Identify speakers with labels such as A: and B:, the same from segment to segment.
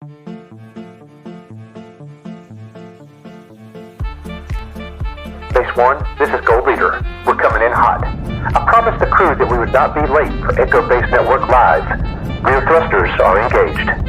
A: Base 1, this is Gold Leader. We're coming in hot. I promised the crew that we would not be late for Echo Base Network Live. Rear thrusters are engaged.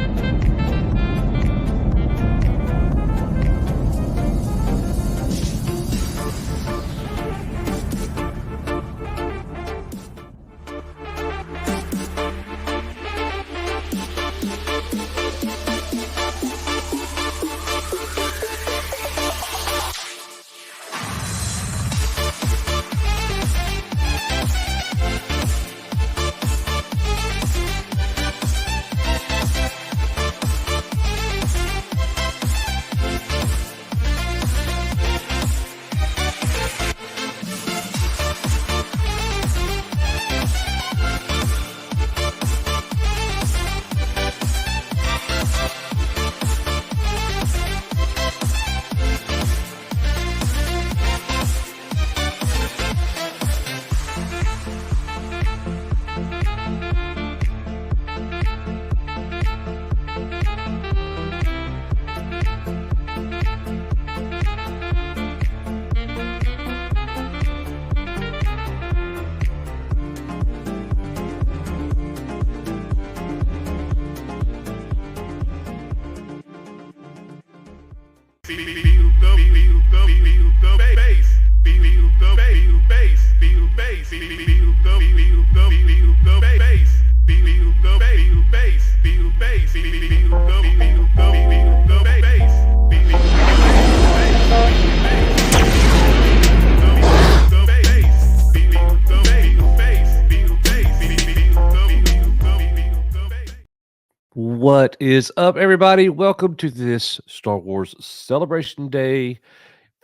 B: What is up, everybody? Welcome to this Star Wars Celebration Day.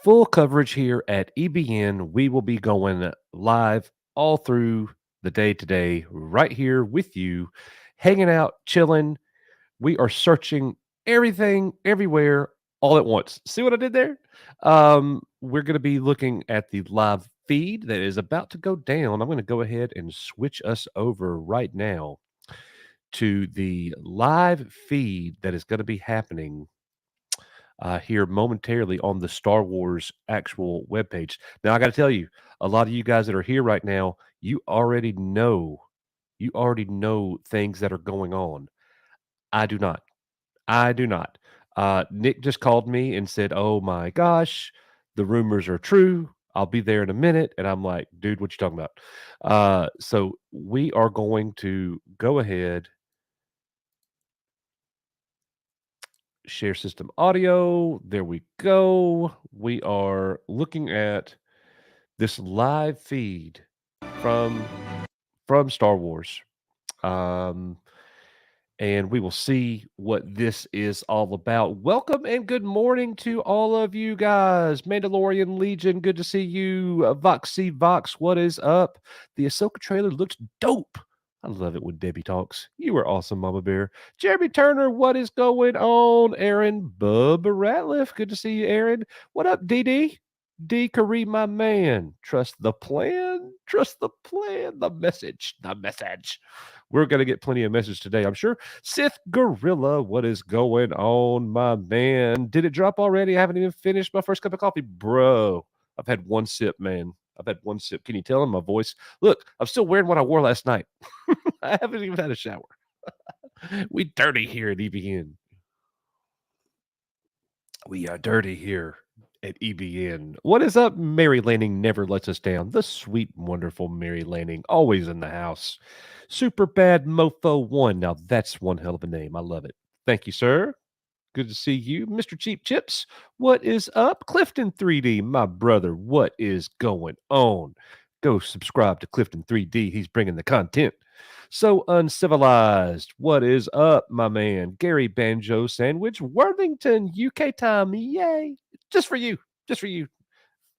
B: Full coverage here at EBN. We will be going live all through the day today, right here with you, hanging out, chilling. We are searching everything, everywhere, all at once. See what I did there? We're going to be looking at the live feed that is about to go down. I'm going to go ahead and switch us over right now to the live feed that is going to be happening here momentarily on the Star Wars actual webpage. Now, I got to tell you, a lot of you guys that are here right now, you already know things that are going on. I do not. Nick just called me and said, "Oh my gosh, the rumors are true. I'll be there in a minute." And I'm like, "Dude, what you talking about?" So we are going to go ahead. Share system audio. There we go. We are looking at this live feed from Star Wars. And we will see what this is all about. Welcome and good morning to all of you guys. Mandalorian Legion, good to see you. Voxy Vox, what is up? The Ahsoka trailer looks dope. I love it when Debbie talks. You are awesome, Mama Bear. Jeremy Turner, what is going on? Aaron Bubba Ratliff, good to see you, Aaron. What up, DD? D. Kareem, my man. Trust the plan. Trust the plan. The message. We're going to get plenty of message today, I'm sure. Sith Gorilla, what is going on, my man? Did it drop already? I haven't even finished my first cup of coffee. Bro, I've had one sip, man. I've had one sip. Can you tell in my voice? Look, I'm still wearing what I wore last night. I haven't even had a shower. We dirty here at EBN. We are dirty here at EBN. What is up? Mary Lanning never lets us down. The sweet, wonderful Mary Lanning, always in the house. Super Bad Mofo 1. Now that's one hell of a name. I love it. Thank you, sir. Good to see you. Mr. Cheap Chips, what is up? Clifton 3D, my brother, what is going on? Go subscribe to Clifton 3D. He's bringing the content. So Uncivilized, what is up, my man? Gary Banjo Sandwich, Worthington, UK time. Yay. Just for you.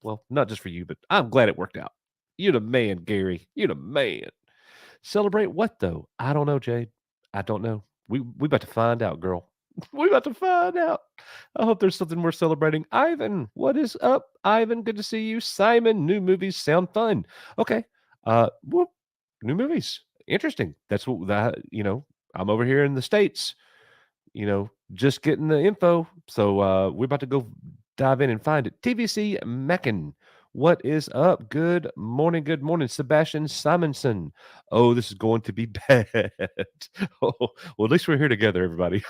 B: Well, not just for you, but I'm glad it worked out. You the man, Gary. You the man. Celebrate what, though? I don't know, Jade. I don't know. We about to find out, girl. We about to find out. I hope there's something we're celebrating. Ivan, what is up? Ivan, good to see you. Simon, new movies sound fun. Okay. New movies. Interesting. That's what I'm over here in the States, just getting the info. So we're about to go dive in and find it. TVC Meccan, what is up? Good morning. Good morning, Sebastian Simonson. Oh, this is going to be bad. Oh, well, at least we're here together, everybody.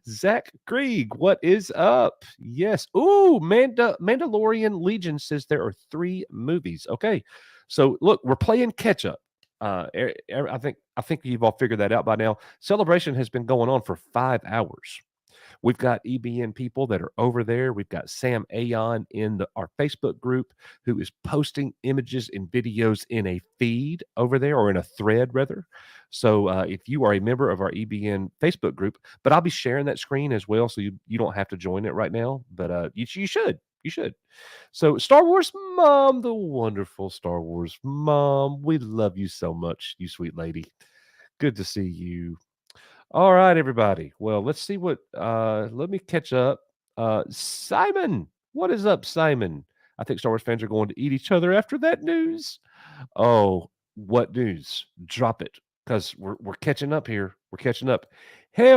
B: Zach Krieg, what is up? Yes. Ooh, Mandalorian Legion says there are 3 movies. Okay. So look, we're playing catch up. I think you've all figured that out by now. Celebration has been going on for 5 hours. We've got EBN people that are over there. We've got Sam Aon in our Facebook group who is posting images and videos in a feed over there, or in a thread rather. So if you are a member of our EBN Facebook group, but I'll be sharing that screen as well, so you don't have to join it right now, but you should. You should. So Star Wars Mom, the wonderful Star Wars Mom, we love you so much, you sweet lady. Good to see you. All right, everybody. Well, let's see what let me catch up. Simon, what is up, Simon? I think Star Wars fans are going to eat each other after that news. Oh, what news? Drop it. Because we're catching up here. We're catching up. Hey,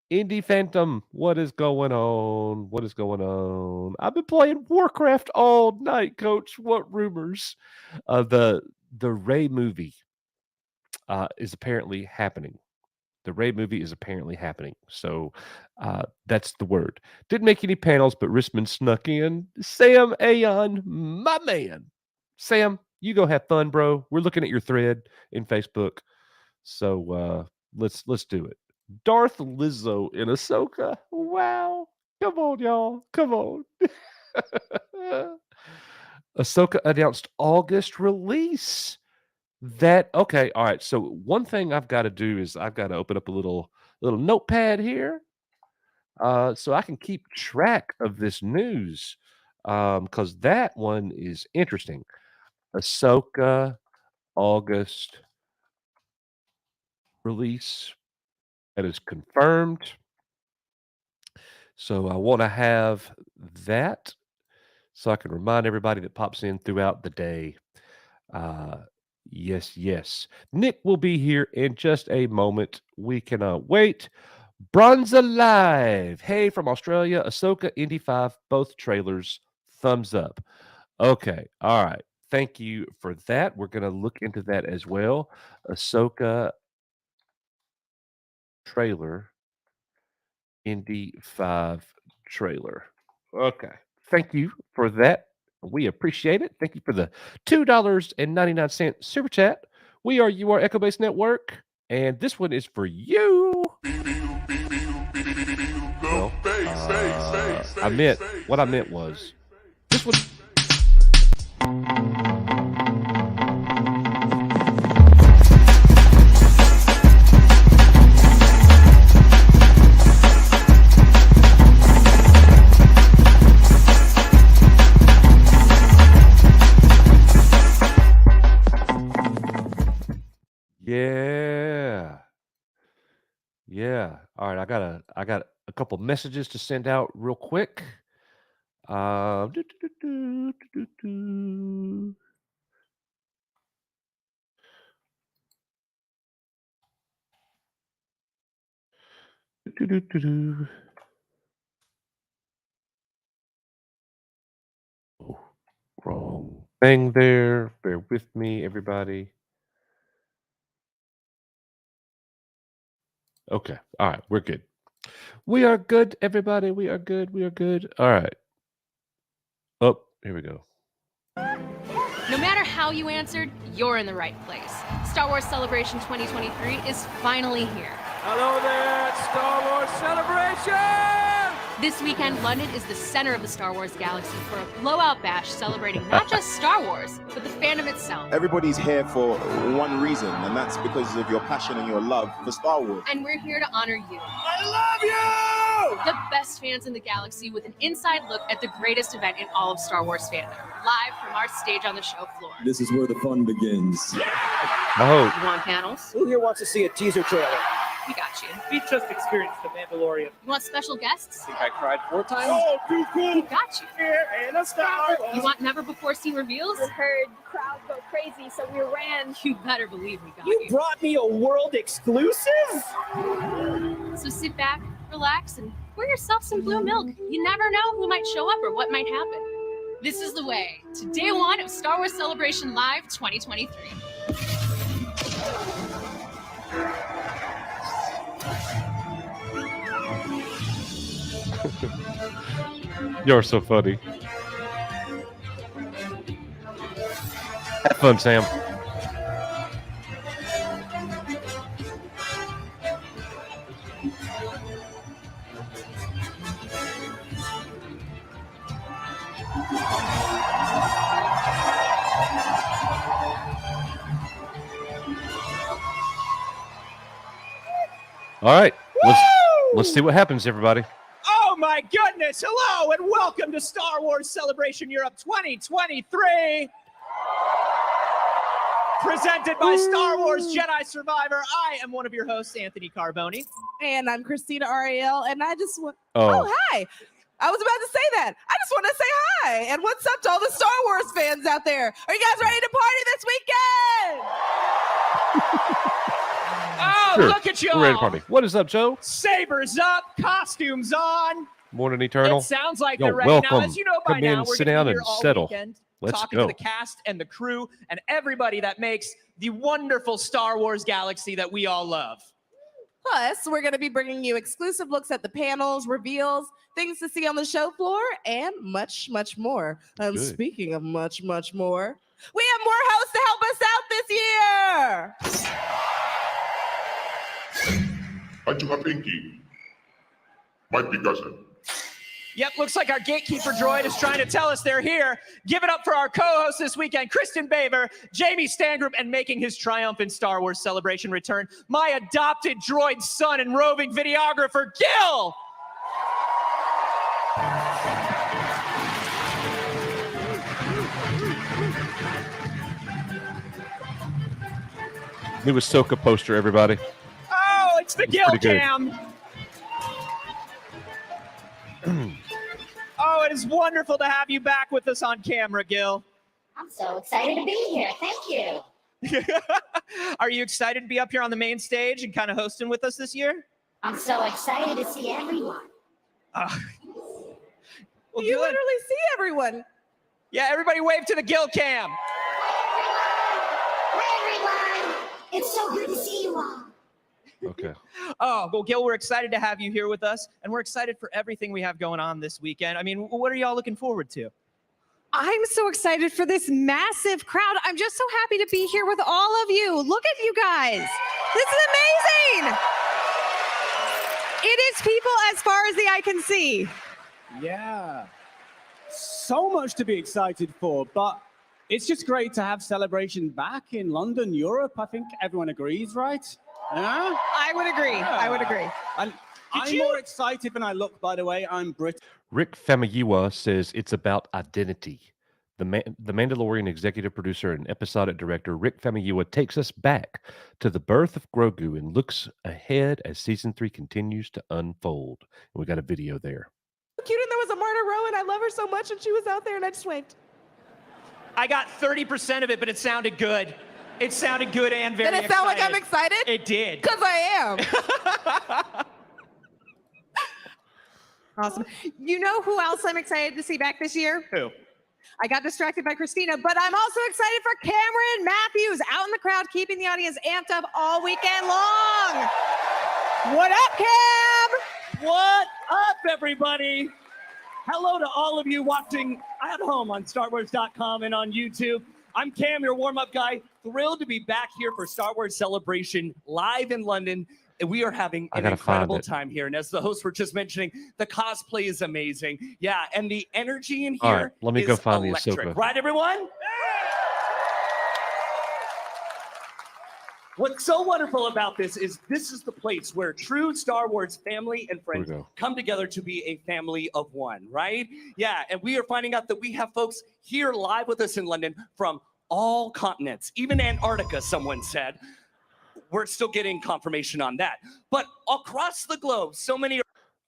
B: Indy Phantom, what is going on? What is going on? I've been playing Warcraft all night, Coach. What rumors? The Rey movie is apparently happening. The Rey movie is apparently happening. So that's the word. Didn't make any panels, but Rissman snuck in. Sam Aon, my man. Sam, you go have fun, bro. We're looking at your thread in Facebook. So let's do it. Darth Lizzo in Ahsoka. Wow. Come on, y'all. Come on. Ahsoka announced August release. Okay, all right. So one thing I've got to do is I've got to open up a little notepad here, so I can keep track of this news, because that one is interesting. Ahsoka August release, that is confirmed. So I want to have that so I can remind everybody that pops in throughout the day. Yes. Nick will be here in just a moment. We cannot wait. Bronze Alive. Hey, from Australia. Ahsoka, Indy 5, both trailers. Thumbs up. Okay. All right. Thank you for that. We're going to look into that as well. Ahsoka trailer. Indy 5 trailer. Okay. Thank you for that. We appreciate it. Thank you for the $2.99 super chat. We are UR Echo Base Network, and this one is for you. Well, what I meant was this one. Yeah. All right, I got a couple messages to send out real quick. Oh, wrong thing there. Bear with me, everybody. Okay. All right. We're good. We are good, everybody. We are good. We are good. All right. Oh, here we go.
C: No matter how you answered, you're in the right place. Star Wars Celebration 2023 is finally here.
D: Hello there, Star Wars Celebration!
C: This weekend, London is the center of the Star Wars galaxy for a blowout bash celebrating not just Star Wars, but the fandom itself.
E: Everybody's here for one reason, and that's because of your passion and your love for Star Wars.
C: And we're here to honor you.
D: I love you!
C: The best fans in the galaxy with an inside look at the greatest event in all of Star Wars fandom. Live from our stage on the show floor.
F: This is where the fun begins.
B: Oh.
C: You want panels?
D: Who here wants to see a teaser trailer?
C: We got you.
D: We just experienced The Mandalorian.
C: You want special guests?
D: I think I cried 4 times.
E: Oh, too cool!
C: We got you.
D: Here and a Star Wars.
C: You want never before seen reveals?
G: We heard crowd go crazy, so we ran.
C: You better believe we got
D: You brought me a world exclusive?
C: So sit back, relax, and pour yourself some blue milk. You never know who might show up or what might happen. This is the way to day one of Star Wars Celebration Live 2023.
B: You're so funny. Have fun, Sam. All right, let's see what happens, everybody.
D: Oh my goodness! Hello and welcome to Star Wars Celebration Europe 2023. Presented by Star Wars Jedi Survivor. I am one of your hosts, Anthony Carboni.
H: And I'm Christina Ariel, and I just want.
B: Oh.
H: Oh, hi! I was about to say that. I just want to say hi and what's up to all the Star Wars fans out there. Are you guys ready to party this weekend?
D: Oh,
B: Sure.
D: look at you
B: We're ready to
D: all.
B: party. What is up, Joe?
D: Sabers up, costumes on.
B: Morning, Eternal.
D: It sounds like
B: Yo,
D: they're ready now.
B: welcome.
D: As you know by
B: Come
D: now,
B: in,
D: we're
B: sit
D: gonna
B: down,
D: be here
B: and
D: all
B: settle.
D: weekend,
B: Let's
D: talking
B: go.
D: to the cast and the crew and everybody that makes the wonderful Star Wars galaxy that we all love.
H: Plus, we're going to be bringing you exclusive looks at the panels, reveals, things to see on the show floor, and much, much more. And
B: Good.
H: speaking of much, much more, we have more hosts to help us out this year.
I: I do have Inky. Might be cousin.
D: Yep, looks like our gatekeeper droid is trying to tell us they're here. Give it up for our co-hosts this weekend, Kristen Baver, Jamie Stangroup, and making his triumphant Star Wars Celebration return, my adopted droid son and roving videographer, Gil!
B: New Ahsoka poster, everybody.
D: Oh, it's the Gil
B: pretty good.
D: cam! Oh, it is wonderful to have you back with us on camera, Gil.
J: I'm so excited to be here. Thank you.
D: Are you excited to be up here on the main stage and kind of hosting with us this year?
J: I'm so excited to see everyone.
D: Well,
H: You
D: good.
H: literally see everyone.
D: Yeah, everybody wave to the Gil cam.
J: Hi, everyone. It's so good to see you all.
B: Okay.
D: Oh, well, Gil, we're excited to have you here with us, and we're excited for everything we have going on this weekend. I mean, what are y'all looking forward to?
K: I'm so excited for this massive crowd. I'm just so happy to be here with all of you. Look at you guys. This is amazing. It is people as far as the eye can see.
L: Yeah, so much to be excited for, but it's just great to have Celebration back in London, Europe. I think everyone agrees, right? Yeah?
K: I would agree. I would agree.
L: And I'm more excited when I look, by the way. I'm British.
B: Rick Famuyiwa says it's about identity. The Mandalorian executive producer and episodic director Rick Famuyiwa takes us back to the birth of Grogu and looks ahead as season 3 continues to unfold. And we got a video there.
H: Cute, and there was a Marta Rowan. I love her so much, and she was out there, and I just waved.
D: I got 30% of it, but it sounded good. It sounded good and very
H: Did it sound like I'm excited?
D: It did.
H: Because I am.
K: Awesome. You know who else I'm excited to see back this year?
D: Who?
K: I got distracted by Christina, but I'm also excited for Cameron Matthews out in the crowd, keeping the audience amped up all weekend long. What up, Cam?
M: What up, everybody? Hello to all of you watching at home on StarWars.com and on YouTube. I'm Cam, your warm-up guy. Thrilled to be back here for Star Wars Celebration live in London. And we are having an incredible time here. And as the hosts were just mentioning, the cosplay is amazing. Yeah, and the energy in here
B: All right, let me go
M: is
B: find the
M: electric.
B: Ahsoka.
M: Right, everyone? What's so wonderful about this is the place where true Star Wars family and friends
B: go.
M: come together to be a family of one, right? Yeah, and we are finding out that we have folks here live with us in London from all continents, even Antarctica, someone said. We're still getting confirmation on that. But across the globe, so many.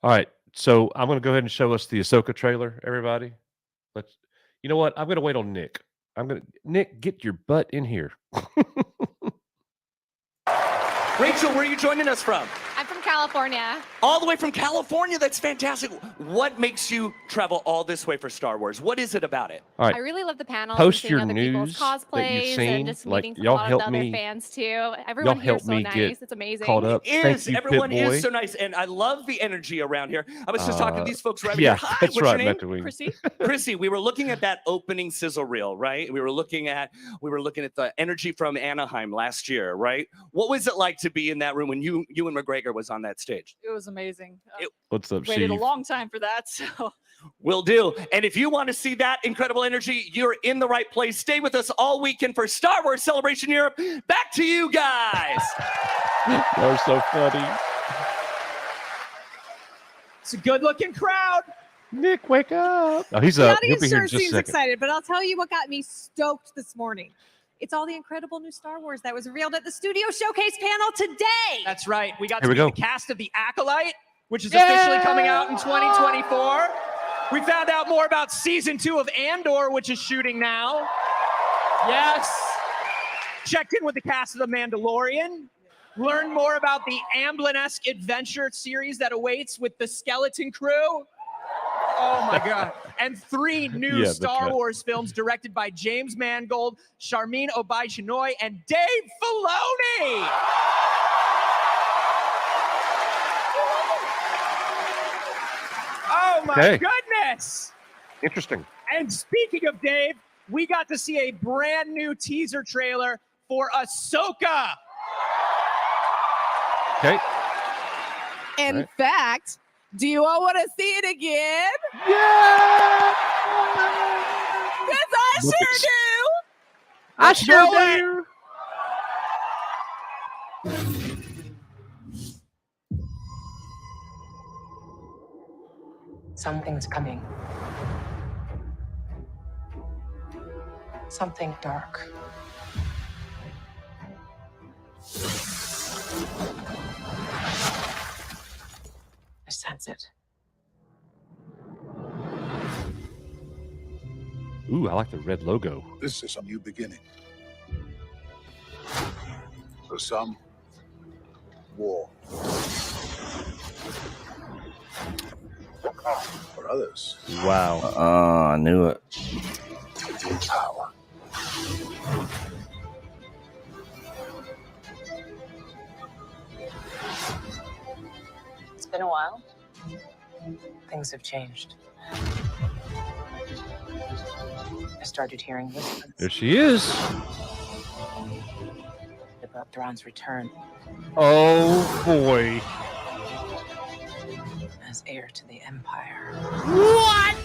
B: All right, so I'm going to go ahead and show us the Ahsoka trailer, everybody. You know what? I'm going to wait on Nick. Nick, get your butt in here.
M: Rachel, where are you joining us from?
C: I'm from California.
M: All the way from California. That's fantastic. What makes you travel all this way for Star Wars? What is it about it?
B: All right.
C: I really love the panel.
B: Post
C: seeing
B: your
C: other
B: news
C: people's
B: that you've
C: cosplays
B: seen.
C: and just
B: Like,
C: meeting
B: y'all
C: a lot of
B: help
C: the other
B: me-
C: fans too. Everyone
B: Y'all
C: here
B: help
C: is so
B: me
C: nice.
B: get
C: It's amazing.
B: caught up.
M: It
B: Thank
M: is.
B: you,
M: Everyone
B: Pit Boy.
M: is so nice, and I love the energy around here. I was just talking to these folks right
B: Yeah,
M: here. Hi,
B: that's
M: what's
B: right,
M: your name?
B: Metawing.
C: Chrissy?
M: Chrissy, we were looking at that opening sizzle reel, right? We were looking at the energy from Anaheim last year, right? What was it like to be in that room when you and McGregor was on that stage?
N: It was amazing.
B: What's up,
N: Waited a
B: Steve?
N: long time for that, so
M: Will do. And if you want to see that incredible energy, you're in the right place. Stay with us all weekend for Star Wars Celebration Europe. Back to you guys.
B: You're so funny.
D: It's a good-looking crowd.
B: Nick, wake up. Oh, he's
K: The
B: up. He'll
K: audience
B: be here
K: sure
B: in just a
K: seems
B: second.
K: excited, but I'll tell you what got me stoked this morning. It's all the incredible new Star Wars that was revealed at the Studio Showcase panel today.
D: That's right. We got
B: Here
D: to
B: we
D: meet
B: go.
D: the cast of The Acolyte, which is officially coming out in 2024. We found out more about season 2 of Andor, which is shooting now. Yes. Checked in with the cast of The Mandalorian. Learned more about the Amblin-esque adventure series that awaits with the Skeleton Crew. Oh my God. And 3 new
B: Yeah, the
D: Star
B: cut.
D: Wars films directed by James Mangold, Charmin Obaid-Chinoy, and Dave Filoni. Oh my
B: Okay.
D: goodness.
B: Interesting.
D: And speaking of Dave, we got to see a brand new teaser trailer for Ahsoka.
B: Okay.
H: In
B: Right.
H: fact, do you all want to see it again?
B: Yeah.
H: Because I
B: Look
H: sure
B: at-
H: do.
B: I
D: Let's
B: sure
D: roll it.
B: do.
N: something's coming. Something dark. I sense it.
B: Ooh, I like the red logo.
I: This is a new beginning. For some, war. For others,
B: Wow.
O: I knew it.
I: power.
N: It's been a while. Things have changed. I started hearing whispers
B: There she is.
N: about Thrawn's return
B: Oh boy.
N: as heir to the Empire.
B: What?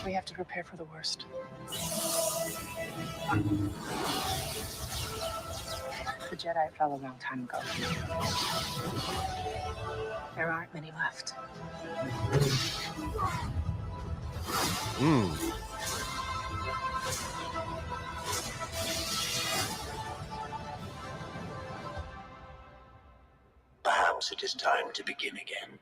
N: We have to prepare for the worst. The Jedi fell a long time ago. There aren't many left.
B: Mm.
A: Perhaps it is time to begin again.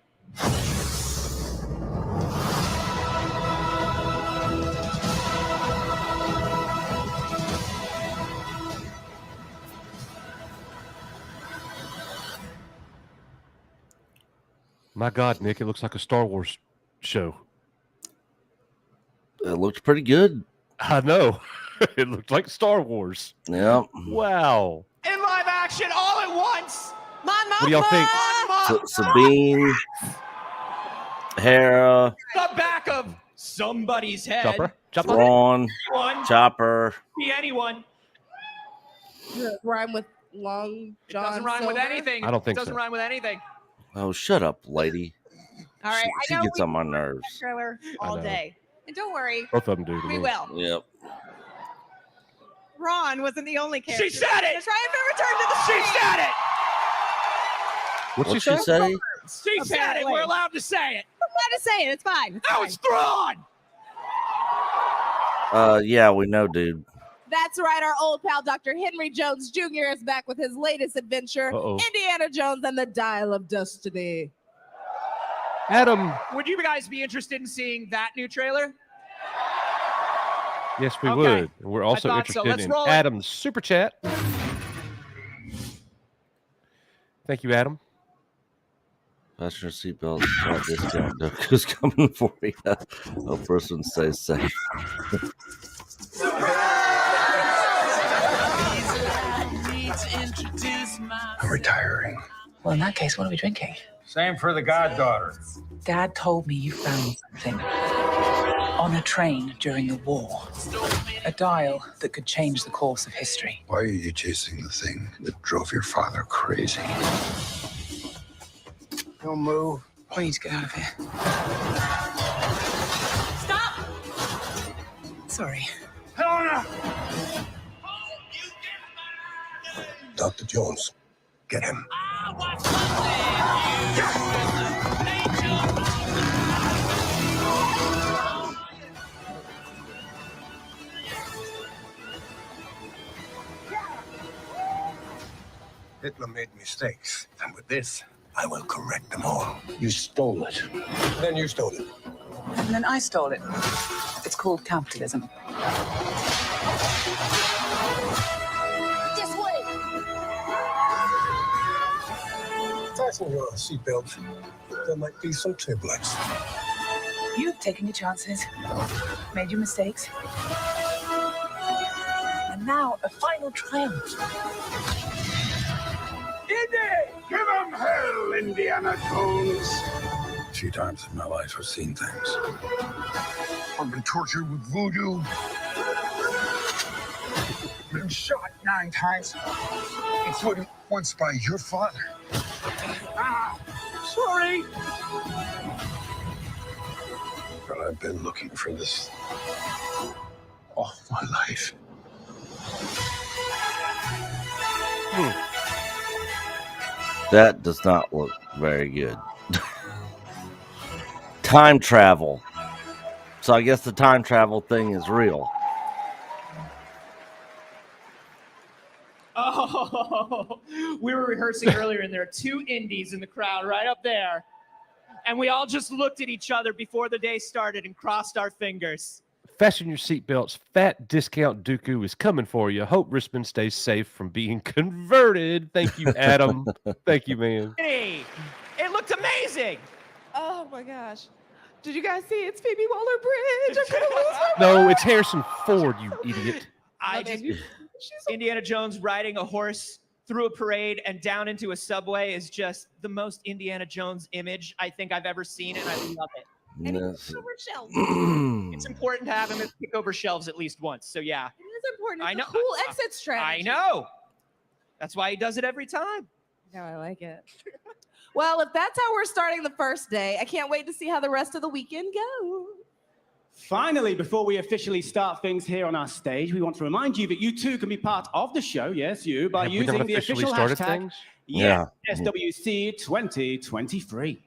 B: My God, Nick, it looks like a Star Wars show.
O: It looked pretty good.
B: I know. It looked like Star Wars.
O: Yeah.
B: Wow.
D: In live action all at once.
B: What do y'all think?
O: Sabine, Hera,
D: The back of somebody's head.
B: Chopper? Chopper?
O: Thrawn,
D: One.
O: Chopper.
D: Be anyone.
H: Does it rhyme with Long
D: It
H: John
D: doesn't rhyme with
H: Silver?
D: anything.
B: I don't think
D: It doesn't
B: so.
D: rhyme with anything.
O: Oh, shut up, lady.
K: All right,
O: She
K: I know
O: gets
K: we
O: on my
K: can watch
O: nerves.
K: that trailer
B: I
K: all
B: know.
K: day. And don't worry,
B: Both of them do to
K: we
B: me.
K: will.
O: Yep.
K: Ron wasn't the only character.
D: She said it.
K: The triumphant return to the
D: She
K: screen.
D: said it.
B: What's
O: What'd
B: she
O: she
B: say?
O: say?
D: She said it.
K: Apparently.
D: We're allowed to say it.
K: I'm glad to say it. It's fine. It's
D: That
K: fine.
D: was Thrawn.
O: Yeah, we know, dude.
H: That's right. Our old pal Dr. Henry Jones Jr. is back with his latest adventure,
B: Uh-oh.
H: Indiana Jones and the Dial of Destiny.
B: Adam.
D: Would you guys be interested in seeing that new trailer?
B: Yes, we
D: Okay.
B: would. And we're also
D: thought so.
B: interested
D: Let's
B: in
D: roll it.
B: Adam's super chat. Thank you, Adam.
O: Fasten your seatbelt. Discount Doku's coming for you. Hope first one stays safe.
N: I'm retiring. Well, in that case, what are we drinking?
P: Same for the goddaughter.
N: Dad told me you found something on a train during the war. A dial that could change the course of history.
P: Why are you chasing the thing that drove your father crazy? Don't move.
N: Please get out of here.
C: Stop!
N: Sorry.
P: Helena! Dr. Jones, get him. Hitler made mistakes, and with this, I will correct them all. You stole it. Then you stole it.
N: And then I stole it. It's called capitalism.
J: This way.
P: Fasten your seatbelt. There might be some turbulence.
N: You've taken your chances, made your mistakes. And now a final triumph.
P: Indy! Give him hell, Indiana Jones! A few times in my life, I've seen things. I've been tortured with voodoo. Been shot 9 times, including once by your father. Ah, sorry! But I've been looking for this all my life.
O: That does not look very good. Time travel. So I guess the time travel thing is real.
D: Oh, we were rehearsing earlier, and there are 2 indies in the crowd right up there. And we all just looked at each other before the day started and crossed our fingers.
B: Fasten your seatbelts. Fat Discount Dooku is coming for you. Hope Richmond stays safe from being converted. Thank you, Adam. Thank you, man.
D: Hey, it looked amazing.
H: Oh my gosh. Did you guys see it's Phoebe Waller-Bridge? I'm gonna lose my
B: No, it's Harrison Ford, you idiot.
D: Indiana Jones riding a horse through a parade and down into a subway is just the most Indiana Jones image I think I've ever seen, and I love it.
H: And it's over shelves.
D: It's important to have him kick over shelves at least once. So yeah,
H: It is important. It's
D: I know.
H: a cool exit strategy.
D: I know. That's why he does it every time.
H: No, I like it. Well, if that's how we're starting the first day, I can't wait to see how the rest of the weekend goes.
L: Finally, before we officially start things here on our stage, we want to remind you that you too can be part of the show, yes, you, by
B: Have we not
L: using the
B: officially
L: official
B: started
L: hashtag
B: things?
L: Yes, SWC 2023.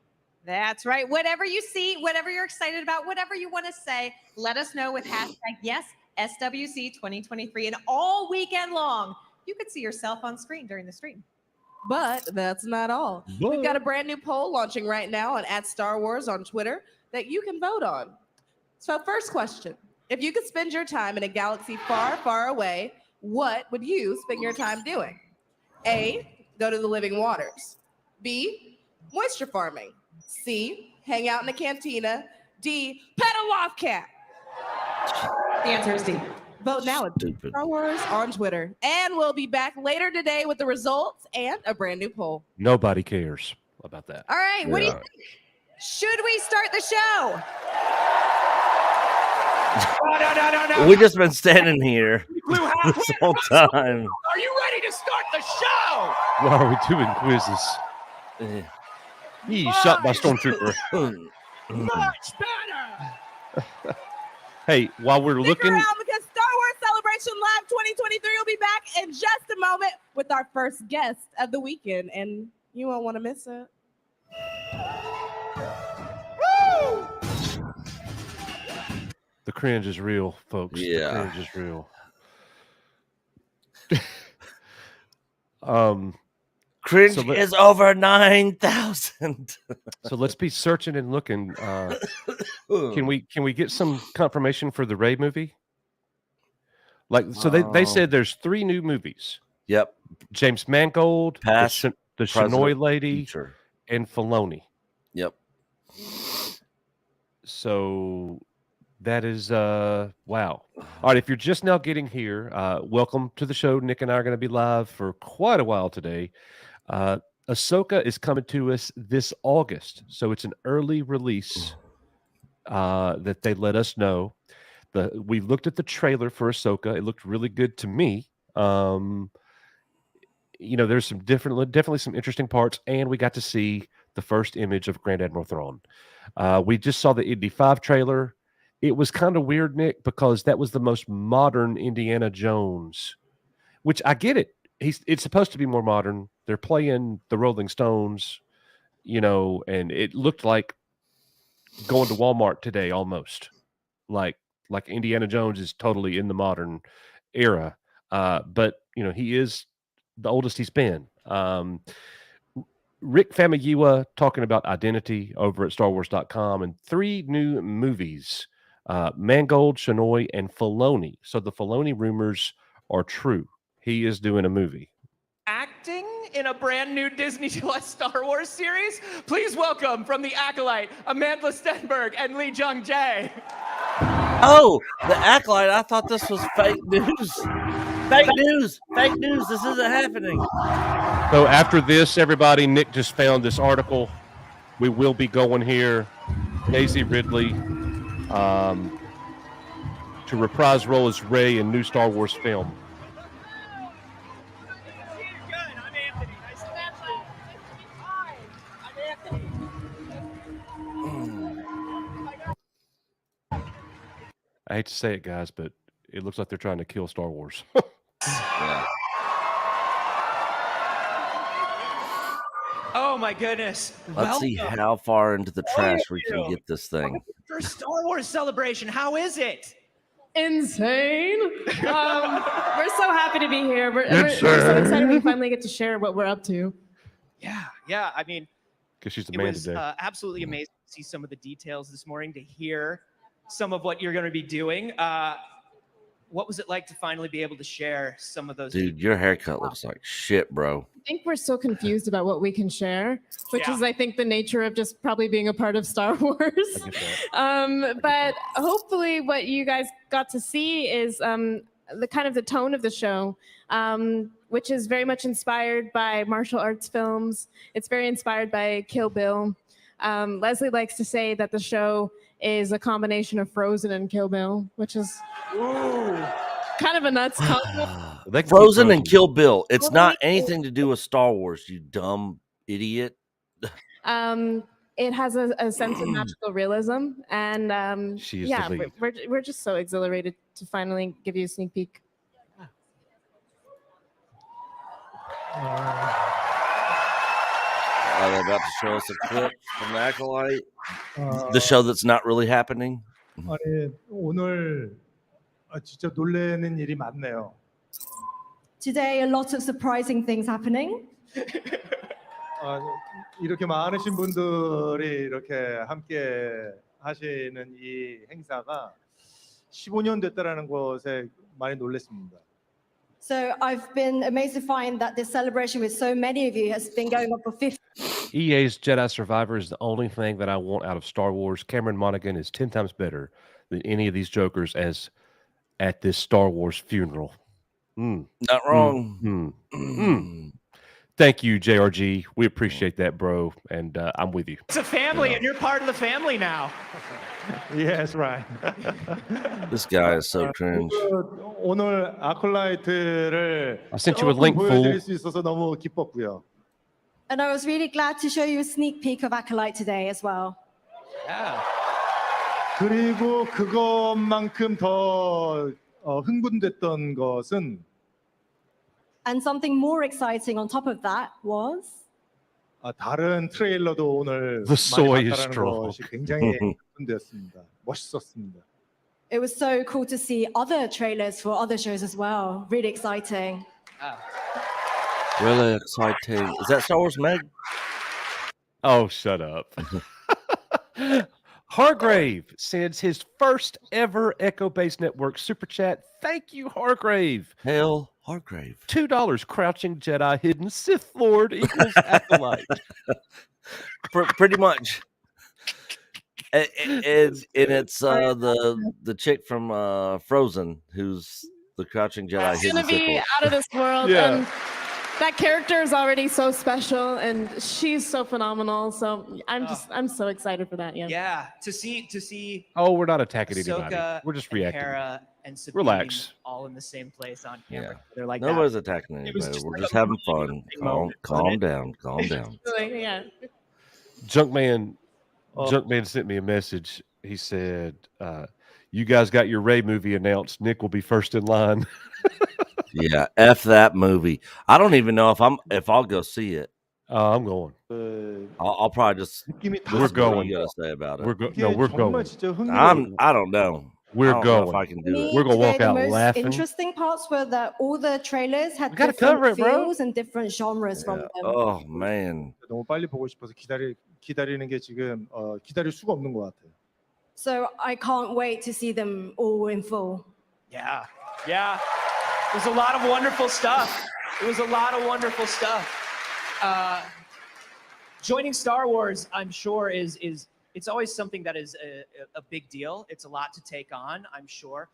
K: That's right. Whatever you see, whatever you're excited about, whatever you want to say, let us know with hashtag yes, SWC 2023. And all weekend long, you could see yourself on screen during the stream.
H: But that's not all. We've got a brand new poll launching right now on @StarWars on Twitter that you can vote on. So first question, if you could spend your time in a galaxy far, far away, what would you spend your time doing? A, go to the living waters. B, moisture farming. C, hang out in a cantina. D, pet a loft cat.
K: The answer is D.
H: Vote now at
O: Stupid.
H: Star Wars on Twitter. And we'll be back later today with the results and a brand new poll.
B: Nobody cares about that.
K: All right, what do you
O: Yeah.
K: think? Should we start the show?
D: No.
O: We just been standing here this whole time.
D: Are you ready to start the show?
B: Why are we doing quizzes? He shot by stormtrooper.
D: Much better.
B: Hey, while we're
H: Stick
B: looking,
H: around because Star Wars Celebration Live 2023 will be back in just a moment with our first guest of the weekend, and you won't want to miss it.
B: the cringe is real, folks.
O: Yeah.
B: The cringe is real.
O: Cringe
B: So let-
O: is over 9,000.
B: So let's be searching and looking. Can we get some confirmation for the Ray movie? Like, so they said there's 3 new movies.
O: Yep.
B: James Mangold,
O: Pass.
B: the
O: President
B: Shinoy lady,
O: Future.
B: and Filoni.
O: Yep.
B: So that is wow. All right, if you're just now getting here, welcome to the show. Nick and I are going to be live for quite a while today. Ahsoka is coming to us this August, so it's an early release that they let us know. We looked at the trailer for Ahsoka. It looked really good to me. There's some definitely some interesting parts, and we got to see the first image of Grand Admiral Thrawn. We just saw the Indy 5 trailer. It was kind of weird, Nick, because that was the most modern Indiana Jones, which I get it. It's supposed to be more modern. They're playing the Rolling Stones, and it looked like going to Walmart today almost. Like Indiana Jones is totally in the modern era. But he is the oldest he's been. Rick Famuyiwa talking about identity over at StarWars.com, and 3 new movies, Mangold, Shinoy, and Filoni. So the Filoni rumors are true. He is doing a movie.
D: Acting in a brand new Disney Plus Star Wars series? Please welcome from The Acolyte, Amanda Stenberg and Lee Jung Jae.
O: Oh, The Acolyte. I thought this was fake news. Fake news. Fake news. This isn't happening.
B: So after this, everybody, Nick just found this article. We will be going here. Daisy Ridley to reprise role as Rey in new Star Wars film. I hate to say it, guys, but it looks like they're trying to kill Star Wars.
O: Yeah.
D: Oh my goodness.
O: Let's see how far into the trash we can get this thing.
D: For Star Wars Celebration, how is it?
Q: Insane. We're so happy to be here. We're so excited we finally get to share what we're up to.
D: Yeah. I mean,
B: because she's the
D: it
B: man
D: was
B: today.
D: absolutely amazing to see some of the details this morning, to hear some of what you're going to be doing. What was it like to finally be able to share some of those?
O: Dude, your haircut looks like shit, bro.
Q: I think we're so confused about what we can share, which is, I think, the nature of just probably being a part of Star Wars. But hopefully what you guys got to see is the kind of the tone of the show, which is very much inspired by martial arts films. It's very inspired by Kill Bill. Leslie likes to say that the show is a combination of Frozen and Kill Bill, which is kind of a nuts concept.
O: Frozen and Kill Bill. It's not anything to do with Star Wars, you dumb idiot.
Q: It has a sense of magical realism, and
B: She is the lead.
Q: we're just so exhilarated to finally give you a sneak peek.
O: Are they about to show us a clip from The Acolyte? The show that's not really happening?
R: 아니, 오늘 진짜 놀라는 일이 많네요.
S: Today, a lot of surprising things happening.
R: 이렇게 많으신 분들이 이렇게 함께 하시는 이 행사가 15년 됐다라는 것에 많이 놀랐습니다.
S: So I've been amazed to find that this celebration with so many of you has been going on for 50.
B: EA's Jedi Survivor is the only thing that I want out of Star Wars. Cameron Monaghan is 10 times better than any of these jokers as at this Star Wars funeral.
O: Not wrong.
B: Thank you, JRG. We appreciate that, bro. And I'm with you.
D: It's a family, and you're part of the family now.
R: Yes, right.
O: This guy is so cringe.
R: 오늘 아콜라이트를
B: I sent you a link, fool.
R: 보여드릴 수 있어서 너무 기뻤고요.
S: And I was really glad to show you a sneak peek of Acolyte today as well.
D: Yeah.
R: 그리고 그것만큼 더 흥분됐던 것은
S: And something more exciting on top of that was
R: 다른 트레일러도 오늘
B: The soy
R: 많이
B: is
R: 봤다라는
B: strong.
R: 것이 굉장히 흥분되었습니다. 멋있었습니다.
S: it was so cool to see other trailers for other shows as well. Really exciting.
O: Really exciting. Is that Star Wars Meg?
B: Oh, shut up. Hargrave sends his first ever Echo Base Network super chat. Thank you, Hargrave.
O: Hail Hargrave.
B: $2. Crouching Jedi, hidden Sith Lord equals acolyte.
O: Pretty much. And it's the chick from Frozen who's the Crouching Jedi.
Q: It's
O: hidden
Q: gonna be
O: Sith Lord.
Q: out of this world.
B: Yeah.
Q: And that character is already so special, and she's so phenomenal. So I'm so excited for that. Yeah.
D: Yeah, to see.
B: Oh, we're not attacking anybody.
D: Ahsoka
B: We're just
D: and
B: reacting.
D: Hera and Sabine
B: Relax.
D: all in the same place on
O: Yeah.
D: camera. They're like
O: Nobody's
D: that.
O: attacking
D: It was
O: anybody.
D: just
O: We're
D: like
O: just
D: a
O: having
D: really
O: fun.
D: interesting moment,
O: Calm
D: wasn't it?
O: down. Calm down.
Q: Yeah.
B: Junkman sent me a message. He said, you guys got your Ray movie announced. Nick will be first in line.
O: Yeah, F that movie. I don't even know if I'll go see it.
B: I'm going.
O: I'll probably just.
B: We're going.
O: You gotta say about it.
B: We're going.
O: I don't know.
B: We're
O: I don't know
B: going.
O: if I can do it.
B: We're gonna walk
S: Today,
B: out
S: the most
B: laughing.
S: interesting parts were that all the trailers had
B: gotta
S: different
B: cover it, bro.
S: feels and different genres from them.
O: Oh man.
R: 너무 빨리 보고 싶어서 기다리는 게 지금 기다릴 수가 없는 것 같아요.
S: So I can't wait to see them all in full.
D: Yeah. It was a lot of wonderful stuff. Joining Star Wars, I'm sure, is it's always something that is a big deal. It's a lot to take on, I'm sure.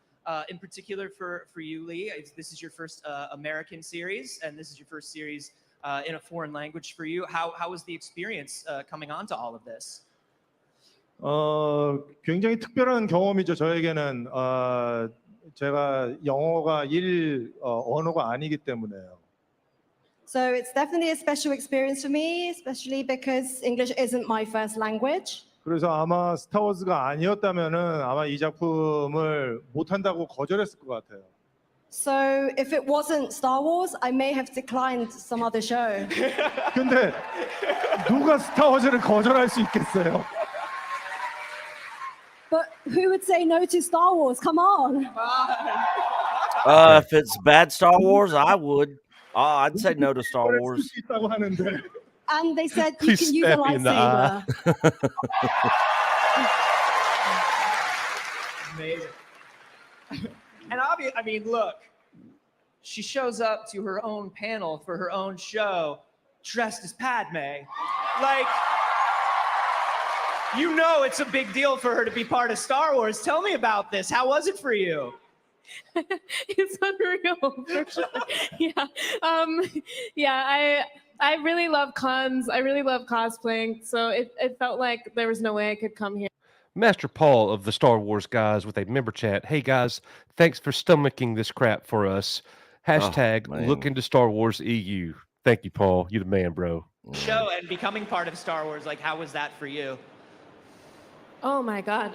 D: In particular for you, Lee, this is your first American series, and this is your first series in a foreign language for you. How was the experience coming on to all of this?
R: 굉장히 특별한 경험이죠. 저에게는 제가 영어가 언어가 아니기 때문에요.
S: So it's definitely a special experience for me, especially because English isn't my first language.
R: 그래서 아마 스타워즈가 아니었다면은 아마 이 작품을 못 한다고 거절했을 것 같아요.
S: So if it wasn't Star Wars, I may have declined some other show.
R: 근데 누가 스타워즈를 거절할 수 있겠어요?
S: But who would say no to Star Wars? Come on.
O: If it's bad Star Wars, I would. I'd say no to Star Wars.
S: And they said you
B: Please
S: can use a
B: stab me in the eye.
S: lightsaber.
D: Amazing. And obviously, I mean, look, she shows up to her own panel for her own show dressed as Padme. Like, you know it's a big deal for her to be part of Star Wars. Tell me about this. How was it for you?
Q: It's unreal. For sure. Yeah. I really love cons. I really love cosplaying. So it felt like there was no way I could come here.
B: Master Paul of the Star Wars guys with a member chat. Hey guys, thanks for stomaching this crap for us. Hashtag look into Star Wars EU. Thank you, Paul. You the man, bro.
D: Show and becoming part of Star Wars, like, how was that for you?
Q: Oh my God.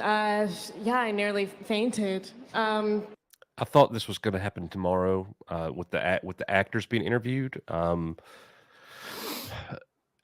Q: Yeah, I nearly fainted.
B: I thought this was going to happen tomorrow with the actors being interviewed.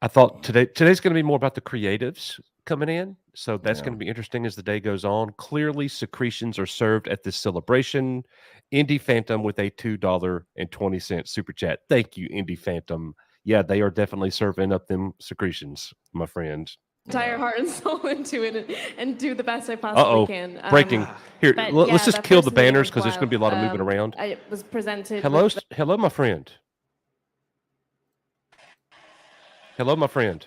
B: I thought today's going to be more about the creatives coming in, so that's going to be interesting as the day goes on. Clearly, secretions are served at this celebration. Indie Phantom with a $2.20 super chat. Thank you, Indie Phantom. Yeah, they are definitely serving up them secretions, my friend.
Q: Entire heart and soul into it and do the best I possibly can.
B: Breaking. Here,
Q: but
B: let's
Q: yeah,
B: just
Q: that
B: kill
Q: first
B: the
Q: meeting
B: banners
Q: was
B: because there's going to be a lot of moving
Q: wild.
B: around.
Q: I was presented.
B: Hello,
Q: with
B: hello, my friend. Hello, my friend.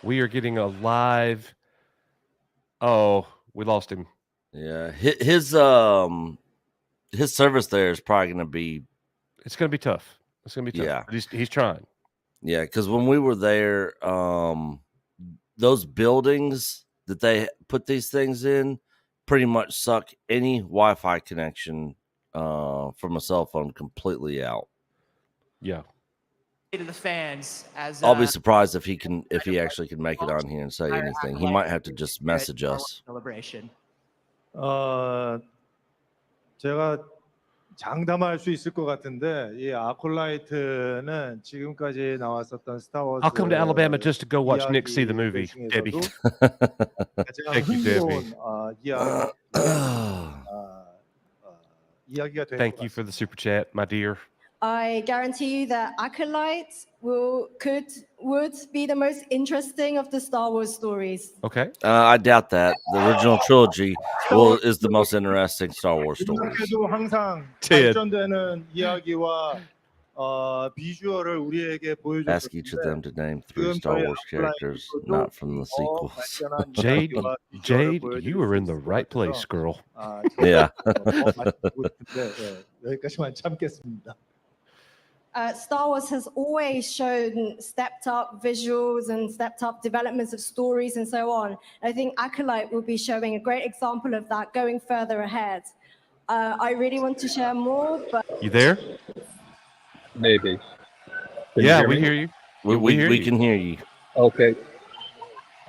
B: We are getting a live. Oh, we lost him.
O: Yeah, his service there is probably going to be.
B: It's going to be tough. It's going to be tough.
O: Yeah,
B: but he's trying.
O: Yeah, because when we were there, those buildings that they put these things in pretty much suck any Wi-Fi connection from a cell phone completely out.
B: Yeah.
D: To the fans, as
O: I'll be surprised if he actually can make it on here and say anything. He might have to just message us.
D: Celebration.
R: 제가 장담할 수 있을 것 같은데 이 아콜라이트는 지금까지 나왔었던 스타워즈.
B: I'll come to Alabama just to go watch Nick see the movie. Debbie. Thank you, Debbie.
R: 이야기가
B: Thank you for the super chat, my dear.
S: I guarantee you that Acolyte would be the most interesting of the Star Wars stories.
B: Okay.
O: I doubt that. The original trilogy is the most interesting Star Wars stories.
R: 이렇게도 항상
B: Ted.
R: 발전되는 이야기와 비주얼을 우리에게
O: Ask each of them
R: 보여줬는데
O: to name 3 Star Wars characters not from the sequels.
B: Jade, you were in the right place, girl.
O: Yeah.
R: 여기까지만 참겠습니다.
S: Star Wars has always shown stepped up visuals and stepped up developments of stories and so on. I think Acolyte will be showing a great example of that going further ahead. I really want to share more, but...
B: You there?
T: Maybe.
B: Yeah, we hear you.
O: We can hear you.
T: Okay.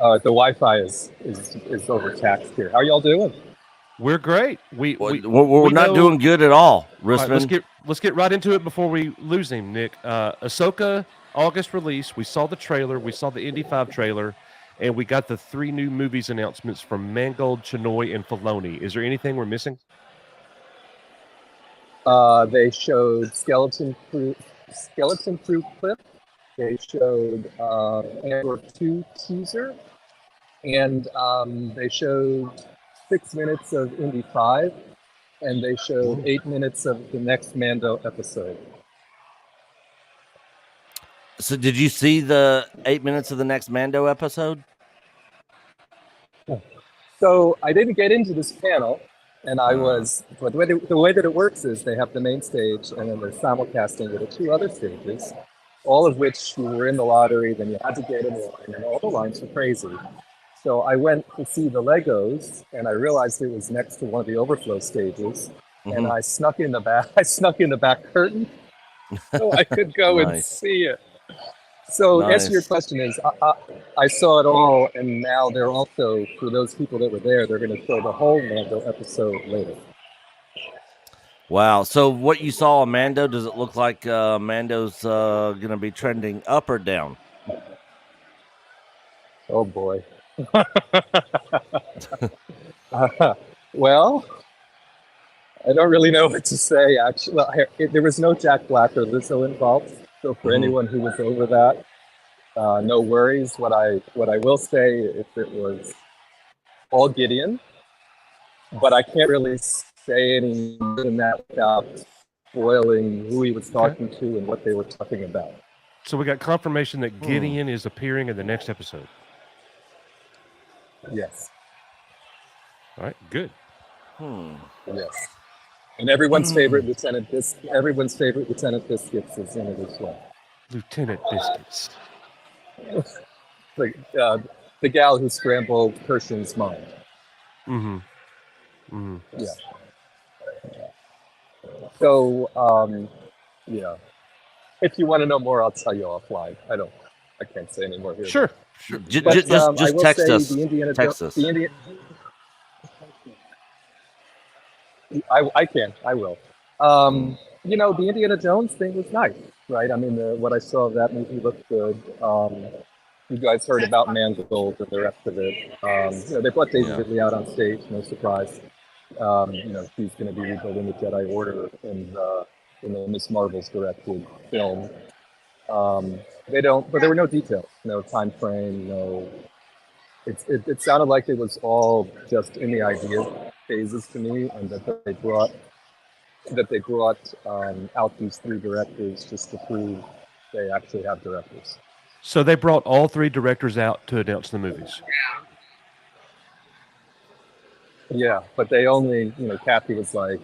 T: The Wi-Fi is overtaxed here. How are y'all doing?
B: We're great. We're
O: not doing good at all, Risman.
B: Right, let's get right into it before we lose him, Nick. Ahsoka, August release. We saw the trailer. We saw the Indy 5 trailer. And we got the 3 new movies announcements from Mangold, Chinoy, and Filoni. Is there anything we're missing?
T: They showed Skeleton Crew clip. They showed Andor 2 teaser, and they showed 6 minutes of Indy 5, and they showed 8 minutes of the next Mando episode.
O: So, did you see the 8 minutes of the next Mando episode?
T: So I didn't get into this panel. And but the way that it works is they have the main stage and then they're simulcasting it at 2 other stages, all of which you were in the lottery, then you had to get in line, and all the lines were crazy. So I went to see the Legos, and I realized it was next to one of the overflow stages, and I snuck in the back curtain so I could go and see it. So answer your question is, I saw it all, and now they're also, for those people that were there, they're going to show the whole Mando episode later.
O: Wow. So what you saw on Mando, does it look like Mando's going to be trending up or down?
T: Oh, boy. Well, I don't really know what to say, actually. Well, there was no Jack Black or Lizzo involved. So for anyone who was over that, no worries. What I will say, if it was all Gideon, but I can't really say any more than that without spoiling who he was talking to and what they were talking about.
B: So we got confirmation that Gideon is appearing in the next episode.
T: Yes.
B: All right, good.
T: Yes. And everyone's favorite Lieutenant Biscuits is in it as well.
B: Lieutenant Biscuits.
T: The gal who scrambled Pershing's mind. Yeah. So, yeah. If you want to know more, I'll tell you offline. I can't say any more here.
B: Sure.
O: Just text us. Text us.
T: I will. The Indiana Jones thing was nice, right? I mean, what I saw of that movie looked good. You guys heard about Mangold and the rest of it. They brought Daisy Ridley out on stage, no surprise. She's going to be rebuilding the Jedi Order in the Miss Marvel's directed film. But there were no details, no time frame, no. It sounded like it was all just in the idea phases to me, and that they brought out these 3 directors just to prove they actually have directors.
B: So they brought all 3 directors out to announce the movies.
T: Yeah, but they only, Kathy was like,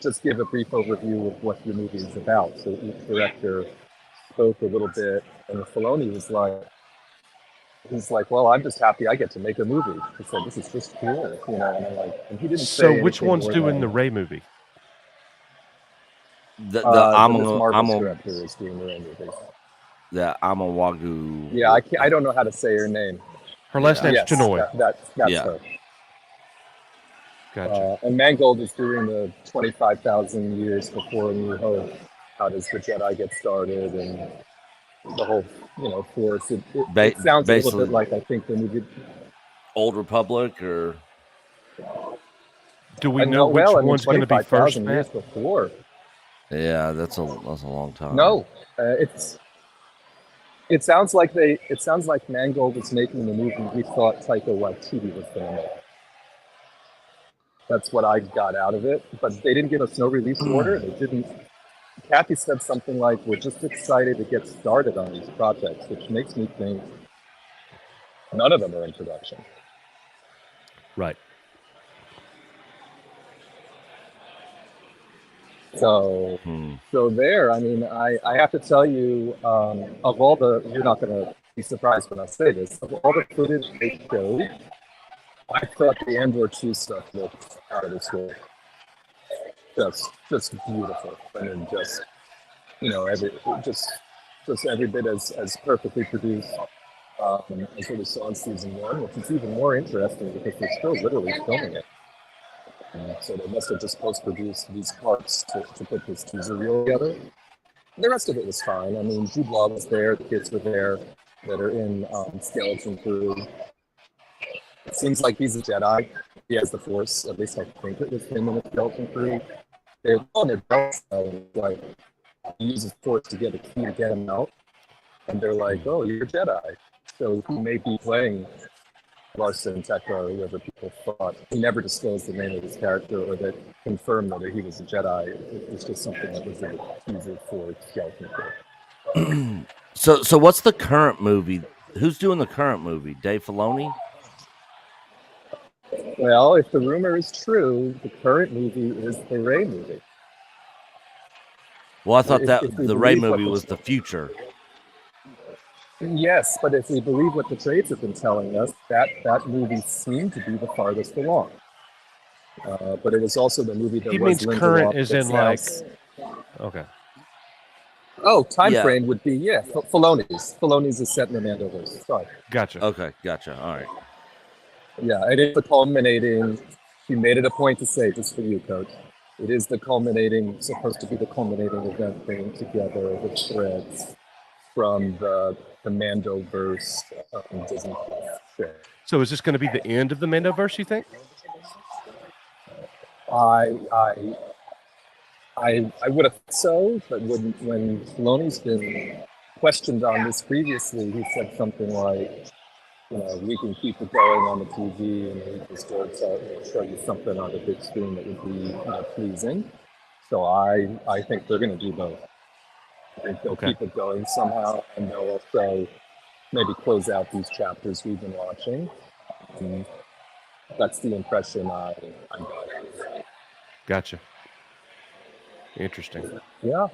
T: just give a brief overview of what your movie is about. So each director spoke a little bit, and Filoni was like, he's like, well, I'm just happy I get to make a movie. He said, this is just cool, and he didn't say.
B: So which one's doing the Rey movie?
T: The Marvel director is doing the Rey movie.
O: The Amawagu.
T: Yeah, I don't know how to say her name.
B: Her last name's Chinoy.
T: That's her.
B: Gotcha.
T: And Mangold is doing the 25,000 years before A New Hope. How does the Jedi get started and the whole, Force. It sounds a little bit like, I think, the movie
O: Old Republic, or
B: do we know which one's going to be first?
T: Years before.
O: Yeah, that's a long time.
T: No, it sounds like Mangold was making the movie we thought Taika Waititi was going to make. That's what I got out of it. But they didn't give us no release order. They didn't. Kathy said something like, "We're just excited to get started on these projects," which makes me think none of them are in production.
B: Right.
T: So, there. I mean, I have to tell you, of all the, you're not going to be surprised when I say this. Of all the footage they showed, I thought the Andor 2 stuff looked out of this world. Just beautiful, and then just every bit as perfectly produced as what we saw in season 1, which is even more interesting because they're still literally filming it. So they must have just post-produced these parts to put this teaser reel together. The rest of it was fine. I mean, Jude Law was there, the kids were there that are in Skeleton Crew. It seems like he's a Jedi. He has the Force. At least I think it was him in the Skeleton Crew. They're on their belts, like, he uses Force to get a key to get him out. And they're like, "Oh, you're a Jedi." So he may be playing Larson, Tekka, or whoever people thought. He never disclosed the name of his character or that confirmed that he was a Jedi. It was just something that was in a teaser for Skeleton Crew.
O: So what's the current movie? Who's doing the current movie? Dave Filoni?
T: Well, if the rumor is true, the current movie is the Rey movie.
O: Well, I thought
T: If
O: that
T: we
O: the Rey
T: believe what
O: movie
T: the-
O: was the future.
T: Yes, but if we believe what the trades have been telling us, that movie seemed to be the farthest along. But it was also the movie that
B: He
T: was
B: means
T: Lindelof
B: current as in like.
T: House.
B: Okay.
T: Oh, time
O: Yeah.
T: frame would be Filoni's. Filoni's is set in the Mandoverse. Sorry.
B: Gotcha.
O: Okay, gotcha. All right.
T: Yeah, it is the culminating. She made it a point to say, just for you, Coach. It is the culminating, supposed to be the culminating event, bringing together the threads from the Mandoverse Disney Plus show.
B: So is this going to be the end of the Mandoverse, you think?
T: I would have thought so, but when Filoni's been questioned on this previously, he said something like, we can keep it going on the TV and we can still show you something on the big screen that would be pleasing. So I think they're going to do both. I think they'll keep it going somehow, and they'll also maybe close out these chapters we've been watching. That's the impression I got.
B: Gotcha. Interesting.
T: Yeah.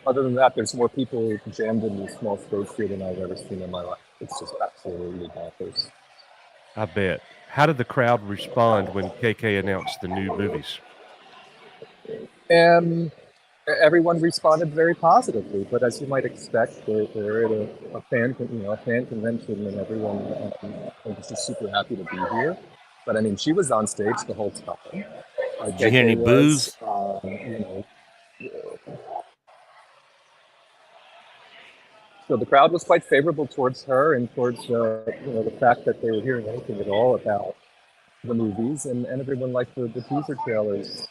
T: Other than that, there's more people jammed in this small space here than I've ever seen in my life. It's just absolutely bonkers.
B: I bet. How did the crowd respond when KK announced the new movies?
T: Everyone responded very positively, but as you might expect, they're at a fan convention, and everyone was just super happy to be here. But I mean, she was on stage the whole time.
O: Did you hear any boos?
T: So the crowd was quite favorable towards her and towards the fact that they were hearing anything at all about the movies, and everyone liked the teaser trailers.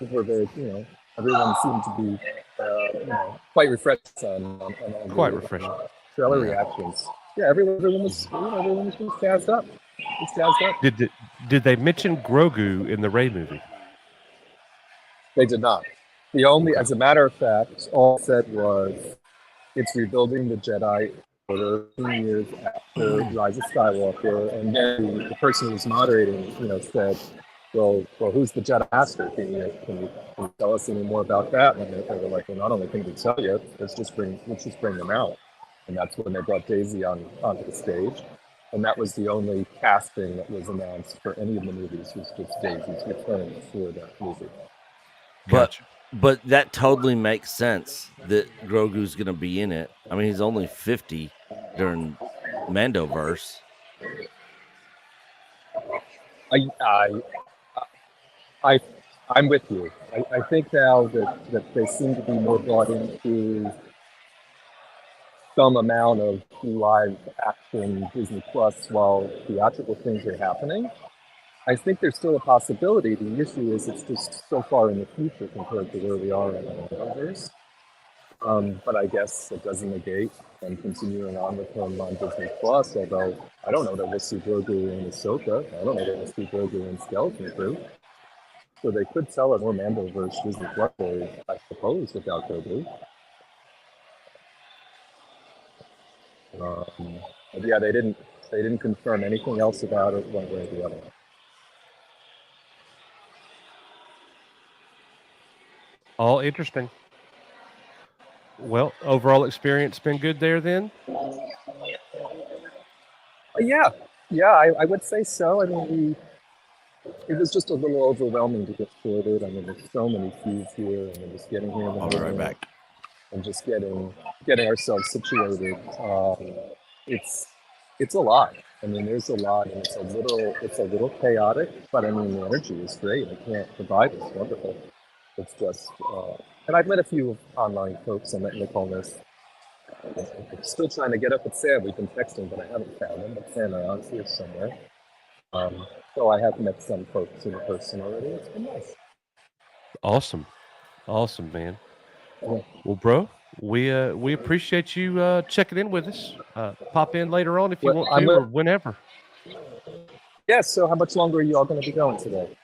T: Were very, everyone seemed to be quite refreshed on
B: Quite
T: the,
B: refreshing.
T: Trailer reactions. Yeah, everyone was just jazzed up. Just jazzed up.
B: Did they mention Grogu in the Rey movie?
T: They did not. The only, as a matter of fact, all it said was it's rebuilding the Jedi Order 2 years after Rise of Skywalker, and then the person who was moderating, said, "Well, who's the Jedi Master? Can you tell us any more about that?" And they were like, "Well, not only can we tell you, let's just bring them out." And that's when they brought Daisy onto the stage, and that was the only casting that was announced for any of the movies. Was just Daisy's return for that movie.
O: But that totally makes sense that Grogu's going to be in it. I mean, he's only 50 during Mandoverse.
T: I'm with you. I think now that they seem to be more brought into some amount of live action Disney Plus while theatrical things are happening. I think there's still a possibility. The issue is it's just so far in the future compared to where we are in the universe. But I guess it doesn't negate them continuing on with him on Disney Plus, although I don't know that we'll see Grogu and Ahsoka. I don't know that we'll see Grogu and Skeleton Crew. So they could sell it more Mandoverse Disney Plus, I suppose, without Grogu. But yeah, they didn't confirm anything else about it one way or the other.
B: All interesting. Well, overall experience been good there then?
T: Yeah, I would say so. I mean, it was just a little overwhelming to get sorted. I mean, there's so many feeds here, and just getting here.
O: I'll be right back.
T: And just getting ourselves situated. It's a lot. I mean, there's a lot, and it's a little chaotic. But I mean, the energy is great. I can't provide it. It's wonderful. It's just, and I've met a few online folks. I met Nicholas. I'm still trying to get up with Sam. We've been texting, but I haven't found him. But Sam, I honestly is somewhere. So I have met some folks in person already. It's been nice.
B: Awesome, man. Yeah. Well, bro, we appreciate you checking in with us. Pop in later on if you want to, or whenever.
T: Yeah. So how much longer are you all going to be going today?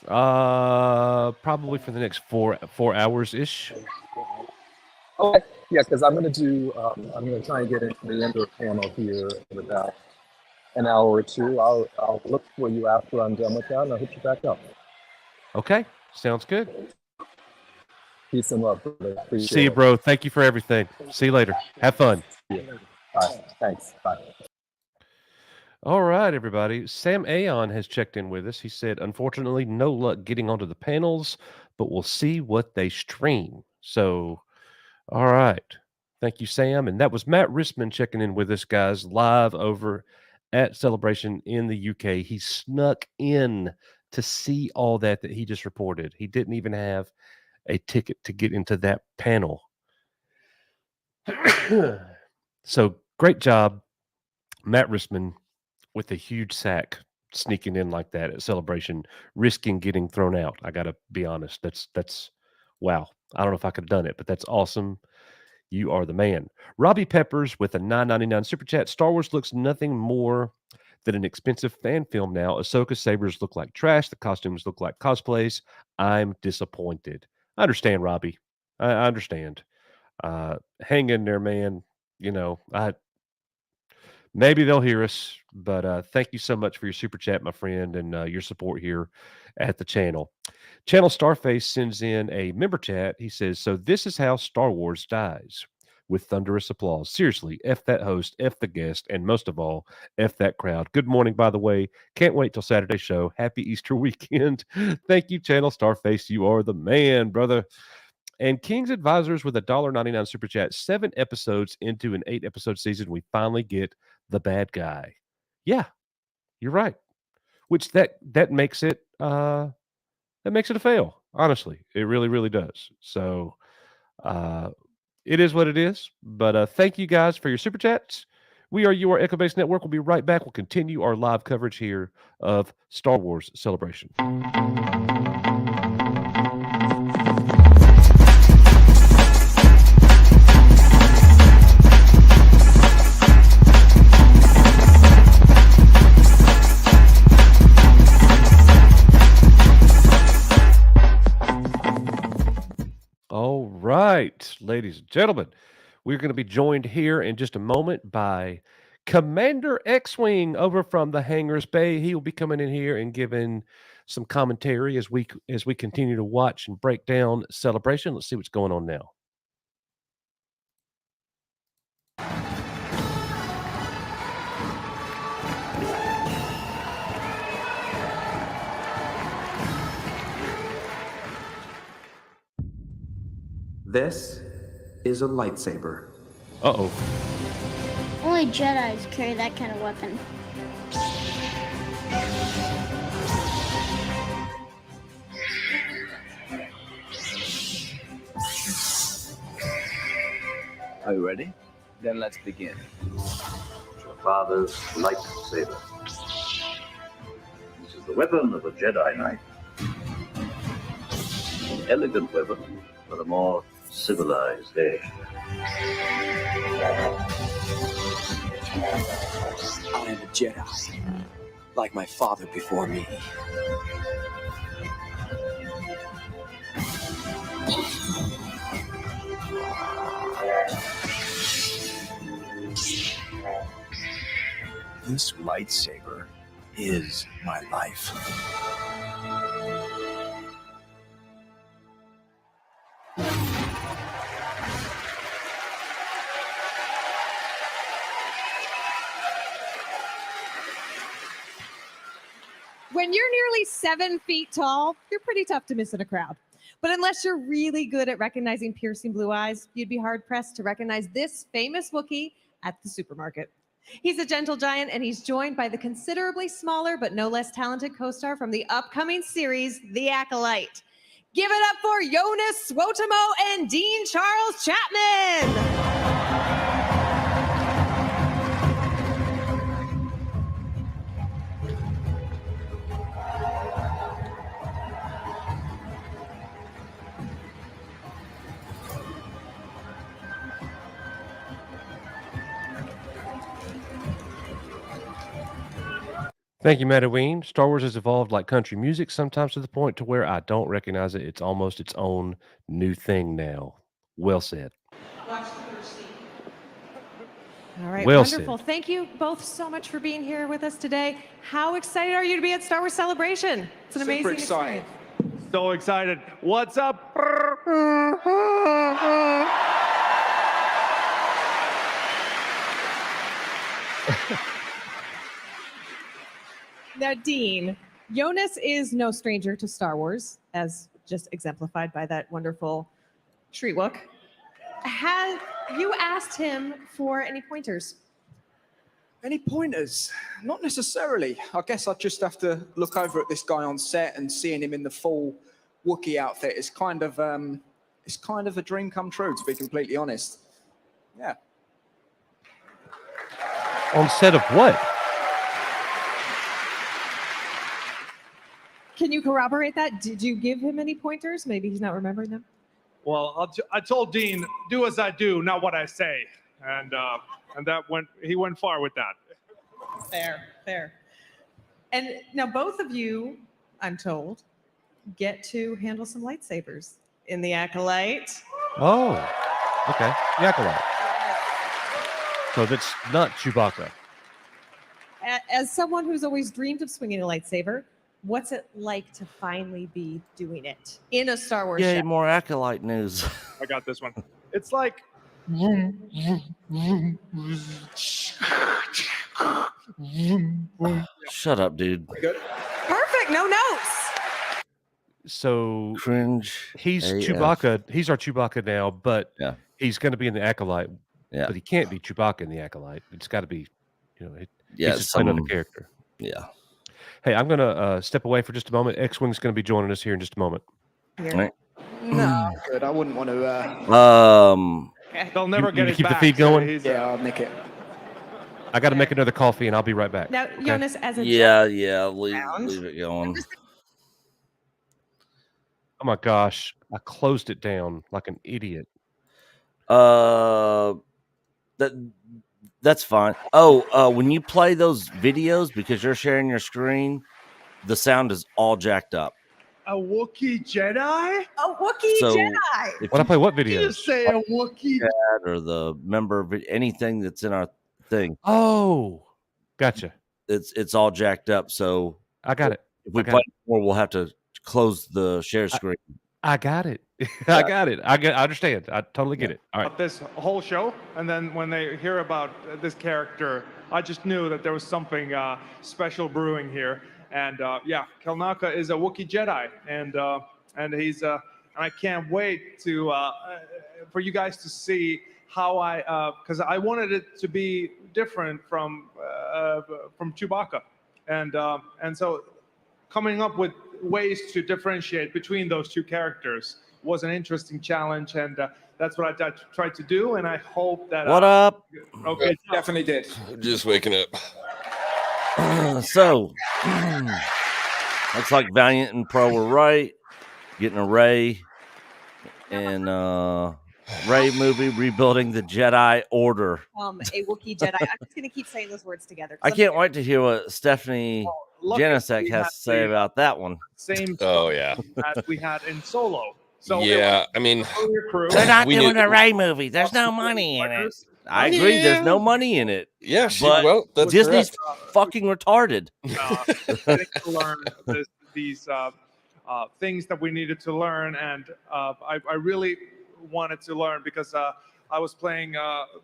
B: Probably for the next 4 hours ish.
T: Okay. Yeah, because I'm going to try and get into the indoor panel here in about an hour or two. I'll look for you after I'm done with that, and I'll hit you back up.
B: Okay, sounds good.
T: Peace and love, brother.
B: See you, bro. Thank you for everything. See you later. Have fun.
T: Yeah. All right. Thanks. Bye.
B: All right, everybody. Sam Aon has checked in with us. He said, unfortunately, no luck getting onto the panels, but we'll see what they stream. So, all right. Thank you, Sam. And that was Matt Rissman checking in with us, guys, live over at Celebration in the UK. He snuck in to see all that he just reported. He didn't even have a ticket to get into that panel. So, great job, Matt Rissman, with a huge sack sneaking in like that at Celebration, risking getting thrown out. I got to be honest. That's wow. I don't know if I could have done it, but that's awesome. You are the man. Robbie Peppers with a $9.99 super chat. Star Wars looks nothing more than an expensive fan film now. Ahsoka sabers look like trash. The costumes look like cosplays. I'm disappointed. I understand, Robbie. I understand. Hang in there, man. You know, maybe they'll hear us, but thank you so much for your super chat, my friend, and your support here at the channel. Channel Starface sends in a member chat. He says, so this is how Star Wars dies, with thunderous applause. Seriously, F that host, F the guest, and most of all, F that crowd. Good morning, by the way. Can't wait till Saturday's show. Happy Easter weekend. Thank you, Channel Starface. You are the man, brother. And King's Advisors with a $1.99 super chat. 7 episodes into an 8-episode season, we finally get the bad guy. Yeah, you're right. Which that makes it a fail. Honestly, it really, really does. So it is what it is. But thank you guys for your super chats. We are your Echo Base Network. We'll be right back. We'll continue our live coverage here of Star Wars Celebration. All right, ladies and gentlemen, we're going to be joined here in just a moment by Commander X-Wing over from the Hangars Bay. He will be coming in here and giving some commentary as we continue to watch and break down Celebration. Let's see what's going on now.
U: This is a lightsaber.
B: Uh-oh.
J: Only Jedis carry that kind of weapon.
V: Are you ready? Then let's begin.
A: Your father's lightsaber. This is
E: the weapon of a Jedi Knight. An elegant weapon for a more civilized age.
F: I am a Jedi, like my father before me. This lightsaber is my life.
K: When you're nearly 7 feet tall, you're pretty tough to miss in a crowd. But unless you're really good at recognizing piercing blue eyes, you'd be hard-pressed to recognize this famous Wookiee at the supermarket. He's a gentle giant, and he's joined by the considerably smaller but no less talented co-star from the upcoming series, The Acolyte. Give it up for Jonas Swotamo and Dean Charles Chapman!
B: Thank you, Madaween. Star Wars has evolved like country music, sometimes to the point to where I don't recognize it. It's almost its own new thing now. Well said.
K: All right,
B: Well
K: wonderful. Thank you both so much for being here with us today. How excited are you to be at Star Wars Celebration? It's an amazing experience.
R: So excited. What's up?
K: Now, Dean, Jonas is no stranger to Star Wars, as just exemplified by that wonderful Shriwook. Have you asked him for any pointers?
F: Any pointers? Not necessarily. I guess I just have to look over at this guy on set, and seeing him in the full Wookiee outfit is kind of a dream come true, to be completely honest. Yeah.
B: On set of what?
K: Can you corroborate that? Did you give him any pointers? Maybe he's not remembering them.
R: Well, I told Dean, do as I do, not what I say, and he went far with that.
K: Fair. And now both of you, I'm told, get to handle some lightsabers in The Acolyte.
B: Oh, okay. The Acolyte. So that's not Chewbacca.
K: As someone who's always dreamed of swinging a lightsaber, what's it like to finally be doing it in a Star Wars
O: Yay,
K: show?
O: more Acolyte news.
R: I got this one. It's like
O: Shut up, dude.
K: Perfect, no notes.
B: So
O: cringe.
B: He's
O: AF.
B: Chewbacca. He's our Chewbacca now, but
O: Yeah.
B: he's going to be in the Acolyte.
O: Yeah.
B: But he can't be Chewbacca in the Acolyte. It's got to be,
O: Yeah,
B: he's just another
O: some-
B: character.
O: Yeah.
B: Hey, I'm going to step away for just a moment. X-Wing's going to be joining us here in just a moment.
O: Right.
F: No, good. I wouldn't want to.
R: They'll never
B: You-
R: get
B: you
R: it
B: keep the
R: back.
B: feed going?
F: Yeah, I'll nick it.
B: I got to make another coffee, and I'll be right back.
K: Now,
B: Okay?
K: Jonas, as a
O: Yeah,
K: joke,
O: leave it going.
B: Oh my gosh, I closed it down like an idiot.
O: That's fine. Oh, when you play those videos because you're sharing your screen, the sound is all jacked up.
R: A Wookiee Jedi?
K: A Wookiee
O: So,
K: Jedi.
O: if
B: When I
O: you
B: play what
R: You
B: videos?
R: say a Wookiee.
O: chat or the member anything that's in our thing,
B: Oh, gotcha.
O: it's all jacked up. So
B: I got it.
O: if we
B: I got
O: play
B: it.
O: more, we'll have to close the share screen.
B: I got it. I got it. I understand. I totally get it. All right.
R: About this whole show, and then when they hear about this character, I just knew that there was something special brewing here. And yeah, Kelnaka is a Wookiee Jedi, and he's I can't wait to for you guys to see how because I wanted it to be different from Chewbacca, and so coming up with ways to differentiate between those two characters was an interesting challenge, and that's what I tried to do, and I hope that
O: What up?
R: Okay,
F: Definitely did.
W: Just waking up.
O: So Looks like Valiant and Pro were right. Getting a Rey and Rey movie, rebuilding the Jedi Order.
G: A Wookiee Jedi. I'm just going to keep saying those words together.
O: I can't wait to hear what Stephanie Janicek has to say about that one.
R: Same.
M: Oh yeah.
R: As we had in Solo. So
M: yeah, I mean,
O: they're not doing a Rey movie. There's no money in it. I agree. There's no money in it.
M: Yeah,
O: but
M: that's
O: Disney's fucking retarded.
R: Getting to learn these things that we needed to learn, and I really wanted to learn because I was playing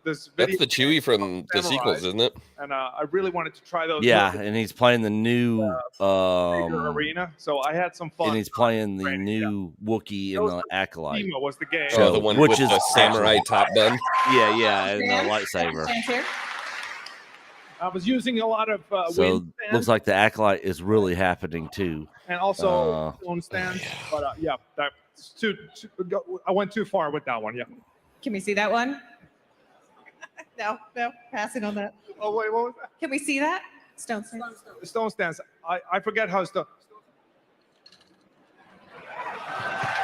R: this video.
M: That's the Chewie from the sequels, isn't it?
R: And I really wanted to try those.
O: Yeah, and he's playing the new
R: arena, so I had some fun.
O: And he's playing the new Wookiee in the Acolyte.
R: Zima was the game.
M: Oh, the one
O: which
M: with
O: is
M: the samurai top gun.
O: Yeah, and the lightsaber.
R: I was using a lot of
O: So
R: wind stands
O: looks like the Acolyte is really happening too.
R: and also stone stands. But yeah, that's too I went too far with that one. Yeah.
G: Can we see that one? No, passing on that.
R: Oh wait, what was that?
G: Can we see that? Stone stands.
R: Stone stands. I forget how stone.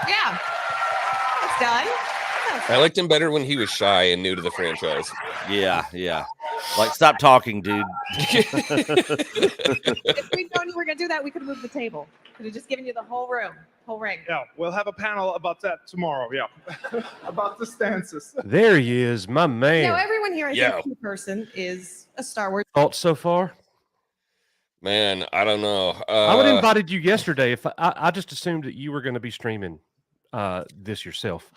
G: Yeah, it's done.
M: I liked him better when he was shy and new to the franchise.
O: Yeah. Like, stop talking, dude.
G: If we'd known you were going to do that, we could have moved the table. Could have just given you the whole room, whole ring.
R: Yeah, we'll have a panel about that tomorrow. Yeah, about the stances.
B: There he is, my man.
G: Now, everyone here, I think, key person is a Star Wars.
B: Thoughts so far?
M: Man, I don't know.
B: I would have invited you yesterday if I just assumed that you were going to be streaming this yourself.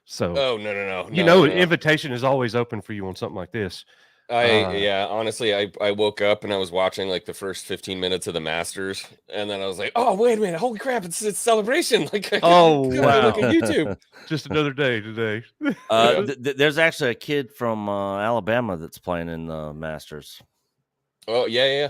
B: So,
M: no.
B: Invitation is always open for you on something like this.
M: Honestly, I woke up and I was watching like the first 15 minutes of the Masters, and then I was like, oh wait a minute, holy crap, it's Celebration. Like,
B: wow,
M: look at YouTube.
B: Just another day today.
O: There's actually a kid from Alabama that's playing in the Masters.
M: Oh yeah.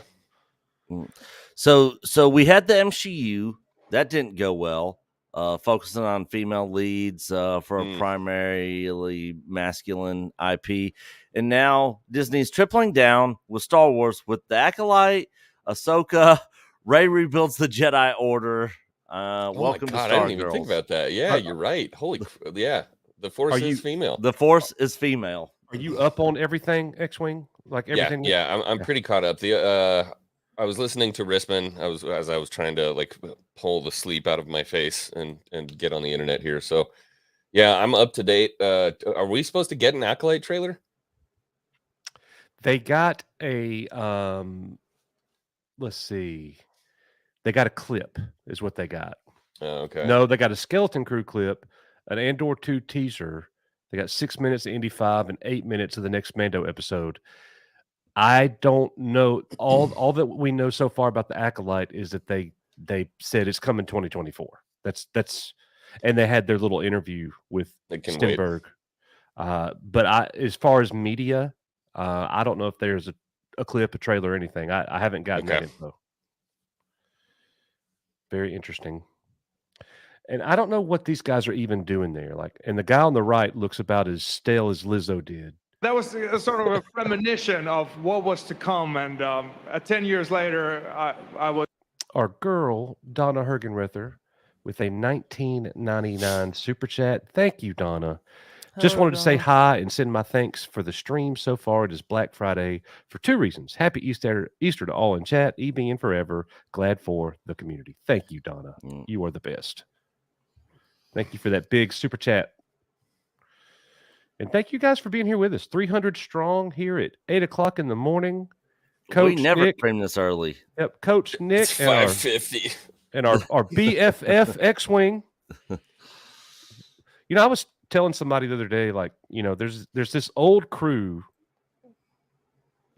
O: So we had the MCU that didn't go well. Focusing on female leads for a primarily masculine IP. And now Disney's tripling down with Star Wars with the Acolyte, Ahsoka, Rey rebuilds the Jedi Order. Welcome to Star
M: I didn't even
O: Girls.
M: think about that. Yeah, you're right. Holy yeah. The Force is female.
O: The Force is female.
B: Are you up on everything, X-Wing? Like everything?
M: Yeah, I'm pretty caught up. I was listening to Risman. As I was trying to like pull the sleep out of my face and get on the internet here. So yeah, I'm up to date. Are we supposed to get an Acolyte trailer?
B: They got a let's see. They got a clip, is what they got.
M: Oh, okay.
B: No, they got a Skeleton Crew clip, an Andor 2 teaser. They got 6 minutes of Indy 5 and 8 minutes of the next Mando episode. I don't know. All that we know so far about the Acolyte is that they said it's coming 2024. That's and they had their little interview with Stenberg. But as far as media, I don't know if there's a clip, a trailer, or anything. I haven't gotten that info. Very interesting. And I don't know what these guys are even doing there. Like, and the guy on the right looks about as stale as Lizzo did.
R: That was sort of a premonition of what was to come. And 10 years later, I was.
B: Our girl, Donna Hergenrether, with a $19.99 super chat. Thank you, Donna. Just wanted to say hi and send my thanks for the stream so far. It is Black Friday for 2 reasons. Happy Easter to all in chat. EBN forever. Glad for the community. Thank you, Donna. You are the best. Thank you for that big super chat. And thank you guys for being here with us. 300 strong here at 8 o'clock in the morning.
O: Coach we never stream this early.
B: Yep, Coach Nick.
M: It's 5:50.
B: And our BFF X-Wing. I was telling somebody the other day, like, there's this old crew,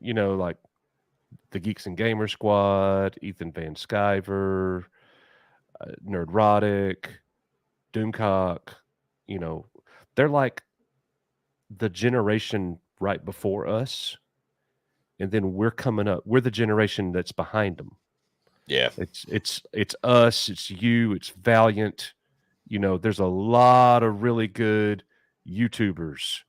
B: like the Geeks and Gamer Squad, Ethan Van Sciver, Nerdrotic, Doomcock, they're like the generation right before us, and then we're coming up. We're the generation that's behind them.
M: Yeah,
B: it's us, it's you, it's Valiant. There's a lot of really good YouTubers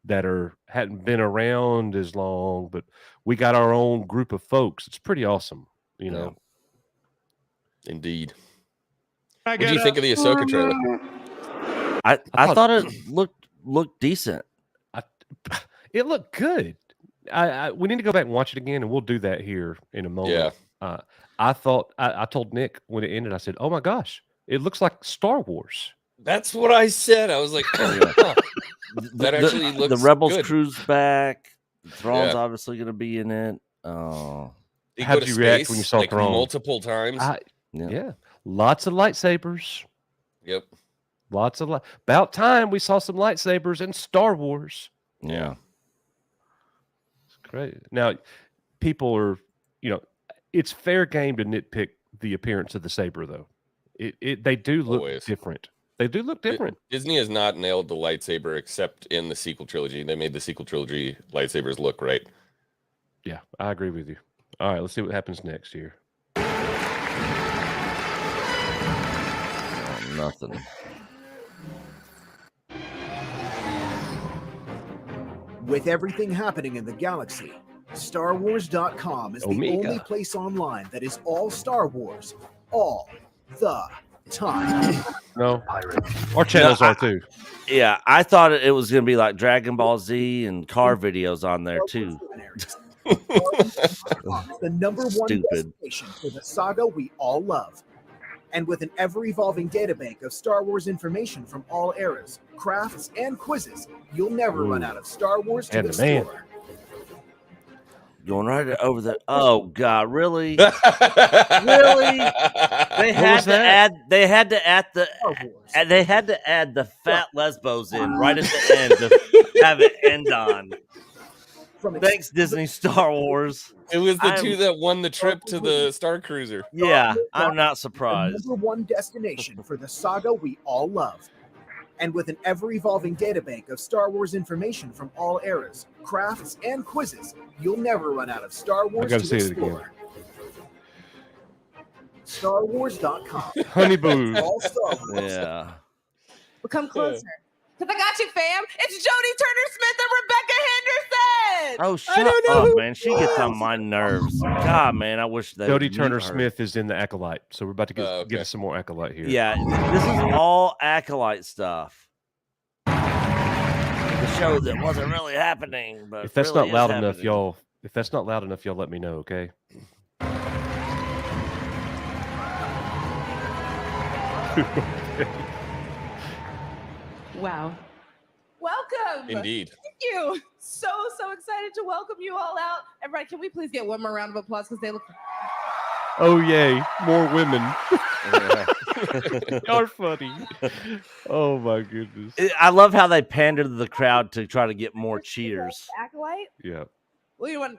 B: that hadn't been around as long, but we got our own group of folks. It's pretty awesome,
M: Yeah, Indeed.
R: I
M: What do you think of the Ahsoka trailer?
O: I thought it looked decent.
B: It looked good. We need to go back and watch it again, and we'll do that here in a moment.
M: Yeah.
B: I thought I told Nick when it ended. I said, "Oh my gosh, it looks like Star Wars."
M: That's what I said. I was like, that actually looks
O: the Rebels
M: good.
O: crew's back. Thrawn's
M: Yeah.
O: obviously going to be in it.
B: How did you react when you saw
M: like
B: Thrawn?
M: multiple times?
B: Yeah, lots of lightsabers.
M: Yep.
B: Lots of about time we saw some lightsabers in Star Wars.
O: Yeah.
B: It's great. Now, people are, it's fair game to nitpick the appearance of the saber, though. They do look different. They do look different.
M: Disney has not nailed the lightsaber except in the sequel trilogy. They made the sequel trilogy lightsabers look right.
B: Yeah, I agree with you. All right, let's see what happens next here.
O: Nothing.
C: With everything happening in the galaxy, StarWars.com is the
B: Omega.
C: only place online that is all Star Wars, all the time.
B: No, our channels are too.
O: Yeah, I thought it was going to be like Dragon Ball Z and car videos on there too.
C: The number one
O: Stupid.
C: destination for the saga we all love. And with an ever-evolving databank of Star Wars information from all eras, crafts, and quizzes, you'll never run out of Star Wars to
O: And
C: explore.
O: man. Going right over there. Oh God, really? Really? They had to add. They had to add the. They had to add the fat lesbos in right at the end to have it end on. Thanks, Disney Star Wars.
M: It was the two that won the trip to the Star Cruiser.
O: Yeah, I'm not surprised.
C: The number one destination for the saga we all love. And with an ever-evolving databank of Star Wars information from all eras, crafts, and quizzes, you'll never run out of Star Wars
B: gotta
C: to
B: see it
C: explore. StarWars.com.
B: Honey boo.
C: All Star Wars.
O: Yeah.
H: Come closer. Because I got you, fam. It's Jodie Turner-Smith and Rebecca Henderson.
O: Oh, shut up, man. She gets on my nerves. God, man, I wish they would
B: Jodie
O: mute
B: Turner
O: her.
B: Smith is in the Acolyte, so we're about to get us some more Acolyte here.
O: Yeah, this is all Acolyte stuff. The show that wasn't really happening, but
B: If that's
O: really
B: not loud
O: is
B: enough,
O: happening.
B: y'all. If that's not loud enough, y'all let me know, okay?
H: Wow. Welcome.
M: Indeed.
H: Thank you. So excited to welcome you all out. Everybody, can we please get one more round of applause because they look.
B: Oh yay, more women. Y'all are funny. Oh my goodness.
O: I love how they pander to the crowd to try to get more cheers.
H: Acolyte?
B: Yeah.
H: What do you want?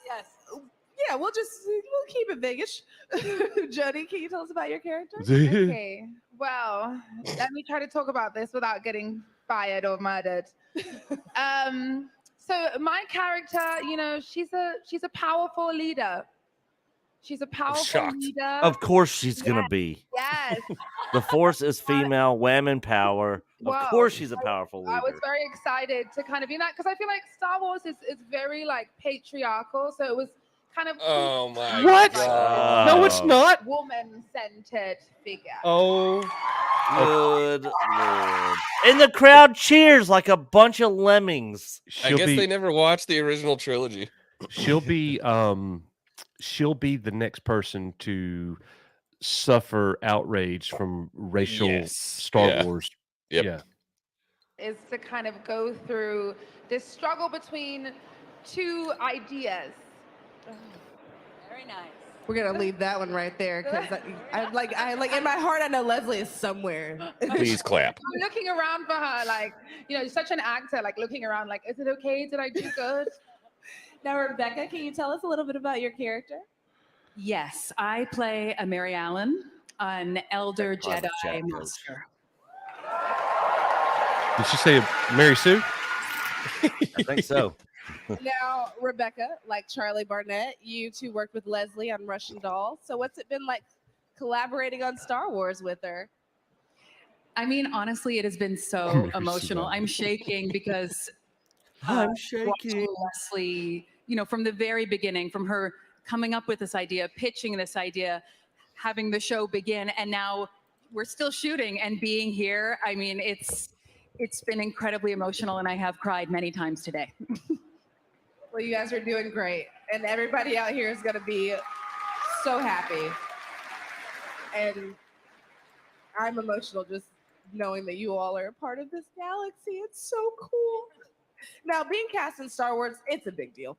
H: Yes. Yeah, we'll keep it Vegas. Jodie, can you tell us about your character?
K: Okay. Well, let me try to talk about this without getting fired or murdered. So my character, she's a powerful leader. She's a powerful
O: Shocked.
K: leader.
O: Of course she's gonna be.
K: Yes.
O: The Force is female, women power.
K: Whoa.
O: Of course she's a powerful
K: I was
O: leader.
K: very excited to kind of be that because I feel like Star Wars is very like patriarchal. So it was kind of
M: Oh my
B: What?
M: God.
B: No, it's not.
K: woman-centered figure.
B: Oh.
O: Good Lord. And the crowd cheers like a bunch of lemmings.
M: I guess they never watched the original trilogy.
B: She'll be the next person to suffer outrage from racial
M: Yes.
B: Star
M: Yeah.
B: Wars.
M: Yep.
B: Yeah.
K: Is to kind of go through this struggle between two ideas.
H: Very nice. We're gonna leave that one right there because I like in my heart I know Leslie is somewhere.
M: Please clap.
K: I'm looking around for her, like, such an actor, like looking around, like, is it okay? Did I do good?
H: Now, Rebecca, can you tell us a little bit about your character?
I: Yes, I play a Mary Allen, an elder Jedi master.
B: Did she say Mary Sue?
O: I think so.
H: Now, Rebecca, like Charlie Barnett, you two worked with Leslie on Russian Doll. So what's it been like collaborating on Star Wars with her?
I: I mean, honestly, it has been so emotional. I'm shaking because
O: I'm shaking.
I: watching Leslie, from the very beginning, from her coming up with this idea, pitching this idea, having the show begin, and now we're still shooting and being here. I mean, it's been incredibly emotional, and I have cried many times today.
H: Well, you guys are doing great, and everybody out here is going to be so happy. And I'm emotional just knowing that you all are a part of this galaxy. It's so cool. Now, being cast in Star Wars, it's a big deal.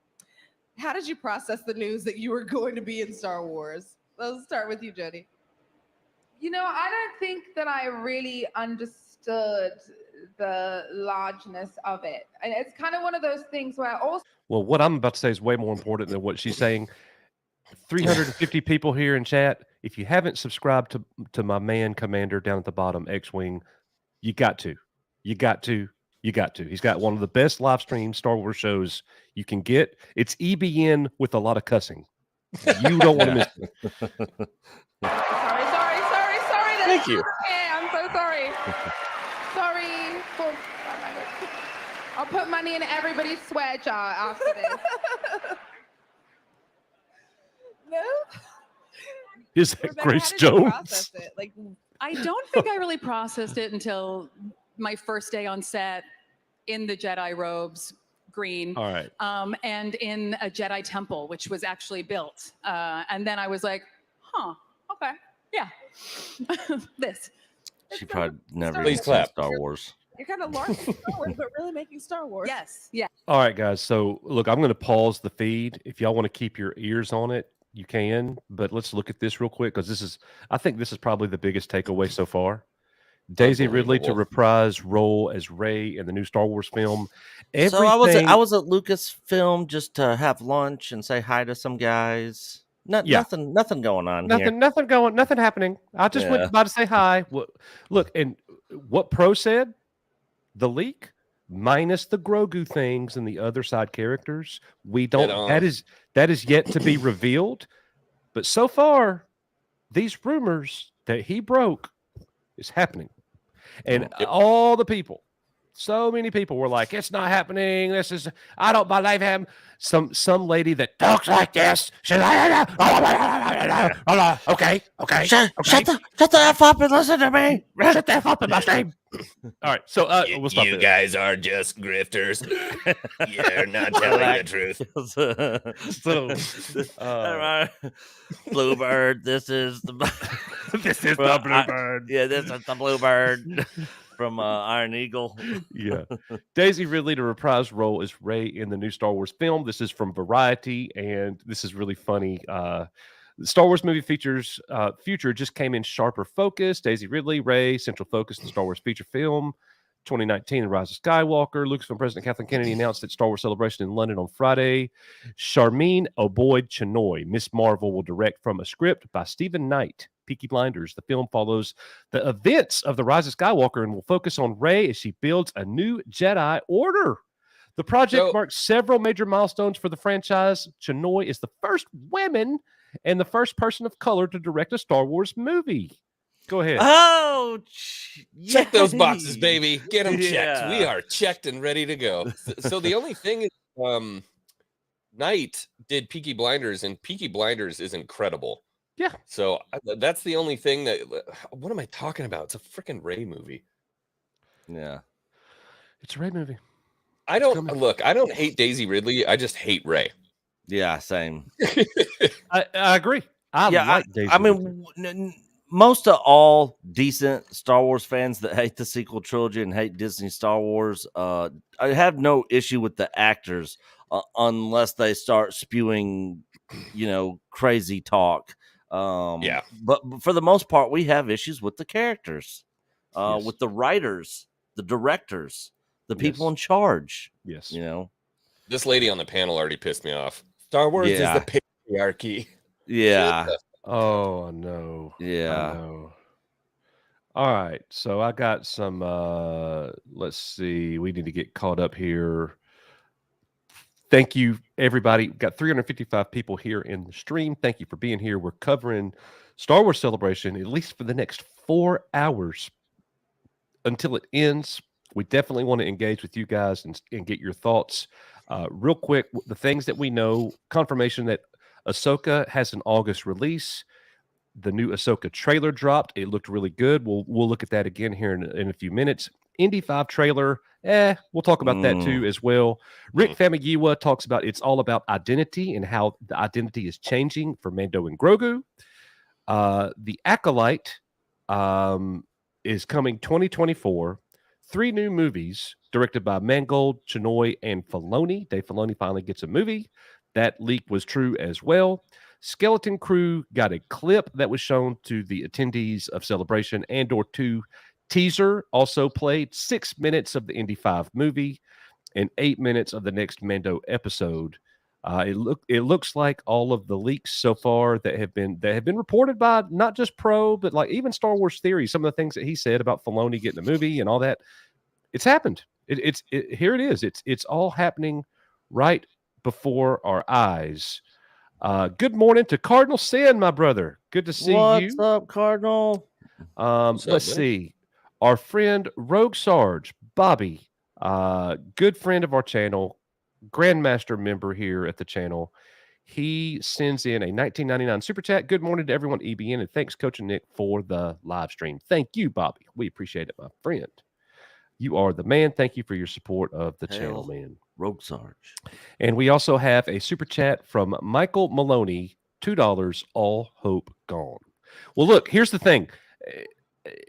H: How did you process the news that you were going to be in Star Wars? Let's start with you, Jody.
N: You know, I don't think that I really understood the largeness of it. And it's kind of one of those things where also.
B: Well, what I'm about to say is way more important than what she's saying. 350 people here in chat. If you haven't subscribed to my man Commander down at the bottom, X-Wing, you got to. He's got one of the best live stream Star Wars shows you can get. It's EBN with a lot of cussing. You don't want to miss it.
N: Sorry.
M: Thank you.
N: Okay, I'm so sorry. Sorry for. I'll put money in everybody's sweat jar after this.
H: No?
B: Is that
I: Rebecca,
B: Grace
I: how did you
B: Jones?
I: process it? Like, I don't think I really processed it until my first day on set in the Jedi robes, green.
B: All right.
I: And in a Jedi temple, which was actually built. And then I was like, huh, okay, yeah. This.
O: She probably never
H: Please
O: even seen
B: clap.
O: Star Wars.
H: You're kind of launching Star Wars, but really making Star Wars.
I: Yes, yeah.
B: All right, guys. So, look, I'm going to pause the feed. If y'all want to keep your ears on it, you can. But let's look at this real quick because I think this is probably the biggest takeaway so far. Daisy Ridley to reprise role as Rey in the new Star Wars film.
O: So I was at Lucasfilm just to have lunch and say hi to some guys. Nothing going on here.
B: Nothing happening. I just went by to say hi. Look, and what Pro said, the leak minus the Grogu things and the other side characters, we don't. That is yet to be revealed. But so far, these rumors that he broke is happening, and all the people. So many people were like, "It's not happening. I don't believe him." Some lady that talks like this. She's like, okay.
O: Shut the F up and listen to me.
B: Shut the F up in my stream. All right, so we'll stop
M: You
B: there.
M: guys are just grifters. You're not telling the truth.
O: Bluebird. This is the
B: Bluebird.
O: This is the Bluebird from Iron Eagle.
B: Yeah. Daisy Ridley to reprise role as Rey in the new Star Wars film. This is from Variety, and this is really funny. The Star Wars movie features future just came in sharper focus. Daisy Ridley, Rey, central focus in the Star Wars feature film. 2019, The Rise of Skywalker. Lucasfilm President Kathleen Kennedy announced at Star Wars Celebration in London on Friday. Charmine Oboid-Chinoy, Miss Marvel, will direct from a script by Stephen Knight. Peaky Blinders. The film follows the events of The Rise of Skywalker and will focus on Rey as she builds a new Jedi Order. The project marks several major milestones for the franchise. Chinoy is the first woman and the first person of color to direct a Star Wars movie. Go ahead.
O: Oh,
M: check those boxes, baby. Get them checked. We are checked and ready to go. So the only thing is, Knight did Peaky Blinders, and Peaky Blinders is incredible.
B: Yeah.
M: So that's the only thing that. What am I talking about? It's a freaking Rey movie.
O: Yeah.
B: It's a Rey movie.
M: I don't hate Daisy Ridley. I just hate Rey.
O: Yeah, same.
B: I agree. I
O: mean, most of all decent Star Wars fans that hate the sequel trilogy and hate Disney Star Wars, I have no issue with the actors unless they start spewing, crazy talk. But for the most part, we have issues with the characters, with the writers, the directors, the people in charge.
B: Yes.
M: This lady on the panel already pissed me off. Star Wars is the patriarchy.
O: Yeah.
B: Oh no.
O: Yeah.
B: No. All right. So I got some let's see. We need to get caught up here. Thank you, everybody. We've got 355 people here in the stream. Thank you for being here. We're covering Star Wars Celebration at least for the next 4 hours until it ends. We definitely want to engage with you guys and get your thoughts. Real quick, the things that we know, confirmation that Ahsoka has an August release. The new Ahsoka trailer dropped. It looked really good. We'll look at that again here in a few minutes. Indy 5 trailer, we'll talk about that too as well. Rick Famuyiwa talks about it's all about identity and how the identity is changing for Mando and Grogu. The Acolyte is coming 2024. 3 new movies directed by Mangold, Chinoy, and Filoni. Dave Filoni finally gets a movie. That leak was true as well. Skeleton Crew got a clip that was shown to the attendees of Celebration. Andor 2 teaser also played 6 minutes of the Indy 5 movie and 8 minutes of the next Mando episode. It looks like all of the leaks so far that have been reported by not just Pro, but like even Star Wars Theory, some of the things that he said about Filoni getting a movie and all that, it's happened. Here it is. It's all happening right before our eyes. Good morning to Cardinal Sin, my brother. Good to see you.
O: What's up, Cardinal?
B: Let's see. Our friend Rogue Sarge, Bobby, good friend of our channel, Grandmaster member here at the channel. He sends in a $19.99 super chat. Good morning to everyone, EBN, and thanks, Coach and Nick, for the live stream. Thank you, Bobby. We appreciate it, my friend. You are the man. Thank you for your support of the channel, man.
O: Rogue Sarge.
B: And we also have a super chat from Michael Maloney, $2, all hope gone. Well, look, here's the thing.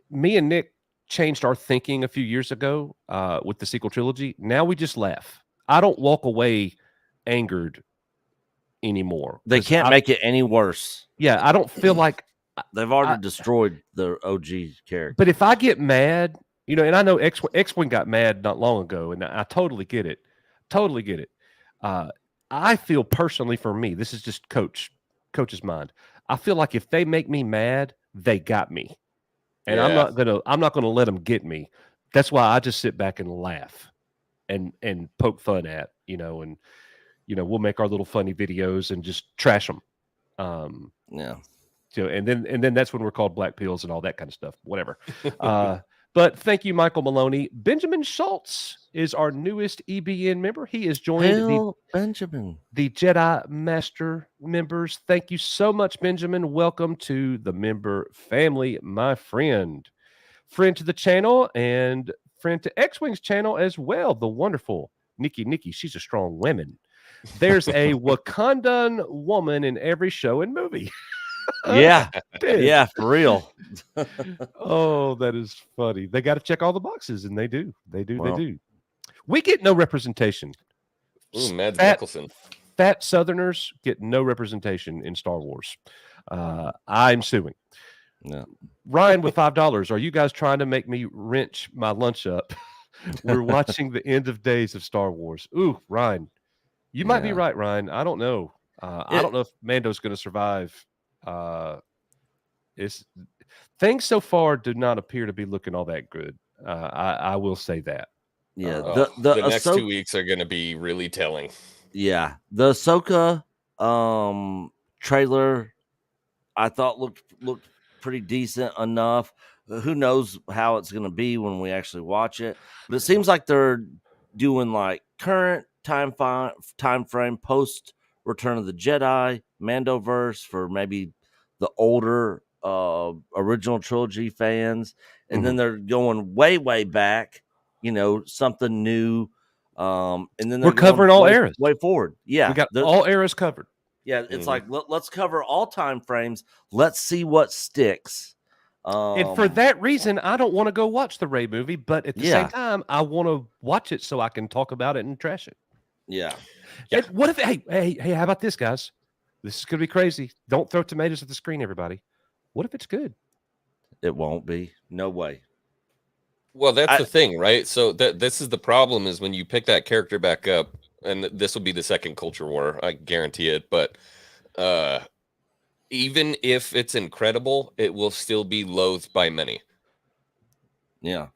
B: Me and Nick changed our thinking a few years ago with the sequel trilogy. Now we just laugh. I don't walk away angered anymore.
O: They can't make it any worse.
B: Yeah, I don't feel like
O: they've already destroyed the OG character.
B: But if I get mad, you know, and I know X-Wing got mad not long ago, and I totally get it. Totally get it. I feel personally, for me, this is just Coach's mind. I feel like if they make me mad, they got me, and I'm not gonna let them get me. That's why I just sit back and laugh and poke fun at, and we'll make our little funny videos and just trash them.
O: Yeah.
B: So and then that's when we're called black pills and all that kind of stuff. Whatever. But thank you, Michael Maloney. Benjamin Schultz is our newest EBN member. He is joined
O: Benjamin,
B: the Jedi Master members. Thank you so much, Benjamin. Welcome to the member family, my friend. Friend to the channel and friend to X-Wing's channel as well. The wonderful Nikki. She's a strong woman. There's a Wakandan woman in every show and movie.
O: Yeah, for real.
B: Oh, that is funny. They got to check all the boxes, and they do. They do. We get no representation.
M: Ooh, Mads Mikkelsen.
B: Fat Southerners get no representation in Star Wars. I'm suing.
O: No.
B: Ryan with $5. Are you guys trying to make me wrench my lunch up? We're watching the end of days of Star Wars. Ooh, Ryan, you might be right, Ryan. I don't know. I don't know if Mando's going to survive. Things so far do not appear to be looking all that good. I will say that.
O: Yeah,
M: the next 2 weeks are going to be really telling.
O: Yeah, the Ahsoka trailer I thought looked pretty decent enough. Who knows how it's going to be when we actually watch it? But it seems like they're doing like current time frame post Return of the Jedi, Mandoverse for maybe the older original trilogy fans, and then they're going way back, something new. And then
B: we're covering all eras
O: way forward. Yeah,
B: we got all eras covered.
O: Yeah, it's like let's cover all time frames. Let's see what sticks.
B: And for that reason, I don't want to go watch the Rey movie, but at the same time, I want to watch it so I can talk about it and trash it.
O: Yeah.
B: And what if? Hey, how about this, guys? This is gonna be crazy. Don't throw tomatoes at the screen, everybody. What if it's good?
O: It won't be. No way.
M: Well, that's the thing, right? So this is the problem: is when you pick that character back up, and this will be the second culture war. I guarantee it. But even if it's incredible, it will still be loathed by many.
O: Yeah.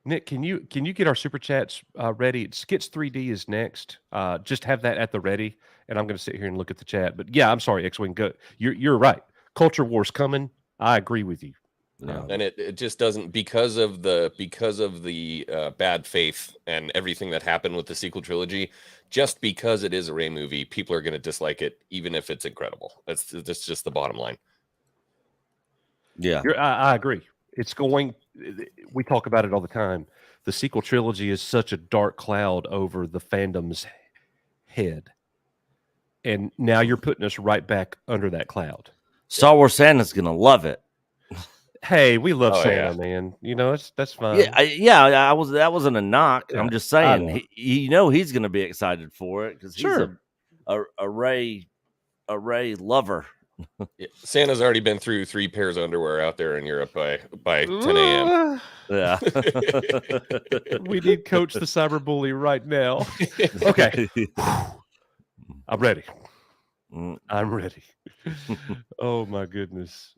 B: Nick, can you get our super chats ready? Skits 3D is next. Just have that at the ready, and I'm going to sit here and look at the chat. But yeah, I'm sorry, X-Wing. Go. You're right. Culture war's coming. I agree with you.
M: And it just doesn't because of the bad faith and everything that happened with the sequel trilogy. Just because it is a Rey movie, people are going to dislike it, even if it's incredible. That's just the bottom line.
O: Yeah.
B: I agree. It's going. We talk about it all the time. The sequel trilogy is such a dark cloud over the fandom's head, and now you're putting us right back under that cloud.
O: Star Wars Santa's gonna love it.
B: Hey, we love
O: Oh,
B: Santa,
O: yeah.
B: man. You know, that's fine.
O: Yeah, that wasn't a knock.
B: Yeah,
O: I'm just
B: I
O: saying,
B: know.
O: he's going to be excited for it because he's
B: Sure.
O: a Ray lover.
M: Yeah, Santa's already been through 3 pairs of underwear out there in Europe by 10 a.m.
O: Yeah.
B: We need Coach the cyberbully right now. Okay. I'm ready. I'm ready. Oh my goodness.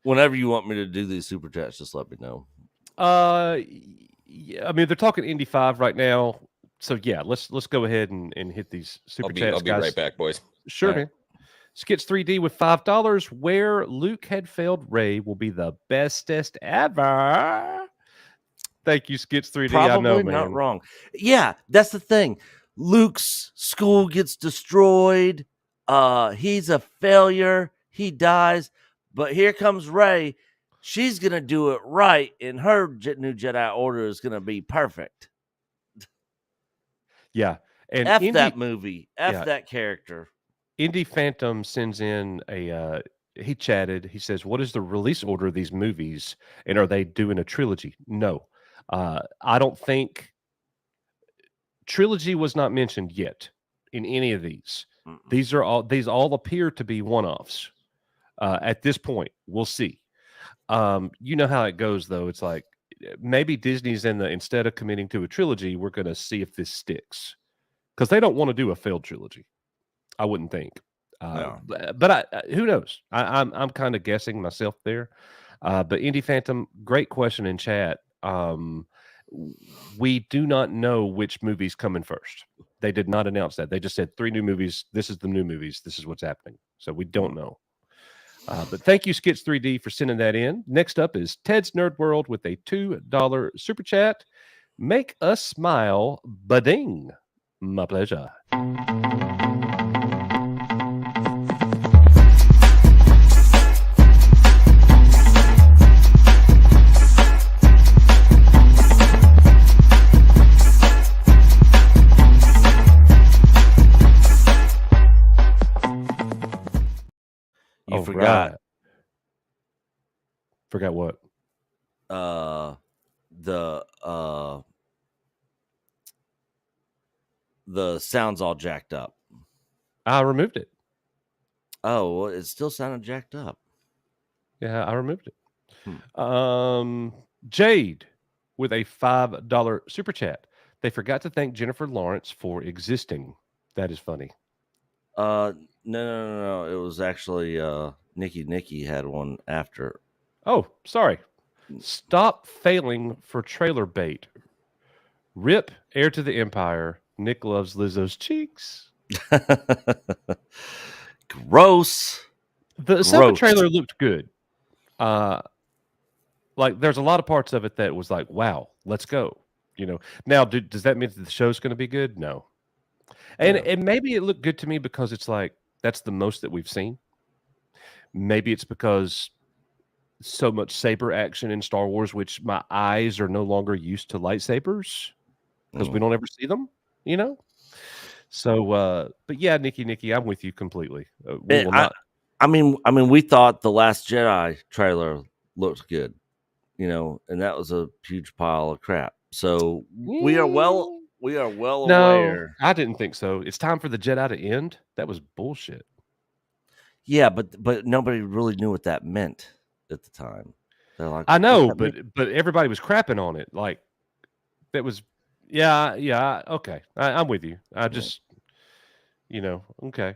O: Whenever you want me to do these super chats, just let me know.
B: Yeah, I mean they're talking Indy 5 right now, so yeah, let's go ahead and hit these super chats.
M: I'll be
B: guys.
M: right back, boys.
B: Sure,
M: All right.
B: man. Skits 3D with $5. Where Luke had failed Ray will be the bestest ever. Thank you, Skits 3D.
O: Probably
B: I know, man.
O: not wrong. Yeah, that's the thing. Luke's school gets destroyed. He's a failure. He dies. But here comes Ray. She's going to do it right, and her new Jedi Order is going to be perfect.
B: Yeah. And
O: F
B: Indy,
O: that movie. F
B: yeah.
O: that character.
B: Indy Phantom sends in he chatted. He says, what is the release order of these movies? And are they doing a trilogy? No. I don't think trilogy was not mentioned yet in any of these. These all appear to be one-offs. At this point, we'll see. You know how it goes, though. It's like maybe Disney's instead of committing to a trilogy, we're going to see if this sticks because they don't want to do a failed trilogy. I wouldn't think. But who knows? I'm kind of guessing myself there. But Indy Phantom, great question in chat. We do not know which movie's coming first. They did not announce that. They just said 3 new movies. This is the new movies. This is what's happening. So we don't know. But thank you, Skits 3D, for sending that in. Next up is Ted's Nerd World with a $2 super chat. Make us smile, bading. My pleasure.
O: You forgot.
B: Right. Forgot what?
O: The sound's all jacked up.
B: I removed it.
O: Oh, well, it still sounded jacked up.
B: Yeah, I removed it. Jade with a $5 super chat. They forgot to thank Jennifer Lawrence for existing. That is funny.
O: No. It was actually Nikki had one after.
B: Oh, sorry. Stop failing for trailer bait. Rip Heir to the Empire. Nick loves Lizzo's cheeks.
O: Gross.
B: The second trailer looked good. Like there's a lot of parts of it that was like, wow, let's go. You know. Now, does that mean that the show's going to be good? No. And maybe it looked good to me because it's like that's the most that we've seen. Maybe it's because so much saber action in Star Wars, which my eyes are no longer used to lightsabers because we don't ever see them, you know? So, but yeah, Nikki, I'm with you completely. We will not.
O: I mean, we thought the Last Jedi trailer looked good, you know, and that was a huge pile of crap. So we are well aware.
B: I didn't think so. It's time for the Jedi to end. That was bullshit.
O: Yeah, but nobody really knew what that meant at the time. They're like,
B: I know,
O: "What's that mean?"
B: but everybody was crapping on it. Like that was, yeah. Okay, I'm with you. I just, you know, okay.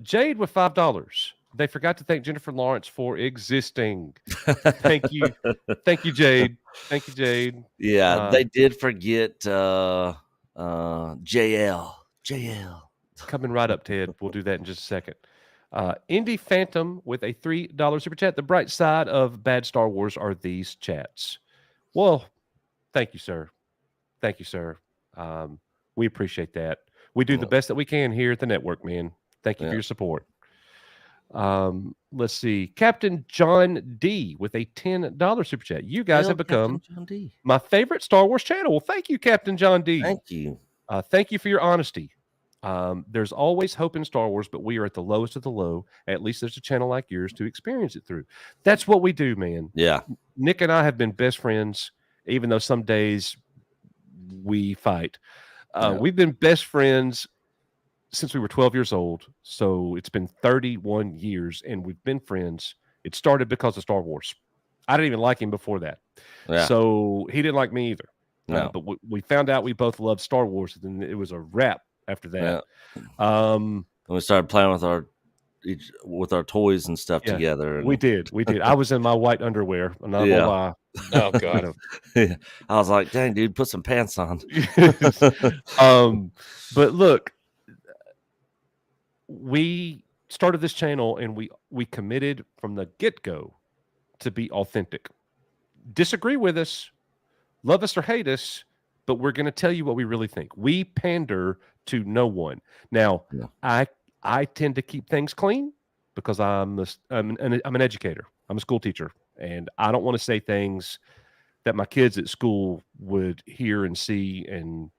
B: Jade with $5. They forgot to thank Jennifer Lawrence for existing. Thank you, Jade. Thank you, Jade.
O: Yeah, they did forget JL.
B: Coming right up, Ted. We'll do that in just a second. Indy Phantom with a $3 super chat. The bright side of bad Star Wars are these chats. Well, thank you, sir. Thank you, sir. We appreciate that. We do the best that we can here at the network, man. Thank you for your support. Let's see. Captain John D with a $10 super chat. You guys have become
O: Captain John D.
B: my favorite Star Wars channel. Well, thank you, Captain John D.
O: Thank you.
B: Thank you for your honesty. There's always hope in Star Wars, but we are at the lowest of the low. At least there's a channel like yours to experience it through. That's what we do, man.
O: Yeah.
B: Nick and I have been best friends, even though some days we fight. We've been best friends since we were 12 years old. So it's been 31 years, and we've been friends. It started because of Star Wars. I didn't even like him before that.
O: Yeah.
B: So he didn't like me either.
O: No.
B: But we found out we both loved Star Wars, and it was a wrap after that.
O: And we started playing with our toys and stuff together. And...
B: We did. I was in my white underwear. I'm not gonna lie.
M: Oh god.
O: I was like, dang, dude, put some pants on.
B: But look, we started this channel and we committed from the get-go to be authentic. Disagree with us, love us or hate us, but we're going to tell you what we really think. We pander to no one. Now, I tend to keep things clean because I'm an educator. I'm a school teacher, and I don't want to say things that my kids at school would hear and see, and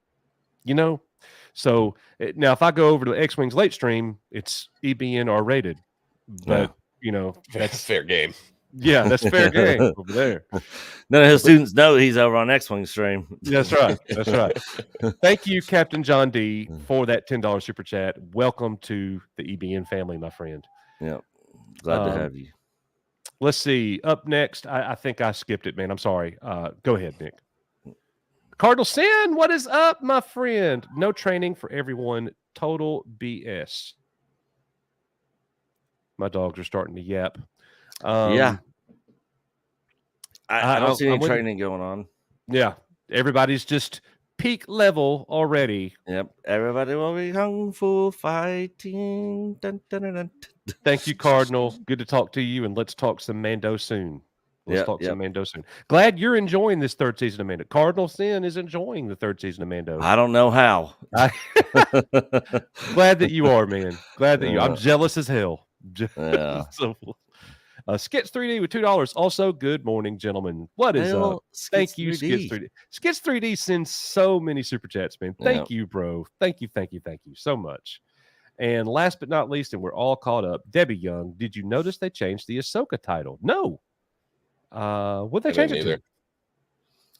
B: So now, if I go over to X-Wings late stream, it's EBN R rated, but
M: that's fair game.
B: Yeah, that's fair game over there.
O: None of his students know he's over on X-Wing stream.
B: That's right. That's right. Thank you, Captain John D, for that $10 super chat. Welcome to the EBN family, my friend.
O: Yeah, glad to have you.
B: Let's see. Up next, I think I skipped it, man. I'm sorry. Go ahead, Nick. Cardinal Sin, what is up, my friend? No training for everyone. Total BS. My dogs are starting to yap.
O: I don't see any training going on.
B: Yeah, everybody's just peak level already.
O: Yep, everybody will be kung fu fighting. Dun, dun, dun, dun.
B: Thank you, Cardinal. Good to talk to you, and let's talk some Mando soon. Let's talk some Mando soon. Glad you're enjoying this third season of Mando. Cardinal Sin is enjoying the third season of Mando.
O: I don't know how.
B: Glad that you are, man. Glad that you. I'm jealous as hell.
O: Yeah.
B: Skits 3D with $2. Also, good morning, gentlemen. What is up? Thank you, 3D. Skits 3D. Skits 3D sends so many super chats, man. Thank you, bro. Thank you so much. And last but not least, and we're all caught up, Debbie Young. Did you notice they changed the Ahsoka title? No. What'd they change it to?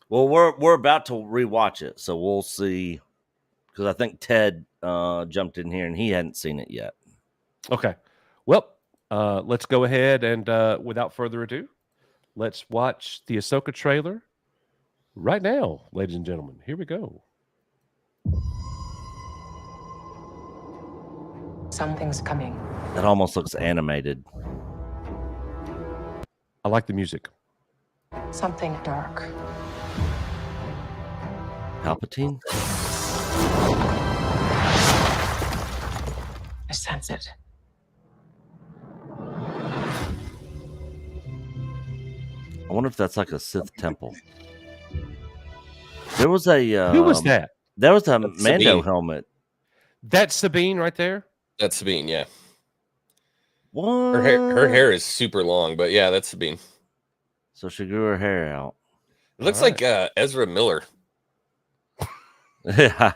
O: Well, we're about to rewatch it, so we'll see. Because I think Ted jumped in here and he hadn't seen it yet.
B: Okay. Well, let's go ahead and without further ado, let's watch the Ahsoka trailer right now, ladies and gentlemen. Here we go.
L: Something's coming.
O: It almost looks animated.
B: I like the music.
L: Something dark.
O: Palpatine?
L: I sense it.
O: I wonder if that's like a Sith temple. There was a
B: who was that?
O: There was a
M: That's
O: Mando
M: Sabine.
O: helmet.
B: That's Sabine right there.
M: That's Sabine, yeah.
O: What?
M: Her hair is super long, but yeah, that's Sabine.
O: So she grew her hair out.
M: It looks like Ezra Miller.
O: Yeah.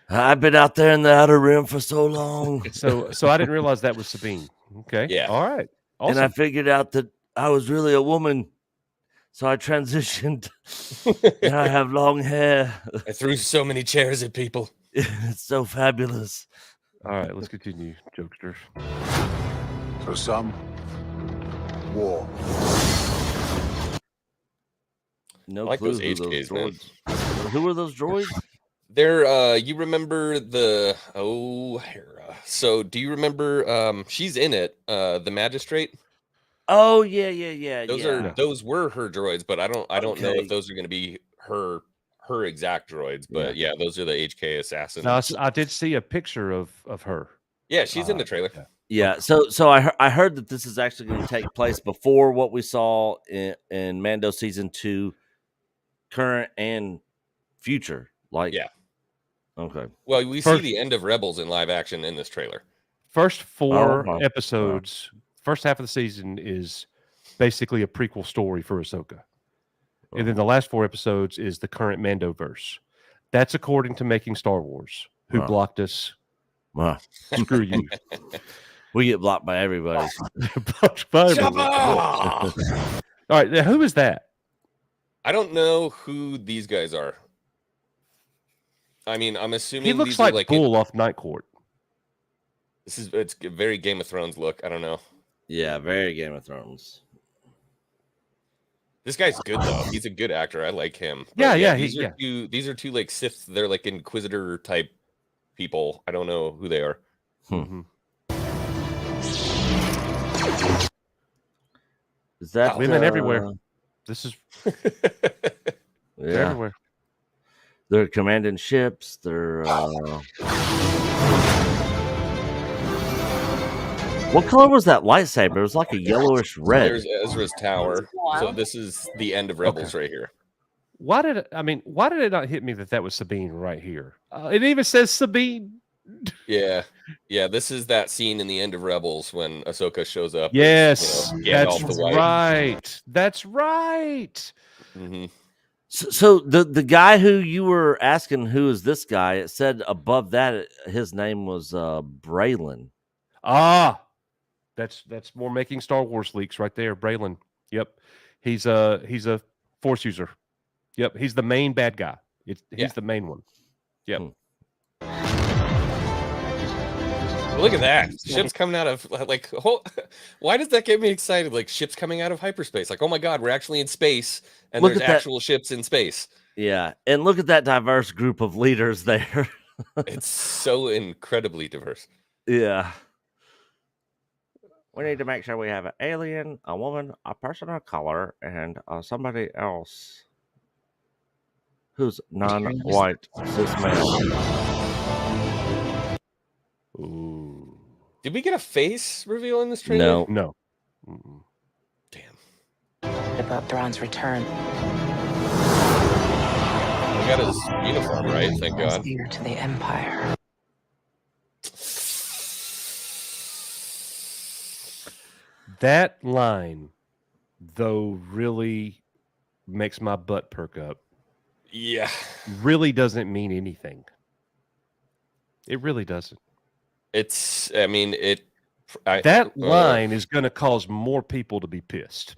O: I've been out there in the Outer Rim for so long.
B: So I didn't realize that was Sabine. Okay.
M: Yeah.
B: All right. Awesome.
O: And I figured out that I was really a woman. So I transitioned. And I have long hair.
M: I threw so many chairs at people.
O: It's so fabulous.
B: All right, let's continue, jokesters.
P: For some, war.
O: No
M: I like
O: clue
M: those
O: who
M: HKs, man.
O: droids. Who are those droids?
M: They're you remember the Hera. So do you remember she's in it, the magistrate?
O: Oh yeah.
M: Those were her droids, but I don't know
O: Okay.
M: if those are gonna be her exact droids, but yeah, those are the HK assassins.
B: Now, I did see a picture of her.
M: Yeah, she's in the trailer.
O: Yeah, so I heard that this is actually going to take place before what we saw in Mando season 2, current and future. Like,
M: yeah,
O: okay.
M: Well, we see the end of Rebels in live action in this trailer.
B: First four
O: wow.
B: episodes, first half of the season is basically a prequel story for Ahsoka. And then the last 4 episodes is the current Mandoverse. That's according to Making Star Wars, who
O: Wow.
B: blocked us.
O: Wow.
B: Screw you.
O: We get blocked by everybody.
B: Blocked by everyone. All right, now who is that?
M: I don't know who these guys are. I mean, I'm assuming
B: He looks
M: these are
B: like Bull off Night Court.
M: It's a very Game of Thrones look. I don't know.
O: Yeah, very Game of Thrones.
M: This guy's good though. He's a good actor. I like him.
B: Yeah, yeah,
M: These are two like Sith. They're like Inquisitor type people. I don't know who they are.
B: Mm-hmm.
O: Is that
B: women everywhere? This is
O: they're
B: everywhere.
O: They're commanding ships. They're what color was that lightsaber? It was like a yellowish red.
M: There's Ezra's tower. So this is the end of Rebels right here.
B: Why did it not hit me that was Sabine right here? It even says Sabine.
M: Yeah, this is that scene in the end of Rebels when Ahsoka shows up.
B: Yes,
M: Gandalf
B: that's
M: the White.
B: right. That's right.
M: Mm-hmm.
O: So the guy who you were asking who is this guy? It said above that his name was Braylon.
B: Ah, that's more Making Star Wars leaks right there. Braylon. Yep, he's a Force user. Yep, he's the main bad guy. He's the main one. Yep.
M: Look at that. Ships coming out of why does that get me excited? Like ships coming out of hyperspace. Like, oh my god, we're actually in space and
O: Look
M: there's
O: at that.
M: actual ships in space.
O: Yeah, and look at that diverse group of leaders there.
M: It's so incredibly diverse.
O: Yeah. We need to make sure we have an alien, a woman, a person of color, and somebody else who's non-white cis male.
B: Ooh.
M: Did we get a face reveal in this trailer?
B: No.
L: About Thrawn's return.
M: We got his uniform, right? Thank God.
L: Heir to the Empire.
B: That line, though, really makes my butt perk up.
M: Yeah.
B: Really doesn't mean anything. It really doesn't. That line is going to cause more people to be pissed.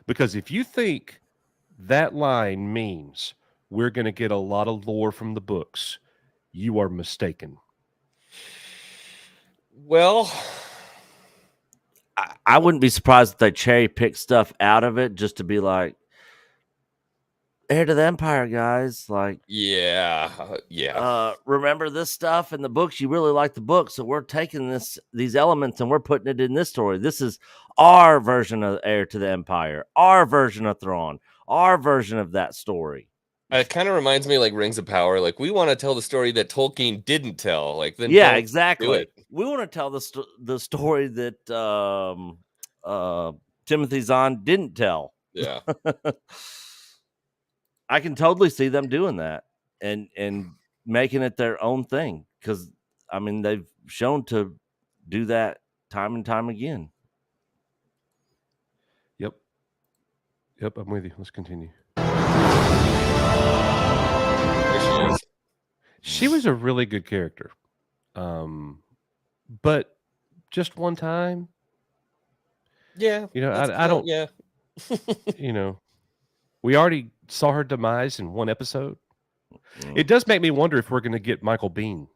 B: Because if you think that line means we're going to get a lot of lore from the books, you are mistaken.
M: Well,
O: I wouldn't be surprised if they cherry pick stuff out of it just to be like, heir to the Empire, guys. Like,
M: yeah.
O: Remember this stuff in the books? You really like the book, so we're taking these elements and we're putting it in this story. This is our version of Heir to the Empire, our version of Thrawn, our version of that story.
M: It kind of reminds me like Rings of Power. Like we want to tell the story that Tolkien didn't tell. Like then
O: yeah,
M: don't
O: exactly.
M: do it.
O: We want to tell the story that Timothy Zahn didn't tell.
M: Yeah.
O: I can totally see them doing that and making it their own thing because I mean they've shown to do that time and time again.
B: Yep, I'm with you. Let's continue.
M: There she is.
B: She was a really good character. But just one time.
M: Yeah.
B: I don't.
M: Yeah.
B: We already saw her demise in one episode. It does make me wonder if we're going to get Michael Biehn.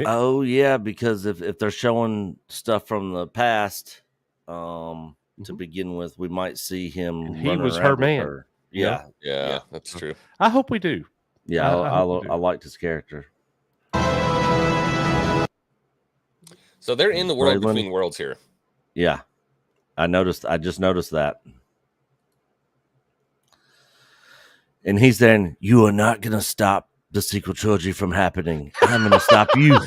O: Oh yeah, because if they're showing stuff from the past, to begin with, we might see him.
B: And he was her man.
O: Yeah.
M: Yeah, that's true.
B: I hope we do.
O: Yeah, I
B: hope we do.
O: liked his character.
M: So they're in the world
O: Braylon.
M: between worlds here.
O: Yeah, I just noticed that. And he's saying, "You are not going to stop the sequel trilogy from happening. I'm going to stop you."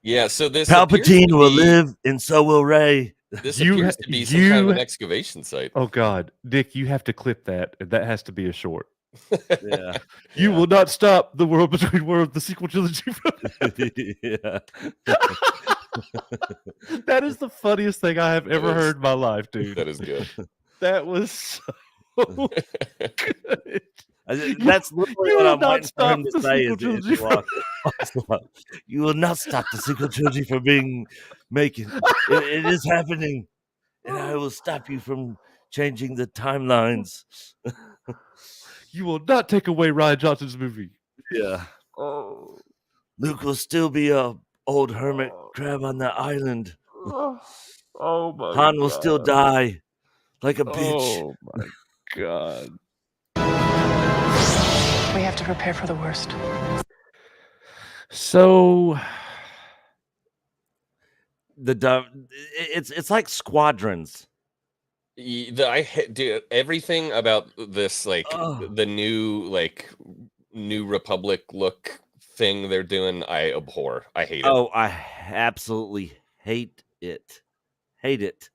M: Yeah, so this
O: Palpatine will live, and so will Rey.
M: This appears to be some kind of an excavation site.
B: Oh God, Dick, you have to clip that. That has to be a short.
O: Yeah.
B: You will not stop the World Between Worlds, the sequel trilogy.
O: Yeah.
B: That is the funniest thing I have ever
M: is.
B: heard in my life, dude.
M: That is good.
B: That was so good.
O: That's literally
B: You
O: what
B: will
O: I'm
B: not
O: waiting for
B: stop
O: him to
B: the
O: say.
B: sequel trilogy from-
O: You will not stop the sequel trilogy from making. It is happening, and I will stop you from changing the timelines.
B: You will not take away Ryan Johnson's movie.
O: Yeah.
B: Oh,
O: Luke will still be a old hermit crab on the island.
B: oh my
O: Han will still
B: God.
O: die like a bitch.
B: Oh my God.
L: We have to prepare for the worst.
B: So
O: It's like Squadrons.
M: Dude, everything about this, like
O: Ugh.
M: the new New Republic look thing they're doing, I abhor. I hate it.
O: Oh, I absolutely hate it. Hate it.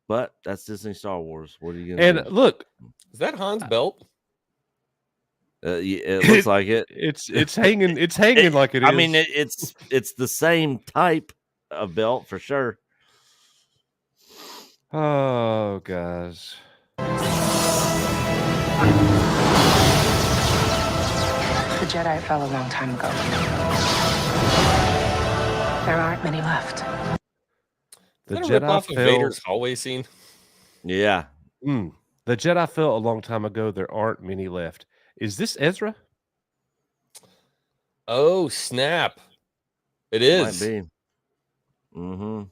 O: But that's Disney Star Wars. What are you gonna
B: and
O: do?
B: look,
M: Is that Han's belt?
O: It looks like it.
B: It's hanging. It's hanging like it is.
O: I mean, it's the same type of belt for sure.
B: Oh, guys.
L: The Jedi fell a long time ago. There aren't many left.
B: The
M: Is that a
B: Jedi
M: ripoff of
B: fell.
M: Vader's hallway scene?
O: Yeah.
B: The Jedi fell a long time ago. There aren't many left. Is this Ezra?
M: Oh, snap. It is.
O: Might be. Mm-hmm.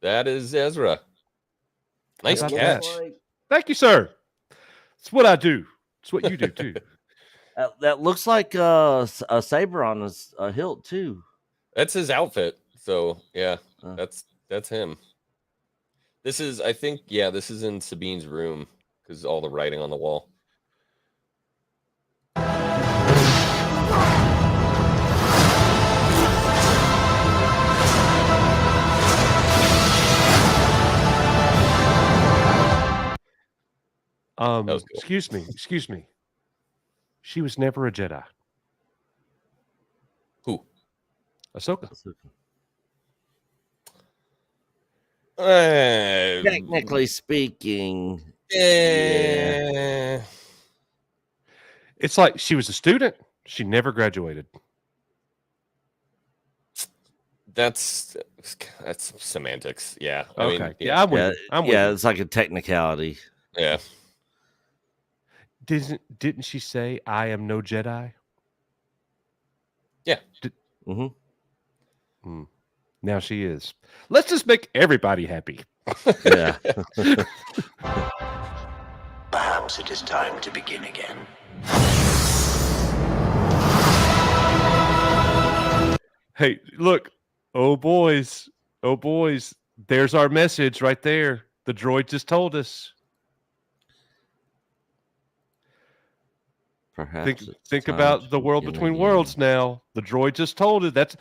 M: That is Ezra. Nice
B: How about
M: catch.
B: that? Thank you, sir. It's what I do. It's what you do too.
O: That looks like a saber on his hilt too.
M: That's his outfit. So yeah, that's him. This is, I think, yeah, this is in Sabine's room because all the writing on the wall. That was cool.
B: Excuse me. She was never a Jedi.
M: Who?
B: Ahsoka.
O: Technically speaking,
M: yeah.
B: It's like she was a student. She never graduated.
M: That's semantics. Yeah. I
B: Okay.
M: mean,
B: Yeah, I'm with you. I'm with you.
O: it's like a technicality.
M: Yeah.
B: Didn't she say, "I am no Jedi"?
M: Yeah.
B: Now she is. Let's just make everybody happy.
O: Yeah.
D: Perhaps it is time to begin again.
B: Hey, look. Oh, boys. There's our message right there. The droid just told us.
O: Perhaps
B: Think about the world between worlds now. The droid just told it. That's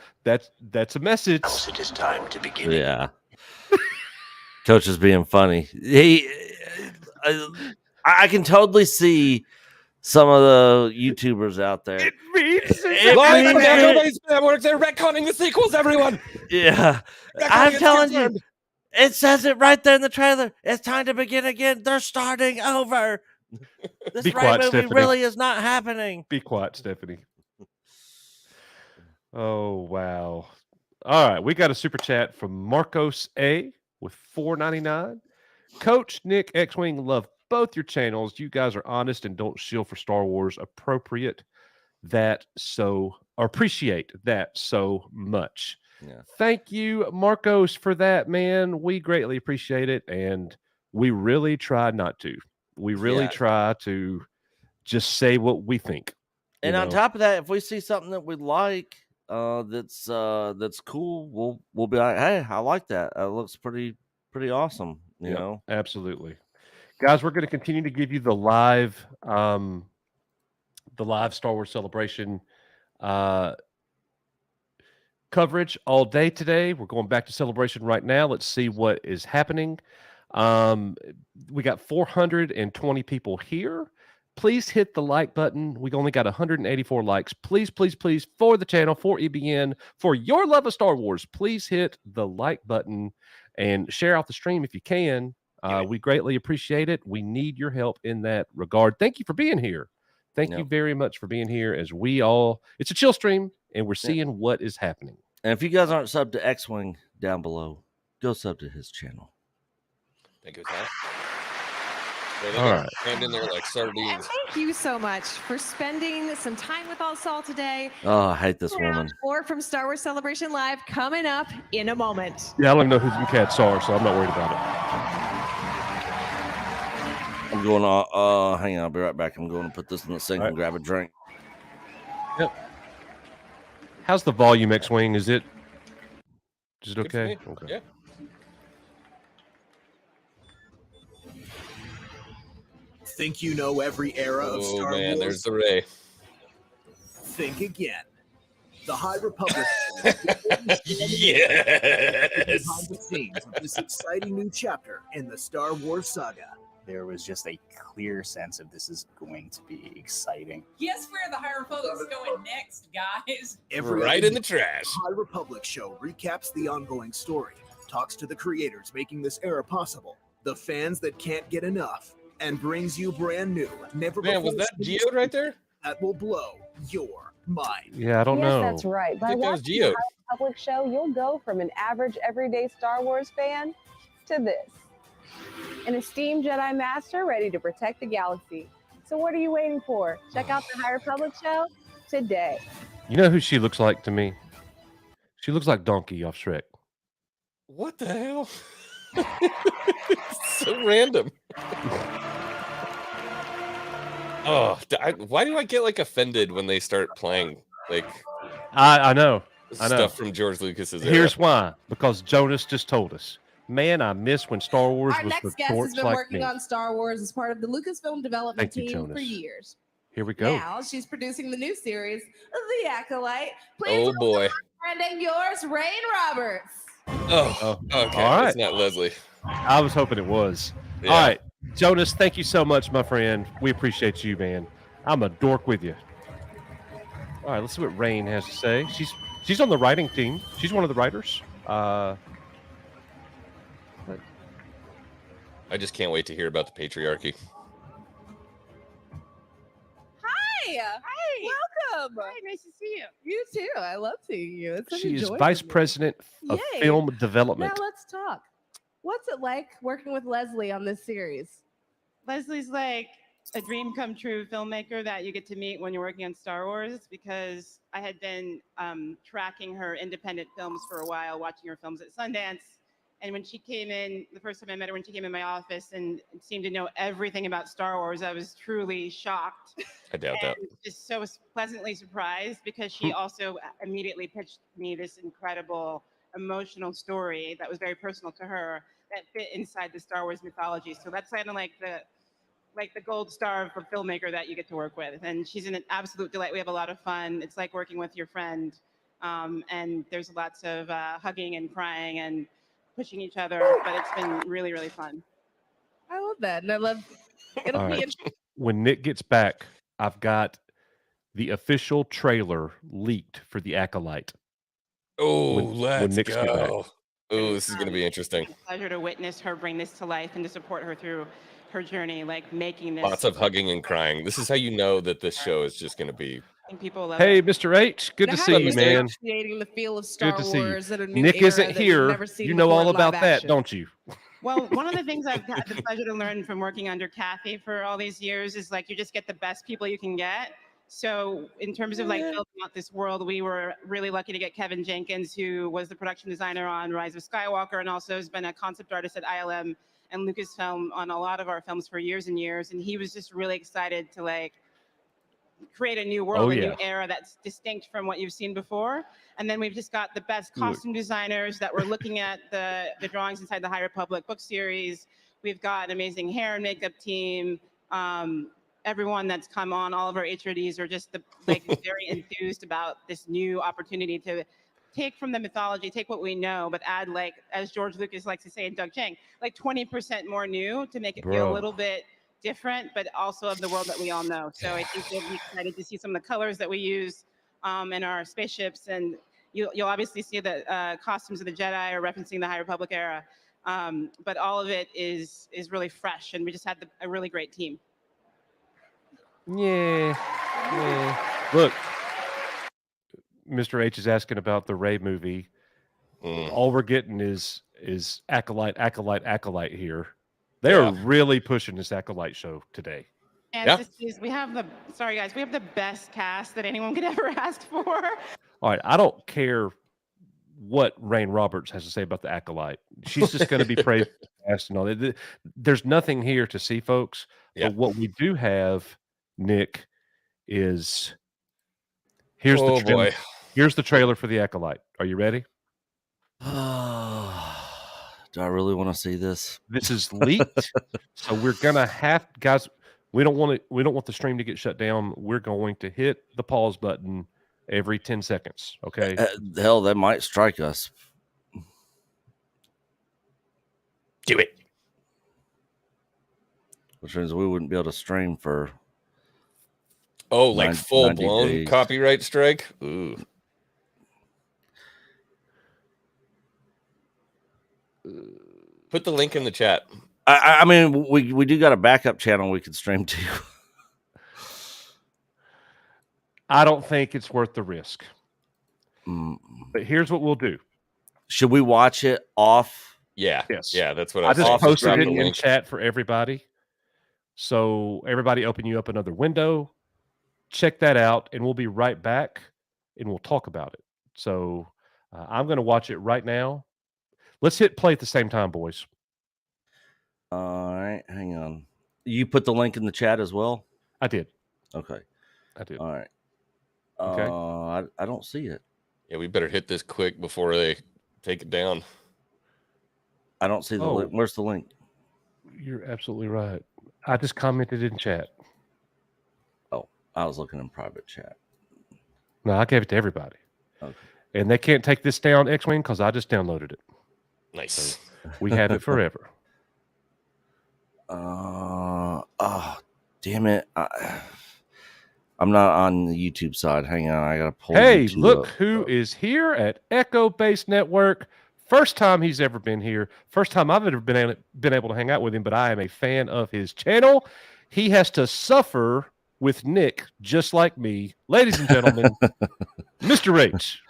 B: a message.
D: Perhaps it is time to begin.
O: Yeah. Coach is being funny. I can totally see some of the YouTubers out there.
M: They're retconning the sequels, everyone.
O: Yeah. I'm telling you, it says it right there in the trailer. It's time to begin again. They're starting over. This
B: Be quiet,
O: movie
B: Stephanie.
O: really is not happening.
B: Be quiet, Stephanie. Oh, wow. All right. We got a super chat from Marcos A with $4.99. Coach, Nick, X-Wing, love both your channels. You guys are honest and don't shield for Star Wars. Appreciate that so much.
O: Yeah.
B: Thank you, Marcos, for that, man. We greatly appreciate it. And we really try not to. We really try to just say what we think.
O: And on top of that, if we see something that we like, that's cool, we'll be like, hey, I like that. It looks pretty awesome. You know,
B: absolutely, guys. We're going to continue to give you the live Star Wars Celebration coverage all day today. We're going back to Celebration right now. Let's see what is happening. We got 420 people here. Please hit the like button. We only got 184 likes. Please, please, please, for the channel, for EBN, for your love of Star Wars, please hit the like button and share out the stream if you can. We greatly appreciate it. We need your help in that regard. Thank you for being here. Thank you very much for being here as it's a chill stream and we're seeing what is happening.
O: And if you guys aren't subbed to X-Wing down below, go sub to his channel.
M: Thank you, Tom.
B: All right.
M: Crammed in there like sardines.
K: Thank you so much for spending some time with us all today.
O: Oh, I hate this woman.
K: More from Star Wars Celebration Live coming up in a moment.
B: Yeah, I don't even know who you cats are, so I'm not worried about it.
O: I'm going hang on, I'll be right back. I'm going to put this in the sink and grab a drink.
B: Yep. How's the volume, X-Wing? Is it okay? Okay.
M: Yeah.
C: Think you know every era of Star
M: Oh man,
C: Wars?
M: there's the Ray.
C: Think again. The High Republic.
M: Yes.
C: Behind the scenes of this exciting new chapter in the Star Wars saga.
Q: There was just a clear sense of this is going to be exciting.
S: Guess where the High Republic's going next, guys?
M: Right in the trash.
C: High Republic show recaps the ongoing story, talks to the creators making this era possible, the fans that can't get enough, and brings you brand new, never
M: Man, was
C: before
M: that Geode right there?
C: that will blow your mind.
B: Yeah, I don't know.
W: Yes, that's right. By
M: think that was
W: watching
M: Geode.
W: the High Republic show, you'll go from an average everyday Star Wars fan to this. An esteemed Jedi Master ready to protect the galaxy. So what are you waiting for? Check out the High Republic show today.
B: You know who she looks like to me? She looks like Donkey off Shrek.
M: What the hell? So random. Oh, why do I get like offended when they start playing like
B: I know.
M: stuff from George Lucas's era?
B: Here's why. Because Jonas just told us. Man, I miss when Star Wars
H: Our
B: was
H: next
B: for
H: guest has
B: torch
H: been
B: like
H: working
B: me.
H: on Star Wars as part of the Lucasfilm development
B: Thank you,
H: team for
B: Jonas.
H: years.
B: Here we go.
H: Now she's producing the new series, The Acolyte. Please
M: Oh boy.
H: welcome our friend and yours, Rain Roberts.
M: Oh, okay.
B: All right.
M: It's not Leslie.
B: I was hoping it was.
M: Yeah.
B: All right. Jonas, thank you so much, my friend. We appreciate you, man. I'm a dork with you. All right, let's see what Rain has to say. She's on the writing team. She's one of the writers.
M: I just can't wait to hear about the patriarchy.
H: Hi. Welcome.
S: Hi, nice to see you.
H: You too. I love seeing you. It's such
B: She
H: a
B: is
H: joy
B: vice
H: for me.
B: president of
H: Yay.
B: film development.
H: Now let's talk. What's it like working with Leslie on this series?
S: Leslie's like a dream come true filmmaker that you get to meet when you're working on Star Wars, because I had been tracking her independent films for a while, watching her films at Sundance. And when she came in, the first time I met her, when she came in my office and seemed to know everything about Star Wars, I was truly shocked.
M: I doubt that.
S: And just so pleasantly surprised, because she also immediately pitched me this incredible emotional story that was very personal to her that fit inside the Star Wars mythology. So that's kind of like the gold star of a filmmaker that you get to work with. And she's an absolute delight. We have a lot of fun. It's like working with your friend. And there's lots of hugging and crying and pushing each other, but it's been really, really fun.
H: I love that. And I love it'll
B: All
H: be
B: right.
H: interesting.
B: When Nick gets back, I've got the official trailer leaked for The Acolyte.
M: Oh,
B: When
M: let's
B: Nick's get back.
M: go. Oh, this is going to be interesting.
S: Pleasure to witness her bring this to life and to support her through her journey, like making this.
M: Lots of hugging and crying. This is how you know that this show is just going to be.
S: I think people love
B: Hey,
S: it.
B: Mr. H, good to
H: Now,
B: see
H: how
B: you,
H: do feel
B: man.
H: Creating the feel of Star
B: Good to see
H: Wars
B: you.
H: at a new
B: Nick
H: era
B: isn't
H: that
B: here.
H: we've never seen
B: You know
H: before
B: all
H: in live
B: about that,
H: action.
B: don't you?
S: Well, one of the things I've had the pleasure to learn from working under Kathy for all these years is like you just get the best people you can get. So in terms of like building out this world, we were really lucky to get Kevin Jenkins, who was the production designer on Rise of Skywalker and also has been a concept artist at ILM and Lucasfilm on a lot of our films for years and years. And he was just really excited to like create a new world,
B: Oh,
S: a
B: yeah.
S: new era that's distinct from what you've seen before. And then we've just got the best
B: Good.
S: costume designers that were looking at the drawings inside the High Republic book series. We've got an amazing hair and makeup team. Everyone that's come on, all of our HRDs are just like very enthused about this new opportunity to take from the mythology, take what we know, but add, like, as George Lucas likes to say, and Doug Chang, like 20% more new to make it feel a
B: Bro.
S: little bit different, but also of the world that we all know. So I think you'll be excited to see some of the colors that we use in our spaceships, and you'll obviously see the costumes of the Jedi are referencing the High Republic era. But all of it is really fresh, and we just had a really great team.
B: Yeah. Look, Mr. H is asking about the Rey movie. All we're getting is acolyte here. They are really pushing this acolyte show today.
S: And we have the best cast that anyone could ever ask for.
B: All right, I don't care what Rain Roberts has to say about the acolyte. She's just going to be praised and all that. There's nothing here to see, folks. But what we do have, Nick, is here's the trailer. Here's the trailer for the acolyte. Are you ready?
O: Do I really want to see this?
B: This is leaked, so we're gonna have, guys. We don't want the stream to get shut down. We're going to hit the pause button every 10 seconds. Okay.
O: Hell, they might strike us.
B: Do it.
O: Which means we wouldn't be able to stream for.
M: Oh, like full
O: 90
M: blown
O: days.
M: copyright strike. Ooh. Put the link in the chat.
O: I mean, we do got a backup channel we could stream to.
B: I don't think it's worth the risk. But here's what we'll do.
O: Should we watch it off?
M: Yeah.
B: Yes.
M: Yeah, that's what
B: I just posted
M: grabbed
B: it
M: the
B: in
M: link.
B: chat for everybody. So everybody open you up another window. Check that out, and we'll be right back, and we'll talk about it. So I'm going to watch it right now. Let's hit play at the same time, boys.
O: All right, hang on. You put the link in the chat as well?
B: I did.
O: Okay.
B: I did.
O: All right.
B: Okay.
O: I don't see it.
M: Yeah, we better hit this quick before they take it down.
O: I don't see the link. Where's the link?
B: You're absolutely right. I just commented in chat.
O: Oh, I was looking in private chat.
B: No, I gave it to everybody.
O: Okay.
B: And they can't take this down, X-Wing, because I just downloaded it.
M: Nice.
B: So we have it forever.
O: Oh, damn it. I'm not on the YouTube side. Hang on. I got to pull
B: Hey,
O: YouTube
B: look
O: up.
B: who is here at Echo Base Network. First time he's ever been here. First time I've ever been able to hang out with him, but I am a fan of his channel. He has to suffer with Nick, just like me. Ladies and gentlemen, Mr. H.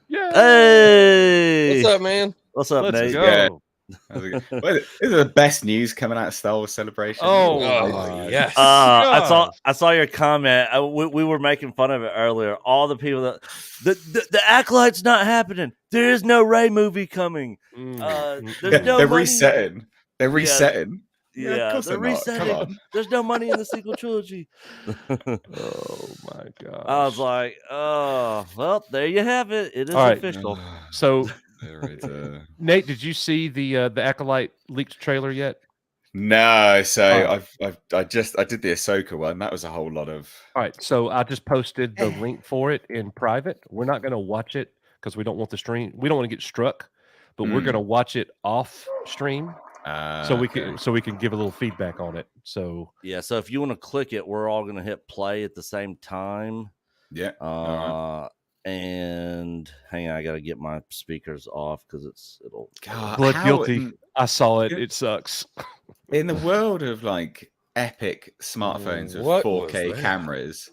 B: Yeah.
O: Hey.
M: What's up, man?
O: What's up,
B: Let's
O: Nate?
B: go.
J: This is the best news coming out of Star Wars Celebration.
B: Oh,
M: yes.
O: I saw your comment. We were making fun of it earlier. All the people that the acolyte's not happening. There is no Rey movie coming. There's no
J: they're
O: money.
J: resetting. They're resetting.
O: Yeah,
J: of course
O: they're
J: they're not. Come on.
O: resetting. There's no money in the sequel trilogy.
B: Oh my god!
O: I was like, oh, well, there you have it. It is
B: All right.
O: official.
B: So,
J: Right,
B: Nate, did you see the Acolyte leaked trailer yet?
J: No, so
B: All
J: I did the Ahsoka one. That was a whole lot of.
B: All right, so I just posted the link for it in private. We're not going to watch it because we don't want the stream. We don't want to get struck, but we're going to watch it off stream, so we can give a little feedback on it. So
O: Yeah, so if you want to click it, we're all going to hit play at the same time.
J: Yeah. All right.
O: And hang on, I got to get my speakers off because it'll.
B: blood guilty. I saw it. It sucks.
J: In the world of like epic smartphones with
M: What was
J: 4K
M: that?
J: cameras,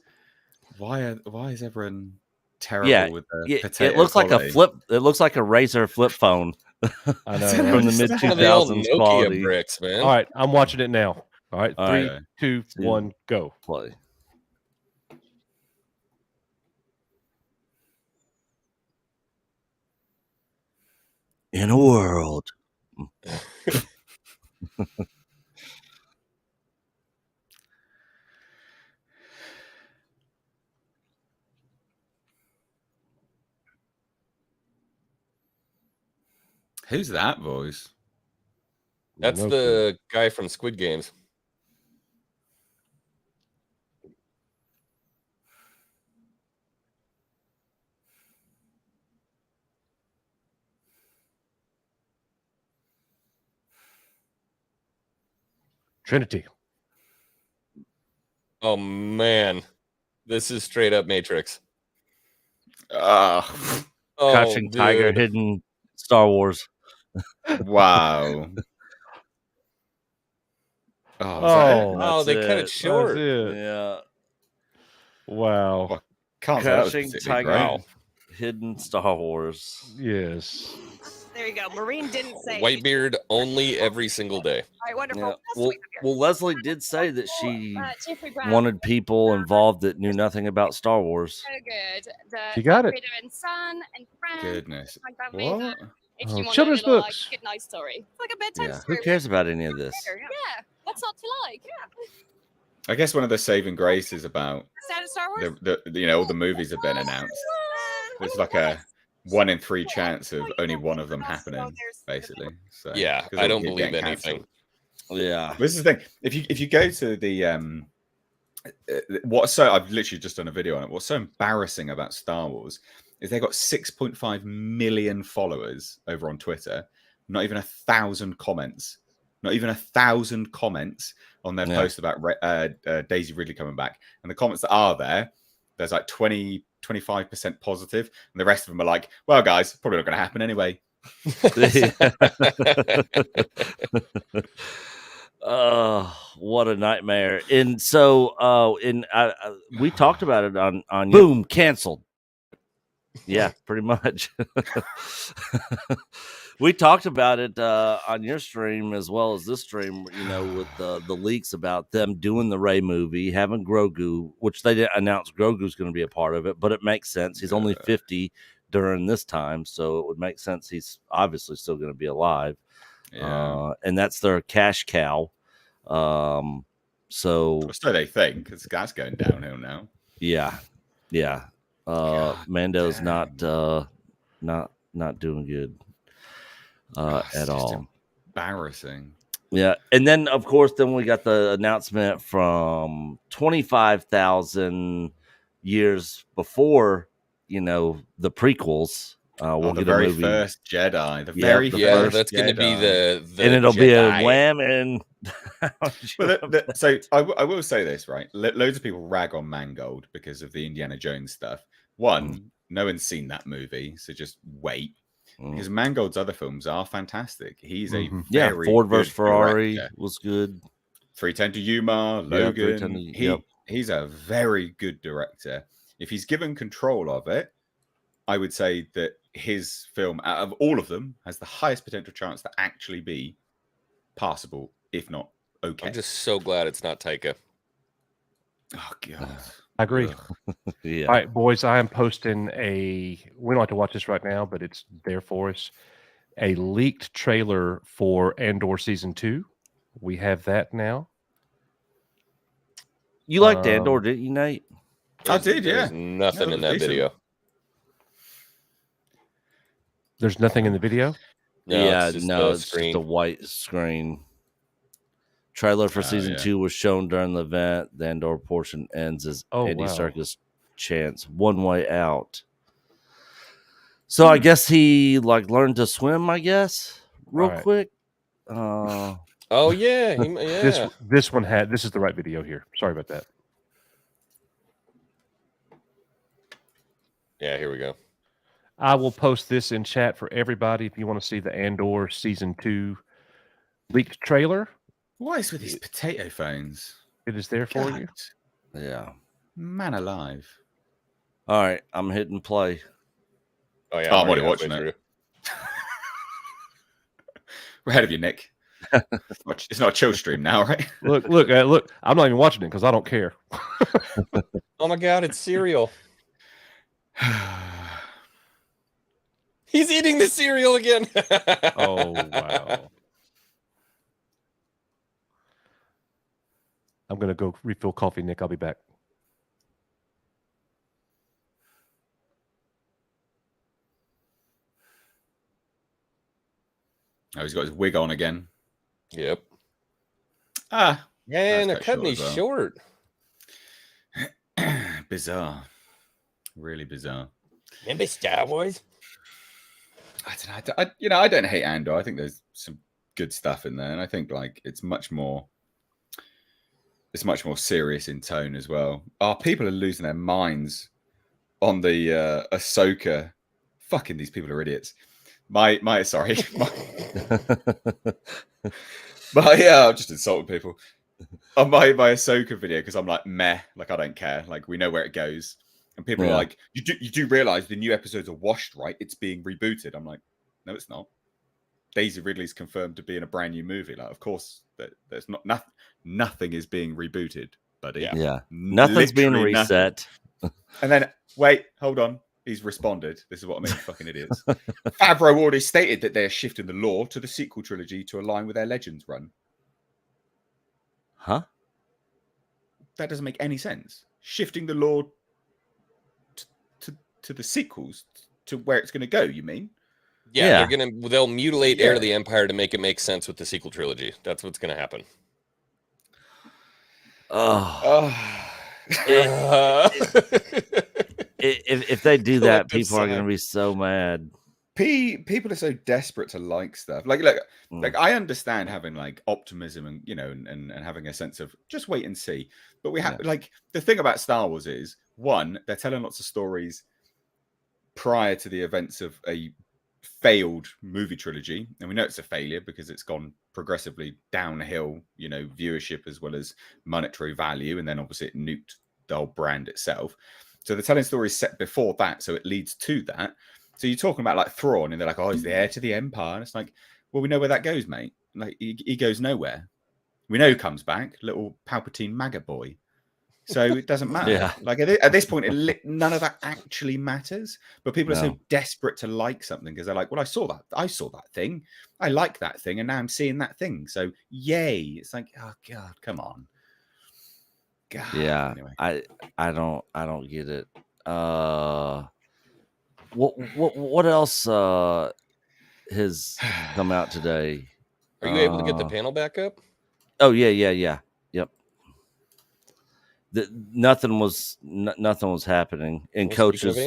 J: why is everyone terrible with the potato
O: it looks like a
J: quality?
O: flip. It looks like a Razer flip phone.
B: I know.
O: From the mid
M: One of the old
O: 2000s
M: Nokia
O: quality.
M: bricks, man.
B: All right, I'm watching it now. All right,
O: All
B: 3,
O: right.
B: 2, 1, go.
O: Play. In a world.
J: Who's that voice?
M: That's
B: No
M: the guy from Squid Games.
B: Trinity.
M: Oh man, this is straight up Matrix.
O: Crouching Tiger,
M: dude.
O: Hidden Star Wars.
J: Wow.
M: Oh, they cut it
B: That's
M: short.
B: it.
O: Yeah.
B: Wow.
J: Can't say that was
O: Crouching
J: particularly
O: Tiger,
J: great.
O: Hidden Star Wars.
B: Yes.
K: There you go. Maureen didn't say.
M: Whitebeard only every single day.
K: All right, wonderful.
O: Yeah.
K: That's
O: Well,
K: sweet of you.
O: well, Leslie did say that she
K: Jeffrey Brown.
O: wanted people involved that knew nothing about Star Wars.
K: So good.
B: She got it.
K: Vader and Son and Friends.
J: Goodness.
K: Like Darth
J: What?
K: Vader. If
B: Oh,
K: you want
B: children's
K: a little,
B: books.
K: good nice story. It's like a bedtime
O: Yeah.
K: story.
O: Who cares about any of this?
K: Yeah. What's not to like? Yeah.
J: I guess one of the saving graces about
K: Is that a Star Wars?
J: the all the movies have been announced. There's like a 1 in 3 chance of only one of them happening, basically. So
M: Yeah,
J: 'cause
M: I
J: they'll
M: don't
J: keep
M: believe
J: getting
M: anything.
J: cancelled.
O: Yeah.
J: This is the thing. If you go to the I've literally just done a video on it. What's so embarrassing about Star Wars is they got 6.5 million followers over on Twitter, not even 1,000 comments. Not even 1,000 comments on their post about Daisy Ridley coming back. And the comments that are there's like 25% positive, and the rest of them are like, well, guys, probably not going to happen anyway.
O: What a nightmare. And so we talked about it on boom, canceled. Yeah, pretty much. We talked about it on your stream as well as this stream, you know, with the leaks about them doing the Rey movie, having Grogu, which they didn't announce Grogu's going to be a part of it, but it makes sense. He's only 50 during this time, so it would make sense he's obviously still going to be alive.
J: Yeah.
O: And that's their cash cow. So
J: they think, because that's going downhill now.
O: Yeah. Mando's not doing good at all.
J: Embarrassing.
O: Yeah, and then of course, we got the announcement from 25,000 years before, you know, the prequels. We'll
J: the
O: get
J: very
O: a movie.
J: first Jedi.
M: That's going to be the
O: and it'll
M: Jedi.
O: be a wham and.
J: So I will say this, right? Loads of people rag on Mangold because of the Indiana Jones stuff. One, no one's seen that movie, so just wait. Because Mangold's other films are fantastic. He's a very
O: Ford versus
J: good
O: Ferrari
J: director.
O: was good.
J: 310 to Yuma,
O: Yeah,
J: Logan.
O: 310
J: He's a very good director. If he's given control of it, I would say that his film, out of all of them, has the highest potential chance to actually be passable, if not okay.
M: I'm just so glad it's not Taika.
J: Oh god.
B: I agree.
O: Yeah.
B: All right, boys, I am posting we don't have to watch this right now, but it's there for us. A leaked trailer for Andor Season 2. We have that now.
O: You liked Andor, didn't you, Nate?
J: I did, yeah.
M: There's nothing in that
J: decent.
M: video.
B: There's nothing in the video?
O: Yeah,
M: it's just
O: no,
M: a
O: it's
M: screen.
O: just a white screen. Trailer for season 2 was shown during the event. The Andor portion ends as Andy
B: wow.
O: Serkis chants "One way out." So I guess he learned to swim. I guess real
B: Right.
O: quick.
M: Oh yeah, yeah.
B: This one had. This is the right video here. Sorry about that.
M: Yeah, here we go.
B: I will post this in chat for everybody if you want to see the Andor Season 2 leaked trailer.
J: What is with these potato phones?
B: It is there for you.
O: Yeah.
J: Man alive.
O: All right, I'm hitting play.
M: Oh yeah,
J: I'm already
M: halfway
J: watching it. We're ahead of you, Nick. It's not a chill stream now, right?
B: Look! I'm not even watching it because I don't care.
M: Oh my god, it's cereal. He's eating the cereal again.
B: Oh wow! I'm gonna go refill coffee, Nick. I'll be back.
J: Oh, he's got his wig on again.
M: Yep.
J: Ah,
M: man, they're
J: that's
M: cutting
J: quite
M: these
J: short
M: short.
J: Bizarre. Really bizarre.
M: Remember Star Wars?
J: I don't know. I don't hate Andor. I think there's some good stuff in there, and I think it's much more it's much more serious in tone as well. People are losing their minds on the Ahsoka. Fucking these people are idiots. I'm just insulting people on my Ahsoka video because I'm like, meh, like I don't care, like we know where it goes, and people are like, you do realize the new episodes are washed, right? It's being rebooted. I'm like, no, it's not. Daisy Ridley's confirmed to be in a brand new movie. Like, of course, there's nothing is being rebooted, buddy.
O: Yeah. Nothing's being reset.
J: And then wait, hold on. He's responded. This is what I mean, fucking idiots. Favreau already stated that they are shifting the lore to the sequel trilogy to align with their Legends run.
O: Huh?
J: That doesn't make any sense. Shifting the lore to the sequels to where it's going to go, you mean?
M: Yeah, they'll mutilate Heir to the Empire to make it make sense with the sequel trilogy. That's what's going to happen.
O: If they do that, people are going to be so mad.
J: People are so desperate to like stuff. Like I understand having like optimism and and having a sense of just wait and see. But we have like the thing about Star Wars is one, they're telling lots of stories prior to the events of a failed movie trilogy, and we know it's a failure because it's gone progressively downhill, viewership as well as monetary value, and then obviously it nuked the whole brand itself. So they're telling stories set before that, so it leads to that. So you're talking about like Thrawn, and they're like, oh, he's the heir to the Empire, and it's like, well, we know where that goes, mate. Like he goes nowhere. We know he comes back, little Palpatine MAGA boy. So it doesn't matter.
O: Yeah.
J: Like at this point, none of that actually matters. But people are so desperate to like something because they're like, well, I saw that thing. I like that thing. And now I'm seeing that thing. So yay. It's like, oh God, come on. God.
O: Yeah.
J: Anyway.
O: I don't get it. What else has come out today?
M: Are you able to get the panel back up?
O: Oh yeah. Yep. Nothing was happening, and coaches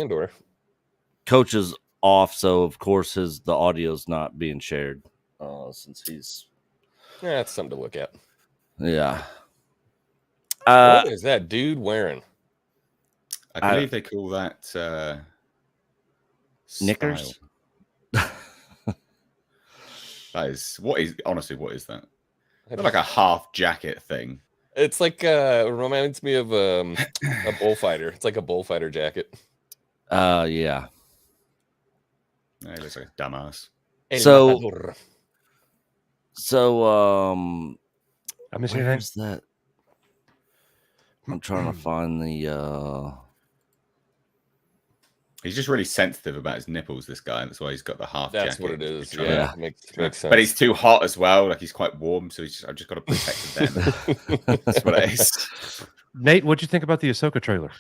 O: off, so of course the audio's not being shared since he's.
M: Yeah, that's something to look at.
O: Yeah.
M: What is that dude wearing?
J: I believe they call that
O: knickers.
J: That is what is that? It's like a half jacket thing.
M: It's like it reminds me of a bullfighter. It's like a bullfighter jacket.
O: Yeah.
J: Yeah, he looks like a dumbass.
B: I miss
O: where's that? I'm trying to find the.
J: He's just really sensitive about his nipples, this guy. That's why he's got the half jacket.
M: That's what it is. Yeah, makes sense.
J: But he's too hot as well. Like he's quite warm, so I've just got to protect them. That's what it is.
B: Nate, what'd you think about the Ahsoka trailer?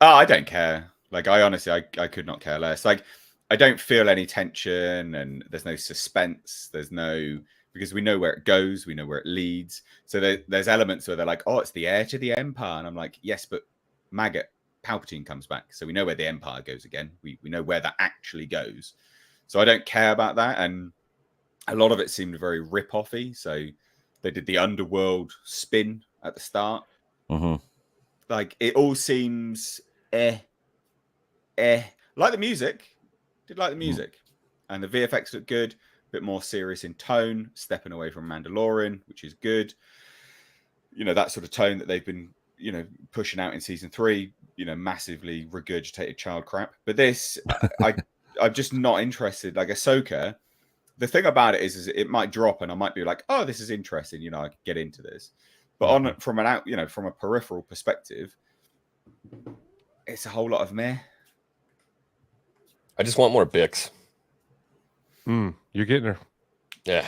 J: Oh, I don't care. Like I honestly, I could not care less. Like I don't feel any tension, and there's no suspense. Because we know where it goes, we know where it leads. So there's elements where they're like, oh, it's the heir to the Empire, and I'm like, yes, but maggot. Palpatine comes back, so we know where the Empire goes again. We know where that actually goes, so I don't care about that. And a lot of it seemed very rip-offy. So they did the underworld spin at the start. Like it all seems like the music. Did like the music, and the VFX looked good. A bit more serious in tone, stepping away from Mandalorian, which is good. That sort of tone that they've been pushing out in season 3. Massively regurgitated child crap. But this, I'm just not interested. Like Ahsoka, the thing about it is it might drop, and I might be like, oh, this is interesting. I could get into this. But from a peripheral perspective, it's a whole lot of meh.
M: I just want more Bix.
B: You're getting her.
M: Yeah.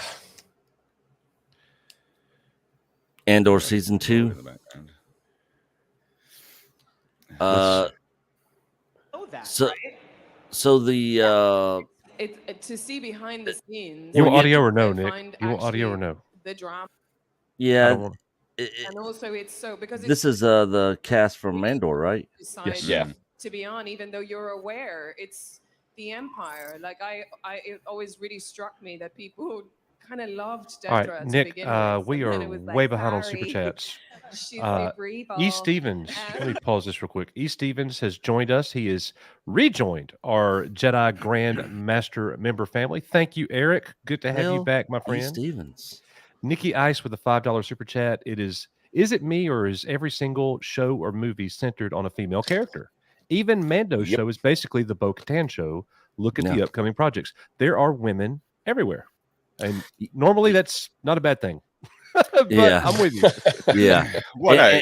O: Andor season 2. So the
H: It's to see behind the scenes.
B: You want audio or no, Nick? You want audio or no?
H: The drama.
O: Yeah.
H: And also it's so because
O: This is the cast from Mandor, right?
H: Yes.
M: Yeah.
H: To be on, even though you're aware, it's the Empire. Like it always really struck me that people kind of loved Dedra
B: All
H: to
B: right, Nick,
H: begin with.
B: we
H: and then
B: are
H: it was like,
B: way behind on super
H: sorry,
B: chats.
H: she's super evil.
B: E. Stevens, let me pause this real quick. E. Stevens has joined us. He is rejoined our Jedi Grand Master member family. Thank you, Eric. Good to have you back, my friend.
O: E. Stevens.
B: Nikki Ice with a $5 super chat. Is it me, or is every single show or movie centered on a female character? Even Mando's show is basically the Bo-Katan show. Look at the upcoming projects. There are women everywhere. And normally that's not a bad thing. But I'm with you.
O: Yeah.
J: Well, no,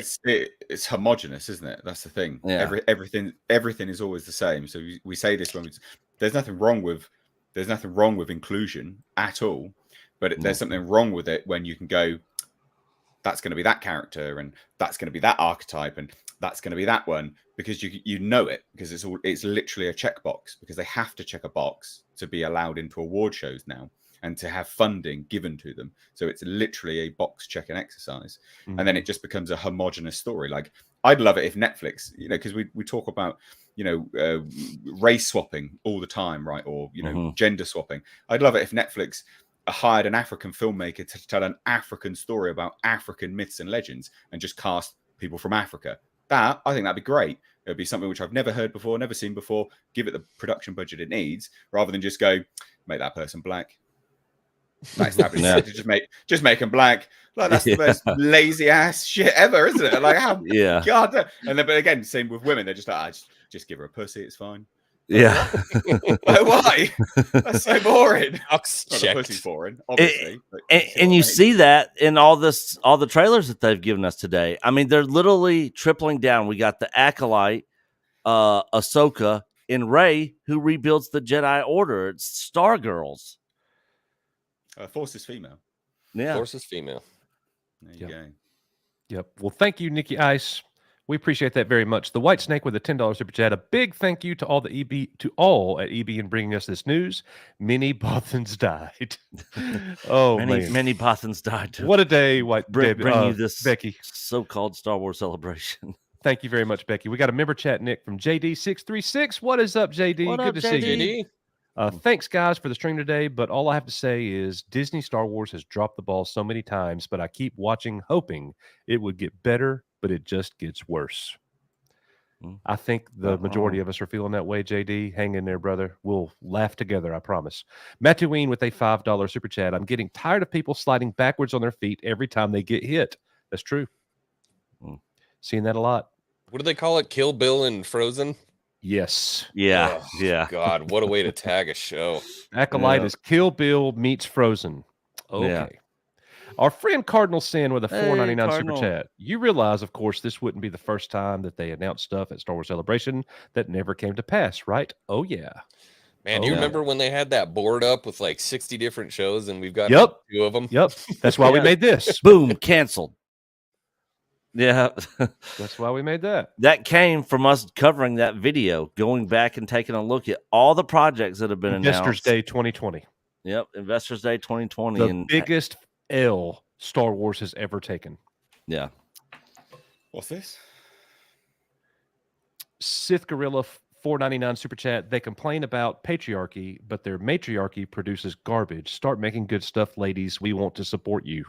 J: it's homogenous, isn't it? That's the thing.
O: Yeah.
J: Everything is always the same. So we say this when there's nothing wrong with inclusion at all, but there's something wrong with it when you can go, that's going to be that character, and that's going to be that archetype, and that's going to be that one, because you know it, because it's literally a checkbox, because they have to check a box to be allowed into award shows now and to have funding given to them. So it's literally a box checking exercise.
B: Mm-hmm.
J: And then it just becomes a homogenous story. Like, I'd love it if Netflix, because we talk about, race swapping all the time, right? Or, gender swapping. I'd love it if Netflix hired an African filmmaker to tell an African story about African myths and legends and just cast people from Africa. I think that'd be great. It would be something which I've never heard before, never seen before. Give it the production budget it needs, rather than just go, make that person black. Just make them black. Like, that's the most lazy ass shit ever, isn't it? Like, how God. And then, but again, same with women. They're just like, just give her a pussy. It's fine.
O: Yeah.
J: Like, why? That's so boring.
M: Box
J: Not
M: checked.
J: the pussy's boring, obviously.
O: And you see that in all the trailers that they've given us today. I mean, they're literally tripling down. We got the Acolyte, Ahsoka, and Rey, who rebuilds the Jedi Order. It's Stargirls.
J: Force is female.
O: Yeah.
M: Force is female.
J: There you go.
B: Yep. Well, thank you, Nikki Ice. We appreciate that very much. The White Snake with a $10 super chat. A big thank you to all at EB in bringing us this news. Many Bothans died.
O: Many Bothans died.
B: What a day,
O: bring you this
B: Becky
O: so-called Star Wars celebration.
B: Thank you very much, Becky. We got a member chat, Nick, from JD636. What is up, JD?
O: What
B: Good
O: up,
B: to
O: JD?
B: see you. Thanks, guys, for the stream today. But all I have to say is Disney Star Wars has dropped the ball so many times, but I keep watching, hoping it would get better, but it just gets worse. I think the majority of us are feeling that way, JD. Hang in there, brother. We'll laugh together, I promise. Matthew with a $5 super chat. I'm getting tired of people sliding backwards on their feet every time they get hit. That's true. Seeing that a lot.
M: What do they call it? Kill Bill and Frozen?
B: Yes.
O: Yeah.
M: Oh,
O: yeah.
M: God, what a way to tag a show.
B: Acolyte is Kill Bill meets Frozen. Okay.
O: Yeah.
B: Our friend Cardinal Sin with a $4.99 super
O: Cardinal.
B: chat. You realize, of course, this wouldn't be the first time that they announced stuff at Star Wars Celebration that never came to pass, right? Oh, yeah.
M: Man, do you remember when they had that board up with like 60 different shows and we've got 2 of them?
B: Yep. That's why we made this.
O: Boom, canceled. Yeah.
B: That's why we made that.
O: That came from us covering that video, going back and taking a look at all the projects that have been
B: Investors
O: announced.
B: Day 2020.
O: Yep, Investors Day 2020.
B: The biggest L Star Wars has ever taken.
O: Yeah.
J: What's this?
B: Sith Gorilla $4.99 super chat. They complain about patriarchy, but their matriarchy produces garbage. Start making good stuff, ladies. We want to support you.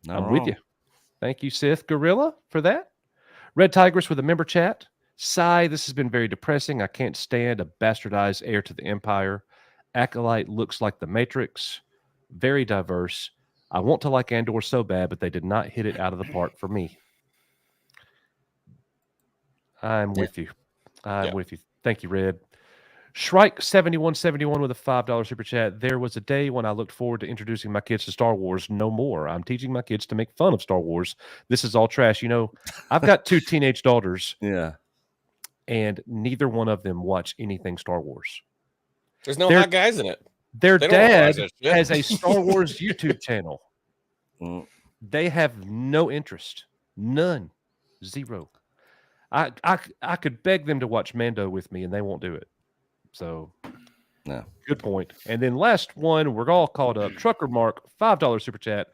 B: I'm with you. Thank you, Sith Gorilla, for that. Red Tigress with a member chat. Sigh, this has been very depressing. I can't stand a bastardized heir to the Empire. Acolyte looks like the Matrix. Very diverse. I want to like Andor so bad, but they did not hit it out of the park for me. I'm with you. I'm with you. Thank you, Red. Shrike 7171 with a $5 super chat. There was a day when I looked forward to introducing my kids to Star Wars. No more. I'm teaching my kids to make fun of Star Wars. This is all trash. You know, I've got 2 teenage daughters.
O: Yeah.
B: And neither one of them watch anything Star Wars.
M: There's no hot guys in it.
B: Their
M: They don't
B: dad
M: watch that shit.
B: has a Star Wars YouTube channel. They have no interest. None. Zero. I could beg them to watch Mando with me and they won't do it. So,
O: no.
B: Good point. And then last one, we're all caught up. Trucker Mark, $5 super chat.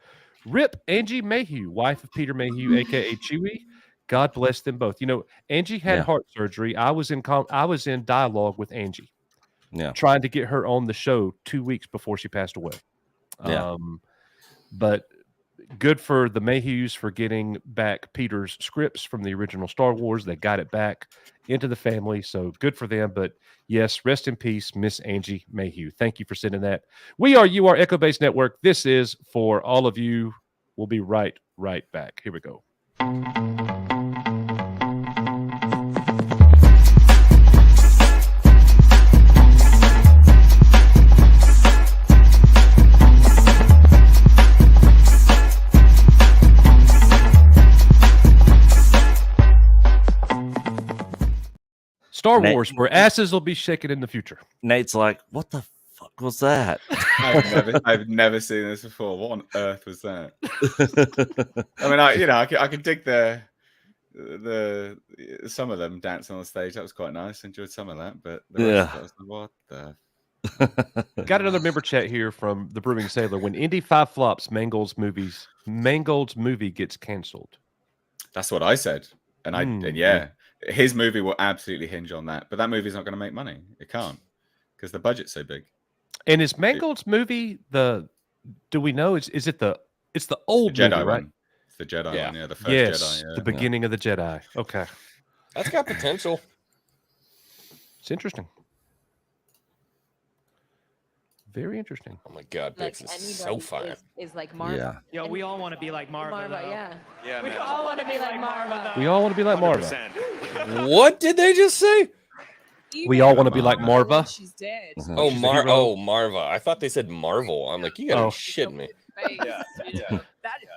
B: Rip Angie Mayhew, wife of Peter Mayhew, aka Chewie. God bless them both. You know, Angie had heart surgery. I was in dialogue with Angie.
O: Yeah.
B: Trying to get her on the show 2 weeks before she passed away.
O: Yeah.
B: But good for the Mayhews for getting back Peter's scripts from the original Star Wars. They got it back into the family, so good for them. But yes, rest in peace, Miss Angie Mayhew. Thank you for sending that. You are Echo Base Network. This is for all of you. We'll be right back. Here we go. Star Wars, where asses will be shaken in the future.
O: Nate's like, what the fuck was that?
J: I've never seen this before. What on earth was that? I mean, I could dig the some of them dancing on the stage. That was quite nice. Enjoyed some of that, but the rest of it, I was like, what the?
B: Got another member chat here from the Brewing Sailor. When Indy 5 flops, Mangold's movie gets canceled.
J: That's what I said, and yeah. His movie will absolutely hinge on that, but that movie's not going to make money. It can't because the budget's so big.
B: And is Mangold's movie do we know? It's the old
J: Jedi
B: movie, right?
J: one. It's the Jedi one, yeah, the first
B: Yes,
J: Jedi. Yeah.
B: the beginning of the Jedi. Okay.
M: That's got potential.
B: It's interesting. Very interesting.
M: Oh my God, Bix is so fine.
G: Is like Marva.
O: Yeah.
T: Yo, we all want to be like Marva. though.
G: Yeah.
T: We all want to be like Marva.
B: We all want to be like Marva.
T: 100%.
M: What did they just say?
B: We all want to be like Marva.
G: She's dead.
M: Oh, Marva. I thought they said Marvel. I'm like, you gotta be shitting me.
T: Yeah.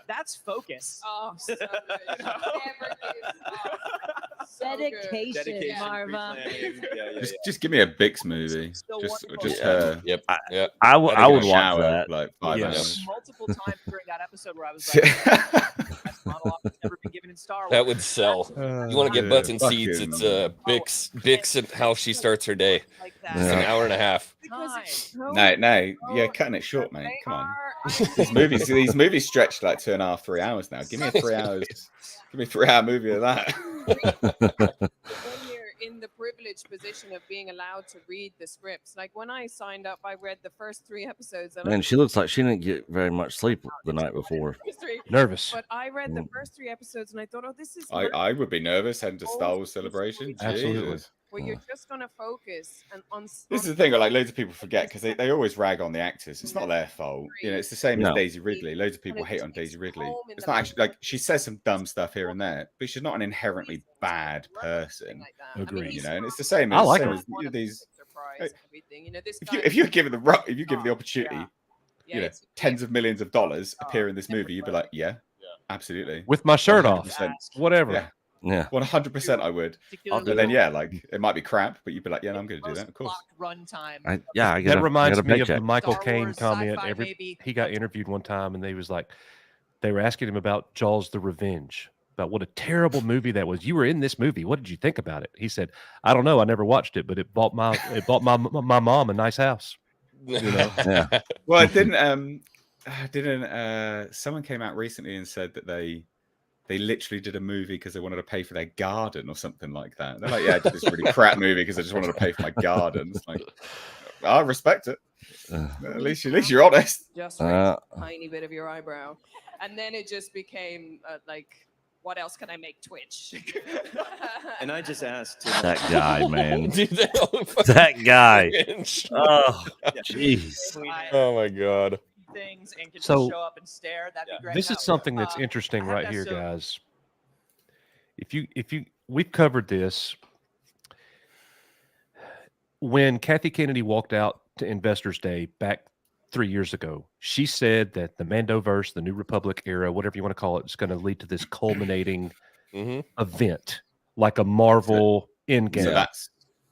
T: That's focus.
G: Oh, so good. Dedication, Marva.
J: Just give me a Bix movie. Just her.
M: Yep.
O: I would watch
J: shower,
O: that.
J: like 5 hours.
T: Multiple times during that episode where I was like, best monologue that's never been given in Star Wars.
M: That would sell. You want to get butts and seats? It's Bix and how she starts her day. It's an hour and a half.
J: No, yeah, cutting it short, mate. Come on. These movies stretch like 2.5, 3 hours now. Give me a 3 hours. Give me a 3-hour movie of that.
U: When you're in the privileged position of being allowed to read the scripts, like when I signed up, I read the first 3 episodes. And
O: Man, she looks like she didn't get very much sleep the night before.
B: Nervous.
U: But I read the first 3 episodes and I thought, oh, this is.
J: I would be nervous heading to Star Wars Celebration.
B: Absolutely.
J: Jesus.
U: Where you're just going to focus on.
J: This is the thing, like loads of people forget because they always rag on the actors. It's not their fault. You know, it's the same as Daisy Ridley. Loads of people hate on Daisy Ridley. It's not actually like she says some dumb stuff here and there, but she's not an inherently bad person.
B: Agreed.
J: You know, and it's the same.
B: I like
J: same
B: her.
J: as, you know, these.
U: If
J: If you're given the opportunity, you know, tens of millions of dollars appear in this movie, you'd be like, yeah, absolutely,
B: With my shirt off.
J: 100%.
B: Whatever.
J: Yeah, 100% I would. But then, yeah, like it might be crap, but you'd be like, yeah, no, I'm going to do that, of course.
T: Runtime.
B: That reminds me of the Michael
T: Star
B: Caine
T: Wars,
B: comment.
T: sci-fi, maybe.
B: He got interviewed one time, and they were asking him about Jaws: The Revenge, about what a terrible movie that was. You were in this movie. What did you think about it? He said, I don't know. I never watched it, but it bought my mom a nice house. You know?
O: Yeah.
J: Well, it didn't. Someone came out recently and said that they literally did a movie because they wanted to pay for their garden or something like that. They're like, yeah, I did this really crap movie because I just wanted to pay for my garden. It's like, I respect it. At least you're honest.
U: Just a tiny bit of your eyebrow, and then it just became like, what else can I make Twitch?
V: And I just asked
O: That guy, man.
M: Dude,
O: That guy. Oh, jeez.
M: Oh my God.
T: Things and can
B: So,
T: just show up and stare. That'd be great.
B: This is something that's interesting
T: I
B: right
T: have
B: here,
T: so-
B: guys. We've covered this. When Kathy Kennedy walked out to Investors Day back 3 years ago, she said that the Mandoverse, the New Republic era, whatever you want to call it, is going to lead to this culminating event, like a Marvel Endgame.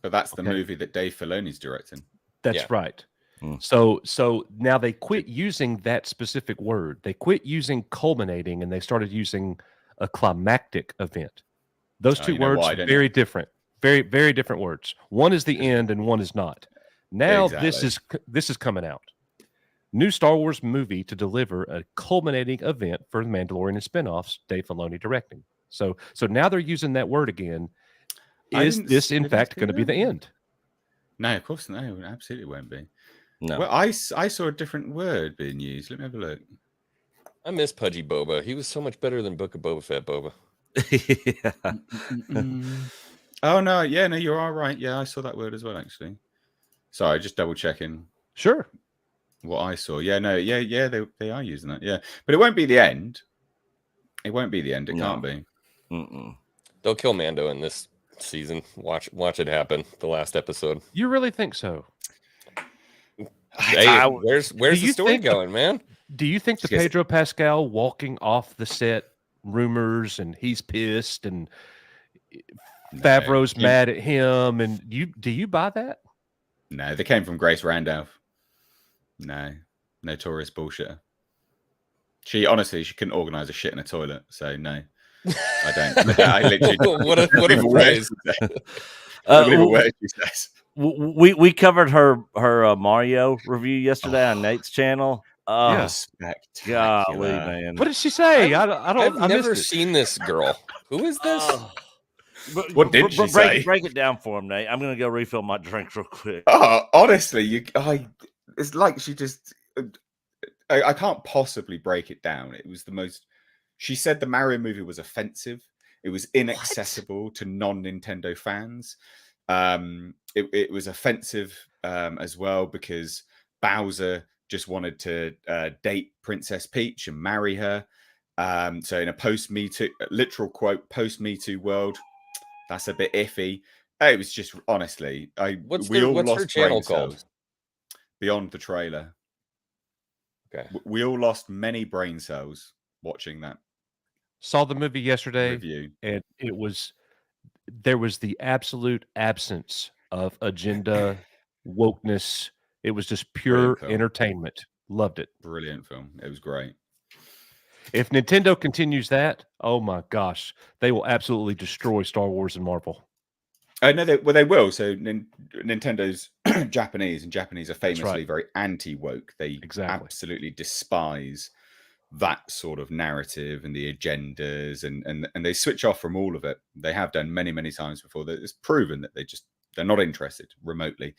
J: So that's the movie that Dave Filoni's directing.
B: That's right. So now they quit using that specific word. They quit using culminating and they started using a climactic event. Those two
J: you know
B: words
J: why,
B: are
J: don't
B: very
J: you?
B: different. Very, very different words. One is the end and one is not. Now this is coming out. New Star Wars movie to deliver a culminating event for the Mandalorian and spinoffs, Dave Filoni directing. So now they're using that word again. Is this in fact going to be the end?
J: No, of course no, it absolutely won't be.
O: No.
J: Well, I saw a different word being used. Let me have a look.
M: I miss Pudgy Boba. He was so much better than Book of Boba Fett Boba.
J: Oh no, yeah, no, you are right. Yeah, I saw that word as well, actually. Sorry, just double checking.
B: Sure.
J: What I saw. Yeah, no, yeah, they are using that. Yeah, but it won't be the end. It won't be the end. It can't be.
M: They'll kill Mando in this season. Watch it happen. The last episode.
B: You really think so?
M: Hey, where's the story going, man?
B: Do you think the Pedro Pascal walking off the set rumors and he's pissed and Favreau's mad at him and do you buy that?
J: No, they came from Grace Randolph. No, notorious bullshitter. She couldn't organize a shit in a toilet, so no, I don't. I literally
M: what a phrase.
O: We covered her Mario review yesterday on Nate's channel. Golly, man.
B: What did she say?
M: I've never seen this girl. Who is this?
J: What did she say?
O: Break it down for him, Nate. I'm gonna go refill my drink real quick.
J: Oh, honestly, it's like she just. I can't possibly break it down. It was the most. She said the Mario movie was offensive. It was inaccessible to non-Nintendo fans. It was offensive as well because Bowser just wanted to date Princess Peach and marry her. So in a post-Me Too, literal quote, post-Me Too world, that's a bit iffy. It was just honestly,
M: what's her channel called?
J: Beyond the Trailer.
M: Okay,
J: we all lost many brain cells watching that.
B: Saw the movie yesterday,
J: review.
B: And there was the absolute absence of agenda, wokeness. It was just pure entertainment. Loved it.
J: Brilliant film. It was great.
B: If Nintendo continues that, oh my gosh, they will absolutely destroy Star Wars and Marvel.
J: No, they will. So Nintendo's Japanese, and Japanese are famously very anti-woke. They absolutely despise that sort of narrative and the agendas, and they switch off from all of it. They have done many times before. It's proven that they're not interested remotely.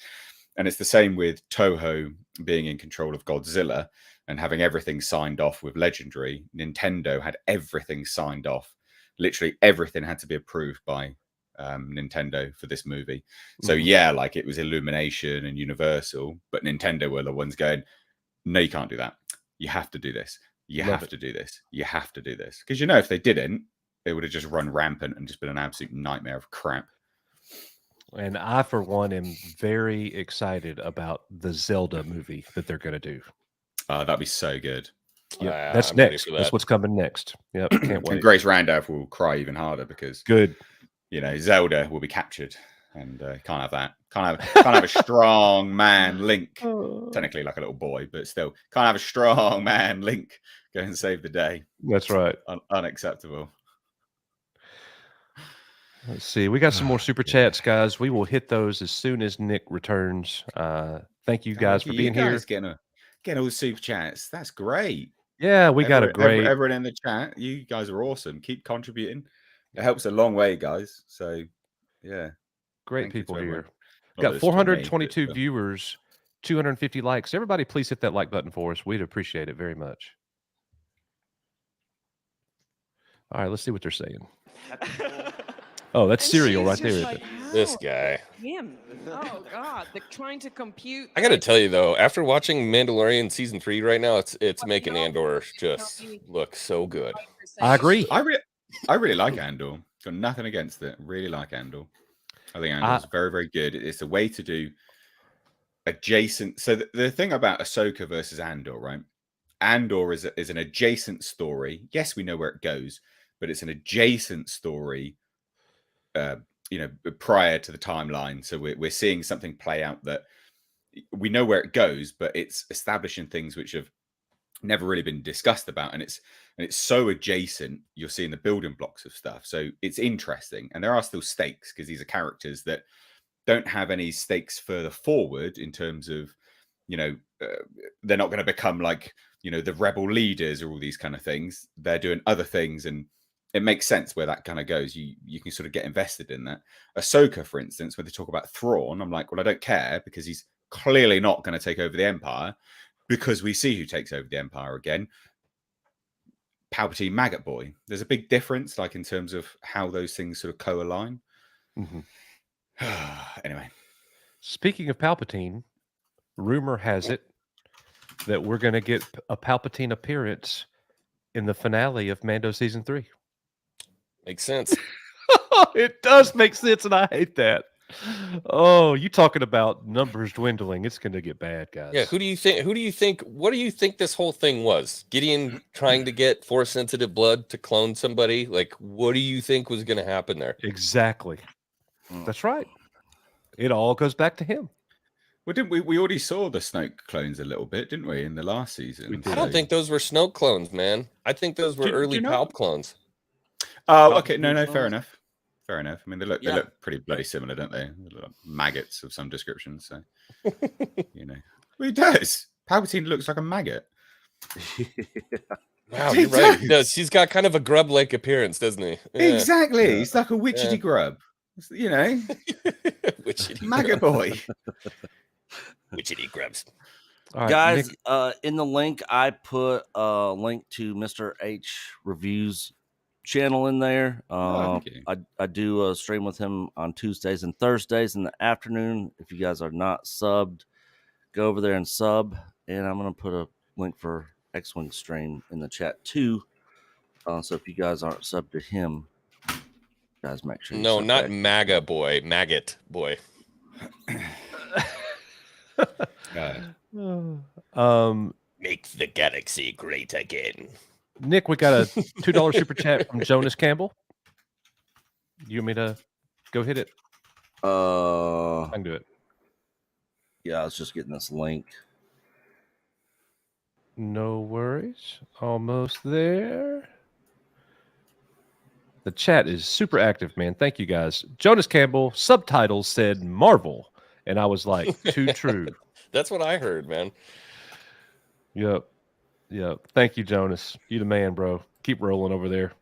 J: And it's the same with Toho being in control of Godzilla and having everything signed off with Legendary. Nintendo had everything signed off. Literally everything had to be approved by Nintendo for this movie. So yeah, like it was Illumination and Universal, but Nintendo were the ones going, no, you can't do that. You have to do this. You have to do this. You have to do this. Because if they didn't, it would have just run rampant and just been an absolute nightmare of crap.
B: And I, for one, am very excited about the Zelda movie that they're going to do.
J: That'd be so good.
B: Yeah, that's next. That's what's coming next. Yep, can't wait.
J: And Grace Randolph will cry even harder because Zelda will be captured, and can't have that. Can't have a strong man Link. Technically, like a little boy, but still can't have a strong man Link go and save the day.
B: That's right.
J: Unacceptable.
B: Let's see. We got some more super chats, guys. We will hit those as soon as Nick returns. Thank you guys for being here.
J: Getting all the super chats. That's great.
B: Yeah, we got a great.
J: Everyone in the chat. You guys are awesome. Keep contributing. It helps a long way, guys. So, yeah.
B: Great people here. Got 422 viewers, 250 likes. Everybody, please hit that like button for us. We'd appreciate it very much. All right, let's see what they're saying. Oh, that's cereal right there.
U: Like,
M: this guy.
U: Him. Oh God, they're trying to compute.
M: I got to tell you though, after watching Mandalorian season 3 right now, it's making Andor just look so good.
B: I agree.
J: I really like Andor. Got nothing against it. Really like Andor. I think Andor is very, very good. It's a way to do adjacent. So the thing about Ahsoka versus Andor, right? Andor is an adjacent story. Yes, we know where it goes, but it's an adjacent story. Prior to the timeline, so we're seeing something play out that we know where it goes, but it's establishing things which have never really been discussed about, and it's so adjacent. You're seeing the building blocks of stuff, so it's interesting, and there are still stakes because these are characters that don't have any stakes further forward in terms of they're not going to become like the rebel leaders or all these kind of things. They're doing other things, and it makes sense where that kind of goes. You can sort of get invested in that. Ahsoka, for instance, when they talk about Thrawn, I'm like, well, I don't care because he's clearly not going to take over the Empire, because we see who takes over the Empire again. Palpatine, Maggot Boy. There's a big difference, like in terms of how those things sort of co-align. Anyway,
B: speaking of Palpatine, rumor has it that we're going to get a Palpatine appearance in the finale of Mando season 3.
M: Makes sense.
B: It does make sense, and I hate that. Oh, you talking about numbers dwindling? It's going to get bad, guys.
M: Yeah, what do you think this whole thing was? Gideon trying to get Force sensitive blood to clone somebody? Like, what do you think was going to happen there?
B: Exactly. That's right. It all goes back to him.
J: Well, didn't we already saw the Snoke clones a little bit, didn't we, in the last season?
M: I don't think those were Snoke clones, man. I think those were early Palp clones.
J: Oh, okay. No, fair enough. Fair enough. I mean, they look pretty bloody similar, don't they? They look like maggots of some description. So, you know, well, he does. Palpatine looks like a maggot.
M: Wow, you're right. He does. He's got kind of a grub-like appearance, doesn't he? Yeah.
J: Exactly. He's like a witchetty grub. You know, maggot boy.
M: Witchetty grubs.
O: Right, guys, in the link, I put a link to Mr. H Reviews channel in there. I do a stream with him on Tuesdays and Thursdays in the afternoon. If you guys are not subbed, go over there and sub. And I'm going to put a link for X-Wing stream in the chat too. So if you guys aren't subbed to him, guys, make sure.
M: No, not back. MAGA boy, maggot boy. Make the galaxy great again.
B: Nick, we got a $2 super chat from Jonas Campbell. You want me to go hit it? I can do it.
O: Yeah, I was just getting this link.
B: No worries. Almost there. The chat is super active, man. Thank you, guys. Jonas Campbell, subtitles said Marvel. And I was like, too true.
M: That's what I heard, man.
B: Yep. Thank you, Jonas. You the man, bro. Keep rolling over there.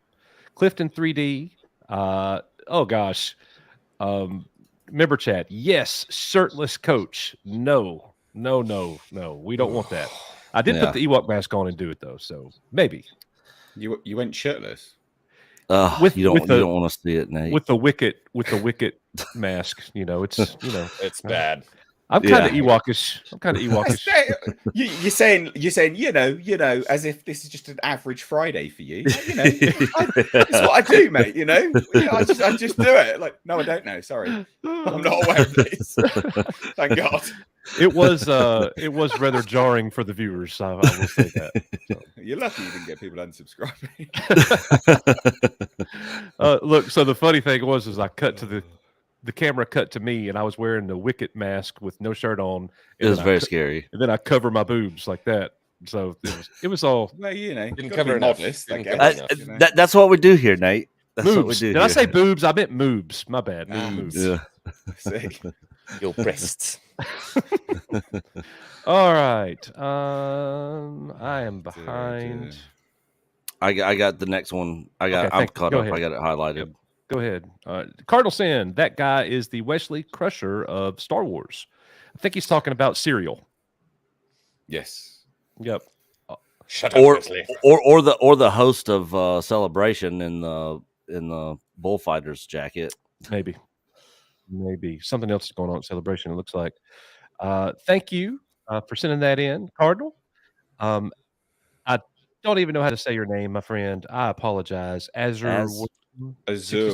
B: Clifton 3D. Oh gosh. Member chat. Yes, shirtless coach. No. We don't want that. I did put the Ewok mask on and do it though, so maybe.
J: You went shirtless.
O: You don't want to see it, Nate.
B: With the wicket mask,
M: it's bad.
B: I'm kind of Ewokish.
J: You're saying, as if this is just an average Friday for you. It's what I do, mate. I just do it. Like, no, I don't know. Sorry, I'm not aware of this. Thank God.
B: It was rather jarring for the viewers. I will say that. So.
J: You're lucky you didn't get people unsubscribing.
B: Look, so the funny thing was I cut to the camera cut to me, and I was wearing the Wicket mask with no shirt on.
O: It was very scary.
B: And then I cover my boobs like that. So it was all.
J: Well,
M: didn't cover enough.
O: That's what we do here, Nate. That's what we do.
B: Did I say boobs? I meant moobs. My bad. Moobs.
O: Yeah.
M: Your breasts.
B: All right. I am behind.
O: I got the next one. I'm caught up. I got it highlighted.
B: Yep. Go ahead. Cardinal Sin, that guy is the Wesley Crusher of Star Wars. I think he's talking about cereal.
J: Yes.
B: Yep.
M: Shut up, Wesley.
O: Or the host of Celebration in the Bullfighters jacket.
B: Maybe something else is going on at Celebration. It looks like. Thank you for sending that in, Cardinal. I don't even know how to say your name, my friend. I apologize.
J: Azure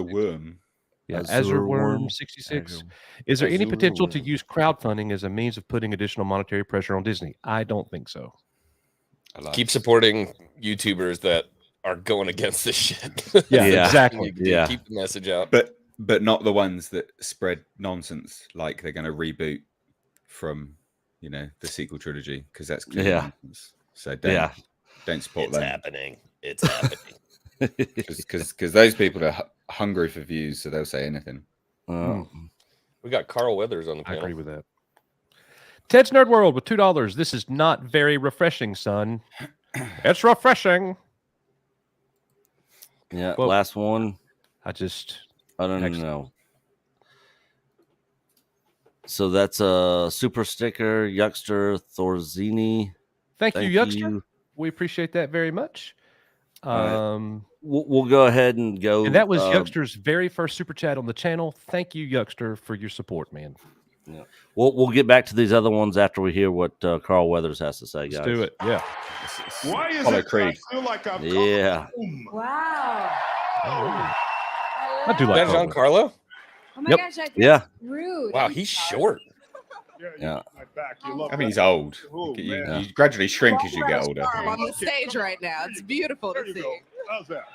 J: Worm.
B: Yeah, Azure Worm 66. Is there any potential to use crowdfunding as a means of putting additional monetary pressure on Disney? I don't think so.
M: Keep supporting YouTubers that are going against this shit.
B: Yeah, exactly.
M: Keep the message out.
J: But not the ones that spread nonsense like they're going to reboot from, the sequel trilogy, because that's clearly nonsense. So don't support them.
M: It's happening.
J: Because those people are hungry for views, so they'll say anything.
M: We got Carl Weathers on the panel.
B: I agree with that. Ted's Nerd World with $2. This is not very refreshing, son. It's refreshing.
O: Yeah, well, last one.
B: I don't
O: know. So that's a super sticker, Yuckster Thorzini.
B: Thank you, Yuckster. We appreciate that very much.
O: We'll go ahead and go.
B: And that was Yuckster's very first super chat on the channel. Thank you, Yuckster, for your support, man.
O: Yeah. We'll get back to these other ones after we hear what Carl Weathers has to say, guys.
B: Let's do it. Yeah.
P: Why is
O: Apollo
P: it
O: Creed.
P: I feel like I've
O: Yeah.
G: Wow.
B: I do like
M: That Giancarlo?
G: Oh my
O: Yep.
G: gosh, I feel
O: Yeah.
G: rude.
M: Wow, he's short.
O: Yeah.
J: I mean, he's old. Look at you. You gradually shrink as you get older.
H: I'm on the stage right now. It's beautiful to see.
P: How's that?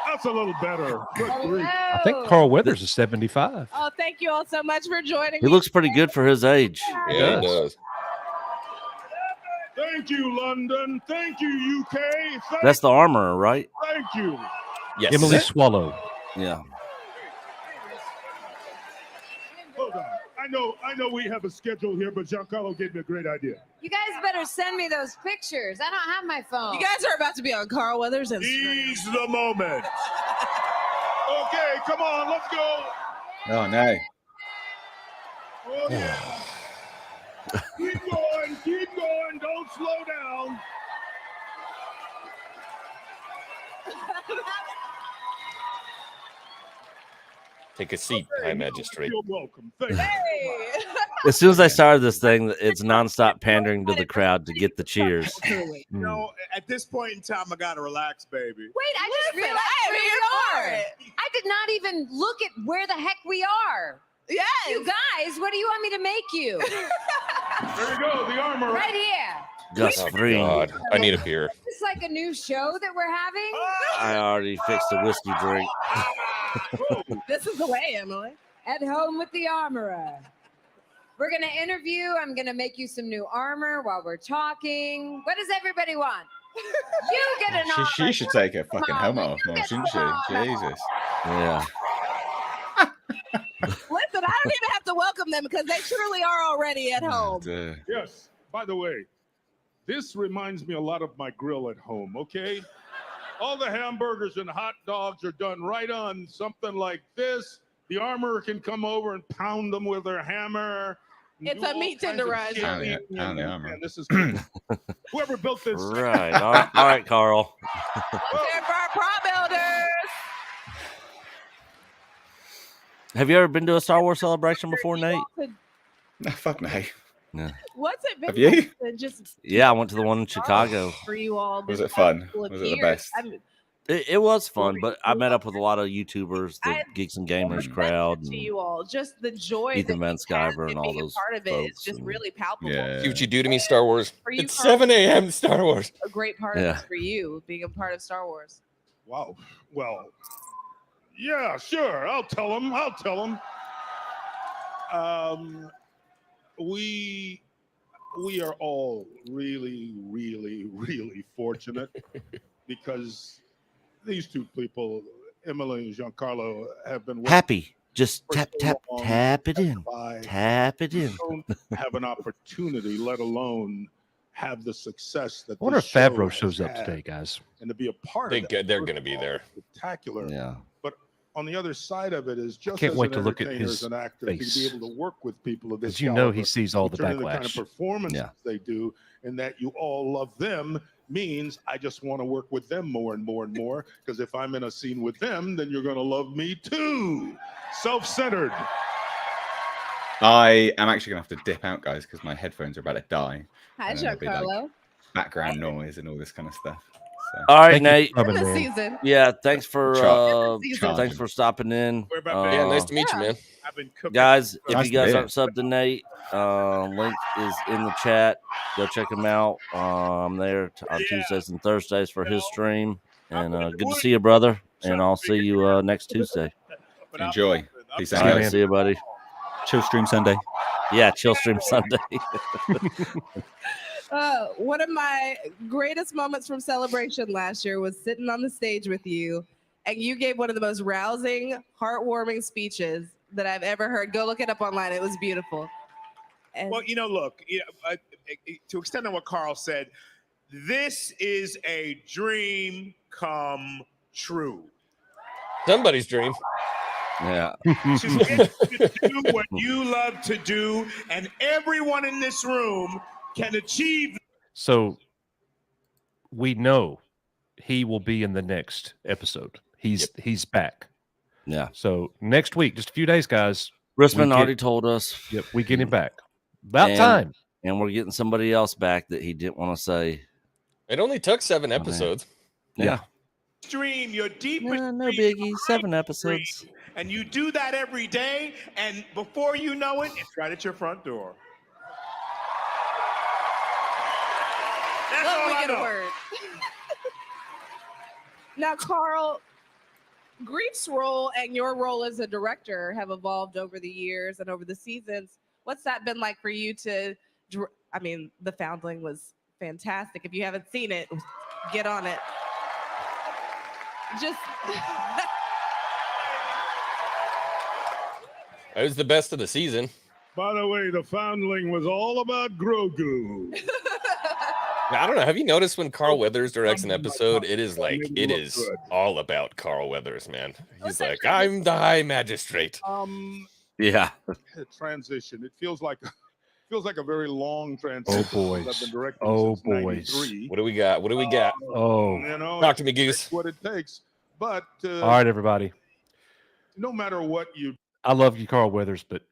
P: That's a little better. Good grief.
B: I think Carl Weathers is 75.
H: Oh, thank you all so much for joining
O: He
H: me.
O: looks pretty good for his age.
M: Yeah, he does.
P: Thank you, London. Thank you, UK.
O: That's the armorer, right?
P: Thank you.
M: Yes.
B: Emily Swallow.
O: Yeah.
P: Hold on. I know we have a schedule here, but Giancarlo gave me a great idea.
G: You guys better send me those pictures. I don't have my phone.
H: You guys are about to be on Carl Weathers Instagram.
P: Seize the moment. Okay, come on, let's go.
J: Oh, no.
P: Oh, yeah. Keep going, don't slow down.
M: Take a seat, High Magistrate.
P: You're welcome. Thank you.
H: Hey.
O: As soon as I started this thing, it's nonstop pandering to the crowd to get the cheers.
P: You know, at this point in time, I gotta relax, baby.
G: Wait, I just
H: Listen,
G: realized
H: I am
G: where
H: here
G: we
H: for
G: are.
H: it.
G: I did not even look at where the heck we are.
H: Yes.
G: You guys, what do you want me to make you?
P: There you go, the armor.
G: Right here.
O: Gus
M: Oh,
O: Fring.
M: God. I need a beer.
G: Is this like a new show that we're having?
O: I already fixed a whiskey drink.
H: This is the way, Emily.
G: At home with the armorer. We're going to interview. I'm going to make you some new armor while we're talking. What does everybody want? You get an armor.
J: She should take her fucking
G: Mom,
J: helmet off more, shouldn't she? Jesus.
O: Yeah.
H: Listen, I don't even have to welcome them because they truly are already at home.
P: Yes. By the way, this reminds me a lot of my grill at home, okay? All the hamburgers and hot dogs are done right on something like this. The armorer can come over and pound them with their hammer.
H: It's a meat tenderizer.
J: Pound the armor.
P: And this is whoever built this.
O: Right. All right, Carl.
H: Stand for our prop builders.
O: Have you ever been to a Star Wars celebration before, Nate?
J: No, fuck no.
O: Yeah.
H: What's it been
J: Have you?
H: like to just
O: Yeah, I went to the one in Chicago.
H: for you all?
J: Was
H: this
J: it fun?
H: couple of
J: Was it the
H: years?
J: best?
H: I mean,
O: It was fun, but I met up with a lot of YouTubers, the Geeks and Gamers crowd,
H: to
O: and
H: you all, just the joy
O: Ethan
H: that
O: Van
H: you have
O: Sciver
H: in
O: and all
H: being a
O: those
H: part of it is
O: folks
H: just
O: and-
H: really palpable.
J: Yeah.
M: See what you do to me, Star Wars.
H: For you,
M: It's
H: Carl,
M: 7 a.m. Star Wars.
H: a great part of
O: Yeah.
H: this for you, being a part of Star Wars.
P: Wow. Well, yeah, sure. I'll tell him. We are all really, really, really fortunate because these two people, Emily and Giancarlo, have been working
O: happy. Just
P: for
O: tap,
P: so
O: tap,
P: long
O: tap it in.
P: by
O: Tap it in.
P: don't have an opportunity, let alone have the success that
B: I wonder
P: this
B: if Favreau
P: show
B: shows
P: has
B: up
P: had.
B: today, guys.
P: And to be a part
M: They
P: of
M: go-
P: that,
M: they're
P: first
M: gonna
P: of
M: be
P: all,
M: there.
P: spectacular.
O: Yeah.
P: But on the other side of it is just
B: Can't
P: as
B: wait
P: an
B: to look at
P: entertainer,
B: his
P: as an actor,
B: face.
P: to be able to work with people of this
B: Because you know he
P: caliber,
B: sees all
P: who
B: the
P: turn in the kind of
B: backlash.
P: performances
O: Yeah.
P: they do, and that you all love them means I just want to work with them more and more and more. Because if I'm in a scene with them, then you're going to love me too. Self-centered.
J: I am actually going to have to dip out, guys, because my headphones are about to die.
H: Hi,
J: And then there'll be, like,
H: Giancarlo.
J: background noise and all this kind of stuff. So.
O: All right,
B: Thank you
O: Nate.
B: for coming,
H: Different
B: man.
H: season.
O: Yeah, thanks for
J: Charging.
O: thanks for stopping in.
P: We're about to-
M: Yeah, nice to meet you, man.
P: I've been cooking.
O: Guys, if
J: Nice
O: you
J: to
O: guys
J: meet
O: aren't subbed to Nate, link is in the chat. Go check him out. I'm there on Tuesdays and Thursdays for his stream. And good to see you, brother. And I'll see you next Tuesday.
J: Enjoy. Peace
O: All
J: out,
O: right,
J: guys.
O: see you, buddy.
J: Chill stream Sunday.
O: Yeah, chill stream Sunday.
H: One of my greatest moments from Celebration last year was sitting on the stage with you, and you gave one of the most rousing, heartwarming speeches that I've ever heard. Go look it up online. It was beautiful. And
A: Well, look, to extend on what Carl said, this is a dream come true.
M: Somebody's dream.
O: Yeah.
A: To get to do what you love to do, and everyone in this room can achieve.
B: So we know he will be in the next episode. He's back.
O: Yeah.
B: So next week, just a few days, guys.
O: Risman already told us.
B: Yep, we get him back. About time.
O: And we're getting somebody else back that he didn't want to say.
M: It only took 7 episodes.
O: Yeah.
A: Stream your deepest.
O: No biggie. 7 episodes.
A: And you do that every day, and before you know it, it's right at your front door. That's all I know.
H: Word. Now, Carl, Grief's role and your role as a director have evolved over the years and over the seasons. What's that been like for you to? I mean, The Foundling was fantastic. If you haven't seen it, get on it. Just.
M: It was the best of the season.
P: By the way, The Foundling was all about Grogu.
M: I don't know. Have you noticed when Carl Weathers directs an episode, it is all about Carl Weathers, man. He's like, I'm the High Magistrate.
O: Yeah.
P: Transition. It feels like a very long transition.
B: Oh boys.
P: I've been directing
B: Oh
P: since
B: boys.
P: 93.
M: What do we got? What do we got?
B: Oh.
P: You know,
M: Talk to me, Goose.
P: it's what it takes. But
B: All right, everybody.
P: no matter what you
B: I love you, Carl Weathers, but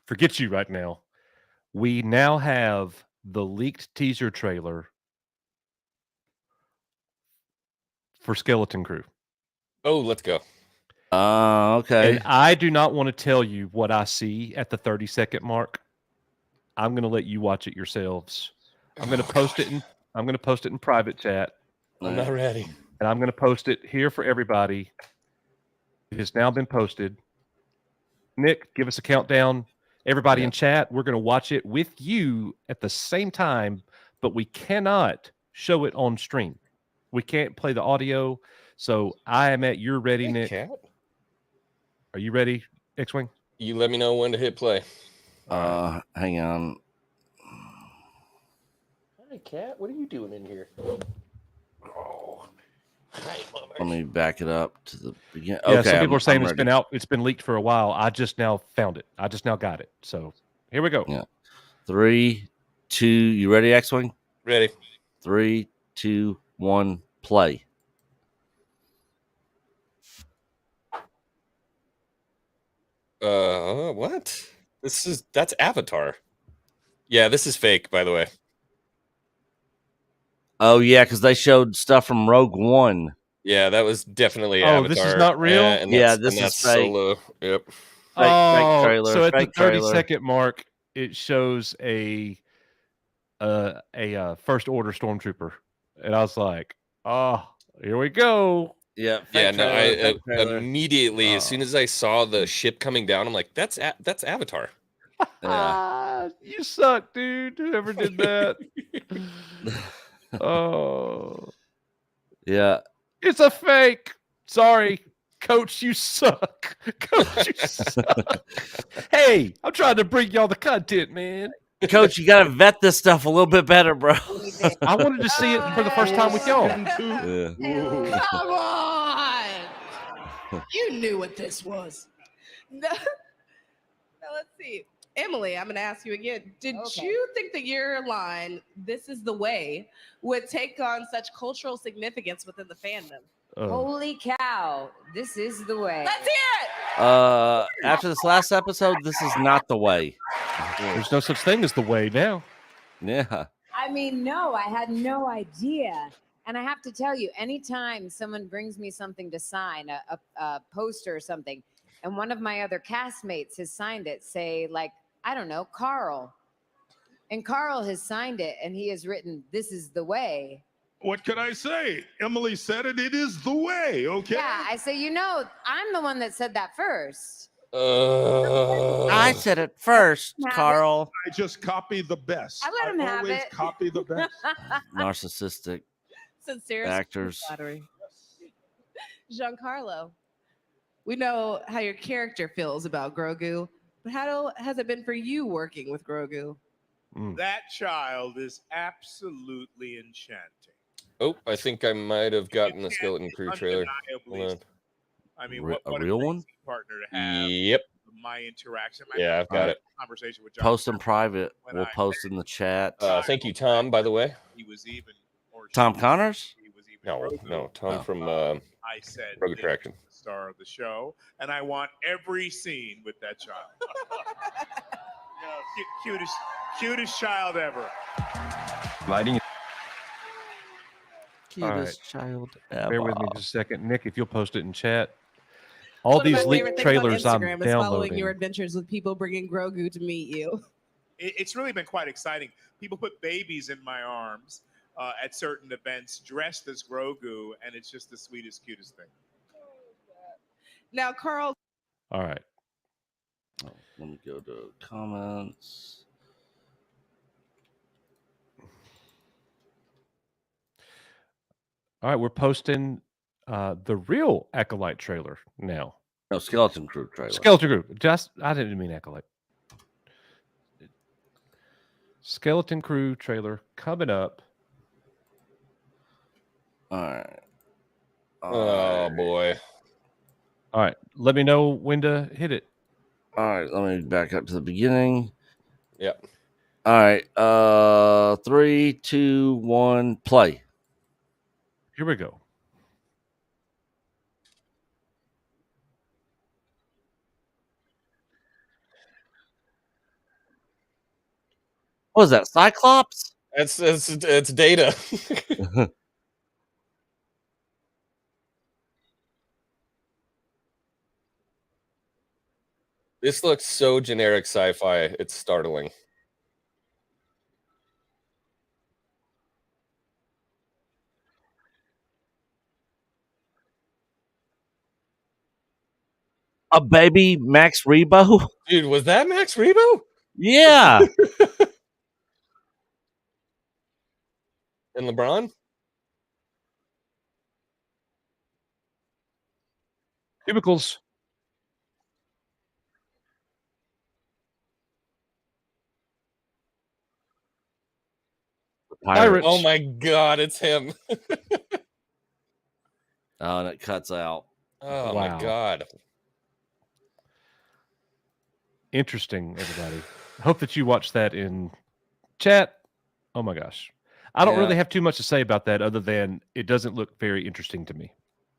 B: forget you right now. We now have the leaked teaser trailer for Skeleton Crew.
M: Oh, let's go.
O: Okay.
B: And I do not want to tell you what I see at the 30-second mark. I'm going to let you watch it yourselves. I'm going to post it in private chat.
M: I'm not ready.
B: And I'm going to post it here for everybody. It has now been posted. Nick, give us a countdown. Everybody in chat, we're going to watch it with you at the same time, but we cannot show it on stream. We can't play the audio. So I am at your ready, Nick.
M: Cat?
B: Are you ready, X-Wing?
M: You let me know when to hit play.
O: Hang on.
M: Hi, Cat. What are you doing in here? Oh. Hi, Mama.
O: Let me back it up to the beginning.
B: Yeah,
O: Okay,
B: some people are saying
O: I'm
B: it's been
O: ready.
B: out. It's been leaked for a while. I just now found it. I just now got it. So here we go.
O: Yeah. 3, 2. You ready, X-Wing?
M: Ready.
O: 3, 2, 1. Play.
M: What? That's Avatar. Yeah, this is fake, by the way.
O: Oh yeah, because they showed stuff from Rogue One.
M: Yeah, that was definitely
B: Oh,
M: Avatar.
B: this is not real?
O: Yeah, this is fake.
M: Solo. Yep.
O: Fake trailer.
B: So at
O: fake
B: the 30
O: trailer.
B: second mark, it shows a first order stormtrooper, and I was like, "Oh, here we go."
O: Yeah.
M: Yeah, no, I
O: trailer.
M: immediately as soon as I saw the ship coming down, I'm like, that's Avatar.
O: Yeah.
B: You suck, dude. Whoever did that. Oh,
O: Yeah.
B: it's a fake. Sorry, Coach. You suck. Coach, you suck. Hey, I'm trying to bring y'all the content, man.
O: Coach, you gotta vet this stuff a little bit better, bro.
B: I wanted to see it for the first time with y'all.
O: Yeah.
H: Come on. You knew what this was. No, let's see. Emily, I'm going to ask you again. Did you think that your line, "This is the way," would take on such cultural significance within the fandom?
G: Holy cow. This is the way.
H: Let's hear it.
O: After this last episode, this is not the way.
B: There's no such thing as the way now.
O: Yeah.
G: I mean, no, I had no idea. And I have to tell you, anytime someone brings me something to sign, a poster or something, and one of my other castmates has signed it, say, like, I don't know, Carl. And Carl has signed it, and he has written, "This is the way."
P: What can I say? Emily said it. It is the way. Okay.
G: Yeah, I say, I'm the one that said that first.
O: I said it first, Carl.
P: I just copy the best.
G: I let him have
P: always
G: it.
P: copy the best.
O: Narcissistic
H: Sincerest
O: actors.
H: flattery. Giancarlo, we know how your character feels about Grogu, but how has it been for you working with Grogu?
A: That child is absolutely enchanting.
M: Oh, I think I might have gotten the Skeleton Crew trailer.
A: Undeniably
M: Hold on.
A: I mean,
O: A
A: what
O: real
A: great
O: one?
A: partner to have.
M: Yep.
A: My interaction.
M: Yeah, I've got it.
A: Conversation with John.
O: Post in private. We'll post in the chat.
M: Thank you, Tom, by the way.
A: He was even. Or
O: Tom Connors?
M: No, Tom from
A: I said
M: Rogue Attraction.
A: the star of the show, and I want every scene with that child. Cutest child ever.
B: Lighting.
O: Cutest child ever.
B: Bear with me just a second. Nick, if you'll post it in chat. All
H: One
B: these
H: of my favorite
B: leaked
H: things on
B: trailers I'm
H: Instagram is following
B: downloading.
H: your adventures with people bringing Grogu to meet you.
A: It's really been quite exciting. People put babies in my arms at certain events, dressed as Grogu, and it's just the sweetest, cutest thing.
H: Now, Carl.
B: All right.
O: Oh, let me go to comments.
B: All right, we're posting the real Acolyte trailer now.
O: No, Skeleton Crew trailer.
B: Skeleton Crew. I didn't mean Acolyte. Skeleton Crew trailer coming up.
O: All right.
M: Oh boy.
B: All right. Let me know when to hit it.
O: All right. Let me back up to the beginning.
M: Yep.
O: All right. 3, 2, 1, play.
B: Here we go.
O: What is that? Cyclops?
M: It's Data. This looks so generic sci-fi. It's startling.
O: A baby Max Rebo?
M: Dude, was that Max Rebo?
O: Yeah.
M: And LeBron?
B: Cubicles.
O: Pirates.
M: Oh my god, it's him.
O: Oh, and it cuts out.
M: Oh
B: Wow.
M: my god.
B: Interesting, everybody. Hope that you watched that in chat. Oh my gosh. I don't
O: Yeah.
B: really have too much to say about that other than it doesn't look very interesting to me.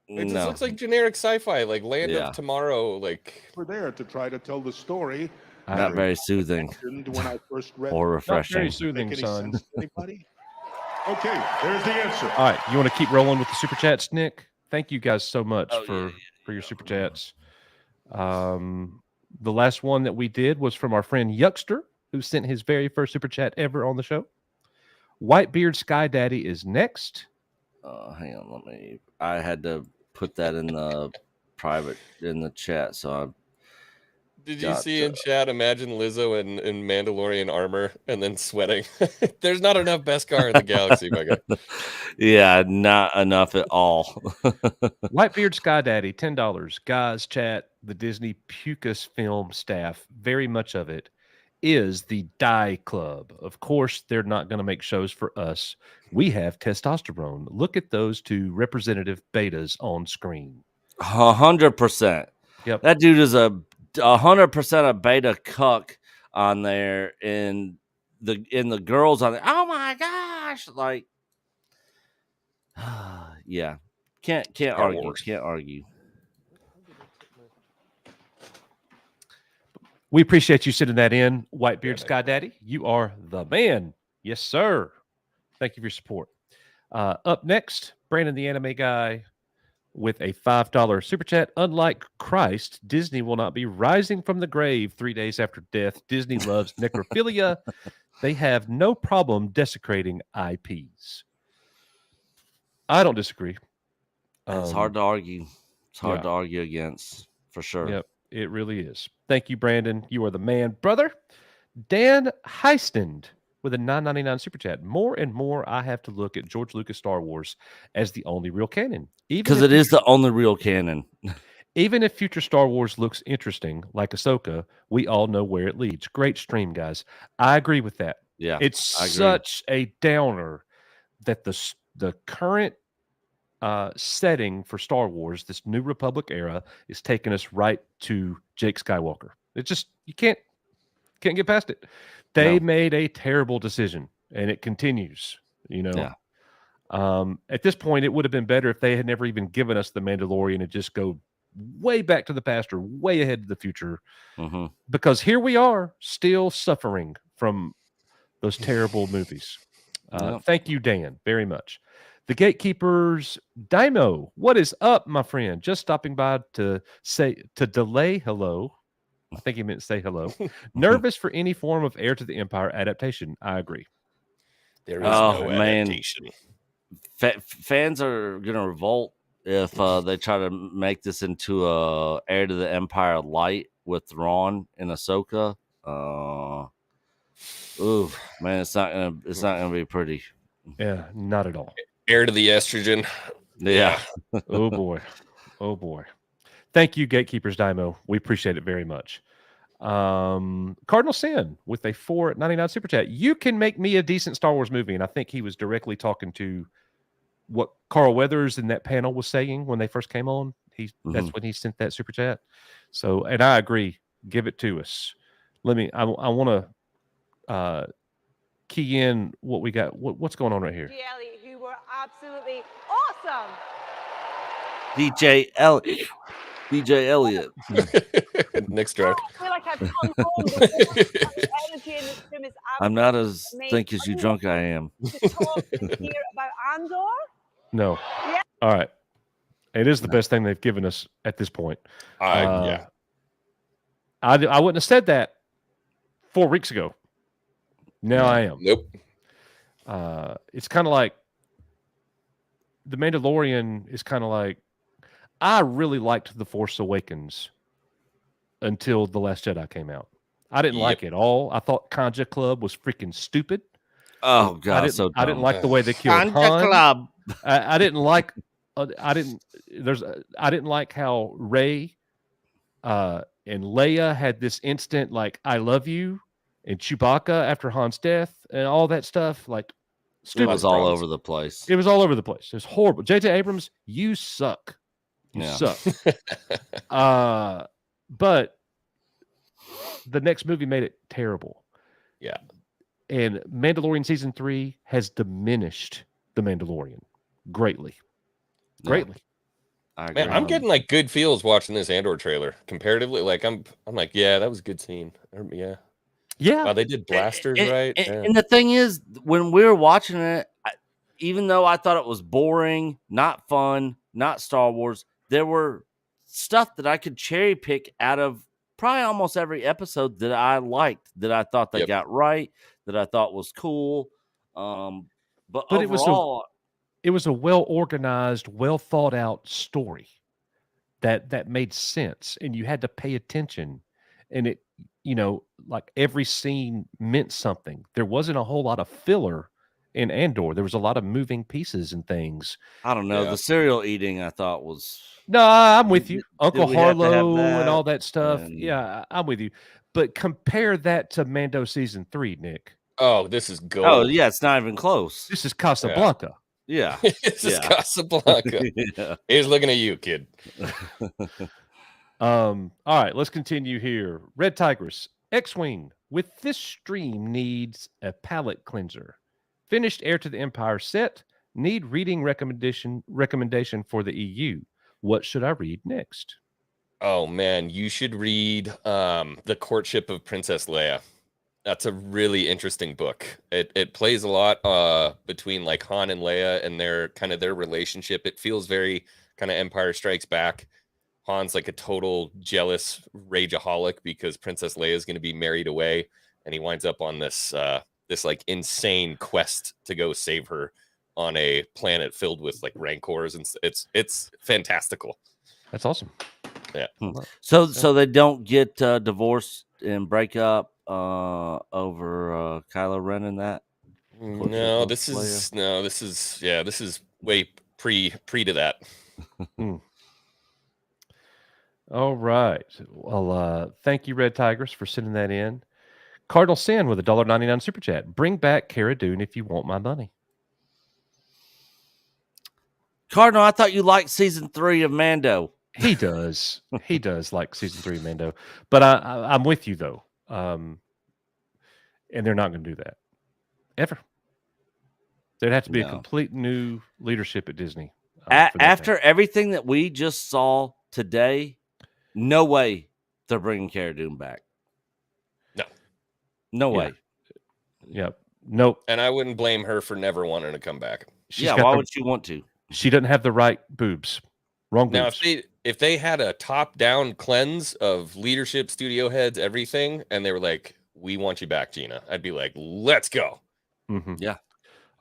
M: It just looks like generic sci-fi, like Land
O: Yeah.
M: of Tomorrow, like
P: We're there to try to tell the story.
O: Not very soothing
P: When I first read
O: or refreshing.
B: Very soothing,
P: Make any
B: son.
P: sense to anybody? Okay, there's the answer.
B: All right, you want to keep rolling with the super chats, Nick? Thank you guys so much
O: Oh,
B: for your super chats. The last one that we did was from our friend Yuckster, who sent his very first super chat ever on the show. Whitebeard Sky Daddy is next.
O: Hang on, I had to put that in the private in the chat, so I
M: did you see in chat, imagine Lizzo in Mandalorian armor and then sweating? There's not enough Beskar in the galaxy, my guy.
O: Yeah, not enough at all.
B: Whitebeard Sky Daddy, $10. Guys, chat, the Disney Pucus film staff, very much of it is the Die Club. Of course, they're not going to make shows for us. We have testosterone. Look at those two representative betas on screen.
O: 100%.
B: Yep.
O: That dude is 100% a beta cuck on there, and the girls on there. Oh my gosh! Like, yeah, can't argue.
B: Wars.
O: Can't argue.
B: We appreciate you sending that in, Whitebeard Sky Daddy. You are the man. Yes, sir. Thank you for your support. Up next, Brandon the Anime Guy with a $5 super chat. Unlike Christ, Disney will not be rising from the grave 3 days after death. Disney loves necrophilia. They have no problem desecrating IPs. I don't disagree.
O: It's hard to argue. It's hard
B: yeah.
O: to argue against, for sure.
B: Yep, it really is. Thank you, Brandon. You are the man, brother. Dan Heistand with a $9.99 super chat. More and more, I have to look at George Lucas Star Wars as the only real canon.
O: Because it is the only real canon.
B: Even if future Star Wars looks interesting, like Ahsoka, we all know where it leads. Great stream, guys. I agree with that.
O: Yeah,
B: it's
O: I agree.
B: such a downer that the current setting for Star Wars, this New Republic era, is taking us right to Jake Skywalker. It's just you can't get past it. They made a terrible decision, and it continues. You know, at this point, it would have been better if they had never even given us the Mandalorian and just go way back to the past or way ahead to the future. Because here we are, still suffering from those terrible movies. Thank you, Dan, very much. The Gatekeepers, Daimo, what is up, my friend? Just stopping by to delay hello. I think he meant say hello. Nervous for any form of Heir to the Empire adaptation. I agree.
M: There is no adaptation.
O: Fans are going to revolt if they try to make this into a Heir to the Empire light with Thrawn and Ahsoka. Ooh, man, it's not gonna be pretty.
B: Yeah, not at all.
M: Heir to the estrogen.
O: Yeah.
B: Oh boy. Oh boy. Thank you, Gatekeepers Daimo. We appreciate it very much. Cardinal Sin with a $4.99 super chat. You can make me a decent Star Wars movie, and I think he was directly talking to what Carl Weathers in that panel was saying when they first came on. That's when he sent that super chat. So, and I agree. Give it to us. I want to key in what we got. What's going on right here?
W: Who were absolutely awesome.
O: DJ Elliott.
M: Next track.
W: I feel like I've come home before. The energy in this room is
O: I'm not as
W: amazing.
O: think as you drunk I am.
W: To talk here about Andor.
B: No.
W: Yeah.
B: All right. It is the best thing they've given us at this point.
M: Yeah.
B: I wouldn't have said that 4 weeks ago. Now I am.
M: Nope.
B: It's kind of like The Mandalorian is kind of like, I really liked The Force Awakens until The Last Jedi came out. I didn't like it all. I thought Kanja Club was freaking stupid.
O: Oh God,
B: I didn't like the way they killed
O: Kanja
B: Han.
O: Club.
B: I didn't like. I didn't like how Rey and Leia had this instant like I love you, and Chewbacca after Han's death and all that stuff. Like stupid.
O: It was all over the place.
B: It was all over the place. It was horrible. J.J. Abrams, you suck. You
O: Yeah.
B: suck. But the next movie made it terrible.
M: Yeah.
B: And Mandalorian season 3 has diminished The Mandalorian greatly. Greatly.
O: I agree.
M: Man, I'm getting like good feels watching this Andor trailer comparatively. Like I'm like, yeah, that was a good scene. Yeah.
B: Yeah.
M: Wow, they did blasters right. Yeah.
O: And the thing is, when we were watching it, even though I thought it was boring, not fun, not Star Wars, there were stuff that I could cherry pick out of probably almost every episode that I liked, that I thought they got right, that I thought was cool. But overall,
B: it was a well organized, well thought out story that made sense, and you had to pay attention, and it, like every scene meant something. There wasn't a whole lot of filler in Andor. There was a lot of moving pieces and things.
O: I don't know.
B: Yeah.
O: The cereal eating, I thought was.
B: No, I'm with you.
O: Did
B: Uncle
O: we have to have
B: Harlow
O: that?
B: and all that stuff.
O: And-
B: Yeah, I'm with you. But compare that to Mando season 3, Nick.
M: Oh, this is gold.
O: Oh yeah, it's not even close.
B: This is Casablanca.
O: Yeah,
M: This is Casablanca.
O: Yeah.
M: He's looking at you, kid.
B: All right, let's continue here. Red Tigress, X-Wing, with this stream needs a palate cleanser. Finished Heir to the Empire set. Need reading recommendation for the EU. What should I read next?
M: Oh man, you should read The Courtship of Princess Leia. That's a really interesting book. It plays a lot between like Han and Leia and their relationship. It feels very kind of Empire Strikes Back. Han's like a total jealous rageaholic because Princess Leia is going to be married away, and he winds up on this like insane quest to go save her on a planet filled with like rancors, and it's fantastical.
B: That's awesome.
M: Yeah.
O: So they don't get divorced and break up over Kylo Ren and that.
M: No, this is way pre to that.
B: All right. Well, thank you, Red Tigress, for sending that in. Cardinal Sin with a $1.99 super chat. Bring back Cara Dune if you want my money.
O: Cardinal, I thought you liked season 3 of Mando.
B: He does. He does like season 3 of Mando. But I'm with you though. And they're not going to do that ever. There'd have to be a complete new leadership at Disney.
O: After everything that we just saw today, no way they're bringing Cara Dune back. No way.
B: Yep. Nope.
M: And I wouldn't blame her for never wanting to come back.
O: Why would she want to?
B: She doesn't have the right boobs. Wrong boobs.
M: Now, if they had a top-down cleanse of leadership, studio heads, everything, and they were like, "We want you back, Gina," I'd be like, "Let's go."
B: Mm-hmm.
O: Yeah.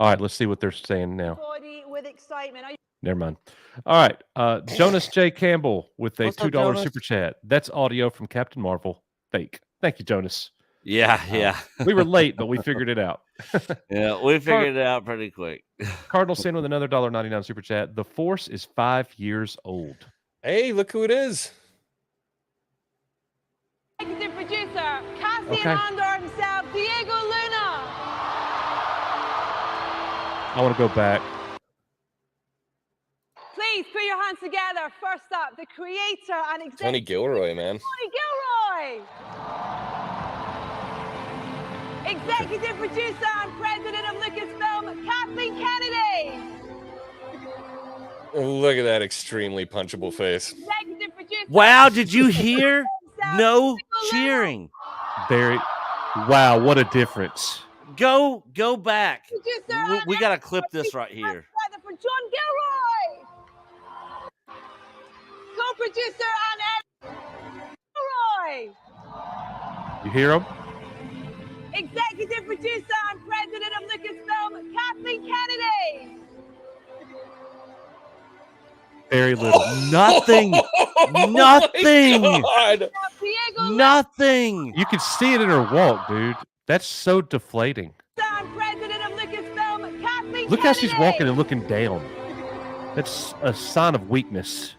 B: All right. Let's see what they're saying now.
W: With excitement.
B: Never mind. All right. Jonas J. Campbell with a
O: What's up,
B: $2
O: Jonas?
B: super chat. That's audio from Captain Marvel. Fake. Thank you, Jonas.
O: Yeah.
B: We were late, but we figured it out.
O: Yeah, we figured it out pretty quick.
B: Cardinal Sin with another $1.99 super chat. The Force is 5 years old.
M: Hey, look who it is.
W: Executive producer, Cassian
B: Okay.
W: Andor himself, Diego Luna.
B: I want to go back.
W: Please put your hands together. First up, the creator and executive
M: Tony Gilroy, man.
W: Tony Gilroy. Executive producer and president of Lucasfilm, Kathleen Kennedy.
M: Look at that extremely punchable face.
W: Executive producer.
O: Wow, did you hear? No cheering.
B: Very. Wow, what a difference.
O: Go back.
W: Producer
O: We got to clip this right here.
W: for John Gilroy. Co-producer and Gilroy.
B: You hear him?
W: Executive producer and president of Lucasfilm, Kathleen Kennedy.
B: Very little.
O: Nothing. Nothing.
M: God.
O: Nothing.
B: You can see it in her walk, dude. That's so deflating.
W: And president of Lucasfilm, Kathleen
B: Look how
W: Kennedy.
B: she's walking and looking down. That's a sign of weakness.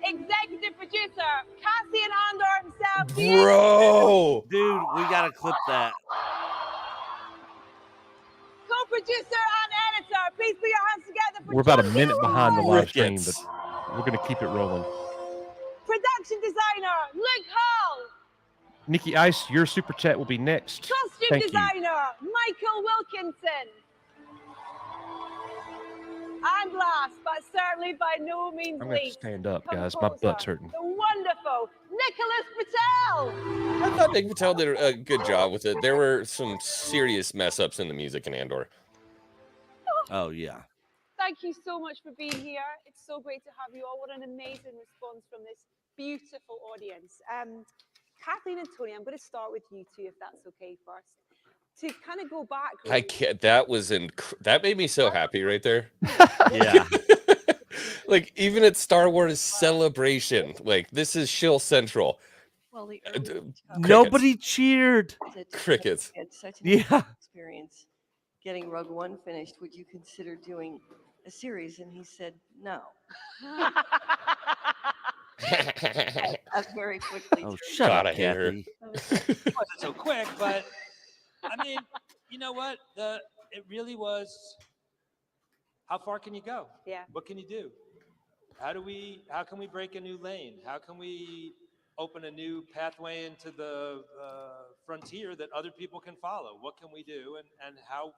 W: Executive producer, Cassian Andor himself.
M: Bro.
O: Dude, we got to clip that.
W: Co-producer and editor. Please put your hands together for
B: We're about a
W: John
B: minute behind the
W: Gilroy.
B: live stream,
M: Crickets.
B: but we're going to keep it rolling.
W: Production designer, Luke Hall.
B: Nikki Ice, your super chat will be next.
W: Costume
B: Thank you.
W: designer, Michael Wilkinson. And last, but certainly by no means
B: I'm going to
W: least,
B: stand up, guys. My butt's hurting.
W: the wonderful Nicholas Patel.
M: I thought Nick Patel did a good job with it. There were some serious mess ups in the music in Andor.
O: Oh, yeah.
W: Thank you so much for being here. It's so great to have you all. What an amazing response from this beautiful audience. Kathleen and Tony, I'm going to start with you two, if that's okay first. To kind of go back.
M: I can't. That was that made me so happy right there.
O: Yeah.
M: Like even at Star Wars Celebration, like this is Shill Central.
E: Well, the
O: Nobody cheered.
M: Crickets.
E: It's such an
O: Yeah.
E: experience getting Rogue One finished. Would you consider doing a series? And he said no. That's very quickly.
O: Oh,
E: turned
O: shut
M: God,
O: up,
M: I hate her.
O: Kathy.
T: It wasn't so quick, but I mean, you know what? It really was. How far can you go?
W: Yeah.
T: What can you do? How can we break a new lane? How can we open a new pathway into the frontier that other people can follow? What can we do? And how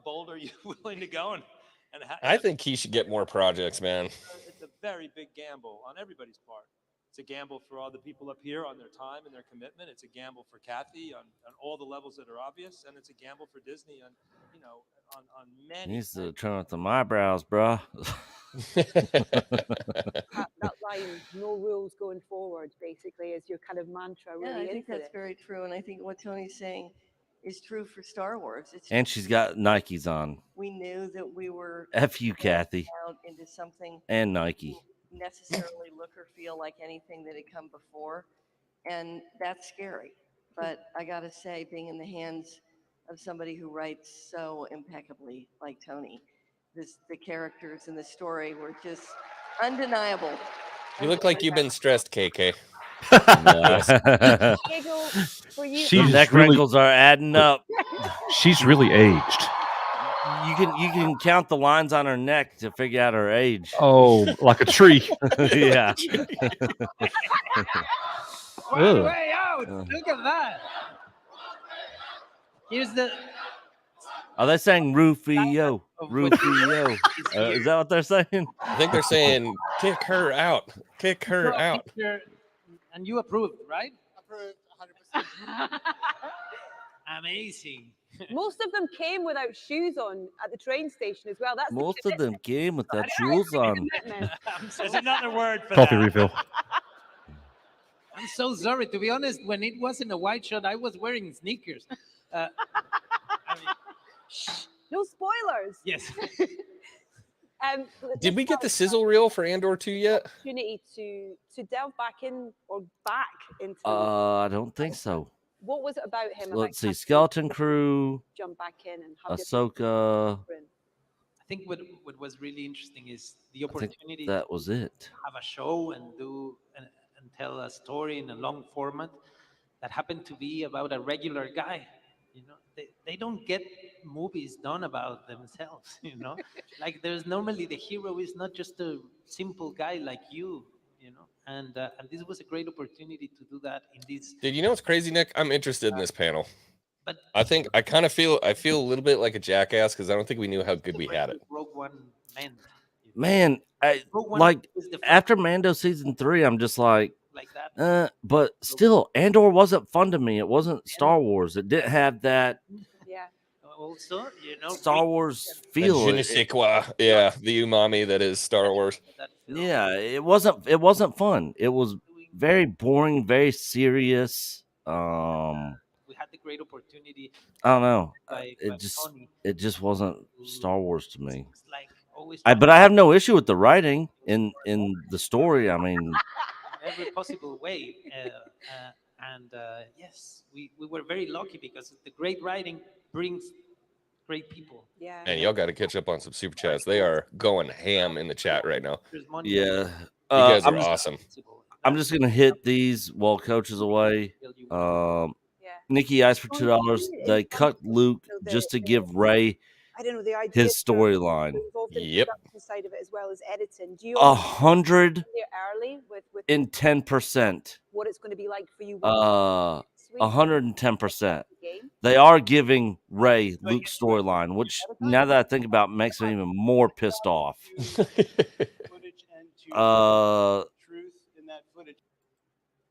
T: bold are you willing to go? And how,
M: I think he should get more projects, man.
T: it's a very big gamble on everybody's part. It's a gamble for all the people up here on their time and their commitment. It's a gamble for Kathy on all the levels that are obvious, and it's a gamble for Disney on, on many.
O: Needs to turn up the eyebrows, bro.
W: That line, no rules going forward, basically, is your kind of mantra.
E: Yeah,
W: Really
E: I think
W: into
E: that's
W: it.
E: very true, and I think what Tony's saying is true for Star Wars. It's
O: And she's got Nikes on.
E: we knew that we were
O: F you, Kathy.
E: out into something
O: And Nike.
E: necessarily look or feel like anything that had come before, and that's scary. But I gotta say, being in the hands of somebody who writes so impeccably like Tony, the characters and the story were just undeniable.
M: You look like you've been stressed, KK.
W: Diego, for you,
B: She's
O: Neck
B: really-
O: wrinkles are adding up.
B: She's really aged.
O: You can count the lines on her neck to figure out her age.
B: Oh, like a tree.
O: Yeah.
F: Way, way out. Look at that. Here's the.
O: Are they saying Rufio? Rufio. Is that what they're saying?
M: I think they're saying kick her out. Kick her out.
F: And you approved, right? Approved 100%. Amazing.
W: Most of them came without shoes on at the train station as well. That's
O: Most of them came with that shoes on.
F: There's another word for
B: Coffee
F: that.
B: refill.
F: I'm so sorry. To be honest, when it wasn't a white shirt, I was wearing sneakers.
W: No spoilers.
F: Yes.
M: Did we get the sizzle reel for Andor 2 yet?
W: Opportunity to delve back in or back into
O: I don't think so.
W: what was it about him?
O: Let's see. Skeleton Crew,
W: Jump back in and have your
O: Ahsoka.
F: I think what was really interesting is the
O: I think
F: opportunity
O: that was it.
F: to have a show and do and tell a story in a long format that happened to be about a regular guy. You know, they don't get movies done about themselves. You know, like there's normally the hero is not just a simple guy like you. You know, and this was a great opportunity to do that in this.
M: Did you know what's crazy, Nick? I'm interested in this panel.
F: But
M: I think I feel a little bit like a jackass because I don't think we knew how good we had it.
F: Rogue One meant.
O: Man, like after Mando season 3, I'm just like but still, Andor wasn't fun to me. It wasn't Star Wars. It didn't have that
F: Also, you know,
O: Star Wars
M: The
O: feel.
M: je ne sais quoi. Yeah, the umami that is Star Wars.
O: Yeah, it wasn't fun. It was very boring, very serious.
F: we had the great opportunity.
O: I don't know.
F: by
O: It just wasn't Star Wars to me.
F: like always
O: But I have no issue with the writing in the story. I mean,
F: every possible way. Yes, we were very lucky because the great writing brings great people.
W: Yeah.
M: And y'all got to catch up on some super chats. They are going ham in the chat right now.
O: yeah.
M: You guys are
O: I'm just-
M: awesome.
O: I'm just gonna hit these while Coach is away. Nikki asked for $2. They cut Luke just to give Ray
W: I don't know the idea.
O: his storyline.
W: Involved in the
M: Yep.
W: production side of it as well as editing. Do you
O: 110%.
W: early with what it's going to be like for you?
O: 110%. They are giving Ray Luke's storyline, which now that I think about it, makes me even more pissed off.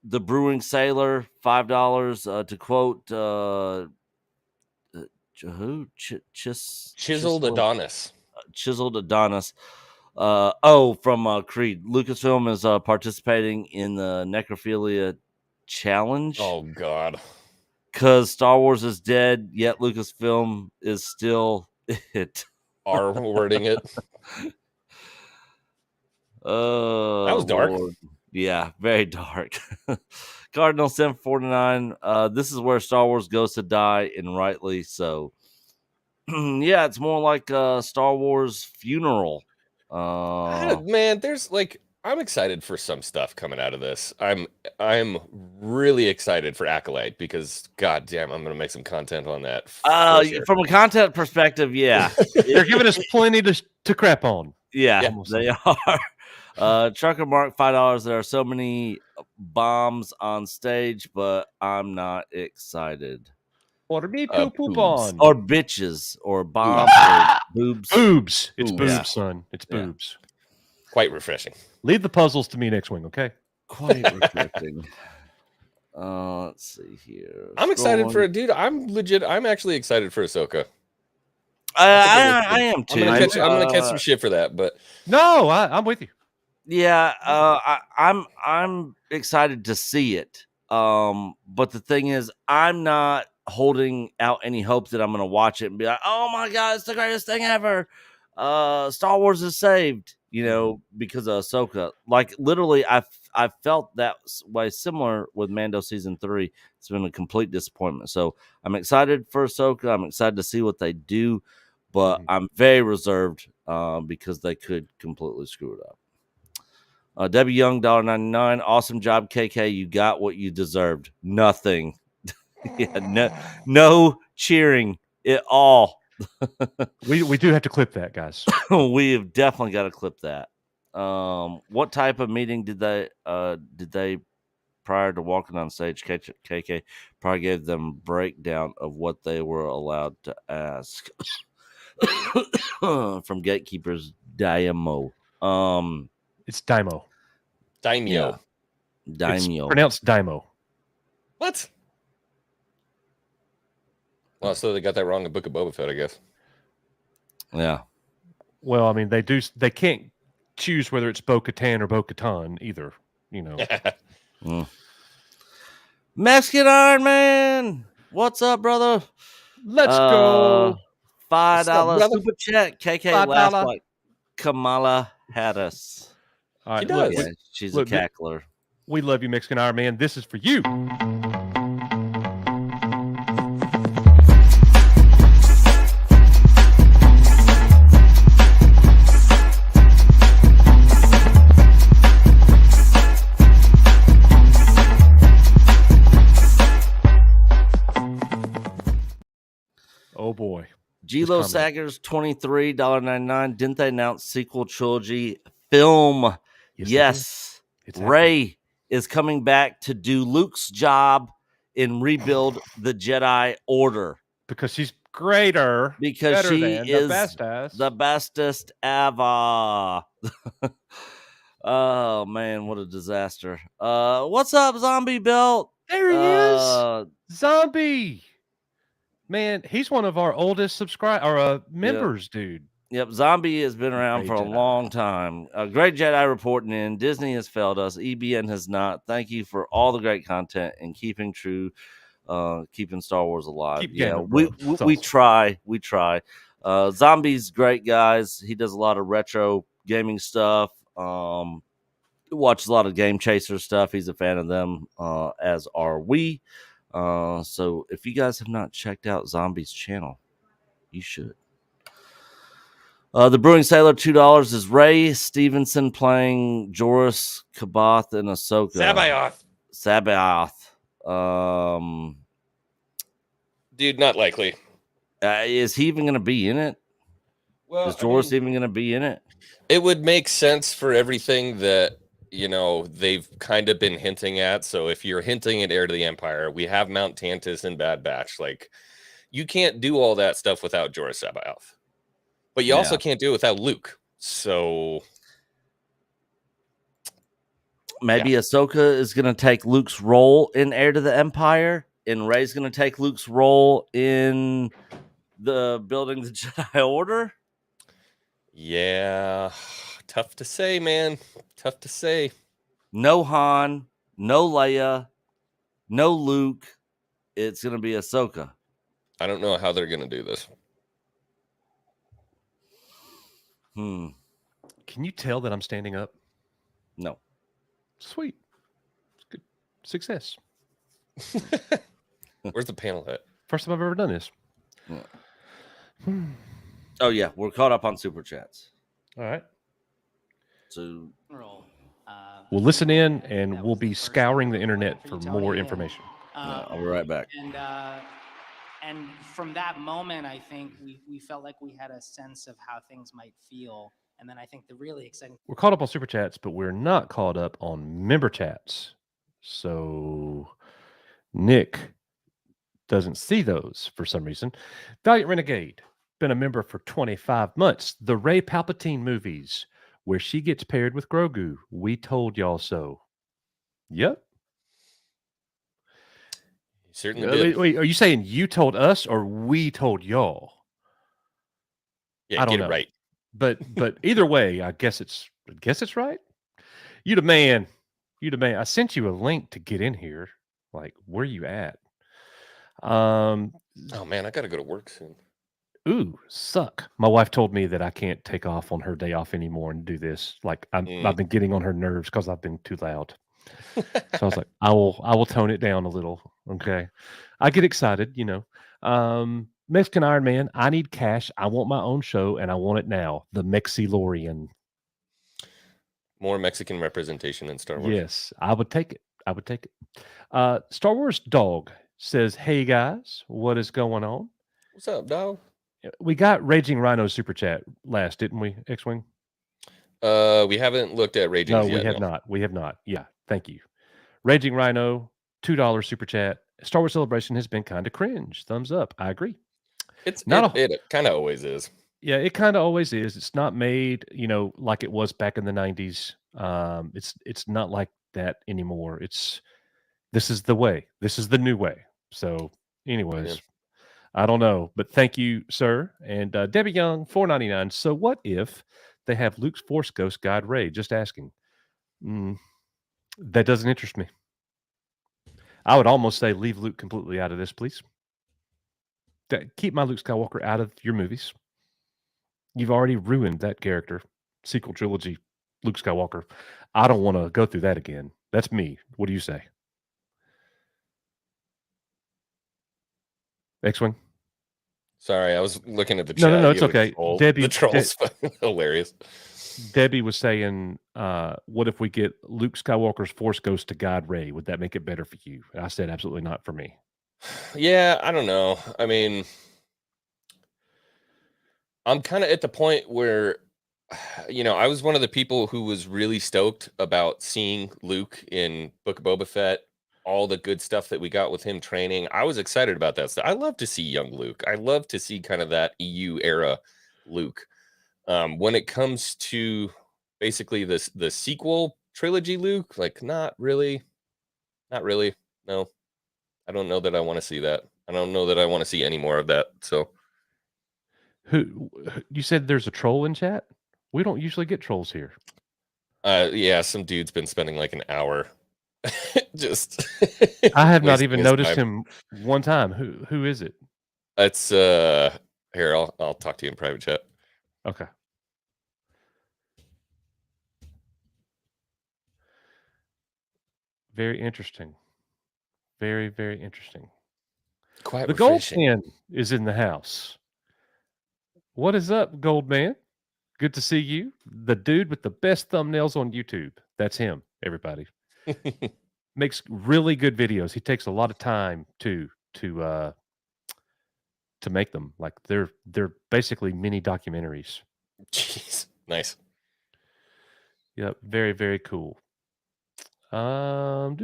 O: The Brewing Sailor, $5. To quote
M: Chiseled Adonis.
O: Chiseled Adonis. From Creed. Lucasfilm is participating in the Necrophilia Challenge.
M: Oh God.
O: Because Star Wars is dead, yet Lucasfilm is still it.
M: R wording it. That was dark.
O: Lord. Yeah, very dark. Cardinal 749. This is where Star Wars goes to die, and rightly so. Yeah, it's more like a Star Wars funeral.
M: Man, there's like I'm excited for some stuff coming out of this. I'm really excited for Acolyte because god damn, I'm gonna make some content on that. for sure.
O: From a content perspective, yeah.
B: They're giving us plenty to crap on.
O: Yeah, they are. Trucker Mark, $5. There are so many bombs on stage, but I'm not excited.
B: What are me to poop
O: boobs.
B: on?
O: Or bitches, or bombs, or boobs.
B: Boobs. It's boobs,
O: Yeah.
B: son. It's
O: Yeah.
B: boobs.
M: Quite refreshing.
B: Leave the puzzles to me next wing, okay?
O: Quite refreshing. Let's see here.
M: I'm excited
O: Scrolling.
M: for it, dude. I'm actually excited for Ahsoka.
O: I am too.
M: I'm gonna catch some shit for that, but
B: no, I'm with you.
O: Yeah, I'm excited to see it. But the thing is, I'm not holding out any hope that I'm gonna watch it and be like, oh my god, it's the greatest thing ever. Star Wars is saved, because of Ahsoka. Like literally, I felt that way similar with Mando season 3. It's been a complete disappointment. So I'm excited for Ahsoka. I'm excited to see what they do, but I'm very reserved because they could completely screw it up. Debbie Young, $1.99. Awesome job, KK. You got what you deserved. Nothing. No cheering at all.
B: We do have to clip that, guys.
O: We have definitely got to clip that. What type of meeting did they prior to walking on stage? KK probably gave them breakdown of what they were allowed to ask from Gatekeepers Daimo.
B: It's Daimo.
M: Daimyo.
O: Yeah. Daimyo.
B: It's pronounced Daimo.
M: What? Well, so they got that wrong in Book of Boba Fett, I guess.
O: Yeah.
B: Well, I mean, they can't choose whether it's Bo-Katan or Bo-Katan either, you know.
O: Mexican Iron Man. What's up, brother?
B: Let's go.
O: $5 super chat. KK
B: $5.
O: laughs like Kamala Harris.
B: All right,
O: Look,
B: look,
O: she's
B: look,
O: a cackler.
B: We love you, Mexican Iron Man. This is for you. Oh boy.
O: G-Lo Saggers $23.99. Didn't they announce sequel trilogy film? Yes. Rey is coming back to do Luke's job and rebuild the Jedi Order.
B: Because she's greater.
O: Because
B: better
O: she
B: than
O: is
B: the bestest.
O: the bestest ever. Oh man, what a disaster. What's up, Zombie Belt?
B: There he is. Zombie. Man, he's one of our oldest members, dude.
O: Yep, Zombie has been around for a long time. A great Jedi reporting in. Disney has failed us. EBN has not. Thank you for all the great content and keeping true, keeping Star Wars alive.
B: Keep
O: Yeah,
B: getting it,
O: we
B: bro.
O: we try. We try. Zombie's great, guys. He does a lot of retro gaming stuff. Watches a lot of Game Chaser stuff. He's a fan of them, as are we. So if you guys have not checked out Zombie's channel, you should. The Brewing Sailor, $2 is Ray Stevenson playing Joruus Kabath and Ahsoka. Sabaoth.
M: Dude, not likely.
O: Is he even going to be in it?
M: Well,
O: Is Joruus even going to be in it?
M: It would make sense for everything that, you know, they've kind of been hinting at. So if you're hinting at Heir to the Empire, we have Mount Tantus and Bad Batch. Like, you can't do all that stuff without Joruus Sabaoth. But you also can't do it without Luke. So
O: maybe Ahsoka is going to take Luke's role in Heir to the Empire, and Rey's going to take Luke's role in the building the Jedi Order.
M: Yeah, tough to say, man. Tough to say.
O: No Han, no Leia, no Luke. It's going to be Ahsoka.
M: I don't know how they're going to do this.
B: Can you tell that I'm standing up?
O: No.
B: Sweet. It's good. Success.
M: Where's the panel at?
B: First time I've ever done this.
O: Oh, yeah. We're caught up on Super Chats.
B: All right.
O: So
B: we'll listen in and we'll be scouring the internet for more information.
O: I'll be right back.
I: And from that moment, I think we felt like we had a sense of how things might feel. And then I think the really exciting.
B: We're caught up on Super Chats, but we're not caught up on Member Chats. So Nick doesn't see those for some reason. Valiant Renegade, been a member for 25 months. The Rey Palpatine movies, where she gets paired with Grogu. We told y'all so. Yep.
M: Certainly did.
B: Wait, are you saying you told us or we told y'all?
M: Yeah,
B: I don't
M: get
B: know.
M: it right.
B: But either way, I guess it's right. You the man. You the man. I sent you a link to get in here. Like, where you at?
M: Oh man, I gotta go to work soon.
B: Ooh, suck. My wife told me that I can't take off on her day off anymore and do this. Like I've been getting on her nerves because I've been too loud. So I was like, I will tone it down a little. Okay. I get excited, you know. Mexican Iron Man, I need cash. I want my own show and I want it now. The Mexilorian.
M: More Mexican representation in Star Wars.
B: Yes, I would take it. I would take it. Star Wars Dog says, hey guys, what is going on?
M: What's up, dog?
B: We got Raging Rhino super chat last, didn't we, X-Wing?
M: We haven't looked at Raging.
B: No, we have not. We have not. Yeah, thank you. Raging Rhino, $2 super chat. Star Wars Celebration has been kind of cringe. Thumbs up. I agree.
M: It kind of always is.
B: Yeah, it kind of always is. It's not made, like it was back in the 90s. It's not like that anymore. This is the way. This is the new way. So, anyways, I don't know, but thank you, sir. And Debbie Young, $4.99. So, what if they have Luke's Force Ghost guide Rey? Just asking. That doesn't interest me. I would almost say leave Luke completely out of this, please. Keep my Luke Skywalker out of your movies. You've already ruined that character. Sequel trilogy, Luke Skywalker. I don't want to go through that again. That's me. What do you say? X-Wing?
M: Sorry, I was looking at the chat.
B: No, it's okay. Debbie,
M: the trolls, hilarious.
B: Debbie was saying, what if we get Luke Skywalker's Force Ghost to guide Rey? Would that make it better for you? I said, absolutely not for me.
M: Yeah, I don't know. I mean, I'm kind of at the point where, I was one of the people who was really stoked about seeing Luke in Book of Boba Fett, all the good stuff that we got with him training. I was excited about that stuff. I love to see young Luke. I love to see kind of that EU era Luke. When it comes to basically the sequel trilogy Luke, like not really. No, I don't know that I want to see that. I don't know that I want to see any more of that. So,
B: who you said there's a troll in chat? We don't usually get trolls here.
M: Yeah, some dude's been spending like an hour. Just
B: I have not even noticed him one time. Who is it?
M: It's here. I'll talk to you in private chat.
B: Okay. Very interesting. Very, very interesting.
M: Quite
B: the Goldman is in the house. What is up, Goldman? Good to see you. The dude with the best thumbnails on YouTube. That's him, everybody. Makes really good videos. He takes a lot of time to make them. Like they're basically mini documentaries.
M: Jeez, nice.
B: Yep, very, very cool. So,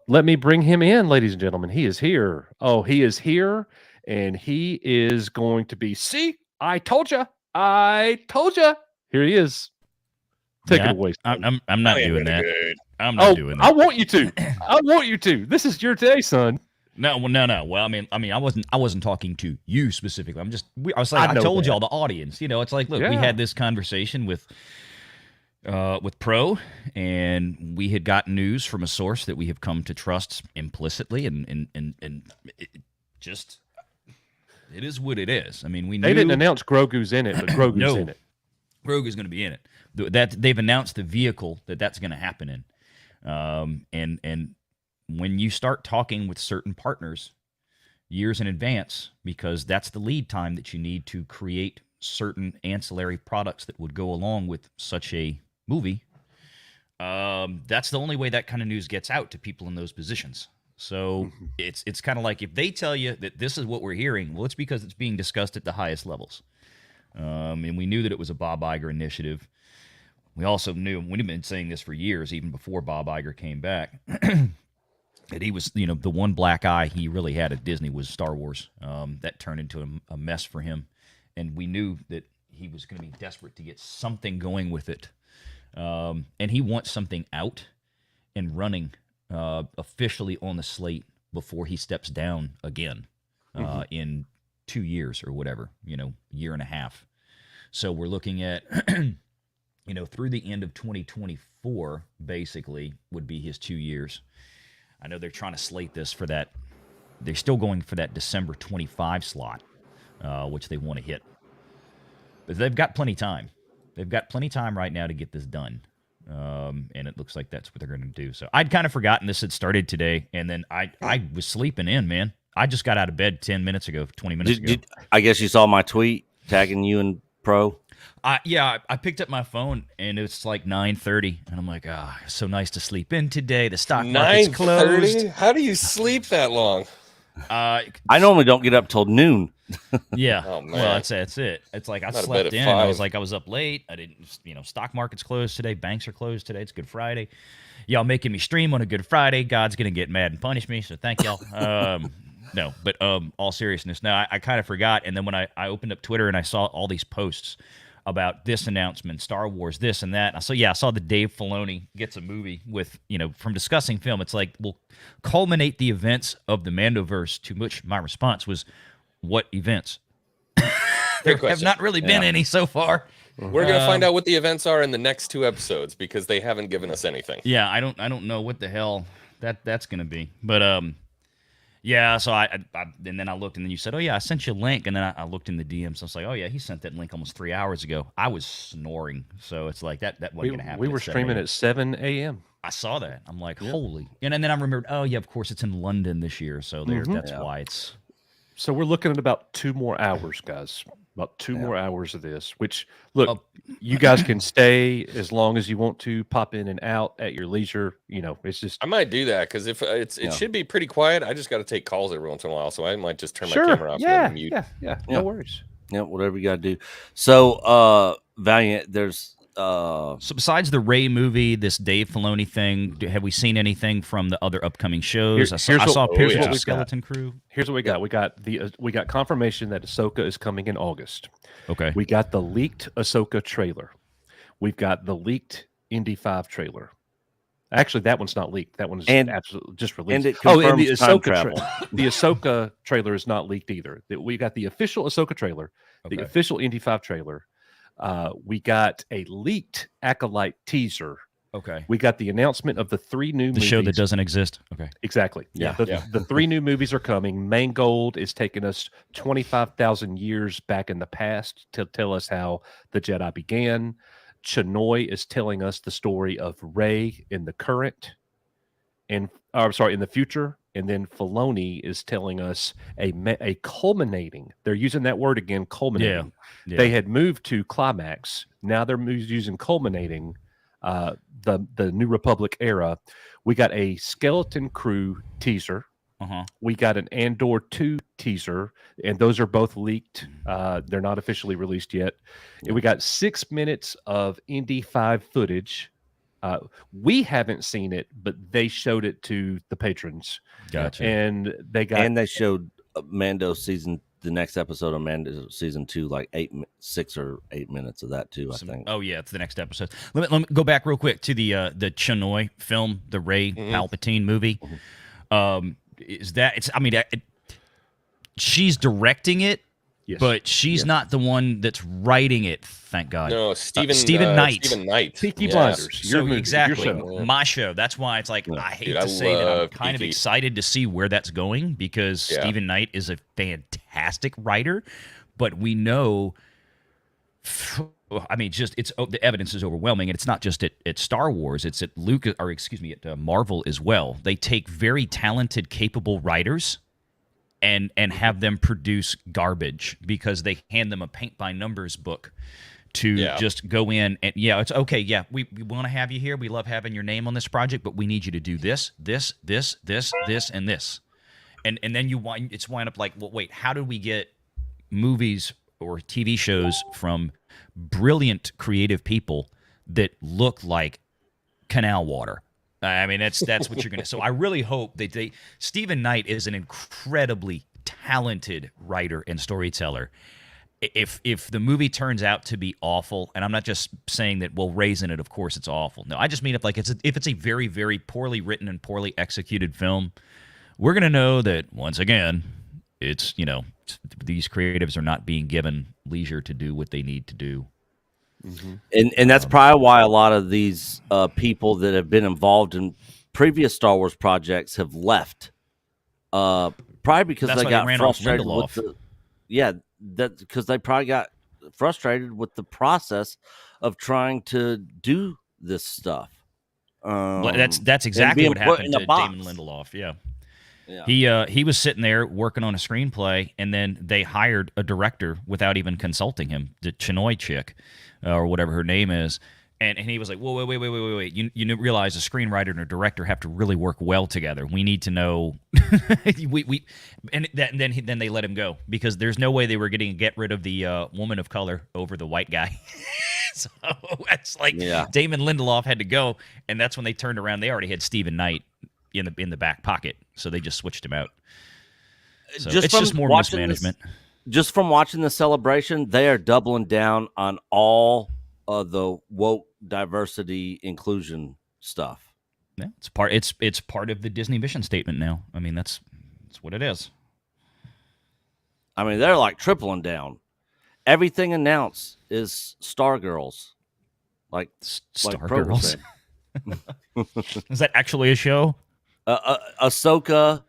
B: let me bring him in, ladies and gentlemen. He is here. Oh, he is here, and he is going to be. See, I told you. Here he is. Take it away.
L: I'm not doing that. I'm not doing that.
B: I want you to. I want you to. This is your day, son.
L: No. Well, I mean, I wasn't talking to you specifically. I was like, I told y'all, the audience. It's like, look, we had this conversation with Pro, and we had gotten news from a source that we have come to trust implicitly, and it is what it is. I mean,
B: they didn't announce Grogu's in it, but Grogu's in it.
L: Grogu's going to be in it. That they've announced the vehicle that's going to happen in, and when you start talking with certain partners years in advance, because that's the lead time that you need to create certain ancillary products that would go along with such a movie, that's the only way that kind of news gets out to people in those positions. So it's kind of like if they tell you that this is what we're hearing, well, it's because it's being discussed at the highest levels. And we knew that it was a Bob Iger initiative. We also knew, we've been saying this for years, even before Bob Iger came back, that he was, the one black eye he really had at Disney was Star Wars. That turned into a mess for him. And we knew that he was going to be desperate to get something going with it. And he wants something out and running officially on the slate before he steps down again in 2 years or whatever, year and a half. So we're looking at, through the end of 2024, basically, would be his 2 years. I know they're trying to slate this for that. They're still going for that December 25 slot, which they want to hit. But they've got plenty of time. They've got plenty of time right now to get this done. And it looks like that's what they're going to do. So I'd kind of forgotten this had started today, and then I was sleeping in, man. I just got out of bed 20 minutes ago.
O: I guess you saw my tweet tagging you and Pro.
L: Yeah, I picked up my phone, and it's like 9:30, and I'm like, it's so nice to sleep in today. The stock market's closed.
M: 9:30? How do you sleep that long?
O: I normally don't get up till noon.
L: Yeah.
M: Oh, man.
L: Well, that's it. It's like I
M: Not a bed
L: slept
M: at
L: in. I was
M: 5.
L: like, I was up late. I didn't, stock market's closed today. Banks are closed today. It's Good Friday. Y'all making me stream on a Good Friday. God's going to get mad and punish me. So thank y'all. No, but all seriousness. Now, I kind of forgot. And then when I opened up Twitter and I saw all these posts about this announcement, Star Wars, this and that. I saw the Dave Filoni gets a movie with, from discussing film. It's like, we'll culminate the events of the Mandoverse, to which my response was, what events? There have not really been any so far.
M: We're going to find out what the events are in the next 2 episodes because they haven't given us anything.
L: Yeah, I don't know what the hell that's going to be. But yeah, so I and then I looked, and then you said, "Oh yeah, I sent you a link," and then I looked in the DMs. So I was like, "Oh yeah, he sent that link almost 3 hours ago." I was snoring, so it's like that wasn't going to happen.
B: We were streaming at 7 a.m.
L: I saw that. I'm like, holy! And then I remembered, oh yeah, of course it's in London this year, so that's why it's.
B: So we're looking at about 2 more hours, guys. About 2 more hours of this. Which look, you guys can stay as long as you want to. Pop in and out at your leisure. It's just.
M: I might do that because if it should be pretty quiet. I just got to take calls every once in a while, so I might just turn my camera off and mute.
B: Yeah. No worries.
O: Yeah, whatever you got to do. So, Valiant, there's.
L: So besides the Ray movie, this Dave Filoni thing, have we seen anything from the other upcoming shows? I saw Pierce with the Skeleton Crew.
B: Here's what we got. We got confirmation that Ahsoka is coming in August.
L: Okay.
B: We got the leaked Ahsoka trailer. We've got the leaked Indy 5 trailer. Actually, that one's not leaked. That one's absolutely just released.
O: And it
B: and the
O: confirms time
B: Ahsoka
O: travel.
B: the Ahsoka trailer is not leaked either. We got the official Ahsoka trailer, the official Indy 5 trailer. We got a leaked Acolyte teaser.
L: Okay.
B: We got the announcement of the 3 new movies.
L: The show that doesn't exist. Okay.
B: Exactly.
L: Yeah.
B: The 3 new movies are coming. Mangold is taking us 25,000 years back in the past to tell us how the Jedi began. Chinoy is telling us the story of Rey in the current, in the future. And then Filoni is telling us a culminating. They're using that word again, culminating.
L: Yeah.
B: They had moved to climax. Now they're using culminating. The New Republic era. We got a Skeleton Crew teaser. We got an Andor 2 teaser, and those are both leaked. They're not officially released yet. And we got 6 minutes of Indy 5 footage. We haven't seen it, but they showed it to the patrons.
L: Gotcha.
B: And they
O: showed Mando the next episode of Mando season 2, like 6 or 8 minutes of that too. I think.
L: Oh yeah, it's the next episode. Let me go back real quick to the Chinoy film, the Ray Palpatine movie. She's directing it. Yes. But she's not the one that's writing it, thank God.
M: No, Stephen
L: Knight.
M: Stephen Knight.
B: Peaky Blinders.
L: So exactly, my show. That's why it's like, I hate to say that I'm kind of excited to see where that's going because Stephen Knight is a fantastic writer, but we know, the evidence is overwhelming, and it's not just at Star Wars, it's at at Marvel as well. They take very talented, capable writers and have them produce garbage because they hand them a paint by numbers book to just go in and it's okay. Yeah, we want to have you here. We love having your name on this project, but we need you to do this, and this. And then it's wind up like, well, wait, how do we get movies or TV shows from brilliant creative people that look like canal water? I mean, that's what you're gonna. So I really hope that Stephen Knight is an incredibly talented writer and storyteller. If the movie turns out to be awful, and I'm not just saying that, well, Ray's in it, of course it's awful. No, I just mean if it's a very, very poorly written and poorly executed film, we're gonna know that once again, it's these creatives are not being given leisure to do what they need to do.
O: And that's probably why a lot of these people that have been involved in previous Star Wars projects have left. Probably because they got frustrated with because they probably got frustrated with the process of trying to do this stuff.
L: That's exactly what happened to Damon Lindelof. Yeah. He was sitting there working on a screenplay, and then they hired a director without even consulting him, the Chinoy chick, or whatever her name is, And he was like, whoa, wait. You realize a screenwriter and a director have to really work well together. We need to know. Then they let him go because there's no way they were getting to get rid of the woman of color over the white guy. So that's like Damon Lindelof had to go, and that's when they turned around. They already had Stephen Knight in the back pocket, so they just switched him out. So it's just more mismanagement.
O: Just from watching the celebration, they are doubling down on all of the woke diversity inclusion stuff.
L: Yeah, it's part of the Disney mission statement now. I mean, that's what it is.
O: I mean, they're like tripling down. Everything announced is Stargirls, like
L: Stargirls. Is that actually a show?
O: Ahsoka,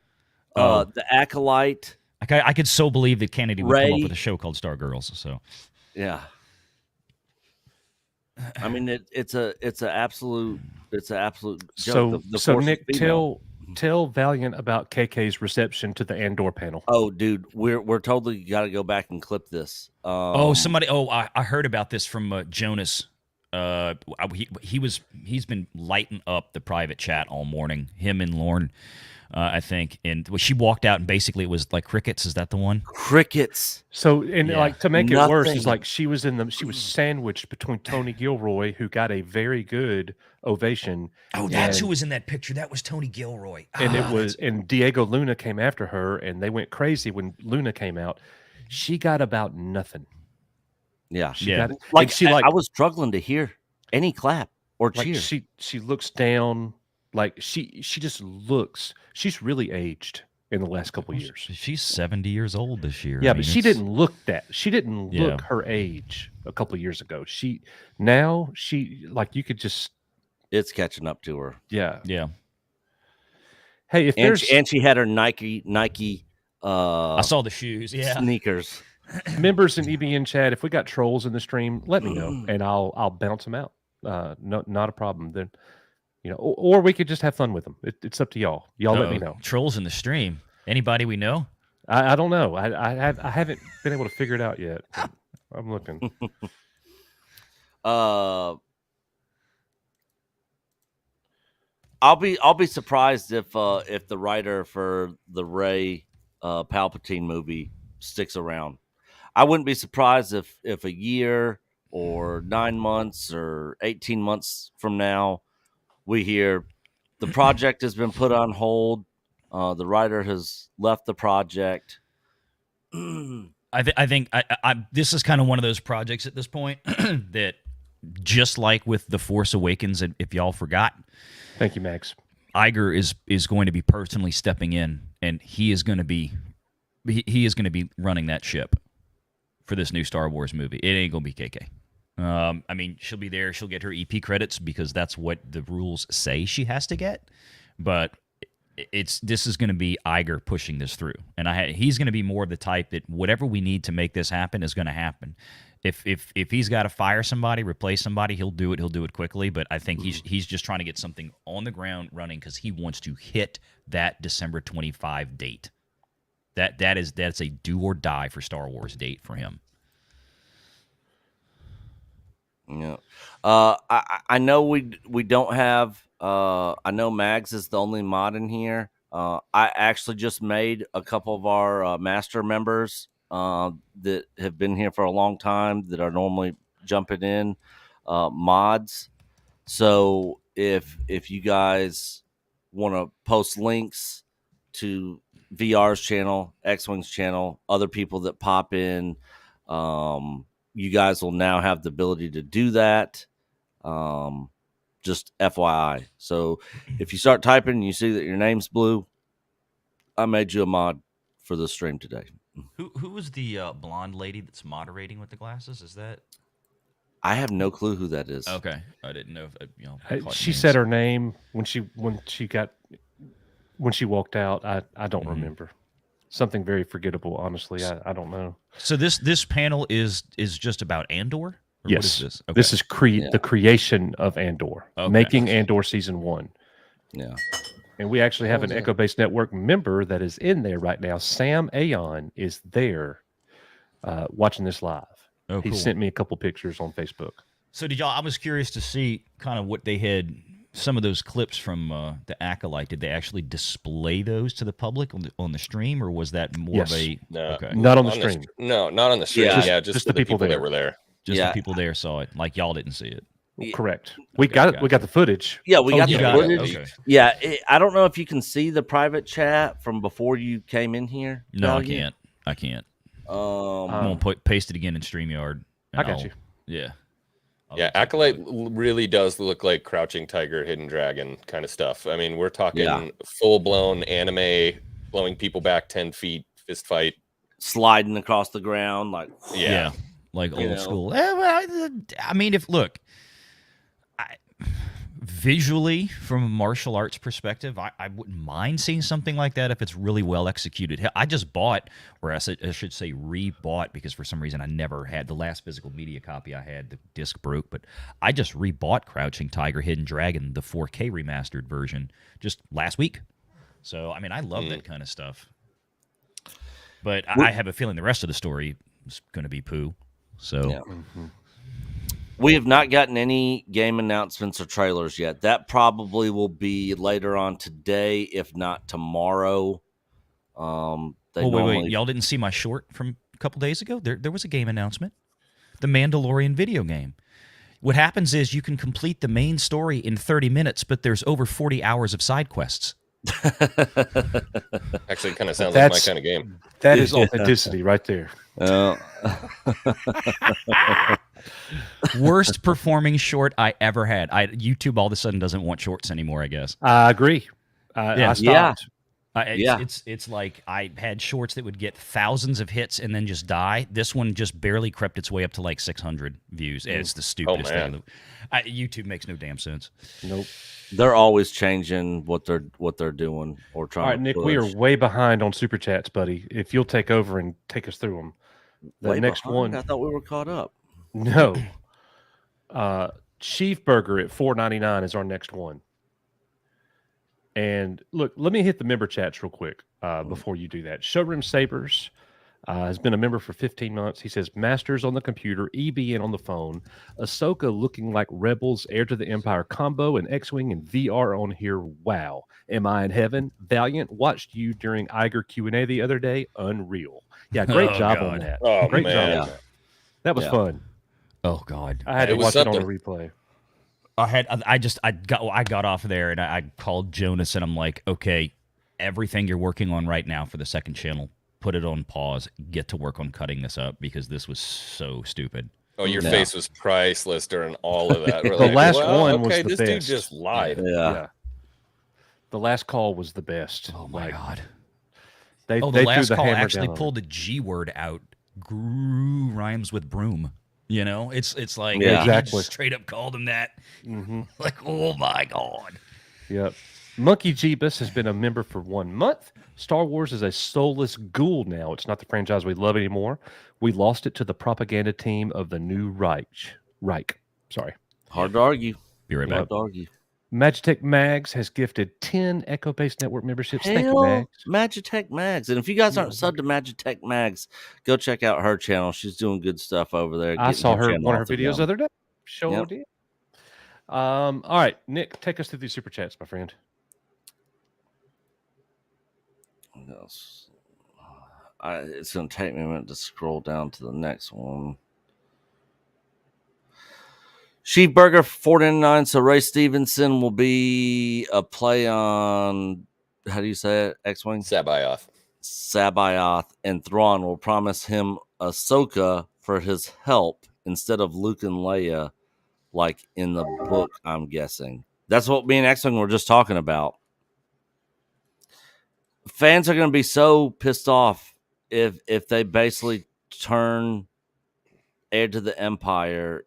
O: the Acolyte.
L: I could so believe that Kennedy would come up with a show called Stargirls. So,
O: yeah. I mean, it's an absolute joke.
B: So Nick, tell Valiant about KK's reception to the Andor panel.
O: Oh, dude, we're totally got to go back and clip this.
L: I heard about this from Jonas. He's been lighting up the private chat all morning. Him and Lauren, I think, and she walked out and basically it was like crickets. Is that the one?
O: Crickets.
B: So like to make it worse is like she was sandwiched between Tony Gilroy, who got a very good ovation.
L: Oh, that's who was in that picture. That was Tony Gilroy.
B: And Diego Luna came after her, and they went crazy when Luna came out. She got about nothing.
O: Yeah,
B: I
O: was struggling to hear any clap or cheer.
B: She looks down. Like she just looks. She's really aged in the last couple of years.
L: She's 70 years old this year.
B: Yeah, but she didn't look that. She didn't look her age a couple of years ago. She like you could just.
O: It's catching up to her.
B: Yeah,
L: yeah.
B: Hey,
O: and she had her Nike.
L: I saw the shoes. Yeah,
O: sneakers.
B: Members in EBN chat, if we got trolls in the stream, let me know and I'll bounce them out. No, not a problem. Then. Or we could just have fun with them. It's up to y'all. Y'all let me know.
L: Trolls in the stream. Anybody we know?
B: I don't know. I haven't been able to figure it out yet. I'm looking.
O: I'll be surprised if the writer for the Rey Palpatine movie sticks around. I wouldn't be surprised if a year or 9 months or 18 months from now. We hear the project has been put on hold. The writer has left the project.
L: I think this is kind of one of those projects at this point that, just like with The Force Awakens, if y'all forgot,
B: thank you, Max.
L: Iger is going to be personally stepping in, and he is going to be running that ship for this new Star Wars movie. It ain't gonna be KK. I mean, she'll be there. She'll get her EP credits because that's what the rules say she has to get. But this is going to be Iger pushing this through, and he's going to be more of the type that whatever we need to make this happen is going to happen. If he's got to fire somebody, replace somebody, he'll do it. He'll do it quickly. But I think he's just trying to get something on the ground running because he wants to hit that December 25 date. That's a do or die for Star Wars date for him.
O: Yeah, I know we don't have. I know Mags is the only mod in here. I actually just made a couple of our master members that have been here for a long time that are normally jumping in mods. So if you guys want to post links to VR's channel, X-Wing's channel, other people that pop in. You guys will now have the ability to do that. Just FYI. So if you start typing and you see that your name's blue, I made you a mod for the stream today.
L: Who was the blonde lady that's moderating with the glasses? Is that?
O: I have no clue who that is.
L: Okay, I didn't know if
B: she said her name when she walked out. I don't remember. Something very forgettable, honestly. I don't know.
L: So this panel is just about Andor? Or
B: yes.
L: What is this? Okay.
B: This is the creation of Andor.
L: Okay.
B: Making Andor Season 1.
O: Yeah.
B: And we actually have an Echo Base Network member that is in there right now. Sam Aon is there watching this live.
L: Oh,
B: he
L: cool.
B: sent me a couple pictures on Facebook.
L: So did y'all? I was curious to see kind of what they had. Some of those clips from the Acolyte. Did they actually display those to the public on the stream, or was that more
B: Yes.
L: of a
M: No,
L: okay?
B: Not on the stream.
M: No, not on the stream. Yeah, just the people that were there.
L: Just
O: Yeah.
L: the people there saw it. Like y'all didn't see it.
B: Correct. We got it. We got the footage.
O: Yeah, we
L: Oh,
O: got
L: you
O: the
L: got it.
O: footage.
L: Okay.
O: Yeah, I don't know if you can see the private chat from before you came in here.
L: No, I
O: Valiant.
L: can't. I can't.
O: Um,
L: I'm gonna paste it again in StreamYard.
B: I got you.
L: Yeah.
M: Yeah, Acolyte really does look like Crouching Tiger, Hidden Dragon kind of stuff. I mean, we're talking
O: Yeah.
M: full-blown anime, blowing people back 10 feet, fist fight.
O: sliding across the ground like
L: Yeah. Like
O: You
L: old
O: know.
L: school. I mean, if look, visually from a martial arts perspective, I wouldn't mind seeing something like that if it's really well executed. Hell, I just bought, or I should say re-bought, because for some reason I never had the last physical media copy I had. The disc broke, but I just re-bought Crouching Tiger, Hidden Dragon, the 4K remastered version, just last week. So I mean, I love that kind of stuff. But I have a feeling the rest of the story is going to be poo. So.
O: Yeah. We have not gotten any game announcements or trailers yet. That probably will be later on today, if not tomorrow.
L: Wait. Y'all didn't see my short from a couple days ago? There was a game announcement. The Mandalorian video game. What happens is you can complete the main story in 30 minutes, but there's over 40 hours of side quests.
M: Actually, it kind of sounds like my kind of game.
B: That is authenticity right there.
L: Worst performing short I ever had. YouTube all of a sudden doesn't want shorts anymore, I guess.
B: I agree. I stopped.
L: It's like I had shorts that would get thousands of hits and then just die. This one just barely crept its way up to like 600 views. It's the stupidest thing. YouTube makes no damn sense.
B: Nope.
O: They're always changing what they're doing or trying.
B: All right, Nick, we are way behind on super chats, buddy. If you'll take over and take us through them. The
O: Way
B: next
O: behind?
B: one.
O: I thought we were caught up.
B: No. Chief Burger at $4.99 is our next one. And look, let me hit the member chats real quick before you do that. Showroom Sabers has been a member for 15 months. He says, Masters on the computer, EBN on the phone, Ahsoka looking like Rebels, Heir to the Empire combo, and X-Wing and VR on here. Wow. Am I in heaven? Valiant, watched you during Iger Q&A the other day. Unreal. Yeah, great job on that.
M: Oh,
B: great
M: man.
B: job on that. That was fun.
L: Oh, God.
B: I had to watch it on the replay.
L: I got off there and I called Jonas and I'm like, okay, everything you're working on right now for the second channel, put it on pause, get to work on cutting this up because this was so stupid.
M: Oh, your face was priceless during all of that. We're
B: The
M: like,
B: last
M: well,
B: one was
M: okay,
B: the
M: this
B: best.
M: dude just lied.
O: Yeah.
B: The last call was the best.
L: Oh my God.
B: They
L: the
B: threw
L: last
B: the
L: call
B: hammer
L: actually
B: down.
L: pulled the G word out. Grew rhymes with broom. You know, it's like
B: Yeah.
L: he
B: Exactly.
L: just straight up called him that.
B: Mm-hmm.
L: Like, oh my God.
B: Yep. Monkey Jeebus has been a member for 1 month. Star Wars is a soulless ghoul now. It's not the franchise we love anymore. We lost it to the propaganda team of the new Reich. Sorry.
O: Hard to argue.
L: Be right
O: Hard
L: back.
O: to argue.
B: Magitech Mags has gifted 10 Echo Base Network memberships. Thank you,
O: Hell,
B: Mags.
O: Magitech Mags. And if you guys aren't subbed to Magitech Mags, go check out her channel. She's doing good stuff over there.
B: I
O: getting
B: saw her
O: channel
B: one of her
O: off the
B: videos
O: ground.
B: the other day. Sure
O: Yep.
B: did. All right, Nick, take us through these super chats, my friend.
O: What else? It's going to take me a minute to scroll down to the next one. Sheep Burger for $4.99. So Ray Stevenson will be a play on, how do you say it? X-Wing?
M: Sabayoth.
O: Sabayoth. And Thrawn will promise him Ahsoka for his help instead of Luke and Leia, like in the book, I'm guessing. That's what me and X-Wing were just talking about. Fans are going to be so pissed off if they basically turn Heir to the Empire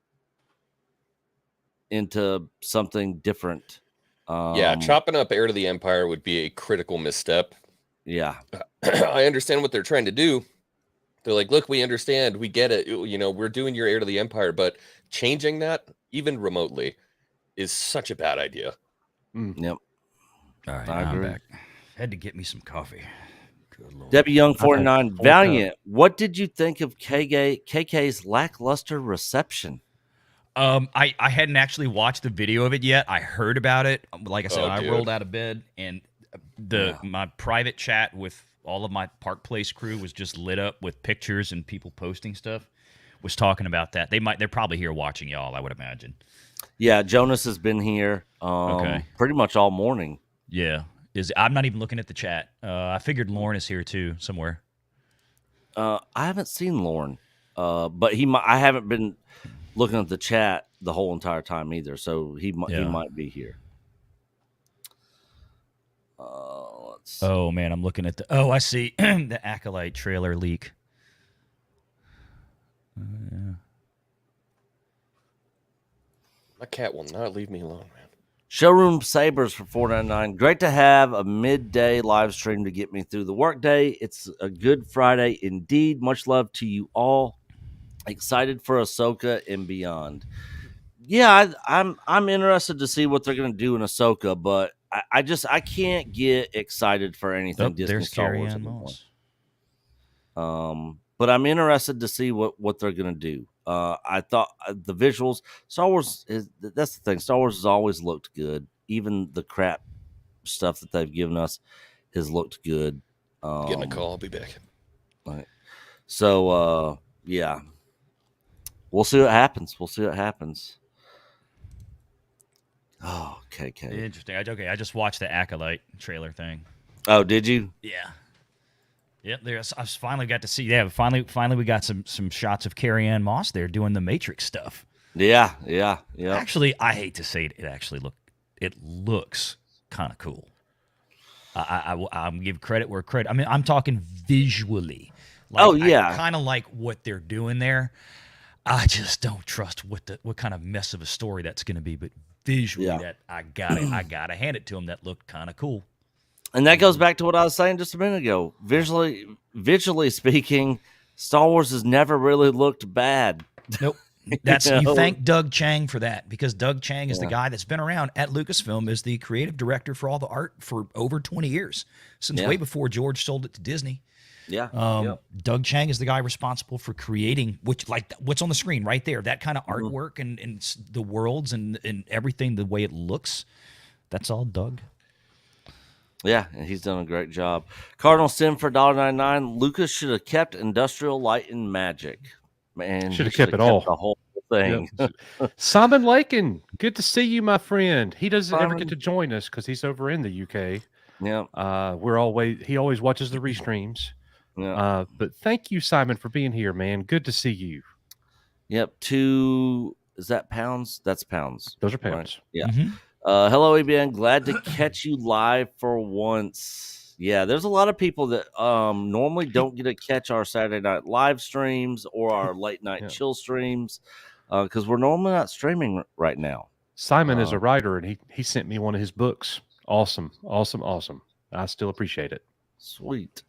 O: into something different.
M: Yeah, chopping up Heir to the Empire would be a critical misstep.
O: Yeah.
M: I understand what they're trying to do. They're like, look, we understand, we get it. You know, we're doing your Heir to the Empire, but changing that, even remotely, is such a bad idea.
O: Yep.
L: All right,
O: I
L: now I'm
O: agree.
L: back. Had to get me some coffee. Good Lord.
O: Debbie Young,
L: I've had
O: 49.
L: 4
O: Valiant, what did you think of KK's lackluster reception?
L: I hadn't actually watched the video of it yet. I heard about it. Like I said,
M: Oh,
L: I
M: dude.
L: rolled out of bed and my private chat with all of my Park Place crew was just lit up with pictures and people posting stuff. Was talking about that. They're probably here watching y'all, I would imagine.
O: Yeah, Jonas has been here
L: Okay.
O: pretty much all morning.
L: Yeah. I'm not even looking at the chat. I figured Lauren is here too somewhere.
O: I haven't seen Lauren, but I haven't been looking at the chat the whole entire time either, so he might be here. Let's see.
L: Oh man, I'm looking at I see the Acolyte trailer leak. Yeah.
M: My cat will not leave me alone, man.
O: Showroom Sabers for $4.99. Great to have a midday live stream to get me through the workday. It's a good Friday indeed. Much love to you all. Excited for Ahsoka and beyond. Yeah, I'm interested to see what they're going to do in Ahsoka, but I can't get excited for anything Disney
L: There's
O: Star
L: Carrie
O: Wars
L: Ann
O: anymore.
L: Moss.
O: But I'm interested to see what they're going to do. I thought the visuals, Star Wars that's the thing. Star Wars has always looked good. Even the crap stuff that they've given us has looked good.
M: Getting a call. I'll be back.
O: Right. So, yeah, we'll see what happens. Oh, KK.
L: Interesting. I just watched the Acolyte trailer thing.
O: Oh, did you?
L: Yeah. Yep. I finally got to see. Yeah. Finally, we got some shots of Carrie Ann Moss there doing the Matrix stuff.
O: Yeah.
L: Actually, I hate to say it. It looks kind of cool. I'm give credit where credit. I mean, I'm talking visually. I kind of like what they're doing there. I just don't trust what kind of mess of a story that's going to be. But visually, that I gotta hand it to them. That looked kind of cool.
O: And that goes back to what I was saying just a minute ago. Visually speaking, Star Wars has never really looked bad.
L: Nope. You thank Doug Chang for that, because Doug Chang is the guy that's been around at Lucasfilm as the creative director for all the art for over 20 years, since way before George sold it to Disney.
O: Yeah.
L: Doug Chang is the guy responsible for creating what's on the screen right there, that kind of artwork and the worlds and everything, the way it looks. That's all Doug.
O: Yeah, and he's done a great job. Cardinal Sim for $1.99. Lucas should have kept Industrial Light and Magic. Man,
B: Should have kept it all.
O: The whole thing.
B: Yep. Simon Lakin, good to see you, my friend. He doesn't ever get to join us because he's over in the UK.
O: Yeah.
B: He always watches the restreams.
O: Yeah.
B: But thank you, Simon, for being here, man. Good to see you.
O: Yep. Is that pounds? That's pounds.
B: Those are pounds.
O: Right? Yeah.
L: Mm-hmm.
O: Hello, ABN. Glad to catch you live for once. Yeah, there's a lot of people that normally don't get to catch our Saturday night live streams or our late night chill streams because we're normally not streaming right now.
B: Simon is a writer, and he sent me one of his books. Awesome. I still appreciate it.
O: Sweet.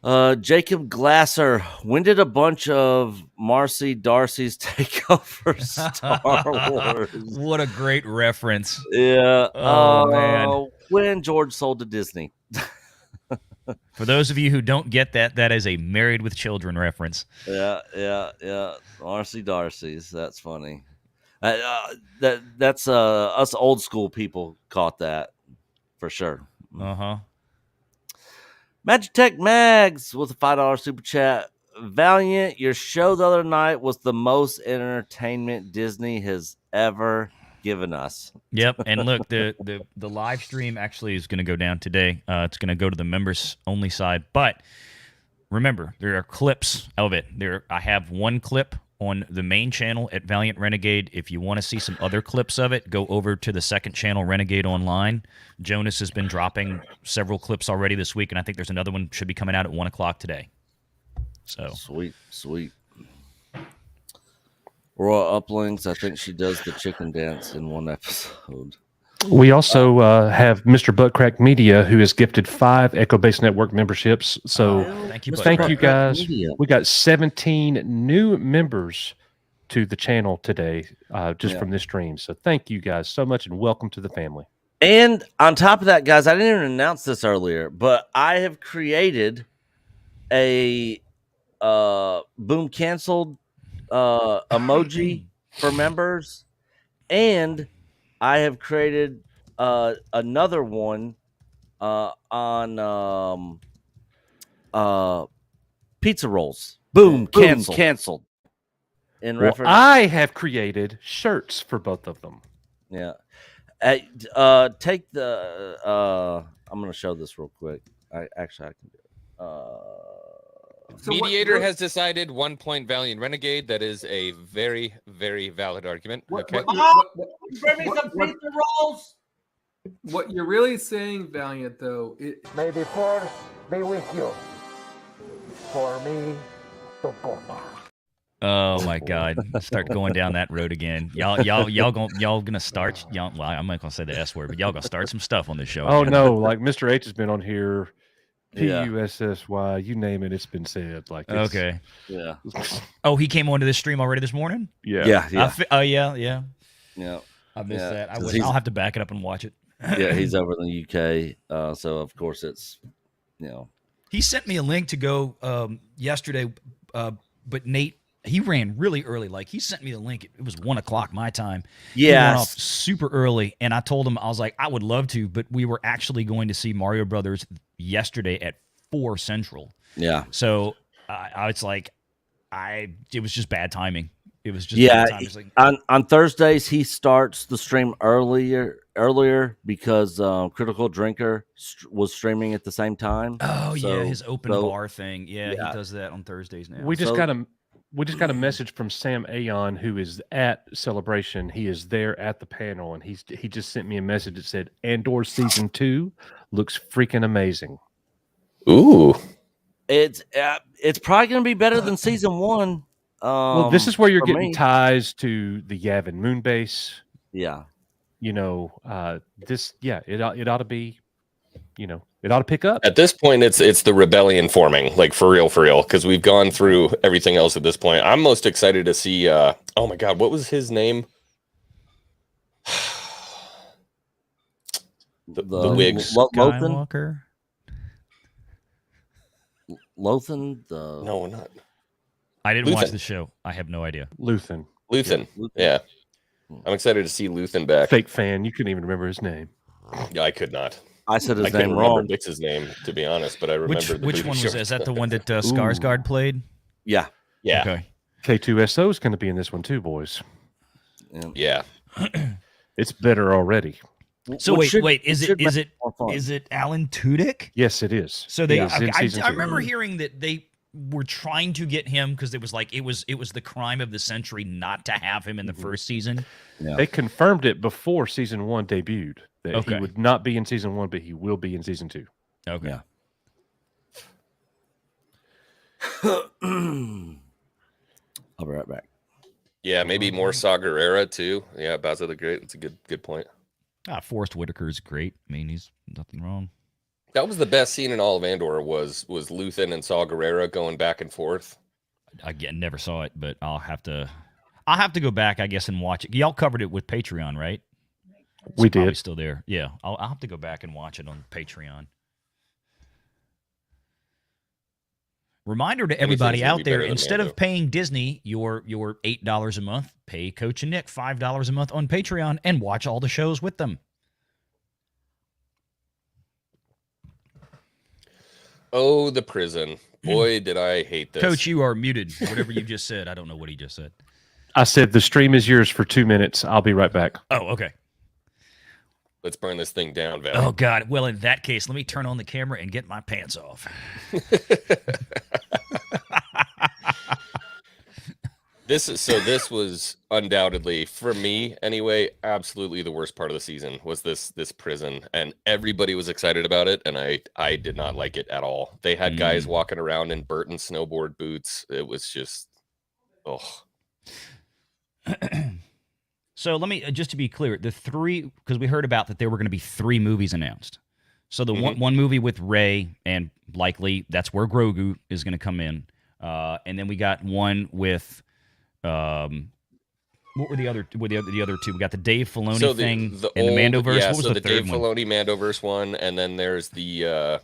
O: Jacob Glasser, when did a bunch of Marcy Darcy's take over Star Wars?
L: What a great reference.
O: Yeah.
L: Oh, man.
O: When George sold to Disney.
L: For those of you who don't get that is a Married with Children reference.
O: Yeah. Marcy Darcy's. That's funny. That's us old school people caught that for sure.
L: Uh-huh.
O: Magic Tech Mags with a $5 super chat. Valiant, your show the other night was the most entertainment Disney has ever given us.
L: Yep, and look, the live stream actually is going to go down today. It's going to go to the members only side, but remember, there are clips of it. I have one clip on the main channel at Valiant Renegade. If you want to see some other clips of it, go over to the second channel, Renegade Online. Jonas has been dropping several clips already this week, and I think there's another one should be coming out at 1 o'clock today. So
O: sweet. Royal Uplinks, I think she does the chicken dance in one episode.
B: We also have Mr. Buttcrack Media, who has gifted 5 Echo Base Network memberships. So
L: thank you,
B: thank you guys.
O: Media.
B: We got 17 new members to the channel today from this stream. So thank you guys so much, and welcome to the family.
O: And on top of that, guys, I didn't even announce this earlier, but I have created a Boom Canceled emoji for members, and I have created another one on pizza rolls. Boom, canceled. In
B: Well,
O: reference,
B: I have created shirts for both of them.
O: yeah. Take the. I'm gonna show this real quick. I can do it.
M: Mediator has decided 1 point Valiant Renegade. That is a very, very valid argument. Okay.
D: Bring me some pizza rolls. What you're really saying, Valiant, though,
N: May the force be with you. For me, to Papa.
L: Oh my God! Start going down that road again. Y'all gonna start. Well, I'm not gonna say the S word, but y'all gonna start some stuff on this show.
B: Oh
L: again.
B: no, like Mr. H has been on here.
O: Yeah.
B: PUSSY, you name it, it's been said. Like it's,
L: Okay.
O: Yeah.
L: Oh, he came onto this stream already this morning.
B: Yeah.
O: Yeah.
L: Oh yeah.
O: Yeah.
L: I missed that.
O: 'Cause he's-
L: I'll have to back it up and watch it.
O: Yeah, he's over in the UK, so of course it's,
L: He sent me a link to go yesterday, but Nate, he ran really early. Like he sent me the link. It was 1 o'clock my time. He went
O: Yes.
L: off super early, and I told him I was like, I would love to, but we were actually going to see Mario Brothers yesterday at 4 Central.
O: Yeah.
L: So I was like, it was just bad timing. It was just
O: yeah.
L: bad timing. It's like,
O: On Thursdays he starts the stream earlier because Critical Drinker was streaming at the same time.
L: oh yeah,
O: So-
L: his open
O: so-
L: bar thing. Yeah, he does that on Thursdays now.
B: We just
O: So-
B: got a message from Sam Aon, who is at Celebration. He is there at the panel, and he just sent me a message that said Andor season 2 looks freaking amazing.
M: Ooh.
O: It's probably going to be better than season 1.
B: Well, this is where you're
O: for
B: getting
O: me.
B: ties to the Yavin Moon base.
O: Yeah.
B: It ought to be, it ought to pick up.
M: At this point, it's the rebellion forming, like for real, because we've gone through everything else at this point. I'm most excited to see. Oh my God, what was his name? the wigs.
L: Skywalker.
O: Lothan.
M: No, not.
L: I didn't watch
M: Luthen.
L: the show. I have no idea.
B: Luthen.
M: Yeah. I'm excited to see Luthen back.
B: Fake fan. You couldn't even remember his name.
M: Yeah, I could not.
O: I said his
M: I couldn't
O: name
M: remember
O: wrong.
M: Dix's name, to be honest, but I remember
L: Which one was that? Is that the one that Skarsgård played?
O: Yeah.
M: Yeah.
L: Okay.
B: K2SO is going to be in this one too, boys.
M: Yeah.
B: It's better already.
L: So
O: Which
L: wait,
O: should-
L: is
O: should
L: it
O: make it more fun.
L: is it Alan Tudyk?
B: Yes, it is.
L: So they,
B: He is in season
L: I
B: 2.
L: remember hearing that they were trying to get him because it was like it was the crime of the century not to have him in the first season.
O: Yeah.
B: They confirmed it before season 1 debuted that
L: Okay.
B: he would not be in season 1, but he will be in season 2.
L: Okay.
O: Yeah. I'll be right back.
M: Yeah, maybe more Saw Gerrera too. Yeah, Baza the Great. That's a good point.
L: Forrest Whitaker is great. I mean, he's nothing wrong.
M: That was the best scene in all of Andor was Luthen and Saw Gerrera going back and forth.
L: Again, never saw it, but I'll have to go back, I guess, and watch it. Y'all covered it with Patreon, right?
B: We
L: It's probably
B: did.
L: still there. Yeah, I'll have to go back and watch it on Patreon. Reminder to everybody
M: Anything's gonna
L: out
M: be
L: there:
M: better than
L: instead of
M: Mando.
L: paying Disney your $8 a month, pay Coach and Nick $5 a month on Patreon and watch all the shows with them.
M: Oh, the prison. Boy, did I hate this.
L: Coach, you are muted. Whatever you just said, I don't know what he just said.
B: I said the stream is yours for 2 minutes. I'll be right back.
L: Oh, okay.
M: Let's burn this thing down, Val.
L: Oh God. Well, in that case, let me turn on the camera and get my pants off.
M: This was undoubtedly, for me anyway, absolutely the worst part of the season was this prison, and everybody was excited about it, and I did not like it at all. They had guys walking around in Burton snowboard boots. It was just, oh.
L: So let me just to be clear, the three, because we heard about that there were going to be 3 movies announced. So the one movie with Rey, and likely that's where Grogu is going to come in, and then we got one with, what were the other? What were the other 2? We got the Dave Filoni thing and the Mandoverse.
M: Yeah,
L: What was
M: so
L: the
M: the
L: third
M: Dave
L: one?
M: Filoni Mandoverse one, and then there's the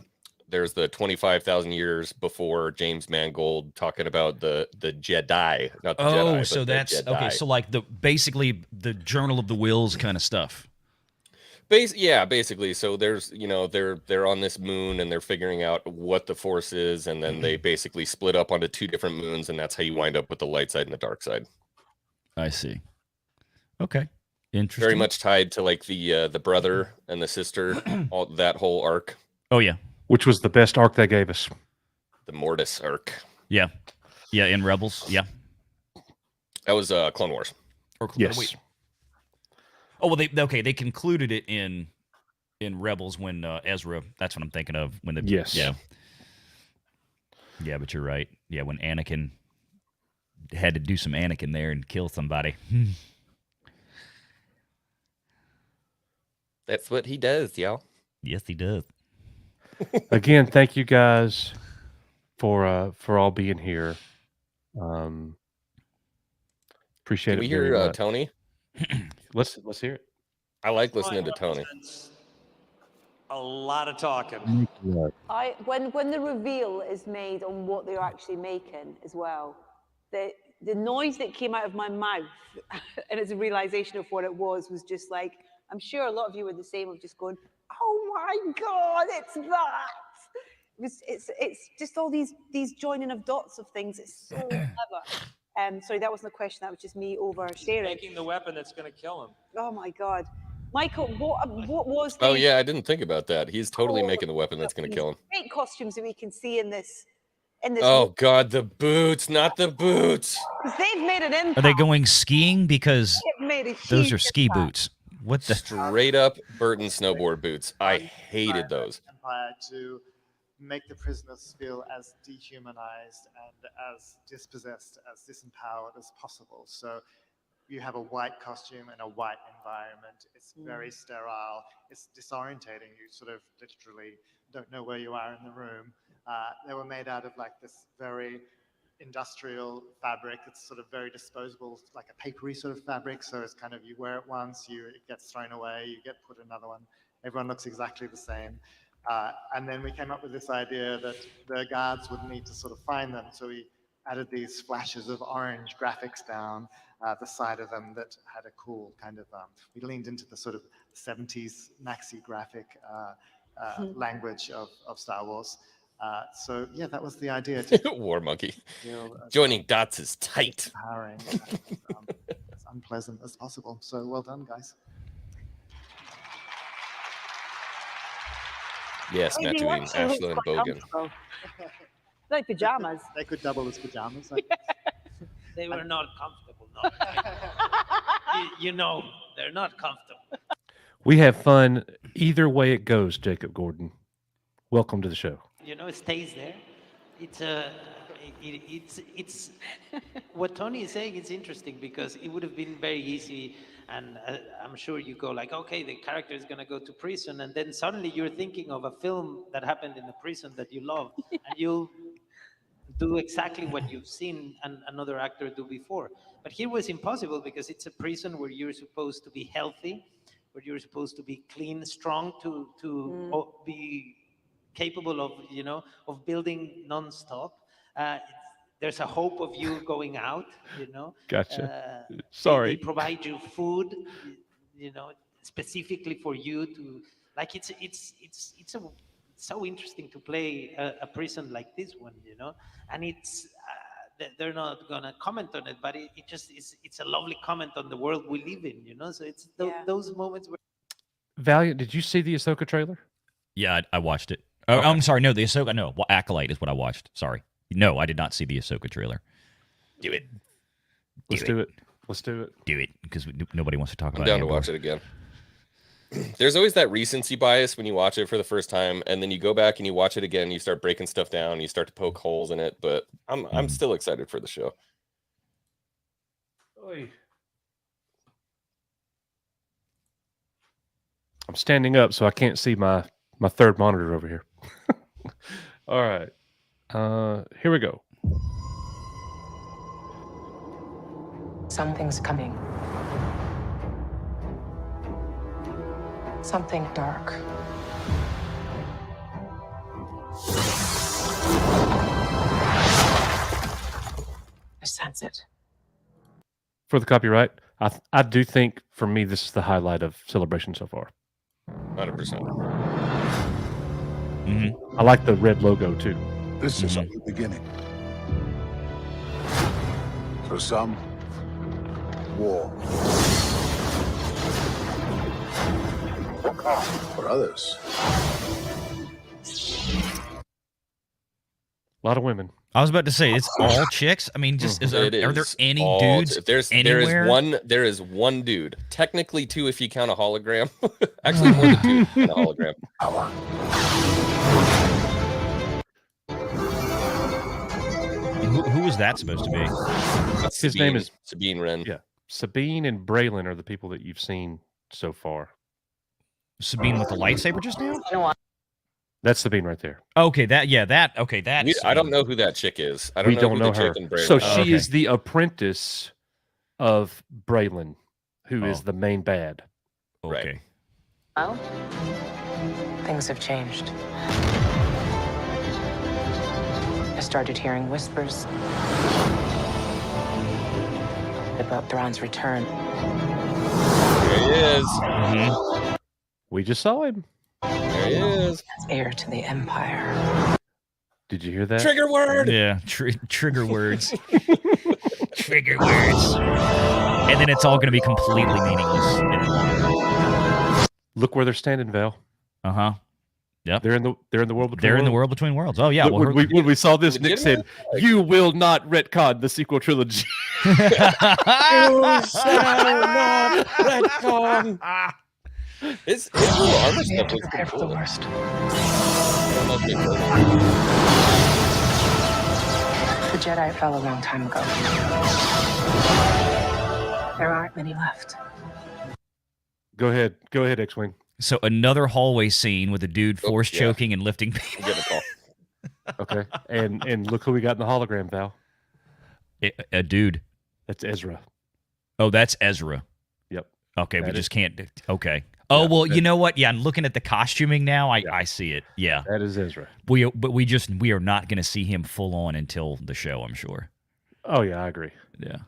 M: there's the 25,000 years before James Mangold talking about the Jedi, not the Jedi.
L: Oh,
M: but
L: so
M: the
L: that's
M: Jedi.
L: okay. So like basically the Journal of the Wills kind of stuff.
M: Yeah, basically. So there's, they're on this moon and they're figuring out what the Force is, and then they basically split up onto 2 different moons, and that's how you wind up with the light side and the dark side.
L: I see. Okay, interesting.
M: Very much tied to like the brother and the sister, all that whole arc.
L: Oh yeah,
B: which was the best arc they gave us.
M: The Mortis arc.
L: Yeah, in Rebels. Yeah,
M: that was Clone Wars.
B: Yes.
L: Wait. Oh well, they concluded it in Rebels when Ezra. That's what I'm thinking of. When the
B: yes,
L: yeah, but you're right. Yeah, when Anakin had to do some Anakin there and kill somebody.
M: That's what he does, y'all.
L: Yes, he does.
B: Again, thank you guys for all being here. Appreciate
M: Can
B: it.
M: we
B: very
M: hear
B: much.
M: Tony?
B: Let's hear it.
M: I like listening to Tony.
T: A lot of talking.
C: When the reveal is made on what they're actually making as well, the noise that came out of my mouth and as a realization of what it was just like, I'm sure a lot of you were the same, of just going, oh my God, it's that. It's just all these joining of dots of things. It's so clever. Sorry, that wasn't a question. That was just me oversharing.
T: Making the weapon that's going to kill him.
C: Oh my God, Michael, what was?
M: Oh yeah, I didn't think about that. He's totally making the weapon that's going to kill him.
C: Great costumes that we can see in this.
M: Oh God, the boots, not the boots.
C: They've made an impact.
L: Are they going skiing? Because
C: They've made a
L: those
C: huge
L: are ski
C: impact.
L: boots. What the?
M: Straight up Burton snowboard boots. I hated those.
Q: Empire to make the prisoners feel as dehumanized and as dispossessed, as disempowered as possible. So you have a white costume and a white environment. It's very sterile. It's disorientating. You sort of literally don't know where you are in the room. They were made out of like this very industrial fabric. It's sort of very disposable, like a papery sort of fabric. So it's kind of, you wear it once, it gets thrown away, you get put another one. Everyone looks exactly the same. And then we came up with this idea that the guards would need to sort of find them. So we added these flashes of orange graphics down the side of them that had a cool kind of, we leaned into the sort of 70s maxi graphic language of Star Wars. So yeah, that was the idea.
M: War Monkey. Joining dots is tight.
Q: Empowering, as unpleasant as possible. So well done, guys.
M: Yes,
C: Maybe
M: Tatooine,
C: actually looks
M: Ashland,
C: quite
M: Bogan.
C: comfortable. Like pajamas.
Q: They could double as pajamas.
F: They were not comfortable. No. They're not comfortable.
B: We have fun either way it goes, Jacob Gordon. Welcome to the show.
F: It stays there. It's what Tony is saying is interesting, because it would have been very easy, and I'm sure you go like, okay, the character is going to go to prison, and then suddenly you're thinking of a film that happened in the prison that you love, and you'll do exactly what you've seen another actor do before. But here was impossible, because it's a prison where you're supposed to be healthy, where you're supposed to be clean, strong, to be capable of building nonstop. There's a hope of you going out,
B: Gotcha.
F: They
B: Sorry.
F: provide you food, specifically for you to, like, it's so interesting to play a prison like this one, and it's, they're not gonna comment on it, but it's a lovely comment on the world we live in, so it's those moments where.
B: Valiant, did you see the Ahsoka trailer?
L: Yeah, I watched it. Oh, I'm sorry. No, the Ahsoka. No, Acolyte is what I watched. Sorry. No, I did not see the Ahsoka trailer. Do it.
B: Let's do it. Let's do it.
L: Do it, because nobody wants to talk
M: I'm
L: about
M: down to
L: Andor.
M: watch it again. There's always that recency bias when you watch it for the first time, and then you go back and you watch it again, you start breaking stuff down, you start to poke holes in it, but I'm still excited for the show.
B: Oy. I'm standing up, so I can't see my third monitor over here. All right. Here we go.
R: Something's coming. Something dark.
K: I sense it.
B: For the copyright, I do think for me this is the highlight of Celebration so far.
M: 100%.
B: I like the red logo too.
R: This is only the beginning. For some, war. For others,
B: A lot of women.
L: I was about to say it's all chicks. I mean, just are there any dudes anywhere?
M: There is one dude. Technically two if you count a hologram. Actually more than two if you count a hologram.
L: Who was that supposed to be?
M: That's
B: His name is
M: Sabine Wren.
B: Yeah, Sabine and Braylon are the people that you've seen so far.
L: Sabine with the lightsaber just now?
B: That's Sabine right there.
L: Okay, that.
M: I don't know who that chick is. I don't
B: We
M: know
B: don't
M: who
B: know
M: the
B: her.
M: chick in Braylon
B: So
M: is.
B: she is the apprentice of Braylon, who is the main bad.
L: Okay.
K: Well, things have changed. I started hearing whispers about Thrawn's return.
M: There he is.
B: We just saw him.
M: There he is.
K: Heir to the Empire.
B: Did you hear that?
M: Trigger word.
L: Yeah, trigger words. Trigger words. And then it's all going to be completely meaningless in the long run.
B: Look where they're standing, Val.
L: Uh-huh. Yep.
B: They're in the world between
L: They're in the
B: worlds.
L: world between worlds. Oh yeah.
B: Look,
L: Well,
B: when we saw this, Nick said, "You will not retcon the sequel trilogy."
M: You shall not retcon. His little armor stuff was pretty cool.
K: The Jedi fell a long time ago. There aren't many left.
B: Go ahead, X-Wing.
L: So another hallway scene with a dude force choking and lifting people.
B: Okay, and look who we got in the hologram, Val.
L: A dude.
B: That's Ezra.
L: Oh, that's Ezra.
B: Yep.
L: Okay, we
B: That
L: just can't. Okay. Oh well, you know what? Yeah, I'm looking at the costuming now. I see it. Yeah,
B: that is Ezra.
L: We are not going to see him full on until the show. I'm sure.
B: Oh yeah, I agree.
L: Yeah.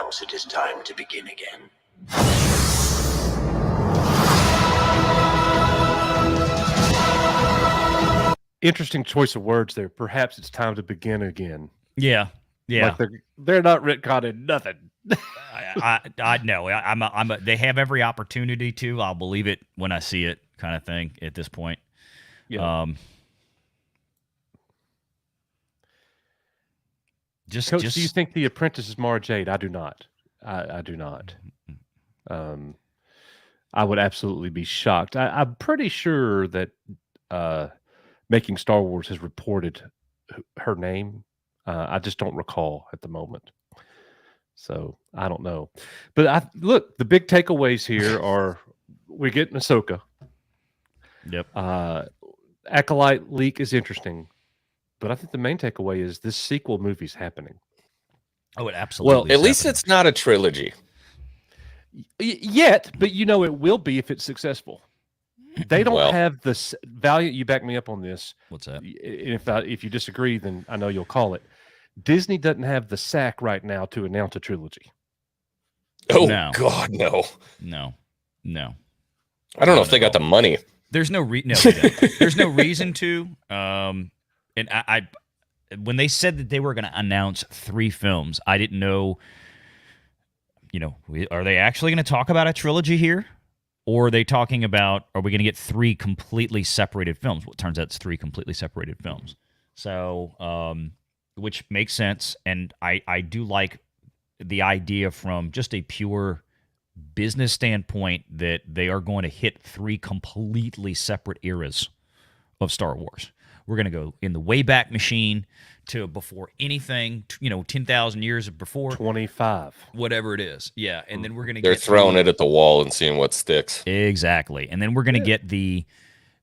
N: perhaps it is time to begin again.
B: Interesting choice of words there. Perhaps it's time to begin again.
L: Yeah. Yeah.
B: Like they're not retconning nothing.
L: I know. They have every opportunity to. I'll believe it when I see it, kind of thing. At this point.
B: Yeah. Coach, do you think The Apprentice is Mara Jade? I do not. I do not. I would absolutely be shocked. I'm pretty sure that Making Star Wars has reported her name. I just don't recall at the moment. So I don't know. But look, the big takeaways here are we're getting Ahsoka.
L: Yep.
B: Acolyte leak is interesting. But I think the main takeaway is this sequel movie's happening.
L: Oh, it absolutely.
M: Well, at least it's not a trilogy.
B: Yet, but you know it will be if it's successful. They don't have the Valiant. You back me up on this.
L: What's that?
B: If you disagree, then I know you'll call it. Disney doesn't have the sack right now to announce a trilogy.
M: Oh
L: No.
M: God, no.
L: No.
M: I don't know if they got the money.
L: There's no they don't. There's no reason to. And I when they said that they were going to announce 3 films, I didn't know. You know, are they actually going to talk about a trilogy here? Or are they talking about, are we going to get 3 completely separated films? Well, it turns out it's 3 completely separated films. So, which makes sense. And I do like the idea from just a pure business standpoint that they are going to hit 3 completely separate eras of Star Wars. We're going to go in the Wayback Machine to before anything, 10,000 years before.
B: 25.
L: Whatever it is. Yeah. And then we're going to
M: They're throwing it at the wall and seeing what sticks.
L: Exactly. And then we're going to get the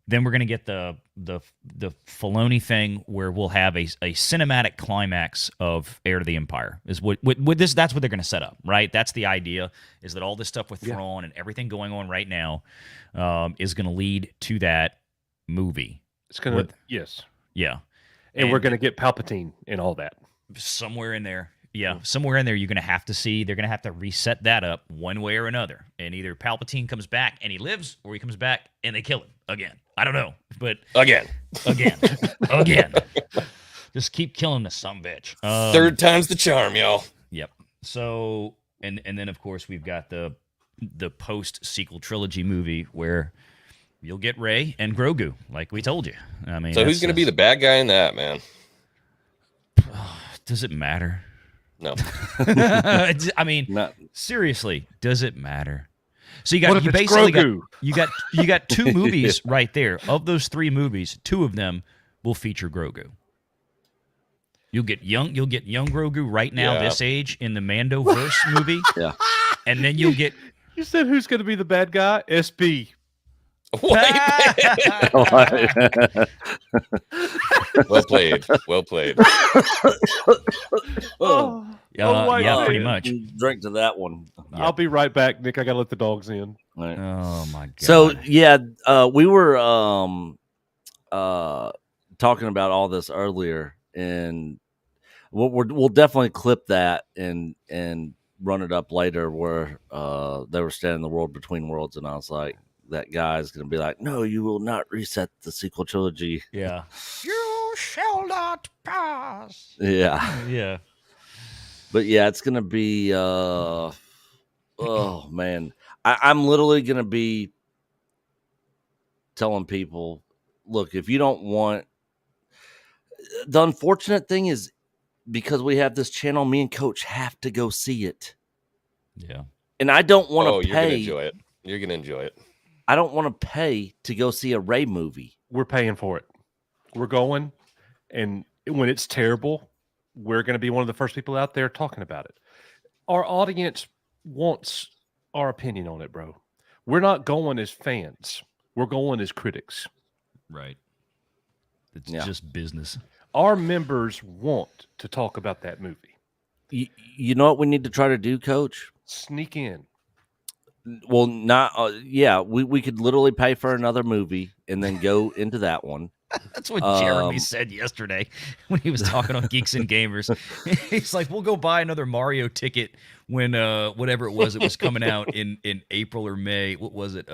L: Then we're going to get the Filoni thing where we'll have a cinematic climax of Heir to the Empire. Is what this, that's what they're going to set up, right? That's the idea, is that all this stuff with Thrawn and everything going on right now is going to lead to that movie.
B: It's going to, yes.
L: Yeah.
B: And we're going to get Palpatine and all that.
L: Somewhere in there. Yeah, somewhere in there you're going to have to see, they're going to have to reset that up one way or another. And either Palpatine comes back and he lives, or he comes back and they kill him again. I don't know, but...
M: Again.
L: Just keep killing this sumbitch.
M: Third time's the charm, y'all.
L: Yep. So, and then, of course, we've got the post-sequel trilogy movie where you'll get Rey and Grogu, like we told you. I mean,
M: so who's going to be the bad guy in that, man?
L: Does it matter?
M: No.
L: I mean, seriously, does it matter? So you basically got two movies right there. Of those three movies, two of them will feature Grogu. You'll get young Grogu right now, this age, in the Mandoverse movie.
O: Yeah.
L: And then you'll get...
B: You said who's going to be the bad guy? SB.
M: Well played. Well played.
L: Yeah, pretty much.
O: Drink to that one.
B: I'll be right back, Nick. I got to let the dogs in.
O: Right.
L: Oh, my God.
O: So, yeah, we were talking about all this earlier, and we'll definitely clip that and run it up later where they were standing in the world between worlds, and I was like, that guy's going to be like, no, you will not reset the sequel trilogy.
L: Yeah.
F: You shall not pass.
O: Yeah.
L: Yeah.
O: But yeah, it's going to be, oh man, I'm literally going to be telling people, look, if you don't want, the unfortunate thing is because we have this channel, me and Coach have to go see it.
L: Yeah.
O: And I don't want to
M: You're going to
O: pay.
M: enjoy it. You're going to enjoy it.
O: I don't want to pay to go see a Rey movie.
B: We're paying for it. We're going, and when it's terrible, we're going to be one of the first people out there talking about it. Our audience wants our opinion on it, bro. We're not going as fans. We're going as critics.
L: Right. It's just business.
B: Our members want to talk about that movie.
O: You know what we need to try to do, Coach?
B: Sneak in.
O: Well, not we could literally pay for another movie and then go into that one.
L: That's what Jeremy said yesterday when he was talking on Geeks and Gamers. He's like, we'll go buy another Mario ticket when whatever it was coming out in April or May. What was it?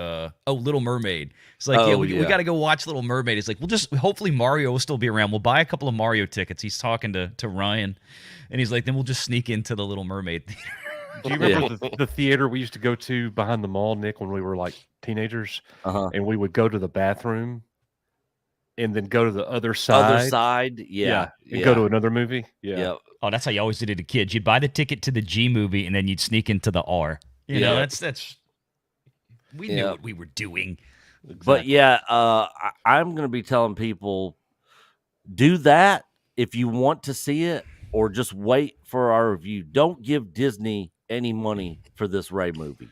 L: Little Mermaid. It's like, we got to go watch Little Mermaid. It's like, we'll just hopefully Mario will still be around. We'll buy a couple of Mario tickets. He's talking to Ryan, and he's like, then we'll just sneak into the Little Mermaid theater.
B: Do you remember the theater we used to go to behind the mall, Nick, when we were like teenagers? And we would go to the bathroom and then go to the other side.
O: Yeah.
B: And go to another movie. Yeah.
L: Oh, that's how you always did it to kids. You'd buy the ticket to the G movie and then you'd sneak into the R. You know, that's we knew what we were doing.
O: Exactly. But yeah, I'm going to be telling people, do that if you want to see it, or just wait for our review. Don't give Disney any money for this Rey movie.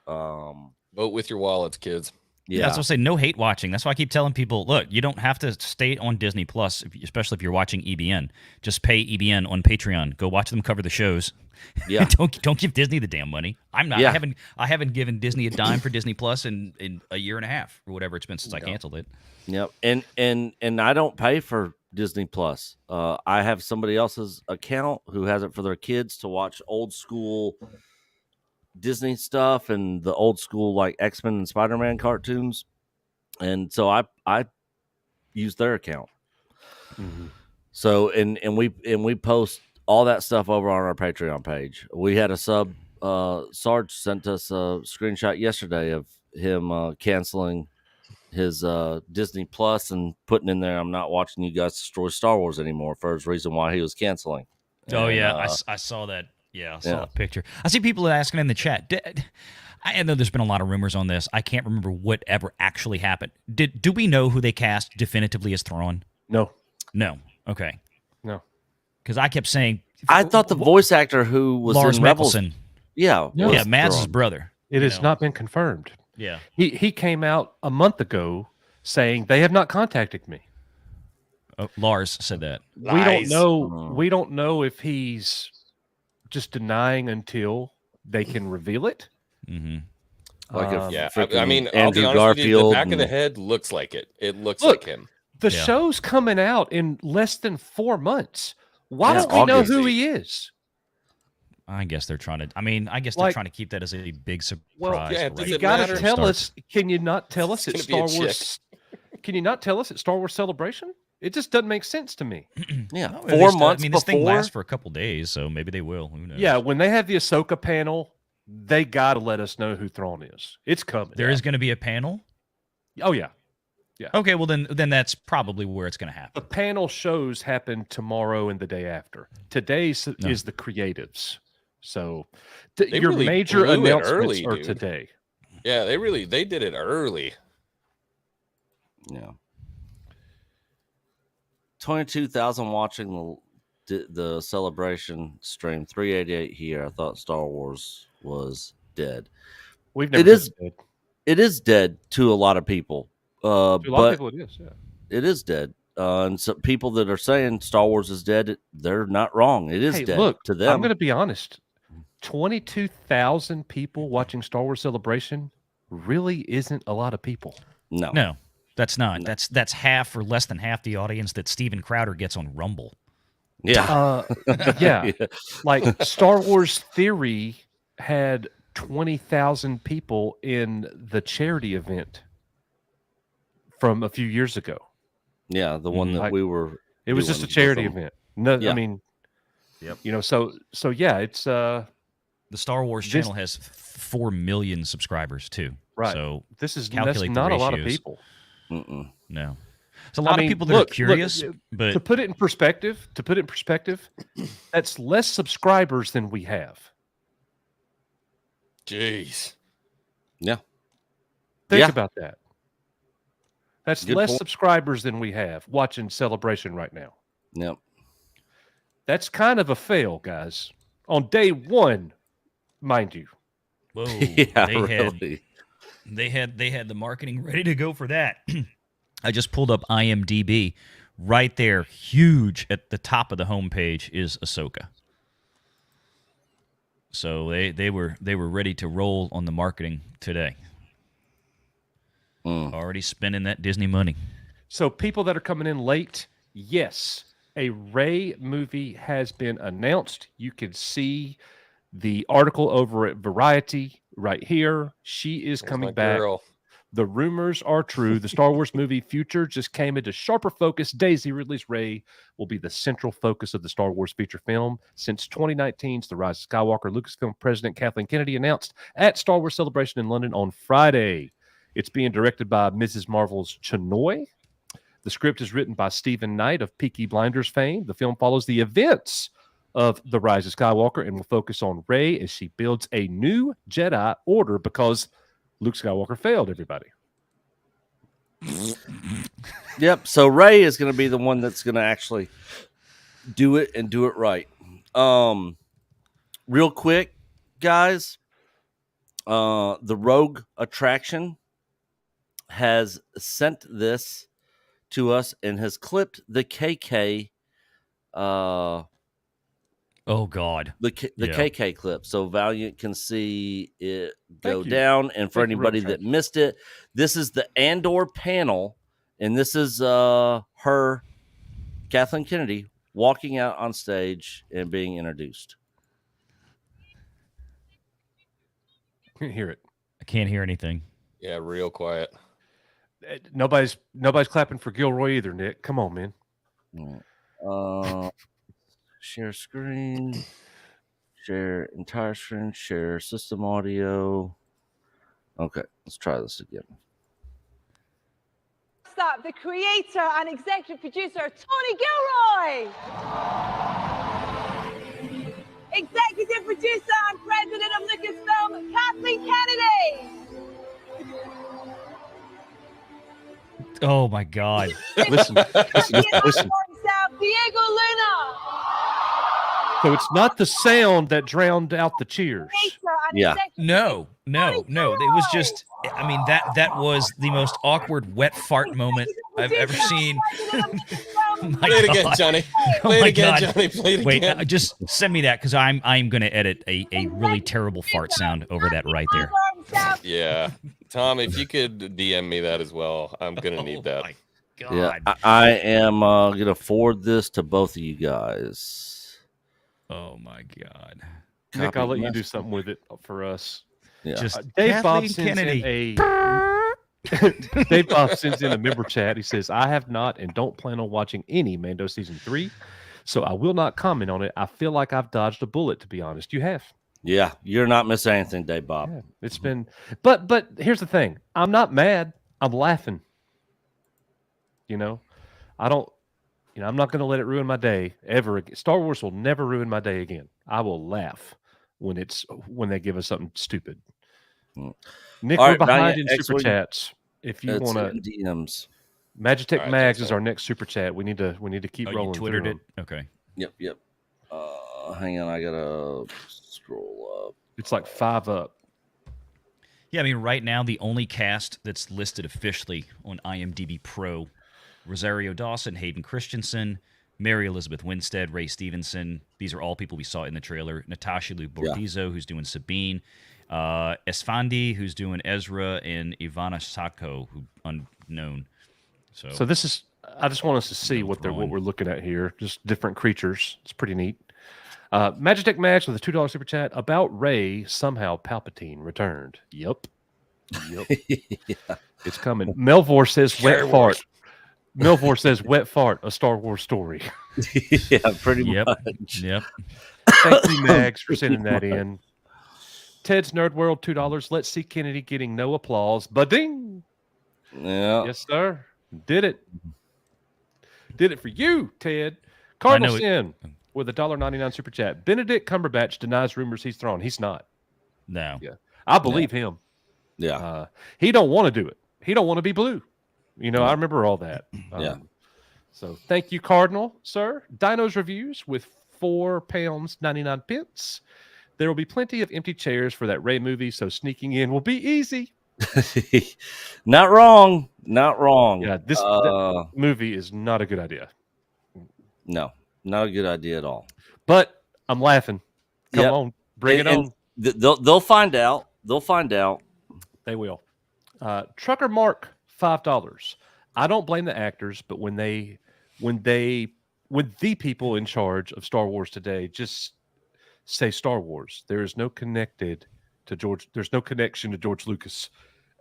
M: Vote with your wallets, kids.
L: Yeah, that's what I say. No hate watching. That's why I keep telling people, look, you don't have to stay on Disney Plus, especially if you're watching EBN. Just pay EBN on Patreon. Go watch them cover the shows.
O: Yeah.
L: don't give Disney the damn money. I'm not.
O: Yeah.
L: I haven't given Disney a dime for Disney Plus in a year and a half or whatever it's been since I canceled it.
O: Yep. And I don't pay for Disney Plus. I have somebody else's account who has it for their kids to watch old school Disney stuff and the old school like X-Men and Spider-Man cartoons. And so I use their account.
B: Mm-hmm.
O: So and we post all that stuff over on our Patreon page. We had a sub Sarge sent us a screenshot yesterday of him canceling his Disney Plus and putting in there, I'm not watching you guys destroy Star Wars anymore, for his reason why he was canceling.
L: Oh,
O: and,
L: yeah. I saw that. Yeah, I saw that picture. I see people asking in the chat. I know there's been a lot of rumors on this. I can't remember whatever actually happened. Do we know who they cast definitively as Thrawn?
B: No.
L: Okay.
B: No.
L: Because I kept saying,
O: I thought the voice actor who was
L: Lars
O: in Rebels,
L: Mikkelsen.
O: Yeah,
L: Maz's brother.
B: It has not been confirmed.
L: Yeah.
B: He came out a month ago saying they have not contacted me.
L: Oh, Lars said that.
B: We don't know. We don't know if he's just denying until they can reveal it.
L: Mm-hmm.
O: Like if
M: Yeah,
O: freaking
M: I mean, I'll be
O: Andrew
M: honest with you, the
O: Garfield
M: back of the
O: and-
M: head looks like it. It looks
B: Look,
M: like him.
B: The
L: Yeah.
B: show's coming out in less than 4 months. Why
O: Yeah,
B: don't we know
O: August.
B: who he is?
L: I guess they're trying to. I mean, I guess
B: Like-
L: they're trying to keep that as a big surprise.
M: yeah,
L: for
M: does
B: You
M: it
B: got
M: matter?
B: to tell
L: Starts.
B: us. Can you not tell us
M: It's
B: at
M: gonna
B: Star
M: be a
B: Wars? Can you not tell us at Star Wars Celebration? It just doesn't make sense to me.
O: Yeah,
L: No,
O: 4
L: they still-
O: months
L: I mean, this thing
O: before.
L: lasts for a couple days, so maybe they will. Who knows?
B: Yeah, when they have the Ahsoka panel, they got to let us know who Thrawn is. It's coming.
L: There is going to be a panel.
B: Oh yeah.
L: Okay, well then that's probably where it's going to happen.
B: The panel shows happen tomorrow and the day after. Today's is the creatives. So
M: They
B: your
M: really
B: major
M: blew it
B: announcements
M: early,
B: are
M: dude.
B: today.
M: Yeah, they did it early.
O: Yeah. 22,000 watching the celebration stream. 388 here. I thought Star Wars was dead.
B: We've never
O: It is
B: said dead.
O: It is dead to a lot of people.
B: To a lot
O: but
B: of people, it is. Yeah.
O: it is dead. And so people that are saying Star Wars is dead, they're not wrong. It is
B: Hey,
O: dead
B: look,
O: to them.
B: I'm going to be honest. 22,000 people watching Star Wars Celebration really isn't a lot of people.
L: No, that's not. That's half or less than half the audience that Steven Crowder gets on Rumble.
O: Yeah.
B: Yeah. Like Star Wars Theory had 20,000 people in the charity event from a few years ago.
O: Yeah, the one that
B: Like,
O: we were.
B: It was just a
O: doing with
B: charity
O: them.
B: event. No,
O: Yeah.
B: I mean,
O: Yep.
B: you know, so yeah, it's
L: The Star Wars
B: This-
L: channel has 4 million subscribers too.
B: Right.
L: So
B: this is
L: calculate the
B: that's not a lot of
L: ratios.
B: people.
L: No. There's a lot
B: I mean,
L: of people that
B: look,
L: are curious,
B: look,
L: but
B: to put it in perspective, that's less subscribers than we have.
M: Jeez.
O: Yeah.
B: Think
O: Yeah.
B: about that. That's
O: Good
B: less
O: point.
B: subscribers than we have watching Celebration right now.
O: Yep.
B: That's kind of a fail, guys. On day one, mind you.
L: whoa,
O: Yeah,
L: they had
O: really.
L: they had the marketing ready to go for that. I just pulled up IMDb. Right there, huge at the top of the homepage is Ahsoka. So they were ready to roll on the marketing today. Already spending that Disney money.
B: So people that are coming in late, yes, a Rey movie has been announced. You can see the article over at Variety right here. She is
M: There's
B: coming
M: my
B: back.
M: girl.
B: The rumors are true. The Star Wars movie future just came into sharper focus. Daisy Ridley's Rey will be the central focus of the Star Wars feature film. Since 2019's The Rise of Skywalker, Lucasfilm President Kathleen Kennedy announced at Star Wars Celebration in London on Friday. It's being directed by Mrs. Marvel's Chenoy. The script is written by Stephen Knight of Peaky Blinders fame. The film follows the events of The Rise of Skywalker and will focus on Rey as she builds a new Jedi Order because Luke Skywalker failed everybody.
O: Yep. So Ray is going to be the one that's going to actually do it and do it right. Real quick, guys. The Rogue attraction has sent this to us and has clipped the KK.
L: Oh God,
O: the
L: Yeah.
O: KK clip, so Valiant can see it go
B: Thank you.
O: down. And for
B: Thank you, Rogue
O: anybody that missed it, this is the Andor panel, and this is her, Kathleen Kennedy, walking out on stage and being introduced.
B: Can't hear it.
L: I can't hear anything.
M: Yeah, real quiet.
B: Nobody's clapping for Gilroy either, Nick. Come on, man.
O: Share screen, share entire screen, share system audio. Okay, let's try this again.
C: Up, the creator and executive producer, Tony Gilroy. Executive producer and president of Lucasfilm, Kathleen Kennedy.
L: Oh my God.
B: Listen.
C: Himself, Diego Luna.
B: So it's not the sound that drowned out the cheers.
L: No. It was just I mean that was the most awkward wet fart moment I've ever seen. My
M: Play it again,
L: God.
M: Johnny.
L: Oh
M: Play
L: my
M: it again,
L: God.
M: Johnny. Play it
L: Wait,
M: again.
L: just send me that because I'm gonna edit a really terrible fart sound over that right there.
M: Yeah, Tom, if you could DM me that as well, I'm gonna need that.
O: Yeah, I am gonna forward this to both of you guys.
L: Oh my God,
B: Nick,
O: Copy
B: I'll let you do
O: message.
B: something with it for us.
O: Yeah.
L: Just
B: Dave Bob
L: Kathleen
B: sends
L: Kennedy.
B: in a Dave Bob sends in a member chat. He says, "I have not and don't plan on watching any Mando season 3, so I will not comment on it. I feel like I've dodged a bullet, to be honest." You have.
O: Yeah, you're not missing anything, Dave Bob.
B: Yeah, it's been, but here's the thing. I'm not mad. I'm laughing. You know, I don't. You know, I'm not going to let it ruin my day ever again. Star Wars will never ruin my day again. I will laugh when they give us something stupid. Nick,
O: All
B: we're
O: right,
B: behind
O: Valiant
B: in
O: X-Wing.
B: super chats. If you
O: It's
B: want
O: in
B: to,
O: DMs.
B: Magitech
M: All right,
B: Mags
M: thanks,
B: is our next super chat. We need to keep
L: Oh, you
B: rolling.
L: twittered
B: through
L: it.
B: 'em.
L: Okay.
O: Yep. Hang on, I gotta scroll up.
B: It's like 5 up.
L: Yeah, I mean, right now the only cast that's listed officially on IMDb Pro: Rosario Dawson, Hayden Christensen, Mary Elizabeth Winstead, Ray Stevenson. These are all people we saw in the trailer. Natasha Liu Bordizzo, who's doing Sabine. Esfandi, who's doing Ezra, and Ivana Sacco, who unknown.
B: So this is. I just want us to see what
L: throwing.
B: we're looking at here. Just different creatures. It's pretty neat. Magitech Mags with a $2 super chat about Ray. Somehow Palpatine returned. Yep.
O: Yeah.
B: It's coming. Melvor says
M: Star
B: wet
M: Wars.
B: fart. Melvor says wet fart. A Star Wars story.
O: Yeah, pretty
L: Yep.
O: much.
L: Yep.
B: Thank you, Mags, for sending that in. Ted's Nerd World $2. Let's see Kennedy getting no applause. Ba-ding.
O: Yeah.
B: Yes, sir. Did it. Did it for you, Ted.
L: I
B: Cardinal
L: know it-
B: Sin with a $1.99 super chat. Benedict Cumberbatch denies rumors he's thrown. He's not.
L: No.
B: Yeah. I believe him.
O: Yeah.
B: He don't want to do it. He don't want to be blue. You know, I remember all that.
O: Yeah.
B: So thank you, Cardinal, sir. Dinos Reviews with £4.99. There will be plenty of empty chairs for that Ray movie, so sneaking in will be easy.
O: Not wrong. Not wrong.
B: Yeah, this that movie is not a good idea.
O: No, not a good idea at all.
B: But I'm laughing. Come
O: Yep.
B: on, bring it on.
O: They'll find out. They'll find out.
B: They will. Trucker Mark, $5. I don't blame the actors, but when the people in charge of Star Wars today just say Star Wars, there is no connected to George. There's no connection to George Lucas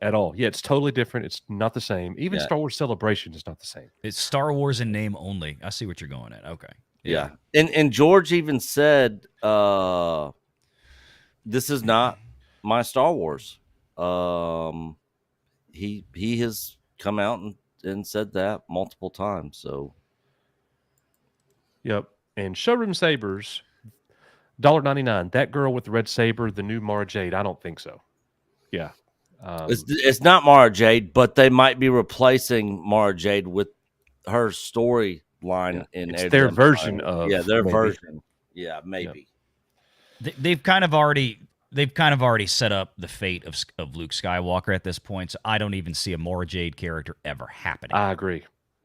B: at all. Yeah, it's totally different. It's not the same. Even
O: Yeah.
B: Star Wars Celebration is not the same.
L: It's Star Wars in name only. I see what you're going at. Okay.
O: Yeah. And George even said, this is not my Star Wars. He has come out and said that multiple times. So
B: Yep. And Showroom Sabers, $1.99. That girl with the red saber, the new Mara Jade. I don't think so. Yeah.
O: it's not Mara Jade, but they might be replacing Mara Jade with her storyline in
B: It's
O: Age
B: their
O: of Empire.
B: version of,
O: Yeah, their
B: maybe.
O: version. Yeah, maybe.
L: They've kind of already set up the fate of Luke Skywalker at this point. So I don't even see a Mara Jade character ever happening.
B: I agree.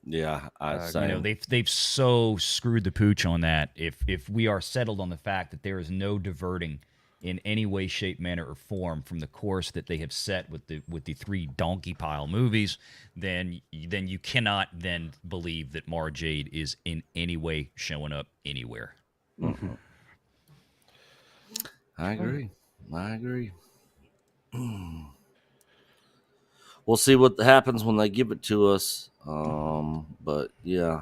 O: Yeah,
L: You know, they've so screwed the pooch on that. If we are settled on the fact that there is no diverting in any way, shape, manner, or form from the course that they have set with the 3 donkey pile movies, then you cannot then believe that Mara Jade is in any way showing up anywhere.
O: Mm-hmm. I agree. We'll see what happens when they give it to us. But yeah.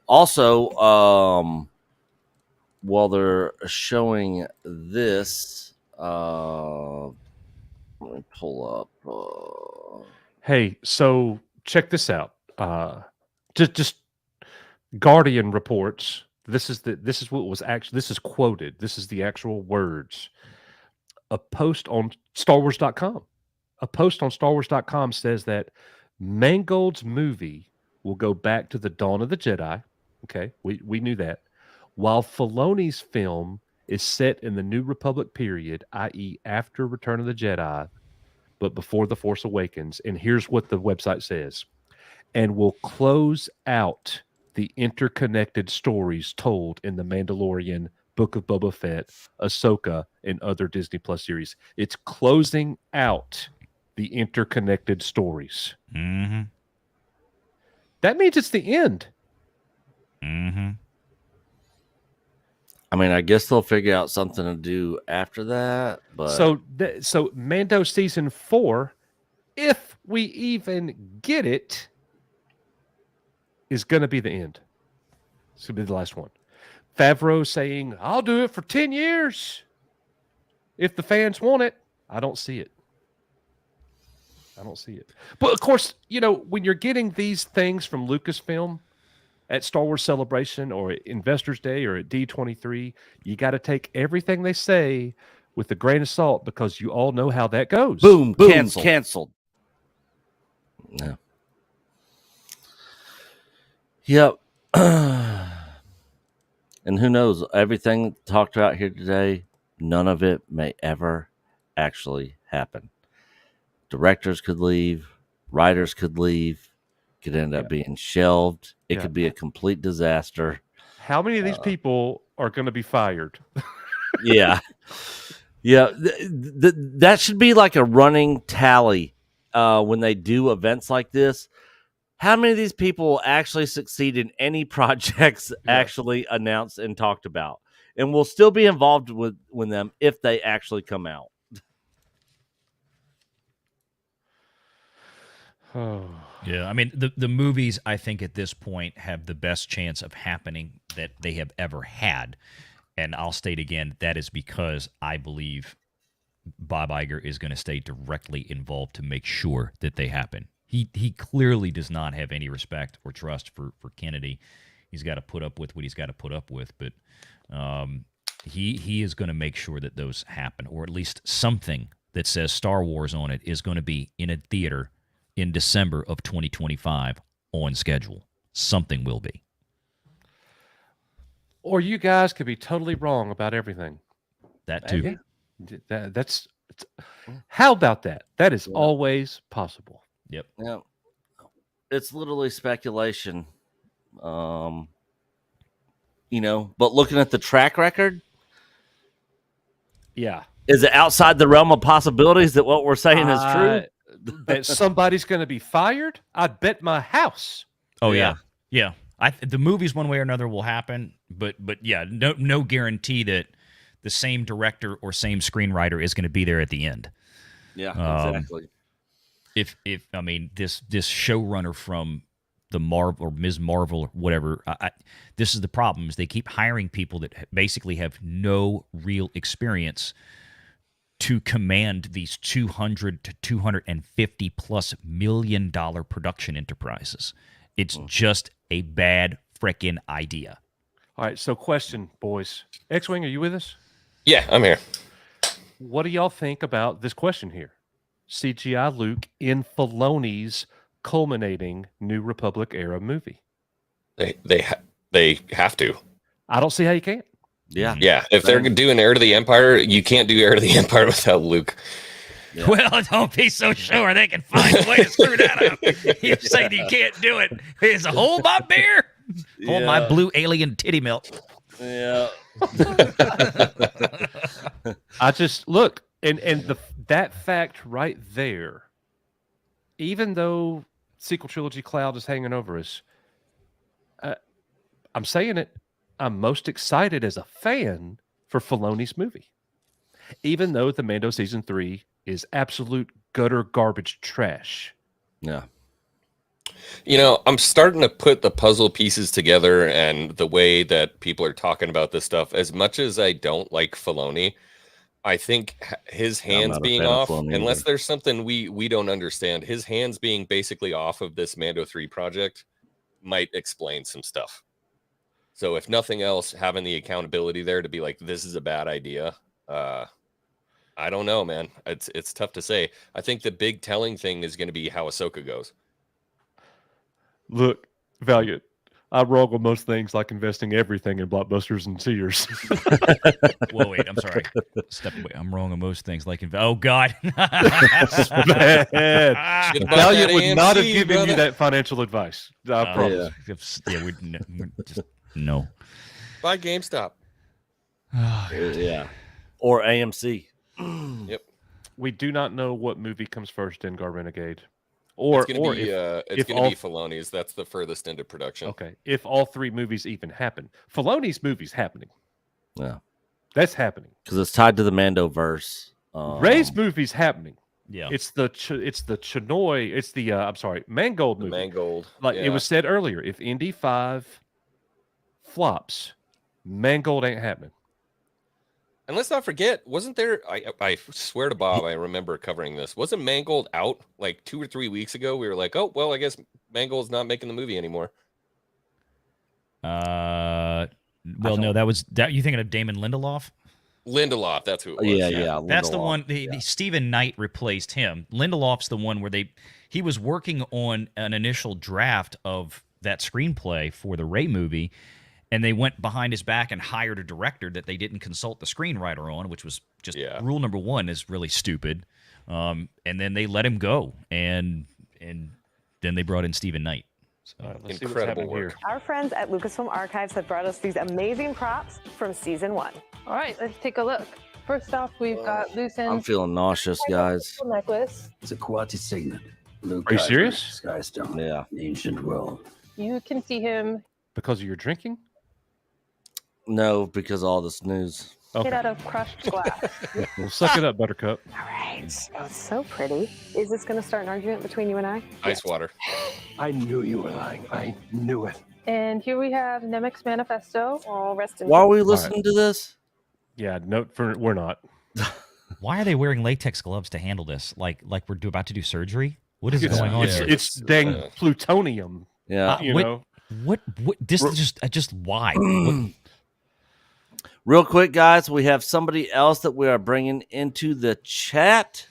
O: Also, while they're showing this, let me pull up.
B: Hey, so check this out. Just Guardian reports. This is what was actually. This is quoted. This is the actual words. A post on StarWars.com. A post on StarWars.com says that Mangold's movie will go back to the Dawn of the Jedi. Okay, we knew that. While Filoni's film is set in the New Republic period, i.e., after Return of the Jedi, but before The Force Awakens. And here's what the website says: and will close out the interconnected stories told in The Mandalorian, Book of Boba Fett, Ahsoka, and other Disney Plus series. It's closing out the interconnected stories.
L: Mm-hmm.
B: That means it's the end.
L: Mm-hmm.
O: I mean, I guess they'll figure out something to do after that. But
B: So Mando season 4, if we even get it, is going to be the end. It's going to be the last one. Favreau saying, I'll do it for 10 years if the fans want it. I don't see it. I don't see it. But of course, when you're getting these things from Lucasfilm at Star Wars Celebration or at Investors Day or at D23, you got to take everything they say with a grain of salt, because you all know how that goes.
O: Boom, canceled. No. Yep. And who knows? Everything talked about here today, none of it may ever actually happen. Directors could leave, writers could leave, could end up being shelved. It could be a complete disaster.
B: How many of these people are going to be fired?
O: Yeah. Yeah. That should be like a running tally when they do events like this. How many of these people actually succeed in any projects actually announced and talked about, and will still be involved with them if they actually come out?
L: Yeah, I mean, the movies, I think, at this point have the best chance of happening that they have ever had. And I'll state again, that is because I believe Bob Iger is going to stay directly involved to make sure that they happen. He clearly does not have any respect or trust for Kennedy. He's got to put up with what he's got to put up with. But he is going to make sure that those happen, or at least something that says Star Wars on it is going to be in a theater in December of 2025 on schedule. Something will be.
B: Or you guys could be totally wrong about everything.
L: That too.
B: That's how about that? That is always possible.
L: Yep.
O: Yeah. It's literally speculation. But looking at the track record,
B: yeah.
O: Is it outside the realm of possibilities that what we're saying is true?
B: That somebody's going to be fired? I'd bet my house.
L: Oh yeah. The movies, one way or another, will happen, but yeah, no guarantee that the same director or same screenwriter is going to be there at the end.
O: Yeah, exactly.
L: If I mean this showrunner from the Marvel or Ms. Marvel or whatever, this is the problem: is they keep hiring people that basically have no real experience to command these $200 to $250+ million production enterprises. It's just a bad frickin' idea.
B: All right, so question, boys. X-Wing, are you with us?
M: Yeah, I'm here.
B: What do y'all think about this question here? CGI Luke in Filoni's culminating New Republic era movie.
M: They have to.
B: I don't see how you can't.
O: Yeah.
M: Yeah. If they're doing Heir to the Empire, you can't do Heir to the Empire without Luke.
L: Yeah. Well, don't be so sure. They can find a way to screw that up. You say you can't do it. Is a hold my beer? Hold my blue alien titty milk.
O: Yeah.
B: I just look, and that fact right there, even though sequel trilogy cloud is hanging over us, I'm saying it, I'm most excited as a fan for Filoni's movie. Even though the Mando season 3 is absolute gutter garbage trash.
O: Yeah.
M: I'm starting to put the puzzle pieces together, and the way that people are talking about this stuff, as much as I don't like Filoni, I think his hands being off, unless there's something we don't understand, his hands being basically off of this Mando 3 project might explain some stuff. So if nothing else, having the accountability there to be like, this is a bad idea. I don't know, man. It's tough to say. I think the big telling thing is going to be how Ahsoka goes.
B: Look, Valiant, I'm wrong on most things, like investing everything in blockbusters and Sears.
L: Whoa, wait, I'm sorry. Step away. I'm wrong on most things. Like, oh God,
B: That's bad. Valiant would not have given you that financial advice. I promise.
L: Yeah, we're just no.
M: Buy GameStop.
O: Yeah, or AMC.
M: Yep.
B: We do not know what movie comes first in Gar Renegade. Or
M: it's going to be Filoni's. That's the furthest into production.
B: Okay, if all 3 movies even happen. Filoni's movie's happening.
O: Yeah.
B: That's happening.
O: Because it's tied to the Mandoverse.
B: Ray's movie's happening.
L: Yeah.
B: It's the Chinoy, it's the I'm sorry, Mangold movie.
M: Mangold.
B: Like
M: yeah.
B: it was said earlier, if Indy 5 flops, Mangold ain't happening.
M: And let's not forget, wasn't there? I swear to Bob, I remember covering this. Wasn't Mangold out like 2 or 3 weeks ago? We were like, oh well, I guess Mangold's not making the movie anymore.
L: Well, no, that was that. You thinking of Damon Lindelof?
M: Lindelof, that's who it was.
O: Yeah.
L: That's the
O: Lindelof.
L: one. Stephen Knight replaced him. Lindelof's the one where he was working on an initial draft of that screenplay for the Ray movie. And they went behind his back and hired a director that they didn't consult the screenwriter on, which was just rule number 1 is really stupid. And then they let him go, and then they brought in Stephen Knight. So,
M: incredible work.
S: Our friends at Lucasfilm Archives have brought us these amazing props from season 1. All right, let's take a look. First off, we've got loose ends.
O: I'm feeling nauseous, guys.
S: Necklace.
U: It's a Quati signet. Luke
B: Are you
U: Kaiser,
B: serious?
U: Skystone.
O: Yeah.
U: The ancient world.
S: You can see him
B: Because of your drinking?
O: No, because of all this news.
S: hit out of crushed glass.
B: Well, suck it up, Buttercup.
S: All right. Oh, it's so pretty. Is this going to start an argument between you and I?
M: Ice water.
U: I knew you were lying. I knew it.
S: And here we have Nemec's Manifesto. Oh, rest in
O: Why are we
S: peace.
O: listening to this?
B: Yeah, we're not.
L: why are they wearing latex gloves to handle this? Like we're about to do surgery? What is going on here?
B: It's dang plutonium.
O: Yeah.
B: You know?
L: What? This is just why?
O: Real quick, guys, we have somebody else that we are bringing into the chat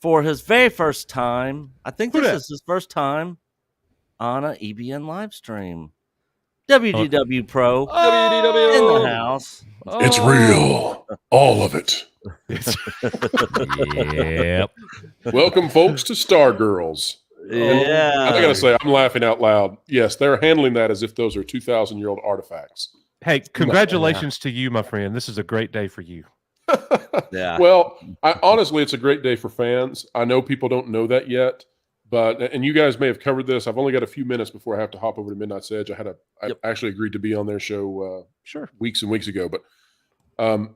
O: for his very first time. I think this is his first time on an EBN live stream. WDW Pro in the house.
R: It's real. All of it.
L: Yep.
P: Welcome, folks, to Stargirls.
O: Yeah.
P: I gotta say, I'm laughing out loud. Yes, they're handling that as if those are 2,000-year-old artifacts.
B: Hey, congratulations to you, my friend. This is a great day for you.
O: Yeah.
P: Well, honestly, it's a great day for fans. I know people don't know that yet, and you guys may have covered this. I've only got a few minutes before I have to hop over to Midnight's Edge. I actually agreed to be on their show weeks and weeks ago, but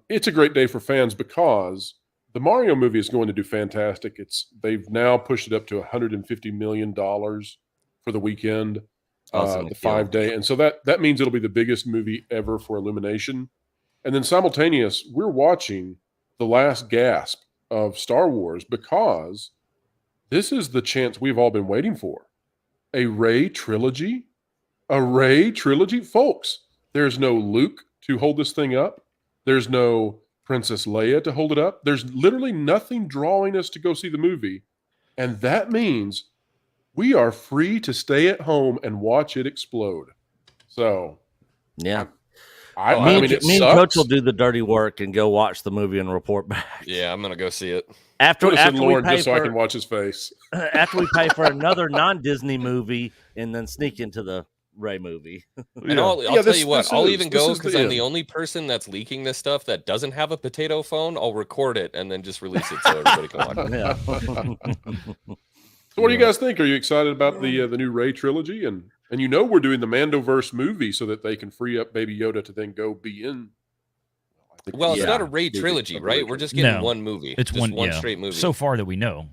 P: it's a great day for fans because the Mario movie is going to do fantastic. They've now pushed it up to $150 million for the weekend. The 5-day, and so that means it'll be the biggest movie ever for Illumination. And then simultaneous, we're watching the last gasp of Star Wars because this is the chance we've all been waiting for. A Rey trilogy? Folks, there's no Luke to hold this thing up. There's no Princess Leia to hold it up. There's literally nothing drawing us to go see the movie. And that means we are free to stay at home and watch it explode. So,
O: yeah.
P: I mean, it
O: me and
P: sucks.
O: Coach will do the dirty work and go watch the movie and report back.
M: Yeah, I'm gonna go see it.
O: After
P: we
O: Lauren,
P: just so I can watch his face.
O: After we pay for another non-Disney movie and then sneak into the Ray movie.
M: And I'll tell you what, I'll even go because I'm the only person that's leaking this stuff that doesn't have a potato phone. I'll record it and then just release it so everybody can watch it.
P: So what do you guys think? Are you excited about the new Rey trilogy? And we're doing the Mandoverse movie so that they can free up Baby Yoda to then go be in.
M: Well, it's not a Rey trilogy, right? We're just getting one movie.
L: It's
M: just one straight movie.
L: So far that we know.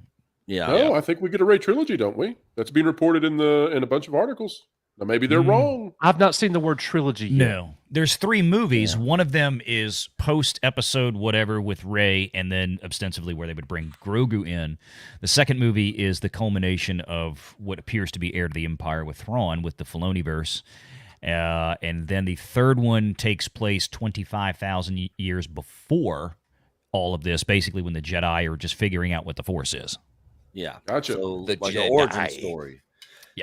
O: Yeah.
P: No, I think we get a Rey trilogy, don't we? That's being reported in a bunch of articles. Now maybe they're wrong.
B: I've not seen the word trilogy yet.
L: No. There's 3 movies. Yeah. One of them is post-episode whatever with Rey, and then ostensibly where they would bring Grogu in. The second movie is the culmination of what appears to be Heir to the Empire with Thrawn, with the Filoniverse. And then the third one takes place 25,000 years before all of this, basically when the Jedi are just figuring out what the Force is.
O: Yeah.
P: Gotcha.
O: So
M: the
O: like
M: Jedi.
O: an origin story.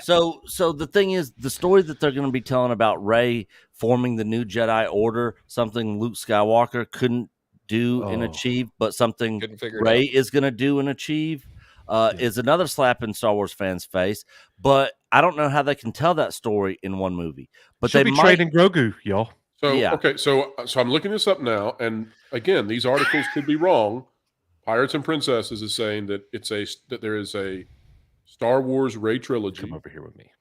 O: So the thing is, the story that they're going to be telling about Rey forming the new Jedi Order, something Luke Skywalker couldn't do and achieve, but something Rey is going to do and achieve, is another slap in Star Wars fans' face. But I don't know how they can tell that story in one movie. But
B: Should
O: they
B: be
O: might.
B: trading Grogu, y'all.
R: So
O: Yeah.
R: okay, so I'm looking this up now, and again, these articles could be wrong. Pirates and Princesses is saying that that there is a Star Wars Rey trilogy.
B: Come over here with me.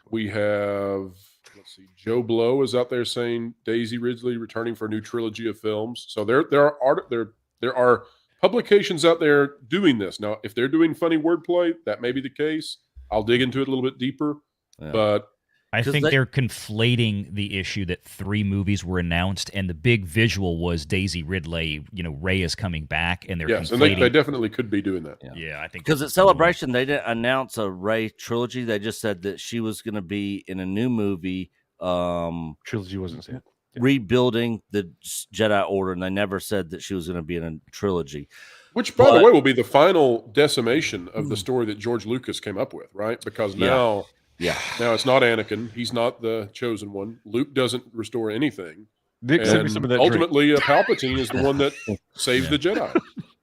R: We have, let's see, Joe Blow is out there saying Daisy Ridley returning for a new trilogy of films. So there are publications out there doing this. Now, if they're doing funny wordplay, that may be the case. I'll dig into it a little bit deeper, but
L: I think they're conflating the issue that 3 movies were announced, and the big visual was Daisy Ridley. Rey is coming back, and they're
R: yes,
L: conflating.
R: and they definitely could be doing that.
L: Yeah, I think
O: Because at Celebration, they didn't announce a Rey trilogy. They just said that she was going to be in a new movie.
B: Trilogy wasn't said.
O: Rebuilding the Jedi Order, and they never said that she was going to be in a trilogy.
R: Which, by the way, will be the final decimation of the story that George Lucas came up with, right? Because now...
O: Yeah.
R: Now it's not Anakin. He's not the chosen one. Luke doesn't restore anything.
B: Nick, send me
R: And
B: some of that
R: ultimately, Palpatine is the one that saves the Jedi.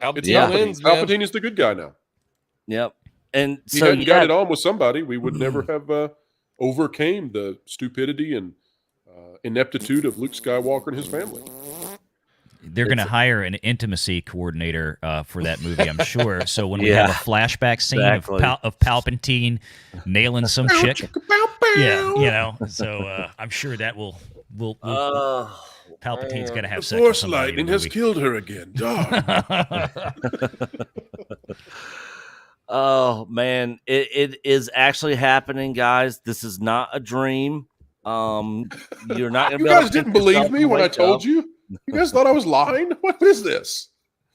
M: Palpatine wins, man.
R: Palpatine is the good guy now.
O: Yep. And
R: If he
O: so
R: hadn't got it on with somebody, we would never have overcame the stupidity and ineptitude of Luke Skywalker and his family.
L: They're going to hire an intimacy coordinator for that movie, I'm sure. So when we have a flashback scene of Palpatine nailing some chick, so I'm sure that will Palpatine's going to have
R: The
L: sex with
R: Force
L: somebody in the
R: lightning has
L: movie.
R: killed her again.
O: Oh man, it is actually happening, guys. This is not a dream. You're not going to.
R: You guys didn't believe me when I told you. You guys thought I was lying. What is this?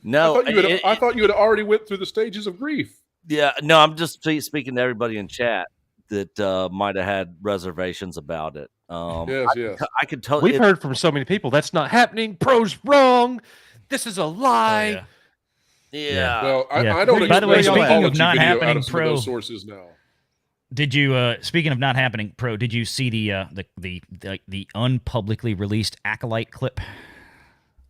O: No,
R: I thought you had already went through the stages of grief.
O: Yeah, no, I'm just speaking to everybody in chat that might have had reservations about it.
R: Yes.
O: I could totally.
B: We've heard from so many people that's not happening. Pro's wrong. This is a lie.
O: Yeah.
R: Well, I don't.
L: By the way,
R: expect an
L: speaking of
R: apology
L: not
R: video out
L: happening,
R: of some of
L: Pro.
R: those sources now.
L: Did you? Speaking of not happening, Pro, did you see the unpublicly released Acolyte clip?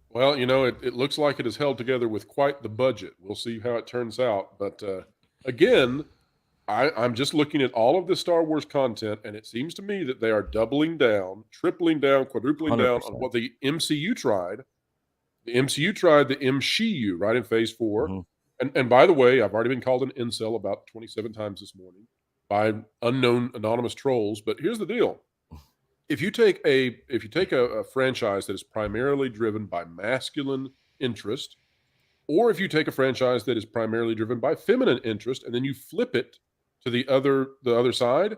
R: Well, it looks like it is held together with quite the budget. We'll see how it turns out. But again, I'm just looking at all of the Star Wars content, and it seems to me that they are doubling down, tripling down, quadrupling down on
O: 100%.
R: what the MCU tried. The MCU tried the MCU, right, in Phase 4. And by the way, I've already been called an incel about 27 times this morning by unknown anonymous trolls. But here's the deal. If you take a franchise that is primarily driven by masculine interest, or if you take a franchise that is primarily driven by feminine interest, and then you flip it to the other side,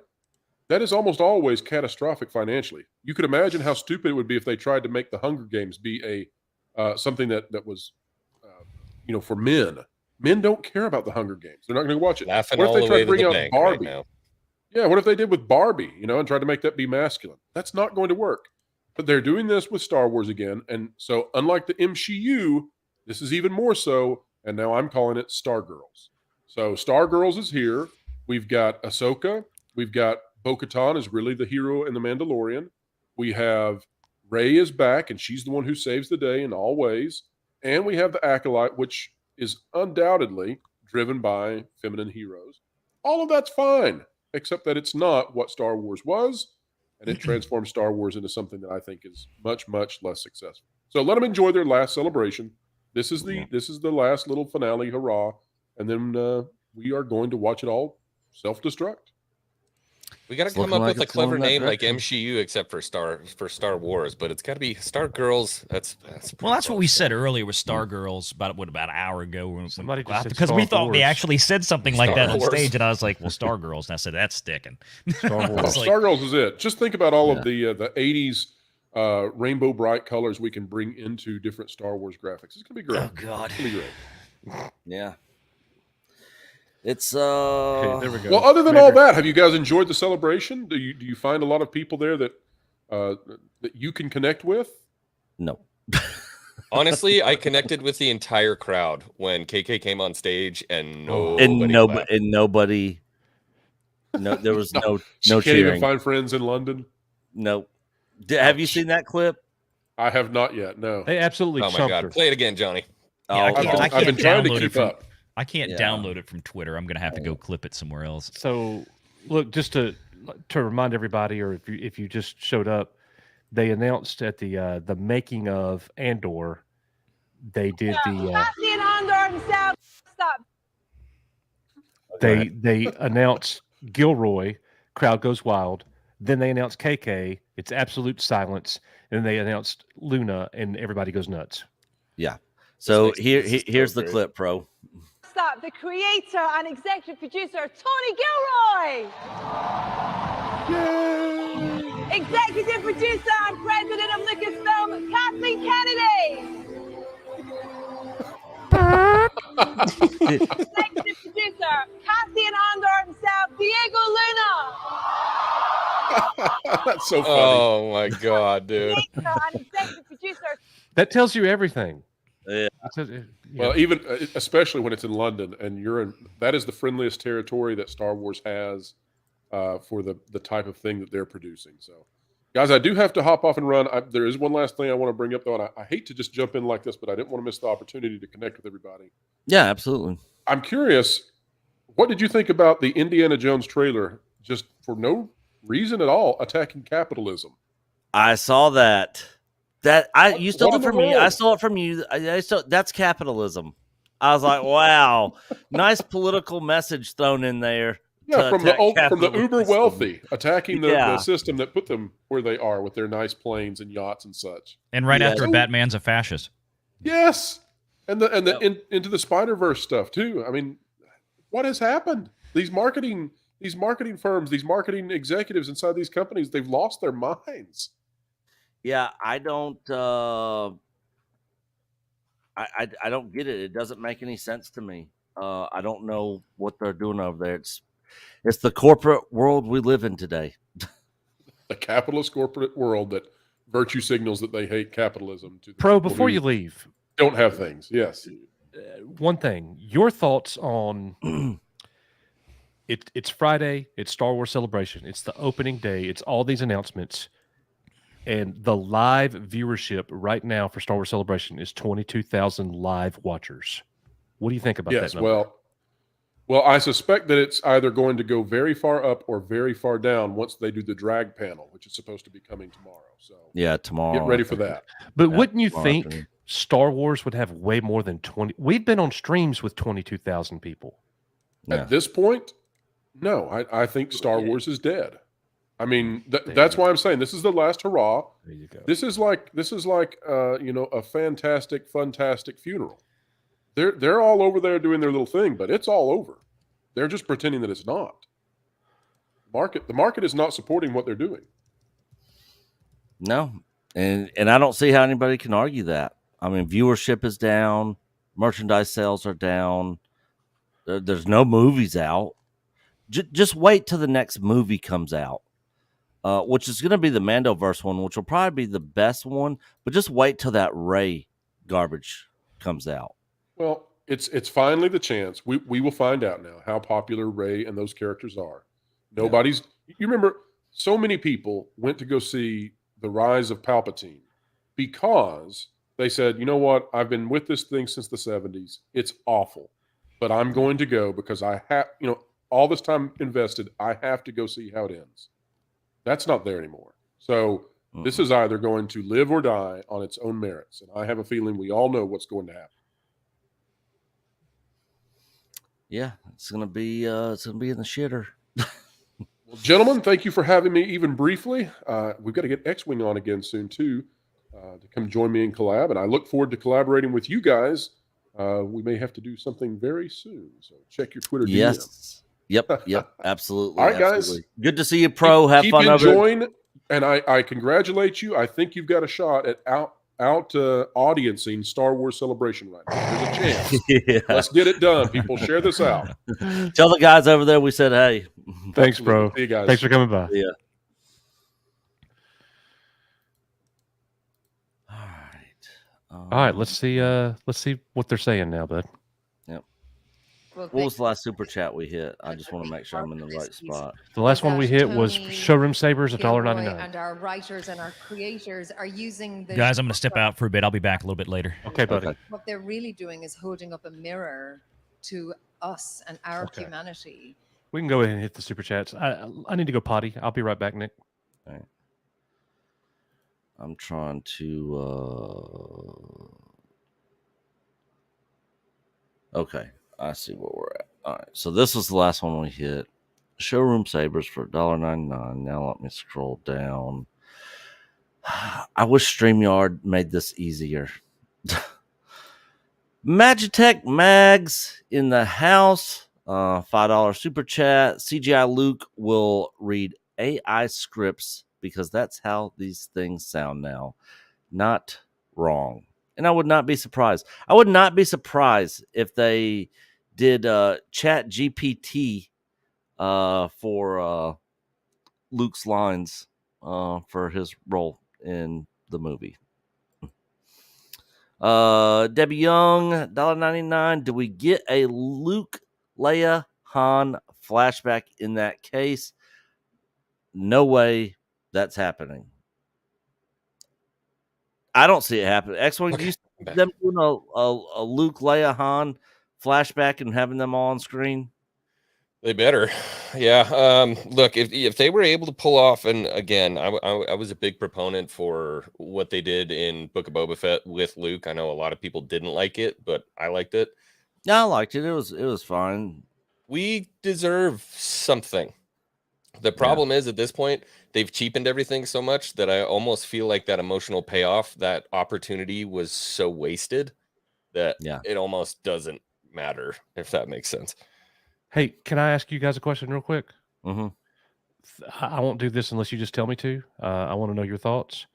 R: that is almost always catastrophic financially. You could imagine how stupid it would be if they tried to make the Hunger Games be something that was for men. Men don't care about the Hunger Games. They're not going to watch it.
M: Laughing
R: What if
M: all
R: they
M: the
R: tried
M: way
R: to
M: to
R: bring
M: the
R: out
M: bank right
R: Barbie?
M: now.
R: Yeah, what if they did with Barbie, and tried to make that be masculine? That's not going to work. But they're doing this with Star Wars again. And so unlike the MCU, this is even more so. And now I'm calling it Stargirls. So Stargirls is here. We've got Ahsoka. We've got Bo-Katan is really the hero in The Mandalorian. We have Rey is back, and she's the one who saves the day in all ways. And we have the Acolyte, which is undoubtedly driven by feminine heroes. All of that's fine, except that it's not what Star Wars was, and it transforms Star Wars into something that I think is much, much less successful. So let them enjoy their last celebration. This is the last little finale, hurrah, and then we are going to watch it all self-destruct.
M: We got to come up with a clever name like MCU, except for Star Wars, but it's got to be Stargirls. That's
L: what we said earlier with Stargirls about an hour ago.
B: Somebody just said
L: because
B: Star
L: we thought they
B: Wars.
L: actually said something like that on
M: Wars.
L: stage, and I was like, "Well, Stargirls," and I said, "That's sticking."
B: Star
L: I
B: Wars.
L: was like,
R: Stargirls is it. Just think about all of the 80s rainbow bright colors we can bring into different Star Wars graphics. It's gonna be great.
L: Oh God,
R: it's gonna be great.
O: Yeah. It's
B: Okay, there we go.
R: Well, other than all that, have you guys enjoyed the celebration? Do you find a lot of people there that that you can connect with?
O: No.
M: Honestly, I connected with the entire crowd when KK came on stage, and nobody.
O: nobody. No, there was no
R: She
O: no
R: can't
O: cheering.
R: even find friends in London.
O: No. Have you seen that clip?
R: I have not yet. No.
B: They absolutely
M: Oh my
B: chumped
M: God!
B: her.
M: Play it again, Johnny.
L: Yeah, I
O: Oh,
L: can't,
O: okay.
L: I
R: I've
L: can't
R: been trying to
L: download it
R: keep
L: from.
R: up.
L: I can't
O: Yeah.
L: download it from Twitter. I'm gonna have to go clip it somewhere else.
B: So, look, just to remind everybody, or if you just showed up, they announced at the making of Andor, they did the
W: Cassian Andor himself. Stop.
B: they announced Gilroy, crowd goes wild. Then they announced KK, it's absolute silence, and then they announced Luna, and everybody goes nuts.
O: Yeah. So
M: this is
O: here's
M: so
O: the
M: great.
O: clip, Pro.
W: Stop. The creator and executive producer, Tony Gilroy. Executive producer and president of Lucasfilm, Kathleen Kennedy. Executive producer, Cassian Andor himself, Diego Luna.
R: That's so funny.
M: Oh my God, dude.
W: Creator and executive producer.
B: That tells you everything.
O: Yeah.
R: Well, even especially when it's in London, and you're in, that is the friendliest territory that Star Wars has for the type of thing that they're producing. So, guys, I do have to hop off and run. There is one last thing I want to bring up, though, and I hate to just jump in like this, but I didn't want to miss the opportunity to connect with everybody.
O: Yeah, absolutely.
R: I'm curious, what did you think about the Indiana Jones trailer? Just for no reason at all, attacking capitalism.
O: I saw that. You stole
R: what
O: it
R: in the
O: from me. I
R: world?
O: stole it from you. That's capitalism. I was like, wow, nice political message thrown in there.
R: Yeah, from the uber
O: capitalism.
R: wealthy, attacking the
O: Yeah.
R: system that put them where they are with their nice planes and yachts and such.
L: And right
O: Yeah.
L: after Batman's a fascist.
R: Yes, and into the Spider-Verse stuff too. I mean, what has happened? These marketing firms, these marketing executives inside these companies, they've lost their minds.
O: Yeah, I don't. I don't get it. It doesn't make any sense to me. I don't know what they're doing over there. It's the corporate world we live in today.
R: The capitalist corporate world that virtue signals that they hate capitalism. To the
B: Pro,
R: people
B: before
R: who
B: you leave,
R: don't have things. Yes.
B: One thing, your thoughts on it's Friday, it's Star Wars Celebration, it's the opening day, it's all these announcements, and the live viewership right now for Star Wars Celebration is 22,000 live watchers. What do you think about
R: Yes.
B: that number?
R: Well, I suspect that it's either going to go very far up or very far down once they do the drag panel, which is supposed to be coming tomorrow. So
O: Yeah, tomorrow.
R: get ready for that.
B: But
O: Yeah,
B: wouldn't you
O: tomorrow
B: think
O: afternoon.
B: Star Wars would have way more than 20? We've been on streams with 22,000 people.
O: Yeah.
R: At this point, no, I think Star Wars is dead. I mean, that's why I'm saying this is the last hurrah.
B: There you go.
R: This is like a fantastic funeral. They're all over there doing their little thing, but it's all over. They're just pretending that it's not. The market is not supporting what they're doing.
O: No, and I don't see how anybody can argue that. I mean, viewership is down, merchandise sales are down. There's no movies out. Just wait till the next movie comes out, which is going to be the Mandoverse one, which will probably be the best one. But just wait till that Rey garbage comes out.
R: Well, it's finally the chance. We will find out now how popular Rey and those characters are. You remember, so many people went to go see The Rise of Palpatine because they said, you know what, I've been with this thing since the 70s. It's awful, but I'm going to go because I have, all this time invested, I have to go see how it ends. That's not there anymore. So this is either going to live or die on its own merits. And I have a feeling we all know what's going to happen.
O: Yeah, it's gonna be in the shitter.
R: Well, gentlemen, thank you for having me even briefly. We've got to get X-Wing on again soon too, to come join me in collab, and I look forward to collaborating with you guys. We may have to do something very soon, so check your Twitter.
O: Yes. Yep. Absolutely.
R: All right, guys.
O: absolutely. Good to see you, Pro. Have
R: Keep
O: fun over there.
R: enjoying, and I congratulate you. I think you've got a shot at audiencing Star Wars Celebration right now. There's a chance.
O: Yeah.
R: Let's get it done, people. Share this out.
O: Tell the guys over there we said hey.
B: Thanks, bro.
R: See you guys.
B: Thanks for coming by.
O: Yeah.
B: All right, let's see what they're saying now, bud.
O: Yep. What was the last super chat we hit? I just want to make sure I'm in the right spot.
B: The last one we hit was
G: Tony
B: Showroom Sabers,
G: Gilroy
B: $1.99.
G: and our writers and our creators are using the
L: Guys, I'm going to step out for a bit. I'll be back a little bit later.
B: Okay, buddy.
G: what they're really doing is holding up a mirror to us and our
B: Okay.
G: humanity.
B: We can go ahead and hit the super chats. I need to go potty. I'll be right back, Nick.
O: All right. I'm trying to. Okay, I see where we're at. All right, so this was the last one we hit. Showroom Sabers for $1.99. Now let me scroll down. I wish StreamYard made this easier. Magitech Mags in the house. $5 super chat. CGI Luke will read AI scripts because that's how these things sound now. Not wrong. And I would not be surprised. I would not be surprised if they did Chat GPT for Luke's lines for his role in the movie. Debbie Young, $1.99. Do we get a Luke, Leia, Han flashback in that case? No way that's happening. I don't see it happening. X-Wing, do you see them doing a Luke, Leia, Han flashback and having them all on screen?
M: They better. Yeah. Look, if they were able to pull off, and again, I was a big proponent for what they did in Book of Boba Fett with Luke. I know a lot of people didn't like it, but I liked it.
O: Yeah, I liked it. It was fine.
M: We deserve something. The problem is at this point, they've cheapened everything so much that I almost feel like that emotional payoff, that opportunity was so wasted that it almost doesn't matter, if that makes sense.
B: Hey, can I ask you guys a question real quick?
O: Mm-hmm.
B: I won't do this unless you just tell me to. I want to know your thoughts.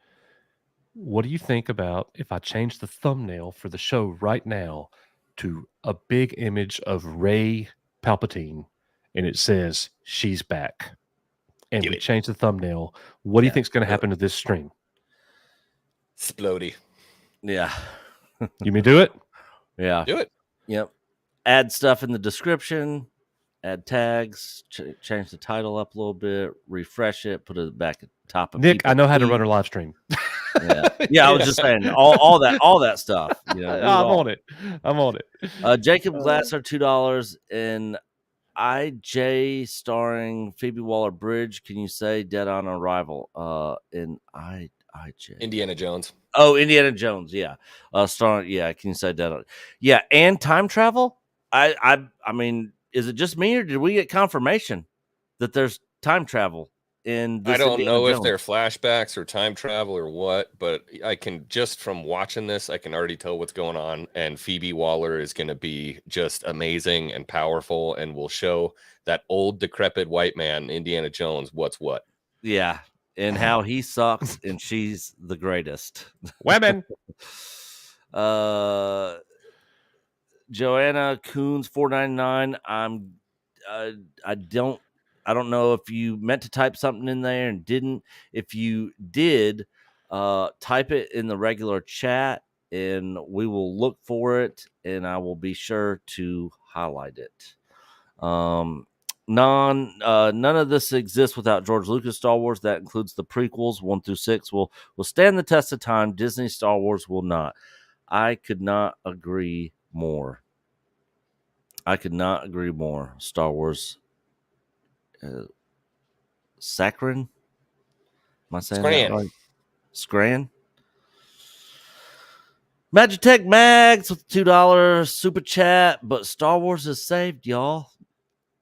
B: What do you think about if I change the thumbnail for the show right now to a big image of Rey Palpatine and it says she's back? And we change the thumbnail. What do you think is going to happen to this stream?
M: Splody.
O: Yeah.
B: You may do it?
O: Yeah.
M: Do it.
O: Yep. Add stuff in the description, add tags, change the title up a little bit, refresh it, put it back at the top of
B: Nick, I know how to
O: feed.
B: run a live stream.
O: Yeah, I was just saying all that stuff. You know,
B: I'm on it.
O: Jacob Glasser, $2, and IJ starring Phoebe Waller-Bridge. Can you say Dead on Arrival? In IJ
M: Indiana Jones.
O: Oh, Indiana Jones. Yeah, starring. Yeah, can you say Dead on? Yeah, and time travel. I mean, is it just me or did we get confirmation that there's time travel in this?
M: I don't
O: Indiana
M: know if
O: Jones?
M: they're flashbacks or time travel or what, but I can just from watching this, I can already tell what's going on. And Phoebe Waller is going to be just amazing and powerful, and will show that old decrepit white man, Indiana Jones, what's what.
O: Yeah, and how he sucks and she's the greatest.
B: Women.
O: Joanna Coons, $4.99. I don't know if you meant to type something in there and didn't. If you did, type it in the regular chat and we will look for it and I will be sure to highlight it. None of this exists without George Lucas Star Wars. That includes the prequels 1 through 6 will stand the test of time. Disney Star Wars will not. I could not agree more. Star Wars. Saccharin? Am I saying that right? Scran? Magitech Mags with $2 super chat, but Star Wars is saved, y'all.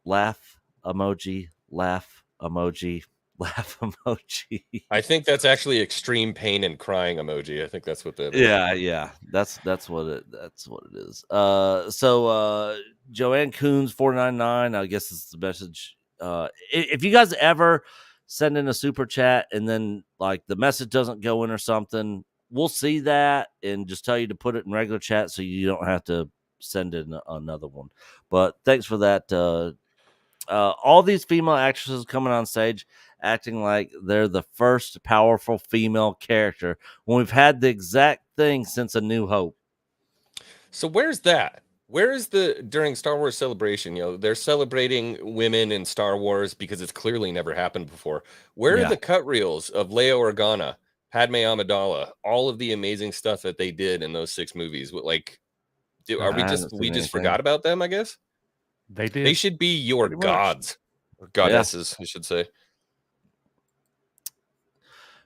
O: Laugh emoji, laugh emoji, laugh emoji.
M: I think that's actually extreme pain and crying emoji. I think that's what the
O: Yeah. That's what it is. So Joanne Coons, $4.99. I guess it's the message. If you guys ever send in a super chat and then like the message doesn't go in or something, we'll see that and just tell you to put it in regular chat so you don't have to send in another one. But thanks for that. All these female actresses coming on stage acting like they're the first powerful female character when we've had the exact thing since A New Hope.
M: So where's that? Where is during Star Wars Celebration, they're celebrating women in Star Wars because it's clearly never happened before. Where are
L: Yeah.
M: the cut reels of Leia Organa, Padme Amidala, all of the amazing stuff that they did in those 6 movies? Like, are we
O: I
M: just
O: haven't
M: we
O: seen
M: just
O: anything.
M: forgot about them, I guess?
B: They did.
M: They should be your
B: Pretty much.
M: gods or goddesses, I should say.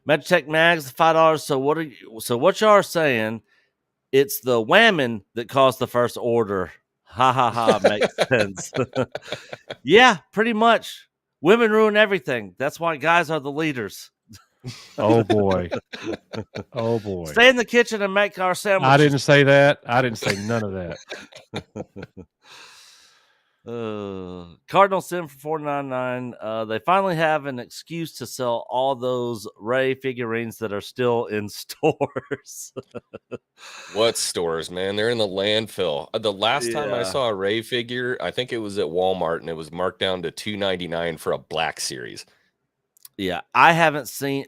O: Magitech Mags, $5. So what y'all are saying? It's the women that caused the first order. Ha ha ha! Makes sense. Yeah, pretty much. Women ruin everything. That's why guys are the leaders.
B: Oh boy. Oh boy.
O: Stay in the kitchen and make our sandwiches.
B: I didn't say that. I didn't say none of that.
O: Cardinal Sim for $4.99. They finally have an excuse to sell all those Rey figurines that are still in stores.
M: What stores, man? They're in the landfill. The last time I
O: Yeah.
M: saw a Rey figure, I think it was at Walmart, and it was marked down to $2.99 for a Black Series.
O: Yeah, I haven't seen.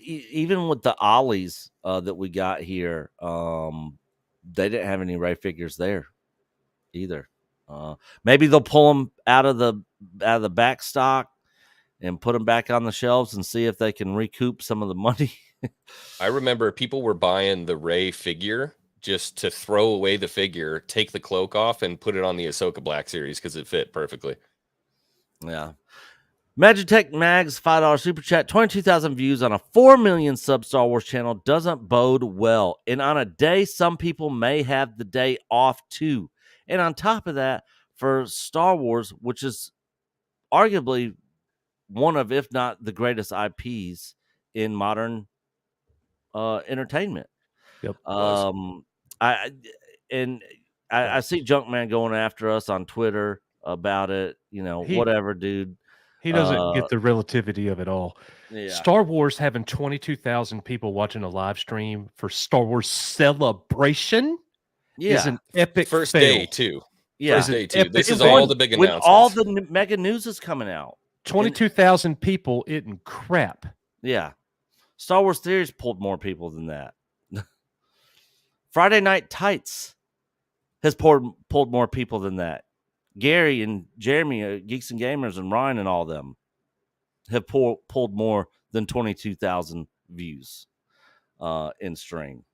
O: Even with the Ollies that we got here, they didn't have any Rey figures there either. Maybe they'll pull them out of the back stock and put them back on the shelves and see if they can recoup some of the money.
M: I remember people were buying the Rey figure just to throw away the figure, take the cloak off, and put it on the Ahsoka Black Series because it fit perfectly.
O: Yeah. Magitech Mags, $5 super chat, 22,000 views on a 4 million sub Star Wars channel doesn't bode well. And on a day, some people may have the day off too. And on top of that, for Star Wars, which is arguably one of, if not the greatest IPs in modern entertainment.
B: Yep.
O: I see Junkman going after us on Twitter about it. Whatever, dude.
B: He doesn't get the relativity of it all.
O: Yeah.
B: Star Wars having 22,000 people watching a live stream for Star Wars Celebration is an epic
M: First
B: fail.
M: day, too.
O: Yeah.
M: First day, too. This is
O: When-
M: all the big
O: when
M: announcements.
O: all the mega news is coming out.
B: 22,000 people eating crap.
O: Yeah. Star Wars Theories pulled more people than that. Friday Night Tights has pulled more people than that. Gary and Jeremy, Geeks and Gamers, and Ryan and all them have pulled more than 22,000 views in stream.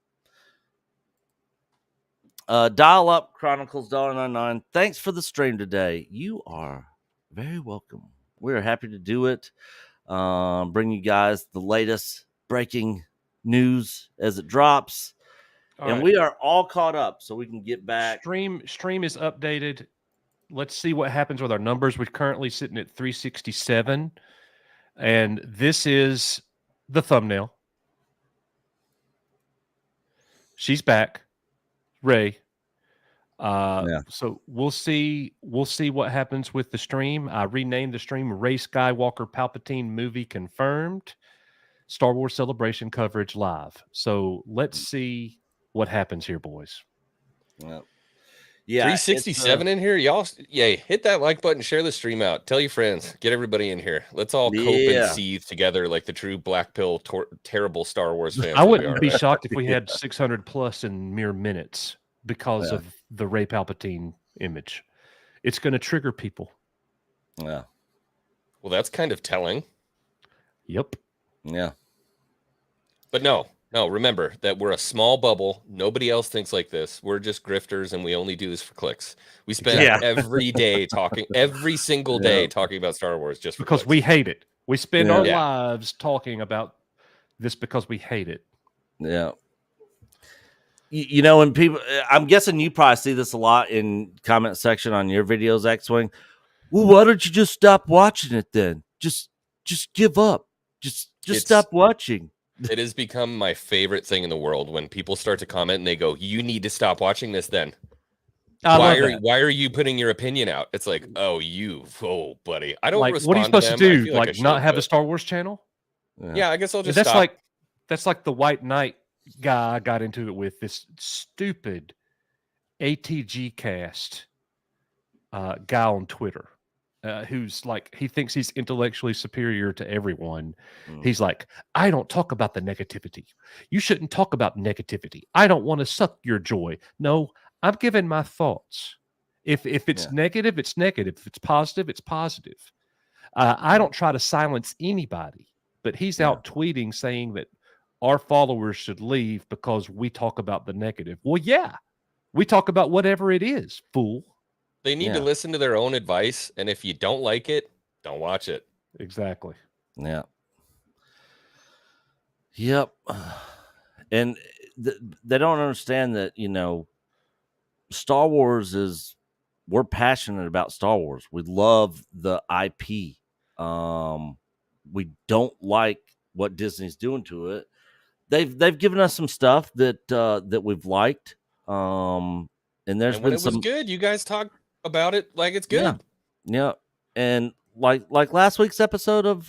O: Dial Up Chronicles $1.99. Thanks for the stream today. You are very welcome. We are happy to do it. Bring you guys the latest breaking news as it drops.
B: All
O: And
B: right.
O: we are all caught up, so we can get back.
B: Stream is updated. Let's see what happens with our numbers. We're currently sitting at 367, and this is the thumbnail. She's back, Rey. So we'll see what happens with the stream. I renamed the stream Rey Skywalker Palpatine movie confirmed. Star Wars Celebration coverage live. So let's see what happens here, boys.
O: Yeah,
M: 367 in here, y'all. Yeah, hit that like button, share the stream out, tell your friends, get everybody in here. Let's all cope
O: Yeah.
M: and seethe together like the true black pill, terrible Star Wars fans.
B: I
M: that we
B: wouldn't
M: are.
B: be shocked if we had 600 plus in mere minutes because
M: Yeah.
B: of the Rey Palpatine image. It's going to trigger people.
O: Yeah.
M: Well, that's kind of telling.
B: Yep.
O: Yeah.
M: But no, remember that we're a small bubble. Nobody else thinks like this. We're just grifters, and we only do this for clicks. We spend every day talking, every single day talking about Star Wars just for
B: Because
M: clicks.
B: we hate it. We spend our
M: Yeah.
B: lives talking about this because we hate it.
O: Yeah. And people, I'm guessing you probably see this a lot in comment section on your videos, X-Wing. Well, why don't you just stop watching it then? Just give up. Just
M: It's-
O: stop watching.
M: It has become my favorite thing in the world when people start to comment and they go, "You need to stop watching this then."
B: I
M: why
B: love
M: are
B: that.
M: why are you putting your opinion out? It's like, buddy, I don't
B: Like,
M: respond
B: what are you supposed to
M: them. I
B: do?
M: feel
B: Like
M: I should,
B: not have a
M: but-
B: Star Wars channel?
M: Yeah, I guess I'll just
B: that's
M: stop.
B: like the White Knight guy I got into it with, this stupid ATG cast guy on Twitter who's like, he thinks he's intellectually superior to everyone. He's like, I don't talk about the negativity. You shouldn't talk about negativity. I don't want to suck your joy. No, I'm giving my thoughts. If it's negative, it's negative. If it's positive, it's positive. I don't try to silence anybody, but he's out tweeting saying that our followers should leave because we talk about the negative. Well, yeah, we talk about whatever it is, fool.
M: They need to listen to their own advice, and if you don't like it, don't watch it.
B: Exactly.
O: Yeah. Yep. And they don't understand that, Star Wars we're passionate about Star Wars. We love the IP. We don't like what Disney's doing to it. They've given us some stuff that we've liked. And there's
M: And when
O: been
M: it was
O: some
M: good, you guys talk about it like it's good.
O: Yeah. And like last week's episode of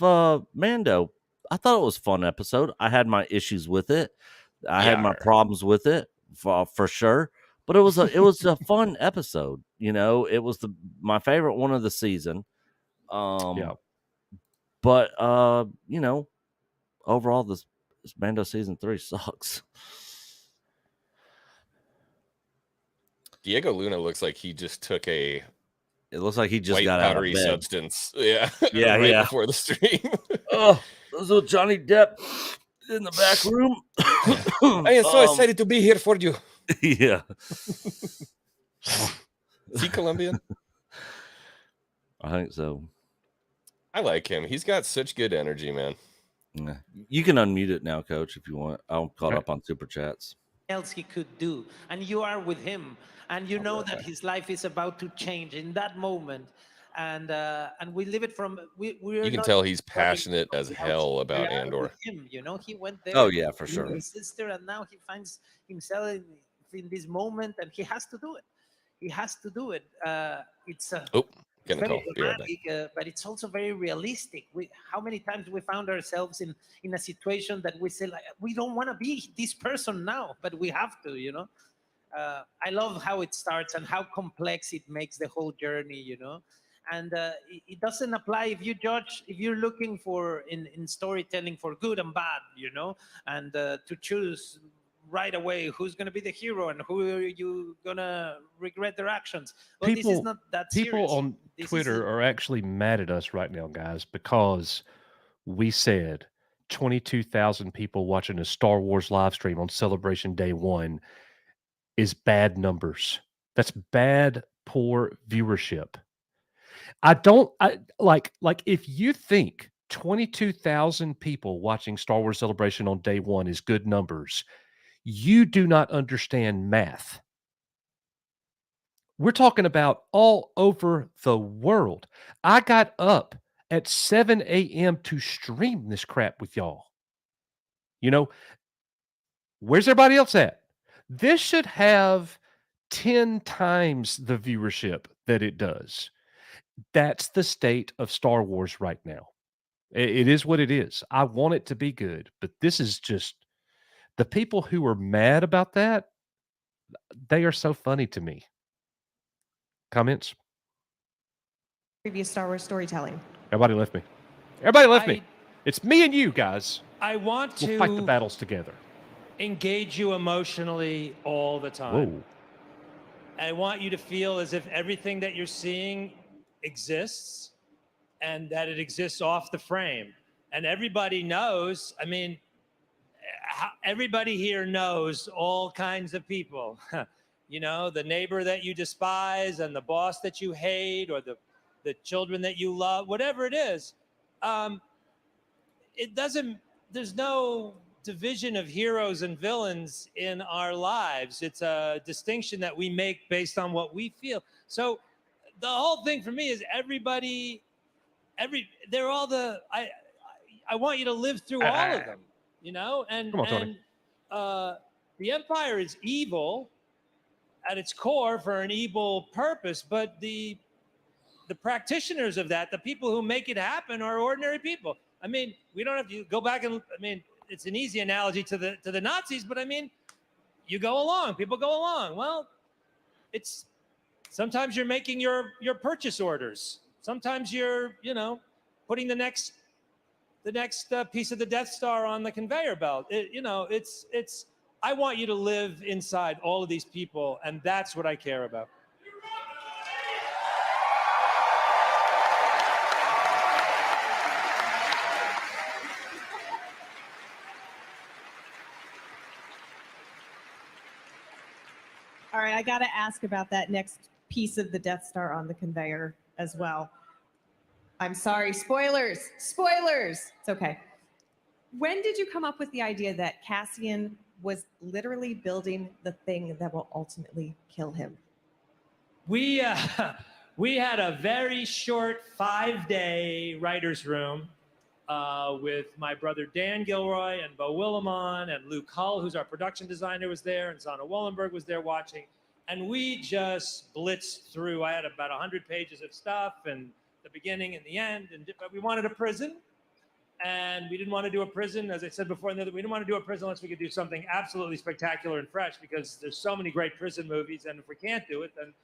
O: Mando, I thought it was a fun episode. I had my issues with it. I had my problems with it for sure. But it was a fun episode. It was my favorite one of the season. But overall this Mando season 3 sucks.
M: Diego Luna looks like he just took
O: It looks like he just
M: white
O: got out of
M: powdery
O: bed.
M: substance. Yeah.
O: Yeah,
M: right before the stream.
O: Oh, there's little Johnny Depp in the back room.
M: I am so excited to be here for you.
O: Yeah.
M: Is he Colombian?
O: I think so.
M: I like him. He's got such good energy, man.
O: Yeah. You can unmute it now, Coach, if you want. I'm caught up on super chats.
F: Else he could do, and you are with him, and you know that his life is about to change in that moment, and we live it from we're
M: You can
F: not
M: tell he's
F: loving
M: passionate as
F: the
M: hell
F: house.
M: about
F: We are
M: Andor.
F: with him, he went there.
O: Oh, yeah, for
F: with
O: sure.
F: his sister, and now he finds himself in this moment, and he has to do it. He has to do it. It's
M: Getting a
F: very
M: call. Be right back.
F: dramatic, but it's also very realistic. How many times we found ourselves in a situation that we say, like, we don't want to be this person now, but we have to, I love how it starts and how complex it makes the whole journey, and it doesn't apply if you're looking for in storytelling for good and bad, and to choose right away who's going to be the hero and who are you going to regret their actions. Well, this is not that
B: people
F: serious.
B: on
F: This is
B: Twitter are actually mad at us right now, guys, because we said 22,000 people watching a Star Wars live stream on Celebration Day 1 is bad numbers. That's bad, poor viewership. If you think 22,000 people watching Star Wars Celebration on Day 1 is good numbers, you do not understand math. We're talking about all over the world. I got up at 7 a.m. to stream this crap with y'all. Where's everybody else at? This should have 10 times the viewership that it does. That's the state of Star Wars right now. It is what it is. I want it to be good, but this is just the people who are mad about that. They are so funny to me. Comments?
H: Previous Star Wars storytelling.
B: Everybody left me. Everybody left me. It's me and you guys.
T: I want to
B: We'll fight the battles together.
T: engage you emotionally all the time.
B: Whoa.
T: I want you to feel as if everything that you're seeing exists and that it exists off the frame. And everybody knows, everybody here knows all kinds of people. The neighbor that you despise and the boss that you hate or the children that you love, whatever it is. There's no division of heroes and villains in our lives. It's a distinction that we make based on what we feel. So the whole thing for me is I want you to live through all of them, and
B: Come on, Tony.
T: the Empire is evil at its core for an evil purpose, but the practitioners of that, the people who make it happen, are ordinary people. We don't have to go back and it's an easy analogy to the Nazis, but you go along, people go along. Well, it's sometimes you're making your purchase orders. Sometimes you're, putting the next piece of the Death Star on the conveyor belt. It's I want you to live inside all of these people, and that's what I care about.
A: All right, I got to ask about that next piece of the Death Star on the conveyor as well. I'm sorry, spoilers, spoilers. It's okay. When did you come up with the idea that Cassian was literally building the thing that will ultimately kill him?
T: We had a very short 5-day writer's room with my brother Dan Gilroy and Bo Willimon and Luke Hull, who's our production designer, was there, and Zana Wallenberg was there watching. And we just blitzed through. I had about 100 pages of stuff, and the beginning and the end. But we wanted a prison, and we didn't want to do a prison, as I said before, we didn't want to do a prison unless we could do something absolutely spectacular and fresh, because there's so many great prison movies, and if we can't do it, then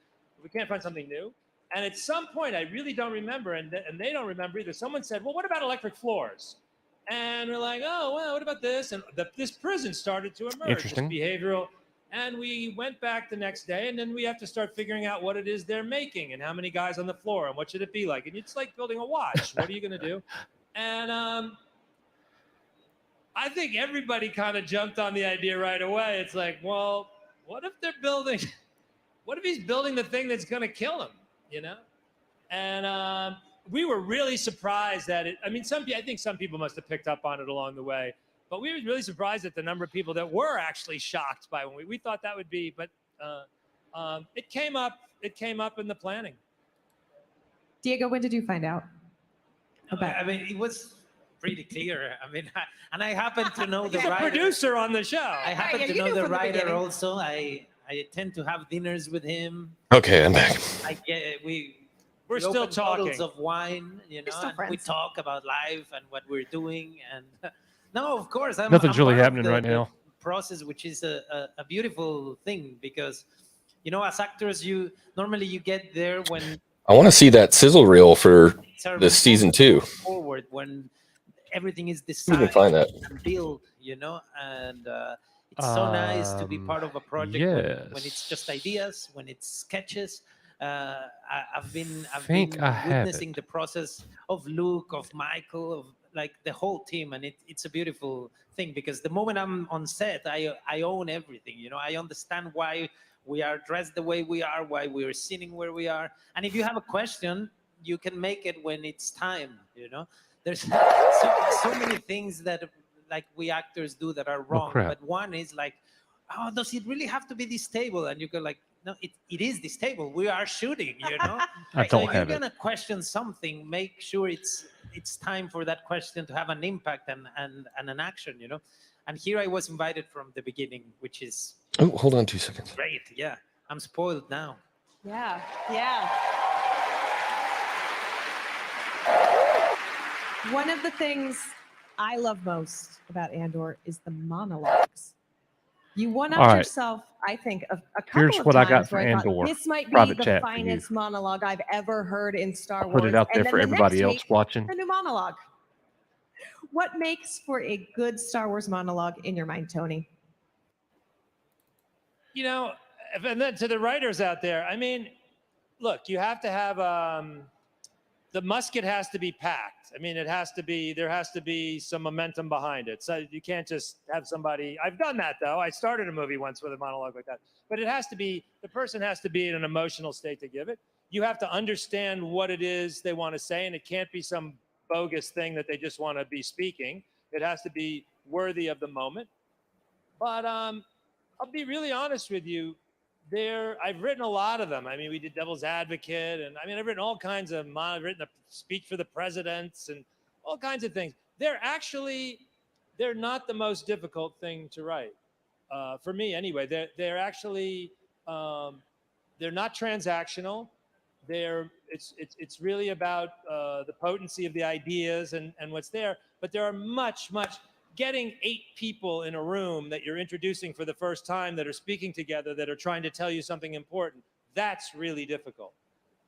T: we can't find something new. And at some point, I really don't remember, and they don't remember either, someone said, well, what about electric floors? And we're like, oh, well, what about this? And this prison started to emerge, this
B: Interesting.
T: behavioral. And we went back the next day, and then we have to start figuring out what it is they're making and how many guys on the floor and what should it be like. And it's like building a watch. What are you going to do? And I think everybody kind of jumped on the idea right away. It's like, well, what if he's building the thing that's going to kill him, you know? And we were really surprised that I think some people must have picked up on it along the way, but we were really surprised at the number of people that were actually shocked by when we thought that would be, but it came up in the planning.
A: Diego, when did you find out about?
F: I mean, it was pretty clear. I mean, and I happen to know the
T: He's a
F: writer.
T: producer on the show.
F: I happen
T: Yeah,
F: to
T: you
F: know
T: knew
F: the
T: from the
F: writer
T: beginning.
F: also. I tend to have dinners with him.
M: Okay, I'm back.
T: We're
F: we
T: still
F: open bottles
T: talking.
F: of wine, you know,
A: still
F: and we
A: friends.
F: talk about life and what we're doing. And no, of course, I'm
B: Nothing's really
F: part of
B: happening
F: the-
B: right
F: the
B: now.
F: Process, which is a beautiful thing, because, you know, as actors, you get there when
M: I want to see that sizzle reel for
F: it's our
M: this season 2.
F: forward, when everything is
M: We
F: decided
M: can find that.
F: and built, you know, and it's so nice to be part of a project when it's just ideas, when it's sketches. I've been
B: Think I have
F: witnessing the process of Luke, of Michael, of like the whole team, and it's a beautiful thing, because the moment I'm on set, I own everything. You know, I understand why we are dressed the way we are, why we are sitting where we are, and if you have a question, you can make it when it's time. You know, there's so many things that like we actors do that are wrong,
B: crap.
F: but one is like, oh, does it really have to be this table? And you go like, no, it is this table. We are shooting, you know.
B: I
F: So
B: don't
F: if
B: have
F: you're
B: it.
F: gonna question something, make sure it's time for that question to have an impact and an action, you know. And here I was invited from the beginning, which is
M: Oh, hold on 2 seconds.
F: great. Yeah, I'm spoiled now.
A: Yeah, yeah. One of the things I love most about Andor is the monologues. You one up
B: All right.
A: yourself, I think, a couple
B: Here's
A: of
B: what I
A: times
B: got for
A: where I thought,
B: Andor.
A: this might be
B: Private
A: the
B: chat for you.
A: finest monologue I've ever heard in Star
B: I'll
A: Wars.
B: put it out there
A: and then
B: for
A: the
B: everybody
A: next
B: else
A: week,
B: watching.
A: a new monologue. What makes for a good Star Wars monologue in your mind, Tony?
T: You know, and then to the writers out there, I mean, look, you have to have the musket has to be packed. I mean, there has to be some momentum behind it. So you can't just have somebody. I've done that though. I started a movie once with a monologue like that. But the person has to be in an emotional state to give it. You have to understand what it is they want to say, and it can't be some bogus thing that they just want to be speaking. It has to be worthy of the moment. But I'll be really honest with you. I've written a lot of them. I mean, we did Devil's Advocate, and I mean, I've written all kinds of. I've written a speech for the presidents and all kinds of things. They're not the most difficult thing to write, for me anyway. They're actually they're not transactional. It's really about the potency of the ideas and what's there. But there are much getting 8 people in a room that you're introducing for the first time that are speaking together, that are trying to tell you something important. That's really difficult.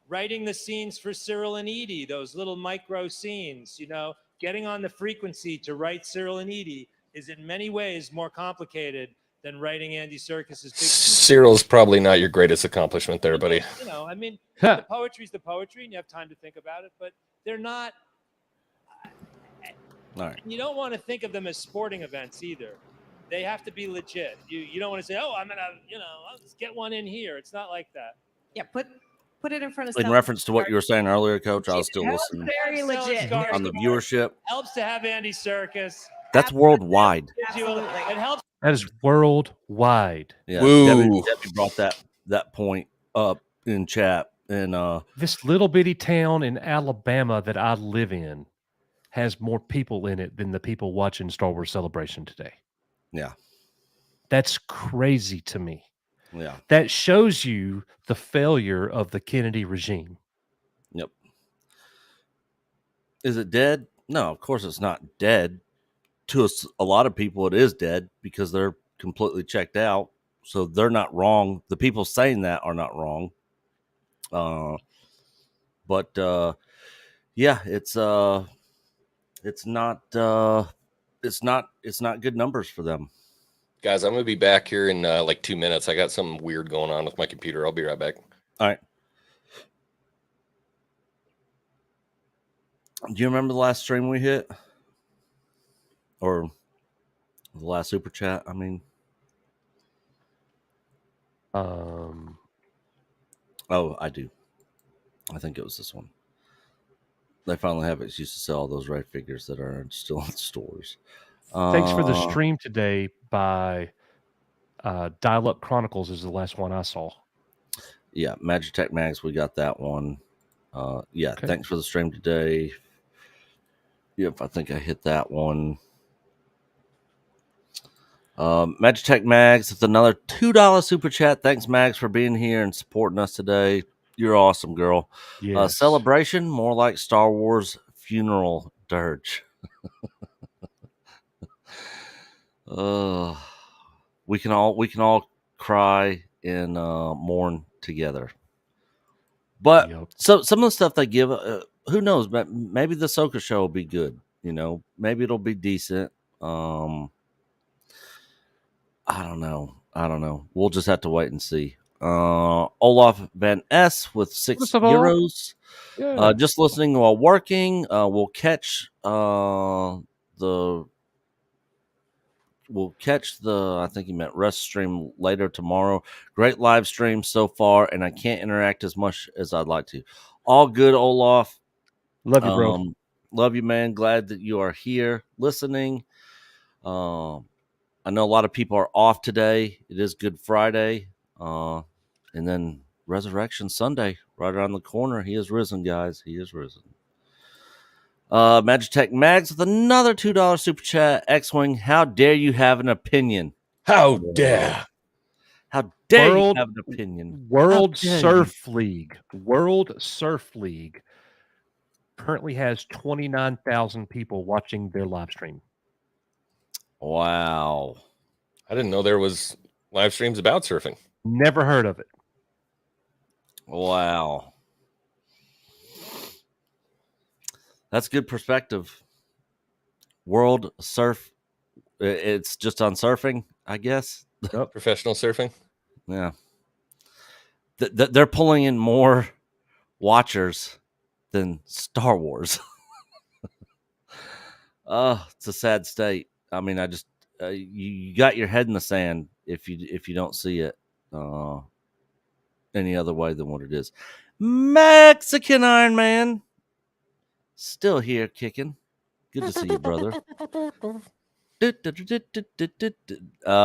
T: Writing the scenes for Cyril and Edie, those little micro scenes, you know, getting on the frequency to write Cyril and Edie is in many ways more complicated than writing Andy Serkis's big.
M: Cyril's probably not your greatest accomplishment there, buddy.
T: You know, I mean, the poetry's the poetry, and you have time to think about it. But they're not.
O: All right.
T: You don't want to think of them as sporting events either. They have to be legit. You don't want to say, "Oh, I'm gonna, let's get one in here." It's not like that.
A: Yeah, put it in front of.
O: In reference to what you were saying earlier, Coach, I was still listening
A: Very legit.
O: on the viewership.
T: Helps to have Andy Serkis.
O: That's worldwide.
T: It helps.
B: That is worldwide.
O: Yeah,
M: Woo.
O: Debbie brought that point up in chat, and
B: This little bitty town in Alabama that I live in has more people in it than the people watching Star Wars Celebration today.
O: yeah,
B: That's crazy to me.
O: yeah,
B: That shows you the failure of the Kennedy regime.
O: yep. Is it dead? No, of course it's not dead. To a lot of people, it is dead because they're completely checked out. So they're not wrong. The people saying that are not wrong. But yeah, it's not good numbers for them.
M: Guys, I'm going to be back here in like 2 minutes. I got something weird going on with my computer. I'll be right back.
O: All right. Do you remember the last stream we hit? Or the last super chat? I mean, oh, I do. I think it was this one. They finally have excuse to sell all those Ray figures that are still in stores.
B: Thanks for the stream today by Dial Up Chronicles is the last one I saw.
O: Yeah, Magic Tech Mags, we got that one. Yeah,
B: Okay.
O: Thanks for the stream today. Yep, I think I hit that one. Magic Tech Mags, it's another $2 super chat. Thanks, Mags, for being here and supporting us today. You're awesome, girl.
B: Yes.
O: Celebration, more like Star Wars funeral dirge. We can all cry and mourn together. But so some of the stuff they give, who knows? But maybe the Ahsoka show will be good. You know, maybe it'll be decent. I don't know. We'll just have to wait and see. Olaf Van S with 6
B: What's up, Olaf?
O: euros.
B: Yeah.
O: Just listening while working. We'll catch the I think he meant rest stream later tomorrow. Great live stream so far, and I can't interact as much as I'd like to. All good, Olaf.
B: Love you, bro.
O: Love you, man. Glad that you are here listening. I know a lot of people are off today. It is Good Friday. And then Resurrection Sunday right around the corner. He is risen, guys. He is risen. Magic Tech Mags with another $2 super chat. X-Wing, how dare you have an opinion?
M: How dare?
O: How dare you have an opinion?
B: World
O: How dare
B: Surf League. World Surf League currently has 29,000 people watching their live stream.
O: Wow.
M: I didn't know there was live streams about surfing.
B: Never heard of it.
O: Wow. That's good perspective. World Surf. It's just on surfing, I guess.
M: Professional surfing.
O: Yeah. They're pulling in more watchers than Star Wars. It's a sad state. I mean, I just you got your head in the sand if you don't see it any other way than what it is. Mexican Iron Man still here kicking. Good to see you, brother.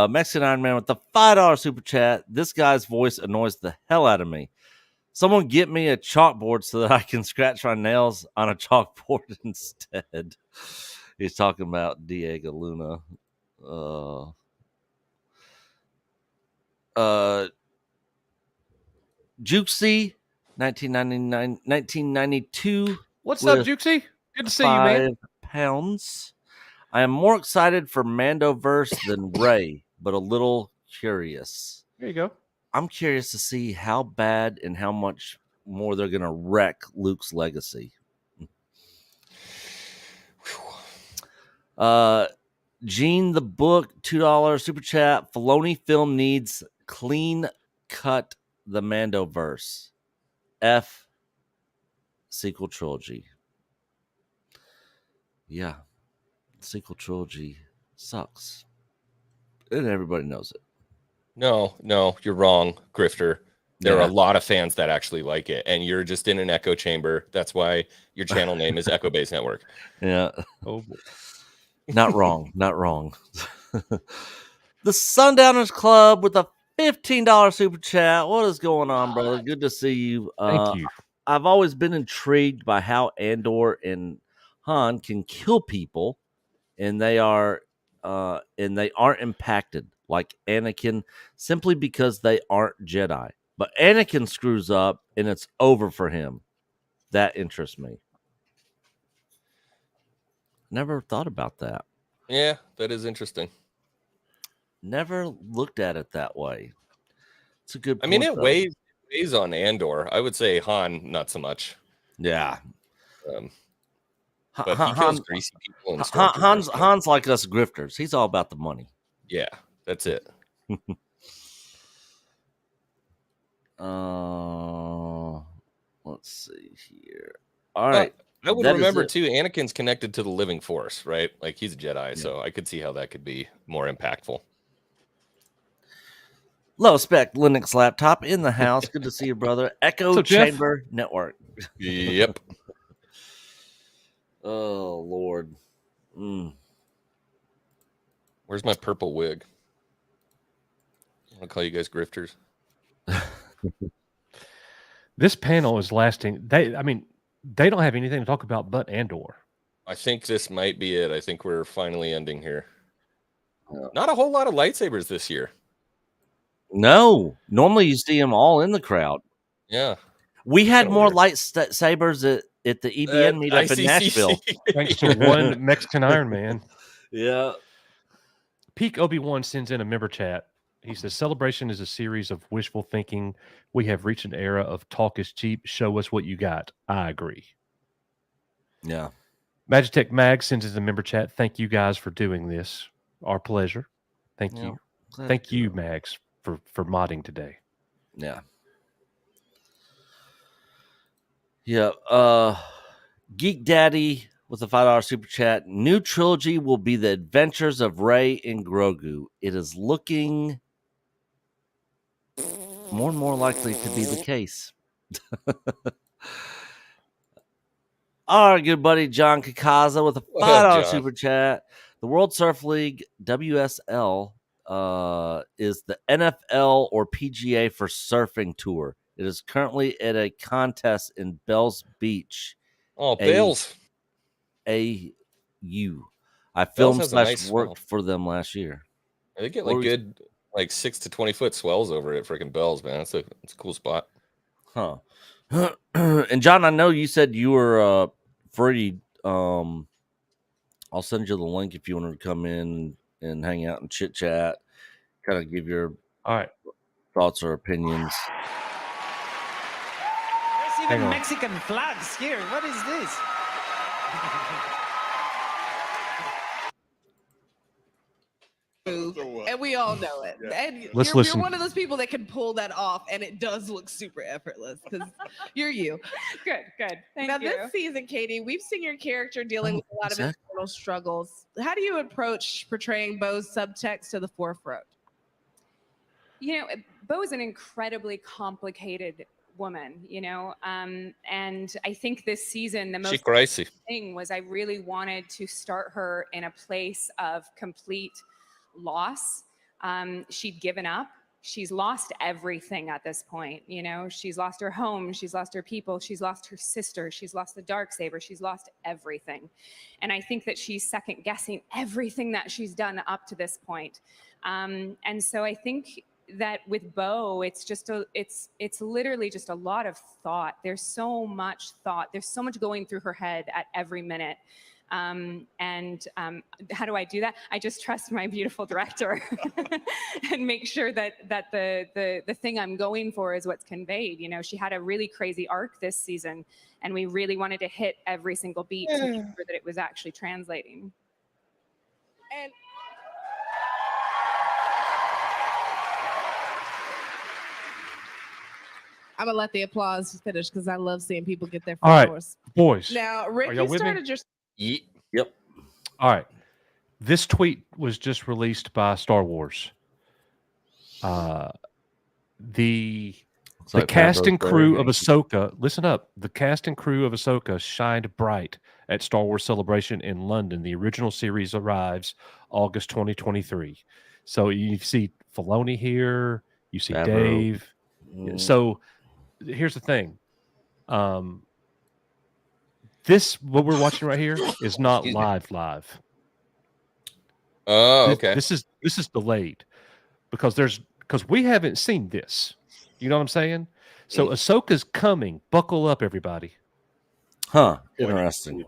O: Mexican Iron Man with the $5 super chat. This guy's voice annoys the hell out of me. Someone get me a chalkboard so that I can scratch my nails on a chalkboard instead. He's talking about Diego Luna. Jukesy, 1992.
B: What's up,
O: with
B: Jukesy? Good to see you, man.
O: £5. I am more excited for Mandoverse than Ray, but a little curious.
B: There you go. I'm
O: I'm curious to see how bad and how much more they're going to wreck Luke's legacy. Gene the Book, $2 super chat. Filoni film needs clean cut the Mandoverse. F sequel trilogy. Yeah. Sequel trilogy sucks. And everybody knows it.
M: No, you're wrong, Grifter. There are
O: Yeah.
M: a lot of fans that actually like it, and you're just in an echo chamber. That's why your channel name is Echo Base Network.
O: Yeah.
B: Oh boy.
O: Not wrong. Not wrong. The Sundowners Club with a $15 super chat. What is going on, brother? Good to see you.
B: Thank you.
O: I've always been intrigued by how Andor and Han can kill people, and they aren't impacted like Anakin simply because they aren't Jedi. But Anakin screws up, and it's over for him. That interests me. Never thought about that.
M: Yeah, that is interesting.
O: Never looked at it that way. It's a good
M: I
O: point.
M: mean, it
O: though.
M: weighs on Andor. I would say Han, not so much.
O: Yeah.
M: But he kills greasy people and
O: Han's like us grifters. He's all about the money.
M: Yeah, that's it.
O: Let's see here. All right.
M: I would
O: That is
M: remember
O: it.
M: too, Anakin's connected to the living force, right? Like he's a Jedi, so I could see how that could be more impactful.
O: Low spec Linux laptop in the house. Good to see you, brother. Echo
B: What's up, Jeff?
O: Chamber Network.
M: Yep.
O: Oh Lord.
M: Where's my purple wig? I want to call you guys grifters.
B: This panel is lasting. They don't have anything to talk about but Andor.
M: I think this might be it. I think we're finally ending here. Not a whole lot of lightsabers this year.
O: No. Normally you see them all in the crowd.
M: Yeah.
O: We had
M: Kinda
O: more
M: weird.
O: lightsabers at the EBN meetup in
M: ICCC.
O: Nashville.
B: Thanks to one Mexican Iron Man.
O: Yeah.
B: Peak Obi-Wan sends in a member chat. He says, Celebration is a series of wishful thinking. We have reached an era of talk is cheap. Show us what you got. I agree.
O: Yeah.
B: Magitech Mag sends in a member chat. Thank you guys for doing this. Our pleasure. Thank
O: Yeah,
B: you.
O: glad
B: Thank
O: to
B: you,
O: do it.
B: Mags, for modding today.
O: Yeah. Yeah. Geek Daddy with a $5 super chat. New trilogy will be the adventures of Rey and Grogu. It is looking more and more likely to be the case. Our good buddy John Kakaza with a
M: What up,
O: $5
M: John?
O: super chat. The World Surf League WSL is the NFL or PGA for surfing tour. It is currently at a contest in Bells Beach.
M: Oh, Bills.
O: AU. I
M: Bells
O: filmed
M: has a
O: /
M: nice
O: worked
M: swell.
O: for them last year.
M: They get
O: What
M: like
O: were you-
M: good, like 6 to 20 foot swells over at freaking Bells, man. It's a cool spot.
O: Huh. And John, I know you said you were free. I'll send you the link if you want to come in and hang out and chit chat, kind of give your
B: All right.
O: thoughts or opinions.
F: There's
B: Hang
F: even
B: on.
F: Mexican flags here. What is this?
H: And we all know it. And
B: Let's
H: you're
B: listen.
H: one of those people that can pull that off, and it does look super effortless because you're you.
S: Good. Thank
H: now,
S: you.
H: this season, Katie, we've seen your character dealing with a lot of
O: exactly.
H: internal struggles. How do you approach portraying Bo's subtext to the forefront?
E: You know, Bo is an incredibly complicated woman, and I think this season the
M: She
E: most
M: crazy.
E: thing was I really wanted to start her in a place of complete loss. She'd given up. She's lost everything at this point. She's lost her home. She's lost her people. She's lost her sister. She's lost the Darksaber. She's lost everything. And I think that she's second guessing everything that she's done up to this point. And so I think that with Bo, it's literally just a lot of thought. There's so much thought. There's so much going through her head at every minute. How do I do that? I just trust my beautiful director and make sure that the thing I'm going for is what's conveyed. She had a really crazy arc this season, and we really wanted to hit every single beat to make sure that it was actually translating.
H: And I'm gonna let the applause finish because I love seeing people get their
B: All right,
H: flowers.
B: boys.
H: Now, Rick,
B: are y'all
H: you
B: with me?
H: started your
O: Yep.
B: All right. This tweet was just released by Star Wars. The
O: like
B: cast and
O: Favreau's
B: crew of
O: variation.
B: Ahsoka, listen up. The cast and crew of Ahsoka shined bright at Star Wars Celebration in London. The original series arrives August 2023. So you see Filoni here, you see
O: Favreau.
B: Dave.
O: Mm.
B: So here's the thing. This what we're watching right here is not
M: Excuse me.
B: live.
M: Oh, okay.
B: This is delayed because we haven't seen this. You know what I'm saying? So Ahsoka's coming. Buckle up, everybody.
O: Huh. Interesting.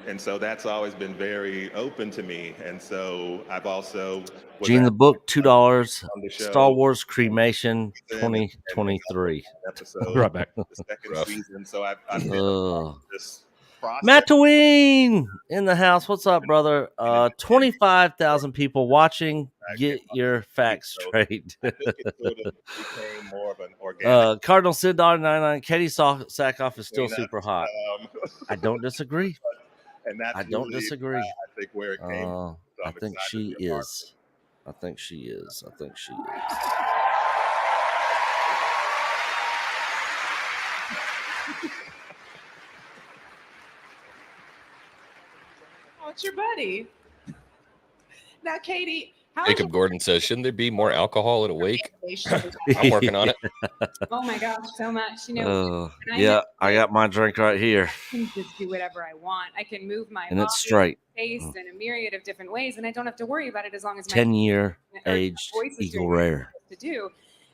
I: And so that's always been very open to me. And so I've also was
O: Gene the
I: asked
O: Book, $2.
I: on the show
O: Star Wars Cremation 2023.
I: episode,
B: Right back.
I: the second
O: Rough.
I: season. So I've been
O: Ugh.
I: this process.
O: Mattaween in the house. What's up, brother? 25,000 people watching. Get your facts straight.
I: I think it sort of became more of an organic.
O: Cardinal Sid $1.99. Katie Sackhoff is still
I: between
O: super
I: us.
O: hot. I don't disagree.
I: And that's
O: I don't
I: really,
O: disagree.
I: I think where it came. So
O: I
I: I'm
O: think
I: excited
O: she
I: to be a part of
O: is. I think she is. I think she is.
H: Oh, it's your buddy. Now, Katie, how
M: Jacob Gordon says, shouldn't there be more alcohol at a wake? I'm working on it.
E: Oh my gosh, so much. You know, and
O: Yeah, I got my drink right here.
E: can just do whatever I want. I can move my
O: And
E: body,
O: it's straight.
E: face in a myriad of different ways, and I don't have to worry about it as long as my
O: 10-year
E: or
O: aged
E: voice is
O: Eagle
E: doing what it's
O: Rare.
E: supposed to do.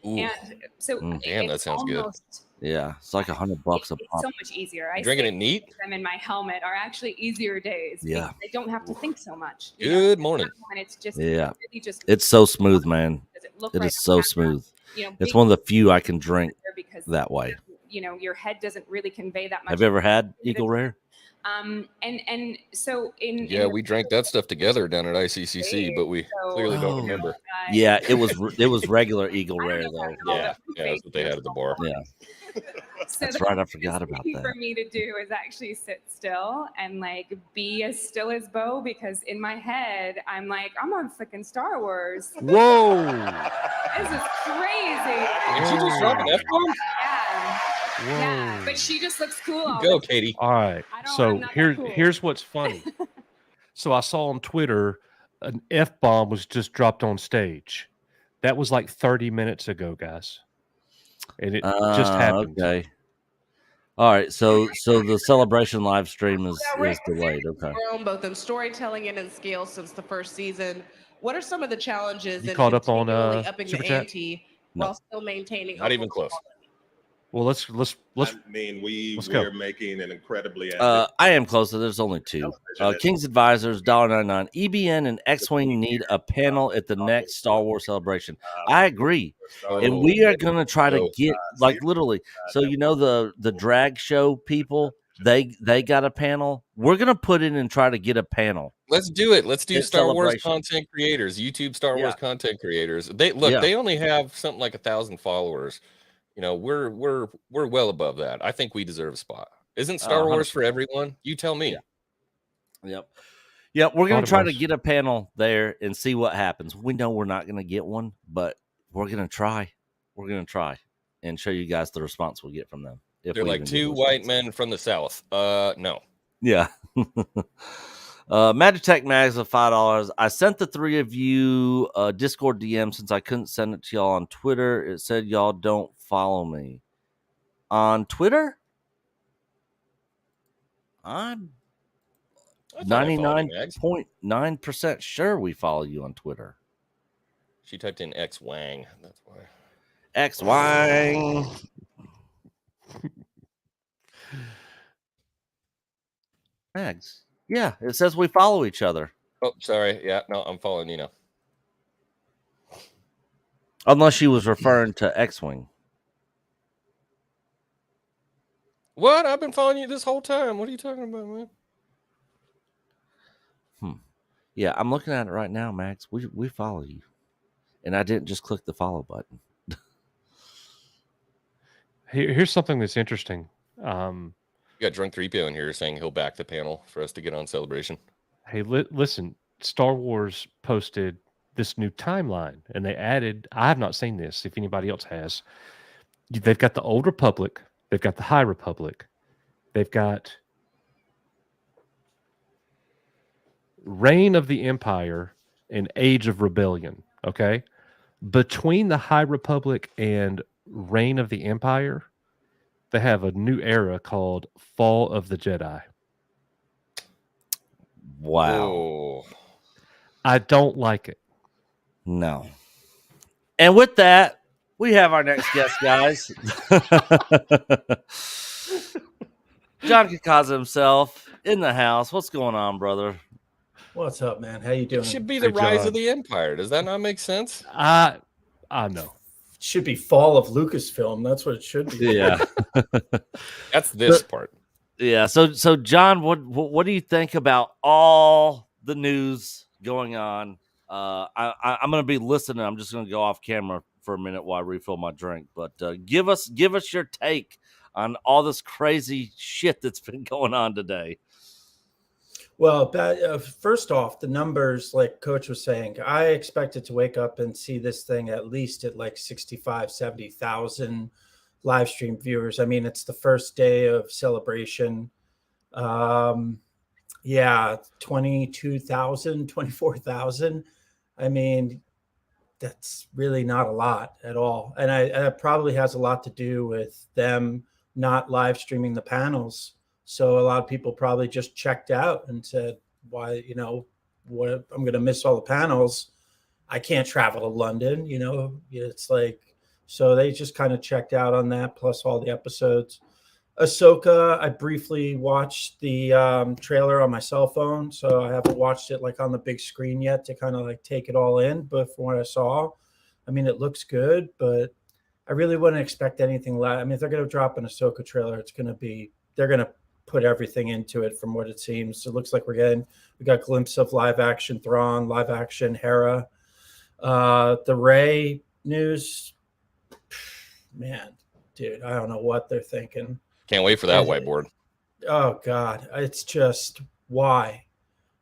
O: Ooh.
E: And so
M: Damn, that
E: it's
M: sounds good.
E: almost,
O: Yeah, it's like $100 a
E: it's
O: pop.
E: so much easier. I
M: Drinking
E: say
M: it neat?
E: days I'm in my helmet are actually easier days.
O: Yeah.
E: because I don't have to think so much. you know?
M: Good morning.
E: And it's just
O: Yeah,
E: really just
O: it's so smooth, man.
E: Does it look
O: It
E: right
O: is
E: on
O: so
E: camera?
O: smooth.
E: You know,
O: It's
E: big
O: one of the few I can drink
E: because
O: that way.
E: you know your head doesn't really convey that much.
O: Have you ever had Eagle Rare?
E: And so
M: Yeah, we drank that stuff together down at ICCC, but we clearly don't remember.
O: Yeah, it was regular Eagle Rare though.
M: Yeah, that's what they had at the bar.
O: Yeah,
E: So
O: that's
E: the
O: right. I
E: hardest
O: forgot about
E: thing
O: that.
E: for me to do is actually sit still and like be as still as Bo, because in my head I'm like, I'm on freaking Star Wars.
B: Whoa.
E: This is crazy.
M: Did you just drop an F-bomb?
E: Yeah, but she just looks cool. all
M: Go,
E: the
M: Katie.
B: All right.
E: I'm
B: So
E: not that cool.
B: here's what's funny. So I saw on Twitter an F-bomb was just dropped on stage. That was like 30 minutes ago, guys. And it just happened.
O: Okay. All right. So the celebration live stream is delayed. Okay.
H: grown both in storytelling and in scale since the first season. What are some of the challenges
B: You
H: in
B: caught up on,
H: continually upping
B: Super
H: the
B: Chat?
H: ante
O: No.
H: while still maintaining
M: Not even close.
B: Well, let's
I: I mean,
B: let's go.
I: we're making an incredibly
O: I am closer. There's only two. King's Advisors, $1.99. EBN and X-Wing need a panel at the next Star Wars celebration. I agree. And we are going to try to get, like, literally. So, you know, the drag show people, they got a panel. We're going to put in and try to get a panel.
M: Let's do it. Let's do
O: At
M: Star Wars
O: Celebration.
M: content creators, YouTube Star
O: Yeah.
M: Wars content creators. They look,
O: Yeah.
M: they only have something like 1,000 followers. You know, we're well above that. I think we deserve a spot. Isn't Star Wars for
O: 100%.
M: everyone? You tell me.
O: Yep. Yep. We're going
B: Thought
O: to
B: it
O: try to
B: was.
O: get a panel there and see what happens. We know we're not going to get one, but we're going to try. We're going to try and show you guys the response we'll get from them. If
M: They're
O: we
M: like
O: even get
M: two
O: a
M: white
O: response.
M: men from the South. No.
O: Yeah. Magitech Mags of $5. I sent the three of you a Discord DM since I couldn't send it to y'all on Twitter. It said y'all don't follow me on Twitter. I'm
M: I thought I followed you, Mags.
O: 99.9% sure we follow you on Twitter.
M: She typed in X Wang. That's why.
O: X Wang. Mags. Yeah, it says we follow each other.
M: Oh, sorry. Yeah, no, I'm following you now.
O: Unless she was referring to X-Wing.
M: What? I've been following you this whole time. What are you talking about, man?
O: Yeah, I'm looking at it right now, Max. We follow you, and I didn't just click the follow button.
B: Here's something that's interesting.
M: You got Drunk 3PO in here saying he'll back the panel for us to get on Celebration.
B: Hey, listen, Star Wars posted this new timeline, and they added, I have not seen this, if anybody else has. They've got the Old Republic, they've got the High Republic, they've got Reign of the Empire and Age of Rebellion, okay? Between the High Republic and Reign of the Empire, they have a new era called Fall of the Jedi.
O: Wow.
M: Oh.
B: I don't like it.
O: No. And with that, we have our next guest, guys. John Kakaza himself in the house. What's going on, brother?
D: What's up, man? How you doing?
M: It should be the rise of the Empire. Does that not make sense?
B: I know.
D: It should be fall of Lucasfilm. That's what it should be.
O: Yeah.
M: That's this part.
O: Yeah. So John, what do you think about all the news going on? I'm going to be listening. I'm just going to go off camera for a minute while I refill my drink. But give us your take on all this crazy shit that's been going on today.
D: Well, first off, the numbers, like Coach was saying, I expected to wake up and see this thing at least at like 65, 70,000 live stream viewers. I mean, it's the first day of Celebration. Yeah, 22,000, 24,000. I mean, that's really not a lot at all. And it probably has a lot to do with them not live streaming the panels. So a lot of people probably just checked out and said, why, what, I'm going to miss all the panels. I can't travel to London, it's like, so they just kind of checked out on that, plus all the episodes. Ahsoka, I briefly watched the trailer on my cell phone. So I haven't watched it like on the big screen yet to kind of like take it all in. But from what I saw, I mean, it looks good, but I really wouldn't expect anything less. I mean, if they're going to drop an Ahsoka trailer, they're going to put everything into it from what it seems. So it looks like we got a glimpse of live action Thrawn, live action Hera. The Rey news, man, dude, I don't know what they're thinking.
M: Can't wait for that whiteboard.
D: Oh God, it's just why?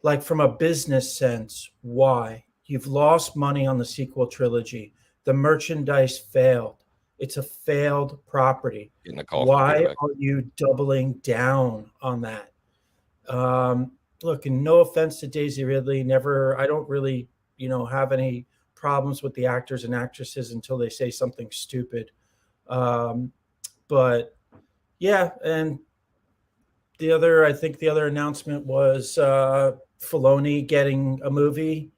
D: Like from a business sense, why? You've lost money on the sequel trilogy. The merchandise failed. It's a failed property. Why are you doubling down on that? Look, and no offense to Daisy Ridley, I don't really, have any problems with the actors and actresses until they say something stupid. But yeah, and I think the other announcement was Filoni getting a movie,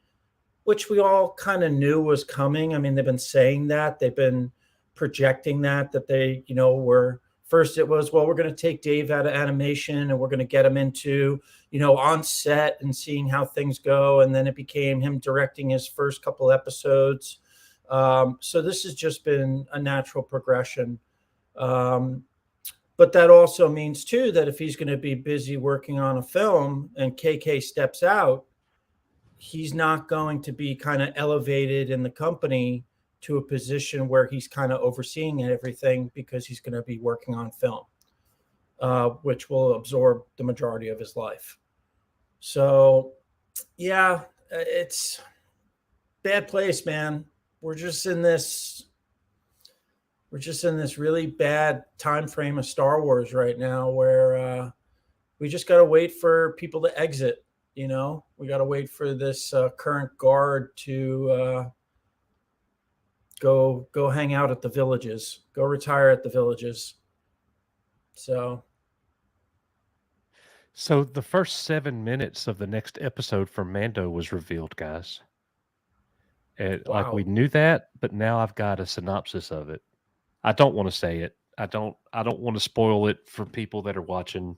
D: which we all kind of knew was coming. I mean, they've been saying that. They've been projecting that they, were first it was, well, we're going to take Dave out of animation and we're going to get him into, on set and seeing how things go. And then it became him directing his first couple episodes. So this has just been a natural progression. But that also means too, that if he's going to be busy working on a film and KK steps out, he's not going to be kind of elevated in the company to a position where he's kind of overseeing everything because he's going to be working on film, which will absorb the majority of his life. So, yeah, it's bad place, man. We're just in this really bad time frame of Star Wars right now where we just got to wait for people to exit. We got to wait for this current guard to go hang out at the villages, go retire at the villages. So
B: the first 7 minutes of the next episode for Mando was revealed, guys. And like we knew that, but now I've got a synopsis of it. I don't want to say it. I don't want to spoil it for people that are watching.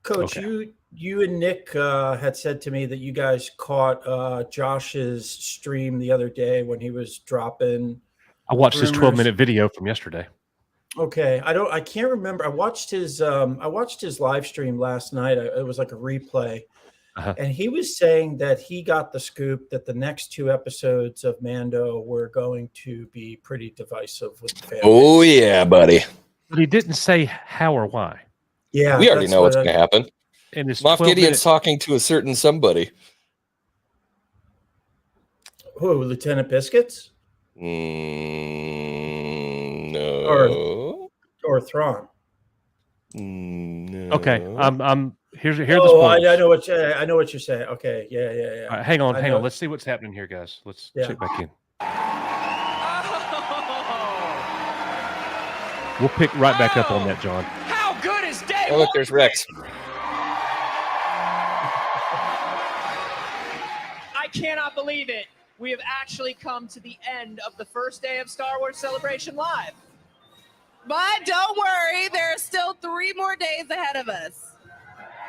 D: Coach,
B: okay.
D: you and Nick had said to me that you guys caught Josh's stream the other day when he was dropping
B: I watched his
D: rumors.
B: 12-minute video from yesterday.
D: Okay, I can't remember. I watched his live stream last night. It was like a replay. And he was saying that he got the scoop that the next 2 episodes of Mando were going to be pretty divisive with the family.
M: Oh yeah, buddy.
B: But he didn't say how or why.
D: Yeah,
M: We already
D: that's
M: know what's
D: what
M: going to happen.
B: And his
M: Moff
B: 12-minute
M: Gideon's talking to a certain somebody.
D: Who, Lieutenant Biscuits
M: No.
D: or Thrawn?
M: No.
B: Okay, here's the
D: Oh, I
B: spoilers.
D: know what you're saying. Okay, yeah.
B: All right, hang on.
D: I know.
B: Let's see what's happening here, guys. Let's
D: Yeah.
B: check back in. We'll pick right back up on that, John.
J: How good is day
M: Oh, look, there's Rex.
J: I cannot believe it. We have actually come to the end of the first day of Star Wars Celebration Live.
H: But don't worry, there are still 3 more days ahead of us.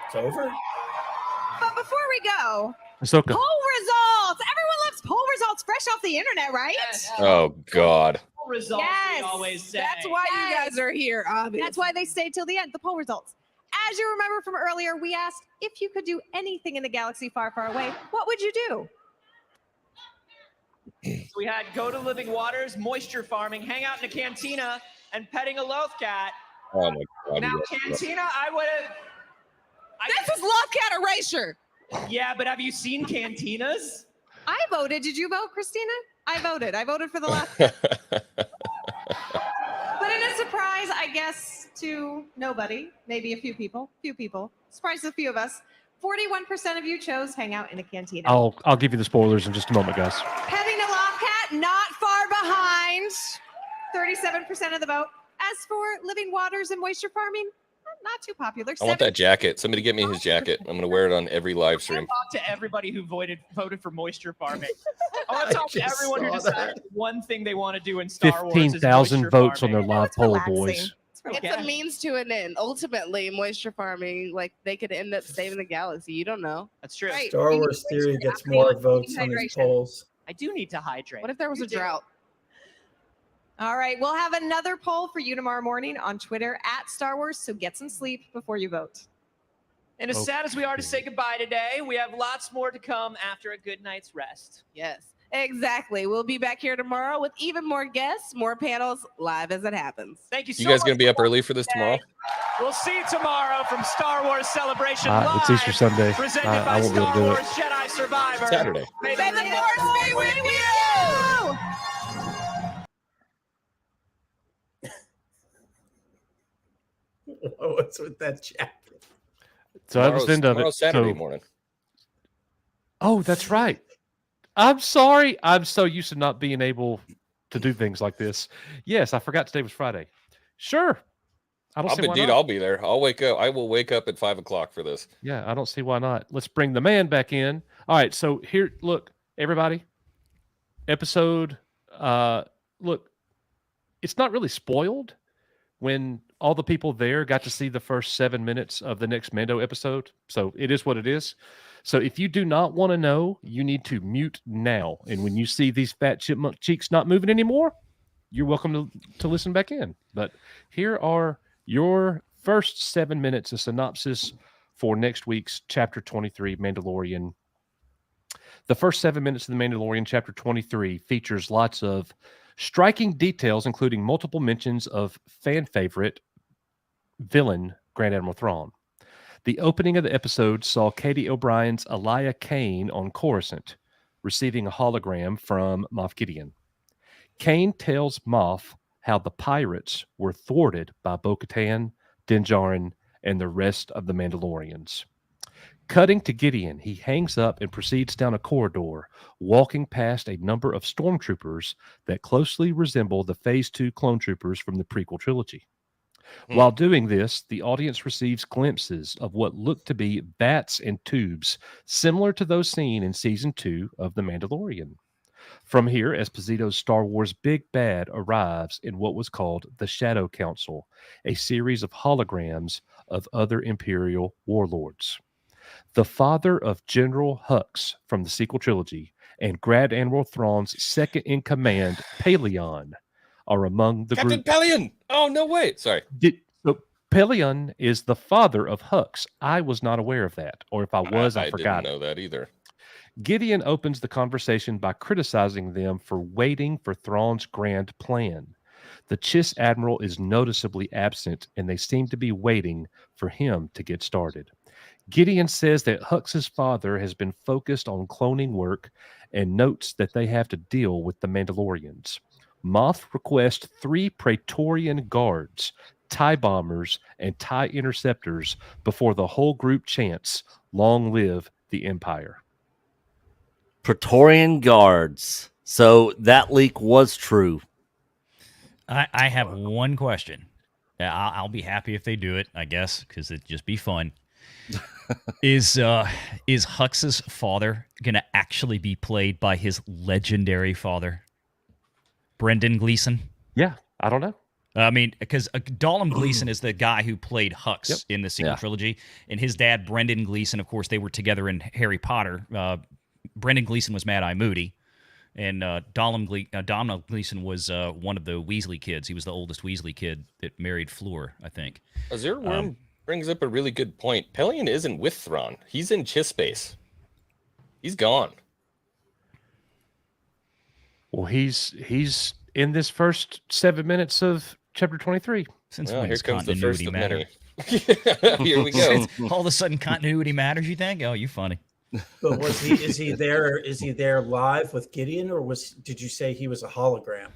D: It's over.
A: But before we go,
B: Ahsoka.
A: poll results. Everyone loves poll results fresh off the internet, right?
M: Oh God.
J: Results,
A: Yes.
J: we always say.
H: That's why you guys are here, obviously.
A: That's why they stayed till the end, the poll results. As you remember from earlier, we asked if you could do anything in a galaxy far, far away, what would you do?
J: So we had go to living waters, moisture farming, hang out in a cantina, and petting a loth cat.
M: Oh my God.
J: Now,
M: yes.
J: cantina, I would have.
H: This is Love Cat erasure.
J: Yeah, but have you seen cantinas?
A: I voted. Did you vote, Christina? I voted. I voted for the last. But in a surprise, I guess, to nobody, maybe a few people, surprise a few of us, 41% of you chose hang out in a cantina.
B: I'll give you the spoilers in just a moment, guys.
A: Petting a Lobcat, not far behind. 37% of the vote. As for living waters and moisture farming, not too popular.
M: I want that jacket. Somebody get me his jacket. I'm going to wear it on every live stream.
J: Talk to everybody who voted for moisture farming. I want to talk to
D: just
J: everyone who
D: saw
J: decided one thing they want to do in Star Wars.
B: 15,000
J: is
B: votes on
J: moisture
B: their live poll, boys.
H: It's a means to an end. Ultimately, moisture farming, like they could end up saving the galaxy. You don't know.
J: That's true.
H: Right.
D: Star
H: You need
D: Wars
H: moisture
D: theory
H: to
D: gets
H: upgrade
D: more
H: your
D: votes on these
H: hydration.
D: polls.
J: I do need to hydrate.
H: What if there was a drought?
A: All right, we'll have another poll for you tomorrow morning on Twitter at Star Wars, so get some sleep before you vote.
J: And as sad as we are to say goodbye today, we have lots more to come after a good night's rest.
H: Yes, exactly. We'll be back here tomorrow with even more guests, more panels, live as it happens.
J: Thank you so
M: You guys
J: much.
M: going to be up early for this tomorrow?
J: We'll see you tomorw from Star Wars Celebration Live.
B: It's Easter Sunday.
J: Presented
B: I
J: by
B: won't be able
J: Star
B: to do
J: Wars
B: it.
J: Jedi Survivor.
M: Saturday.
J: May
H: May the Force be with you!
D: What's with that jacket?
B: So that was the end of it.
M: Tomorrow's Saturday
B: So-
M: morning.
B: Oh, that's right. I'm sorry. I'm so used to not being able to do things like this. Yes, I forgot today was Friday. Sure. I don't see why
M: Dude,
B: not.
M: I'll be there. I'll wake up. I will wake up at 5 o'clock for this.
B: Yeah, I don't see why not. Let's bring the man back in. All right, so here, look, everybody. Episode, look, it's not really spoiled when all the people there got to see the first 7 minutes of the next Mando episode. So it is what it is. So if you do not want to know, you need to mute now. And when you see these fat chipmunk cheeks not moving anymore, you're welcome to listen back in. But here are your first 7 minutes of synopsis for next week's Chapter 23, Mandalorian. The first 7 minutes of the Mandalorian, Chapter 23, features lots of striking details, including multiple mentions of fan favorite villain Grand Admiral Thrawn. The opening of the episode saw Katie O'Brien's Elia Kane on Coruscant, receiving a hologram from Moff Gideon. Kane tells Moff how the pirates were thwarted by Bo-Katan, Din Djarin, and the rest of the Mandalorians. Cutting to Gideon, he hangs up and proceeds down a corridor, walking past a number of stormtroopers that closely resemble the Phase 2 clone troopers from the prequel trilogy. While doing this, the audience receives glimpses of what look to be vats and tubes, similar to those seen in Season 2 of The Mandalorian. From here, Esposito's Star Wars Big Bad arrives in what was called the Shadow Council, a series of holograms of other Imperial warlords. The father of General Hux from the sequel trilogy and Grand Admiral Thrawn's second-in-command, Paleon, are among the
M: Captain
B: group.
M: Pelion. Oh, no way. Sorry.
B: So Pelion is the father of Hux. I was not aware of that, or if I was, I forgot.
M: Didn't know that either.
B: Gideon opens the conversation by criticizing them for waiting for Thrawn's grand plan. The Chiss Admiral is noticeably absent, and they seem to be waiting for him to get started. Gideon says that Hux's father has been focused on cloning work and notes that they have to deal with the Mandalorians. Moff requests 3 Praetorian guards, TIE bombers, and TIE interceptors before the whole group chants, "Long live the Empire."
O: Praetorian guards. So that leak was true.
L: I have one question. I'll be happy if they do it, I guess, because it'd just be fun. Is Hux's father gonna actually be played by his legendary father, Brendan Gleeson?
B: Yeah, I don't know.
L: I mean, because Dalton Gleeson is the guy who played Hux in the sequel trilogy, and his dad, Brendan Gleeson, of course, they were together in Harry Potter. Brendan Gleeson was Mad-Eye Moody, and Donald Gleeson was one of the Weasley kids. He was the oldest Weasley kid that married Fleur, I think.
M: Azure Worm brings up a really good point. Pelion isn't with Thrawn. He's in Chiss space. He's gone.
B: Well, he's in this first 7 minutes of chapter 23.
L: Since
M: Well,
L: when
M: here
L: does
M: comes the first
L: continuity
M: of
L: matter?
M: many. Here we go.
L: All of a sudden, continuity matters. You think? Oh, you funny.
D: But is he there? Is he there live with Gideon, or did you say he was a hologram?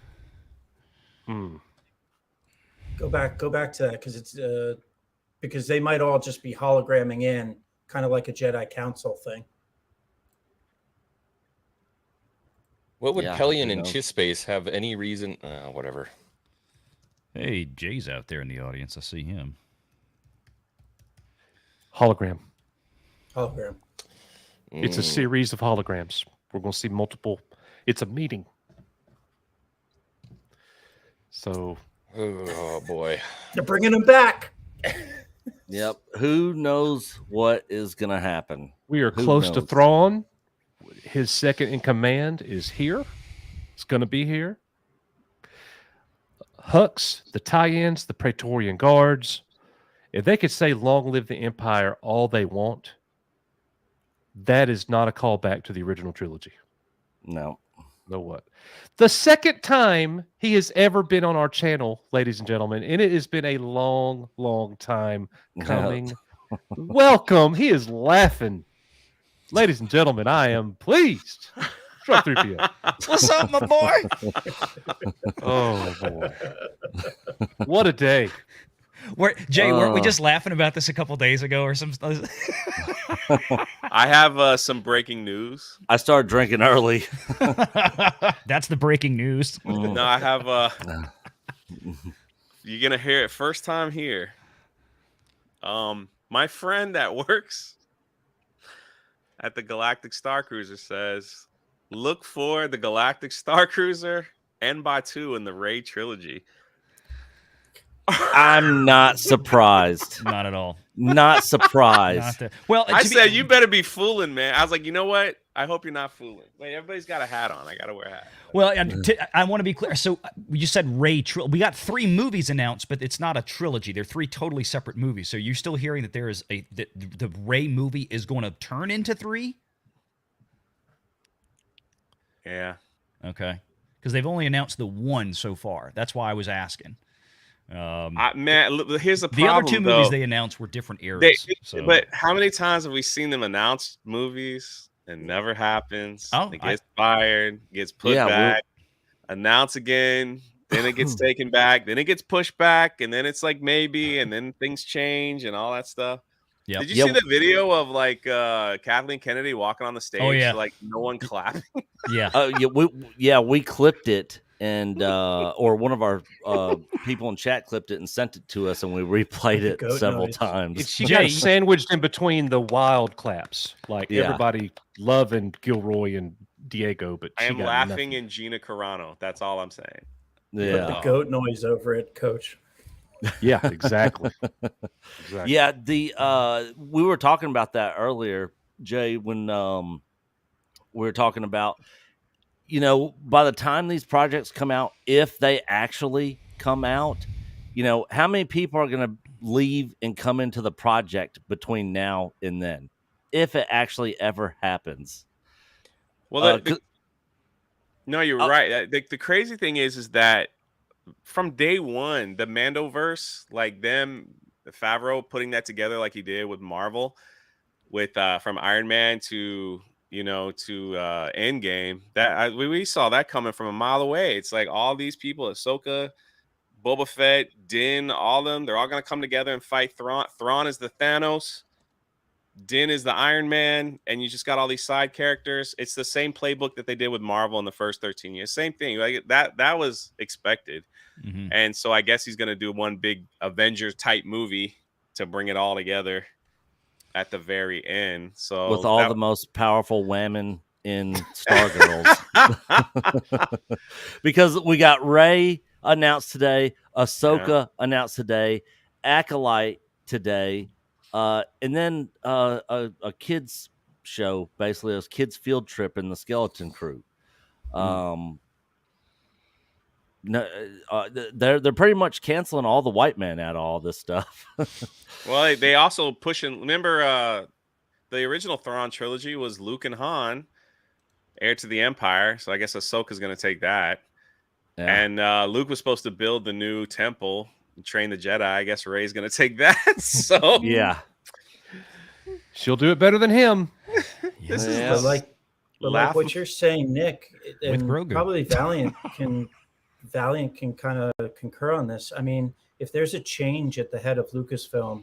D: Go back to that because they might all just be hologramming in, kind of like a Jedi Council thing.
M: What would
O: Yeah,
M: Pelion
O: you
M: in
O: know.
M: Chiss space have any reason? Whatever.
L: Hey, Jay's out there in the audience. I see him.
B: Hologram.
D: Hologram.
B: It's a series of holograms. We're going to see multiple. It's a meeting. So.
M: Oh, boy.
D: They're bringing him back.
O: Yep. Who knows what is going to happen?
B: We are
O: Who
B: close to
O: knows?
B: Thrawn. His second in command is here. It's going to be here. Hux, the tie-ins, the Praetorian Guards. If they could say "Long live the Empire" all they want, that is not a callback to the original trilogy.
O: No.
B: Know what? The second time he has ever been on our channel, ladies and gentlemen, and it has been a long, long time coming. Welcome. He is laughing. Ladies and gentlemen, I am pleased. Drop 3PO.
L: What's up, my boy?
B: Oh, boy. What a day.
L: Jay, weren't we just laughing about this a couple days ago or something?
K: I have some breaking news.
O: I started drinking early.
L: That's the breaking news.
K: No, I have. You're gonna hear it first time here. My friend that works at the Galactic Star Cruiser says, look for the Galactic Star Cruiser N/2 in the Rey trilogy.
O: I'm not surprised.
L: Not at all.
O: Not surprised.
L: Well,
K: I said you better be fooling, man. I was like, you know what? I hope you're not fooling. Wait, everybody's got a hat on. I gotta wear a hat.
L: Well, I want to be clear. So you said Rey. We got 3 movies announced, but it's not a trilogy. They're 3 totally separate movies. So you're still hearing that there is the Rey movie is going to turn into 3?
K: Yeah.
L: Okay. Because they've only announced the 1 so far. That's why I was asking.
K: Man, look, here's the
L: The
K: problem.
L: other 2 movies
K: though.
L: they announced were different eras. So.
K: But how many times have we seen them announce movies and never happens?
L: Oh,
K: it gets fired, gets put
O: Yeah,
K: back, announce again, then it gets taken back, then it gets pushed back, and then it's like maybe, and then things change and all that stuff.
L: Yep.
K: Did you see the video of like Kathleen Kennedy walking on the stage?
L: Oh, yeah.
K: Like no one clapping.
L: Yeah.
O: We clipped it, and or one of our people in chat clipped it and sent it to us, and we replayed it
D: Goat
O: several
D: noise.
O: times.
B: She got sandwiched in between the wild claps. Like
O: Yeah.
B: everybody loving Gilroy and Diego, but
K: I
B: she
K: am
B: got
K: laughing
B: nothing.
K: in Gina Carano. That's all I'm saying.
D: Put
O: Yeah.
D: the goat noise over it, Coach.
B: Yeah, exactly. Exactly.
O: Yeah, we were talking about that earlier, Jay, when we were talking about, you know, by the time these projects come out, if they actually come out, you know, how many people are going to leave and come into the project between now and then, if it actually ever happens?
K: Well, no, you're right. The crazy thing is that from day one, the Mandoverse, like Favreau putting that together like he did with Marvel, with from Iron Man to Endgame, that we saw that coming from a mile away. It's like all these people, Ahsoka, Boba Fett, Din, all of them, they're all going to come together and fight Thrawn. Thrawn is the Thanos. Din is the Iron Man, and you just got all these side characters. It's the same playbook that they did with Marvel in the first 13 years. Same thing. Like that was expected.
L: Mm-hmm.
K: And so I guess he's going to do one big Avengers type movie to bring it all together at the very end. So
O: with all the most powerful women in Stargirls. Because we got Rey announced today, Ahsoka announced today, Acolyte today, and then a kids show, basically a kids field trip in the Skeleton Crew. No, they're pretty much canceling all the white men out of all this stuff.
K: Well, they also pushing. Remember, the original Thrawn trilogy was Luke and Han, heir to the Empire. So I guess Ahsoka's going to take that.
O: Yeah.
K: And Luke was supposed to build the new temple and train the Jedi. I guess Rey's going to take that. So
O: yeah,
B: she'll do it better than him.
K: This is
D: But like what you're saying, Nick, and
B: Grogu.
D: probably Valiant can kind of concur on this. I mean, if there's a change at the head of Lucasfilm,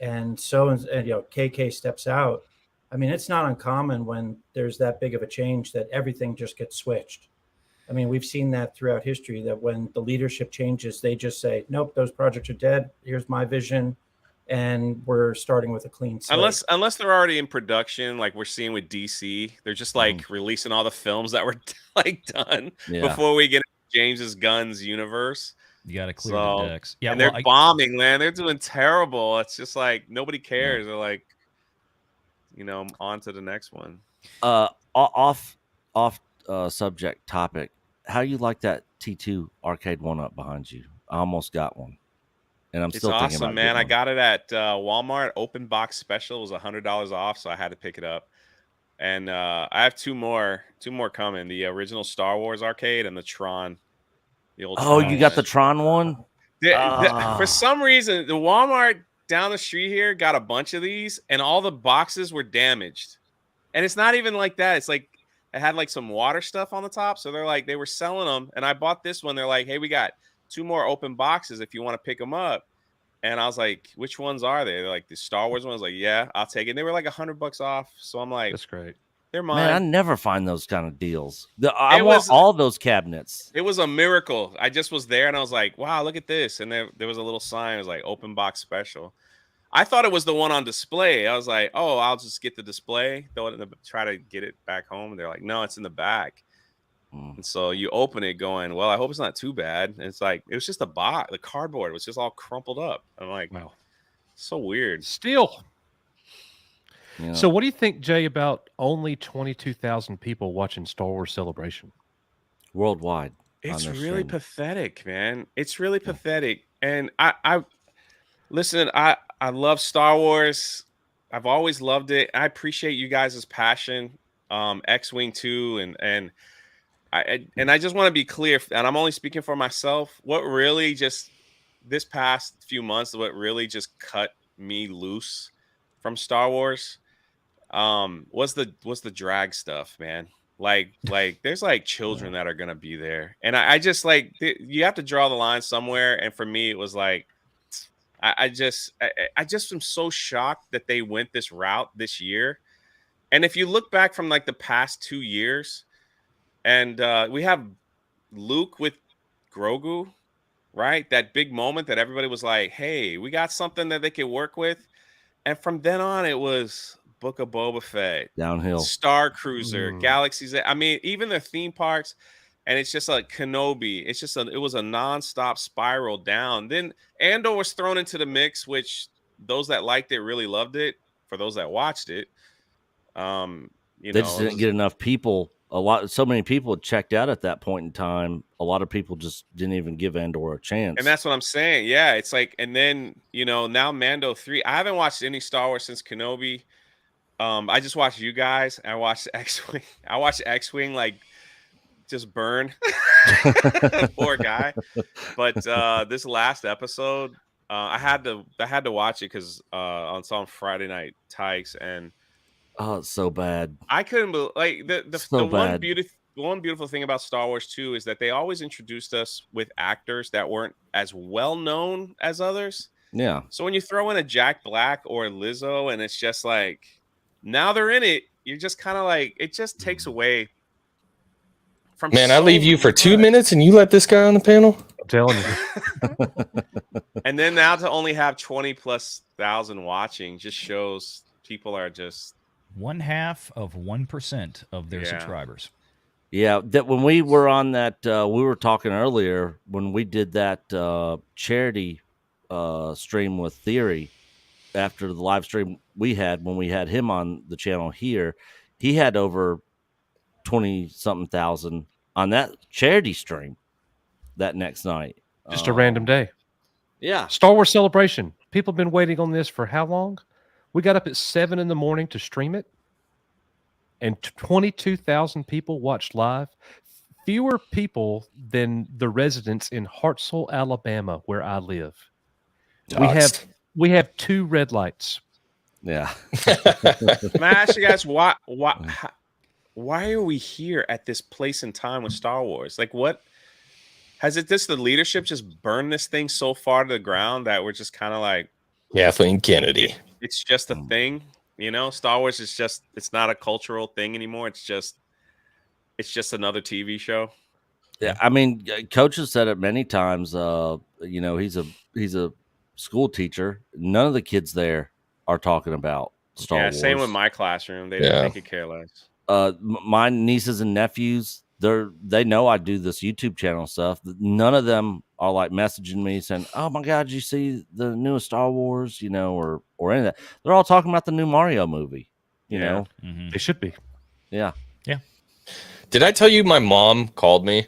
D: and KK steps out, I mean, it's not uncommon when there's that big of a change that everything just gets switched. I mean, we've seen that throughout history, that when the leadership changes, they just say, nope, those projects are dead. Here's my vision. And we're starting with a clean slate.
K: Unless they're already in production, like we're seeing with DC, they're just like releasing all the films that were like done before we get into James's Gunn's universe.
L: You got to clear the decks. Yeah,
K: and they're bombing, man. They're doing terrible. It's just like nobody cares. They're like, on to the next one.
O: Off subject topic. How you like that T2 arcade one-up behind you? I almost got one, and I'm
K: It's
O: still thinking
K: awesome,
O: about
K: man. I
O: getting
K: got it at Walmart. Open box special. It was $100 off, so I had to pick it up. And I have two more coming. The original Star Wars arcade and the Tron. The old.
O: Oh,
K: Tron
O: you got the
K: one.
O: Tron one?
K: For some reason, the Walmart down the street here got a bunch of these, and all the boxes were damaged. And it's not even like that. It's like it had like some water stuff on the top. So they're like, they were selling them. And I bought this one. They're like, hey, we got 2 more open boxes if you want to pick them up. And I was like, which ones are they? They're like, the Star Wars ones. Like, yeah, I'll take it. And they were like $100 off. So I'm like,
B: that's great.
K: They're mine.
O: Man, I never find those kind of deals. I want all those cabinets.
K: It was a miracle. I just was there and I was like, wow, look at this. And there was a little sign. It was like open box special. I thought it was the one on display. I was like, oh, I'll just get the display, try to get it back home. And they're like, no, it's in the back. And so you open it going, well, I hope it's not too bad. And it's like, it was just a box. The cardboard was just all crumpled up. I'm like, wow, so weird.
B: Still.
O: Yeah.
B: So what do you think, Jay, about only 22,000 people watching Star Wars Celebration?
O: Worldwide.
K: It's really pathetic, man. It's really pathetic. And I listen, I love Star Wars. I've always loved it. I appreciate you guys' passion. X-Wing 2 and I just want to be clear, and I'm only speaking for myself. What really just this past few months, what really just cut me loose from Star Wars was the drag stuff, man. Like there's like children that are gonna be there, and I just like you have to draw the line somewhere. And for me, it was like I just am so shocked that they went this route this year. And if you look back from like the past 2 years. And we have Luke with Grogu, right? That big moment that everybody was like, hey, we got something that they could work with. And from then on, it was Book of Boba Fett.
O: Downhill.
K: Star Cruiser, Galaxy's Edge. I mean, even the theme parks. And it's just like Kenobi. It's just it was a nonstop spiral down. Then Andor was thrown into the mix, which those that liked it really loved it. For those that watched it,
O: they just didn't get enough people so many people had checked out at that point in time. A lot of people just didn't even give Andor a chance.
K: And that's what I'm saying. Yeah, it's like, and then now Mando 3. I haven't watched any Star Wars since Kenobi. I just watched you guys. I watched X-Wing. I watched X-Wing like just burn. Poor guy. But this last episode, I had to watch it because on some Friday night Tykes, and
O: oh, it's so bad.
K: I couldn't believe like the one beautiful thing about Star Wars 2 is that they always introduced us with actors that weren't as well known as others.
O: Yeah.
K: So when you throw in a Jack Black or Lizzo, and it's just like now they're in it, you're just kind of like it just takes away from.
M: Man, I leave you for 2 minutes and you let this guy on the panel?
B: I'm telling you.
K: And then now to only have 20,000+ watching just shows people are just
L: 0.5% of their subscribers.
O: Yeah, that when we were on that, we were talking earlier when we did that charity stream with Theory after the live stream we had when we had him on the channel here. He had over 20-something thousand on that charity stream that next night.
B: Just a random day.
O: Yeah.
B: Star Wars Celebration. People have been waiting on this for how long? We got up at 7 a.m. to stream it, and 22,000 people watched live. Fewer people than the residents in Hartselle, Alabama, where I live. We have 2 red lights.
O: Yeah.
K: May I ask you guys why are we here at this place and time with Star Wars? Like, what has it? The leadership just burned this thing so far to the ground that we're just kind of like
M: Kathleen Kennedy.
K: It's just a thing, Star Wars is it's not a cultural thing anymore. It's just another TV show.
O: Yeah, I mean, Coach has said it many times. He's a school teacher. None of the kids there are talking about Star Wars.
K: Same with my classroom. They could care less.
O: My nieces and nephews, they know I do this YouTube channel stuff. None of them are like messaging me saying, "Oh my God, did you see the newest Star Wars?" Or any of that. They're all talking about the new Mario movie. You know,
B: They should be.
O: Yeah.
L: Yeah.
M: Did I tell you my mom called me?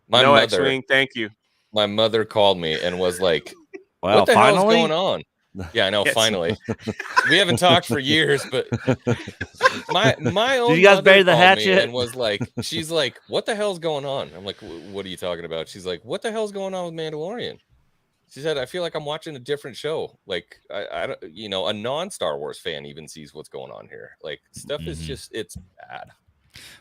M: My
K: No
M: mother.
K: X-Wing, thank you.
M: My mother called me and was like,
O: Wow,
M: "What the hell's
O: finally?
M: going on?" Yeah, I know.
K: Yes.
M: Finally, we haven't talked for years, but my own.
O: Did you guys
M: mother
O: bury the
M: called me
O: hatchet?
M: And was like, she's like, "What the hell's going on?" I'm like, "What are you talking about?" She's like, "What the hell's going on with Mandalorian?" She said, "I feel like I'm watching a different show. Like, I don't, a non-Star Wars fan even sees what's going on here. Like, stuff is just, it's bad."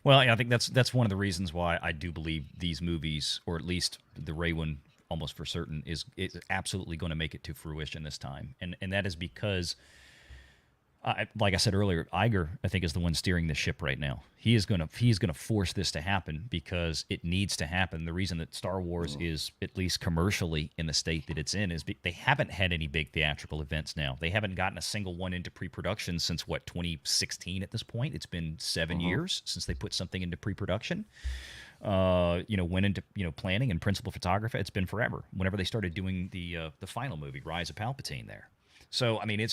L: Well, I think that's one of the reasons why I do believe these movies, or at least the Ray one, almost for certain, is absolutely going to make it to fruition this time, and that is because, like I said earlier, Iger, I think, is the one steering the ship right now. He is going to force this to happen because it needs to happen. The reason that Star Wars is, at least commercially, in the state that it's in is they haven't had any big theatrical events now. They haven't gotten a single one into pre-production since 2016 at this point. It's been 7 years since they put something into pre-production. Went into planning and principal photography. It's been forever. Whenever they started doing the final movie, Rise of Palpatine, there. So I mean,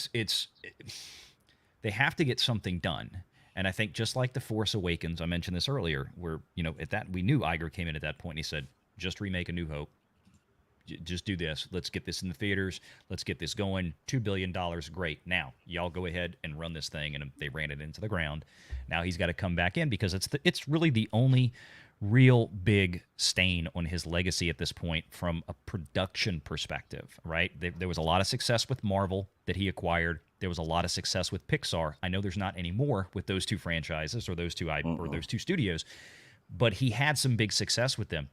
L: they have to get something done. And I think just like The Force Awakens, I mentioned this earlier, where at that we knew Iger came in at that point and he said, "Just remake A New Hope. Just do this. Let's get this in the theaters. Let's get this going. $2 billion, great. Now y'all go ahead and run this thing." And they ran it into the ground. Now he's got to come back in because it's really the only real big stain on his legacy at this point from a production perspective, right? There was a lot of success with Marvel that he acquired. There was a lot of success with Pixar. I know there's not any more with those 2 franchises or those 2 or those 2 studios, but he had some big success with them.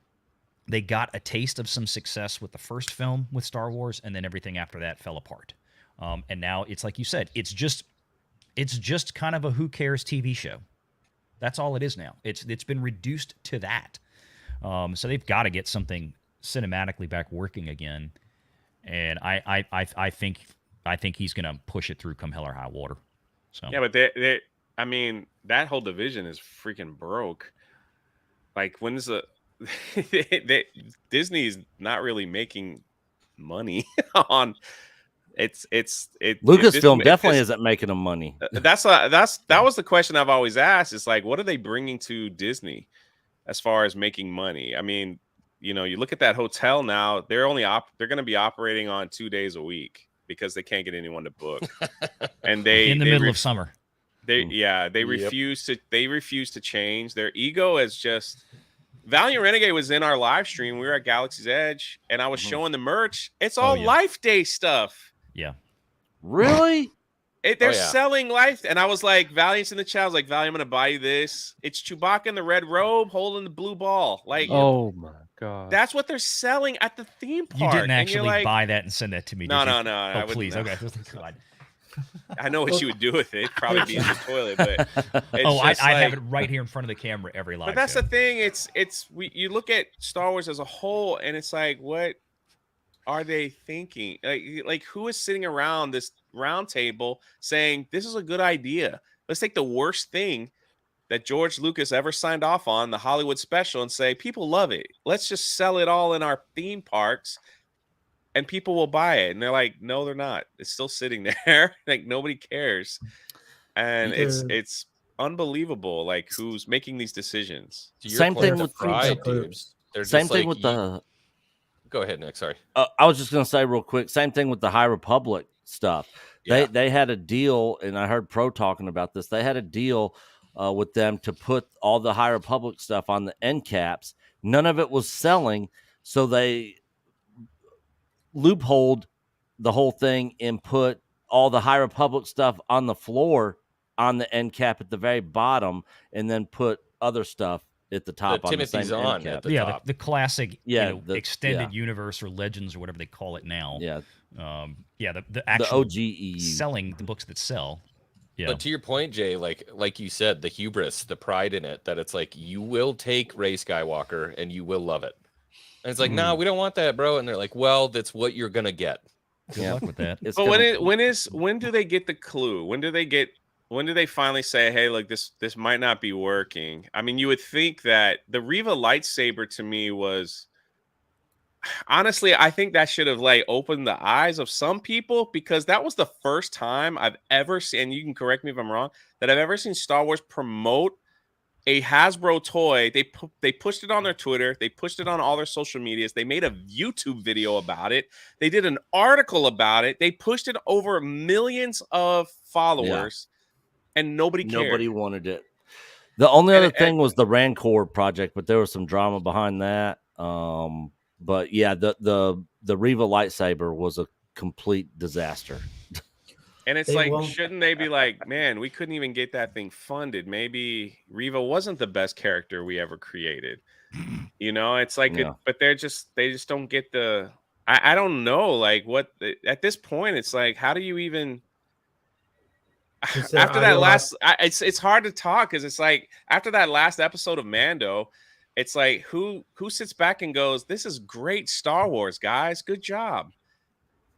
L: They got a taste of some success with the first film with Star Wars, and then everything after that fell apart. And now it's like you said, it's just kind of a who cares TV show. That's all it is now. It's been reduced to that. So they've got to get something cinematically back working again. And I think he's going to push it through come hell or high water. So
K: Yeah, but I mean, that whole division is freaking broke. Like, when's Disney's not really making money on
O: Lucasfilm definitely isn't making them money.
K: That was the question I've always asked. It's like, what are they bringing to Disney as far as making money? I mean, you know, you look at that hotel now, they're going to be operating on 2 days a week because they can't get anyone to book. And they
L: in the middle of summer.
K: They refuse to change. Their ego is just Valiant Renegade was in our live stream. We were at Galaxy's Edge and I was showing the merch. It's all Life Day stuff.
L: Yeah.
O: Really?
K: They're selling Life. And I was like, Valiant's in the chat. I was like, Valiant, I'm going to buy you this. It's Chewbacca in the red robe holding the blue ball. Like,
B: oh my God.
K: That's what they're selling at the theme park.
L: You didn't
K: And you're
L: actually
K: like,
L: buy that and send that to me.
K: No,
L: did
K: no,
L: you?
K: no.
L: Oh,
K: I wouldn't-
L: please.
K: no.
L: Okay. God.
K: I know what you would do with it. Probably be in the toilet, but
L: I
K: it's
L: have
K: like-
L: it right here in front of the camera every live
K: But that's
L: show.
K: the thing. You look at Star Wars as a whole, and it's like, what are they thinking? Like who is sitting around this round table saying this is a good idea? Let's take the worst thing that George Lucas ever signed off on, the Hollywood special, and say people love it. Let's just sell it all in our theme parks, and people will buy it. And they're like, no, they're not. It's still sitting there. Like nobody cares, and it's unbelievable. Like who's making these decisions?
M: To your
O: Same
M: point,
O: thing
M: the
O: with
M: pride, dude. They're
O: Same
M: just
O: thing
M: like,
O: with the.
M: Go ahead, Nick. Sorry.
O: I was just gonna say real quick. Same thing with the High Republic stuff. They had a deal, and I heard Pro talking about this. They had a deal with them to put all the High Republic stuff on the end caps. None of it was selling, so they loopholed the whole thing and put all the High Republic stuff on the floor on the end cap at the very bottom, and then put other stuff at the top on the same end cap.
L: The classic,
O: the
L: extended universe or legends or whatever they call it now.
O: Yeah.
L: The actual
O: OGE
L: selling the books that sell. Yeah.
M: But to your point, Jay, like you said, the hubris, the pride in it, that it's like you will take Rey Skywalker and you will love it. And it's like, no, we don't want that, bro. And they're like, well, that's what you're gonna get.
L: Good luck with that.
K: But when do they get the clue? When do they finally say, hey, look, this might not be working? I mean, you would think that the Reva lightsaber to me was, honestly, I think that should have opened the eyes of some people, because that was the first time I've ever seen, and you can correct me if I'm wrong, that I've ever seen Star Wars promote a Hasbro toy. They pushed it on their Twitter. They pushed it on all their social medias. They made a YouTube video about it. They did an article about it. They pushed it over millions of followers, and nobody cared.
O: Nobody wanted it. The only other thing was the Rancor project, but there was some drama behind that. But yeah, the Reva lightsaber was a complete disaster.
K: And it's shouldn't they be like, man, we couldn't even get that thing funded. Maybe Reva wasn't the best character we ever created. You know, it's like, but they just don't get the, I don't know, at this point, it's like, how do you even, after that last, it's hard to talk, because it's like, after that last episode of Mando, it's like, who sits back and goes, this is great Star Wars, guys, good job.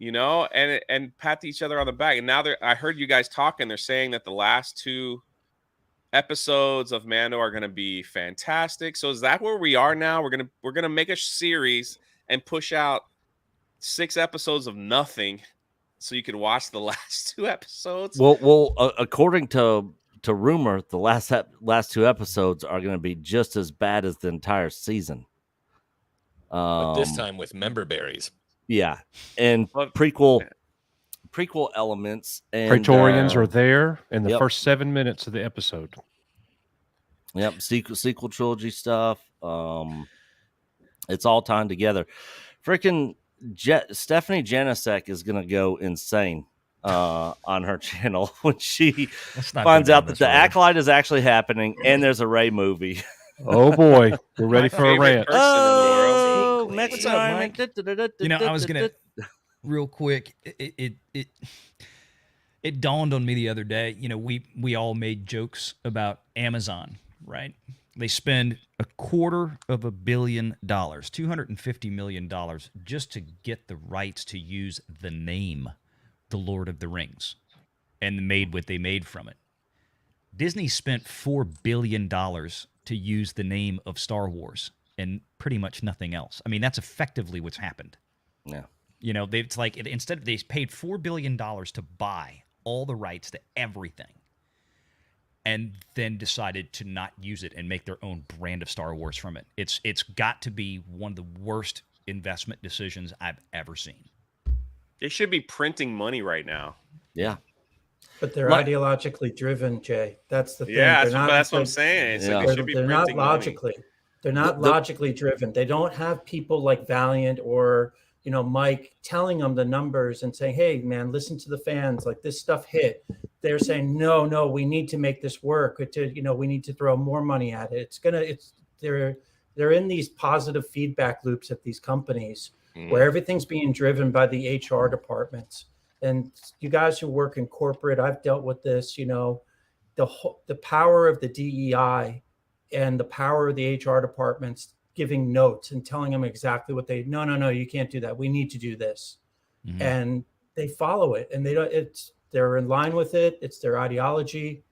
K: You know, and pat each other on the back. And now I heard you guys talking. They're saying that the last 2 episodes of Mando are going to be fantastic. So is that where we are now? We're gonna make a series and push out 6 episodes of nothing, so you can watch the last 2 episodes.
O: Well, according to rumor, the last 2 episodes are going to be just as bad as the entire season.
M: But this time with member berries.
O: Yeah, and prequel elements. And
B: Praetorians are there in the first 7 minutes of the episode.
O: Yep, sequel trilogy stuff. It's all tied together. Freaking Stephanie Janisek is gonna go insane on her channel when she finds out that the Acolyte is actually happening and there's a Rey movie.
B: Oh boy, we're ready for a rant.
O: Oh,
L: What's up, Mike? You know, I was gonna real quick. It dawned on me the other day. You know, we all made jokes about Amazon, right? They spend $250 million, $250 million, just to get the rights to use the name, The Lord of the Rings, and made what they made from it. Disney spent $4 billion to use the name of Star Wars and pretty much nothing else. I mean, that's effectively what's happened.
O: Yeah.
L: You know, it's like instead they paid $4 billion to buy all the rights to everything, and then decided to not use it and make their own brand of Star Wars from it. It's got to be one of the worst investment decisions I've ever seen.
K: They should be printing money right now.
O: Yeah.
D: But they're
O: Like-
D: ideologically driven, Jay. That's the thing.
K: Yeah,
D: They're
K: that's what I'm saying. It's like they should be
D: they're not
K: printing money.
D: logically. They're not logically driven. They don't have people like Valiant or Mike telling them the numbers and saying, "Hey, man, listen to the fans. Like this stuff hit." They're saying, "No, we need to make this work. We need to throw more money at it." They're in these positive feedback loops at these companies where everything's being driven by the HR departments. And you guys who work in corporate, I've dealt with this. The power of the DEI and the power of the HR departments giving notes and telling them exactly what no, you can't do that. We need to do this. And they follow it, and they're in line with it. It's their ideology,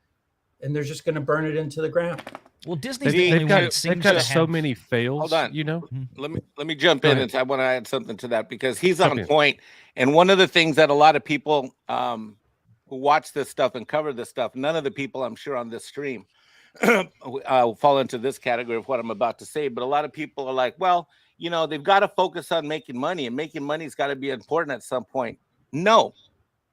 D: and they're just going to burn it into the ground.
L: Well, Disney's
B: they've got so many fails.
N: Hold on.
B: You know.
N: Let me jump
B: Go
N: in,
B: ahead.
N: and I want to add something to that because he's
B: Jump
N: on
B: in.
N: point. And one of the things that a lot of people who watch this stuff and cover this stuff, none of the people I'm sure on this stream fall into this category of what I'm about to say. But a lot of people are like, well, they've got to focus on making money, and making money's got to be important at some point. No,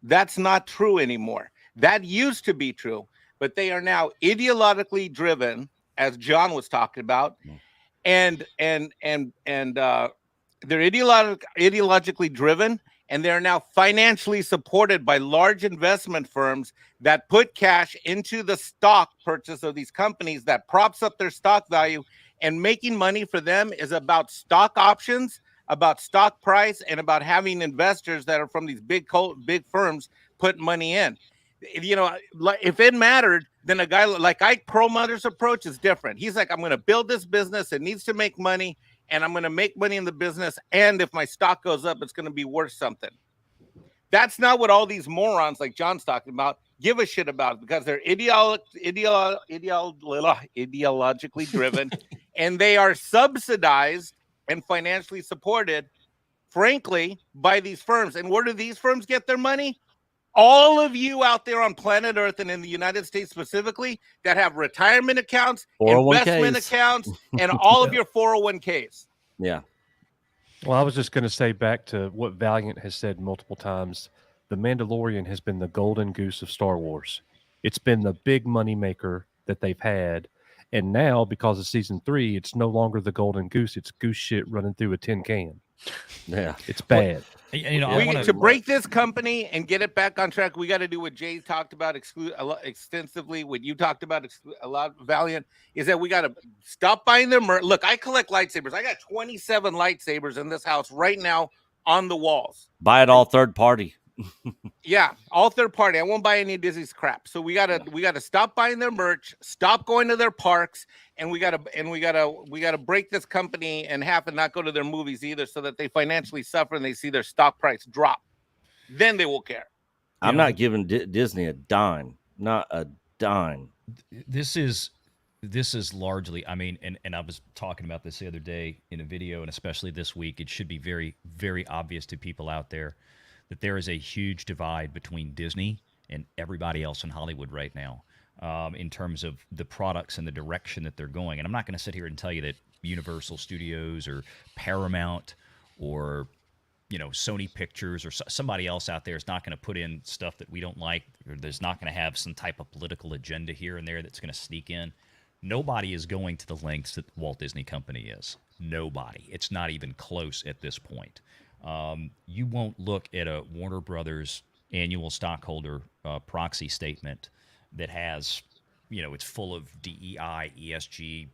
N: that's not true anymore. That used to be true, but they are now ideologically driven, as John was talking about, and they're ideologically driven, and they're now financially supported by large investment firms that put cash into the stock purchase of these companies that props up their stock value. And making money for them is about stock options, about stock price, and about having investors that are from these big firms put money in. If it mattered, then a guy like Ike Perlmutter's approach is different. He's like, I'm going to build this business. It needs to make money, and I'm going to make money in the business. And if my stock goes up, it's going to be worth something. That's not what all these morons like John's talking about give a shit about, because they're ideologically driven, and they are subsidized and financially supported, frankly, by these firms. And where do these firms get their money? All of you out there on planet Earth and in the United States specifically that have retirement accounts,
O: 401ks.
N: investment accounts, and all of your 401ks.
O: Yeah.
B: Well, I was just going to say back to what Valiant has said multiple times. The Mandalorian has been the golden goose of Star Wars. It's been the big money maker that they've had. And now, because of season 3, it's no longer the golden goose. It's goose shit running through a tin can.
O: Yeah.
B: It's bad.
N: To break this company and get it back on track, we got to do what Jay talked about extensively, what you talked about a lot, Valiant, is that we got to stop buying their merch. Look, I collect lightsabers. I got 27 lightsabers in this house right now on the walls.
O: Buy it all third party.
N: Yeah, all third party. I won't buy any of Disney's crap. So we gotta stop buying their merch, stop going to their parks, and we gotta break this company in half and not go to their movies either, so that they financially suffer and they see their stock price drop. Then they will care.
O: I'm not giving Disney a dime. Not a dime.
L: This is largely, I mean, and I was talking about this the other day in a video, and especially this week, it should be very, very obvious to people out there that there is a huge divide between Disney and everybody else in Hollywood right now, in terms of the products and the direction that they're going. And I'm not going to sit here and tell you that Universal Studios or Paramount or Sony Pictures or somebody else out there is not going to put in stuff that we don't like, or there's not going to have some type of political agenda here and there that's going to sneak in. Nobody is going to the lengths that Walt Disney Company is. Nobody. It's not even close at this point. You won't look at a Warner Brothers annual stockholder proxy statement that has, it's full of DEI, ESG,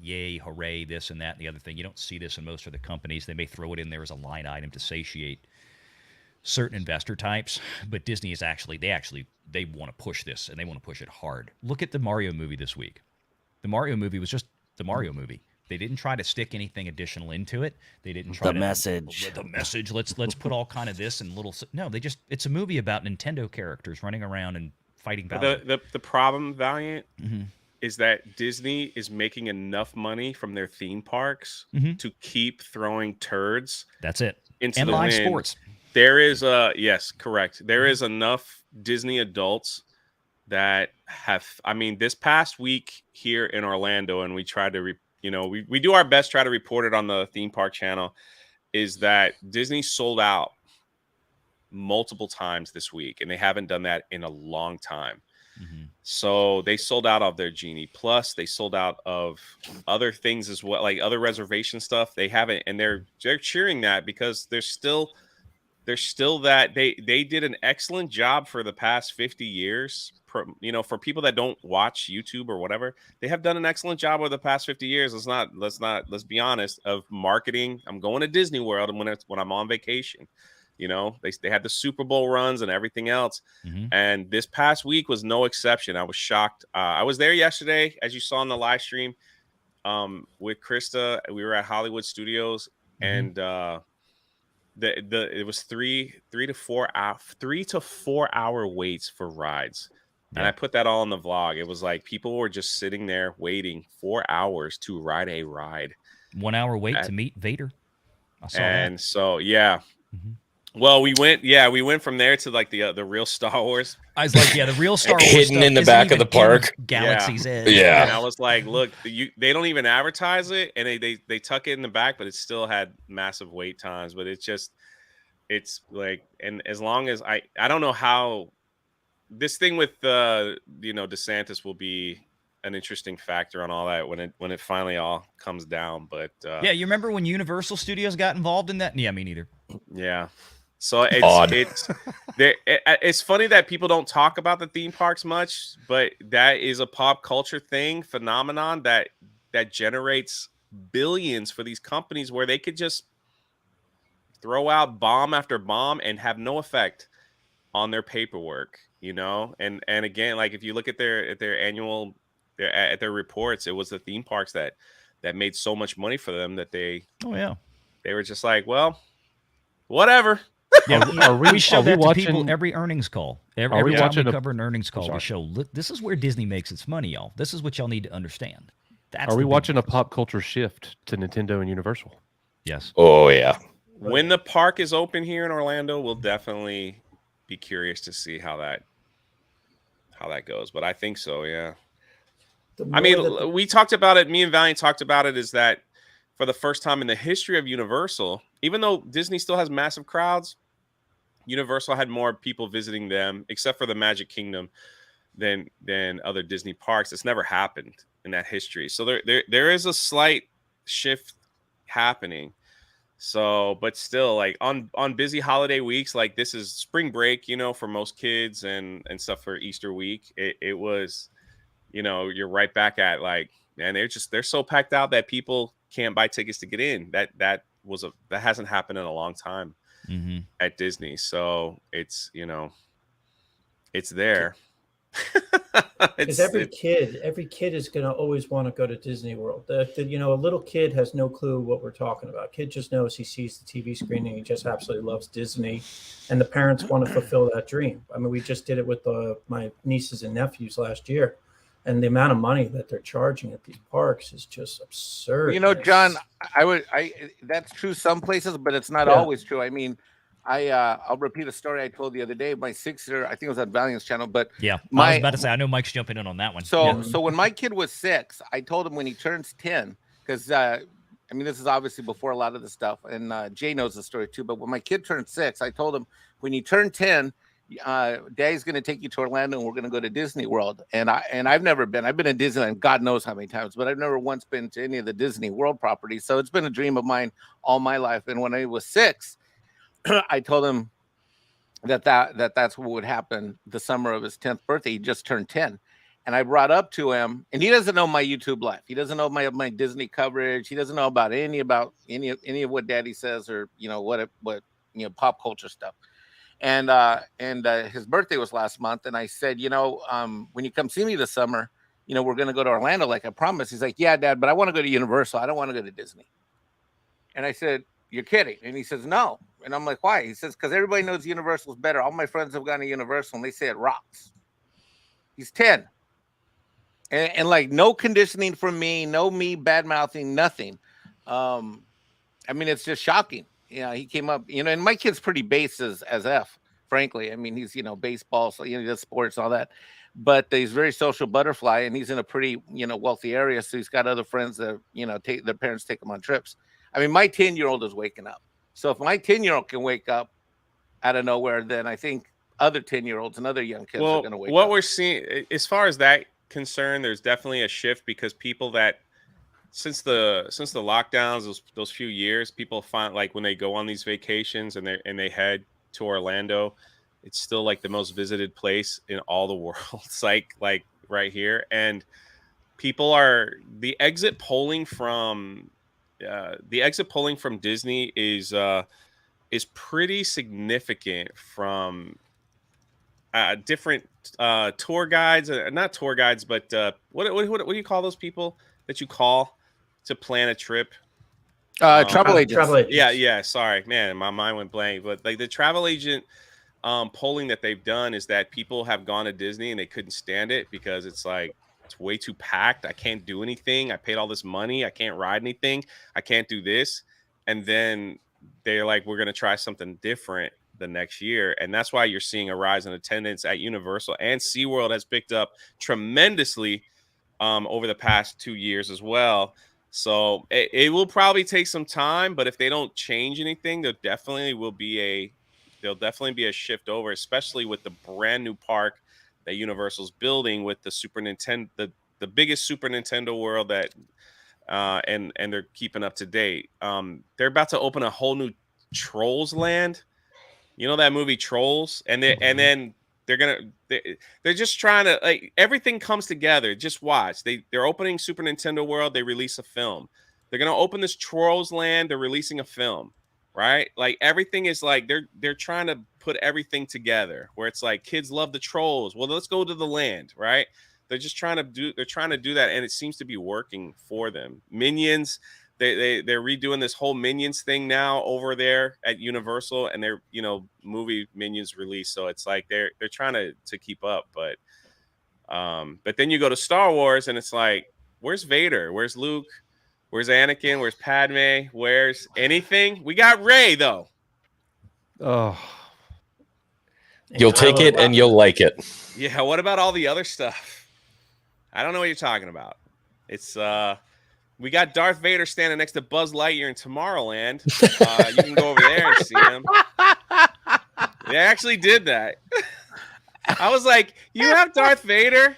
L: yay, hooray, this and that and the other thing. You don't see this in most of the companies. They may throw it in there as a line item to satiate certain investor types, but Disney is they want to push this, and they want to push it hard. Look at the Mario movie this week. The Mario movie was just the Mario movie. They didn't try to stick anything additional into it. They didn't try
O: the message.
L: Let's put all kind of this and little. No, it's a movie about Nintendo characters running around and fighting Bowser.
K: The problem, Valiant, is that Disney is making enough money from their theme parks to keep throwing turds.
L: That's it.
K: into
L: And
K: the
L: live
K: wind.
L: sports.
K: There is yes, correct. There is enough Disney adults that have. I mean, this past week here in Orlando, and we try to, we do our best, try to report it on the theme park channel. Is that Disney sold out multiple times this week, and they haven't done that in a long time. So they sold out of their Genie Plus. They sold out of other things as well, like other reservation stuff. They haven't, and they're cheering that because there's still that they did an excellent job for the past 50 years. For people that don't watch YouTube or whatever, they have done an excellent job over the past 50 years. Let's be honest, of marketing. I'm going to Disney World, and when I'm on vacation. They had the Super Bowl runs and everything else. And this past week was no exception. I was shocked. I was there yesterday, as you saw in the live stream, with Krista. We were at Hollywood Studios, and it was 3 to 4 hour waits for rides. And I put that all in the vlog. It was like people were just sitting there waiting 4 hours to ride a ride.
L: 1 hour wait to meet Vader. I saw
K: and
L: that.
K: So, yeah. Well, we went from there to like the real Star Wars.
L: I was like, the real Star Wars
M: hidden
L: stuff
M: in the
L: isn't
M: back of
L: even
M: the park.
L: in Galaxy's Edge.
M: Yeah.
K: And I was like, look, they don't even advertise it, and they tuck it in the back, but it still had massive wait times. But it's like, and as long as I don't know how this thing with DeSantis will be an interesting factor on all that when it finally all comes down. But
L: yeah, you remember when Universal Studios got involved in that? Yeah, me neither.
K: Yeah. So it's funny that people don't talk about the theme parks much, but that is a pop culture phenomenon that generates billions for these companies, where they could just throw out bomb after bomb and have no effect on their paperwork, and again, like if you look at their annual at their reports, it was the theme parks that made so much money for them that they were just like, well, whatever.
L: Yeah, we show that to
B: watching,
L: people every earnings call. Every time we cover an earnings call, we show, look, this is where Disney makes its money, y'all. This is what y'all need to understand.
B: Are we watching a pop culture shift to Nintendo and Universal?
L: Yes.
M: Oh, yeah.
K: When the park is open here in Orlando, we'll definitely be curious to see how that goes. But I think so, yeah. I mean, we talked about it. Me and Valiant talked about it. Is that for the first time in the history of Universal, even though Disney still has massive crowds, Universal had more people visiting them, except for the Magic Kingdom, than other Disney parks. It's never happened in that history. So there is a slight shift happening. So, but still, like on busy holiday weeks, like this is spring break, for most kids and stuff for Easter week. It was, you're right back at like, man, they're so packed out that people can't buy tickets to get in. That hasn't happened in a long time at Disney. So it's, it's there.
D: Because every kid is going to always want to go to Disney World. A little kid has no clue what we're talking about. Kid just knows he sees the TV screen and he just absolutely loves Disney, and the parents want to fulfill that dream. I mean, we just did it with my nieces and nephews last year, and the amount of money that they're charging at these parks is just absurd.
N: John, that's true some places, but it's not always true. I mean, I'll repeat a story I told the other day. My 6-year, I think it was on Valiant's channel, but
L: I was about to say, I know Mike's jumping in on that one.
N: So when my kid was 6, I told him when he turns 10, because this is obviously before a lot of the stuff, and Jay knows the story too. But when my kid turned 6, I told him, when you turn 10, Daddy's going to take you to Orlando, and we're going to go to Disney World. And I've never been. I've been in Disneyland, God knows how many times, but I've never once been to any of the Disney World properties. So it's been a dream of mine all my life. And when I was 6. I told him that's what would happen the summer of his 10th birthday. He just turned 10. And I brought up to him, and he doesn't know my YouTube life. He doesn't know my Disney coverage. He doesn't know about any of what Daddy says, or what pop culture stuff. And his birthday was last month, and I said, when you come see me this summer, we're gonna go to Orlando like I promised. He's like, yeah, Dad, but I want to go to Universal. I don't want to go to Disney. And I said, you're kidding. And he says, no. And I'm like, why? He says, because everybody knows Universal's better. All my friends have gone to Universal and they say it rocks. He's 10. And like no conditioning from me, no me bad mouthing, nothing. It's just shocking. Yeah, he came up, and my kid's pretty base as F, frankly. I mean, he's, baseball, so, he does sports, all that. But he's very social butterfly, and he's in a pretty, wealthy area. So he's got other friends that, their parents take him on trips. I mean, my 10-year-old is waking up. So if my 10-year-old can wake up out of nowhere, then I think other 10-year-olds and other young kids are going to wake up.
K: What we're seeing, as far as that concern, there's definitely a shift because people that since the lockdowns, those few years, people find like when they go on these vacations and they head to Orlando, it's still like the most visited place in all the world. It's like right here, and people are the exit polling from Disney is pretty significant from different tour guides, not tour guides, but what do you call those people that you call to plan a trip?
N: Travel agents.
D: Travel agents.
K: Yeah. Sorry, man, my mind went blank. But like the travel agent polling that they've done is that people have gone to Disney and they couldn't stand it because it's like it's way too packed. I can't do anything. I paid all this money. I can't ride anything. I can't do this. And then they're like, we're gonna try something different the next year, and that's why you're seeing a rise in attendance at Universal, and SeaWorld has picked up tremendously over the past 2 years as well. So it will probably take some time, but if they don't change anything, there definitely be a shift over, especially with the brand new park that Universal's building with the Super Nintendo, the biggest Super Nintendo world that and they're keeping up to date. They're about to open a whole new Trolls Land. You know that movie Trolls, and then they're just trying to, like, everything comes together. Just watch. They're opening Super Nintendo World. They release a film. They're gonna open this Trolls Land. They're releasing a film, right? Like everything is like they're trying to put everything together. Where it's like kids love the trolls. Well, let's go to the land, right? They're just trying to do that, and it seems to be working for them. Minions. They're redoing this whole Minions thing now over there at Universal, and they're movie Minions release, so it's like they're trying to keep up, but then you go to Star Wars and it's like, where's Vader? Where's Luke? Where's Anakin? Where's Padme? Where's anything? We got Rey though.
B: Oh,
M: you'll take it and you'll like it.
K: Yeah. What about all the other stuff? I don't know what you're talking about. It's we got Darth Vader standing next to Buzz Lightyear in Tomorrowland. You can go over there and see him. They actually did that. I was like, you have Darth Vader,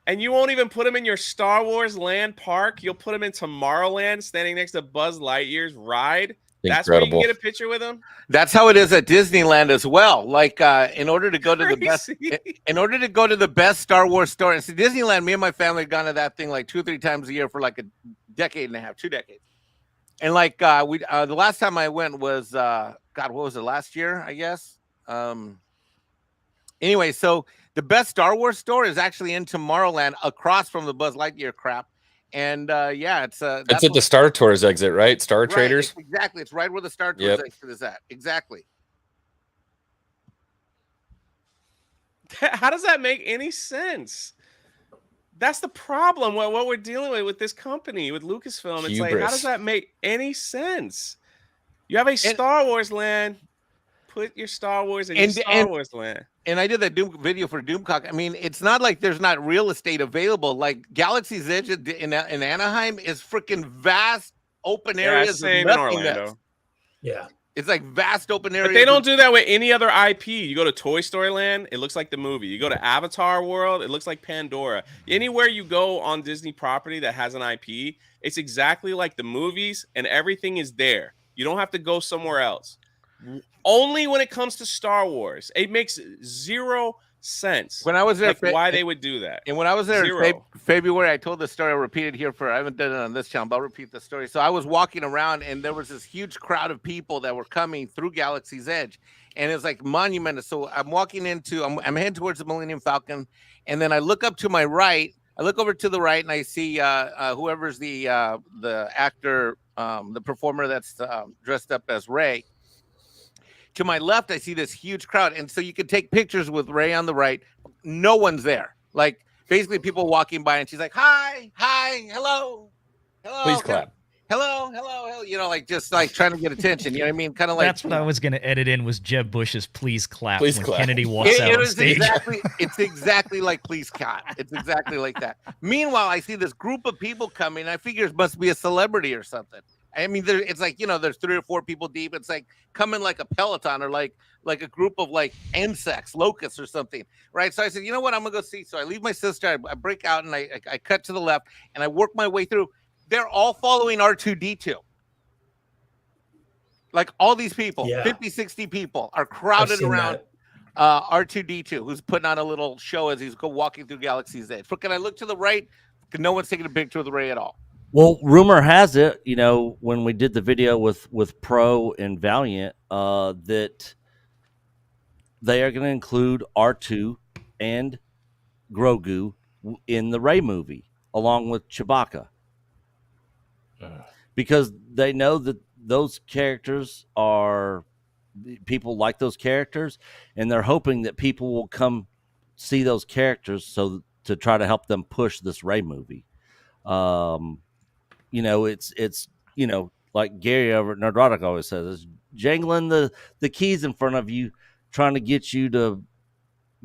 K: and you won't even put him in your Star Wars Land park. You'll put him in Tomorrowland, standing next to Buzz Lightyear's ride. That's where you can get a picture with him.
N: That's how it is at Disneyland as well. Like in order to go to the best Star Wars store, and see Disneyland, me and my family have gone to that thing like 2 or 3 times a year for like a decade and a half, 2 decades. And like the last time I went was God, what was it, last year, I guess. Anyway, so the best Star Wars store is actually in Tomorrowland, across from the Buzz Lightyear crap. And yeah, it's
M: at the Star Tours exit, right? Star Traders.
N: Exactly, it's right where the Star Tours exit is at. Exactly.
K: How does that make any sense? That's the problem. What we're dealing with this company, with Lucasfilm. It's like, how does that make any sense? You have a Star Wars Land. Put your Star Wars in your Star Wars Land.
N: And I did that video for Doomcock. I mean, it's not like there's not real estate available. Like Galaxy's Edge in Anaheim is freaking vast open areas.
K: Same in Orlando.
D: Yeah.
N: It's like vast open areas.
K: But they don't do that with any other IP. You go to Toy Story Land, it looks like the movie. You go to Avatar World, it looks like Pandora. Anywhere you go on Disney property that has an IP, it's exactly like the movies, and everything is there. You don't have to go somewhere else. Only when it comes to Star Wars, it makes zero sense.
N: When I was there,
K: like why they would do that.
N: And when I was there in February, I told the story. I'll repeat it here. I haven't done it on this channel, but I'll repeat the story. So I was walking around, and there was this huge crowd of people that were coming through Galaxy's Edge, and it's like monumental. So I'm walking I'm heading towards the Millennium Falcon, and then I look up to my right. I look over to the right, and I see whoever's the actor, the performer that's dressed up as Rey. To my left, I see this huge crowd. And so you can take pictures with Rey on the right. No one's there. Like basically people walking by, and she's like, hi, hello.
M: Please clap.
N: hello, hello, hello, you know, like just like trying to get attention. You know what I mean? Kind of like
L: That's what I was going to edit in was Jeb Bush's "Please clap"
N: Please
L: when
N: clap.
L: Kennedy walks out
N: It
L: on
N: was
L: stage.
N: it's exactly like please clap. It's exactly like that. Meanwhile, I see this group of people coming. I figure it must be a celebrity or something. I mean, it's like, you know, there's 3 or 4 people deep. It's like coming like a peloton or like a group of like insects, locusts or something, right? So I said, you know what, I'm gonna go see. So I leave my sister. I break out and I cut to the left and I work my way through. They're all following R2-D2. Like all these people, 50, 60 people are crowded around R2-D2, who's putting on a little show as he's walking through Galaxy's Edge. Can I look to the right? No one's taking a picture of the Ray at all.
O: Well, rumor has it, you know, when we did the video with Pro and Valiant, that they are going to include R2 and Grogu in the Rey movie, along with Chewbacca, because they know that those characters are, people like those characters, and they're hoping that people will come see those characters so to try to help them push this Rey movie. You know, it's you know, like Gary over at Nerdrotic always says, it's jangling the keys in front of you, trying to get you to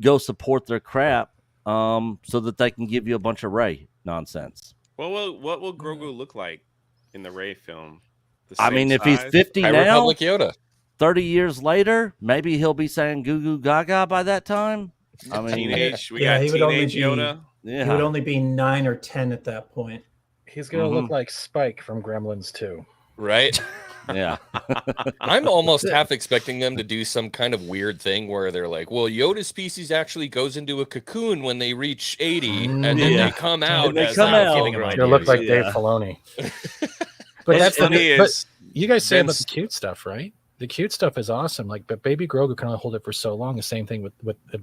O: go support their crap, so that they can give you a bunch of Rey nonsense.
K: What will Grogu look like in the Rey film?
O: I mean, if he's 50
M: High
O: now,
M: Republic Yoda.
O: 30 years later, maybe he'll be saying "Goo Goo Gaga" by that time. I mean,
K: Teenage, we
D: Yeah,
K: got
D: he would only
K: teenage
D: be-
K: Yoda.
O: Yeah.
D: He would only be 9 or 10 at that point.
C: He's gonna look like Spike from Gremlins 2.
M: Right?
O: Yeah.
M: I'm almost half expecting them to do some kind of weird thing where they're like, well, Yoda's species actually goes into a cocoon when they reach 80, and then they come out.
C: They
M: as
C: come
M: adults.
C: out. It's gonna look like Dave Filoni. But that's
M: funny
C: but
M: is
C: you guys say about
M: Vince-
C: the cute stuff, right? The cute stuff is awesome. Like, but Baby Grogu can only hold it for so long. The same thing with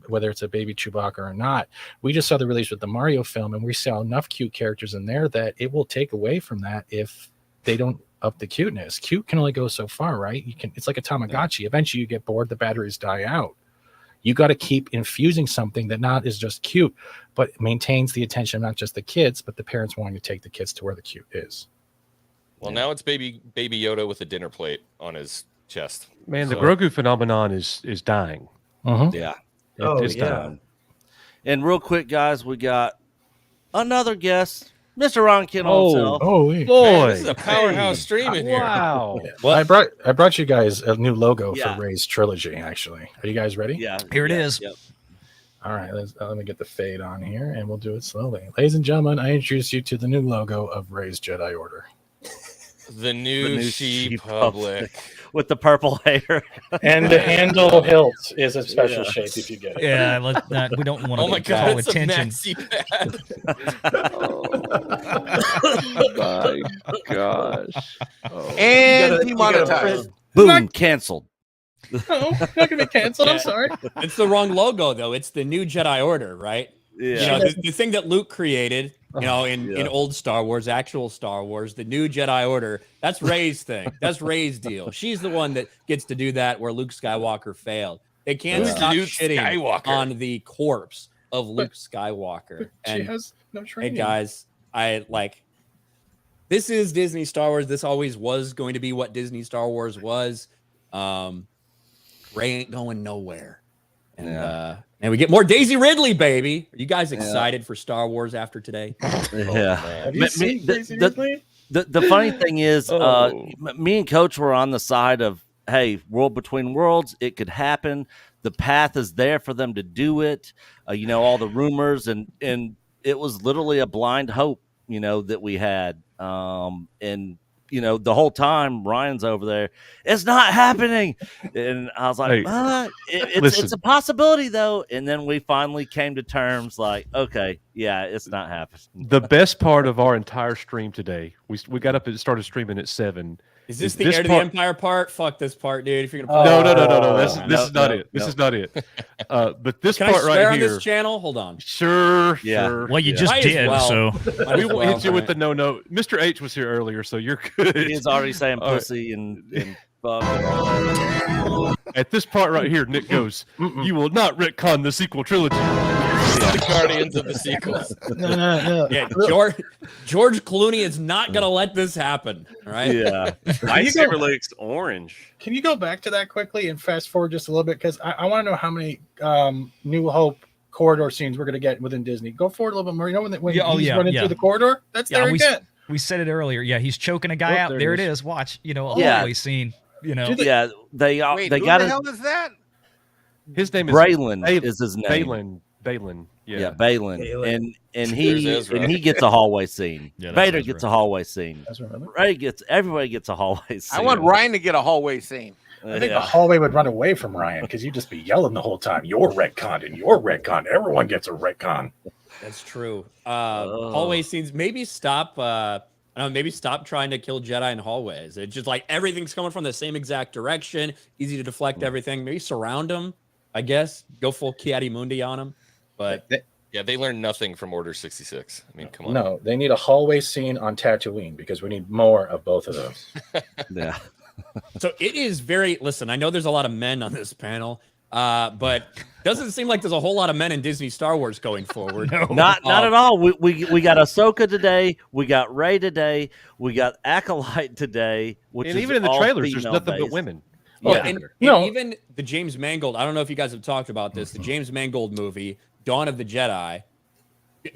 C: whether it's a baby Chewbacca or not. We just saw the release with the Mario film, and we saw enough cute characters in there that it will take away from that if they don't up the cuteness. Cute can only go so far, right? You can. It's like a Tamagotchi. Eventually, you get bored. The batteries die out. You got to keep infusing something that not is just cute, but maintains the attention of not just the kids, but the parents wanting to take the kids to where the cute is.
M: Well, now it's baby Yoda with a dinner plate on his chest.
B: Man, the
M: So-
B: Grogu phenomenon is dying.
O: Yeah.
B: It's dying.
O: And real quick, guys, we got another guest, Mr. Ron Kennel himself.
B: boy.
M: This is a powerhouse streaming here.
B: Wow.
C: I brought you guys a new logo
O: Yeah.
C: for Ray's trilogy. Actually, are you guys ready?
O: Yeah.
L: Here it is.
O: Yep.
C: All right, let me get the fade on here, and we'll do it slowly. Ladies and gentlemen, I introduce you to the new logo of Ray's Jedi Order.
M: The new Sheep Public.
O: With the purple hair.
C: And the handle hilt is a special shape if you get it.
L: Yeah, we don't want to
M: Oh my
L: draw
M: God, it's
L: attention.
M: a maxi pad.
B: My gosh.
N: And demonetized.
O: Boom, canceled.
C: No, not gonna be canceled. I'm sorry.
Q: It's the wrong logo, though. It's the new Jedi Order, right?
O: Yeah.
Q: You know, the thing that Luke created, you know, in old Star Wars, actual Star Wars, the new Jedi Order, that's Rey's thing. That's Rey's deal. She's the one that gets to do that where Luke Skywalker failed. They can't
M: Who's
Q: stop
M: Luke
Q: shitting
M: Skywalker?
Q: on the corpse of Luke Skywalker.
C: She has no
Q: Hey,
C: training.
Q: guys, this is Disney Star Wars. This always was going to be what Disney Star Wars was. Rey ain't going nowhere. And we get more Daisy Ridley, baby. Are you guys excited for Star Wars after today?
O: Yeah.
C: Have you seen Daisy Ridley?
O: The funny thing is, me and Coach were on the side of, hey, World Between Worlds, it could happen. The path is there for them to do it. You know, all the rumors, and it was literally a blind hope, you know, that we had. And you know, the whole time Ryan's over there, it's not happening. And I was like,
B: Hey,
O: it's a possibility though. And then we finally came to terms like, okay, yeah, it's not happening.
B: The best part of our entire stream today, we got up and started streaming at 7.
Q: Is this the Heir to the Empire part? Fuck this part, dude. If you're gonna
B: No. This is not it. This is not it. But this
Q: Can
B: part
Q: I swear
B: right
Q: on
B: here.
Q: this channel? Hold on.
B: Sure.
L: Well, you just
Q: Might as
L: did,
Q: well.
L: so
Q: Might as
B: We won't
Q: well.
B: hit you with the no. Mr. H was here earlier, so you're good.
O: He's already saying
B: All right.
O: pussy and fuck and all that.
B: At this part right here, Nick goes, "You will not retcon the sequel trilogy."
O: the Guardians of the sequels.
C: No.
Q: Yeah, George Clooney is not gonna let this happen. All right.
O: Yeah.
K: Lightsaber looks orange.
C: Can you go back to that quickly and fast forward just a little bit? Because I want to know how many New Hope corridor scenes we're going to get within Disney. Go forward a little bit more. You know when he's running through the corridor? That's there again.
L: We said it earlier. Yeah, he's choking a guy out. There it is. Watch. A hallway scene.
O: Wait,
L: they
O: who
L: got
O: the
N: hell is that?
B: His name is
O: Braylon. Is his name?
B: Balin.
O: Yeah, Balin. And
M: There's Ezra.
O: he gets a hallway scene.
L: Yeah, that's
O: Vader
L: Ezra.
O: gets a hallway scene. Everybody gets a hallway scene.
N: I want Ryan to get a hallway scene.
C: I think the hallway would run away from Ryan because you'd just be yelling the whole time. You're retconned and you're retconned. Everyone gets a retcon.
Q: That's true. Hallway scenes. Maybe stop. Maybe stop trying to kill Jedi in hallways. It's just like everything's coming from the same exact direction. Easy to deflect everything. Maybe surround them. I guess go full Ki-Adi-Mundi on them. But
M: Yeah, they learned nothing from Order 66. I mean, come on.
C: No, they need a hallway scene on Tatooine because we need more of both of those.
O: Yeah.
Q: So it is very. Listen, I know there's a lot of men on this panel, but doesn't seem like there's a whole lot of men in Disney Star Wars going forward.
O: Not at all. We got Ahsoka today. We got Rey today. We got Acolyte today. Which
B: And
O: is
B: even in the
O: all
B: trailers, there's nothing
O: female-based.
B: but women.
Q: Well, and even the James Mangold. I don't know if you guys have talked about this. The James Mangold movie, Dawn of the Jedi.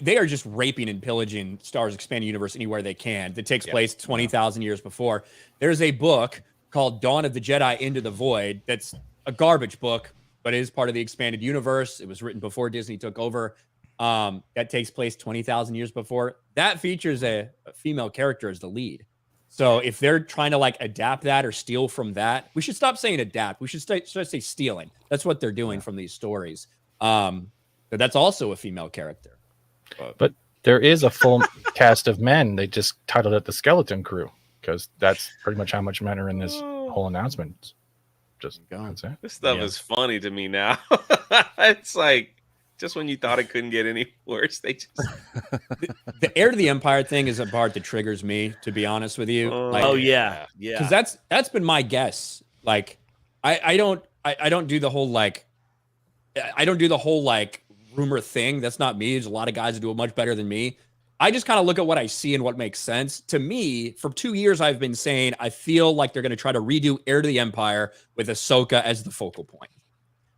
Q: They are just raping and pillaging Star Wars Expanded Universe anywhere they can. That takes place 20,000 years before. There's a book called Dawn of the Jedi Into the Void. That's a garbage book, but it is part of the Expanded Universe. It was written before Disney took over. That takes place 20,000 years before. That features a female character as the lead. So if they're trying to like adapt that or steal from that, we should stop saying adapt. We should start say stealing. That's what they're doing from these stories. But that's also a female character.
C: But there is a full cast of men. They just titled it the Skeleton Crew because that's pretty much how much men are in this whole announcement. Just that's it.
K: This stuff is funny to me now. It's like just when you thought it couldn't get any worse, they just
Q: The Heir to the Empire thing is a part that triggers me, to be honest with you.
O: Yeah.
Q: Because that's been my guess. Like, I don't do the whole like rumor thing. That's not me. There's a lot of guys who do it much better than me. I just kind of look at what I see and what makes sense. To me, for 2 years, I've been saying I feel like they're going to try to redo Heir to the Empire with Ahsoka as the focal point.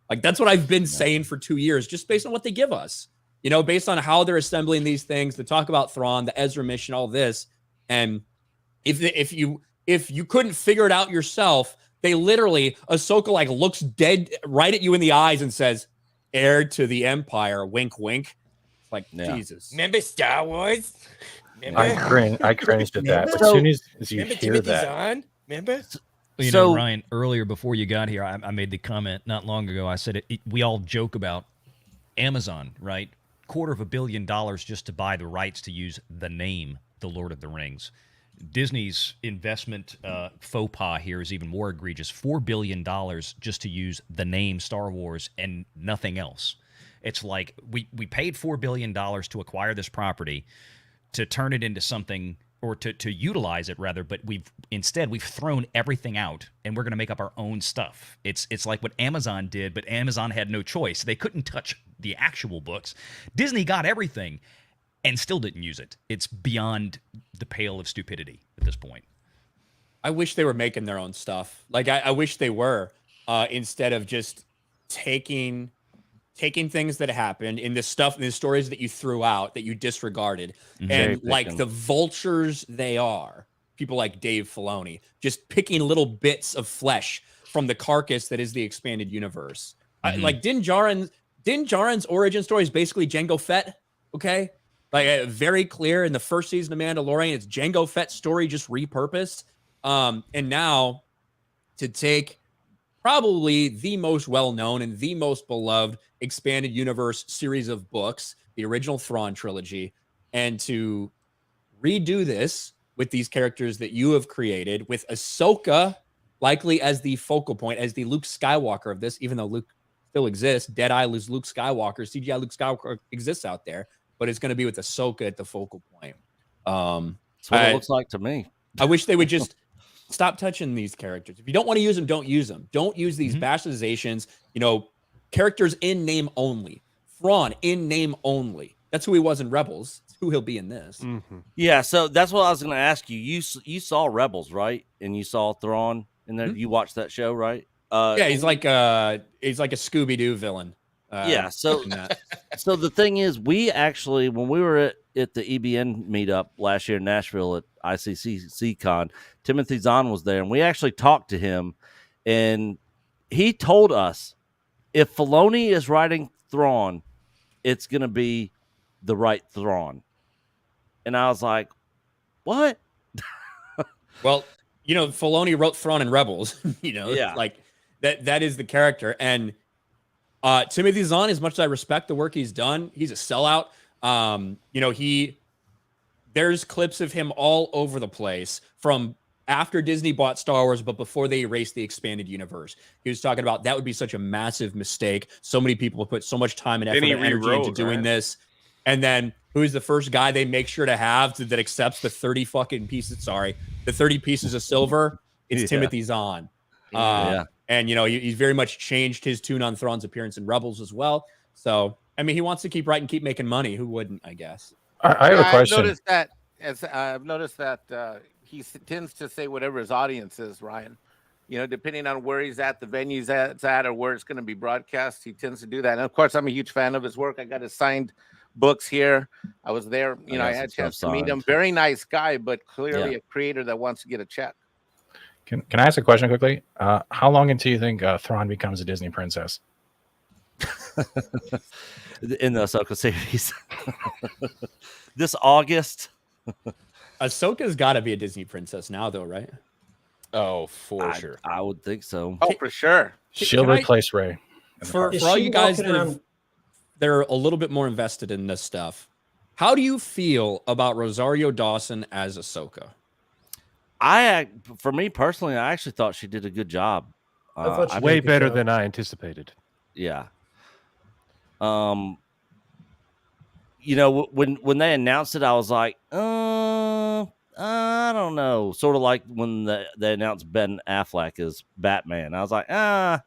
Q: Like, that's what I've been saying for 2 years, just based on what they give us. Based on how they're assembling these things, to talk about Thrawn, the Ezra mission, all this. And if you couldn't figure it out yourself, they literally, Ahsoka like looks dead right at you in the eyes and says, "Heir to the Empire," wink, wink. Like, Jesus.
P: Remember Star Wars?
C: I cringed at that. As soon as you
P: Remember
C: hear
P: Timothy
C: that.
P: Zahn? Remember?
L: Well, Ryan, earlier before you got here, I made the comment not long ago. I said we all joke about Amazon, right? $250 million just to buy the rights to use the name The Lord of the Rings. Disney's investment faux pas here is even more egregious. $4 billion just to use the name Star Wars and nothing else. It's like we paid $4 billion to acquire this property, to turn it into something, or to utilize it rather, but we've thrown everything out and we're going to make up our own stuff. It's like what Amazon did, but Amazon had no choice. They couldn't touch the actual books. Disney got everything and still didn't use it. It's beyond the pale of stupidity at this point.
Q: I wish they were making their own stuff. Like, I wish they were, instead of just taking things that happened in the stories that you threw out, that you disregarded, and like the vultures they are, people like Dave Filoni, just picking little bits of flesh from the carcass that is the expanded universe. Like Din Djarin's origin story is basically Jango Fett. Okay, like very clear in the first season of Mandalorian, it's Jango Fett's story just repurposed. And now to take probably the most well-known and the most beloved expanded universe series of books, the original Thrawn trilogy, and to redo this with these characters that you have created, with Ahsoka likely as the focal point, as the Luke Skywalker of this, even though Luke still exists, Deadeye Luke Skywalker, CGI Luke Skywalker exists out there, but it's going to be with Ahsoka at the focal point.
O: That's what it looks like to me.
Q: I wish they would just stop touching these characters. If you don't want to use them, don't use them. Don't use these bastardizations, characters in name only. Thrawn in name only. That's who he was in Rebels. It's who he'll be in this.
O: Yeah, so that's what I was going to ask you. You saw Rebels, right? And you saw Thrawn in there. You watched that show, right?
Q: Yeah, he's like a Scooby Doo villain.
O: Yeah. So
Q: in that.
O: so the thing is, we actually, when we were at the EBN meetup last year in Nashville at ICCCon, Timothy Zahn was there, and we actually talked to him, and he told us if Filoni is writing Thrawn, it's going to be the right Thrawn. And I was like, what?
Q: Well, Filoni wrote Thrawn in Rebels,
O: Yeah.
Q: like that is the character. And Timothy Zahn, as much as I respect the work he's done, he's a sellout. There's clips of him all over the place from after Disney bought Star Wars, but before they erased the expanded universe. He was talking about that would be such a massive mistake. So many people put so much time and effort
K: Then he
Q: and energy into
K: rewrote,
Q: doing
K: right?
Q: this. And then who's the first guy they make sure to have that accepts the 30 pieces of silver? It's
O: Yeah.
Q: Timothy Zahn.
O: Yeah.
Q: And, he's very much changed his tune on Thrawn's appearance in Rebels as well. So, I mean, he wants to keep writing, keep making money. Who wouldn't, I guess?
N: I have a question. I've noticed that he tends to say whatever his audience is, Ryan. Depending on where he's at, the venue he's at, or where it's going to be broadcast, he tends to do that. And of course, I'm a huge fan of his work. I got his signed books here. I was there. I had a chance to meet him. Very nice guy, but clearly a creator that wants to get a check.
C: Can I ask a question quickly? How long until you think Thrawn becomes a Disney princess?
O: In the Ahsoka series. This August.
Q: Ahsoka's got to be a Disney princess now, though, right?
M: Oh, for sure.
O: I would think so.
N: Oh, for sure.
C: She'll replace Rey.
Q: For all you guys that are a little bit more invested in this stuff, how do you feel about Rosario Dawson as Ahsoka?
O: For me personally, I actually thought she did a good job.
B: Way better than I anticipated.
O: Yeah. When they announced it, I was like, I don't know. Sort of like when they announced Ben Affleck as Batman. I was like, nah,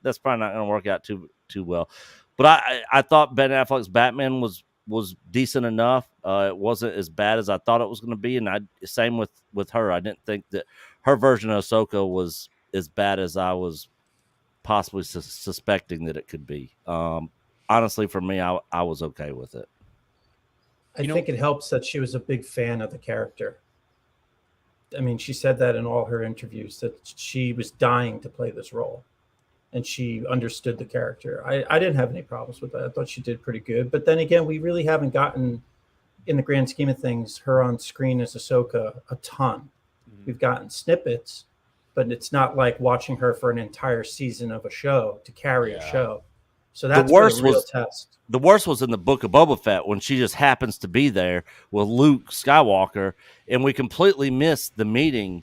O: that's probably not going to work out too well. But I thought Ben Affleck's Batman was decent enough. It wasn't as bad as I thought it was going to be, and same with her. I didn't think that her version of Ahsoka was as bad as I was possibly suspecting that it could be. Honestly, for me, I was okay with it.
D: I think it helps that she was a big fan of the character. I mean, she said that in all her interviews, that she was dying to play this role, and she understood the character. I didn't have any problems with that. I thought she did pretty good. But then again, we really haven't gotten, in the grand scheme of things, her on screen as Ahsoka a ton. We've gotten snippets, but it's not like watching her for an entire season of a show to carry a show. So that's the real test.
O: The worst was in the Book of Boba Fett when she just happens to be there with Luke Skywalker, and we completely missed the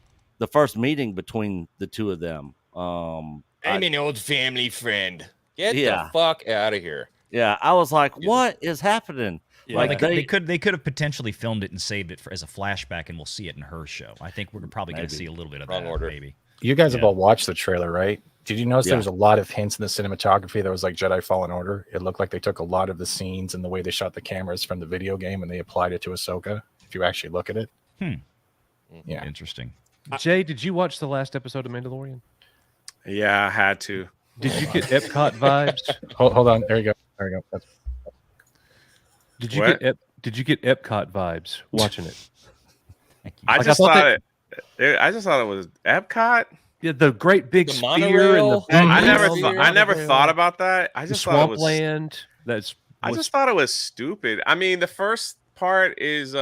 O: first meeting between the two of them.
P: I'm an old family friend. Get
O: Yeah.
P: the fuck out of here.
O: Yeah, I was like, what is happening?
L: Yeah. Like they could have potentially filmed it and saved it as a flashback, and we'll see it in her show. I think we're probably going to see a little bit of that. Maybe.
C: You guys have all watched the trailer, right? Did you notice
O: Yeah.
C: there was a lot of hints in the cinematography that was like Jedi Fallen Order? It looked like they took a lot of the scenes and the way they shot the cameras from the video game and they applied it to Ahsoka. If you actually look at it. Yeah.
L: Interesting.
B: Jay, did you watch the last episode of Mandalorian?
K: Yeah, I had to.
B: Did you get Epcot vibes?
C: Hold on. There you go. There you go.
B: Did you
K: What?
B: get Epcot vibes watching it?
K: I
B: Like,
K: just
B: I thought
K: thought I just thought it was Epcot.
B: Yeah, the great big
P: The
B: sphere and the
P: monorail?
B: big
K: I never
B: monorail,
K: thought about that. I
B: the
K: just thought it was
B: swampland.
K: I just thought it was stupid. I mean, the first part is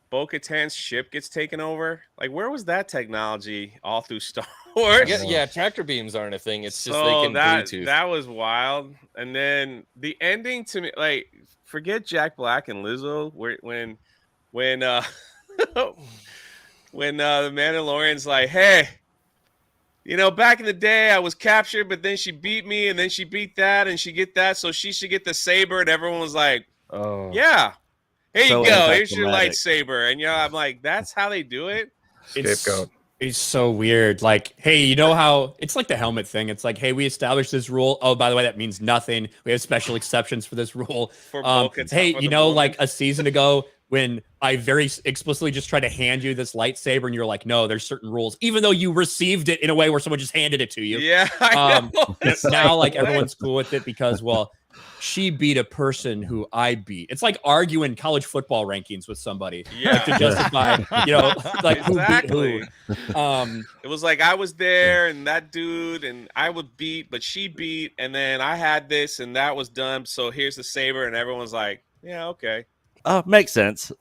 K: Bo-Katan's ship gets taken over. Like, where was that technology all through Star Wars?
P: Yeah, tractor beams aren't a thing. It's just
K: So
P: they can Bluetooth.
K: that was wild. And then the ending to me, like, forget Jack Black and Lizzo, when when the Mandalorian's like, hey, back in the day I was captured, but then she beat me, and then she beat that, and she get that, so she should get the saber. And everyone was like,
B: oh
K: yeah, here
O: So
K: you go, here's your
O: anticlimactic.
K: lightsaber. And I'm like, that's how they do it.
C: Scapegoat.
Q: It's so weird. Like, hey, you know how it's like the helmet thing? It's like, hey, we established this rule. Oh, by the way, that means nothing. We have special exceptions for this rule.
K: For Bo-Katan,
Q: Hey,
K: for
Q: you
K: the
Q: know,
K: woman.
Q: like a season ago when I very explicitly just tried to hand you this lightsaber, and you're like, no, there's certain rules, even though you received it in a way where someone just handed it to you.
K: Yeah, I know. It's
Q: Now,
K: like,
Q: like everyone's cool with it because, well, she beat a person who I beat. It's like arguing college football rankings with somebody, like to justify, you know, like
K: Exactly.
Q: who beat who.
K: It was like I was there and that dude and I would beat, but she beat, and then I had this and that was done. So here's the saber, and everyone's like, yeah, okay.
O: Makes sense.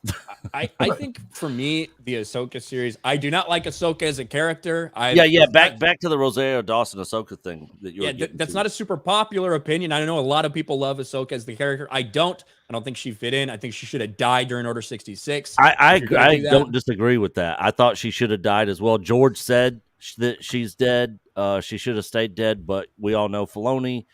Q: I think for me, the Ahsoka series, I do not like Ahsoka as a character.
O: Back to the Rosario Dawson Ahsoka thing that you were getting
Q: that's
O: to.
Q: not a super popular opinion. I know a lot of people love Ahsoka as the character. I don't think she fit in. I think she should have died during Order 66.
O: I don't disagree with that. I thought she should have died as well. George said that she's dead. She should have stayed dead, but we all know Filoni.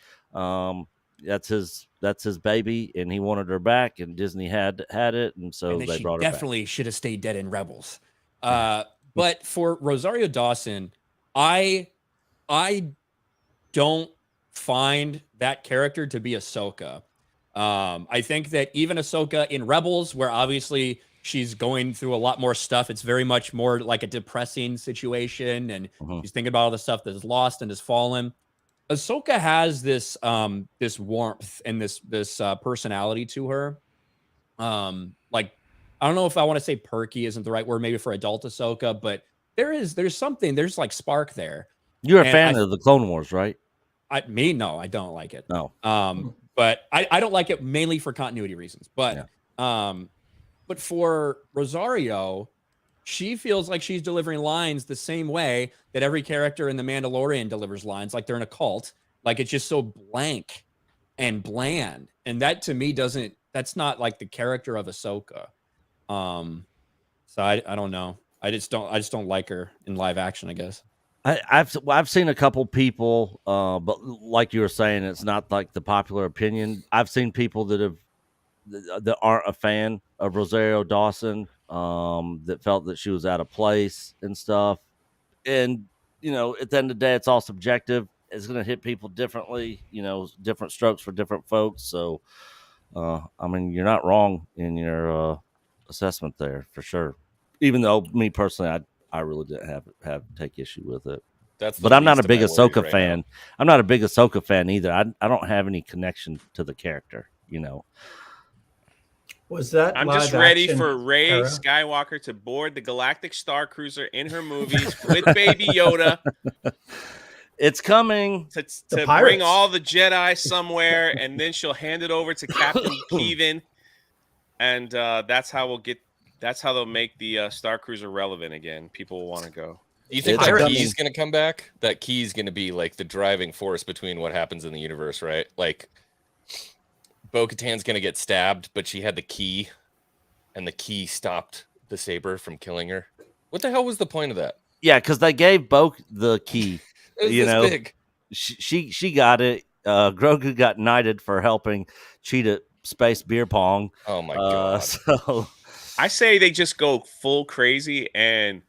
O: That's his baby, and he wanted her back, and Disney had it, and so
Q: then
O: they
Q: she
O: brought her back.
Q: definitely should have stayed dead in Rebels. But for Rosario Dawson, I don't find that character to be Ahsoka. I think that even Ahsoka in Rebels, where obviously she's going through a lot more stuff, it's very much more like a depressing situation, and she's thinking about all the stuff that's lost and has fallen. Ahsoka has this this warmth and this personality to her. Like, I don't know if I want to say perky isn't the right word, maybe for adult Ahsoka, but there's like spark there.
O: You're a fan of the Clone Wars, right?
Q: No, I don't like it.
O: No.
Q: But I don't like it mainly for continuity reasons. But but for Rosario, she feels like she's delivering lines the same way that every character in The Mandalorian delivers lines, like they're in a cult. Like, it's just so blank and bland. And that to me that's not like the character of Ahsoka. So I don't know. I just don't like her in live action, I guess.
O: I've seen a couple people, but like you were saying, it's not like the popular opinion. I've seen people that aren't a fan of Rosario Dawson, that felt that she was out of place and stuff. And you know, at the end of the day, it's all subjective. It's going to hit people differently. You know, different strokes for different folks. So, I mean, you're not wrong in your assessment there for sure. Even though me personally, I really didn't have take issue with it. But I'm not a big Ahsoka fan. I'm not a big Ahsoka fan either. I don't have any connection to the character, you know.
D: Was that
K: I'm just ready for Rey Skywalker to board the Galactic Star Cruiser in her movies with Baby Yoda.
O: It's coming
K: to bring all the Jedi somewhere, and then she'll hand it over to Captain Keevan, and that's how they'll make the Star Cruiser relevant again. People will want to go.
M: Do you think that key's going to come back? That key's going to be like the driving force between what happens in the universe, right? Like, Bo-Katan's going to get stabbed, but she had the key, and the key stopped the saber from killing her. What the hell was the point of that?
O: Yeah, because they gave Bo the key.
M: It was
O: you
M: this
O: know,
M: big.
O: She got it. Grogu got knighted for helping cheat at space beer pong.
M: Oh my god!
O: So
K: I say they just go full crazy and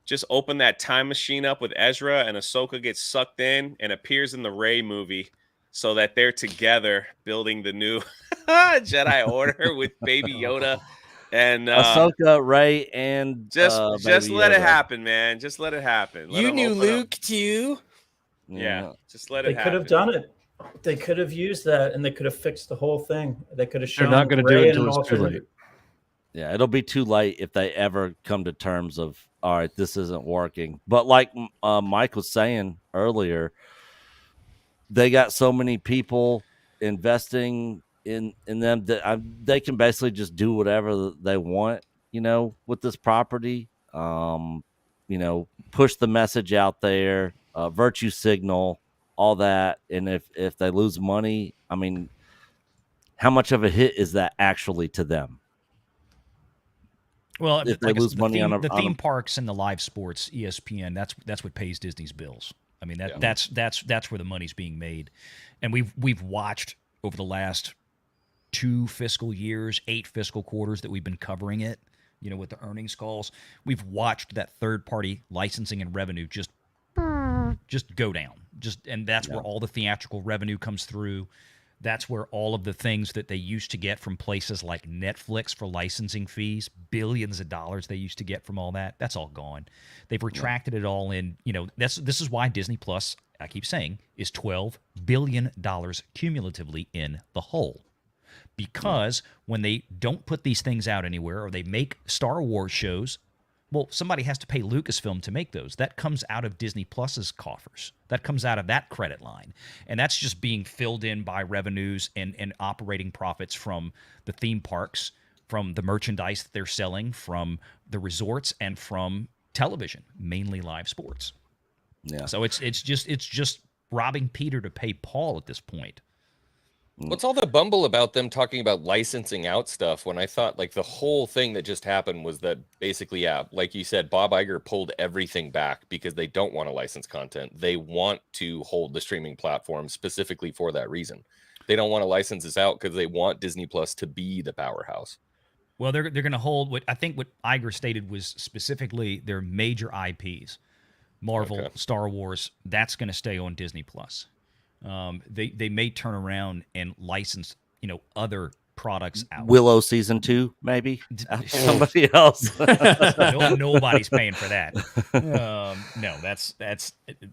K: just open that time machine up with Ezra, and Ahsoka gets sucked in and appears in the Rey movie, so that they're together building the new Jedi Order with Baby Yoda and
O: Ahsoka, Rey, and
K: just
O: Baby
K: let it
O: Yoda.
K: happen, man. Just let it happen. Let
P: You
K: them
P: knew
K: open up.
P: Luke too.
K: Yeah, just let
D: They
K: it happen.
D: could have done it. They could have used that, and they could have fixed the whole thing. They could have shown.
B: They're not going to do
D: Rey
B: it
D: in an
B: until it's too
D: alternate-
B: late.
O: Yeah, it'll be too late if they ever come to terms of, all right, this isn't working. But like Mike was saying earlier, they got so many people investing in them that they can basically just do whatever they want, you know, with this property. You know, push the message out there, virtue signal, all that. And if they lose money, I mean, how much of a hit is that actually to them?
L: Well,
O: If they
L: like I
O: lose
L: said,
O: money on
L: the
O: a
L: theme parks and the live sports, ESPN, that's what pays Disney's bills. I mean, that's where the money's being made. And we've watched over the last 2 fiscal years, 8 fiscal quarters that we've been covering it. with the earnings calls, we've watched that third-party licensing and revenue just go down. And that's where all the theatrical revenue comes through. That's where all of the things that they used to get from places like Netflix for licensing fees, billions of dollars they used to get from all that, that's all gone. They've retracted it all in, this is why Disney Plus, I keep saying, is $12 billion cumulatively in the hole. Because when they don't put these things out anywhere, or they make Star Wars shows, well, somebody has to pay Lucasfilm to make those. That comes out of Disney Plus's coffers. That comes out of that credit line. And that's just being filled in by revenues and operating profits from the theme parks, from the merchandise that they're selling, from the resorts, and from television, mainly live sports.
O: Yeah.
L: So it's just robbing Peter to pay Paul at this point.
M: What's all the bumble about them talking about licensing out stuff when I thought like the whole thing that just happened was that basically, like you said, Bob Iger pulled everything back because they don't want to license content. They want to hold the streaming platform specifically for that reason. They don't want to license this out because they want Disney Plus to be the powerhouse.
L: Well, they're going to hold what Iger stated was specifically their major IPs, Marvel, Star Wars. That's going to stay on Disney Plus. They may turn around and license, other products out.
O: Willow season 2, maybe somebody else.
L: Nobody's paying for that. No, that's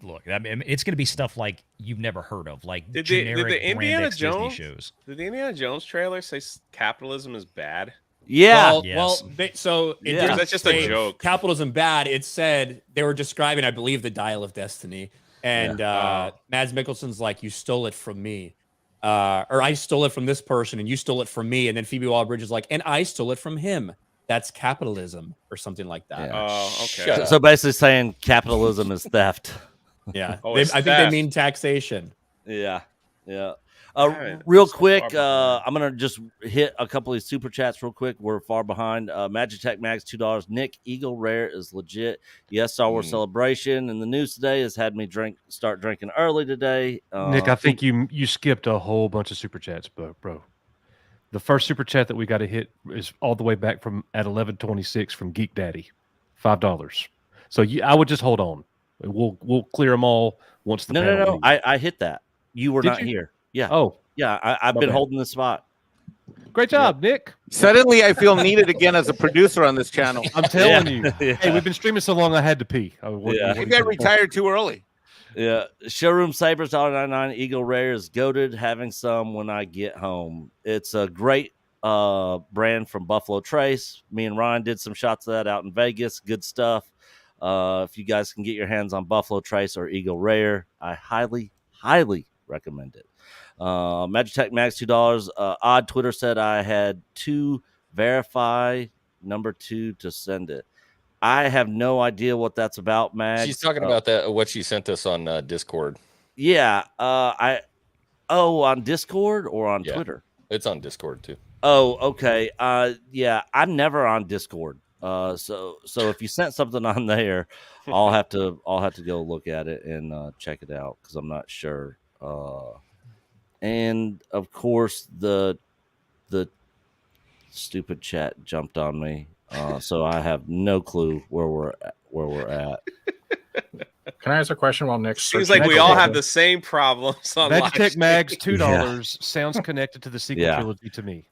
L: look. I mean, it's going to be stuff like you've never heard of, like
K: Did
L: generic
K: the Indiana
L: Brand X
K: Jones
L: Disney shows.
K: Did the Indiana Jones trailer say capitalism is bad?
O: Yeah.
Q: Well, so it didn't
K: that's just a
Q: say
K: joke.
Q: Capitalism bad. It said they were describing, I believe, the Dial of Destiny. And Mads Mikkelsen's like, you stole it from me. Or I stole it from this person and you stole it from me. And then Phoebe Waller-Bridge is like, and I stole it from him. That's capitalism or something like that.
O: Yeah.
K: Oh, okay.
O: So basically saying capitalism is theft.
Q: Yeah.
K: Oh,
Q: I think they mean taxation.
O: Yeah. Yeah.
K: right,
O: Real
K: so
O: quick,
K: far behind.
O: I'm gonna just hit a couple of these super chats real quick. We're far behind. Magic Tech Mags $2. Nick, Eagle Rare is legit. Yes, Star Wars Celebration. And the news today has had me start drinking early today.
B: Nick, I think you skipped a whole bunch of super chats, bro. The first super chat that we got to hit is all the way back from at 11:26 from Geek Daddy, $5. So I would just hold on. We'll clear them all once the panel
O: No.
B: leaves.
O: I hit that. You were
B: Did
O: not
B: you?
O: here. Yeah.
B: Oh,
O: yeah. I've
B: my
O: been
B: bad.
O: holding the spot.
B: Great job, Nick.
N: Suddenly, I feel needed again as a producer on this channel.
B: I'm telling
O: Yeah.
B: you.
O: Yeah.
B: Hey, we've been streaming so long, I had to pee.
N: Maybe I retired too early.
O: Yeah. Showroom Sabres $1.99. Eagle Rare is goated. Having some when I get home. It's a great brand from Buffalo Trace. Me and Ryan did some shots of that out in Vegas. Good stuff. If you guys can get your hands on Buffalo Trace or Eagle Rare, I highly recommend it. Magitech Max $2. Odd Twitter said I had to verify number 2 to send it. I have no idea what that's about, Max.
M: She's talking about that what she sent us on Discord.
O: Yeah. On Discord or on Twitter?
M: It's on Discord too.
O: Oh, okay. Yeah, I'm never on Discord. So if you sent something on there, I'll have to go look at it and check it out because I'm not sure. And of course the stupid chat jumped on me, so I have no clue where we're at.
C: Can I ask a question while Nick's
K: Seems
C: searching?
K: like we all have the same problems on live
B: Magitech Mags
K: stream.
B: $2 sounds connected to the sequel
O: Yeah.
B: trilogy to me.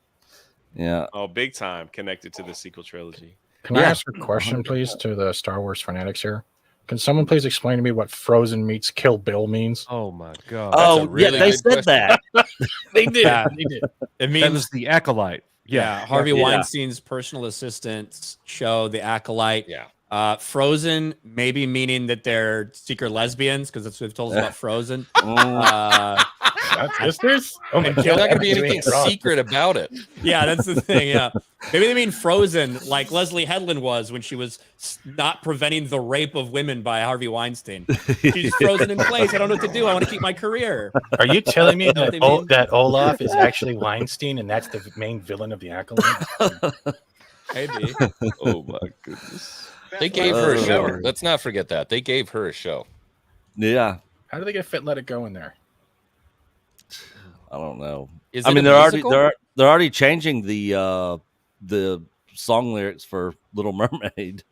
O: Yeah.
K: Oh, big time connected to the sequel trilogy.
C: Can I ask a question, please, to the Star Wars fanatics here? Can someone please explain to me what Frozen meets Kill Bill means?
B: Oh my god!
O: Oh, yeah, they said that.
Q: They did. They did. It means
B: That was the Acolyte.
Q: Yeah, Harvey
O: Yeah.
Q: Weinstein's personal assistants show the Acolyte.
M: Yeah.
Q: Frozen, maybe meaning that they're secret lesbians because that's what they've told us about Frozen.
C: Sisters?
Q: And
M: There's not going to be anything secret about it.
Q: Yeah, that's the thing. Yeah, maybe they mean Frozen, like Leslie Headland was when she was not preventing the rape of women by Harvey Weinstein. She's frozen in place. I don't know what to do. I want to keep my career.
C: Are you telling me
Q: Is that what
C: that,
Q: they mean?
C: that Olaf is actually Weinstein and that's the main villain of the Acolyte?
Q: Maybe.
M: Oh my goodness. They gave her a show. Let's not forget that. They gave her a show.
O: Yeah.
C: How do they get Fit Let It Go in there?
O: I don't know.
M: Is
O: I
M: it
O: mean,
M: a
O: they're
M: musical?
O: already changing the song lyrics for Little Mermaid.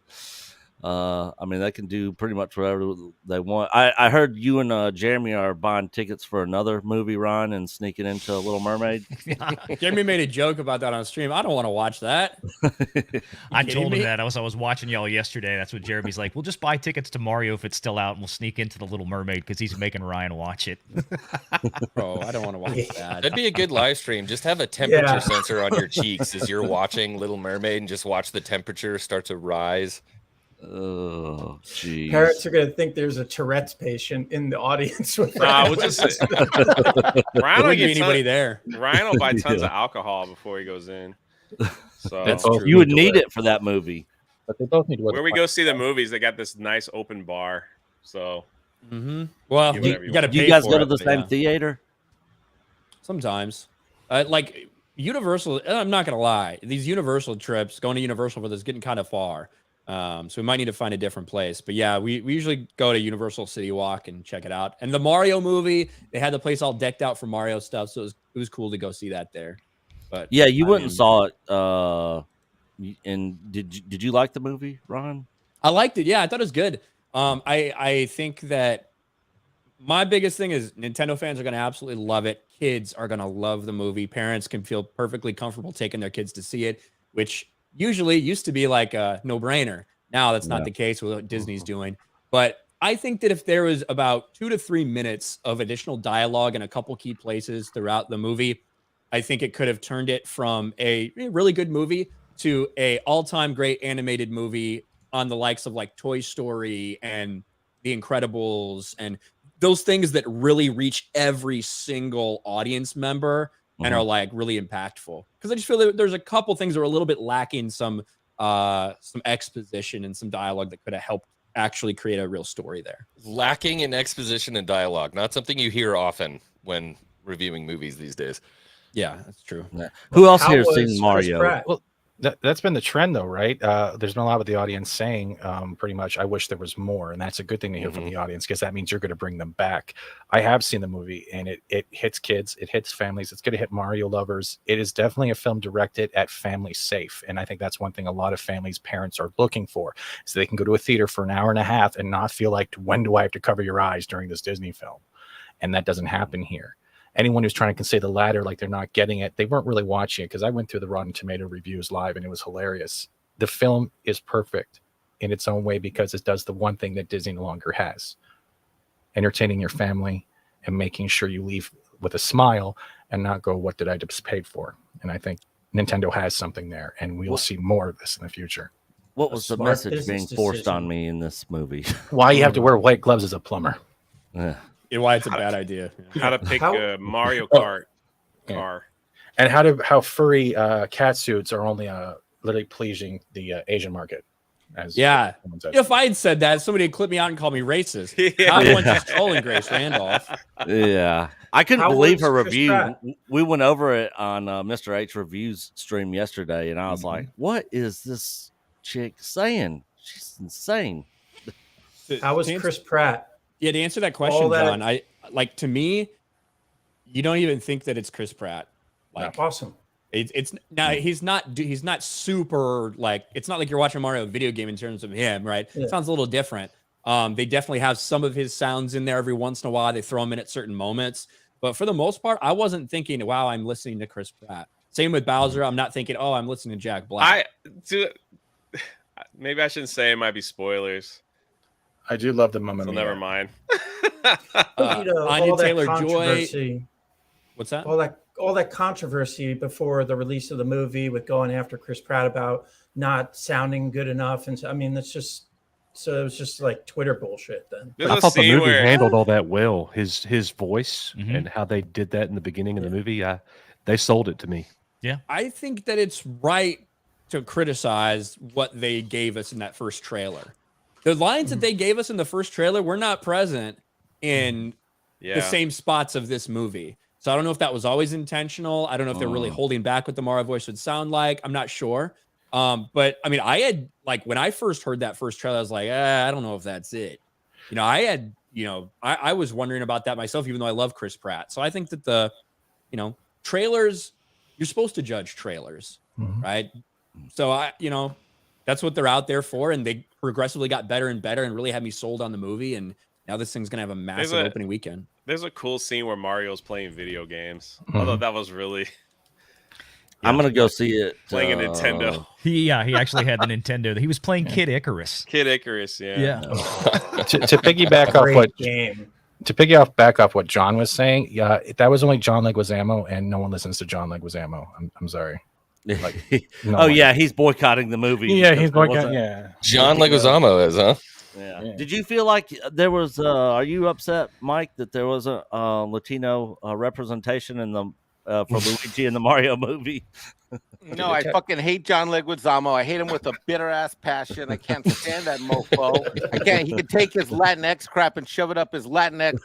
O: I mean, they can do pretty much whatever they want. I heard you and Jeremy are buying tickets for another movie, Ron, and sneaking into Little Mermaid.
Q: Jeremy made a joke about that on stream. I don't want to watch that.
L: I
Q: kidding
L: told him
Q: me?
L: that. I was watching y'all yesterday. That's what Jeremy's like. We'll just buy tickets to Mario if it's still out, and we'll sneak into the Little Mermaid because he's making Ryan watch it.
Q: Bro, I don't want to watch that.
M: That'd be a good live stream. Just have a temperature
D: Yeah.
M: sensor on your cheeks as you're watching Little Mermaid, and just watch the temperature start to rise.
O: Oh, geez.
D: Parents are going to think there's a Tourette's patient in the audience. With
K: Nah, we'll just Ryan will
Q: Wouldn't be
K: get
Q: anybody
K: ton-
Q: there.
K: Ryan will buy tons
O: Yeah.
K: of alcohol before he goes in. So
Q: That's true.
O: You would need it for that movie.
C: But they both need to wear
K: where
C: the
K: we go see the movies, they got this nice open bar. So
Q: Well,
K: Do
Q: you,
K: whatever you
Q: got to
K: want.
O: Do
Q: pay
O: you guys
Q: for
O: go to
Q: it,
O: the
Q: but
O: same
Q: yeah.
O: theater?
Q: Sometimes. Like Universal, I'm not gonna lie. These Universal trips, going to Universal for this, getting kind of far. So we might need to find a different place. But yeah, we usually go to Universal City Walk and check it out. And the Mario movie, they had the place all decked out for Mario stuff, so it was cool to go see that there. But
O: Yeah, you
Q: I
O: went and
Q: mean,
O: saw it. And did you like the movie, Ron?
Q: I liked it. Yeah, I thought it was good. I think that my biggest thing is Nintendo fans are going to absolutely love it. Kids are going to love the movie. Parents can feel perfectly comfortable taking their kids to see it, which usually used to be like a no-brainer. Now that's not
O: Yeah.
Q: the case with what Disney's doing. But I think that if there was about 2 to 3 minutes of additional dialogue in a couple key places throughout the movie, I think it could have turned it from a really good movie to a all-time great animated movie on the likes of like Toy Story and The Incredibles and those things that really reach every single audience member and are like really impactful. Because I just feel that there's a couple things that are a little bit lacking some exposition and some dialogue that could have helped actually create a real story there.
M: Lacking in exposition and dialogue, not something you hear often when reviewing movies these days.
Q: Yeah, that's true.
O: Who else
D: How
O: here has
D: was
O: seen
D: Chris
O: Mario?
D: Pratt?
C: Well, that's been the trend, though, right? There's been a lot with the audience saying pretty much, I wish there was more. And that's a good thing to hear from the audience because that means you're going to bring them back. I have seen the movie and it hits kids, it hits families, it's going to hit Mario lovers. It is definitely a film directed at family safe. And I think that's one thing a lot of families, parents are looking for, so they can go to a theater for an hour and a half and not feel like, when do I have to cover your eyes during this Disney film? And that doesn't happen here. Anyone who's trying to say the latter, like they're not getting it, they weren't really watching it, because I went through the Rotten Tomato reviews live and it was hilarious. The film is perfect in its own way because it does the one thing that Disney no longer has: entertaining your family and making sure you leave with a smile and not go, what did I just pay for? And I think Nintendo has something there, and we will see more of this in the future.
O: What was the
D: smart
O: message
D: business
O: being forced
D: decision.
O: on me in this movie?
C: Why you have to wear white gloves as a plumber?
O: Yeah.
Q: And why it's a bad idea.
K: How to pick
D: How-
K: a Mario Kart
C: Yeah.
K: car.
C: And how furry cat suits are only literally pleasing the Asian market. As
Q: Yeah.
C: someone said.
Q: If I had said that, somebody would clip me out and call me racist.
K: Yeah.
Q: Not everyone's just trolling Grace Randolph.
O: Yeah, I couldn't
D: How
O: believe
D: was
O: her
D: Chris
O: review.
D: Pratt?
O: We went over it on Mr. H Reviews stream yesterday, and I was like, "What is this chick saying? She's insane."
D: How was
Q: To answer-
D: Chris Pratt?
Q: Yeah, to answer that question,
D: All that-
Q: John, I like, to me, you don't even think that it's Chris Pratt. Like,
D: Awesome.
Q: it's now he's not super, like, it's not like you're watching a Mario video game in terms of him, right?
D: Yeah.
Q: It sounds a little different. They definitely have some of his sounds in there every once in a while. They throw them in at certain moments, but for the most part, I wasn't thinking, "Wow, I'm listening to Chris Pratt." Same with Bowser. I'm not thinking, "Oh, I'm listening to Jack Black."
K: Maybe I shouldn't say, it might be spoilers.
C: I do love the Mamma
K: So
C: Mia.
K: never mind.
Q: Anya
D: all that
Q: Taylor-Joy.
D: controversy,
Q: What's that?
D: all that controversy before the release of the movie with going after Chris Pratt about not sounding good enough, and so, I mean, that's just so it was just like Twitter bullshit then.
K: There's
B: I
K: a
B: thought the
K: scene
B: movie
K: where
B: handled all that well. His voice
L: Mhm.
B: and how they did that in the beginning of the movie, they sold it to me.
Q: I think that it's right to criticize what they gave us in that first trailer. The lines that they gave us in the first trailer were not present in
K: yeah.
Q: the same spots of this movie. So I don't know if that was always intentional. I don't know if they're really holding back what the Mario voice would sound like. I'm not sure. But I mean, I had, like, when I first heard that first trailer, I was like, I don't know if that's it. You know, I was wondering about that myself, even though I love Chris Pratt. So I think that trailers, you're supposed to judge trailers, right? So that's what they're out there for, and they progressively got better and better, and really had me sold on the movie. And now this thing's gonna have a massive opening weekend.
K: There's a cool scene where Mario's playing video games. I thought that was really.
O: I'm gonna go see it.
K: Playing a Nintendo.
L: He actually had the Nintendo. He was playing Kid Icarus.
K: Kid Icarus, yeah.
L: Yeah.
C: to piggyback off what back off what John was saying, yeah, that was only John Leguizamo, and no one listens to John Leguizamo. I'm sorry. Like, no one.
O: Yeah, he's boycotting the movie.
C: Yeah, he's boycotting. Yeah,
M: John Leguizamo is, huh?
O: Yeah. Did you feel like there was? Are you upset, Mike, that there wasn't Latino representation in the for Luigi in the Mario movie?
N: No, I fucking hate John Leguizamo. I hate him with a bitter ass passion. I can't stand that mofo. I can't. He can take his Latinx crap and shove it up his Latinx.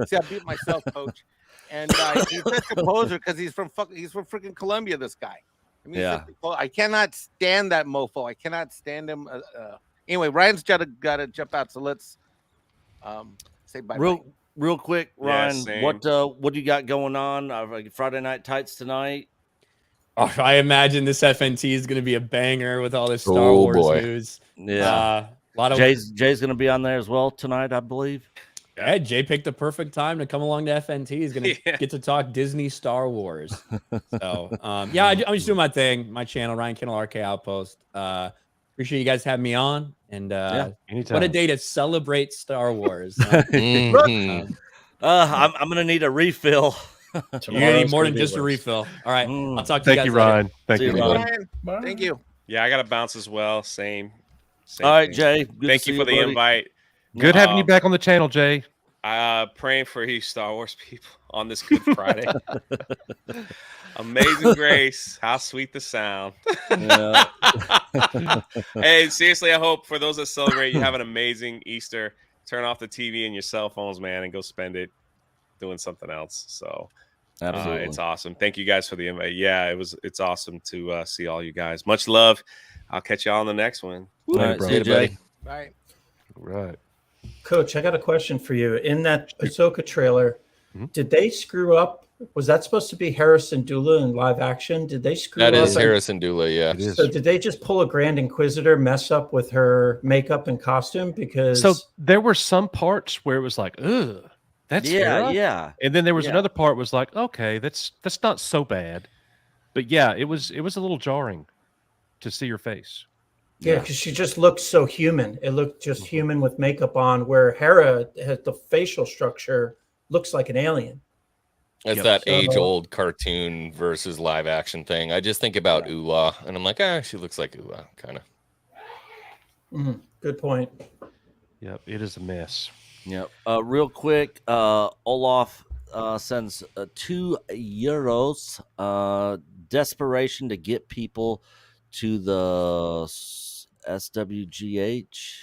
N: See, I beat myself, coach. And he's such a poser because he's from freaking Colombia. This guy. I mean,
O: Yeah.
N: I cannot stand that mofo. I cannot stand him. Anyway, Ryan's got to jump out. So let's say bye.
O: Real quick,
K: Yeah,
O: Ryan.
K: same.
O: What do you got going on? Friday Night Tights tonight.
Q: Oh, I imagine this FNT is going to be a banger with all this Star
M: Oh,
Q: Wars
M: boy.
Q: news.
O: Yeah,
Q: a lot of
O: Jay's going to be on there as well tonight, I believe.
Q: Yeah, Jay picked the perfect time to come along to FNT. He's going to get to talk Disney Star Wars. So, I'm just doing my thing, my channel, Ryan Kennel RK Outpost. Appreciate you guys having me on. And
B: anytime.
Q: what a day to celebrate Star Wars.
O: I'm going to need a refill.
Q: You're going to need more than just a refill. All right. I'll talk to you guys
B: Thank you,
Q: later.
B: Ryan. Thank
O: See
B: you,
O: you,
B: Ryan.
N: Ryan, thank you.
K: Yeah, I got to bounce as well. Same
O: All right,
K: thing.
O: Jay. Good to
K: Thank
O: see
K: you for
O: you,
K: the
O: buddy.
K: invite.
B: Good having you back on the channel, Jay.
K: Praying for you, Star Wars people, on this Good Friday. Amazing Grace, how sweet the sound. Hey, seriously, I hope for those that celebrate, you have an amazing Easter. Turn off the TV and your cell phones, man, and go spend it doing something else. So
O: Absolutely.
K: it's awesome. Thank you guys for the invite. Yeah, it's awesome to see all you guys. Much love. I'll catch you all on the next one.
O: All right, see you, Jay.
N: Bye.
B: Right.
D: Coach, I got a question for you. In that Ahsoka trailer, did they screw up? Was that supposed to be Harrison Dula in live action? Did they screw up?
M: That is Harrison Dula, yeah.
D: So did they just pull a Grand Inquisitor mess up with her makeup and costume? Because
B: So there were some parts where it was like, ugh, that's Hera?
O: yeah.
B: And then there was
O: Yeah.
B: another part was like, okay, that's not so bad. But yeah, it was a little jarring to see her face.
D: yeah, because she just looked so human. It looked just human with makeup on, where Hera has the facial structure looks like an alien.
M: It's
B: Yep.
M: that
D: So-
M: age-old cartoon versus live action thing. I just think about Ula, and I'm like, she looks like Ula, kind of.
D: Good point.
B: Yep, it is a mess.
O: Yep. Real quick, Olaf sends €2. Desperation to get people to the SWGH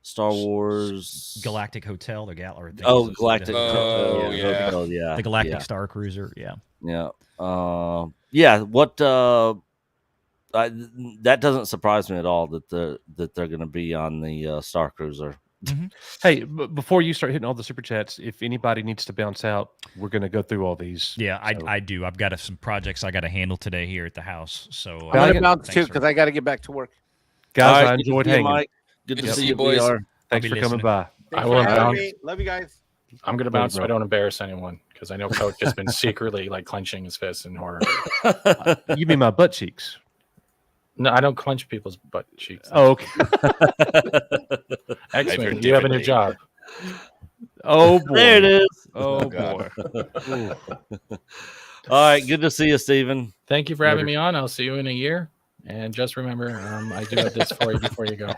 O: Star Wars
L: Galactic Hotel, the Galactic.
O: Galactic
M: Oh, yeah.
O: Hotel, yeah.
L: The Galactic
O: yeah.
L: Star Cruiser. Yeah.
O: Yeah. What that doesn't surprise me at all that they're going to be on the Star Cruiser.
B: Hey, before you start hitting all the super chats, if anybody needs to bounce out, we're going to go through all these.
L: Yeah, I do. I've got some projects I got to handle today here at the house. So
N: I'm going to bounce
L: thanks,
N: too
L: sir.
N: because I got to get back to work.
B: Guys,
O: All right,
B: I
O: good to
B: enjoyed
O: see you,
B: hanging.
O: Mike. Good to
M: Good to
O: see
M: see
O: you,
M: you, boys.
O: BR.
B: Thanks for coming by.
N: Thanks
C: I
N: for
C: will
N: having
C: bounce.
N: me. Love you guys.
C: I'm gonna bounce so I don't embarrass anyone because I know Coach has been secretly like clenching his fists in horror.
B: You mean my butt cheeks?
C: No, I don't clench people's butt cheeks.
B: Oh, okay.
C: X-Men, you have a new job.
B: Oh, boy.
O: There it is.
B: Oh,
O: God.
B: boy.
O: All right, good to see you, Steven.
C: Thank you for having me on. I'll see you in a year. And just remember, I do have this for you before you go.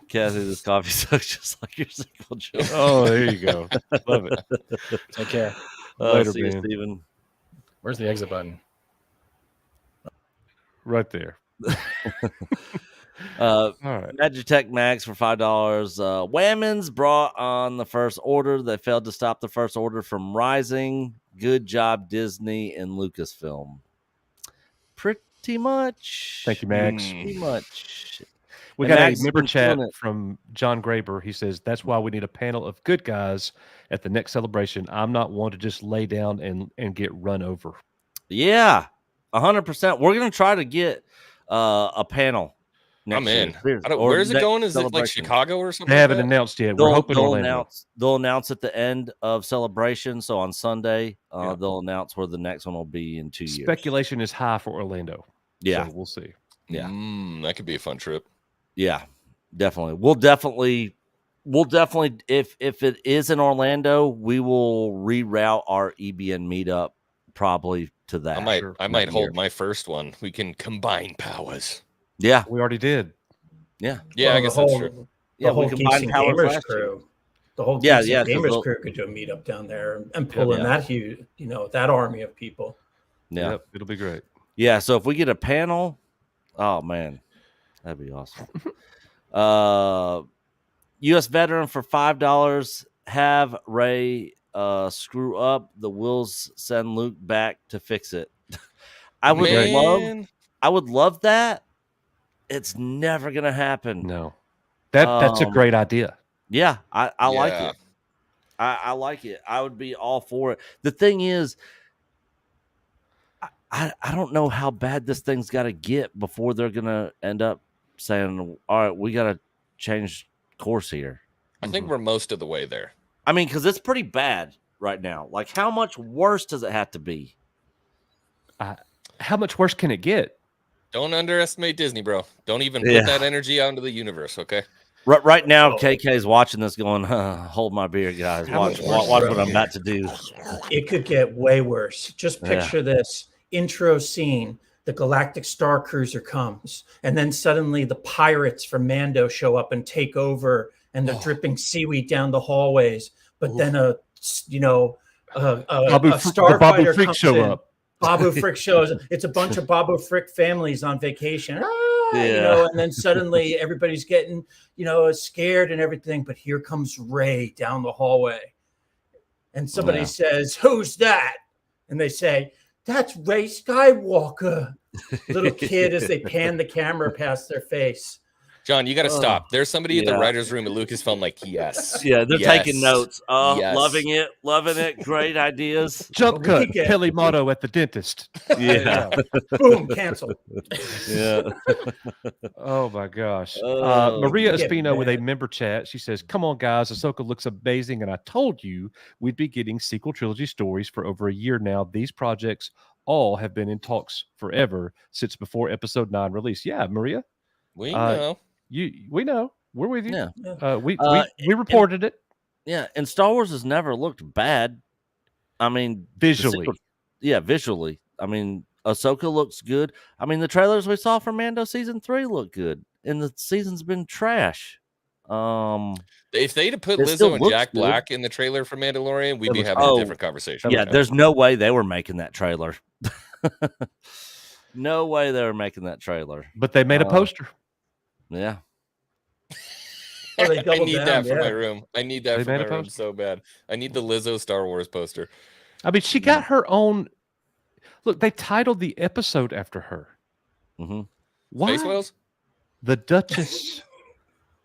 O: Kathy, this coffee sucks just like your single joke.
B: Oh, there you go. Love it.
C: Take care.
B: Later,
O: see you,
B: man.
O: Steven.
C: Where's the exit button?
B: Right there.
O: All
B: right.
O: Magitech Max for $5. Whammons brought on the first order. They failed to stop the first order from rising. Good job, Disney and Lucasfilm. Pretty much.
B: Thank you, Max.
O: Pretty much.
B: We
O: And
B: got
O: Max
B: a member
O: been
B: chat
O: killing it.
B: from John Graber. He says, that's why we need a panel of good guys at the next celebration. I'm not one to just lay down and get run over.
O: Yeah. 100%. We're gonna try to get a panel.
K: I'm in.
O: Year.
K: Where is it
O: next
K: going? Is it like
O: celebration.
K: Chicago or something?
B: They haven't
K: like that?
B: announced yet. We're hoping Orlando.
O: They'll announce at the end of celebration. So on Sunday, they'll announce where the next one will be in 2 years.
B: Speculation is high for Orlando.
O: Yeah,
B: so we'll see.
O: Yeah,
K: that could be a fun trip.
O: Yeah, definitely. We'll definitely. If it is in Orlando, we will reroute our EBN meetup probably to that.
K: I might hold my first one. We can combine powers.
O: Yeah,
B: we already did.
O: Yeah,
K: I guess that's true.
D: The whole DC Gamers crew. The whole DC Gamers
O: so
D: crew could do a meetup down there and pull in that huge, that army of people.
O: Yeah,
B: yep, it'll be great.
O: Yeah, so if we get a panel, oh man, that'd be awesome. U.S. veteran for $5. Have Ray screw up the Wills, send Luke back to fix it. I would love that. It's never gonna happen.
B: No, that's a great idea.
O: Yeah, I like it. I like it. I would be all for it. The thing is, I don't know how bad this thing's got to get before they're gonna end up saying, "All right, we got to change course here."
K: I think we're most of the way there.
O: I mean, because it's pretty bad right now. Like, how much worse does it have to be?
B: How much worse can it get?
K: Don't underestimate Disney, bro. Don't even put that energy out into the universe, okay?
O: Right now, KK's watching this going, hold my beer, guys. Watch what I'm about to do.
D: It could get way worse. Just picture this intro scene. The Galactic Star Cruiser comes, and then suddenly the pirates from Mando show up and take over, and they're dripping seaweed down the hallways. But then a starfighter
B: Frick
D: comes
B: show
D: in.
B: up.
D: Babu Frick shows. It's a bunch of Babu Frick families on vacation. And then suddenly everybody's getting, scared and everything. But here comes Rey down the hallway, and somebody says, "Who's that?" And they say, "That's Rey Skywalker." Little kid as they pan the camera past their face.
K: John, you got to stop. There's somebody in the writer's room at Lucasfilm like, yes.
O: Yeah, they're
K: yes,
O: taking notes.
K: yes.
O: Loving it. Great ideas.
B: Jump cut. Kelly Motto at the dentist.
O: Yeah.
D: Boom, cancel.
O: Yeah.
B: Oh my gosh.
O: Oh,
B: Maria
D: get
B: Espino with a
D: mad.
B: member chat. She says, "Come on, guys. Ahsoka looks amazing, and I told you we'd be getting sequel trilogy stories for over a year now. These projects all have been in talks forever since before Episode 9 release." Yeah, Maria.
K: We know.
B: We know. We're with you.
O: Yeah.
B: We reported it.
O: Yeah, and Star Wars has never looked bad. I mean,
B: Visually.
O: Visually. I mean, Ahsoka looks good. I mean, the trailers we saw for Mando season 3 look good, and the season's been trash.
K: If they'd have put
O: it still
K: Lizzo and
O: looks
K: Jack
O: good.
K: Black in the trailer for Mandalorian, we'd be having a different conversation.
O: Yeah, there's no way they were making that trailer. No way they were making that trailer.
B: But they made a poster.
O: Yeah.
D: Well, they
K: I
D: doubled
K: need
D: down,
K: that for
D: yeah.
K: my room. I need that
B: They
K: for
B: made
K: my
B: a
K: room
B: poster.
K: so bad. I need the Lizzo Star Wars poster.
B: I mean, she got her own. Look, they titled the episode after her.
O: Mm-hmm.
B: Why?
K: Space Whales?
B: The Duchess.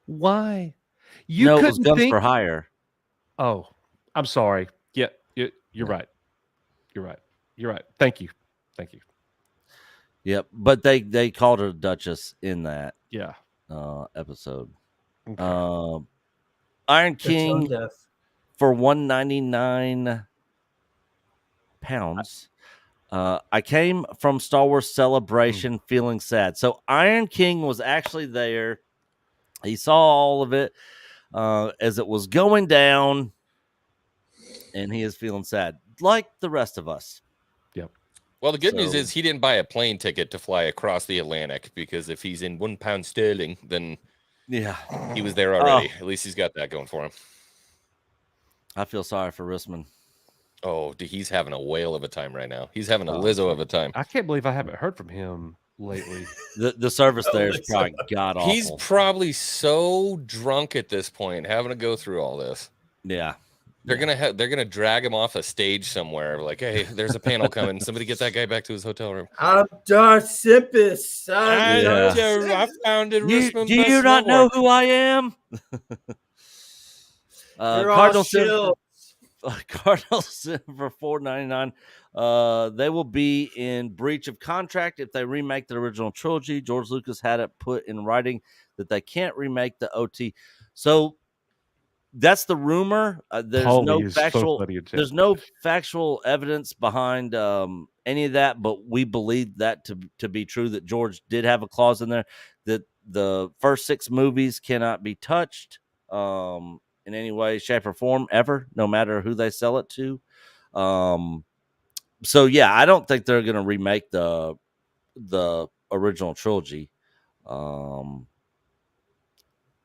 B: Why?
O: No, it was Guns for Hire.
B: Oh, I'm sorry. Yeah, you're right. You're right. Thank you.
O: Yep, but they called her Duchess in that episode.
B: Okay.
O: Iron
D: That's on
O: King
D: death.
O: for £199. I came from Star Wars Celebration feeling sad. So Iron King was actually there. He saw all of it as it was going down, and he is feeling sad, like the rest of us.
B: Yep.
K: Well, the good news
O: So-
K: is he didn't buy a plane ticket to fly across the Atlantic, because if he's in £1 sterling, then he was there already. At least he's got that going for him.
O: I feel sorry for Rissman.
K: Oh, dude, he's having a whale of a time right now. He's having a Lizzo of a time.
B: I can't believe I haven't heard from him lately.
O: The service there is probably god awful.
K: He's probably so drunk at this point, having to go through all this.
O: Yeah.
K: They're gonna drag him off a stage somewhere. Like, hey, there's a panel coming. Somebody get that guy back to his hotel room.
D: I'm Darth Simpus.
K: I found it.
O: Do you not know who I am?
D: You're all
O: Cardinal
D: shield.
O: Cardinals for $4.99. They will be in breach of contract if they remake the original trilogy. George Lucas had it put in writing that they can't remake the OT. So that's the rumor. There's no factual evidence behind any of that, but we believe that to be true, that George did have a clause in there that the first 6 movies cannot be touched in any way, shape, or form ever, no matter who they sell it to. So yeah, I don't think they're going to remake the original trilogy. I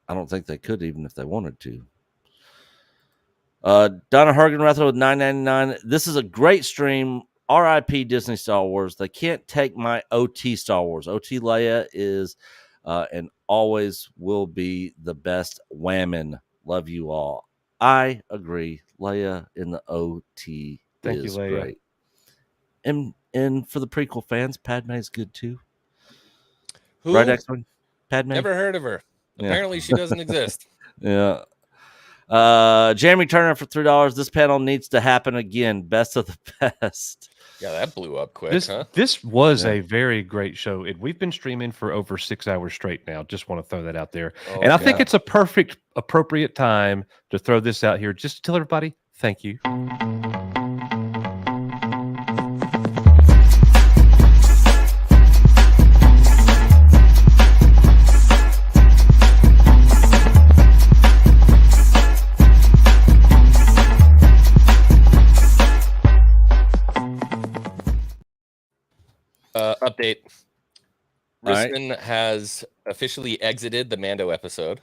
O: don't think they could, even if they wanted to. Donna Hergenrether with $9.99. This is a great stream. RIP Disney Star Wars. They can't take my OT Star Wars. OT Leia is and always will be the best whammon. Love you all. I agree. Leia in the OT is great. And for the prequel fans, Padme's good too.
M: Who?
O: Right, X-Wing? Padme?
M: Never heard of her.
O: Yeah.
M: Apparently she doesn't exist.
O: Yeah. Jeremy Turner for $3. This panel needs to happen again. Best of the best.
M: Yeah, that blew up quick,
B: This was a very great show, and we've been streaming for over 6 hours straight now. Just want to throw that out there. And I think it's a perfect, appropriate time to throw this out here just to tell everybody thank you.
M: Update.
O: All right.
M: Risman has officially exited the Mando episode.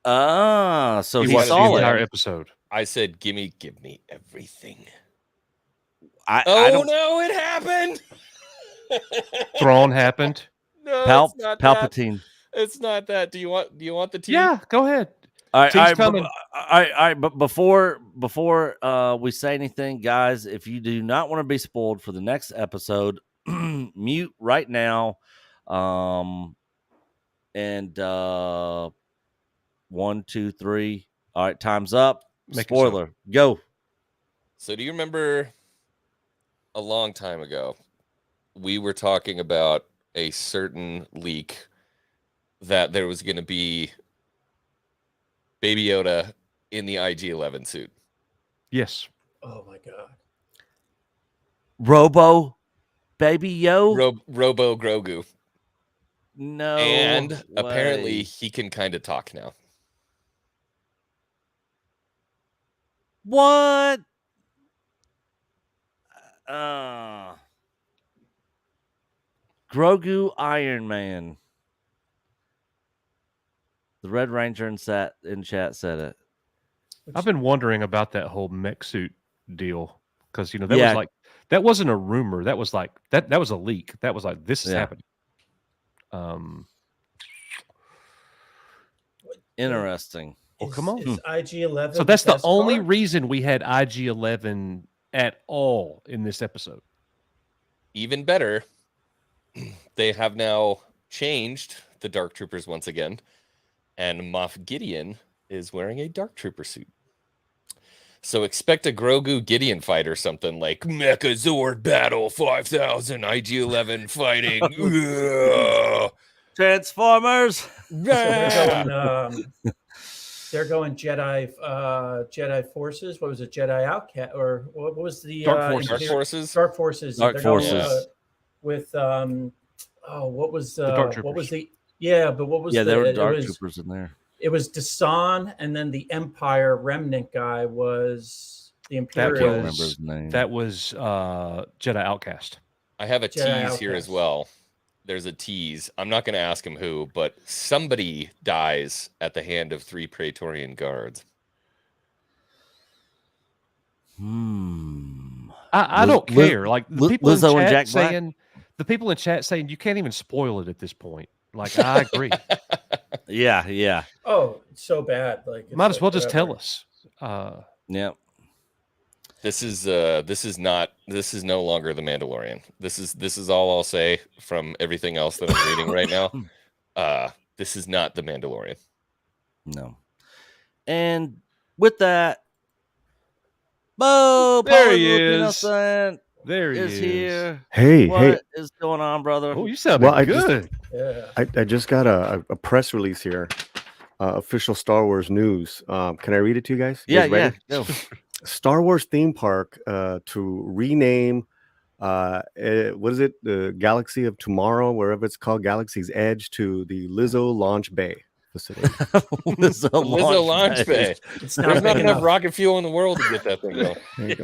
O: So he
B: watched
O: saw
B: the
O: it.
B: entire episode.
M: I said, give me everything.
O: I
M: don't know, it happened.
B: Thrawn happened.
M: No, it's not
O: Palpatine.
M: That. It's not that. Do you want the tea?
B: Yeah, go ahead.
O: All
B: Tea's
O: right,
B: coming.
O: but before we say anything, guys, if you do not want to be spoiled for the next episode, mute right now. And 1, 2, 3. All right, time's up. Spoiler, go.
M: So do you remember a long time ago, we were talking about a certain leak that there was going to be Baby Yoda in the IG-11 suit?
B: Yes.
D: Oh my god.
O: Robo Baby Yo?
M: Robo Grogu.
O: No.
M: And
O: way.
M: apparently he can kind of talk now.
O: What? Grogu Iron Man. The Red Ranger in chat said it.
B: I've been wondering about that whole mech suit deal because that was like that wasn't a rumor. That was like that was a leak. That was like this is happening.
O: Interesting.
B: Well, come on.
D: Is IG-11?
B: So that's the
D: best
B: only
D: part?
B: reason we had IG-11 at all in this episode.
M: Even better, they have now changed the Dark Troopers once again, and Moff Gideon is wearing a Dark Trooper suit. So expect a Grogu Gideon fight or something like Mechazord Battle 5000 IG-11 fighting.
O: Transformers.
D: They're going Jedi Forces. What was it? Jedi Outcast, or what was the
M: Dark Forces?
D: Dark Forces.
O: Dark
D: They're going,
O: Forces.
D: with what was
B: Dark
D: what was
B: Troopers.
D: but what was
O: there were
D: it
O: Dark
D: was,
O: Troopers in there.
D: It was Desan, and then the Empire Remnant guy was the Imperials.
B: That was Jedi Outcast.
M: I have a
D: Jedi
M: tease here as
D: Outcast.
M: well. There's a tease. I'm not going to ask him who, but somebody dies at the hand of 3 Praetorian guards.
B: I don't care. Like the people in
O: Lizzo and
B: chat
O: Jack Black?
B: saying, the people in chat saying you can't even spoil it at this point. Like I agree.
O: Yeah.
D: Oh, it's so bad. Like
B: Might as well just tell us.
O: Yeah.
M: This is no longer the Mandalorian. This is all I'll say from everything else that I'm reading right now. This is not the Mandalorian.
O: No. And with that, Bo,
B: There
O: Paulie
B: he
O: Luke
B: is.
O: Innocent
B: There he
O: is
B: is.
O: here.
U: Hey,
O: What is going on, brother?
B: Oh, you sounded
U: Well, I
B: good.
U: I just got a press release here, official Star Wars news. Can I read it to you guys? You guys
O: Yeah,
U: ready?
O: go.
U: Star Wars theme park to rename. What is it? The Galaxy of Tomorrow, wherever it's called, Galaxy's Edge, to the Lizzo Launch Bay facility.
O: Lizzo
P: Lizzo Launch Bay.
D: It's
P: There's
D: not
P: not
D: big
P: enough
D: enough.
P: rocket fuel in the world to get that thing going.
U: There you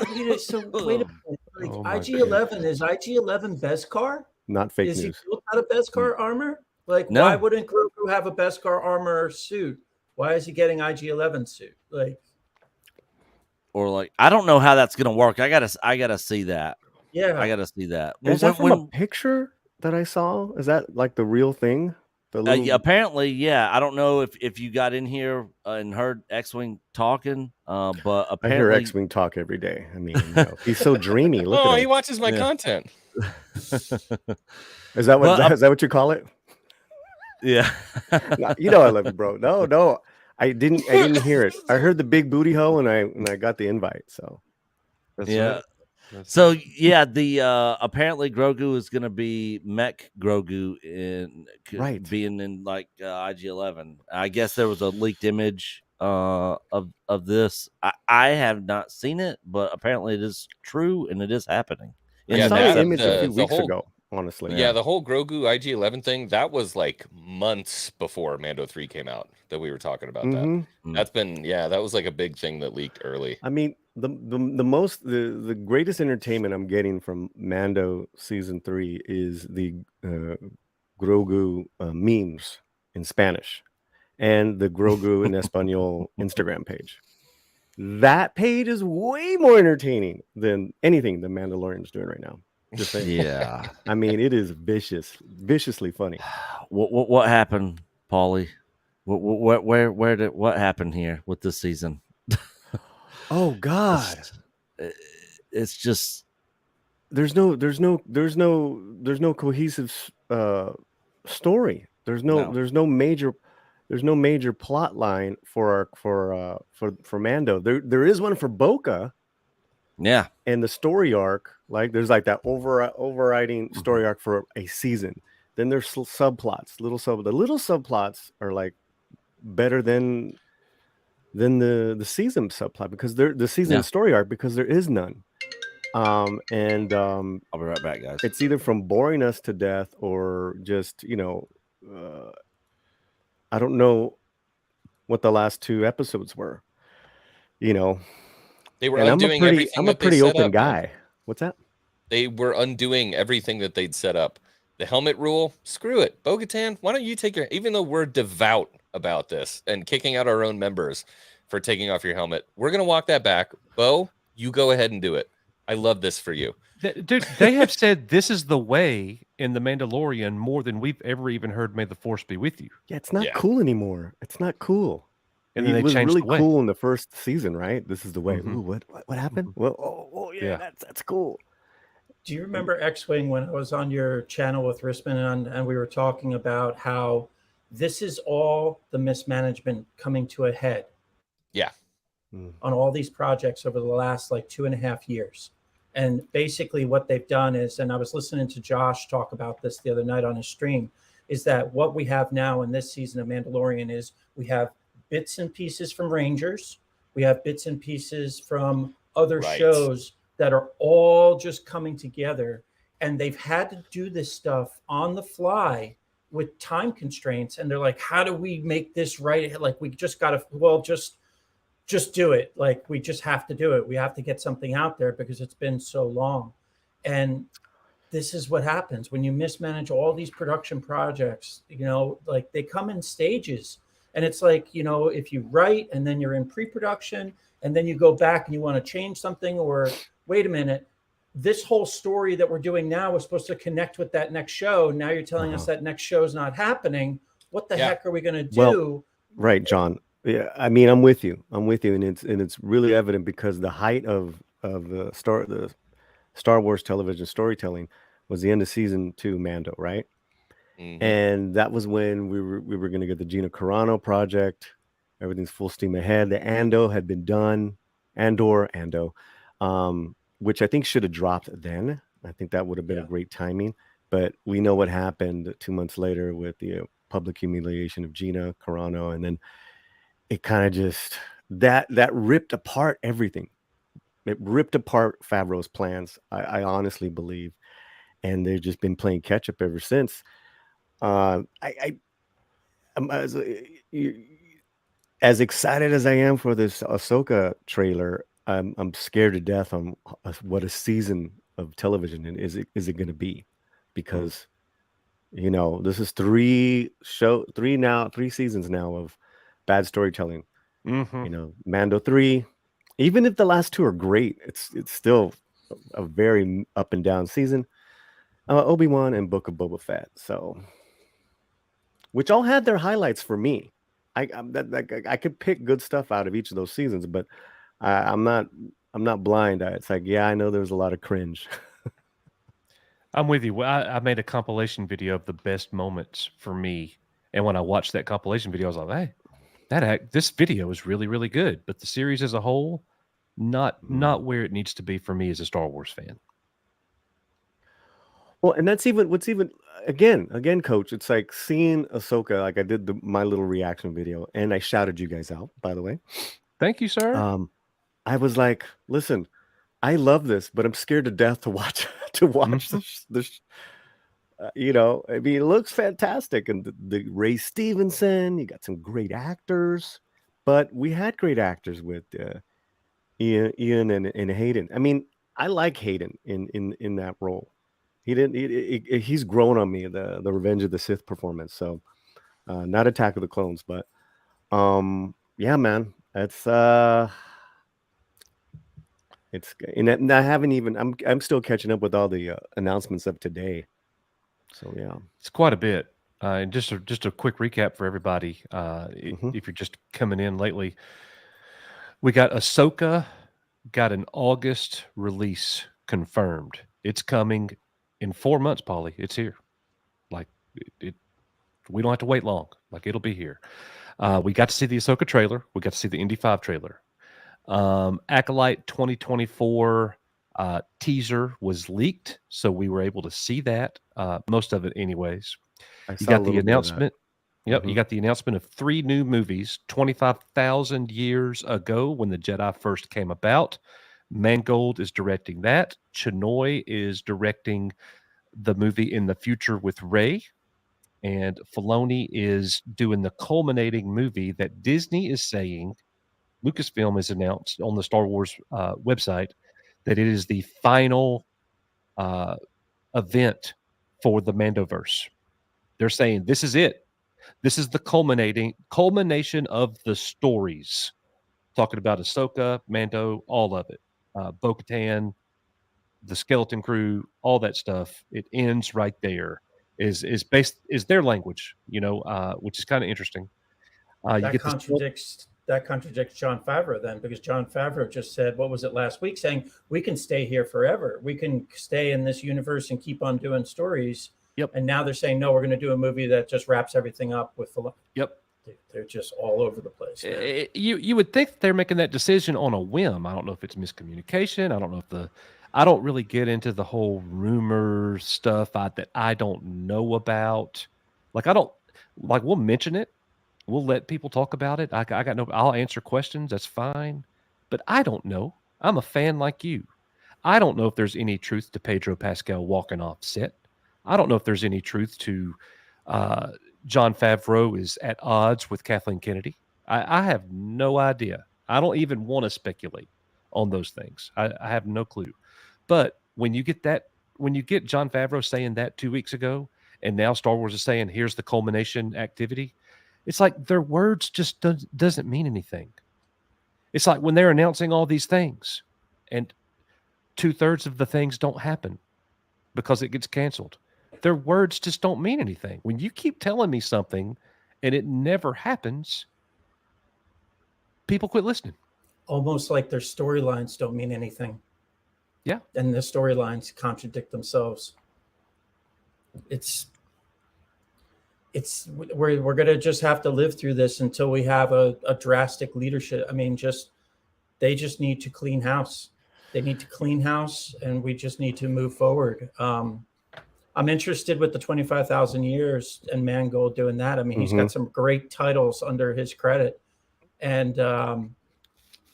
U: go.
D: So wait a minute. Like,
U: Oh my
D: IG-11 is IG-11 Beskar?
U: Not fake
D: Is he
U: news.
D: built out of Beskar armor? Like,
O: No.
D: why wouldn't Grogu have a Beskar armor suit? Why is he getting IG-11 suit? Like,
O: Or like, I don't know how that's gonna work. I gotta see that.
D: yeah,
O: I gotta see that.
U: Is that from a picture that I saw? Is that like the real thing? The little...
O: yeah, apparently, yeah. I don't know if you got in here and heard X-Wing talking, but
U: I hear
O: apparently
U: X-Wing talk every day. I mean, you know, he's so dreamy. Look
P: Oh,
U: at
P: he
U: him.
P: watches my
O: Yeah.
P: content.
U: Is that what
O: Well,
U: is that what you call it?
O: yeah.
U: No, you know I love you, bro. No, I didn't hear it. I heard the big booty hole and I got the invite. So
B: That's
O: Yeah.
B: right. That's
O: So yeah, the apparently Grogu is gonna be Mech Grogu
U: Right.
O: being in like IG-11. I guess there was a leaked image of this. I have not seen it, but apparently it is true and it is happening.
U: I
P: Yeah,
U: saw
P: that-
U: the image a few
P: the
U: weeks
P: whole-
U: ago, honestly.
P: Yeah, the whole Grogu IG-11 thing, that was like months before Mando 3 came out that we were talking about
U: Mhm.
P: that. That's been, yeah, that was like a big thing that leaked early.
U: I mean, the greatest entertainment I'm getting from Mando season 3 is the Grogu memes in Spanish and the Grogu in Espanol Instagram page. That page is way more entertaining than anything the Mandalorian's doing right now. Just saying.
O: Yeah.
U: I mean, it is viciously funny.
O: What happened, Paulie? What happened here with this season?
U: Oh God.
O: It's just
U: there's no cohesive story. There's no major plot line for Mando. There is one for Boca.
O: Yeah.
U: And the story arc, like there's like that overriding story arc for a season. Then there's subplots, the little subplots are like better than the season subplot because they're the season story arc because there is none.
O: I'll be right back, guys.
U: It's either from boring us to death or just, I don't know what the last 2 episodes were.
P: They were
U: And
P: undoing everything
U: I'm a
P: that they
U: pretty
P: set
U: open
P: up, man.
U: guy. What's that?
P: They were undoing everything that they'd set up. The helmet rule, screw it. Bo-Katan, why don't you take your, even though we're devout about this and kicking out our own members for taking off your helmet, we're going to walk that back. Bo, you go ahead and do it. I love this for you.
B: Dude, they have said this is the way in The Mandalorian more than we've ever even heard May the Force be with you.
U: Yeah, it's not cool anymore. It's not cool.
B: And then
U: it
B: they
U: was
B: changed
U: really
B: the way.
U: cool in the first season, right? This is the way.
B: Mhm.
U: Ooh, what happened? Well, oh yeah,
B: Yeah.
U: that's cool.
D: do you remember X-Wing when I was on your channel with Risman and we were talking about how this is all the mismanagement coming to a head
P: Yeah.
D: on all these projects over the last like 2.5 years? And basically what they've done is, and I was listening to Josh talk about this the other night on his stream, is that what we have now in this season of Mandalorian is we have bits and pieces from Rangers. We have bits and pieces from other
P: Right.
D: shows that are all just coming together. And they've had to do this stuff on the fly with time constraints. And they're like, how do we make this right? Like, we just got to, well, just do it. Like, we just have to do it. We have to get something out there because it's been so long. And this is what happens when you mismanage all these production projects, like they come in stages. And it's like, if you write and then you're in pre-production and then you go back and you want to change something, or wait a minute, this whole story that we're doing now was supposed to connect with that next show. Now you're telling us that next show is not happening. What the heck are we going to do?
U: Well, right, John. Yeah, I mean, I'm with you, and it's really evident because the height of the Star Wars television storytelling was the end of season 2 Mando, right?
P: Mhm.
U: And that was when we were going to get the Gina Carano project, Everything's full steam ahead. The Ando had been done, Ando, which I think should have dropped then. I think that would have been a great timing. But we know what happened 2 months later with the public humiliation of Gina Carano, and then it kind of just that ripped apart everything. It ripped apart Favreau's plans. I honestly believe, and they've just been playing catch up ever since. I'm as excited as I am for this Ahsoka trailer, I'm scared to death on what a season of television is it going to be, because this is three seasons now of bad storytelling. Mando 3, even if the last 2 are great, it's still a very up and down season. Obi-Wan and Book of Boba Fett, so which all had their highlights for me. I could pick good stuff out of each of those seasons, but I'm not blind. It's like, yeah, I know there's a lot of cringe.
B: I'm with you. I made a compilation video of the best moments for me, and when I watched that compilation video, I was like, hey, this video is really, really good. But the series as a whole, not where it needs to be for me as a Star Wars fan.
U: Well, and that's what's even again, Coach. It's like seeing Ahsoka. Like I did my little reaction video, and I shouted you guys out, by the way.
B: Thank you, sir.
U: I was like, listen, I love this, but I'm scared to death to watch this. I mean, it looks fantastic, and the Ray Stevenson. You got some great actors, but we had great actors with Ian and Hayden. I mean, I like Hayden in that role. He's grown on me, the Revenge of the Sith performance. So not Attack of the Clones, but yeah, man, it's and I haven't even, I'm still catching up with all the announcements of today. So yeah,
B: it's quite a bit. And just a quick recap for everybody. If you're just coming in lately, we got Ahsoka got an August release confirmed. It's coming in 4 months, Paulie. It's here. Like we don't have to wait long. Like it'll be here. We got to see the Ahsoka trailer. We got to see the Indy 5 trailer. Acolyte 2024 teaser was leaked, so we were able to see that. Most of it, anyways. You got the announcement. Yep, you got the announcement of 3 new movies 25,000 years ago when the Jedi first came about. Mangold is directing that. Chinoy is directing the movie In the Future with Rey. And Filoni is doing the culminating movie that Disney is saying, Lucasfilm has announced on the Star Wars website, that it is the final event for the Mandoverse. They're saying this is it. This is the culmination of the stories. Talking about Ahsoka, Mando, all of it. Bo-Katan, the Skeleton Crew, all that stuff. It ends right there. Is their language, which is kind of interesting.
D: That contradicts Jon Favreau then, because Jon Favreau just said, what was it last week, saying we can stay here forever. We can stay in this universe and keep on doing stories.
B: Yep.
D: And now they're saying, no, we're going to do a movie that just wraps everything up with the.
B: Yep.
D: They're just all over the place.
B: You would think they're making that decision on a whim. I don't know if it's miscommunication. I don't know I don't really get into the whole rumor stuff that I don't know about. We'll mention it. We'll let people talk about it. I'll answer questions. That's fine. But I don't know. I'm a fan like you. I don't know if there's any truth to Pedro Pascal walking off set. I don't know if there's any truth to Jon Favreau is at odds with Kathleen Kennedy. I have no idea. I don't even want to speculate on those things. I have no clue. But when you get Jon Favreau saying that 2 weeks ago, and now Star Wars is saying, here's the culmination activity, it's like their words just doesn't mean anything. It's like when they're announcing all these things, and 2/3 of the things don't happen because it gets canceled. Their words just don't mean anything. When you keep telling me something and it never happens, people quit listening.
D: Almost like their storylines don't mean anything.
B: Yeah.
D: And the storylines contradict themselves. we're going to just have to live through this until we have a drastic leadership. I mean, they just need to clean house. They need to clean house, and we just need to move forward. I'm interested with the 25,000 years and Mangold doing that. I mean, he's got some great titles under his credit, and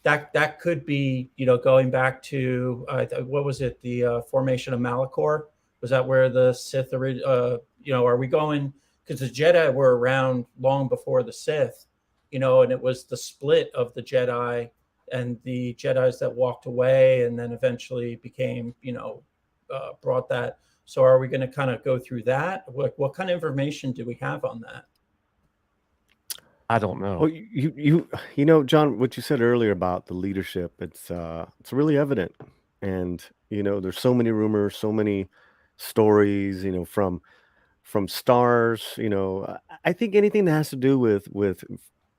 D: that could be, going back to what was it? The formation of Malachor. Was that where the Sith? Are we going? Because the Jedi were around long before the Sith, and it was the split of the Jedi and the Jedis that walked away and then eventually became, brought that. So are we going to kind of go through that? What kind of information do we have on that?
B: I don't know.
U: Well, John, what you said earlier about the leadership, it's really evident. And, there's so many rumors, so many stories, from stars, I think anything that has to do with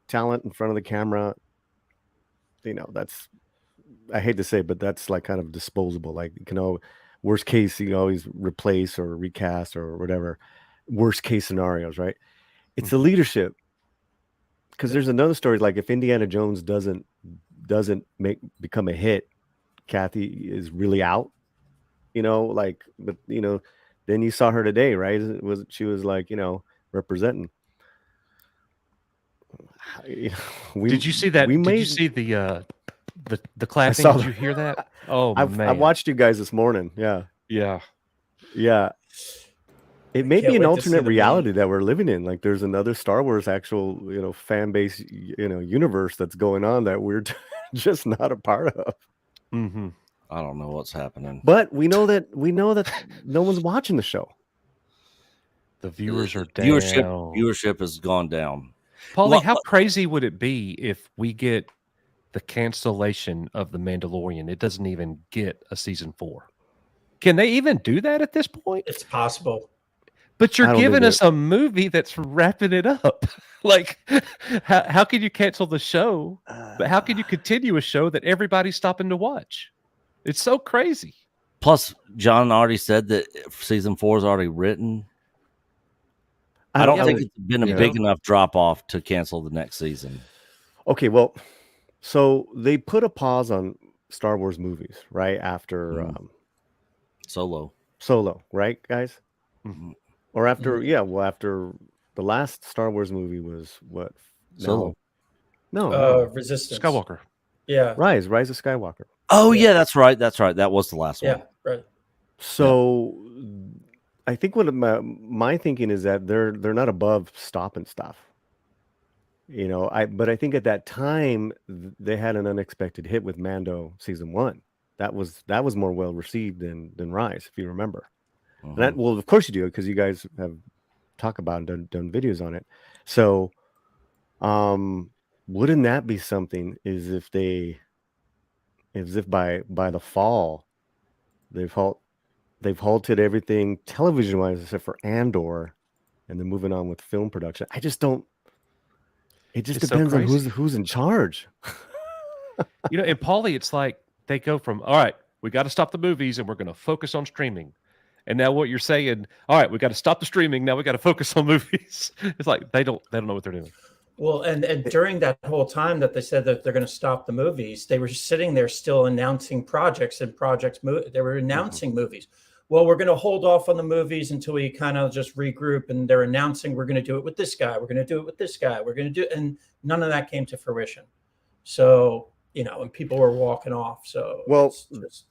U: talent in front of the camera, that's, I hate to say, but that's like kind of disposable. Like, worst case, you always replace or recast or whatever. Worst case scenarios, right? It's the leadership. Because there's another story, like if Indiana Jones doesn't become a hit, Kathy is really out. But then you saw her today, right? She was like, representing.
B: Did you see that? Did you see the clapping? Did you hear that? Oh, man.
U: I watched you guys this morning. Yeah. It may be an alternate reality that we're living in. Like there's another Star Wars actual, fan base, universe that's going on that we're just not a part of.
B: Mm-hmm.
O: I don't know what's happening.
U: But we know that no one's watching the show.
B: The viewers are down.
O: Viewership has gone down.
B: Paulie, how crazy would it be if we get the cancellation of The Mandalorian? It doesn't even get a season 4. Can they even do that at this point?
D: It's possible.
B: But you're giving us a movie that's wrapping it up. Like, how can you cancel the show? But how can you continue a show that everybody's stopping to watch? It's so crazy.
O: Plus, John already said that season 4 is already written. I don't think it's been a big enough drop off to cancel the next season.
U: Okay, well, so they put a pause on Star Wars movies right after
O: Solo,
U: right, guys?
O: Mm-hmm.
U: Or after, after the last Star Wars movie was what?
O: Solo.
U: No.
D: Resistance.
B: Skywalker.
D: Yeah.
U: Rise of Skywalker.
O: Oh yeah, that's right. That was the last one.
D: Yeah, right.
U: So I think what my thinking is that they're not above stopping stuff. But I think at that time they had an unexpected hit with Mando season 1. That was more well received than Rise, if you remember. And that, well, of course you do, because you guys have talked about and done videos on it. So wouldn't that be something? Is if by the fall they've halted everything television wise except for Andor, and then moving on with film production. I just don't. It just depends on who's in charge.
B: And Paulie, it's like they go from, all right, we got to stop the movies and we're going to focus on streaming. And now what you're saying, all right, we got to stop the streaming. Now we got to focus on movies. It's like they don't know what they're doing.
D: Well, and during that whole time that they said that they're going to stop the movies, they were sitting there still announcing projects. They were announcing movies. Well, we're going to hold off on the movies until we kind of just regroup. And they're announcing we're going to do it with this guy. We're going to do it with this guy. We're going to do, and none of that came to fruition. So, and people were walking off. So,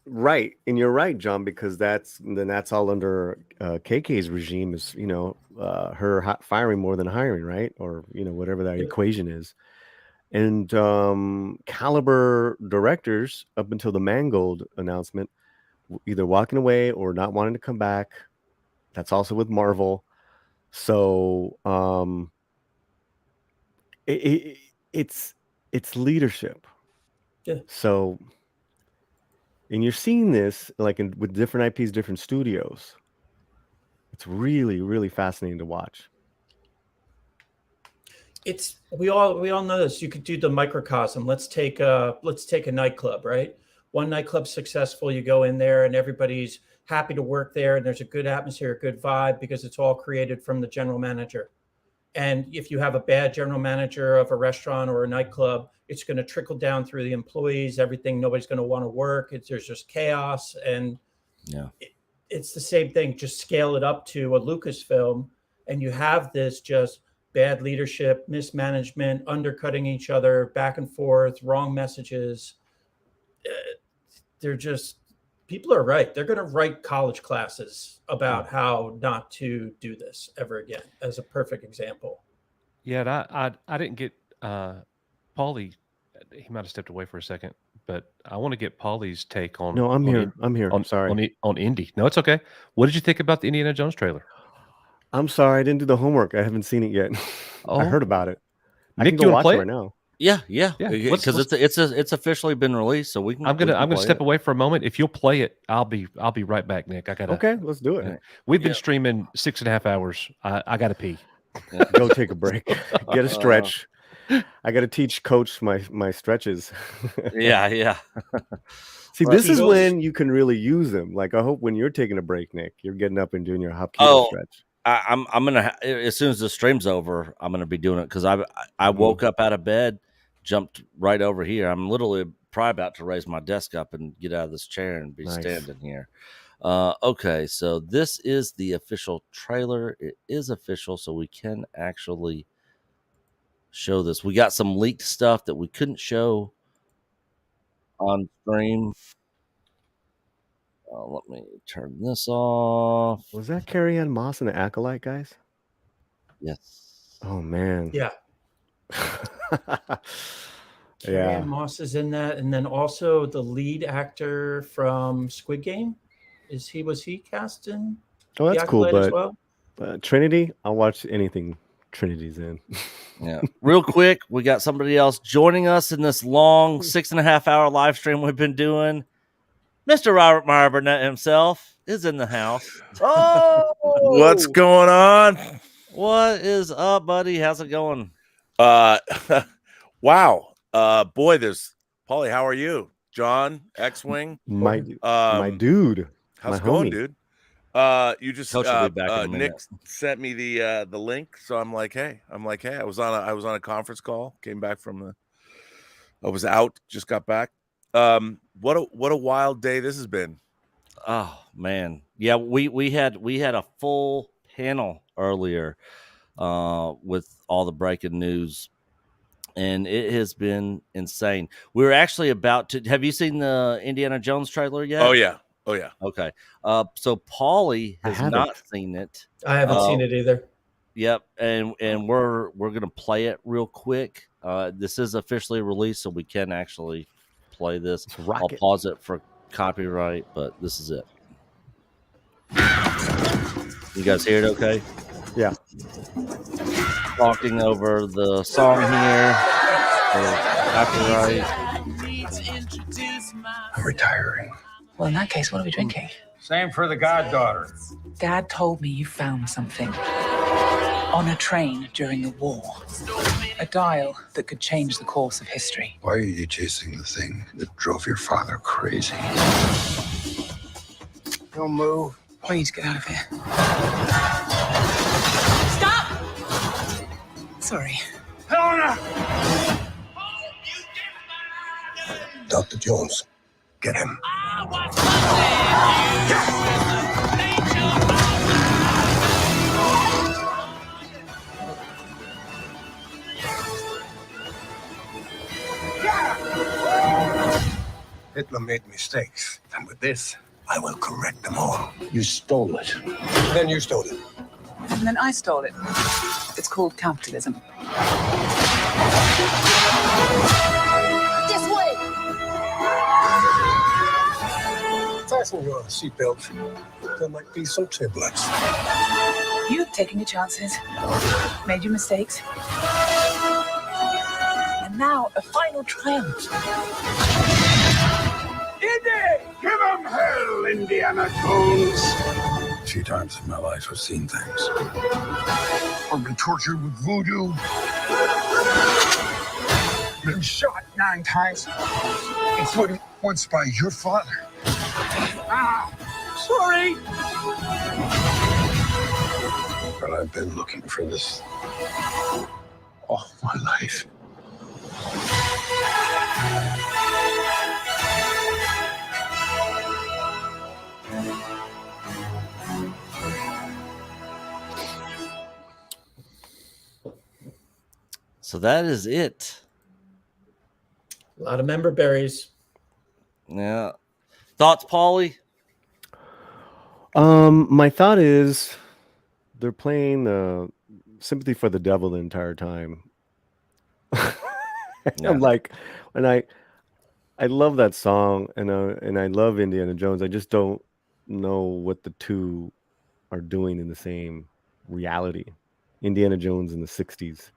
U: right. And you're right, John, because that's all under KK's regime is, her firing more than hiring, right? Or, whatever that equation is. And caliber directors up until the Mangold announcement, either walking away or not wanting to come back. That's also with Marvel. So it's leadership.
D: Yeah.
U: So, and you're seeing this with different IPs, different studios. It's really, really fascinating to watch.
D: We all know this. You could do the microcosm. Let's take a nightclub, right? One nightclub successful, you go in there and everybody's happy to work there, and there's a good atmosphere, a good vibe because it's all created from the general manager. And if you have a bad general manager of a restaurant or a nightclub, it's going to trickle down through the employees, everything. Nobody's going to want to work. There's just chaos. And it's the same thing. Just scale it up to a Lucasfilm, and you have this just bad leadership, mismanagement, undercutting each other, back and forth, wrong messages. They're just, people are right. They're going to write college classes about how not to do this ever again, as a perfect example.
B: Yeah, I didn't get Paulie. He might have stepped away for a second, but I want to get Paulie's take on.
U: No, I'm
B: on
U: here.
B: In-
U: I'm here.
B: On,
U: Sorry.
B: on Indy. No, it's okay. What did you think about the Indiana Jones trailer?
U: I'm sorry. I didn't do the homework. I haven't seen it yet. I heard about it. I
B: Nick,
U: can
B: you
U: go
B: wanna
U: watch
B: play
U: it
B: it?
U: right now.
O: Yeah.
B: Let's-
O: Because it's officially been released, so we can.
B: I'm
O: we
B: gonna
O: can play
B: step
O: it.
B: away for a moment. If you'll play it, I'll be right back, Nick. I gotta.
U: Okay, let's do it.
B: We've been streaming 6.5 hours. I gotta pee.
U: Go take a break. Get a stretch. I got to teach Coach my stretches.
O: Yeah.
U: See,
O: Right.
U: this is
O: Eagles.
U: when you can really use them. Like, I hope when you're taking a break, Nick, you're getting up and doing your hop keto
O: Oh,
U: stretch.
O: I'm gonna as soon as the stream's over, I'm gonna be doing it because I woke up out of bed, jumped right over here. I'm literally probably about to raise my desk up and get out of this chair and be
U: Nice.
O: standing here. Okay, so this is the official trailer. It is official, so we can actually show this. We got some leaked stuff that we couldn't show on stream. Let me turn this off.
U: Was that Carrie Ann Moss and the Acolyte, guys?
O: Yes.
U: Oh, man.
D: Yeah. Carrie Ann Moss is in that, and then also the lead actor from Squid Game. Was he cast in?
U: Oh, that's
D: The
U: cool.
D: Acolyte as
U: But
D: well?
U: Trinity, I'll watch anything Trinity's in.
O: Yeah. Real quick, we got somebody else joining us in this long 6.5 hour live stream we've been doing. Mr. Robert Meyer Burnett himself is in the house. Oh,
R: What's going on?
O: What is up, buddy? How's it going?
R: Wow. Boy, there's Paulie. How are you, John X-Wing?
U: My dude.
R: How's
U: my
R: it going,
U: homie.
R: dude? You just
O: Coach will be back in a
R: Nick
O: minute.
R: sent me the link, so I'm like, hey, I was on a conference call, came back from I was out, just got back. What a wild day this has been.
O: Oh man, yeah, we had a full panel earlier with all the breaking news, and it has been insane. We were actually about to. Have you seen the Indiana Jones trailer yet?
R: Oh yeah.
O: Okay. So Paulie
U: I
O: has
U: haven't.
O: not seen it.
D: I haven't seen it either.
O: Yep, and we're gonna play it real quick. This is officially released, so we can actually play this.
U: rock
O: I'll
U: it.
O: pause it for copyright, but this is it. You guys hear it okay?
U: Yeah.
O: Talking over the song here. Copyright.
V: I'm retiring.
W: Well, in that case, what are we drinking?
V: Same for the goddaughter.
W: Dad told me you found something on a train during the war. A dial that could change the course of history.
V: Why are you chasing the thing that drove your father crazy? Don't move.
W: Please get out of here. Stop! Sorry.
V: Helena! Dr. Jones, get him. Hitler made mistakes, and with this, I will correct them all. You stole it. Then you stole it.
W: And then I stole it. It's called capitalism.
V: This way! Fasten your seatbelt. There might be some turbulence.
W: You've taken your chances, made your mistakes. And now a final triumph.
V: Indy! Give him hell, Indiana Jones! A few times in my life, I've seen things. I've been tortured with voodoo. Been shot 9 times, including once by your father. Ah, sorry! but I've been looking for this all my life.
O: So that is it.
D: A lot of member berries.
O: Yeah. Thoughts, Paulie?
U: My thought is they're playing Sympathy for the Devil the entire time. I'm like, and I love that song, and I love Indiana Jones. I just don't know what the two are doing in the same reality. Indiana Jones in the 60s.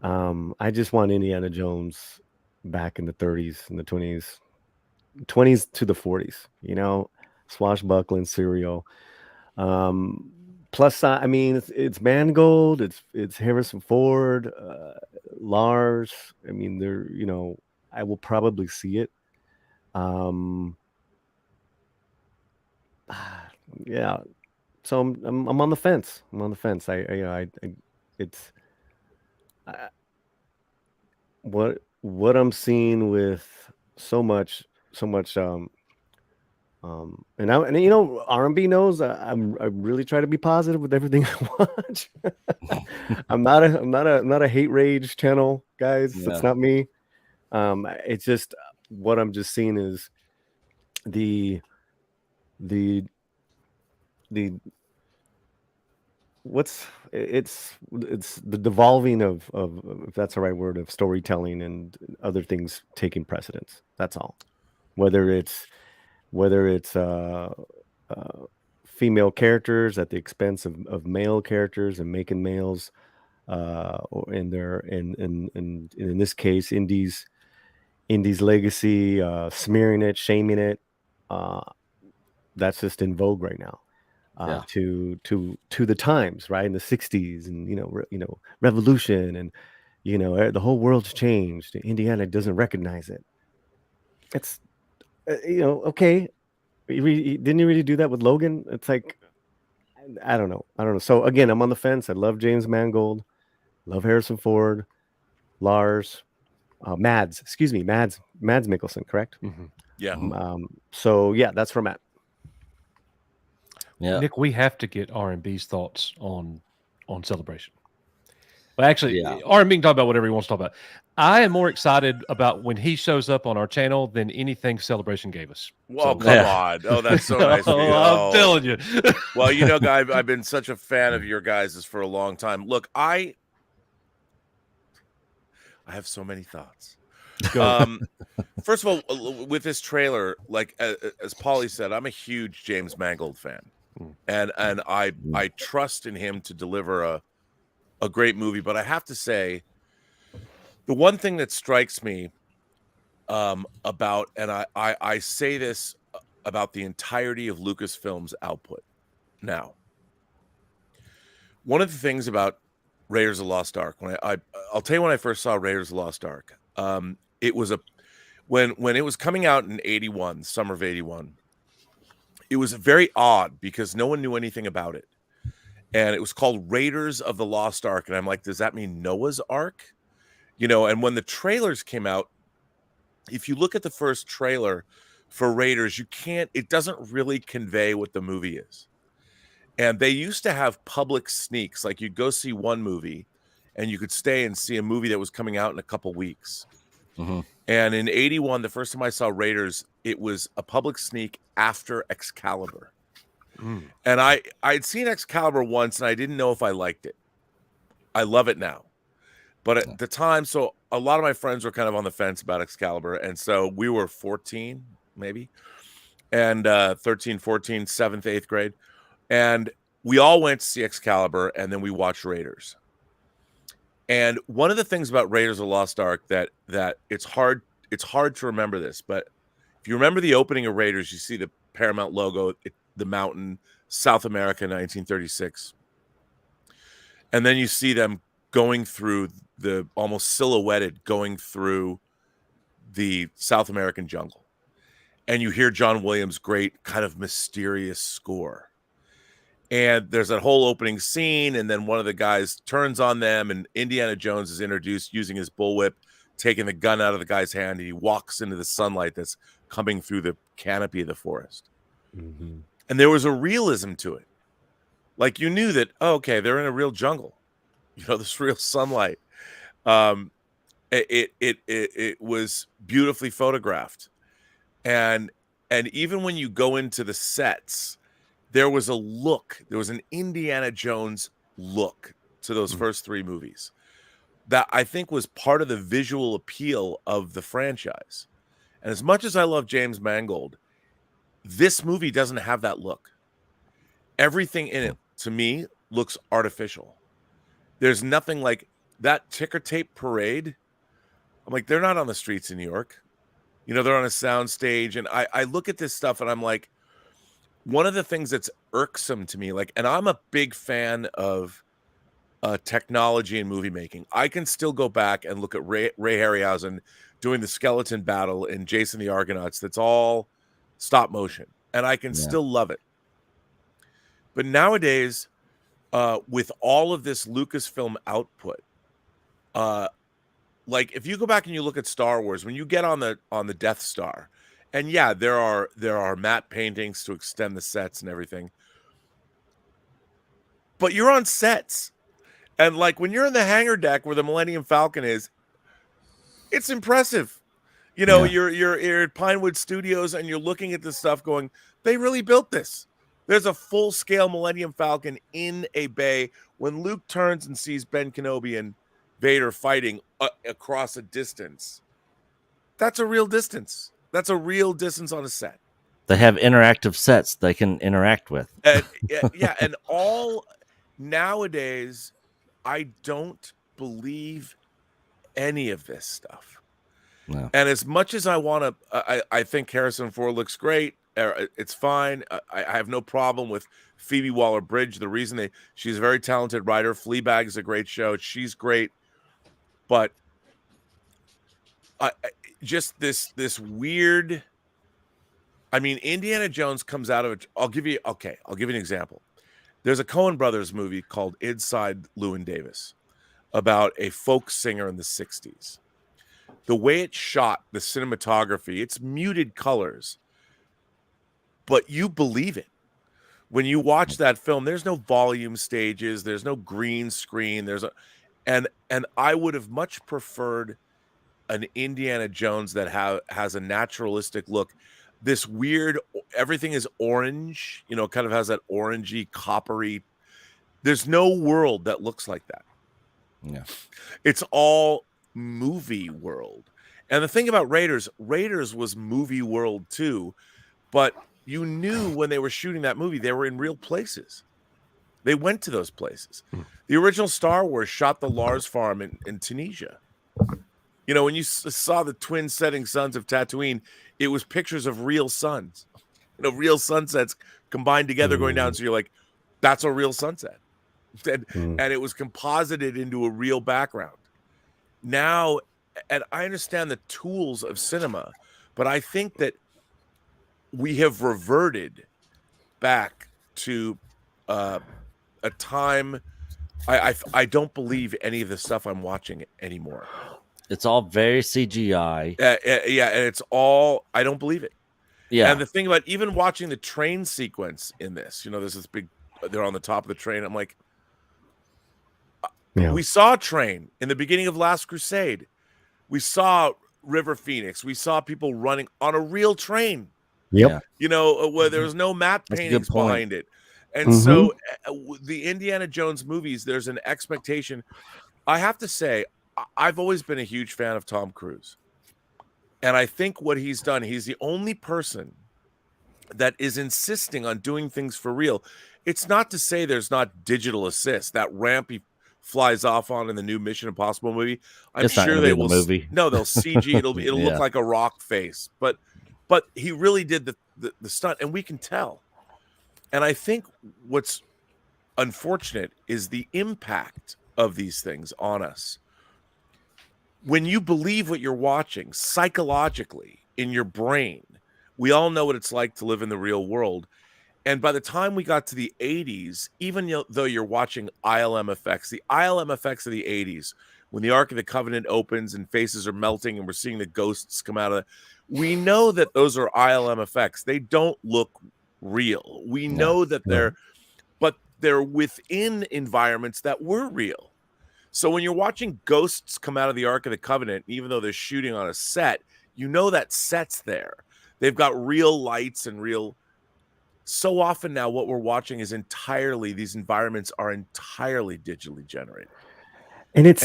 U: I just want Indiana Jones back in the 30s and the 20s to the 40s, you know, swashbuckling serial. Plus, I mean, it's Mangold, it's Harrison Ford, Lars. I mean, they're, you know, I will probably see it. Yeah. So I'm on the fence. I'm on the fence. It's what I'm seeing with so much and you know, R&B knows I really try to be positive with everything I watch. I'm not a hate rage channel, guys. That's not me. It's just what I'm just seeing is the it's the devolving of if that's the right word, of storytelling and other things taking precedence. That's all. Whether it's female characters at the expense of male characters and making males or in this case Indy's legacy, smearing it, shaming it, that's just in vogue right now. To the times, right, in the 60s, and you know revolution, and you know the whole world's changed. Indiana doesn't recognize it. It's you know, okay, didn't you really do that with Logan? It's like I don't know. So again, I'm on the fence. I love James Mangold, love Harrison Ford, Lars, Mads Mikkelsen, correct?
R: Mm-hmm. Yeah.
U: So yeah, that's where I'm at.
O: Yeah,
B: Nick, we have to get R&B's thoughts on Celebration. But actually, R&B can talk about whatever he wants to talk about. I am more excited about when he shows up on our channel than anything Celebration gave us.
R: Well, come on. Oh, that's so nice of you.
B: I'm telling you.
R: Well, you know, guy, I've been such a fan of your guys' for a long time. Look, I have so many thoughts. First of all, with this trailer, like as Paulie said, I'm a huge James Mangold fan. And I trust in him to deliver a great movie. But I have to say, the one thing that strikes me about, and I say this about the entirety of Lucasfilm's output now. One of the things about Raiders of the Lost Ark, I'll tell you when I first saw Raiders of the Lost Ark, it was when it was coming out in 81, summer of 81. It was very odd because no one knew anything about it. And it was called Raiders of the Lost Ark. And I'm like, does that mean Noah's Ark? You know, and when the trailers came out, if you look at the first trailer for Raiders, it doesn't really convey what the movie is. And they used to have public sneaks. Like you'd go see one movie and you could stay and see a movie that was coming out in a couple weeks.
O: Mm-hmm.
R: And in 81, the first time I saw Raiders, it was a public sneak after Excalibur. And I'd seen Excalibur once and I didn't know if I liked it. I love it now. But at the time, so a lot of my friends were kind of on the fence about Excalibur. And so we were 14, maybe, and 13, 14, 7th, 8th grade. And we all went to see Excalibur, and then we watched Raiders. And one of the things about Raiders of the Lost Ark that it's hard to remember this, but if you remember the opening of Raiders, you see the Paramount logo, the mountain, South America, 1936. And then you see them going through almost silhouetted, going through the South American jungle. And you hear John Williams' great kind of mysterious score. And there's that whole opening scene, and then one of the guys turns on them, and Indiana Jones is introduced using his bullwhip, taking the gun out of the guy's hand, and he walks into the sunlight that's coming through the canopy of the forest.
U: Mm-hmm.
R: And there was a realism to it. Like, you knew that, oh, okay, they're in a real jungle. You know, this real sunlight. It was beautifully photographed. And even when you go into the sets, there was a look, there was an Indiana Jones look to those first three movies that I think was part of the visual appeal of the franchise. And as much as I love James Mangold, this movie doesn't have that look. Everything in it, to me, looks artificial. There's nothing like that ticker tape parade. I'm like, they're not on the streets in New York. You know, they're on a sound stage. And I look at this stuff and I'm like, one of the things that's irksome to me, like, and I'm a big fan of technology and movie making. I can still go back and look at Ray Harryhausen doing the skeleton battle in Jason the Argonauts. That's all stop motion. And I can still love it. But nowadays, with all of this Lucasfilm output, like if you go back and you look at Star Wars, when you get on the Death Star, and yeah, there are matte paintings to extend the sets and everything, but you're on sets, and like when you're in the hangar deck where the Millennium Falcon is, it's impressive. You know, you're at Pinewood Studios and you're looking at this stuff going, they really built this. There's a full-scale Millennium Falcon in a bay. When Luke turns and sees Ben Kenobi and Vader fighting across a distance, that's a real distance. That's a real distance on a set.
O: They have interactive sets they can interact with.
R: And, and all nowadays, I don't believe any of this stuff.
O: No.
R: And as much as I want to, I think Harrison Ford looks great. It's fine. I have no problem with Phoebe Waller-Bridge. The reason she's a very talented writer. Fleabag is a great show. She's great. But just this weird, I mean, Indiana Jones comes out of it. I'll give you an example. There's a Coen Brothers movie called Inside Llewyn Davis about a folk singer in the 60s. The way it's shot, the cinematography, it's muted colors, but you believe it. When you watch that film, there's no volume stages, there's no green screen, and I would have much preferred an Indiana Jones that has a naturalistic look. This weird, everything is orange, you know, kind of has that orangey, coppery. There's no world that looks like that.
O: Yeah.
R: It's all movie world. And the thing about Raiders was movie world too, but you knew when they were shooting that movie, they were in real places. They went to those places. The original Star Wars shot the Lars farm in Tunisia. You know, when you saw the twin setting suns of Tatooine, it was pictures of real suns, you know, real sunsets combined together going down. So you're like, that's a real sunset. And it was composited into a real background. Now, and I understand the tools of cinema, but I think that we have reverted back to a time. I don't believe any of the stuff I'm watching anymore.
O: It's all very CGI.
R: Yeah, and it's all, I don't believe it.
O: Yeah.
R: And the thing about even watching the train sequence in this, you know, there's this big, they're on the top of the train. I'm like, we saw a train in the beginning of Last Crusade. We saw River Phoenix. We saw people running on a real train.
U: Yep.
R: You know, where there was no matte
O: That's a good
R: paintings
O: point.
R: behind it. And so the Indiana Jones movies, there's an expectation. I have to say, I've always been a huge fan of Tom Cruise. And I think what he's done, he's the only person that is insisting on doing things for real. It's not to say there's not digital assist. That ramp he flies off on in the new Mission Impossible movie, I'm
O: It's not
R: sure
O: gonna
R: they
O: be in the
R: will.
O: movie.
R: No, they'll CG. It'll
O: Yeah.
R: look like a rock face. But he really did the stunt, and we can tell. And I think what's unfortunate is the impact of these things on us. When you believe what you're watching psychologically in your brain, we all know what it's like to live in the real world. And by the time we got to the 80s, even though you're watching ILM effects, the ILM effects of the 80s, when the Ark of the Covenant opens and faces are melting and we're seeing the ghosts come out of it, we know that those are ILM effects. They don't look real. We know that they're within environments that were real. So when you're watching ghosts come out of the Ark of the Covenant, even though they're shooting on a set, you know that set's there. They've got real lights and real. So often now what we're watching is these environments are entirely digitally generated.
U: And it's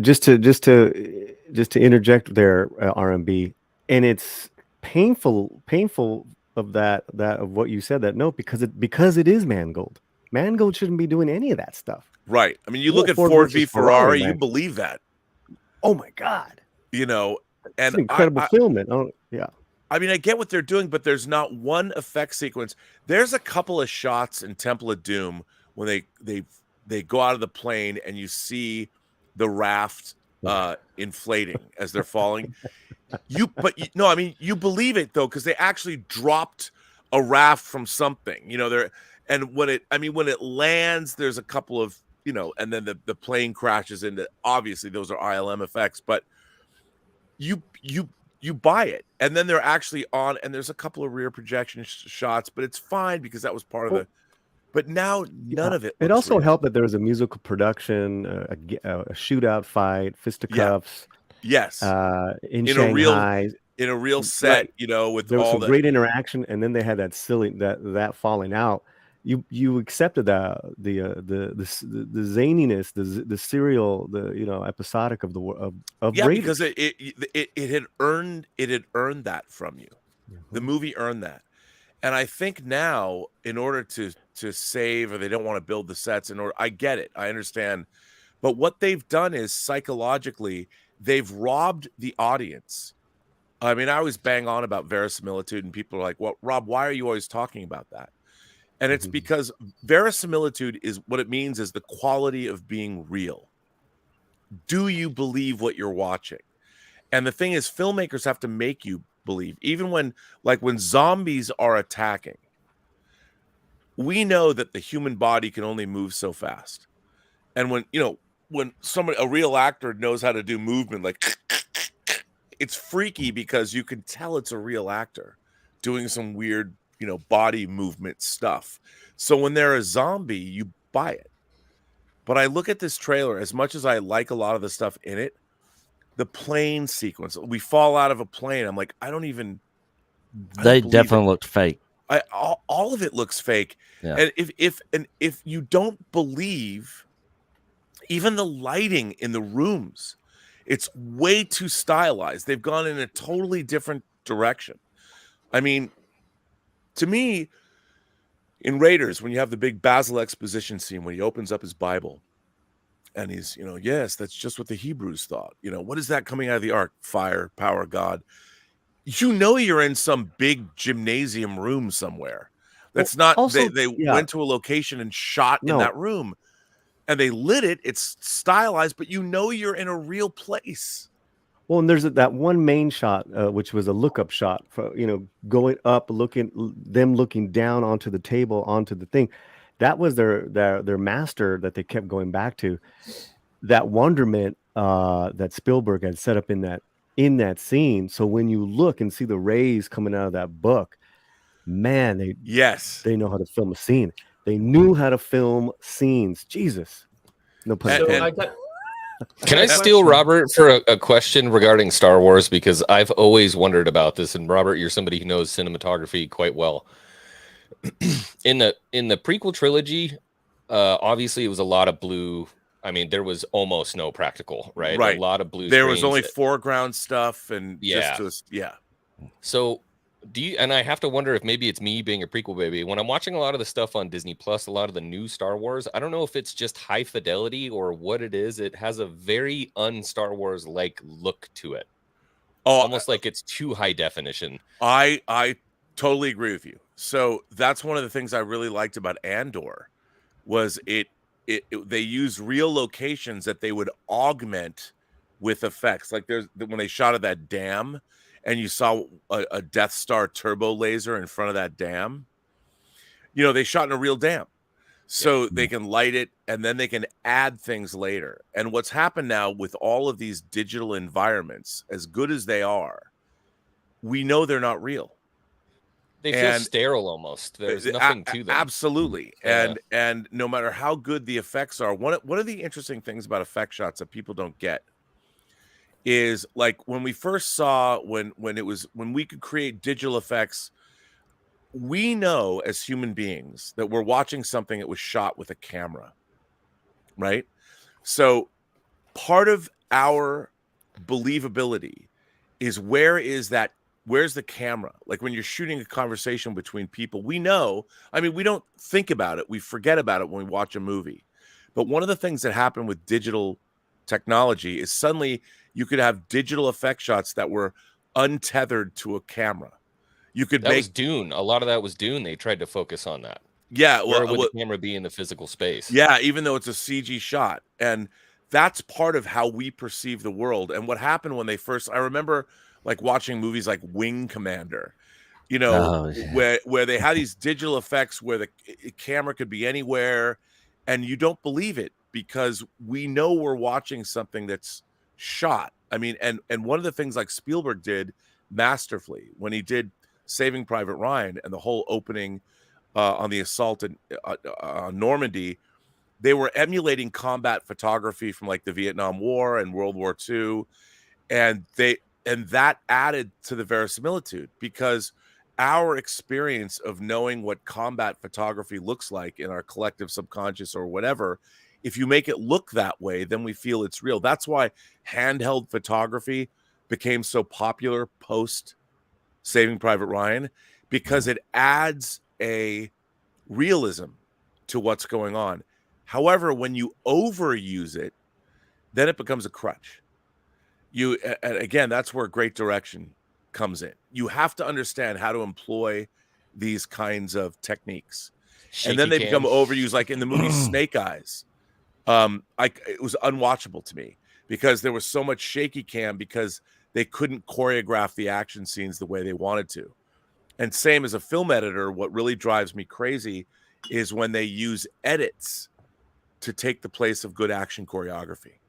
U: just to interject there, RMB, and it's painful of of what you said, that note, because it is Mangold. Mangold shouldn't be doing any of that stuff.
R: Right. I mean, you look at Ford v Ferrari, you believe that.
U: Oh my God.
R: And
U: it's an incredible film. Yeah.
R: I mean, I get what they're doing, but there's not one effect sequence. There's a couple of shots in Temple of Doom when they go out of the plane and you see the raft inflating as they're falling. You believe it though, because they actually dropped a raft from something. When it lands, there's a couple of and then the plane crashes into. Obviously, those are ILM effects, but you buy it, and then they're actually on, and there's a couple of rear projection shots, but it's fine because that was part of the. But now none of it.
U: It also helped that there was a musical production, a shootout fight, fisticuffs.
R: Yes.
U: In Shanghai,
R: in a real set, with
U: there was
R: all
U: some
R: the
U: great interaction, and then they had that silly that falling out. You accepted the zaniness, the serial, episodic of
R: yeah,
U: Raiders.
R: because it had earned that from you. The movie earned that. And I think now, in order to save, or they don't want to build the sets, I get it, I understand, but what they've done is psychologically they've robbed the audience. I mean, I always bang on about verisimilitude, and people are like, "Well, Rob, why are you always talking about that?" And it's because verisimilitude is what it means is the quality of being real. Do you believe what you're watching? And the thing is, filmmakers have to make you believe, even when zombies are attacking, we know that the human body can only move so fast. And when a real actor knows how to do movement, it's freaky because you can tell it's a real actor doing some weird, body movement stuff. So when they're a zombie, you buy it. But I look at this trailer, as much as I like a lot of the stuff in it, the plane sequence, we fall out of a plane. I'm like,
O: they definitely looked fake.
R: All of it looks fake.
O: Yeah.
R: And if you don't believe, even the lighting in the rooms, it's way too stylized. They've gone in a totally different direction. I mean, to me, in Raiders, when you have the big Basil exposition scene when he opens up his Bible and he's, yes, that's just what the Hebrews thought. What is that coming out of the ark? Fire, power, God. You're in some big gymnasium room somewhere. That's not,
U: also,
R: they went to a location and shot in that room and they lit it. It's stylized, but you're in a real place.
U: Well, and there's that one main shot, which was a lookup shot, for going up, them looking down onto the table, onto the thing. That was their master that they kept going back to. That wonderment that Spielberg had set up in that scene. So when you look and see the rays coming out of that book, man, they know how to film a scene. They knew how to film scenes. Jesus, no pun intended.
P: Can I steal Robert for a question regarding Star Wars? Because I've always wondered about this. And Robert, you're somebody who knows cinematography quite well. In the prequel trilogy, obviously it was a lot of blue. I mean, there was almost no practical, right?
R: Right.
P: A lot of blue.
R: There was only foreground stuff and
P: yeah. So and I have to wonder if maybe it's me being a prequel baby. When I'm watching a lot of the stuff on Disney Plus, a lot of the new Star Wars, I don't know if it's just high fidelity or what it is. It has a very un-Star Wars-like look to it. Almost like it's too high definition.
R: I totally agree with you. So that's one of the things I really liked about Andor was they used real locations that they would augment with effects. Like when they shot at that dam and you saw a Death Star turbo laser in front of that dam, they shot in a real dam. So they can light it and then they can add things later. And what's happened now with all of these digital environments, as good as they are, we know they're not real.
P: They feel sterile almost. There's nothing to them.
R: Absolutely.
P: Yeah.
R: And no matter how good the effects are, one of the interesting things about effect shots that people don't get is like when we first saw when we could create digital effects, we know as human beings that we're watching something that was shot with a camera, right? So part of our believability is where's the camera? Like when you're shooting a conversation between people, we know, we don't think about it. We forget about it when we watch a movie. But one of the things that happened with digital technology is suddenly you could have digital effect shots that were untethered to a camera. You could
P: That was Dune. A lot of that was Dune. They tried to focus on that.
R: Yeah.
P: Where would the camera be in the physical space?
R: Yeah, even though it's a CG shot. And that's part of how we perceive the world. And what happened when I remember like watching movies like Wing Commander, where they had these digital effects where the camera could be anywhere and you don't believe it because we know we're watching something that's shot. And one of the things like Spielberg did masterfully when he did Saving Private Ryan and the whole opening on the assault in Normandy, they were emulating combat photography from like the Vietnam War and World War II, and that added to the verisimilitude because our experience of knowing what combat photography looks like in our collective subconscious or whatever, if you make it look that way, then we feel it's real. That's why handheld photography became so popular post Saving Private Ryan, because it adds a realism to what's going on. However, when you overuse it, then it becomes a crutch. And again, that's where great direction comes in. You have to understand how to employ these kinds of techniques. And then they become overused, like in the movie Snake Eyes. It was unwatchable to me because there was so much shaky cam because they couldn't choreograph the action scenes the way they wanted to. And same as a film editor, what really drives me crazy is when they use edits to take the place of good action choreography.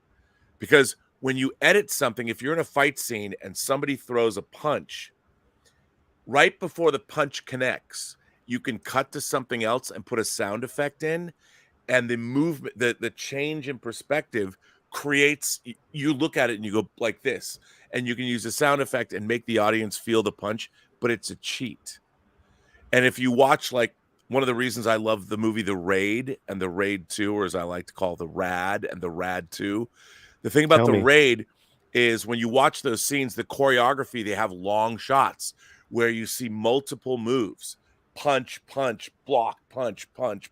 R: Because when you edit something, if you're in a fight scene and somebody throws a punch, right before the punch connects, you can cut to something else and put a sound effect in, and the movement, the change in perspective creates, you look at it and you go like this, and you can use a sound effect and make the audience feel the punch, but it's a cheat. And if you watch, like, one of the reasons I love the movie The Raid and The Raid 2, or as I like to call The Rad and The Rad 2, the thing about The Raid is when you watch those scenes, the choreography, they have long shots where you see multiple moves, punch, punch, block, punch, punch,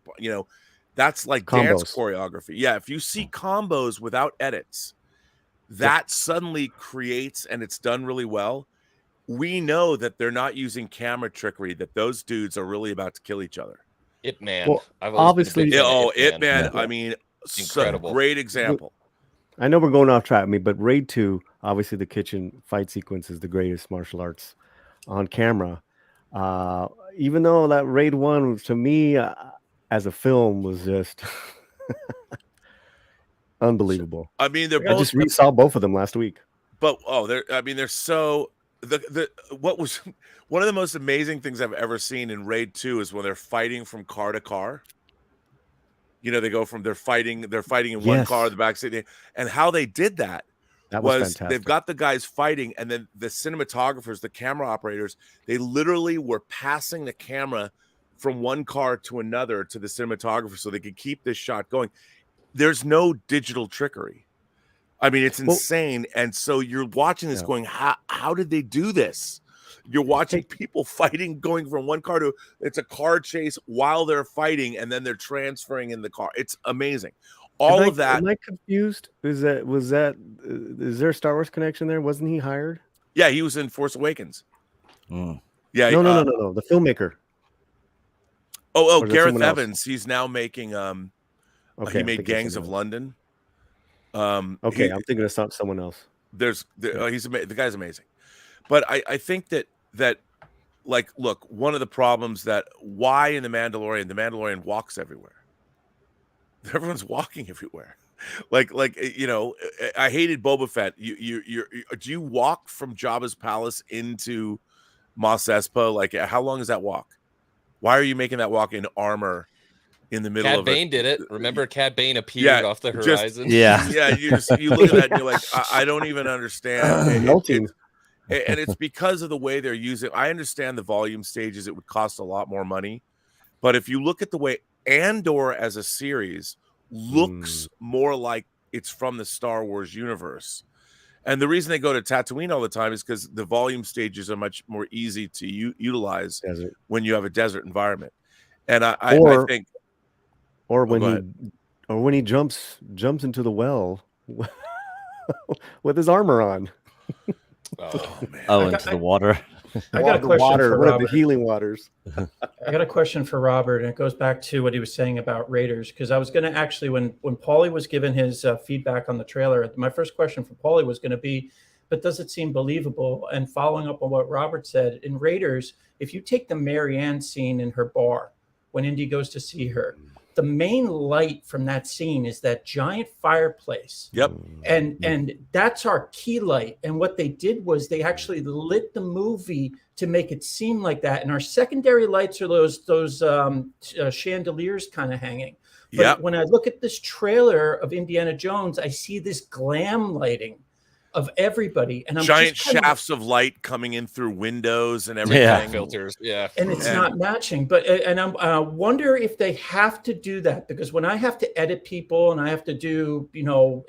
R: that's like dance choreography. Yeah, if you see combos without edits, that suddenly creates, and it's done really well. We know that they're not using camera trickery, that those dudes are really about to kill each other.
P: Ip Man.
U: Well, obviously,
R: Ip Man.
P: Incredible.
R: Great example.
U: I know we're going off track, but Raid 2, obviously the kitchen fight sequence is the greatest martial arts on camera. Even though that Raid 1, to me, as a film, was just unbelievable.
R: They're both.
U: I just saw both of them last week.
R: But they're so. What was one of the most amazing things I've ever seen in Raid 2 is when they're fighting from car to car. They go from they're fighting in one car, the back seat, and how they did that was
U: fantastic.
R: They've got the guys fighting, and then the cinematographers, the camera operators, they literally were passing the camera from one car to another to the cinematographer so they could keep this shot going. There's no digital trickery. It's insane. And so you're watching this going, how did they do this? You're watching people fighting, going from one car to, it's a car chase while they're fighting, and then they're transferring in the car. It's amazing. All of that.
U: Am I confused? Is there a Star Wars connection there? Wasn't he hired?
R: Yeah, he was in Force Awakens.
U: Yeah.
R: No.
U: The filmmaker.
R: Gareth Evans. He's now making he made Gangs of London.
U: I'm thinking of someone else.
R: The guy's amazing. But I think that like, look, one of the problems that why in the Mandalorian walks everywhere. Everyone's walking everywhere. Like I hated Boba Fett. You do you walk from Jabba's palace into Mos Espa? Like, how long is that walk? Why are you making that walk in armor in the middle
P: Cad
R: of
P: Bane
R: it?
P: did it. Remember, Cad Bane appeared off the horizon.
O: Yeah.
R: You look at that and you're like, I don't even understand.
U: Melting.
R: And it's because of the way they're using. I understand the volume stages; it would cost a lot more money, but if you look at the way Andor as a series looks more like it's from the Star Wars universe, and the reason they go to Tatooine all the time is because the volume stages are much more easy to utilize when you have a desert environment. And I think,
U: or
R: go
U: when he jumps into the well with his armor on.
R: Oh man!
O: Into the water.
D: I got a
U: The
D: question
U: water,
D: for
U: one of
D: Robert.
U: the healing waters.
D: I got a question for Robert, and it goes back to what he was saying about Raiders. Because I was going to actually, when Paulie was giving his feedback on the trailer, my first question for Paulie was going to be, but does it seem believable? And following up on what Robert said, in Raiders, if you take the Marianne scene in her bar when Indy goes to see her, the main light from that scene is that giant fireplace.
R: Yep.
D: And that's our key light. And what they did was they actually lit the movie to make it seem like that. And our secondary lights are those chandeliers kind of hanging. But
R: Yep.
D: when I look at this trailer of Indiana Jones, I see this glam lighting of everybody, and I'm
R: giant
D: just kind of-
R: shafts of light coming in through windows and everything.
P: Filters, yeah.
D: and it's not matching. But and I wonder if they have to do that, because when I have to edit people and I have to do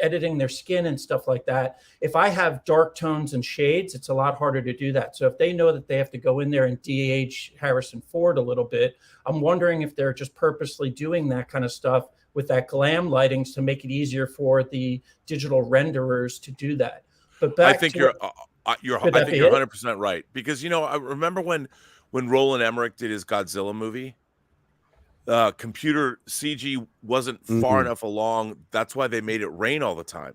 D: editing their skin and stuff like that, if I have dark tones and shades, it's a lot harder to do that. So if they know that they have to go in there and de-age Harrison Ford a little bit, I'm wondering if they're just purposely doing that kind of stuff with that glam lightings to make it easier for the digital renderers to do that. But
R: I
D: back
R: think
D: to
R: you're
D: I
R: you're 100% right, because I remember when Roland Emmerich did his Godzilla movie, computer CG wasn't far enough along. That's why they made it rain all the time.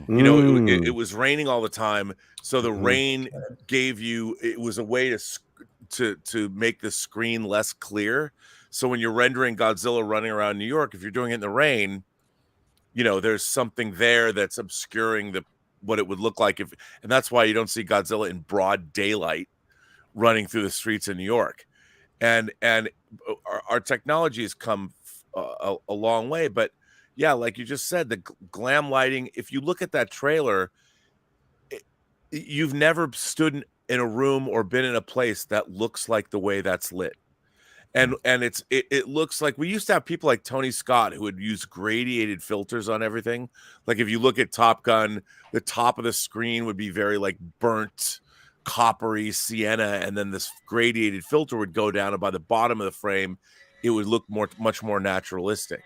R: It was raining all the time, so the rain gave you, it was a way to make the screen less clear. So when you're rendering Godzilla running around New York, if you're doing it in the rain, there's something there that's obscuring what it would look like and that's why you don't see Godzilla in broad daylight running through the streets of New York. And our technology has come a long way, but yeah, like you just said, the glam lighting, if you look at that trailer, you've never stood in a room or been in a place that looks like the way that's lit. And it looks like we used to have people like Tony Scott who would use gradiated filters on everything. Like if you look at Top Gun, the top of the screen would be very like burnt, coppery sienna, and then this gradiated filter would go down, and by the bottom of the frame, it would look much more naturalistic.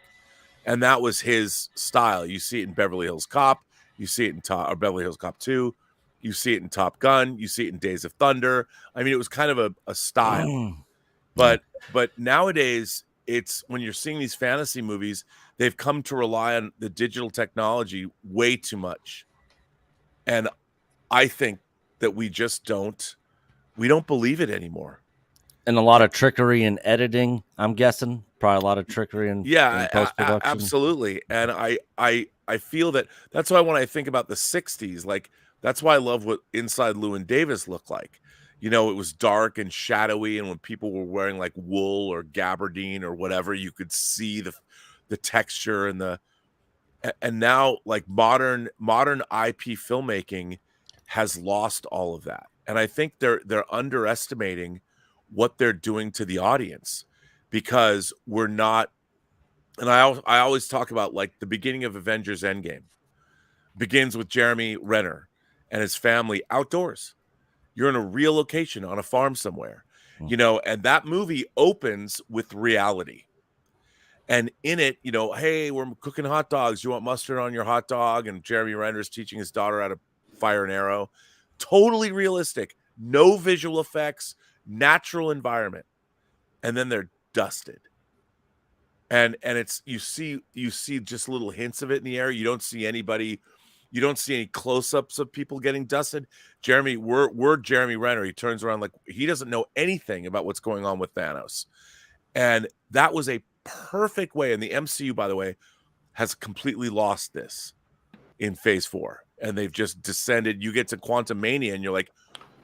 R: And that was his style. You see it in Beverly Hills Cop, you see it in Beverly Hills Cop 2, you see it in Top Gun, you see it in Days of Thunder. I mean, it was kind of a style. But nowadays, it's when you're seeing these fantasy movies, they've come to rely on the digital technology way too much. And I think that we don't believe it anymore.
O: And a lot of trickery in editing, I'm guessing. Probably a lot of trickery in post-production.
R: Absolutely. And I feel that's why when I think about the 60s, like that's why I love what Inside Llewyn Davis looked like. It was dark and shadowy, and when people were wearing like wool or gabardine or whatever, you could see the texture and now like modern IP filmmaking has lost all of that. And I think they're underestimating what they're doing to the audience, because we're not, and I always talk about like the beginning of Avengers Endgame begins with Jeremy Renner and his family outdoors. You're in a real location on a farm somewhere, and that movie opens with reality. And in it, hey, we're cooking hot dogs. You want mustard on your hot dog? And Jeremy Renner's teaching his daughter how to fire an arrow. Totally realistic. No visual effects, natural environment. And then they're dusted. And it's you see just little hints of it in the air. You don't see anybody, You don't see any close-ups of people getting dusted. Jeremy, we're Jeremy Renner. He turns around like he doesn't know anything about what's going on with Thanos. And that was a perfect way. And the MCU, by the way, has completely lost this in Phase 4. And they've just descended. You get to Quantumania and you're like,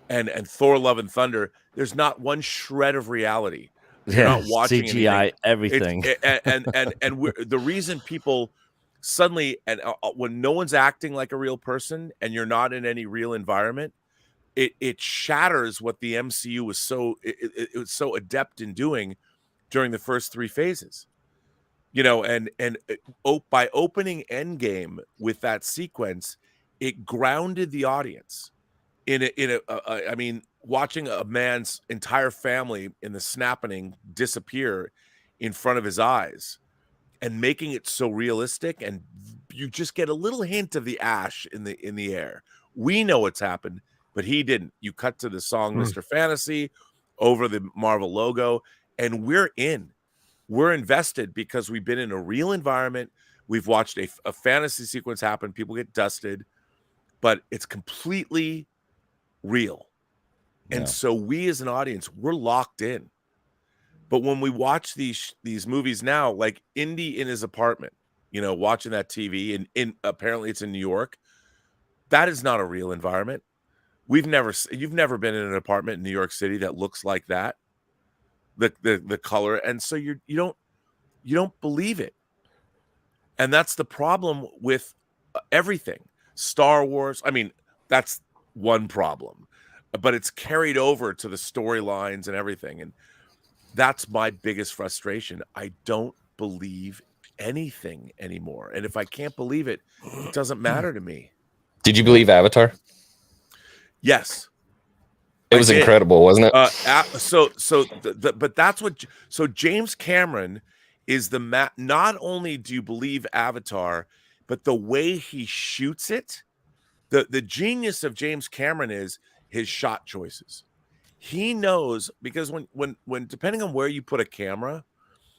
R: and Thor Love and Thunder, there's not one shred of reality. You're not watching
O: CGI everything.
R: The reason people suddenly, when no one's acting like a real person and you're not in any real environment, it shatters what the MCU was it was so adept in doing during the first 3 phases. You know, by opening Endgame with that sequence, it grounded the audience I mean, watching a man's entire family in the snapping disappear in front of his eyes and making it so realistic, and you just get a little hint of the ash in the air. We know what's happened, but he didn't. You cut to the song Mr. Fantasy over the Marvel logo, and we're invested because we've been in a real environment. We've watched a fantasy sequence happen. People get dusted, but it's completely real. And so we as an audience, we're locked in. But when we watch these movies now, like Indy in his apartment, you know, watching that TV, and apparently it's in New York, that is not a real environment. You've never been in an apartment in New York City that looks like that, the color, and so you don't believe it. And that's the problem with everything. Star Wars, I mean, that's one problem, but it's carried over to the storylines and everything. And that's my biggest frustration. I don't believe anything anymore. And if I can't believe it, it doesn't matter to me.
P: Did you believe Avatar?
R: Yes.
P: It was incredible, wasn't it?
R: But that's what. So James Cameron is not only do you believe Avatar, but the way he shoots it. The genius of James Cameron is his shot choices. He knows, because when depending on where you put a camera,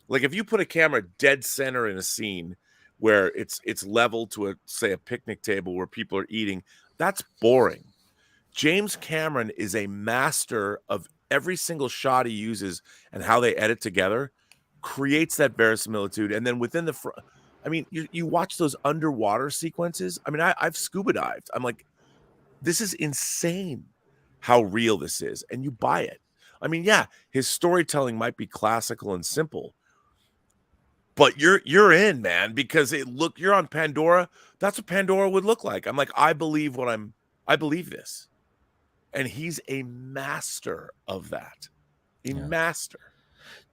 R: like if you put a camera dead center in a scene where it's level to a picnic table where people are eating, that's boring. James Cameron is a master of every single shot he uses and how they edit together, creates that verisimilitude. And then within I mean, you watch those underwater sequences. I mean, I've scuba dived. I'm like, this is insane how real this is. And you buy it. I mean, yeah, his storytelling might be classical and simple, but you're in, man, because you're on Pandora. That's what Pandora would look like. I'm like, I believe this. And he's a master of that. Master.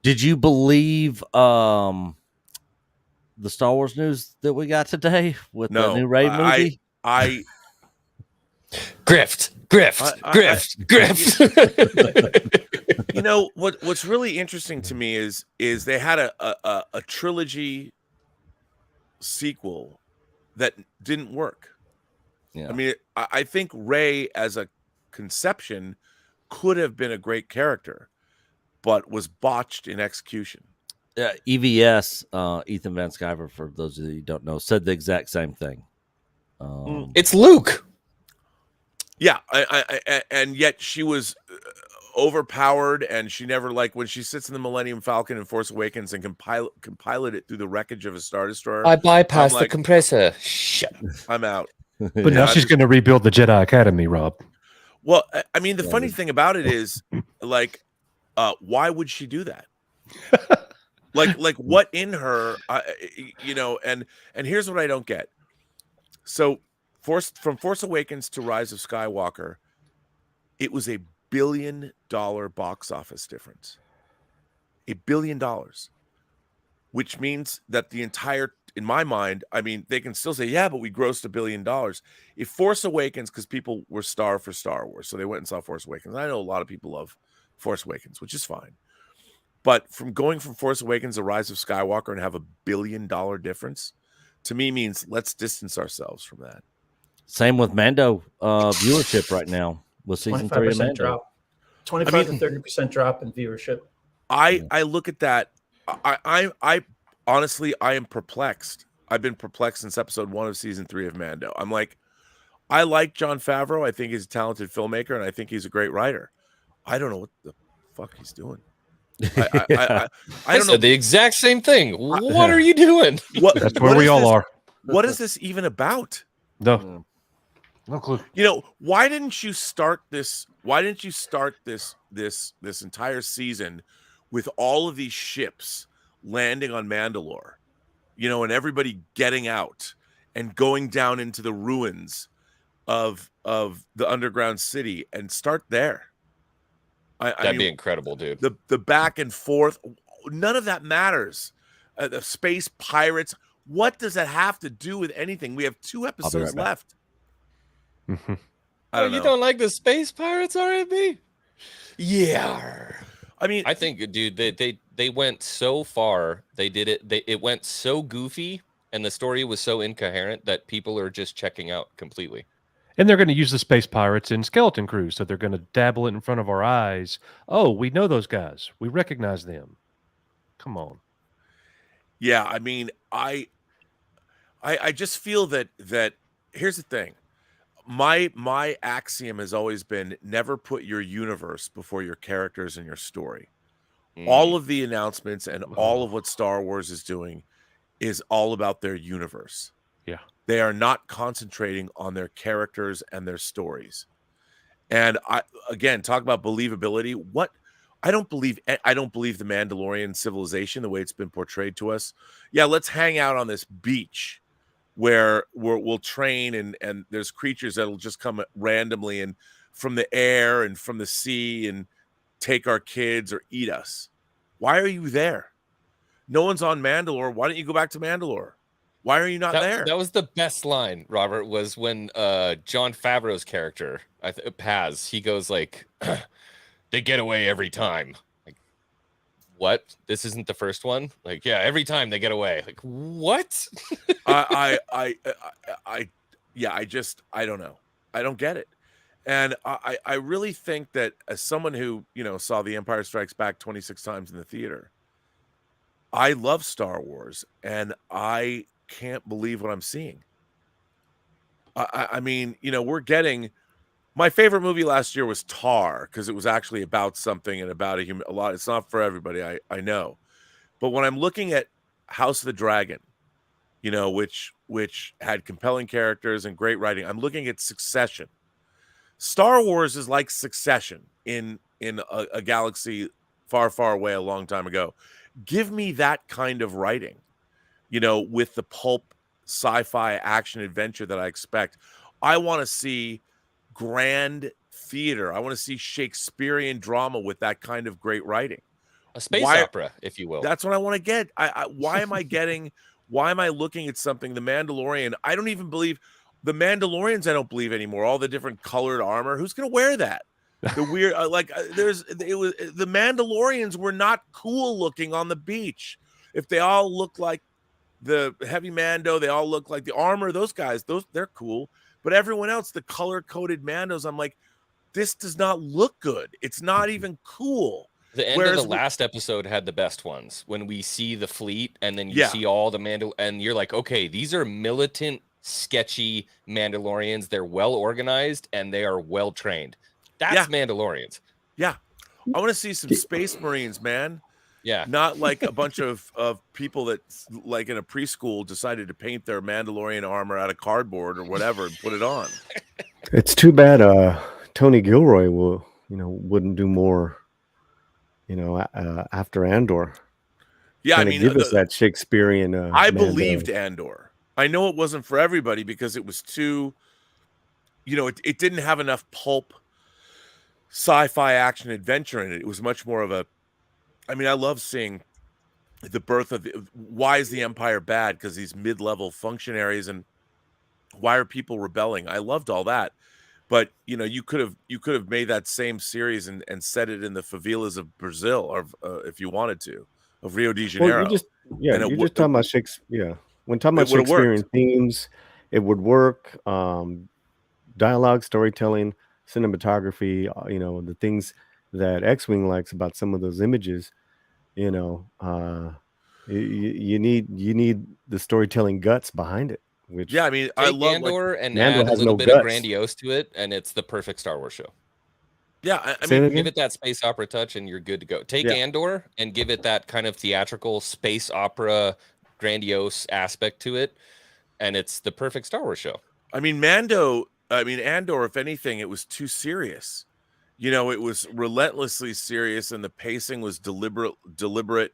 O: Did you believe the Star Wars news that we got today with the new Rey movie?
P: Grift.
R: You know what's really interesting to me is they had a trilogy sequel that didn't work. Yeah. I mean, I think Rey as a conception could have been a great character, but was botched in execution.
O: EVS, Ethan Van Sciver, for those of you who don't know, said the exact same thing.
P: It's Luke.
R: Yeah, and yet she was overpowered, and she never, like, when she sits in the Millennium Falcon in Force Awakens and can pilot it through the wreckage of a Star Destroyer.
P: I bypassed the compressor. Shut.
R: I'm out.
B: But now she's going to rebuild the Jedi Academy, Rob.
R: Well, I mean, the funny thing about it is, like, why would she do that? like what in her, you know? And here's what I don't get. So, from Force Awakens to Rise of Skywalker, it was $1 billion box office difference. $1 billion, which means that the entire, in my mind, I mean, they can still say, yeah, but we grossed $1 billion. If Force Awakens, because people were starved for Star Wars, so they went and saw Force Awakens. I know a lot of people love Force Awakens, which is fine. But from going from Force Awakens to Rise of Skywalker and have $1 billion difference, to me means let's distance ourselves from that.
O: Same with Mando viewership right now with season 3 of Mando.
D: Drop. 25 to 30% drop in viewership.
R: I look at that. I honestly, I am perplexed. I've been perplexed since episode 1 of season 3 of Mando. I'm like, I like Jon Favreau. I think he's a talented filmmaker, and I think he's a great writer. I don't know what the fuck he's doing. I don't know.
P: said the exact same thing. What are you doing?
B: That's where we all are.
R: What is this even about?
B: No clue.
R: You know, why didn't you start this? Why didn't you start this entire season with all of these ships landing on Mandalore? You know, and everybody getting out and going down into the ruins of the underground city, and start there.
P: That'd be incredible, dude.
R: The back and forth, none of that matters. The space pirates. What does that have to do with anything? We have 2 episodes
U: back.
R: left.
P: Oh, you don't like the space pirates, RMB? Yeah.
R: I mean,
P: I think, dude, they went so far. They did it. It went so goofy, and the story was so incoherent that people are just checking out completely.
B: And they're going to use the space pirates in Skeleton Crew, so they're going to dabble it in front of our eyes. Oh, we know those guys. We recognize them. Come on.
R: Yeah, I mean, I just feel that here's the thing. My axiom has always been never put your universe before your characters and your story. All of the announcements and all of what Star Wars is doing is all about their universe.
B: Yeah.
R: They are not concentrating on their characters and their stories. And again, talk about believability. I don't believe the Mandalorian civilization the way it's been portrayed to us. Yeah, let's hang out on this beach where we'll train and there's creatures that'll just come randomly and from the air and from the sea and take our kids or eat us. Why are you there? No one's on Mandalore. Why don't you go back to Mandalore? Why are you not there?
P: That was the best line, Robert, was when Jon Favreau's character, Paz, he goes like, they get away every time. Like, what? This isn't the first one? Like, yeah, every time they get away. Like, what?
R: I don't know. I don't get it. And I really think that as someone who, you know, saw The Empire Strikes Back 26 times in the theater, I love Star Wars, and I can't believe what I'm seeing. I mean, you know, we're getting my favorite movie last year was Tar, because it was actually about something and about a lot. It's not for everybody, I know. But when I'm looking at House of the Dragon, you know, which had compelling characters and great writing, I'm looking at Succession. Star Wars is like Succession in a galaxy far, far away a long time ago. Give me that kind of writing, you know, with the pulp sci-fi action adventure that I expect. I want to see grand theater. I want to see Shakespearean drama with that kind of great writing.
P: A space opera, if you will.
R: That's what I want to get. Why am I looking at something? The Mandalorian, I don't even believe the Mandalorians. I don't believe anymore. All the different colored armor. Who's going to wear that? The weird, the Mandalorians were not cool looking on the beach. If they all look like the heavy Mando, they all look like the armor. Those guys, they're cool. But everyone else, the color coded Mandos, I'm like, this does not look good. It's not even cool.
P: The end of the last episode had the best ones when we see the fleet and then you see all the Mandal, and you're like, okay, these are militant, sketchy Mandalorians. They're well organized and they are well trained. That's Mandalorians.
R: Yeah. I want to see some Space Marines, man.
P: Yeah.
R: Not like a bunch of people that, like in a preschool, decided to paint their Mandalorian armor out of cardboard or whatever and put it on.
U: It's too bad Tony Gilroy wouldn't do more, after Andor.
R: Yeah,
U: Kinda give us that Shakespearean.
R: I believed Andor. I know it wasn't for everybody because it was too, it didn't have enough pulp sci-fi action adventure in it. It was much more of I love seeing the birth of why is the Empire bad? Because these mid-level functionaries, and why are people rebelling? I loved all that. But you could have made that same series and set it in the favelas of Brazil, or if you wanted to, of Rio de Janeiro.
U: Well, you're just talking about Shakespeare. Yeah, when talking about Shakespearean themes, it would work. Dialogue, storytelling, cinematography. The things that X-Wing likes about some of those images. You need the storytelling guts behind it. which
R: Yeah, I mean, I
P: Take
R: love
P: Andor and
U: Mando
P: add a
U: has
P: little
U: no
P: bit of
U: guts.
P: grandiose to it, and it's the perfect Star Wars show.
R: Yeah, I
U: Say that
R: mean,
U: again?
P: Give it that space opera touch, and you're good to go. Take
U: Yeah.
P: Andor and give it that kind of theatrical space opera, grandiose aspect to it, and it's the perfect Star Wars show.
R: I mean, Andor, if anything, it was too serious. You know, it was relentlessly serious, and the pacing was deliberate,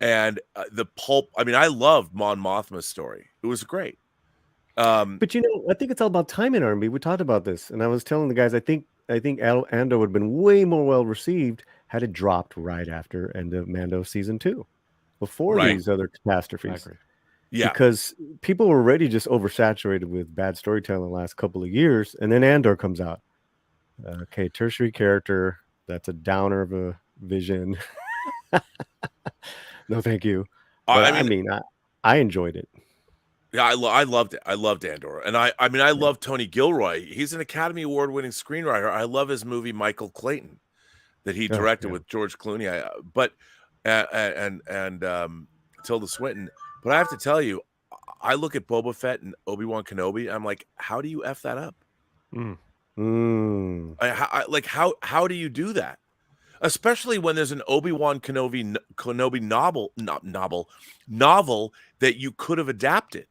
R: and the pulp. I mean, I loved Mon Mothma's story. It was great.
U: But you know, I think it's all about timing, R&B. We talked about this, and I was telling the guys, I think Andor would have been way more well received had it dropped right after end of Mando season 2, before
R: Right.
U: these other catastrophes.
R: Yeah.
U: Because people were already just oversaturated with bad storytelling the last couple of years, and then Andor comes out. Okay, tertiary character. That's a downer of a vision. No, thank you. But I enjoyed it.
R: Yeah, I loved it. I loved Andor, and I love Tony Gilroy. He's an Academy Award-winning screenwriter. I love his movie Michael Clayton that he directed with George Clooney. And Tilda Swinton. But I have to tell you, I look at Boba Fett and Obi-Wan Kenobi. I'm like, how do you F that up? How do you do that? Especially when there's an Obi-Wan Kenobi novel that you could have adapted.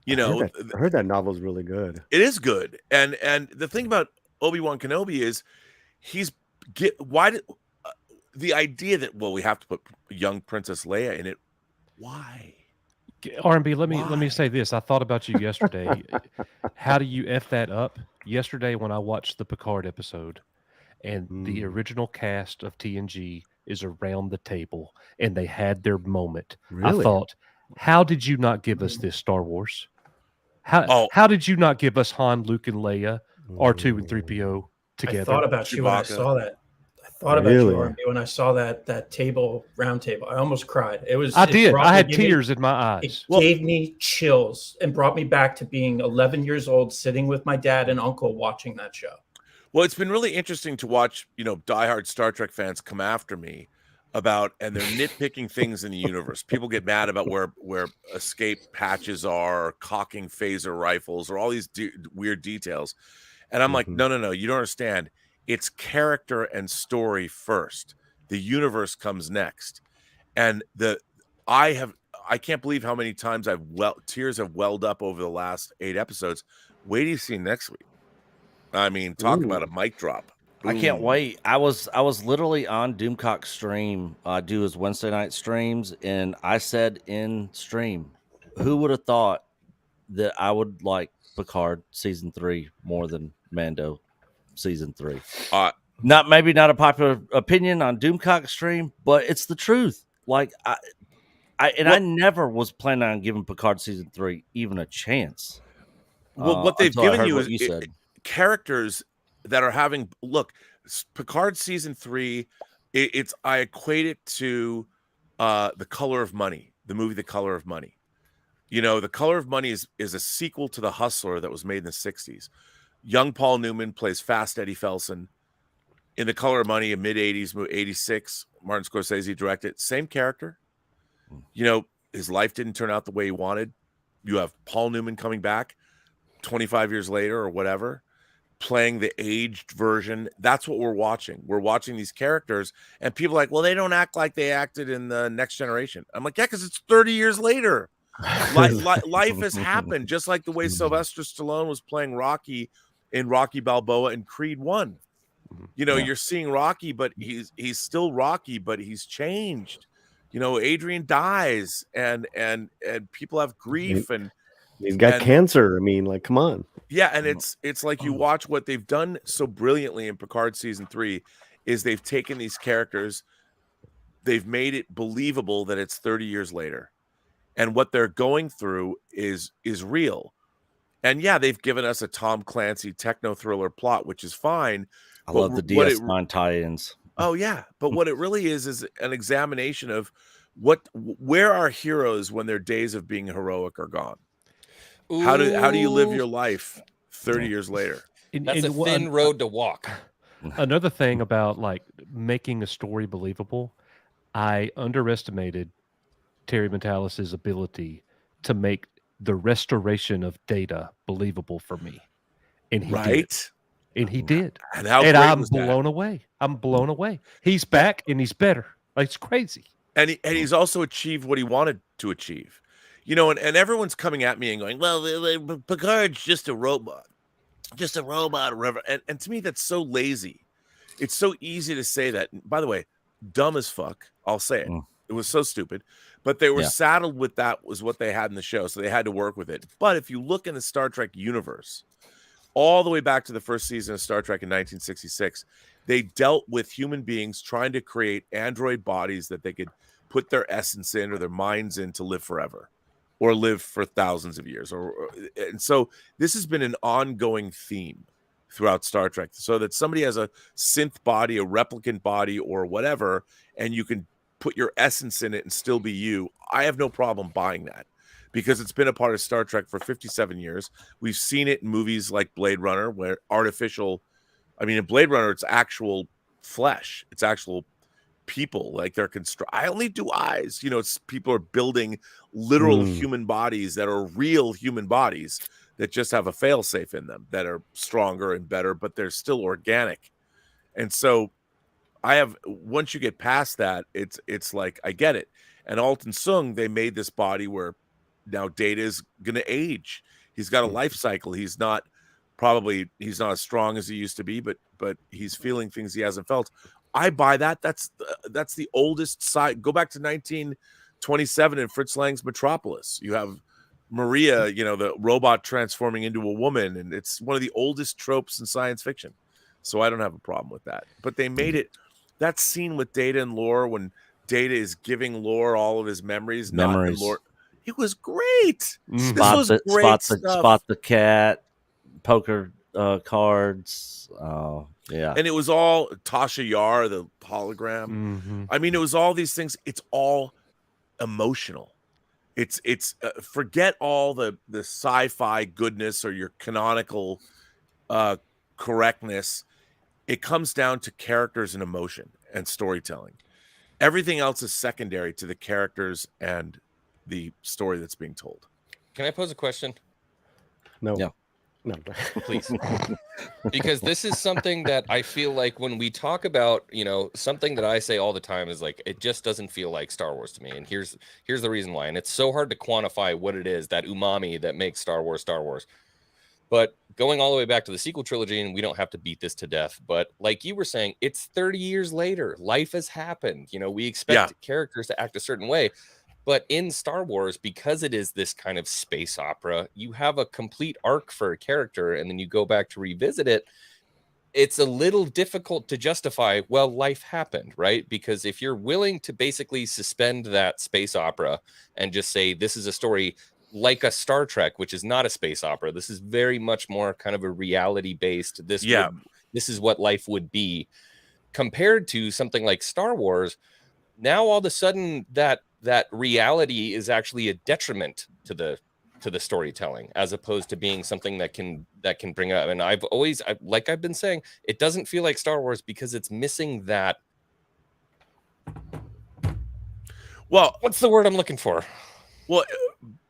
R: You know,
U: I heard that novel's really good.
R: it is good. And the thing about Obi-Wan Kenobi is the idea that we have to put young Princess Leia in it. Why?
B: R&B, let me say this. I thought about you yesterday. How do you F that up? Yesterday when I watched the Picard episode, and the original cast of TNG is around the table, and they had their moment.
U: Really?
B: I thought, how did you not give us this, Star Wars? How did you not give us Han, Luke, and Leia, R2 and 3PO together?
D: I thought about you when I saw that. I thought about you, R&B, when I saw that table, round table. I almost cried. It was.
B: I
D: it
B: did.
D: brought
B: I
D: me-
B: had
D: gave me-
B: tears in my eyes.
D: It gave me chills and brought me back to being 11 years old, sitting with my dad and uncle watching that show.
R: Well, it's been really interesting to watch, diehard Star Trek fans come after me and they're nitpicking things in the universe. People get mad about where escape hatches are, or cocking phaser rifles, or all these weird details. And I'm like, no, you don't understand. It's character and story first. The universe comes next. And I can't believe how many times tears have welled up over the last 8 episodes. Wait till you see next week. I mean, talk about a mic drop.
O: I can't
R: Boom.
O: wait. I was literally on Doomcock's stream. I do his Wednesday night streams, and I said in stream, who would have thought that I would like Picard season 3 more than Mando season 3? Maybe not a popular opinion on Doomcock's stream, but it's the truth. Like I never was planning on giving Picard season 3 even a chance.
R: Well, what they've
O: until I
R: given
O: heard
R: you
O: what
R: is
O: said.
R: Characters that are having Picard season 3. I equate it to The Color of Money, the movie The Color of Money. The Color of Money is a sequel to The Hustler that was made in the 60s. Young Paul Newman plays Fast Eddie Felson. In The Color of Money, a mid-'80s movie, 86, Martin Scorsese directed. Same character. His life didn't turn out the way he wanted. You have Paul Newman coming back 25 years later or whatever, playing the aged version. That's what we're watching. We're watching these characters, and people are like, well, they don't act like they acted in the Next Generation. I'm like, yeah, because it's 30 years later. Life has happened, just like the way Sylvester Stallone was playing Rocky in Rocky Balboa and Creed 1. You're seeing Rocky, but he's still Rocky, but he's changed. Adrian dies, and people have grief, and
U: he's got cancer. I mean, like, come on.
R: Yeah, and it's like you watch what they've done so brilliantly in Picard season 3 is they've taken these characters, they've made it believable that it's 30 years later, and what they're going through is real. And yeah, they've given us a Tom Clancy techno thriller plot, which is fine.
O: I love the DS9 tie-ins.
R: Oh yeah, but what it really is an examination of where our heroes when their days of being heroic are gone. How do you live your life 30 years later?
P: That's a thin road to walk.
B: Another thing about like making a story believable, I underestimated Terry Metalis' ability to make the restoration of Data believable for me, and he did.
R: Right?
B: And he did.
R: And how great
B: I'm
R: was that?
B: blown away. I'm blown away. He's back and he's better. Like, it's crazy.
R: And he's also achieved what he wanted to achieve. You know, and everyone's coming at me and going, well, Picard's just a robot. Just a robot or whatever. And to me, that's so lazy. It's so easy to say that. By the way, dumb as fuck. I'll say it. It was so stupid. But they were saddled with that was what they had in the show. So they had to work with it. But if you look in the Star Trek universe, all the way back to the first season of Star Trek in 1966, they dealt with human beings trying to create android bodies that they could put their essence in or their minds in to live forever or live for thousands of years. And so this has been an ongoing theme throughout Star Trek, so that somebody has a synth body, a replicant body, or whatever, and you can put your essence in it and still be you. I have no problem buying that, because it's been a part of Star Trek for 57 years. We've seen it in movies like Blade Runner, where in Blade Runner, it's actual flesh. It's actual people, like they're I only do eyes. You know, people are building literal human bodies that are real human bodies that just have a failsafe in them, that are stronger and better, but they're still organic. And so once you get past that, it's like, I get it. And Alton Sung, they made this body where now Data is going to age. He's got a life cycle. He's not as strong as he used to be, but he's feeling things he hasn't felt. I buy that. That's the oldest side. Go back to 1927 in Fritz Lang's Metropolis. You have Maria, the robot transforming into a woman, and it's one of the oldest tropes in science fiction. So I don't have a problem with that. But they made it, that scene with Data and Lore, when Data is giving Lore all of his memories. Not in Lore. It was great. This was great stuff.
O: Spot the cat, poker cards. Yeah.
R: And it was all Tasha Yar, the hologram. I mean, it was all these things. It's all emotional. It's forget all the sci-fi goodness or your canonical correctness. It comes down to characters and emotion and storytelling. Everything else is secondary to the characters and the story that's being told.
P: Can I pose a question?
U: No.
P: No, please. Because this is something that I feel like when we talk about, something that I say all the time is like, it just doesn't feel like Star Wars to me. And here's the reason why. And it's so hard to quantify what it is, that umami that makes Star Wars Star Wars. But going all the way back to the sequel trilogy, and we don't have to beat this to death, but like you were saying, it's 30 years later. Life has happened. We expect characters to act a certain way. But in Star Wars, because it is this kind of space opera, you have a complete arc for a character, and then you go back to revisit it. It's a little difficult to justify, well, life happened, right? Because if you're willing to basically suspend that space opera and just say, this is a story like a Star Trek, which is not a space opera. This is very much more kind of a reality-based, this is what life would be, compared to something like Star Wars. Now, all of a sudden, that reality is actually a detriment to the storytelling, as opposed to being something that can bring up. And I've been saying, it doesn't feel like Star Wars because it's missing that.
R: Well,
P: what's the word I'm looking for?
R: Well,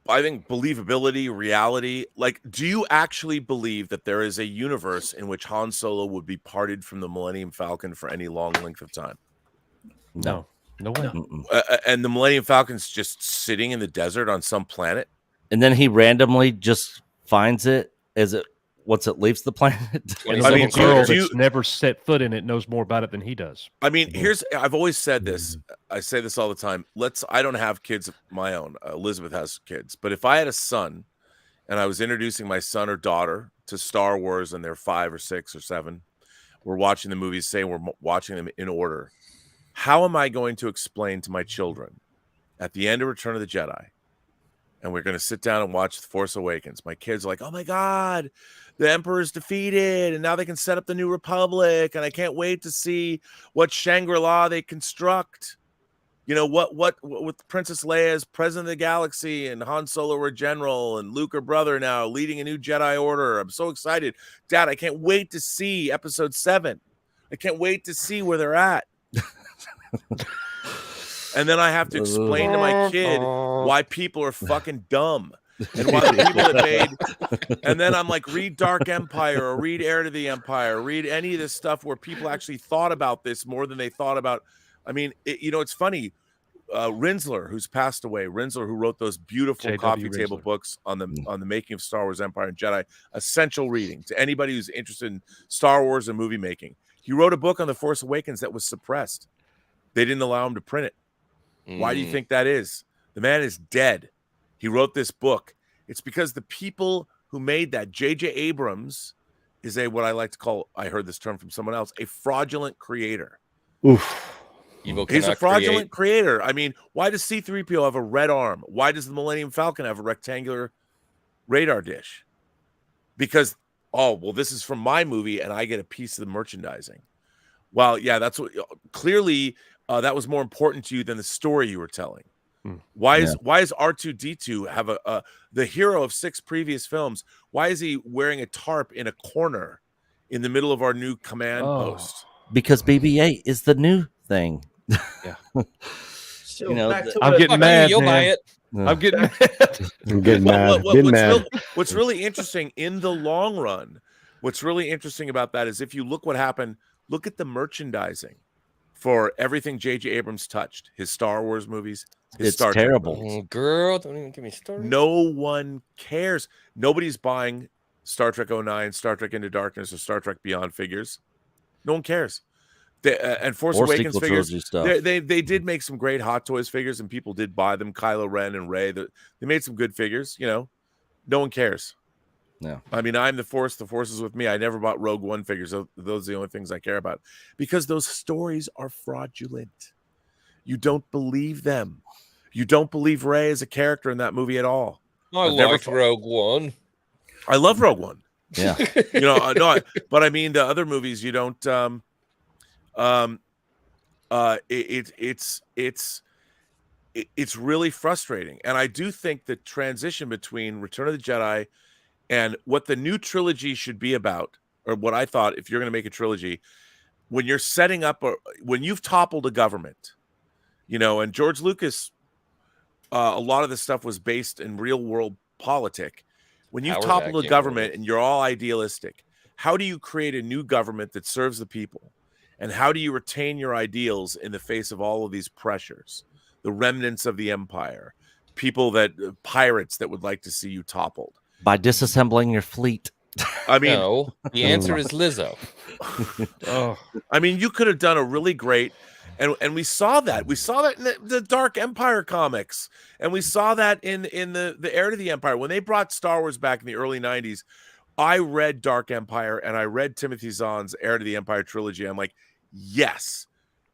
R: I think believability, reality. Like, do you actually believe that there is a universe in which Han Solo would be parted from the Millennium Falcon for any long length of time?
B: No. No way.
R: And the Millennium Falcon's just sitting in the desert on some planet.
O: And then he randomly just finds it once it leaves the planet.
B: And the little girl that's never set foot in it knows more about it than he does.
R: I mean, I've always said this. I say this all the time. I don't have kids of my own. Elizabeth has kids. But if I had a son and I was introducing my son or daughter to Star Wars and they're 5 or 6 or 7, we're watching the movies, saying we're watching them in order. How am I going to explain to my children at the end of Return of the Jedi, and we're going to sit down and watch The Force Awakens? My kids are like, oh my God, the Emperor's defeated, and now they can set up the New Republic, and I can't wait to see what Shangri-La they construct. What with Princess Leia as President of the Galaxy, and Han Solo are General, and Luke are brother now, leading a new Jedi Order. I'm so excited. Dad, I can't wait to see Episode 7. I can't wait to see where they're at. And then I have to explain to my kid why people are fucking dumb. And while the people that made, and then I'm like, read Dark Empire or read Heir to the Empire, read any of this stuff where people actually thought about this more than they thought about. I mean, it's funny. Rinsler, who's passed away, Rinsler, who wrote those beautiful
B: J.W.
R: coffee table
B: Rinsler.
R: books on the making of Star Wars Empire and Jedi, essential reading to anybody who's interested in Star Wars and movie making. He wrote a book on The Force Awakens that was suppressed. They didn't allow him to print it. Why do you think that is? The man is dead. He wrote this book. It's because the people who made that, J.J. Abrams, is what I like to call, I heard this term from someone else, a fraudulent creator.
U: Oof.
P: Evil
R: He's a
P: cannot
R: fraudulent
P: create.
R: creator. I mean, why does C-3PO have a red arm? Why does the Millennium Falcon have a rectangular radar dish? Because, this is from my movie and I get a piece of the merchandising. Well, yeah, that's what clearly that was more important to you than the story you were telling. Why is R2-D2 have the hero of 6 previous films? Why is he wearing a tarp in a corner in the middle of our new command post?
O: Because BB-8 is the new thing.
B: Yeah.
D: So
O: You know,
D: back to
B: I'm
D: what-
B: getting mad.
P: You'll
B: man.
P: buy it.
B: I'm getting mad.
U: I'm getting mad. Getting mad.
R: What's really interesting in the long run, what's really interesting about that is if you look what happened, look at the merchandising for everything J.J. Abrams touched, his Star Wars movies, his
O: It's
R: Star Trek
O: terrible.
R: movies.
P: Girl, don't even get me started.
R: No one cares. Nobody's buying Star Trek 09, Star Trek Into Darkness, or Star Trek Beyond figures. No one cares. And Force
O: Or
R: Awakens
O: sequel
R: figures.
O: trilogy stuff.
R: They did make some great Hot Toys figures, and people did buy them. Kylo Ren and Rey. They made some good figures. No one cares.
O: No.
R: I mean, I'm the Force. The Force is with me. I never bought Rogue One figures. Those are the only things I care about because those stories are fraudulent. You don't believe them. You don't believe Rey as a character in that movie at all.
P: I liked Rogue One.
R: I love Rogue One.
O: Yeah.
R: But I mean the other movies you don't. It's really frustrating, and I do think the transition between Return of the Jedi and what the new trilogy should be about, or what I thought if you're going to make a trilogy, when you're setting up when you've toppled a government, and George Lucas, a lot of the stuff was based in real world politic. When you've
P: Power
R: toppled a
P: vacuum,
R: government
P: really.
R: and you're all idealistic, how do you create a new government that serves the people? And how do you retain your ideals in the face of all of these pressures? The remnants of the empire, pirates that would like to see you toppled.
O: By disassembling your fleet.
R: I mean,
P: No, the answer is Lizzo.
R: I mean, you could have done a really great, and we saw that. We saw that in the Dark Empire comics, and we saw that in the Heir to the Empire when they brought Star Wars back in the early '90s. I read Dark Empire and I read Timothy Zahn's Heir to the Empire trilogy. I'm like, yes,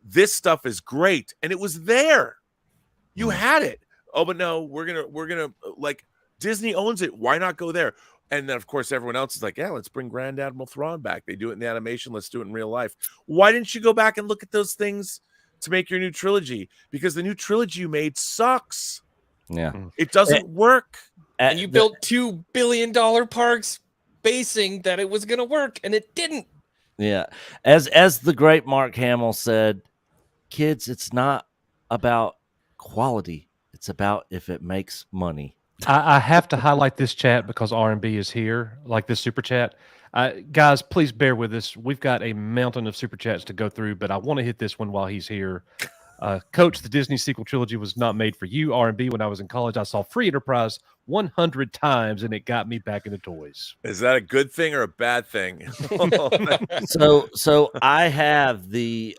R: this stuff is great, and it was there. You had it. Oh, but no, we're gonna like Disney owns it. Why not go there? And then of course everyone else is like, yeah, let's bring Grand Admiral Thrawn back. They do it in the animation. Let's do it in real life. Why didn't you go back and look at those things to make your new trilogy? Because the new trilogy you made sucks.
O: Yeah,
R: it doesn't work.
P: And you built $2 billion parks basing that it was going to work, and it didn't.
O: Yeah, as the great Mark Hamill said, kids, it's not about quality; it's about if it makes money.
B: I have to highlight this chat because R&B is here, like this super chat. Guys, please bear with us. We've got a mountain of super chats to go through, but I want to hit this one while he's here. Coach, the Disney sequel trilogy was not made for you. R&B, when I was in college, I saw Free Enterprise 100 times, and it got me back into toys.
R: Is that a good thing or a bad thing?
O: So I have the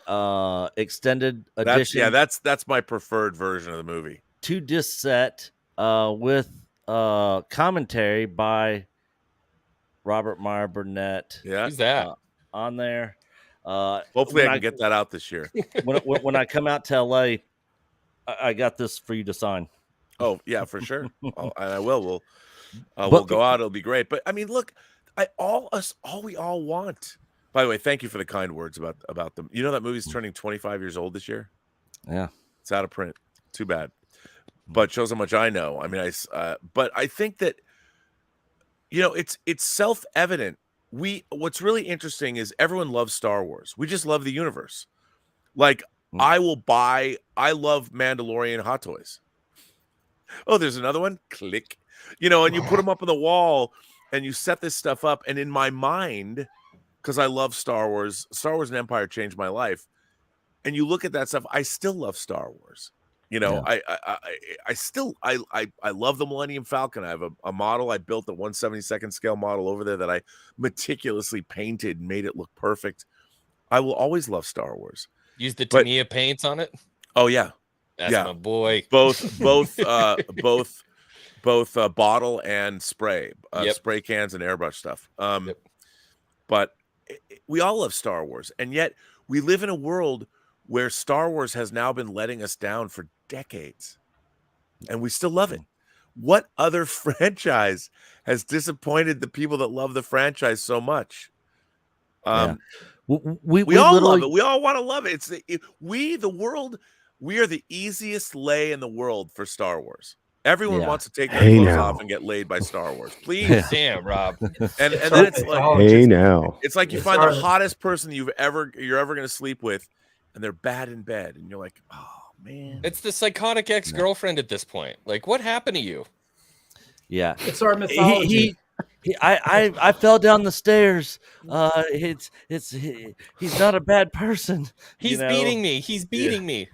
O: extended edition.
R: That's my preferred version of the movie.
O: 2-disc set with commentary by Robert Meyer Burnett.
R: Yeah,
P: who's that
O: on there?
R: Hopefully, I can get that out this year.
O: when I come out to LA, I got this for you to sign.
R: Oh yeah, for sure. I will. We'll go out. It'll be great. But I mean, look, all we all want. By the way, thank you for the kind words about them. You know that movie's turning 25 years old this year.
O: Yeah,
R: it's out of print. Too bad. But shows how much I know. I mean, but I think that it's self-evident. What's really interesting is everyone loves Star Wars. We just love the universe. Like I love Mandalorian Hot Toys. Oh, there's another one. Click. you know, and you put them up on the wall and you set this stuff up. And in my mind, because I love Star Wars and Empire changed my life. And you look at that stuff, I still love Star Wars. You know, I still love the Millennium Falcon. I have a model I built, a 1/72nd scale model over there that I meticulously painted and made it look perfect. I will always love Star Wars.
P: Use the Tamiya paints on it.
R: Oh yeah,
P: that's my boy.
R: Both bottle and spray, spray cans and airbrush stuff. But we all love Star Wars, and yet we live in a world where Star Wars has now been letting us down for decades, and we still love it. What other franchise has disappointed the people that love the franchise so much? We all love it. We all want to love it. The world. We are the easiest lay in the world for Star Wars. Everyone wants to take their clothes off and get laid by Star Wars. Please,
P: damn, Rob.
R: And then it's like,
U: hey now,
R: it's like you find the hottest person you're ever going to sleep with, and they're bad in bed, and you're like, oh man,
P: it's the psychotic ex-girlfriend at this point. Like, what happened to you?
O: Yeah,
D: it's our mythology.
O: I fell down the stairs. He's not a bad person.
P: He's beating me. He's beating me.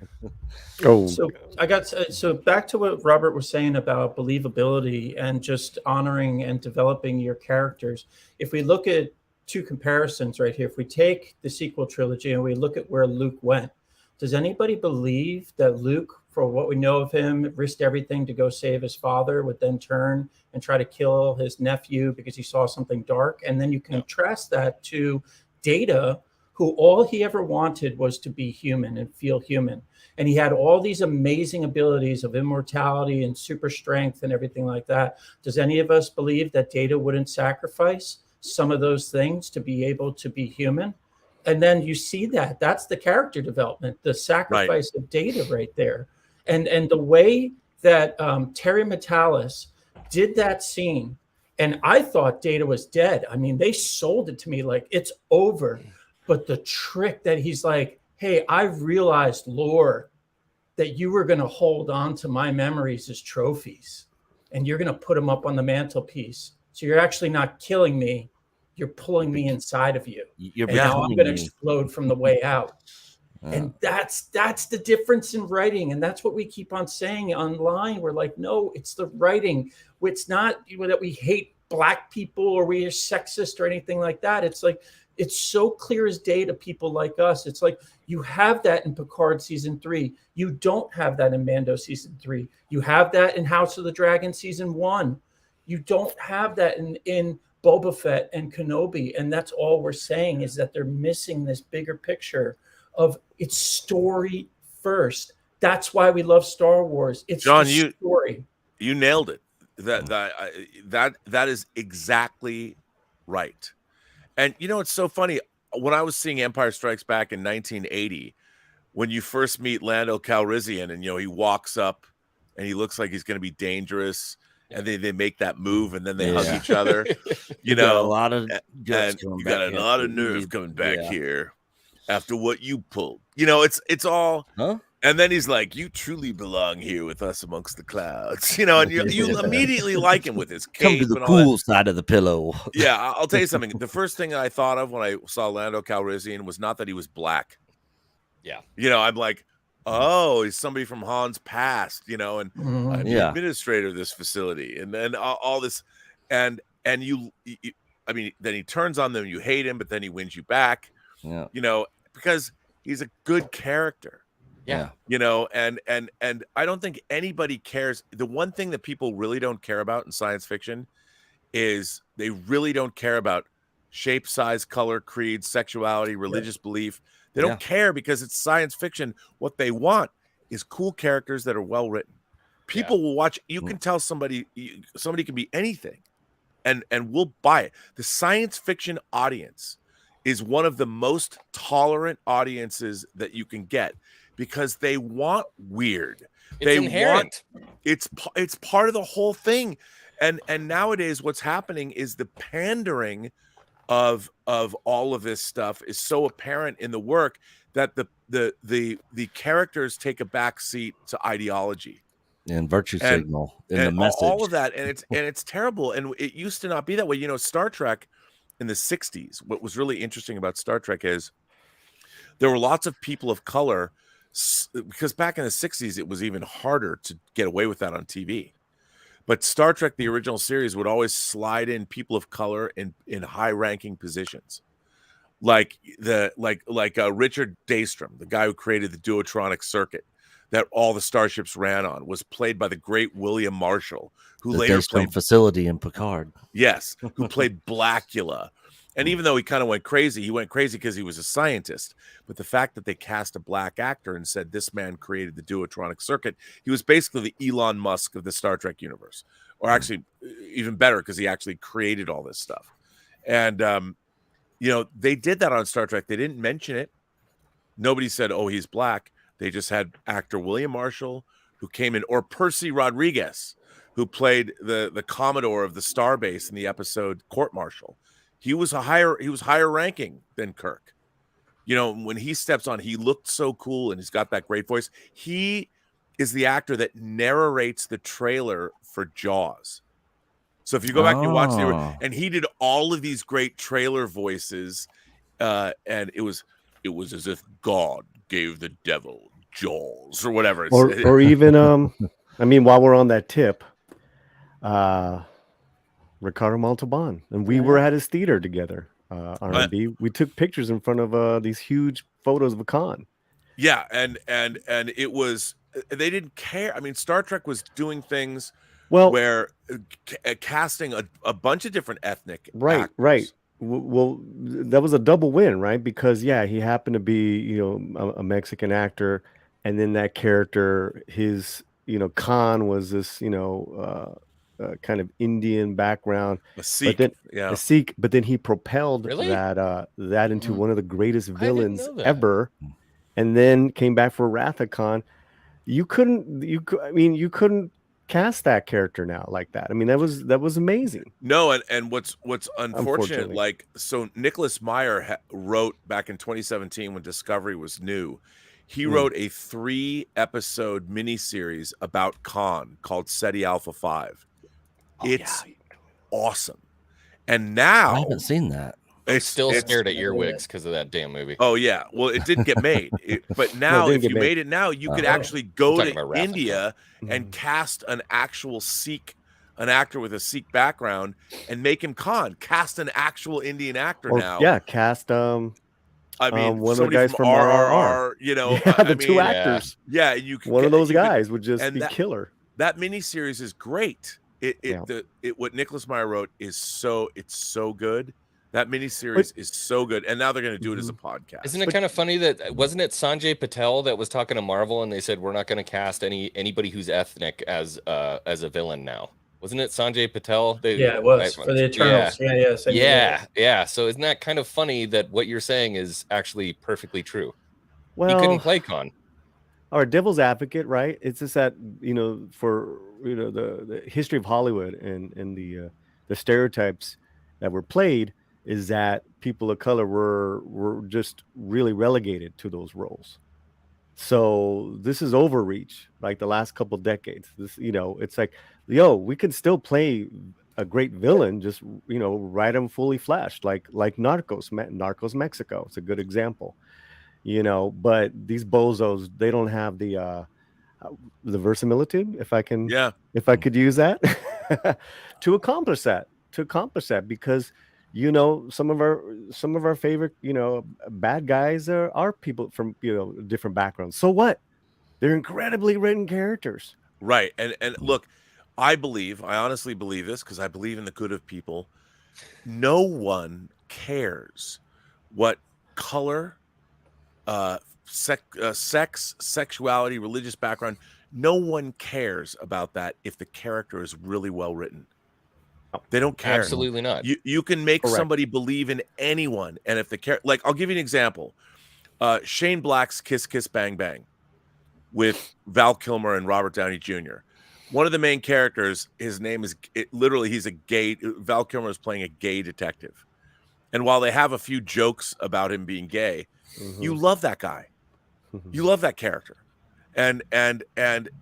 U: Oh,
D: so back to what Robert was saying about believability and just honoring and developing your characters. If we look at two comparisons right here, if we take the sequel trilogy and we look at where Luke went, does anybody believe that Luke, for what we know of him, risked everything to go save his father, would then turn and try to kill his nephew because he saw something dark? And then you contrast that to Data, who all he ever wanted was to be human and feel human. And he had all these amazing abilities of immortality and super strength and everything like that. Does any of us believe that Data wouldn't sacrifice some of those things to be able to be human? And then you see that's the character development, the sacrifice of Data right there. And the way that Terry Matalas did that scene, and I thought Data was dead. I mean, they sold it to me like it's over. But the trick that he's like, hey, I've realized, Lore, that you were going to hold on to my memories as trophies, and you're going to put them up on the mantelpiece. So you're actually not killing me. You're pulling me inside of you. And now I'm going to explode from the way out. And that's the difference in writing. And that's what we keep on saying online. We're like, no, it's the writing. It's not that we hate Black people or we are sexist or anything like that. It's like, it's so clear as day to people like us. It's like, you have that in Picard season 3. You don't have that in Mando season 3. You have that in House of the Dragon season 1. You don't have that in Boba Fett and Kenobi. And that's all we're saying, is that they're missing this bigger picture of it's story first. That's why we love Star Wars. It's
R: John,
D: the story.
R: You nailed it. That is exactly right. And you know, it's so funny. When I was seeing Empire Strikes Back in 1980, when you first meet Lando Calrissian, and he walks up and he looks like he's going to be dangerous, and they make that move, and then they hug each other. You know,
O: a lot of
R: and you got a lot of nerve coming back here after what you pulled. It's all.
O: Huh?
R: And then he's like, "You truly belong here with us amongst the clouds," and you immediately like him with his cape.
O: Come to the
R: and all
O: cool
R: that.
O: side of the pillow.
R: Yeah, I'll tell you something. The first thing I thought of when I saw Lando Calrissian was not that he was black.
P: Yeah.
R: I'm like, oh, he's somebody from Han's past, and I'm the administrator of this facility, and then all this, and you, I mean, then he turns on them, you hate him, but then he wins you back, because he's a good character.
P: Yeah.
R: And I don't think anybody cares. The one thing that people really don't care about in science fiction is they really don't care about shape, size, color, creed, sexuality, religious belief. They don't care because it's science fiction. What they want is cool characters that are well written. People will watch. You can tell somebody can be anything, and we'll buy it. The science fiction audience is one of the most tolerant audiences that you can get, because they want weird.
P: It's inherent.
R: It's part of the whole thing. And nowadays what's happening is the pandering of all of this stuff is so apparent in the work that the characters take a back seat to ideology.
O: And virtue signal in the
R: and
O: message.
R: all of that, and it's terrible. And it used to not be that way. You know, Star Trek in the 60s, what was really interesting about Star Trek is there were lots of people of color, because back in the 60s it was even harder to get away with that on TV. But Star Trek, the original series, would always slide in people of color in high-ranking positions, like Richard Daystrom, the guy who created the Duotronic circuit that all the starships ran on, was played by the great William Marshall, who
O: The
R: later
O: Daystrom
R: played
O: facility in Picard.
R: Yes, who played Blackula. And even though he kind of went crazy, because he was a scientist. But the fact that they cast a black actor and said this man created the Duotronic circuit, he was basically the Elon Musk of the Star Trek universe. Or actually, even better, because he actually created all this stuff. And, you know, they did that on Star Trek. They didn't mention it. Nobody said, oh, he's black. They just had actor William Marshall, who came in, or Percy Rodriguez, who played the Commodore of the Starbase in the episode Court Martial. He was higher ranking than Kirk. You know, when he steps on, he looked so cool, and he's got that great voice. He is the actor that narrates the trailer for Jaws. So if you go back and you watch and he did all of these great trailer voices, and it was as if God gave the devil Jaws or whatever.
U: Or even I mean, while we're on that tip, Ricardo Montalban, and we were at his theater together, R&B. We took pictures in front of these huge photos of a con.
R: Yeah, and it was, they didn't care. I mean, Star Trek was doing things where casting a bunch of different ethnic actors.
U: Right. Well, that was a double win, right? Because he happened to be, you know, a Mexican actor, and then that character, his, you know, Khan was this, you know, kind of Indian background,
R: a Sikh,
U: a Sikh, but then he propelled
P: Really?
U: that into one of the greatest villains ever, and then came back for Wrath of Khan. You couldn't cast that character now like that. I mean, that was amazing.
R: No, and what's unfortunate,
U: Unfortunately.
R: like, so Nicholas Meyer wrote back in 2017 when Discovery was new. He wrote a 3-episode miniseries about Khan called SETI Alpha 5. It's awesome. And now
O: I haven't seen that.
P: I'm still scared at earwigs because of that damn movie.
R: Oh yeah, well, it didn't get made. But now, if you made it now, you could actually go
P: talking
R: to
P: about Wrath of
R: India and cast an actual Sikh, an actor with a Sikh background, and make him Khan. Cast an actual Indian actor now.
U: Yeah, cast
R: I mean,
U: one of the
R: somebody
U: guys from RRR.
R: you know,
U: Yeah, two actors.
R: Yeah, you could
U: One of those
R: you could-
U: guys would just
R: and
U: be killer.
R: That miniseries is great. What Nicholas Meyer wrote is so good. That miniseries is so good, and now they're going to do it as a podcast.
P: Isn't it kind of funny that wasn't it Sanjay Patel that was talking to Marvel and they said we're not going to cast anybody who's ethnic as a villain now? Wasn't it Sanjay Patel?
D: It was for the Eternals.
P: Yeah. So isn't that kind of funny that what you're saying is actually perfectly true?
U: Well,
P: he couldn't play Khan.
U: Or devil's advocate, right? It's just that, you know, for, you know, the history of Hollywood and the stereotypes that were played is that people of color were just really relegated to those roles. So this is overreach, like the last couple decades. This, you know, it's like, we can still play a great villain, just, you know, write them fully fleshed, like Narcos Mexico. It's a good example, you know. But these bozos, they don't have the verisimilitude, if I could use that, to accomplish that, because, you know, some of our favorite, you know, bad guys are people from, you know, different backgrounds. So what? They're incredibly written characters.
R: Right. And look, I honestly believe this, because I believe in the good of people. No one cares what color, sex, sexuality, religious background. No one cares about that if the character is really well written. They don't care.
P: Absolutely not.
R: You can make
P: Correct.
R: somebody believe in anyone, and if the character, like, I'll give you an example. Shane Black's Kiss Kiss Bang Bang with Val Kilmer and Robert Downey Jr. One of the main characters, his name is literally, he's a gay. Val Kilmer is playing a gay detective, and while they have a few jokes about him being gay, you love that guy. You love that character. and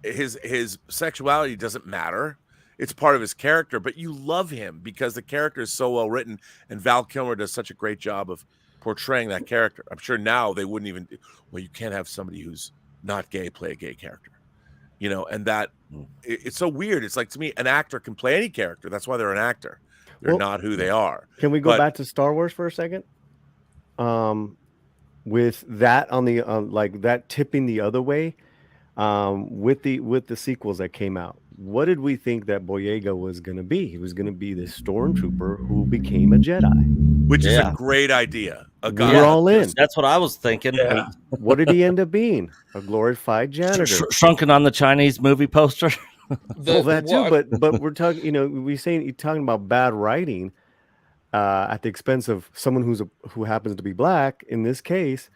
R: his sexuality doesn't matter. It's part of his character, but you love him because the character is so well written, and Val Kilmer does such a great job of portraying that character. I'm sure now they wouldn't even, well, you can't have somebody who's not gay play a gay character, you know, and that it's so weird. It's like, to me, an actor can play any character. That's why they're an actor. They're
U: Well,
R: not who they are.
U: Can we go
R: But-
U: back to Star Wars for a second? With that on the like that tipping the other way, with the sequels that came out, what did we think that Boyega was going to be? He was going to be this stormtrooper who became a Jedi,
R: which is
O: Yeah.
R: a great idea. A
U: we
R: guy
U: were all in.
O: That's what I was thinking.
U: And what did he end up being? A glorified janitor.
O: Shrunken on the Chinese movie poster.
U: Well, that too, but we're talking. You know, we saying you're talking about bad writing at the expense of someone who happens to be black. In this case,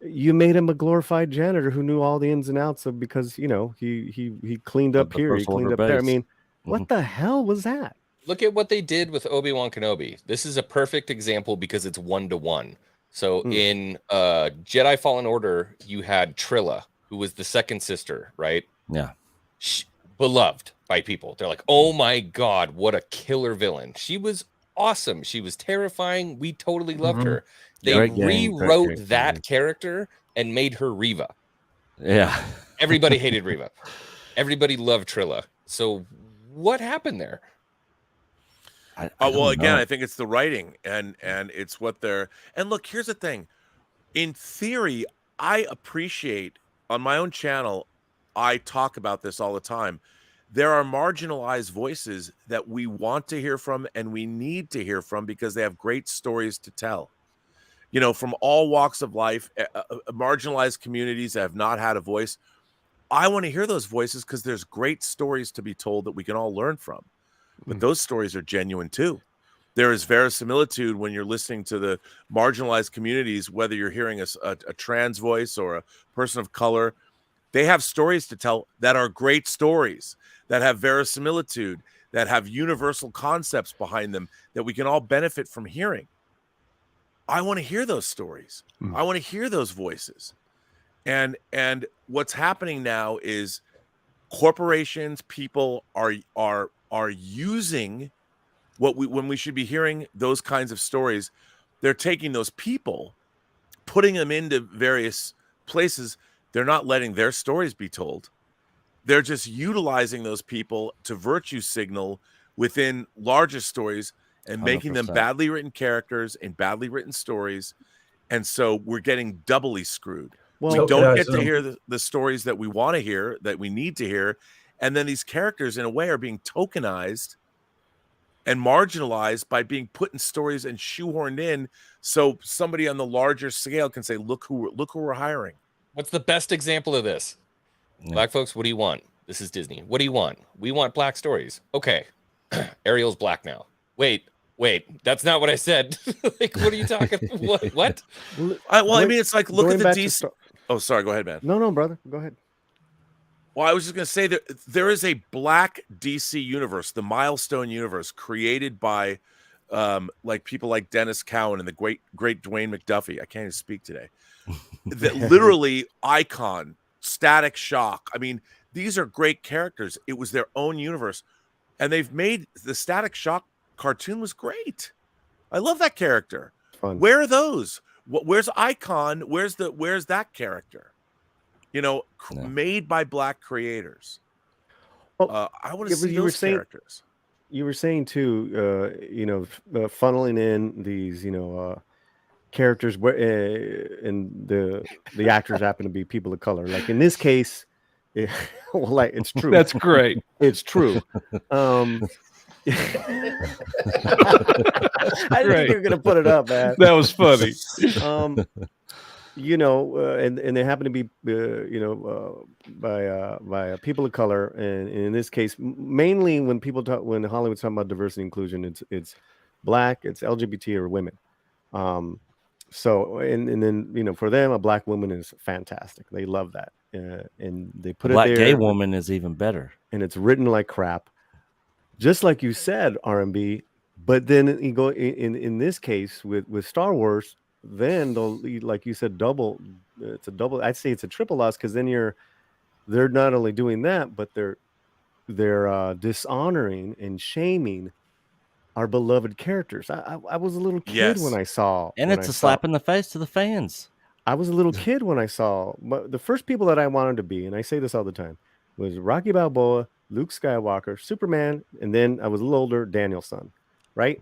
U: you made him a glorified janitor who knew all the ins and outs of, because you know he cleaned up
O: the
U: here, he
O: First
U: cleaned
O: Order
U: up there. I
O: base.
U: mean, what the hell was that?
P: Look at what they did with Obi-Wan Kenobi. This is a perfect example because it's 1-to-1. So in Jedi Fallen Order, you had Trilla, who was the second sister, right?
O: Yeah.
P: Beloved by people. They're like, oh my God, what a killer villain. She was awesome. She was terrifying. We totally loved her. They
O: Great game, great
P: rewrote
O: game.
P: that character and made her Reva.
O: Yeah.
P: Everybody hated Reva. Everybody loved Trilla. So what happened there?
R: Well, again, I think it's the writing and it's what they're. And look, here's the thing. In theory, I appreciate, on my own channel, I talk about this all the time. There are marginalized voices that we want to hear from and we need to hear from because they have great stories to tell. You know, from all walks of life, marginalized communities that have not had a voice. I want to hear those voices because there's great stories to be told that we can all learn from. But those stories are genuine too. There is verisimilitude when you're listening to the marginalized communities, whether you're hearing a trans voice or a person of color. They have stories to tell that are great stories, that have verisimilitude, that have universal concepts behind them that we can all benefit from hearing. I want to hear those stories. I want to hear those voices. And what's happening now is corporations, people are using when we should be hearing those kinds of stories. They're taking those people, putting them into various places. They're not letting their stories be told. They're just utilizing those people to virtue signal within larger stories and making them
O: 100%.
R: badly written characters and badly written stories. And so we're getting doubly screwed.
U: Well,
R: We don't get to hear the stories that we want to hear, that we need to hear. And then these characters, in a way, are being tokenized and marginalized by being put in stories and shoehorned in, so somebody on the larger scale can say, "Look who we're hiring."
P: What's the best example of this? Black folks, what do you want? This is Disney. What do you want? We want black stories. Okay. Ariel's black now. Wait, that's not what I said. Like, what are you talking? What?
R: I mean, it's like, look at
U: Going
R: the
U: back to
R: DC. Oh, sorry. Go ahead, man.
U: No, brother, go ahead.
R: Well, I was just going to say that there is a black DC universe, the Milestone universe, created by like people like Dennis Cowan and the great Dwayne McDuffie. I can't even speak today. That literally Icon, Static Shock. I mean, these are great characters. It was their own universe, and they've made the Static Shock cartoon was great. I love that character.
U: Fun.
R: Where are those? Where's Icon? Where's that character? You know, made by black creators. I want to
U: Yeah, but
R: see
U: you were
R: those
U: saying-
R: characters.
U: You were saying too, funneling in these, characters where and the actors happen to be people of color. Like in this case, well, like it's true.
B: That's great.
U: It's true. I didn't think you were gonna put it up, man.
B: That was funny.
U: And they happen to be, by people of color, and in this case, mainly when Hollywood's talking about diversity and inclusion, it's black, it's LGBT or women. So and then for them, a black woman is fantastic. They love that, and they put
O: Black
U: it there.
O: gay woman is even better.
U: And it's written like crap, just like you said, R&B. But then you go in this case with Star Wars. Then they'll, like you said, double. It's a double. I'd say it's a triple loss, because then you're they're not only doing that, but they're dishonoring and shaming our beloved characters. I was a little kid when I saw,
O: and
U: when
O: it's
U: I
O: a
U: saw-
O: slap in the face to the fans.
U: I was a little kid when I saw, but the first people that I wanted to be, and I say this all the time, was Rocky Balboa, Luke Skywalker, Superman, and then I was a little older, Danielson, right?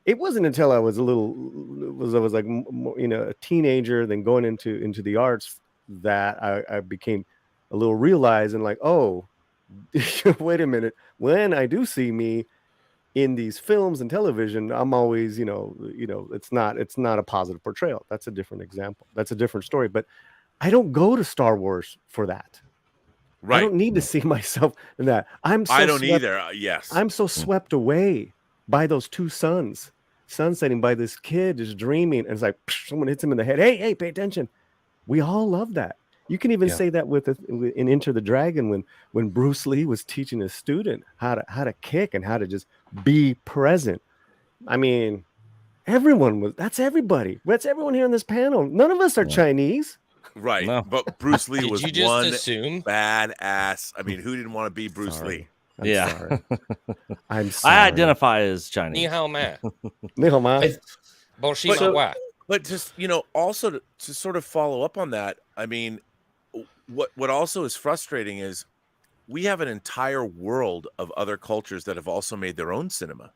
U: It wasn't until I was I was like, a teenager, then going into the arts, that I became a little realized and like, oh, wait a minute. When I do see me in these films and television, I'm always, it's not a positive portrayal. That's a different example. That's a different story. But I don't go to Star Wars for that.
R: Right.
U: I don't need to see myself in that.
R: I don't either. Yes.
U: I'm so swept away by those two suns, sunsetting, by this kid just dreaming, and it's like someone hits him in the head. Hey, pay attention. We all love that. You can even say that in Enter the Dragon, when Bruce Lee was teaching his student how to kick and how to just be present. I mean, that's everybody. That's everyone here in this panel. None of us are Chinese.
R: Right. But Bruce Lee
P: Did
R: was
P: you just
R: one
P: assume?
R: badass. I mean, who didn't want to be Bruce Lee?
U: Sorry. I'm sorry.
O: I identify as Chinese.
P: Ni hao ma.
U: Ni hao ma.
P: Bon shi ma wa.
R: But just, also to sort of follow up on that, I mean, what also is frustrating is we have an entire world of other cultures that have also made their own cinema.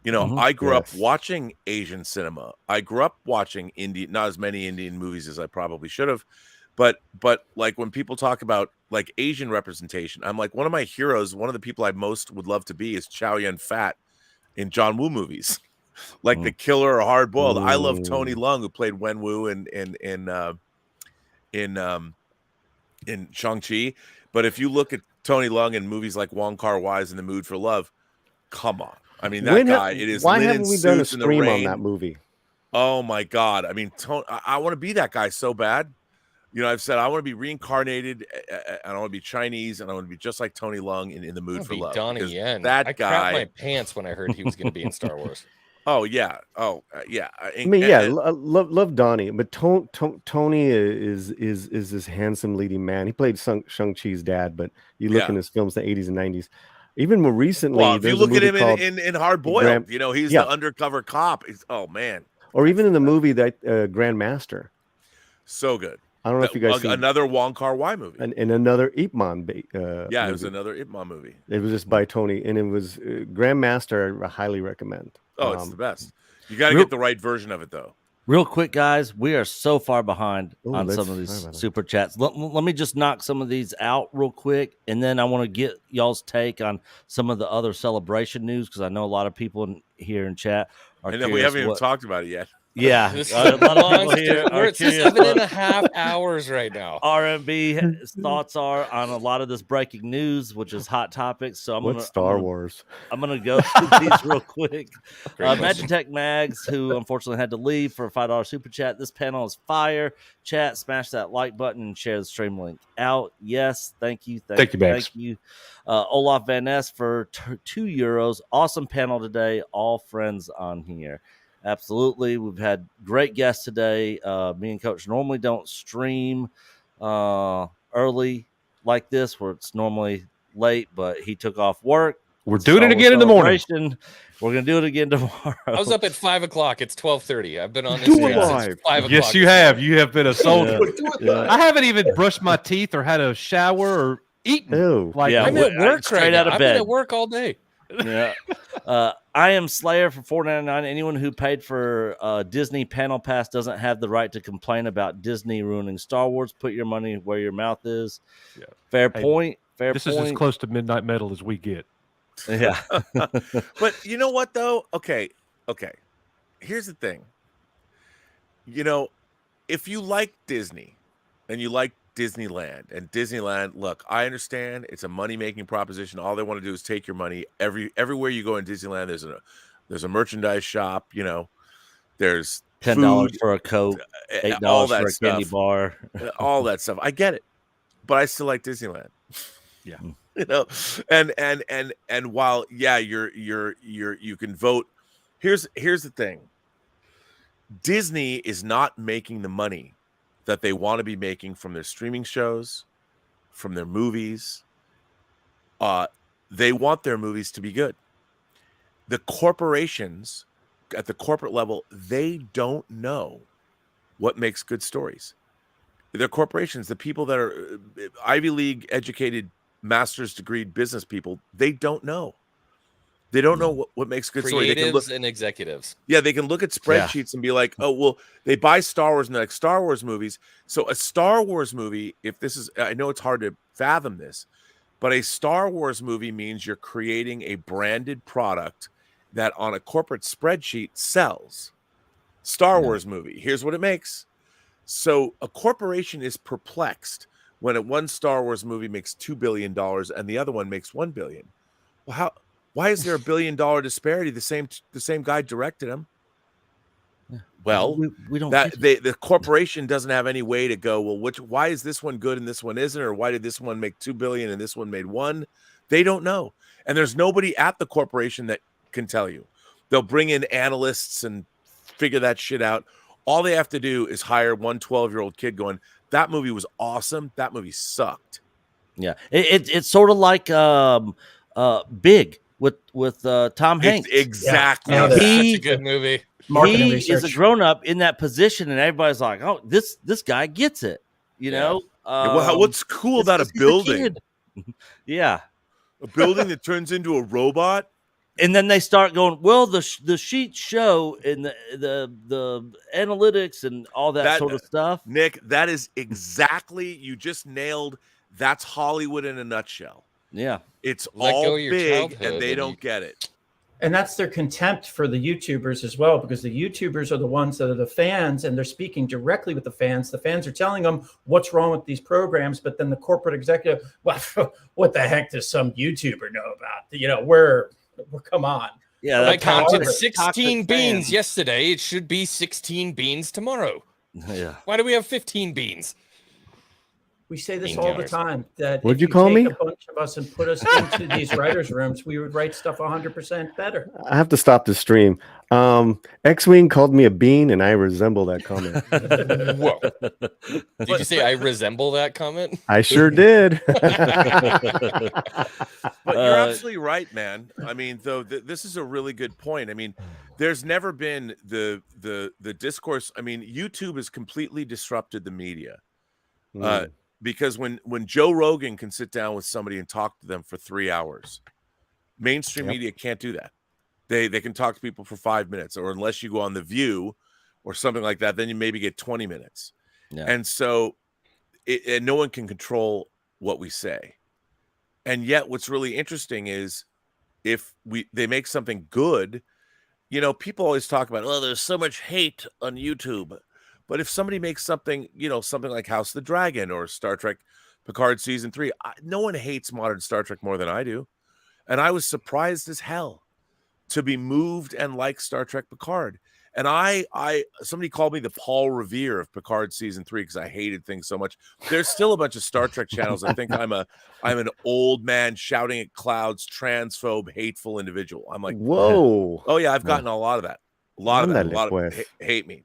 R: I grew up watching Asian cinema. I grew up watching not as many Indian movies as I probably should have, but like when people talk about like Asian representation, I'm like, one of my heroes, one of the people I most would love to be is Chow Yun-fat in John Woo movies, like The Killer or Hard Boiled. I love Tony Leung, who played Wen Wu in Shang-Chi. But if you look at Tony Leung in movies like Wong Kar-wai's In the Mood for Love, come on. I mean, that guy, it is
U: why
R: linen
U: haven't we done a
R: suits in the
U: stream on
R: rain.
U: that movie?
R: Oh my God. I mean, I want to be that guy so bad. I've said I want to be reincarnated, and I want to be Chinese, and I want to be just like Tony Leung in The Mood for Love.
P: Donnie
R: because
P: Yen.
R: That
P: I
R: guy.
P: crapped my pants when I heard he was going to be in Star Wars.
R: Oh yeah. Oh yeah.
U: I mean, love Donnie, but Tony is this handsome leading man. He played Shang-Chi's dad, but you look in his films in the 80s and 90s. Even more recently,
R: Well, if you look at him
U: called
R: in Hard Boiled, he's the undercover cop. Oh man.
U: Or even in the movie that Grandmaster.
R: So good.
U: I don't know if you guys seen
R: another Wong Kar-wai movie.
U: and another Ip Man.
R: It was another Ip Man movie.
U: It was just by Tony, and it was Grandmaster. I highly recommend.
R: Oh, it's the best. You got to get the right version of it, though.
O: Real quick, guys, we are so far behind
U: Ooh,
O: on some of these super chats. Let me just knock some of these out real quick, and then I want to get y'all's take on some of the other celebration news, because I know a lot of people here in chat are.
R: And then we haven't even talked about it yet.
O: Yeah,
P: This
O: a lot of people
P: monster.
O: here
P: We're
O: are
P: at
O: curious
P: 7.5 hours right now.
O: R&B thoughts are on a lot of this breaking news, which is hot topics. So
U: What's Star Wars?
O: I'm gonna go through these real quick. Magitech Mags, who unfortunately had to leave for a $5 super chat. This panel is fire. Chat, smash that like button and share the stream link out. Yes, thank you,
B: Thank you, Mags.
O: thank you. Olaf Van Ness for €2. Awesome panel today. All friends on here. Absolutely. We've had great guests today. Me and Coach normally don't stream early like this, where it's normally late, but he took off work.
B: We're doing it again in the morning.
O: We're going to do it again tomorrow.
P: I was up at 5 o'clock. It's 12:30. I've been on this
U: Do
P: thing
U: it
P: since
U: live.
P: 5 o'clock.
B: Yes, you have. You have been a soldier.
O: Yeah.
B: I haven't even brushed my teeth or had a shower or eaten.
U: Ew.
B: Like,
O: Yeah,
P: I'm at work
O: straight
P: right
O: out
P: now.
O: of
P: I've been
O: bed.
P: at work all day.
O: Yeah. I am Slayer for $4.99. Anyone who paid for Disney Panel Pass doesn't have the right to complain about Disney ruining Star Wars. Put your money where your mouth is.
B: Yeah.
O: Fair
B: Hey,
O: point. Fair
B: this
O: point.
B: is as close to Midnight Metal as we get.
O: Yeah.
R: But you know what, though? Okay. Here's the thing. If you like Disney and you like Disneyland, and Disneyland, look, I understand it's a money-making proposition. All they want to do is take your money. Everywhere you go in Disneyland, there's a merchandise shop. There's
O: $10
R: food,
O: for a Coke,
R: all
O: $8
R: that
O: for a candy
R: stuff.
O: bar.
R: All that stuff. I get it, but I still like Disneyland.
B: Yeah.
R: And while you can vote. Here's the thing. Disney is not making the money that they want to be making from their streaming shows from their movies. They want their movies to be good. The corporations at the corporate level, they don't know what makes good stories. They're corporations, the people that are Ivy League educated, master's degree business people, they don't know. They don't know what makes good story. They can look,
P: Creatives and executives.
R: yeah, they can look at spreadsheets and be like, oh, well, they buy Star Wars and they're like Star Wars movies. So a Star Wars movie, if this is, I know it's hard to fathom this, but a Star Wars movie means you're creating a branded product that on a corporate spreadsheet sells. Star Wars movie, here's what it makes. So a corporation is perplexed when one Star Wars movie makes $2 billion and the other one makes $1 billion. Well, why is there $1 billion disparity? The same guy directed them. Well,
O: we don't.
R: The corporation doesn't have any way to go, well, why is this one good and this one isn't, or why did this one make $2 billion and this one made $1 billion? They don't know, and there's nobody at the corporation that can tell you. They'll bring in analysts and figure that shit out. All they have to do is hire one 12-year-old kid going, that movie was awesome, that movie sucked.
O: Yeah, it's sort of like Big with Tom Hanks.
R: Exactly.
P: Yeah. That's such a good movie.
O: He is a grown-up in that position, and everybody's like, oh, this guy gets it. You know?
R: What's cool about a building?
O: Yeah.
R: A building that turns into a robot?
O: And then they start going, well, the sheets show in the analytics and all that sort of stuff.
R: Nick, that is exactly, you just nailed, that's Hollywood in a nutshell.
O: Yeah.
R: It's
P: Let go
R: all
P: of your
R: big
P: childhood
R: and they
P: and
R: don't get it.
D: And that's their contempt for the YouTubers as well, because the YouTubers are the ones that are the fans, and they're speaking directly with the fans. The fans are telling them what's wrong with these programs, but then the corporate executive, well, what the heck does some YouTuber know about? You know, we're come on.
O: Yeah,
P: I counted 16 beans yesterday. It should be 16 beans tomorrow.
O: Yeah.
P: Why do we have 15 beans?
D: We say this
P: Bean
D: all
P: counters.
D: the time, that
U: What'd
D: if
U: you call
D: take
U: me?
D: a bunch of us and put us into these writers' rooms, we would write stuff 100% better.
U: I have to stop the stream. X-Wing called me a bean, and I resemble that comment.
P: Whoa. Did you say I resemble that comment?
U: I sure did.
R: But you're absolutely right, man. I mean, though, this is a really good point. I mean, there's never been the discourse. I mean, YouTube has completely disrupted the media. Because when Joe Rogan can sit down with somebody and talk to them for 3 hours, mainstream media can't do that. They can talk to people for 5 minutes, or unless you go on The View or something like that, then you maybe get 20 minutes.
O: Yeah.
R: And so and no one can control what we say. And yet what's really interesting is if they make something good, you know, people always talk about, oh, there's so much hate on YouTube. But if somebody makes something, you know, something like House of the Dragon or Star Trek Picard Season 3, no one hates modern Star Trek more than I do. And I was surprised as hell to be moved and like Star Trek Picard. And somebody called me the Paul Revere of Picard Season 3 because I hated things so much. There's still a bunch of Star Trek channels that think I'm an old man shouting at clouds, transphobe, hateful individual. I'm like,
U: whoa.
R: Oh yeah, I've gotten a lot of that. A lot of
U: Ándale, pues.
R: hate me.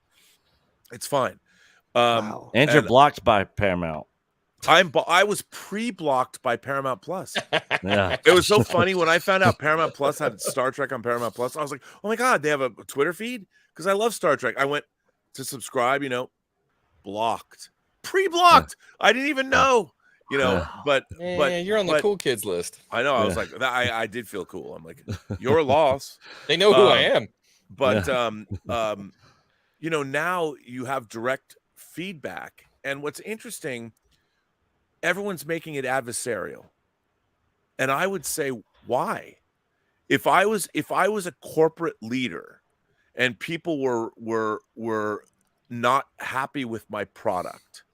R: It's fine.
O: And you're blocked by Paramount.
R: I was pre-blocked by Paramount Plus.
O: Yeah.
R: It was so funny when I found out Paramount Plus had Star Trek on Paramount Plus. I was like, oh my God, they have a Twitter feed? Because I love Star Trek. I went to subscribe, you know, blocked. Pre-blocked. I didn't even know. You know, but
P: you're on the cool kids list.
R: I know. I was like, I did feel cool. I'm like, your loss.
P: They know who I am.
R: But you know, now you have direct feedback. And what's interesting, everyone's making it adversarial. And I would say, why? If I was a corporate leader and people were not happy with my product,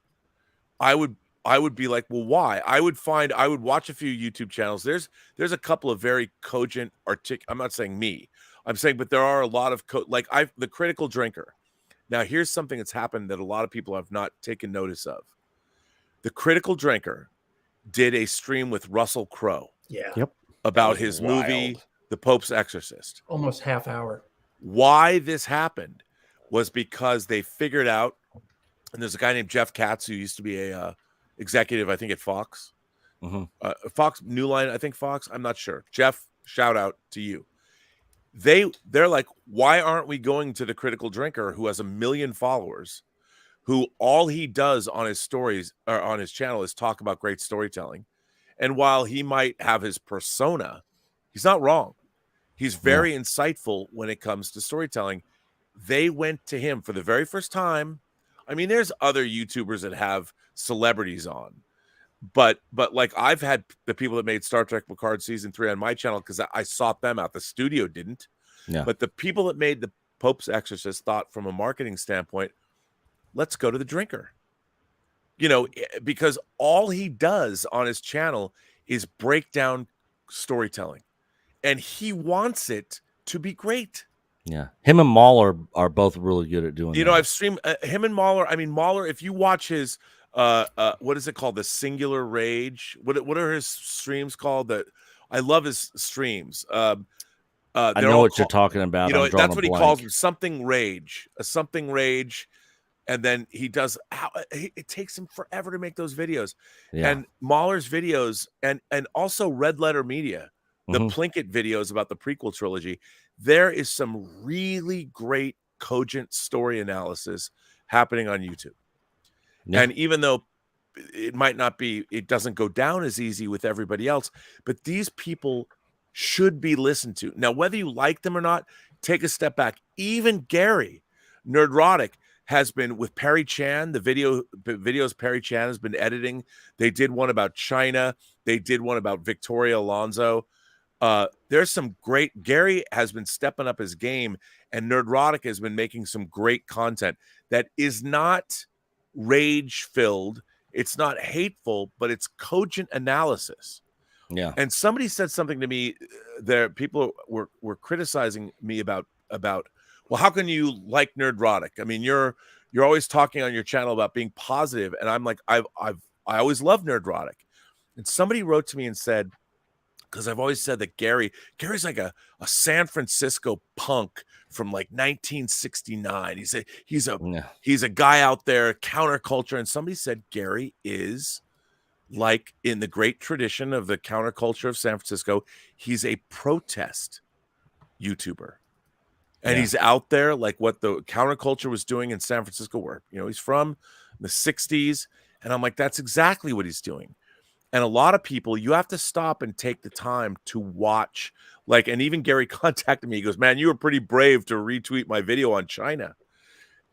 R: I would be like, well, why? I would watch a few YouTube channels. There's a couple of very cogent, I'm not saying me. I'm saying, but there are a lot of the Critical Drinker. Now, here's something that's happened that a lot of people have not taken notice of. The Critical Drinker did a stream with Russell Crowe.
D: Yeah.
U: Yep.
R: About his movie, The Pope's Exorcist.
D: Almost half hour.
R: Why this happened was because they figured out, and there's a guy named Jeff Katz who used to be a executive, I think, at Fox. Fox, New Line, I think Fox, I'm not sure. Jeff, shout out to you. They're like, why aren't we going to the Critical Drinker, who has 1 million followers, who all he does on his stories or on his channel is talk about great storytelling. And while he might have his persona, he's not wrong. He's very insightful when it comes to storytelling. They went to him for the very first time. I mean, there's other YouTubers that have celebrities on, but like I've had the people that made Star Trek Picard season 3 on my channel because I sought them out. The studio didn't.
O: Yeah.
R: But the people that made the Pope's Exorcist thought from a marketing standpoint, let's go to the drinker. You know, because all he does on his channel is break down storytelling, and he wants it to be great.
O: Yeah, him and Mahler are both really good at doing.
R: You know, I've streamed him and Mahler. I mean, Mahler, if you watch his what is it called, the Singular Rage? What are his streams called? That I love his streams.
O: I know what you're talking about.
R: You know, that's what he calls them, something rage, a something rage. And then he does it takes him forever to make those videos.
O: Yeah.
R: And Mahler's videos and also Red Letter Media, the Plinkett videos about the prequel trilogy. There is some really great cogent story analysis happening on YouTube.
O: Yeah.
R: And even though it might not be, it doesn't go down as easy with everybody else, but these people should be listened to. Now, whether you like them or not, take a step back. Even Gary Nerdrotic has been with Perry Chan, the videos Perry Chan has been editing. They did one about China. They did one about Victoria Alonso. There's some great, Gary has been stepping up his game, and Nerdrotic has been making some great content that is not rage-filled. It's not hateful, but it's cogent analysis.
O: Yeah.
R: And somebody said something to me there. People were criticizing me about, well, how can you like Nerdrotic? I mean, you're always talking on your channel about being positive, and I'm like, I always loved Nerdrotic. And somebody wrote to me and said, because I've always said that Gary's like a San Francisco punk from like 1969. He's a guy out there, counterculture. And somebody said Gary is like, in the great tradition of the counterculture of San Francisco, he's a protest YouTuber. And he's out there like what the counterculture was doing in San Francisco, where, you know, he's from the 60s. And I'm like, that's exactly what he's doing. And a lot of people, you have to stop and take the time to watch. Like, and even Gary contacted me. He goes, man, you were pretty brave to retweet my video on China.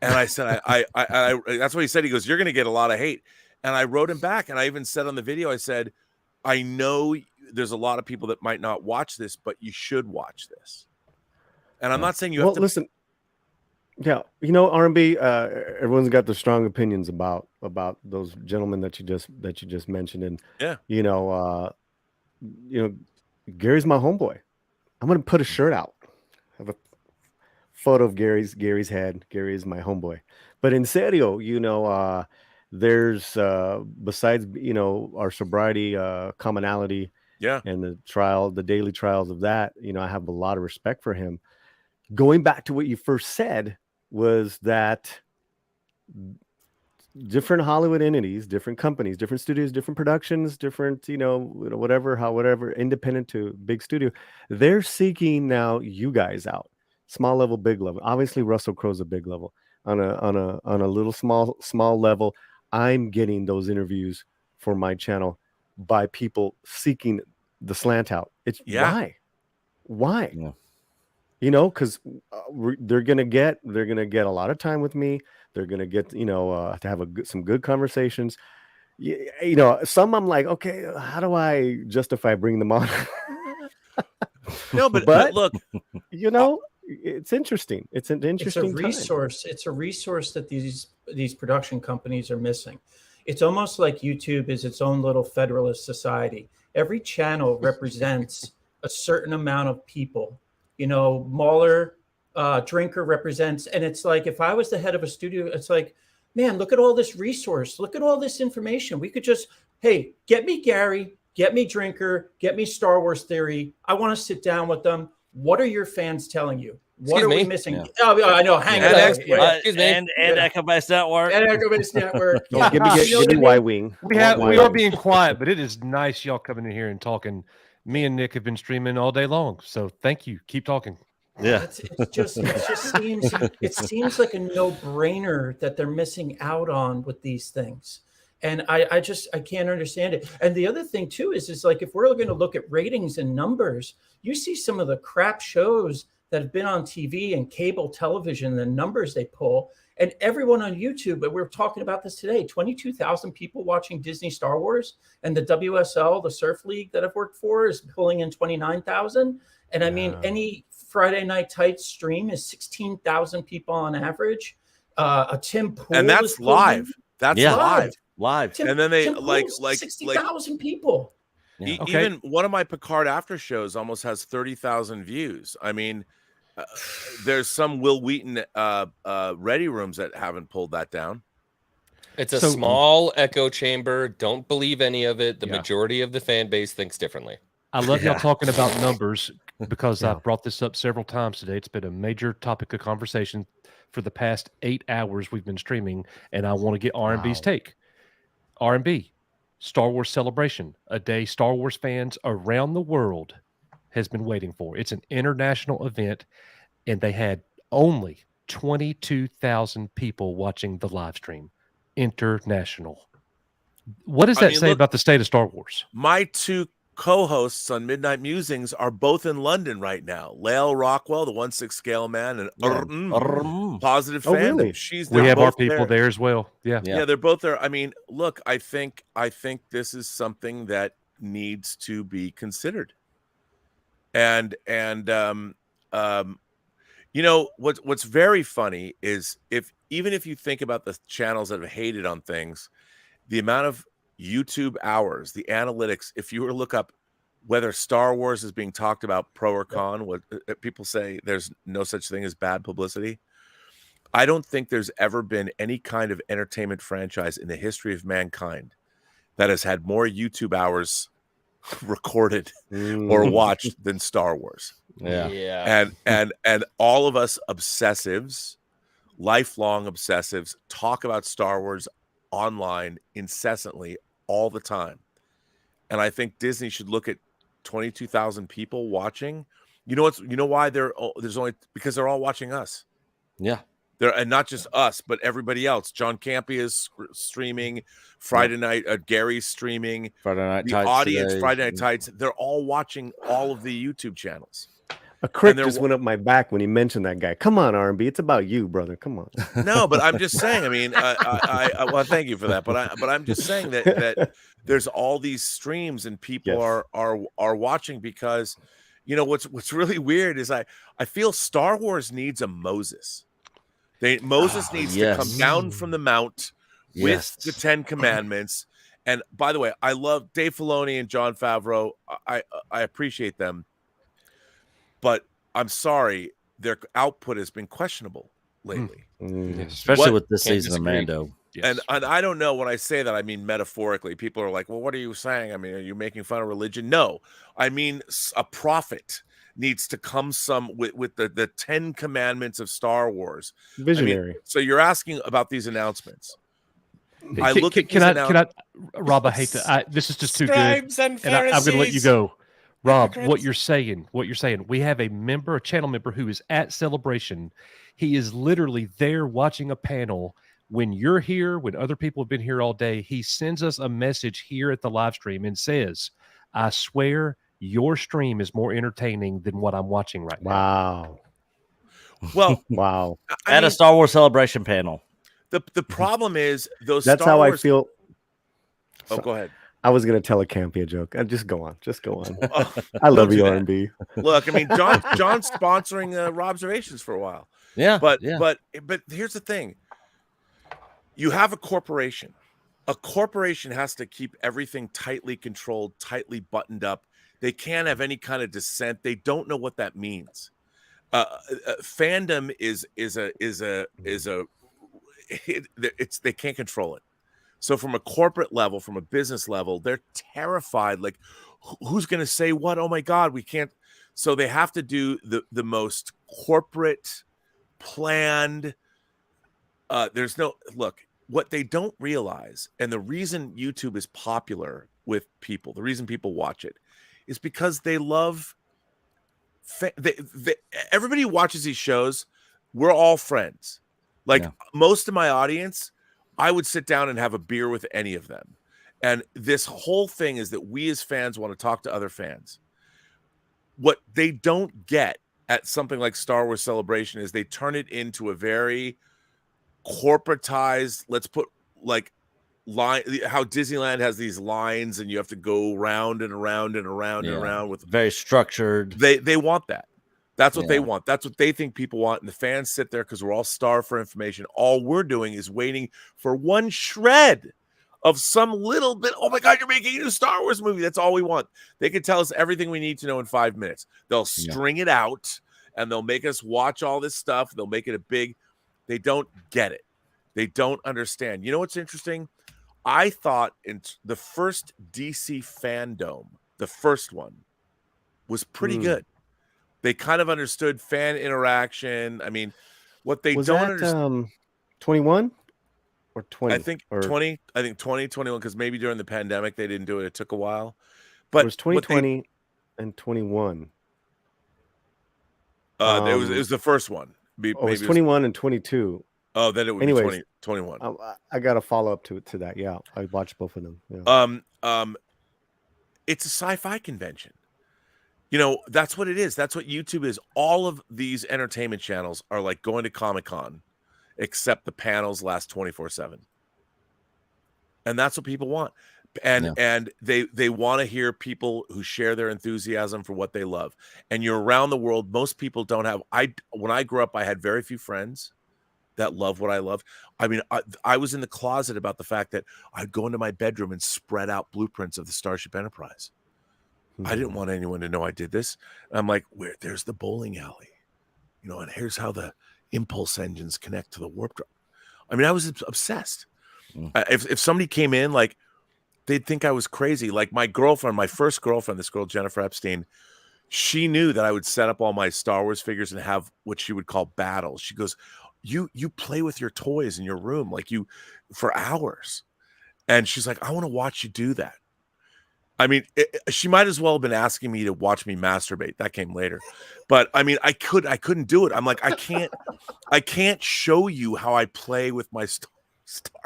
R: And I said, I that's what he said. He goes, you're going to get a lot of hate. And I wrote him back. And I even said on the video, I said, I know there's a lot of people that might not watch this, but you should watch this. And I'm not saying you have to
U: listen. Yeah, you know, R&B. Everyone's got their strong opinions about those gentlemen that you just mentioned, and you know, Gary's my homeboy. I'm gonna put a shirt out. I have a photo of Gary's head. Gary is my homeboy. But in serio, you know, there's besides, you know, our sobriety commonality, and the daily trials of that. You know, I have a lot of respect for him. Going back to what you first said was that different Hollywood entities, different companies, different studios, different productions, different, you know, whatever, independent to big studio, they're seeking now you guys out, small level, big level. Obviously, Russell Crowe's a big level. On a little small level, I'm getting those interviews for my channel by people seeking the slant out. It's why? Yeah. You know, because they're gonna get a lot of time with me. They're gonna get, you know, to have some good conversations. You know, some I'm like, okay, how do I justify bringing them on?
R: No, but look,
U: you know, it's interesting. It's an interesting
D: resource. It's a resource that these production companies are missing. It's almost like YouTube is its own little federalist society. Every channel represents a certain amount of people. You know, Mahler, Drinker represents, and it's like, if I was the head of a studio, it's like, man, look at all this resource, look at all this information. We could just, hey, get me Gary, get me Drinker, get me Star Wars Theory. I want to sit down with them. What are your fans telling you? What
P: Excuse
D: are we
P: me?
D: missing?
O: Yeah.
D: Oh, yeah, I know. Hang on.
P: Excuse me.
O: And Echo Base Network.
D: And Echo Base Network.
U: Oh, give me
D: You know what I mean?
U: Y-Wing.
B: We are being quiet, but it is nice y'all coming in here and talking. Me and Nick have been streaming all day long, so thank you. Keep talking.
O: Yeah.
D: It just seems like a no-brainer that they're missing out on with these things. And I can't understand it. And the other thing too is like, if we're going to look at ratings and numbers, you see some of the crap shows that have been on TV and cable television, the numbers they pull, and everyone on YouTube. But we were talking about this today: 22,000 people watching Disney Star Wars, and the WSL, the surf league that I've worked for, is pulling in 29,000. And I mean, any Friday Night Tights stream is 16,000 people on average. A Tim Pool,
R: And that's live. That's
O: live.
D: Tim,
R: And then they
D: Tim
R: like
D: Pool's 60,000 people.
R: Even one of my Picard after shows almost has 30,000 views. I mean, there's some Will Wheaton ready rooms that haven't pulled that down.
P: It's a small echo chamber. Don't believe any of it. The majority of the fan base thinks differently.
B: I love y'all talking about numbers because I've brought this up several times today. It's been a major topic of conversation for the past 8 hours we've been streaming, and I want to get R&B's take. R&B, Star Wars Celebration, a day Star Wars fans around the world has been waiting for. It's an international event, and they had only 22,000 people watching the live stream. International. What does that say about the state of Star Wars?
R: My two co-hosts on Midnight Musings are both in London right now. Lael Rockwell, the 1/6 scale man, and Positive
U: Oh,
R: Fandom.
U: really?
B: We have our people there as well. Yeah.
R: Yeah, they're both there. I mean, look, I think this is something that needs to be considered. And you know what's very funny is even if you think about the channels that have hated on things, the amount of YouTube hours, the analytics, if you were to look up whether Star Wars is being talked about pro or con, what people say there's no such thing as bad publicity. I don't think there's ever been any kind of entertainment franchise in the history of mankind that has had more YouTube hours recorded or watched than Star Wars. And all of us obsessives, lifelong obsessives, talk about Star Wars online incessantly all the time. And I think Disney should look at 22,000 people watching. You know why there's only because they're all watching us.
O: Yeah.
R: And not just us, but everybody else. John Campea is streaming Friday night. Gary's streaming
O: Friday Night
R: the
O: Tights
R: audience.
O: today.
R: Friday Night Tights. They're all watching all of the YouTube channels.
U: A crick just went up my back when he mentioned that guy. Come on, R&B. It's about you, brother. Come on.
R: No, but I'm just saying. I mean, well, thank you for that. But I'm just saying that there's all these streams and people are watching because, you know, what's really weird is I feel Star Wars needs a Moses. Moses needs to come down from the mount with the 10 Commandments. And by the way, I love Dave Filoni and Jon Favreau. I appreciate them. But I'm sorry, their output has been questionable lately.
O: Especially with this season of Mando.
R: And I don't know when I say that, I mean metaphorically. People are like, well, what are you saying? I mean, are you making fun of religion? No, I mean a prophet needs to come with the 10 Commandments of Star Wars.
U: Visionary.
R: I mean, so you're asking about these announcements.
B: Can I, Rob? I hate to. This is just too good. I'm going to let you go. Rob, what you're saying, we have a channel member who is at Celebration. He is literally there watching a panel. When you're here, when other people have been here all day, he sends us a message here at the live stream and says, I swear your stream is more entertaining than what I'm watching right now.
U: Wow.
R: Well,
U: wow.
O: At a Star Wars Celebration panel.
R: The problem is those
U: That's
R: Star
U: how
R: Wars...
U: I feel.
R: Oh, go ahead.
U: I was gonna tell a Campea joke. Just go on. I love you, R&B.
R: Look, I mean, John's sponsoring Robservations for a while.
O: Yeah,
R: but here's the thing: you have a corporation. A corporation has to keep everything tightly controlled, tightly buttoned up. They can't have any kind of dissent. They don't know what that means. Fandom they can't control it. So from a corporate level, from a business level, they're terrified. Like, who's going to say what? Oh my God, we can't. So they have to do the most corporate planned. There's no look. What they don't realize, and the reason YouTube is popular with people, the reason people watch it, is because they love. Everybody who watches these shows, we're all friends. Like most of my audience, I would sit down and have a beer with any of them. And this whole thing is that we as fans want to talk to other fans. What they don't get at something like Star Wars Celebration is they turn it into a very corporatized, let's put like line, how Disneyland has these lines and you have to go round and around and around and around with
O: very structured.
R: They want that. That's what they want. That's what they think people want. And the fans sit there because we're all starved for information. All we're doing is waiting for one shred of some little bit. Oh my God, you're making a new Star Wars movie. That's all we want. They can tell us everything we need to know in 5 minutes. They'll string it out and they'll make us watch all this stuff. They'll make it a big. They don't get it. They don't understand. You know what's interesting? I thought in the first DC Fandom, the first one, was pretty good. They kind of understood fan interaction. I mean, what they don't understand.
U: 21 or 20?
R: I think 20. I think 2021 because maybe during the pandemic they didn't do it. It took a while. But
U: it was 2020 and 21.
R: It was the first one.
U: It was 21 and 22.
R: Oh, then it would be 2021.
U: I got a follow up to that. Yeah, I watched both of them. Yeah.
R: It's a sci-fi convention. You know, that's what it is. That's what YouTube is. All of these entertainment channels are like going to Comic-Con, except the panels last 24/7. And that's what people want. And they want to hear people who share their enthusiasm for what they love. And you're around the world. Most people don't have. When I grew up, I had very few friends that love what I love. I mean, I was in the closet about the fact that I'd go into my bedroom and spread out blueprints of the Starship Enterprise. I didn't want anyone to know I did this. I'm like, there's the bowling alley, you know, and here's how the impulse engines connect to the warp drive. I mean, I was obsessed. If somebody came in, like, they'd think I was crazy. Like my girlfriend, my first girlfriend, this girl, Jennifer Epstein, she knew that I would set up all my Star Wars figures and have what she would call battles. She goes, you play with your toys in your room, like for hours. And she's like, I want to watch you do that. I mean, she might as well have been asking me to watch me masturbate. That came later. But I mean, I couldn't do it. I'm like, I can't show you how I play with my Star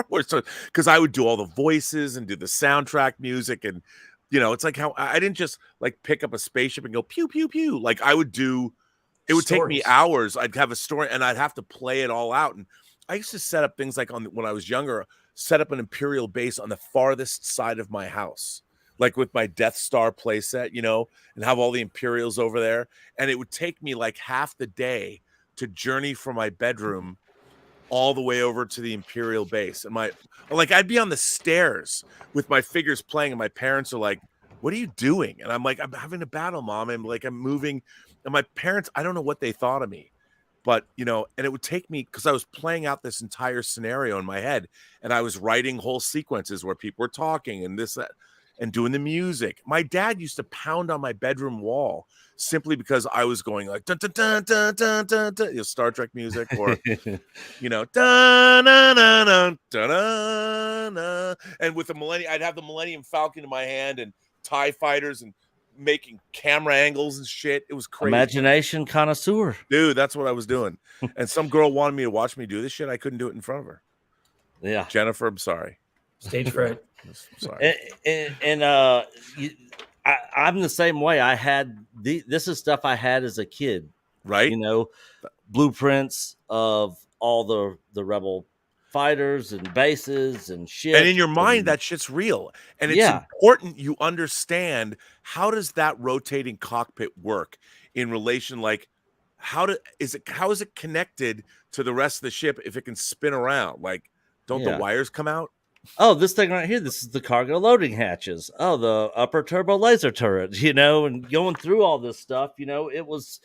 R: Wars. Because I would do all the voices and do the soundtrack music. And, you know, it's like how I didn't just like pick up a spaceship and go pew, pew, pew. Like I would do, it would take me hours. I'd have a story and I'd have to play it all out. And I used to set up things like when I was younger, set up an Imperial base on the farthest side of my house. Like with my Death Star playset, you know, and have all the Imperials over there. And it would take me like half the day to journey from my bedroom all the way over to the Imperial base. And I'd be on the stairs with my figures playing, and my parents are like, what are you doing? And I'm like, I'm having a battle, Mom. And like, I'm moving. And my parents, I don't know what they thought of me. But, you know, and it would take me, because I was playing out this entire scenario in my head. And I was writing whole sequences where people were talking and this, that. And doing the music. My dad used to pound on my bedroom wall simply because I was going like dun, dun, dun, dun, dun, dun, dun, you know, Star Trek music, or you know, dun, dun, dun, dun, dun, dun, dun. And with the Millennium, I'd have the Millennium Falcon in my hand and TIE fighters and making camera angles and shit. It was crazy.
O: Imagination connoisseur,
R: dude. That's what I was doing. And some girl wanted me to watch me do this shit. I couldn't do it in front of her.
O: Yeah,
R: Jennifer, I'm sorry.
D: Stage fright.
R: Sorry.
O: I'm the same way. I had this is stuff I had as a kid,
R: right?
O: You know, blueprints of all the rebel fighters and bases and shit.
R: And in your mind, that shit's real. And it's important you understand, how does that rotating cockpit work in relation, like how is it connected to the rest of the ship if it can spin around? Like, don't the wires come out?
O: Oh, this thing right here, this is the cargo loading hatches. Oh, the upper turbo laser turret, you know, and going through all this stuff, you know, it was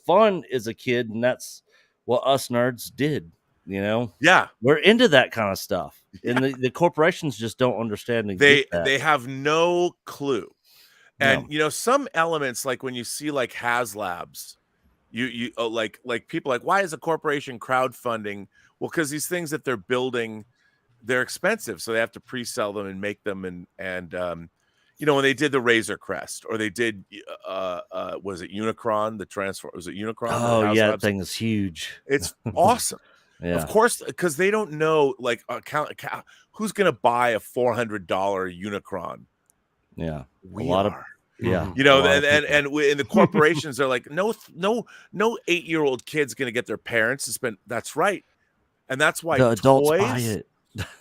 O: fun as a kid, and that's what us nerds did, you know?
R: Yeah.
O: We're into that kind of stuff. And the corporations just don't understand and
R: they have no clue. And some elements, like when you see like HasLabs, you like people like, why is a corporation crowdfunding? Well, because these things that they're building, they're expensive, so they have to pre-sell them and make them. And when they did the Razor Crest, or they did was it Unicron, the transfer? Was it Unicron?
O: Oh yeah, that thing is huge.
R: It's awesome.
O: Yeah.
R: Of course, because they don't know like who's going to buy a $400 Unicron.
O: Yeah,
R: we
O: a lot
R: are.
O: of yeah,
R: and in the corporations, they're like, no 8-year-old kid's going to get their parents to spend. That's right, and that's why
O: the adults buy it.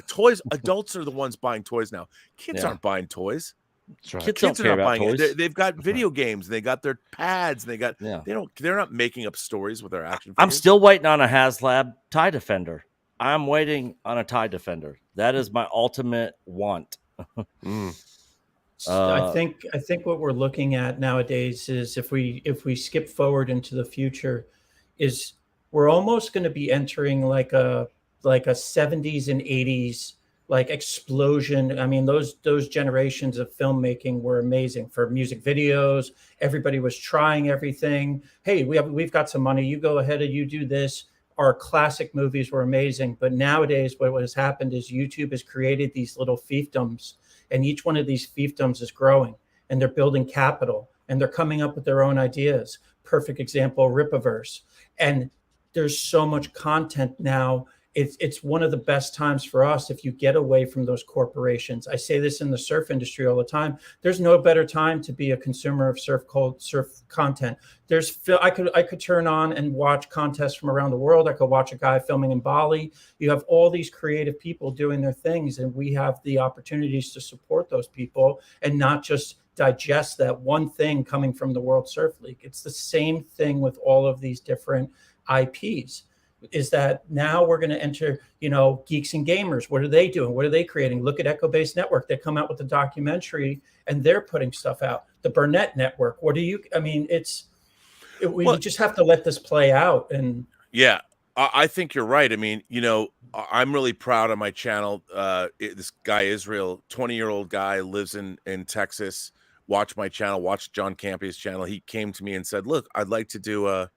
R: Toys. Adults are the ones buying toys now. Kids aren't buying toys.
O: Right.
R: Kids
O: don't
R: are not buying
O: toys.
R: it. They've got video games. And they got their pads. And they got. They're not making up stories with their action figures.
O: I'm still waiting on a HasLab TIE Defender. I'm waiting on a TIE Defender. That is my ultimate want.
D: I think what we're looking at nowadays is if we skip forward into the future, is we're almost going to be entering like a 70s and 80s like explosion. I mean, those generations of filmmaking were amazing for music videos. Everybody was trying everything. Hey, we've got some money. You go ahead and you do this. Our classic movies were amazing. But nowadays, what has happened is YouTube has created these little fiefdoms, and each one of these fiefdoms is growing, and they're building capital, and they're coming up with their own ideas. Perfect example, Rippaverse. And there's so much content now. It's one of the best times for us if you get away from those corporations. I say this in the surf industry all the time. There's no better time to be a consumer of surf content. I could turn on and watch contests from around the world. I could watch a guy filming in Bali. You have all these creative people doing their things, and we have the opportunities to support those people and not just digest that one thing coming from the World Surf League. It's the same thing with all of these different IPs. Is that now we're going to enter, Geeks and Gamers. What are they doing? What are they creating? Look at Echo Base Network. They come out with a documentary and they're putting stuff out. The Burnett Network. We just have to let this play out. And
R: yeah, I think you're right. I mean, I'm really proud of my channel. This guy, Israel, 20-year-old guy, lives in Texas. Watch my channel, watch John Campion's channel. He came to me and said, look, I'd like to do a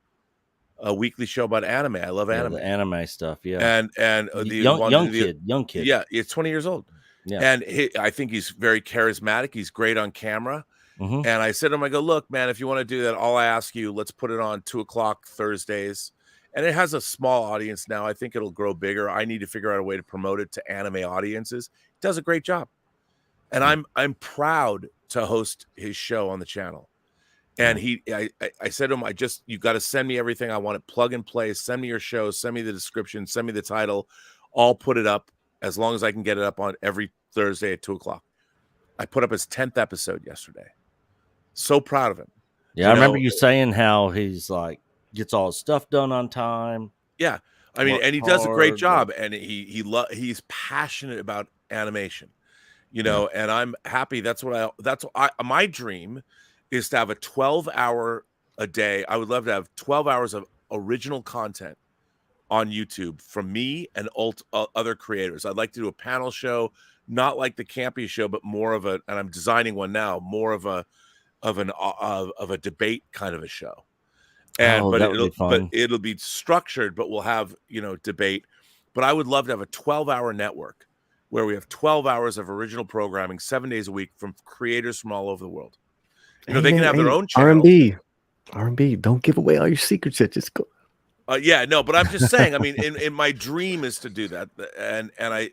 R: weekly show about anime. I love anime.
O: The anime stuff, yeah.
R: And the
O: young kid.
R: Yeah, it's 20 years old.
O: Yeah.
R: And I think he's very charismatic. He's great on camera.
O: Mm-hmm.
R: And I said to him, I go, look, man, if you want to do that, all I ask you, let's put it on 2:00 Thursdays. And it has a small audience now. I think it'll grow bigger. I need to figure out a way to promote it to anime audiences. He does a great job. And I'm proud to host his show on the channel. And I said to him, you got to send me everything. I want it plug and play. Send me your show. Send me the description. Send me the title. I'll put it up as long as I can get it up on every Thursday at 2:00. I put up his 10th episode yesterday. So proud of him.
O: Yeah, I remember you saying how he's like gets all his stuff done on time.
R: Yeah, I mean, and he does a great job, and he's passionate about animation. And I'm happy. My dream is to have a 12-hour a day. I would love to have 12 hours of original content on YouTube from me and other creators. I'd like to do a panel show, not like the Campy show, but more of and I'm designing one now, more of a debate kind of a show. But it'll be structured, but we'll have, debate. But I would love to have a 12-hour network where we have 12 hours of original programming 7 days a week from creators from all over the world. They can have their own channel.
U: R&B. Don't give away all your secrets. Just go.
R: Yeah, no, but I'm just saying. I mean, in my dream is to do that, and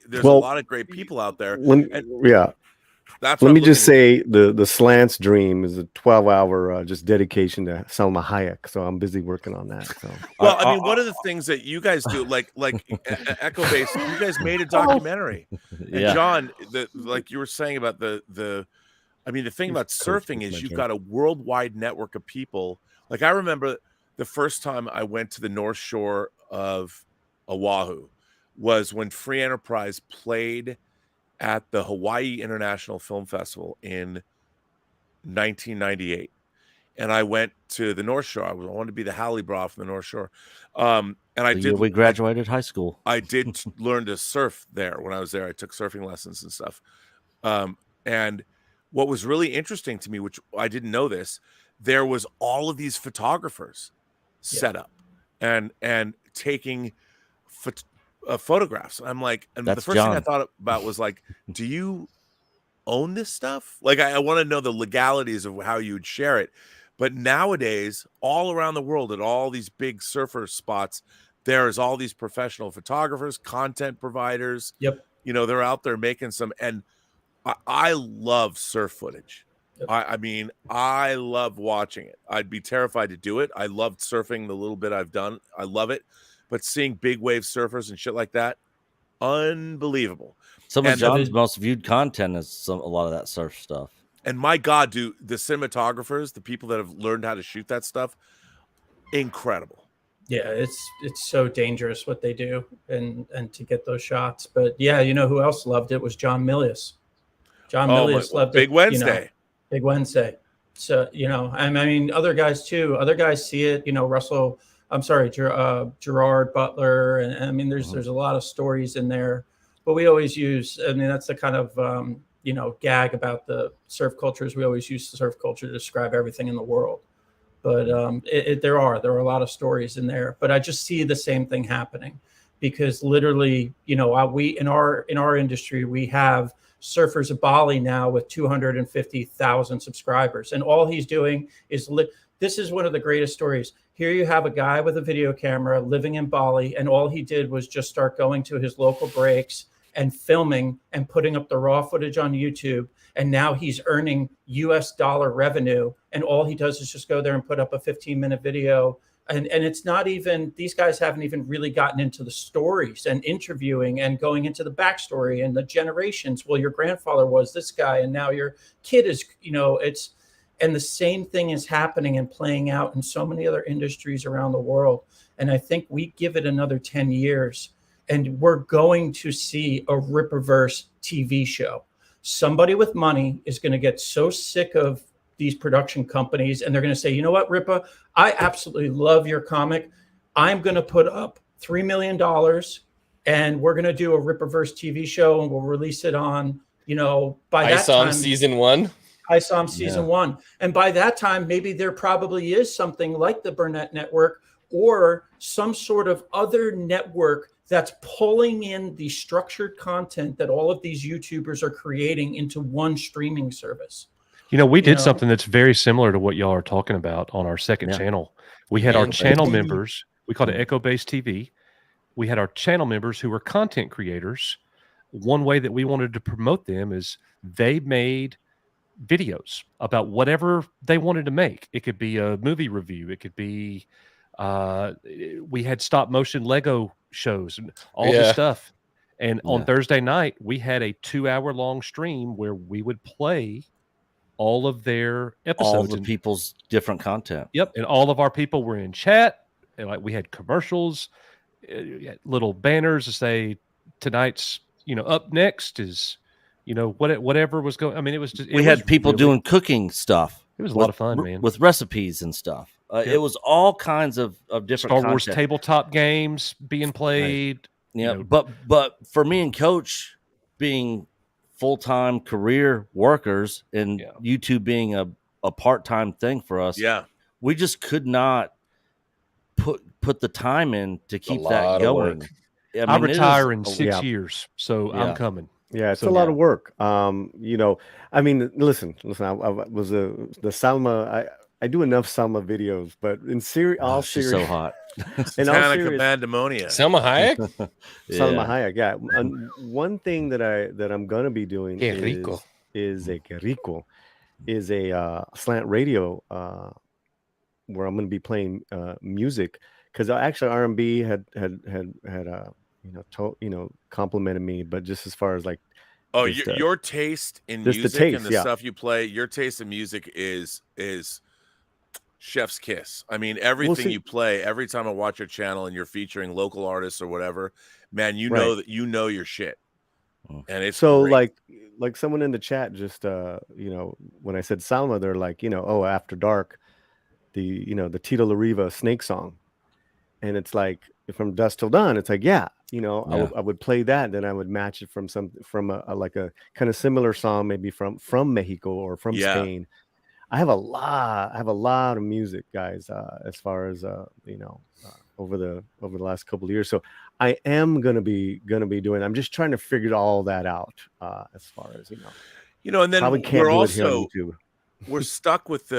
R: there's a lot of great people out there.
U: Let me just say the Slants dream is a 12-hour just dedication to Salma Hayek. So I'm busy working on that. So
R: well, I mean, one of the things that you guys do, like Echo Base, you guys made a documentary. And John, like you were saying about the thing about surfing is you've got a worldwide network of people. Like I remember the first time I went to the North Shore of Oahu was when Free Enterprise played at the Hawaii International Film Festival in 1998. And I went to the North Shore. I wanted to be the Halle Bra from the North Shore.
O: We graduated high school.
R: I did learn to surf there when I was there. I took surfing lessons and stuff. And what was really interesting to me, which I didn't know this, there was all of these photographers set up and taking photographs. I'm like, and the
O: That's
R: first thing I
O: John.
R: thought about was like, do you own this stuff? Like, I want to know the legalities of how you would share it. But nowadays, all around the world at all these big surfer spots, there's all these professional photographers, content providers.
D: Yep.
R: You know, they're out there making some, and I love surf footage. I mean, I love watching it. I'd be terrified to do it. I loved surfing the little bit I've done. I love it. But seeing big wave surfers and shit like that, unbelievable.
O: Some of
R: And-
O: John's most viewed content is a lot of that surf stuff.
R: And my God, do the cinematographers, the people that have learned how to shoot that stuff, incredible.
D: Yeah, it's so dangerous what they do and to get those shots. But yeah, you know who else loved it was John Milius. John Milius loved
R: Big
D: it.
R: Wednesday.
D: Big Wednesday. So, you know, I mean, other guys too. Other guys see it. You know, Gerard Butler, and I mean, there's a lot of stories in there. But we always use. I mean, that's the kind of gag about the surf cultures. We always use the surf culture to describe everything in the world. But there are a lot of stories in there. But I just see the same thing happening because literally, you know, we in our industry we have Surfers of Bali now with 250,000 subscribers, and all he's doing is this is one of the greatest stories. Here you have a guy with a video camera living in Bali, and all he did was just start going to his local breaks and filming and putting up the raw footage on YouTube. And now he's earning US dollar revenue. And all he does is just go there and put up a 15-minute video. And it's not even, these guys haven't even really gotten into the stories and interviewing and going into the backstory and the generations. Well, your grandfather was this guy, and now your kid is, you know, and the same thing is happening and playing out in so many other industries around the world. And I think we give it another 10 years and we're going to see a Rippaverse TV show. Somebody with money is going to get so sick of these production companies and they're going to say, you know what, Rippa, I absolutely love your comic. I'm going to put up $3 million and we're going to do a Rippaverse TV show and we'll release it on, you know, by that time.
P: season 1.
D: I saw him season 1. And by that time, maybe there probably is something like the Burnett Network or some sort of other network that's pulling in the structured content that all of these YouTubers are creating into one streaming service.
B: You know, we did something that's very similar to what y'all are talking about on our second channel. We had our channel members, we called it Echo Base TV. We had our channel members who were content creators. One way that we wanted to promote them is they made videos about whatever they wanted to make. It could be a movie review. It could be, we had stop motion Lego shows and all this stuff. And on Thursday night, we had a 2-hour-long stream where we would play all of their episodes.
O: All the people's different content.
B: Yep. And all of our people were in chat. And like we had commercials, little banners to say tonight's, you know, up next is, you know, whatever was going. I mean, it was just,
O: we had people doing cooking stuff.
B: It was a lot of fun, man.
O: With recipes and stuff. It was all kinds of different
B: Star Wars
O: content.
B: tabletop games being played.
O: Right. Yeah, but for me and Coach being full-time career workers and YouTube being a part-time thing for us, we just could not put the time in to keep that going.
B: I retire in 6 years, so I'm coming.
U: Yeah, it's a lot of work. You know, I mean, listen. I was the Salma. I do enough Salma videos, but in all
O: she's
U: serious,
O: so hot.
R: Satanic Abandemonia.
P: Salma Hayek?
U: Salma Hayek, yeah. And one thing that I'm gonna be doing is a slant radio where I'm gonna be playing music because actually R&B had complimented me, but just as far as like
R: your taste in
U: just the
R: music
U: taste,
R: and the stuff you play, your taste in music is chef's kiss. I mean, everything you play, every time I watch your channel and you're featuring local artists or whatever, man, you know that you know your shit. And it's
U: so
R: great.
U: like someone in the chat just you know, when I said Salma, they're like, you know, oh, After Dark, the Tito La Riva Snake song. And it's like from Dusk Till Dawn, it's like, yeah, you know,
L: Yeah.
U: I would play that, then I would match it from a like a kind of similar song, maybe from Mexico or from
R: Yeah.
U: Spain. I have a lot of music, guys, as far as over the last couple of years. So I am gonna be doing. I'm just trying to figure all that out, as far as
R: And then
U: probably can't
R: we're
U: do it here on
R: also
U: YouTube.
R: we're stuck with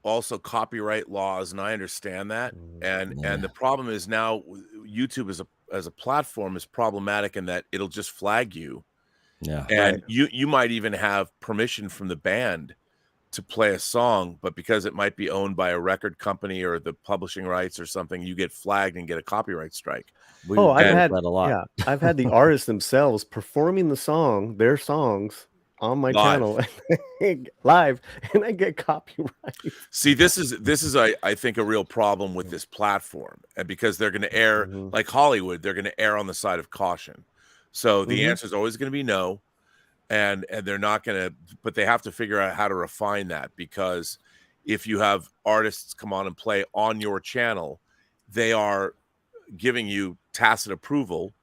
R: also copyright laws, and I understand that. And the problem is now YouTube as a platform is problematic in that it'll just flag you.
L: Yeah.
R: And you might even have permission from the band to play a song, but because it might be owned by a record company or the publishing rights or something, you get flagged and get a copyright strike.
U: I've had
O: that a lot.
U: Yeah, I've had the artists themselves performing their songs on my
R: Live.
U: channel live, and I get copyright.
R: See, this is I think a real problem with this platform, and because they're going to err like Hollywood, they're going to err on the side of caution. So the answer is always going to be no, and they're not going to, but they have to figure out how to refine that, because if you have artists come on and play on your channel, they are giving you tacit approval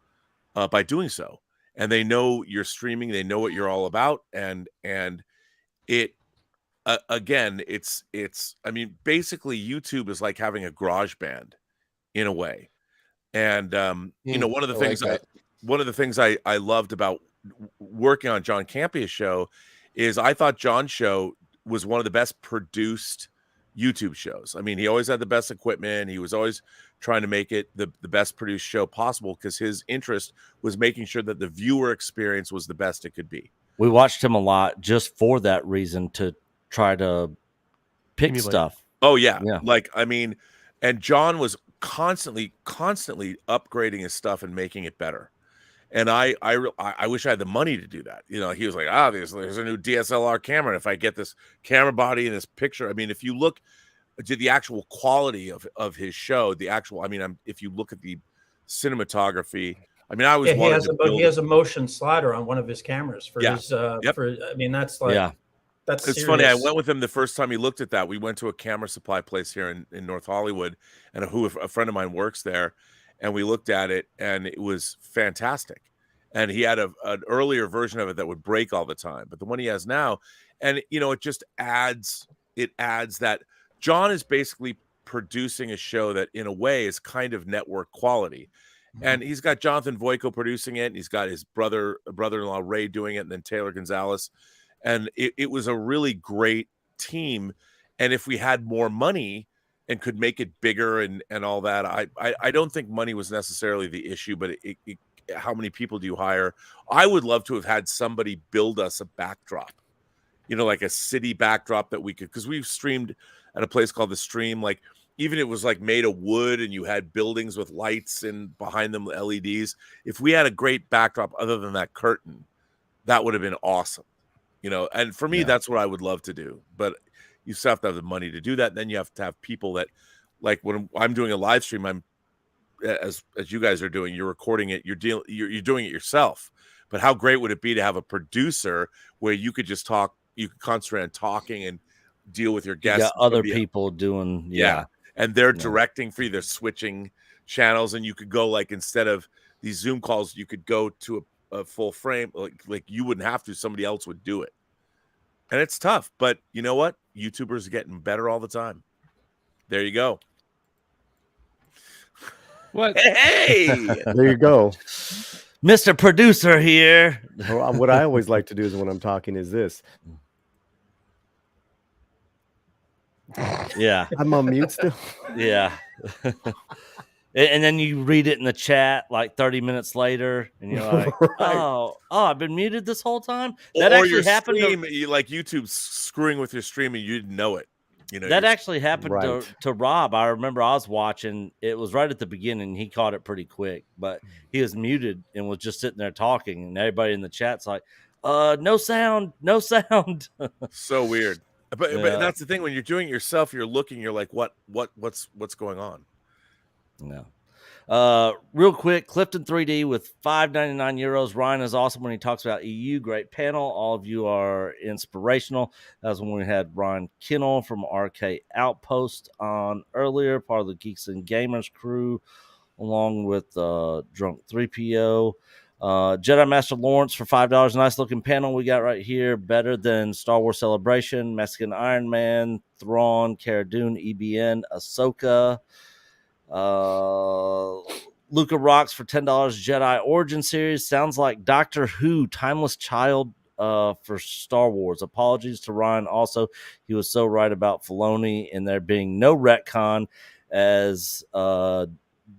R: by doing so, and they know you're streaming, they know what you're all about, and it again, it's I mean, basically YouTube is like having a garage band in a way. And one of the things I loved about working on John Campia's show is I thought John's show was one of the best produced YouTube shows. I mean, he always had the best equipment. He was always trying to make it the best produced show possible, because his interest was making sure that the viewer experience was the best it could be.
O: We watched him a lot just for that reason, to try to pick stuff.
R: Oh yeah. Like, I mean, and John was constantly upgrading his stuff and making it better. And I wish I had the money to do that. He was like, there's a new DSLR camera, and if I get this camera body and this picture, I mean, if you look to the actual quality of his show, if you look at the cinematography, I mean,
D: he has a motion slider on one of his cameers for his that's like that's
R: it's
D: serious.
R: funny. I went with him the first time he looked at that. We went to a camera supply place here in North Hollywood, and a friend of mine works there, and we looked at it, and it was fantastic. And he had an earlier version of it that would break all the time, but the one he has now, and it just adds that John is basically producing a show that in a way is kind of network quality. And he's got Jonathan Voico producing it, and he's got his brother-in-law Ray doing it, and then Taylor Gonzalez. And it was a really great team. And if we had more money and could make it bigger and all that, I don't think money was necessarily the issue, but how many people do you hire? I would love to have had somebody build us a backdrop, like a city backdrop that we could, because we've streamed at a place called The Stream, like even it was like made of wood and you had buildings with lights and behind them LEDs. If we had a great backdrop other than that curtain, that would have been awesome. And for me, that's what I would love to do. But you still have to have the money to do that. Then you have to have people that, like when I'm doing a live stream, I'm as you guys are doing, you're recording it, you're doing it yourself. But how great would it be to have a producer where you could just talk, you could concentrate on talking and deal with your guests.
O: You got other people doing,
R: and they're directing for you. They're switching channels, and you could go, like, instead of these Zoom calls, you could go to a full frame, like you wouldn't have to, somebody else would do it. And it's tough, but you know what? YouTubers are getting better all the time. There you go.
B: What?
R: Hey,
U: there you go.
O: Mr. Producer here.
U: What I always like to do is when I'm talking is this.
O: Yeah.
U: I'm on mute still.
O: Yeah. And then you read it in the chat like 30 minutes later, and you're like, oh, I've been muted this whole time? That actually happened.
R: Like YouTube screwing with your stream and you didn't know it.
O: That actually happened to Rob. I remember I was watching. It was right at the beginning. He caught it pretty quick, but he was muted and was just sitting there talking, and everybody in the chat's like, no sound, no sound.
R: So weird. But that's the thing. When you're doing it yourself, you're looking, you're like, what's going on?
O: No. Real quick, Clifton 3D with €5.99. Ryan is awesome when he talks about EU. Great panel. All of you are inspirational. That was when we had Ryan Kinnell from RK Outpost on earlier, part of the Geeks and Gamers crew. along with Drunk 3PO. Jedi Master Lawrence for $5. Nice looking panel we got right here. Better than Star Wars Celebration, Mexican Iron Man, Thrawn, Cara Dune, EBN, Ahsoka. Luca Rocks for $10. Jedi Origin Series. Sounds like Doctor Who, Timeless Child for Star Wars. Apologies to Ryan. Also, he was so right about Filoni and there being no retcon, as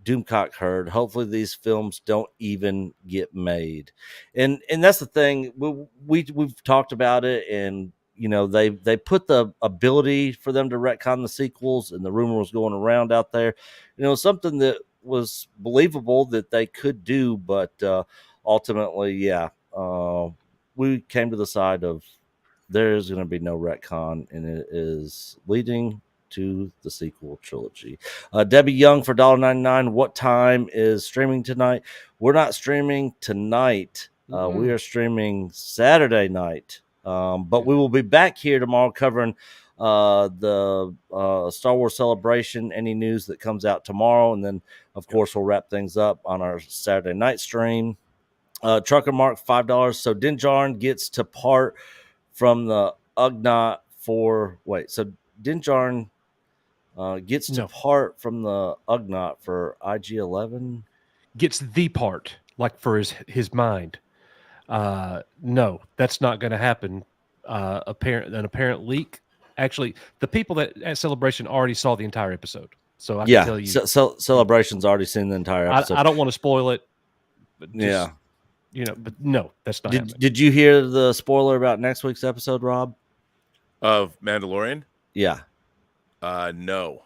O: Doomcock heard. Hopefully these films don't even get made, and that's the thing. We've talked about it, and you know they put the ability for them to retcon the sequels, and the rumor was going around out there. You know, something that was believable that they could do, but ultimately, we came to the side of there's going to be no retcon, and it is leading to the sequel trilogy. Debbie Young for $1.99. What time is streaming tonight? We're not streaming tonight. We are streaming Saturday night. But we will be back here tomorrow covering the Star Wars Celebration, any news that comes out tomorrow. And then, of course, we'll wrap things up on our Saturday night stream. Trucker Mark, $5. So Din Djarin gets to part from the Ugnaught for... Wait, so Din Djarin gets to part from the Ugnaught for IG-11?
B: Gets the part, like for his mind. No, that's not going to happen. An apparent leak. Actually, the people that at Celebration already saw the entire episode, so I can tell you.
O: Celebration's already seen the entire episode.
B: I don't want to spoil it. But but no, that's not happening.
O: Did you hear the spoiler about next week's episode, Rob?
R: Of Mandalorian?
O: Yeah.
R: No.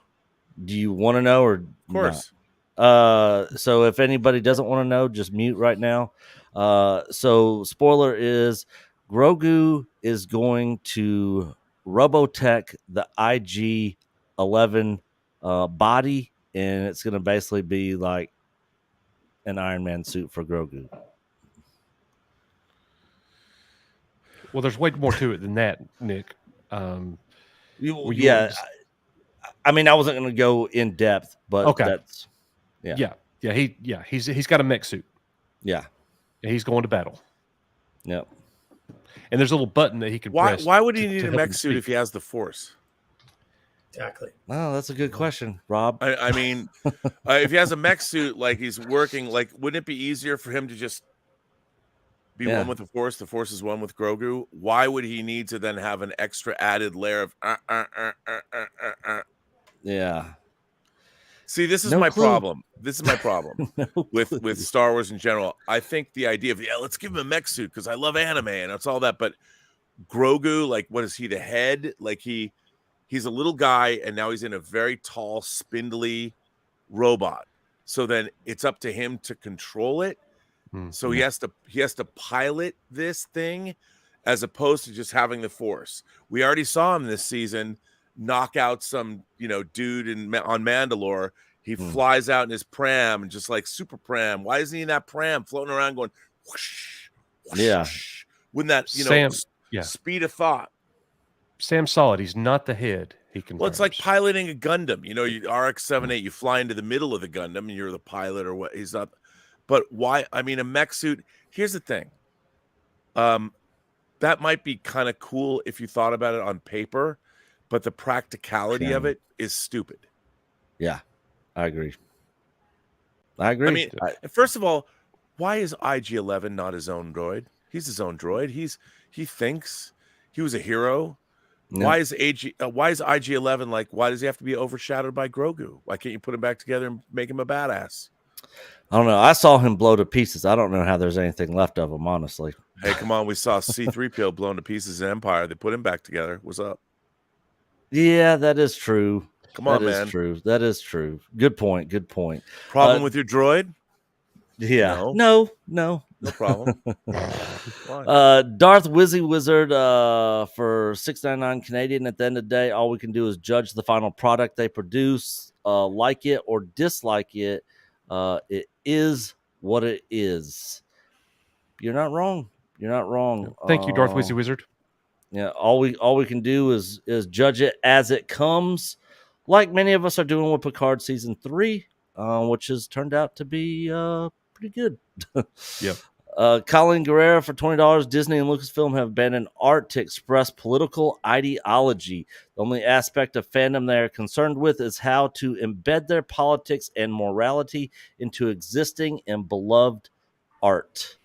O: Do you want to know, or
R: of course?
O: So if anybody doesn't want to know, just mute right now. So spoiler is Grogu is going to Robotech the IG-11 body, and it's going to basically be like an Iron Man suit for Grogu.
B: Well, there's way more to it than that, Nick.
O: I mean, I wasn't going to go in depth, but that's
B: he's got a mech suit.
O: Yeah,
B: and he's going to battle.
O: Yep.
B: And there's a little button that he can press.
R: Why would he need a mech suit if he has the Force?
D: Exactly.
O: Oh, that's a good question, Rob.
R: I mean, if he has a mech suit, like he's working, like wouldn't it be easier for him to just be one with the Force? The Force is one with Grogu. Why would he need to then have an extra added layer of?
O: Yeah.
R: See, this is my problem. This is my problem with Star Wars in general. I think the idea of let's give him a mech suit because I love anime and it's all that. But Grogu, like, what is he? The head? Like he's a little guy and now he's in a very tall, spindly robot. So then it's up to him to control it. So he has to pilot this thing as opposed to just having the Force. We already saw him this season knock out some dude on Mandalore. He flies out in his pram and just like super pram. Why isn't he in that pram floating around going whoosh, whoosh, wouldn't that speed of thought?
B: Sam Solid, he's not the head. He can.
R: Well, it's like piloting a Gundam. You RX-78, you fly into the middle of the Gundam and you're the pilot or what. He's not. But why? I mean, a mech suit. Here's the thing. That might be kind of cool if you thought about it on paper, but the practicality of it is stupid.
O: Yeah, I agree. I agree.
R: I mean, first of all, why is IG-11 not his own droid? He's his own droid. He thinks he was a hero. No. Why is IG-11 like? Why does he have to be overshadowed by Grogu? Why can't you put him back together and make him a badass?
O: I don't know. I saw him blow to pieces. I don't know how there's anything left of him, honestly.
R: Hey, come on. We saw C-3PO blown to pieces in Empire. They put him back together. What's up?
O: Yeah, that is true.
R: Come on,
O: man.
R: That is
O: true. That is true. Good point. Good point.
R: Problem with your droid?
O: Yeah.
R: No
O: Darth
R: problem.
O: Wizzy Wizard for $6.99 Canadian. At the end of the day, all we can do is judge the final product they produce, like it or dislike it. It is what it is. You're not wrong. You're not wrong.
B: Thank you, Darth Wizzy Wizard.
O: Yeah, all we can do is judge it as it comes, like many of us are doing with Picard season 3. which has turned out to be pretty good.
B: Yep.
O: Colin Guerrero for $20. Disney and Lucasfilm have abandoned art to express political ideology. The only aspect of fandom they are concerned with is how to embed their politics and morality into existing and beloved art.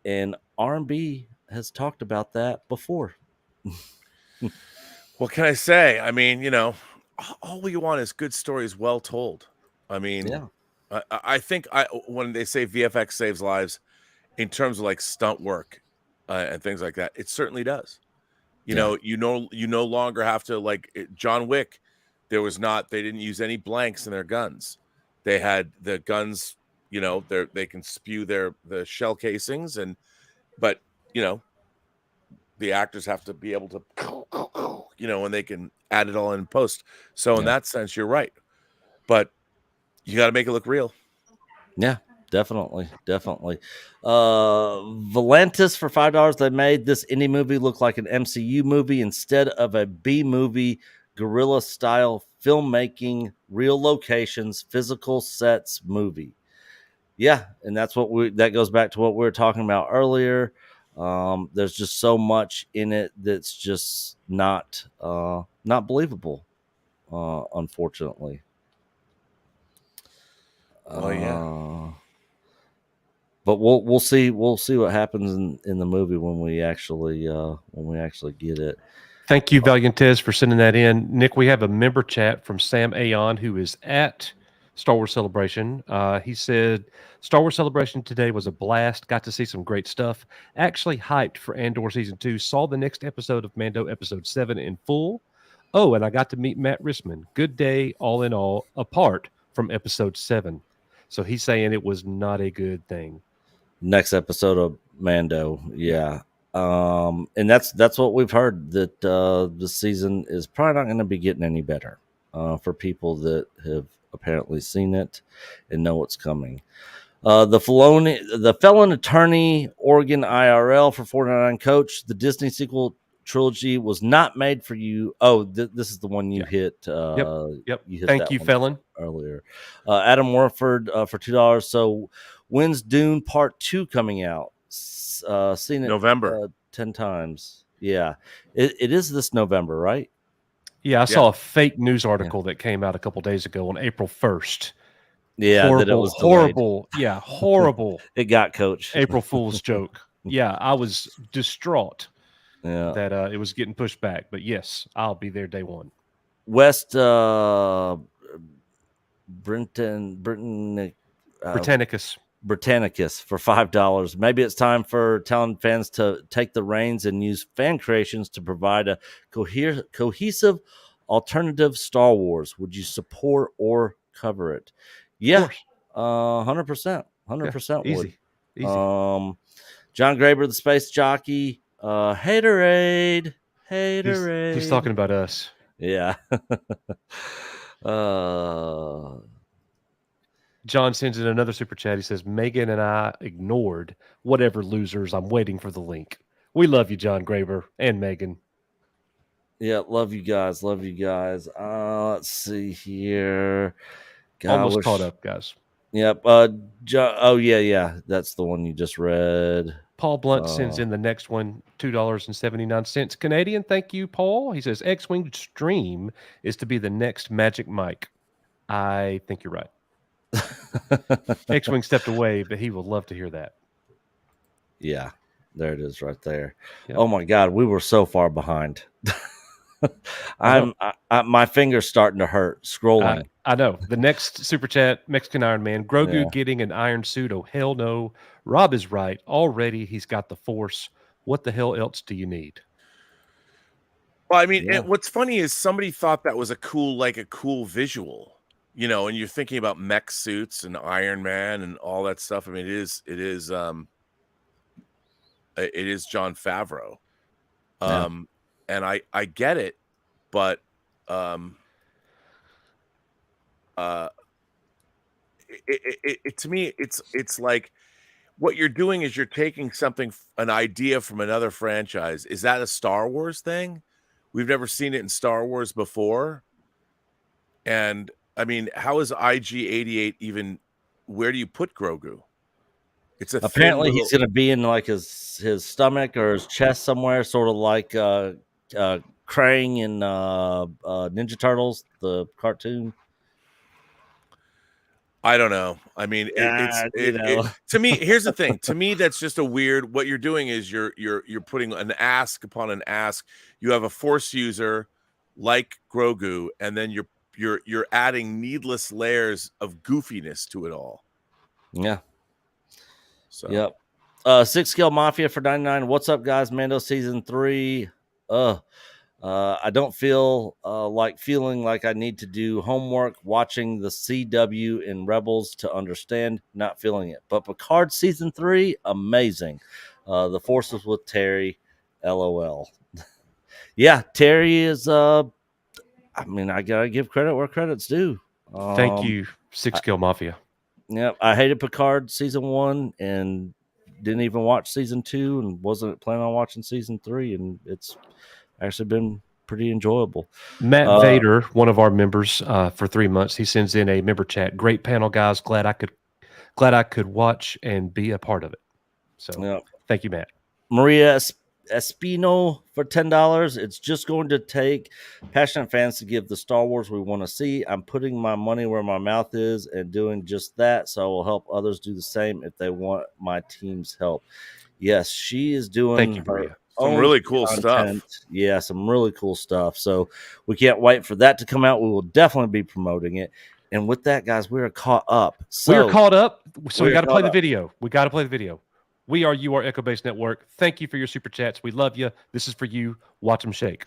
O: And R&B has talked about that before.
R: What can I say? I mean, you know, all we want is good stories well told. I mean,
O: Yeah.
R: I think when they say VFX saves lives, in terms of like stunt work and things like that, it certainly does. You no longer have to John Wick. They didn't use any blanks in their guns. They had the guns, you know, they can spew the shell casings, but you know, the actors have to be able to, you know, and they can add it all in post. So in that sense, you're right, but you got to make it look real.
O: Yeah, definitely. Volantis for $5. They made this indie movie look like an MCU movie instead of a B movie, guerrilla style filmmaking, real locations, physical sets movie. Yeah, and that goes back to what we were talking about earlier. There's just so much in it that's just not believable, unfortunately.
R: Oh yeah.
O: But we'll see what happens in the movie when we actually get it.
B: Thank you, Valiantez, for sending that in. Nick, we have a member chat from Sam Aon, who is at Star Wars Celebration. He said, Star Wars Celebration today was a blast. Got to see some great stuff. Actually hyped for Andor Season 2. Saw the next episode of Mando Episode 7 in full. Oh, and I got to meet Matt Rissman. Good day, all in all, apart from Episode 7. So he's saying it was not a good thing.
O: Next episode of Mando, yeah. And that's what we've heard, that this season is probably not going to be getting any better for people that have apparently seen it and know what's coming. The Felon Attorney Oregon IRL for $49. Coach, the Disney sequel trilogy was not made for you. Oh, this is the one you hit.
B: Yep.
O: You hit
B: Thank
O: that
B: you,
O: one
B: Felon.
O: earlier. Adam Warford for $2. So when's Dune Part 2 coming out? Seen it
R: November
O: 10 times. Yeah, it is this November, right?
B: Yeah, I saw a fake news article that came out a couple days ago on April 1st.
O: Yeah,
B: horrible,
O: that it was delayed.
B: horrible. Yeah, horrible.
O: It got Coach.
B: April Fool's joke. Yeah, I was distraught.
O: Yeah,
B: that it was getting pushed back. But yes, I'll be there day one.
O: West Britannicus for $5. Maybe it's time for Talon fans to take the reins and use fan creations to provide a cohesive alternative Star Wars. Would you support or cover it? Yeah, 100%. 100%
B: Yeah,
O: would.
B: easy.
O: John Graber, the space jockey. Haterade.
B: He's talking about us.
O: Yeah.
B: John sends in another super chat. He says, Megan and I ignored whatever losers. I'm waiting for the link. We love you, John Graber and Megan.
O: Yeah, love you guys. Let's see here. God,
B: Almost caught up, guys.
O: Yep. Yeah. That's the one you just read.
B: Paul Blunt sends in the next one, $2.79 Canadian. Thank you, Paul. He says, X-Wing Stream is to be the next Magic Mike. I think you're right. X-Wing stepped away, but he will love to hear that.
O: Yeah, there it is right there.
B: Yep.
O: Oh my God, we were so far behind. My finger's starting to hurt scrolling.
B: I know. The next super chat, Mexican Iron Man, Grogu
O: Yeah.
B: getting an iron suit. Oh, hell no. Rob is right. Already he's got the Force. What the hell else do you need?
R: Well, I mean, and what's funny is somebody thought that was a cool visual, you know, and you're thinking about mech suits and Iron Man and all that stuff. I mean, it is John Favreau. And I get it, but to me, it's like what you're doing is you're taking an idea from another franchise. Is that a Star Wars thing? We've never seen it in Star Wars before. And I mean, how is IG-88 even? Where do you put Grogu? It's a
O: apparently
R: thin
O: he's
R: little-
O: going to be in like his stomach or his chest somewhere, sort of like Krang in Ninja Turtles, the cartoon.
R: I don't know. I mean, to me, here's the thing. To me, that's just a weird. What you're doing is you're putting an ask upon an ask. You have a Force user like Grogu, and then you're adding needless layers of goofiness to it all.
O: Yeah.
R: So.
O: Yep. 6 Scale Mafia for 99. What's up, guys? Mando season 3. I don't feel feeling like I need to do homework watching the CW and Rebels to understand. Not feeling it. But Picard season 3, amazing. The Forces with Terry, LOL. Yeah, Terry is. I mean, I gotta give credit where credit's due.
B: Thank you, 6 Scale Mafia.
O: Yeah, I hated Picard season 1 and didn't even watch season 2 and wasn't planning on watching season 3, and it's actually been pretty enjoyable.
B: Matt Vader, one of our members for 3 months, he sends in a member chat. Great panel, guys. Glad I could watch and be a part of it. So thank you, Matt.
O: Maria Espino for $10. It's just going to take passionate fans to give the Star Wars we want to see. I'm putting my money where my mouth is and doing just that, so I will help others do the same if they want my team's help. Yes, she is doing
R: Thank you, Maria. Some really cool stuff.
O: Yeah, some really cool stuff. So we can't wait for that to come out. We will definitely be promoting it. And with that, guys, we are caught up.
B: We're caught up. So we got to play the video. We got to play the video. We are You Are Echo Base Network. Thank you for your super chats. We love you. This is for you. Watch them shake.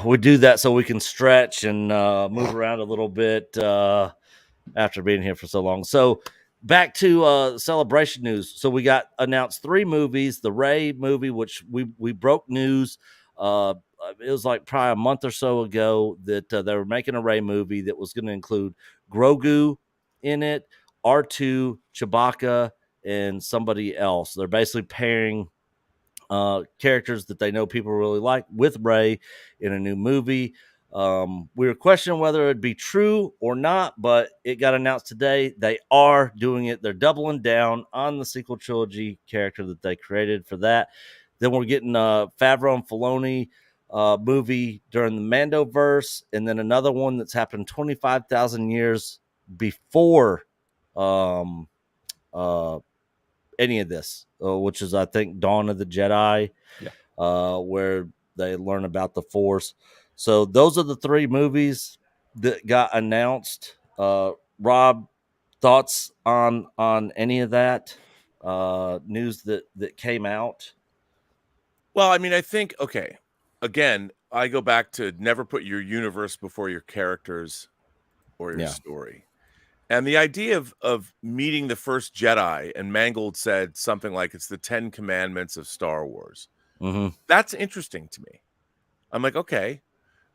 O: We do that so we can stretch and move around a little bit after being here for so long. So back to celebration news. So we got announced 3 movies. The Rey movie, which we broke news. It was like probably a month or so ago that they were making a Rey movie that was going to include Grogu in it, R2, Chewbacca, and somebody else. They're basically pairing characters that they know people really like with Rey in a new movie. We were questioning whether it'd be true or not, but it got announced today. They are doing it. They're doubling down on the sequel trilogy character that they created for that. Then we're getting a Favreau and Filoni movie during the Mandoverse, and then another one that's happened 25,000 years before any of this, which is, I think, Dawn of the Jedi, where they learn about the Force. So those are the 3 movies that got announced. Rob, thoughts on any of that news that came out?
R: Well, I mean, I think, okay, again, I go back to never put your universe before your characters or your story. And the idea of meeting the first Jedi, and Mangold said something like it's the 10 commandments of Star Wars.
O: Mm-hmm.
R: That's interesting to me. I'm like, okay,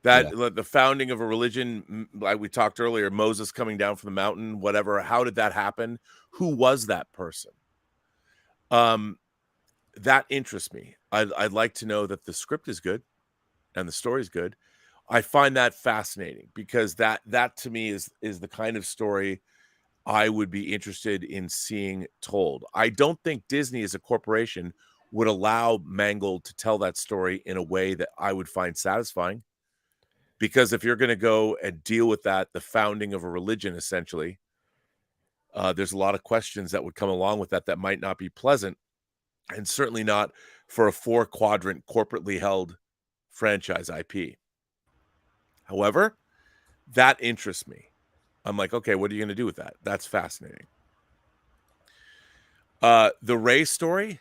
R: the founding of a religion, like we talked earlier, Moses coming down from the mountain, whatever. How did that happen? Who was that person? That interests me. I'd like to know that the script is good and the story is good. I find that fascinating because that to me is the kind of story I would be interested in seeing told. I don't think Disney as a corporation would allow Mangold to tell that story in a way that I would find satisfying. Because if you're going to go and deal with that, the founding of a religion, essentially, there's a lot of questions that would come along with that might not be pleasant, and certainly not for a 4-quadrant corporately held franchise IP. However, that interests me. I'm like, okay, what are you going to do with that? That's fascinating. The Rey story,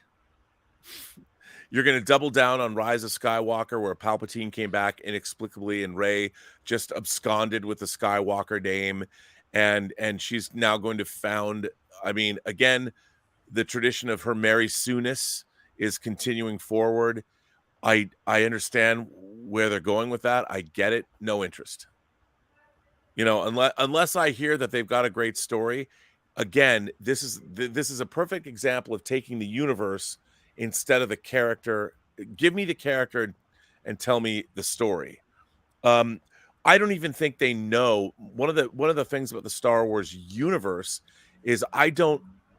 R: you're going to double down on Rise of Skywalker, where Palpatine came back inexplicably and Rey just absconded with the Skywalker name, and she's now going to found, I mean, again, the tradition of her Mary Soonis is continuing forward. I understand where they're going with that. I get it. No interest. You know, unless I hear that they've got a great story. Again, this is a perfect example of taking the universe instead of the character. Give me the character and tell me the story. I don't even think they know. One of the things about the Star Wars universe is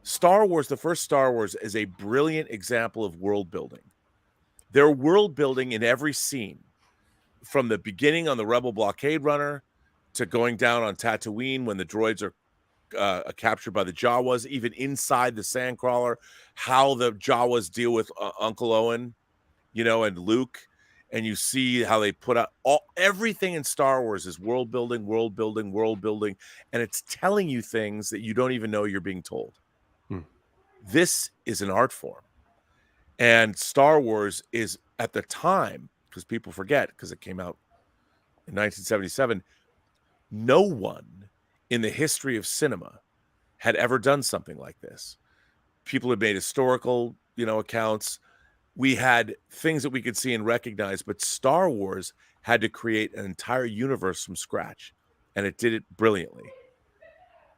R: Star Wars, the first Star Wars, is a brilliant example of world building. They're world building in every scene, from the beginning on the Rebel blockade runner to going down on Tatooine when the droids are captured by the Jawas, even inside the Sandcrawler, how the Jawas deal with Uncle Owen, you know, and Luke, and you see how they put out everything in Star Wars is world building, and it's telling you things that you don't even know you're being told. This is an art form, and Star Wars is, at the time, because people forget, because it came out in 1977, no one in the history of cinema had ever done something like this. People had made historical, accounts. We had things that we could see and recognize, but Star Wars had to create an entire universe from scratch, and it did it brilliantly.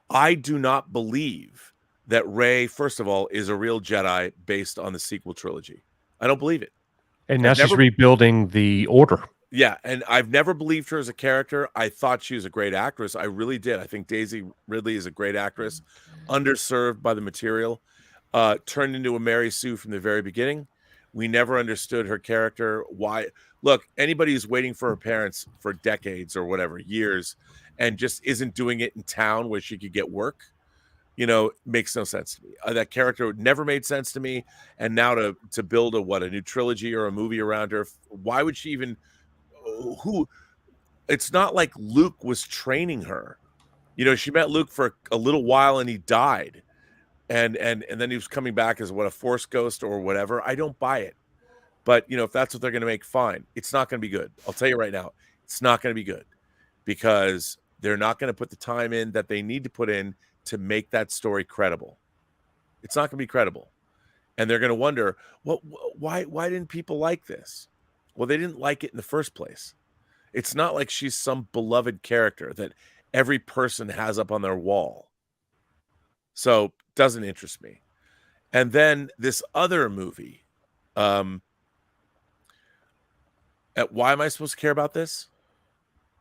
R: I do not believe that Rey, first of all, is a real Jedi based on the sequel trilogy. I don't believe it.
B: And now she's rebuilding the Order.
R: Yeah, and I've never believed her as a character. I thought she was a great actress. I really did. I think Daisy Ridley is a great actress, underserved by the material, turned into a Mary Sue from the very beginning. We never understood her character. Why? Look, anybody who's waiting for her parents for decades or whatever, years, and just isn't doing it in town where she could get work, makes no sense to me. That character never made sense to me. And now to build a new trilogy or a movie around her, why would she even... It's not like Luke was training her. She met Luke for a little while and he died. And then he was coming back as a Force ghost or whatever. I don't buy it. But, if that's what they're going to make, fine. It's not going to be good. I'll tell you right now, it's not going to be good because they're not going to put the time in that they need to put in to make that story credible. It's not going to be credible. And they're going to wonder, why didn't people like this? Well, they didn't like it in the first place. It's not like she's some beloved character that every person has up on their wall. So it doesn't interest me. And then this other movie, why am I supposed to care about this?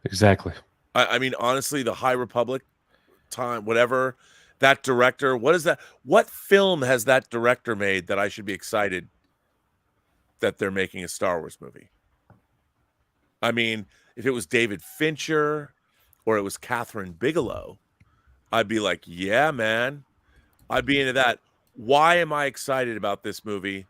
B: Exactly.
R: I mean, honestly, the High Republic time, whatever, that director, what is that? What film has that director made that I should be excited that they're making a Star Wars movie? I mean, if it was David Fincher or it was Catherine Bigelow, I'd be like, yeah, man, I'd be into that. Why am I excited about this movie?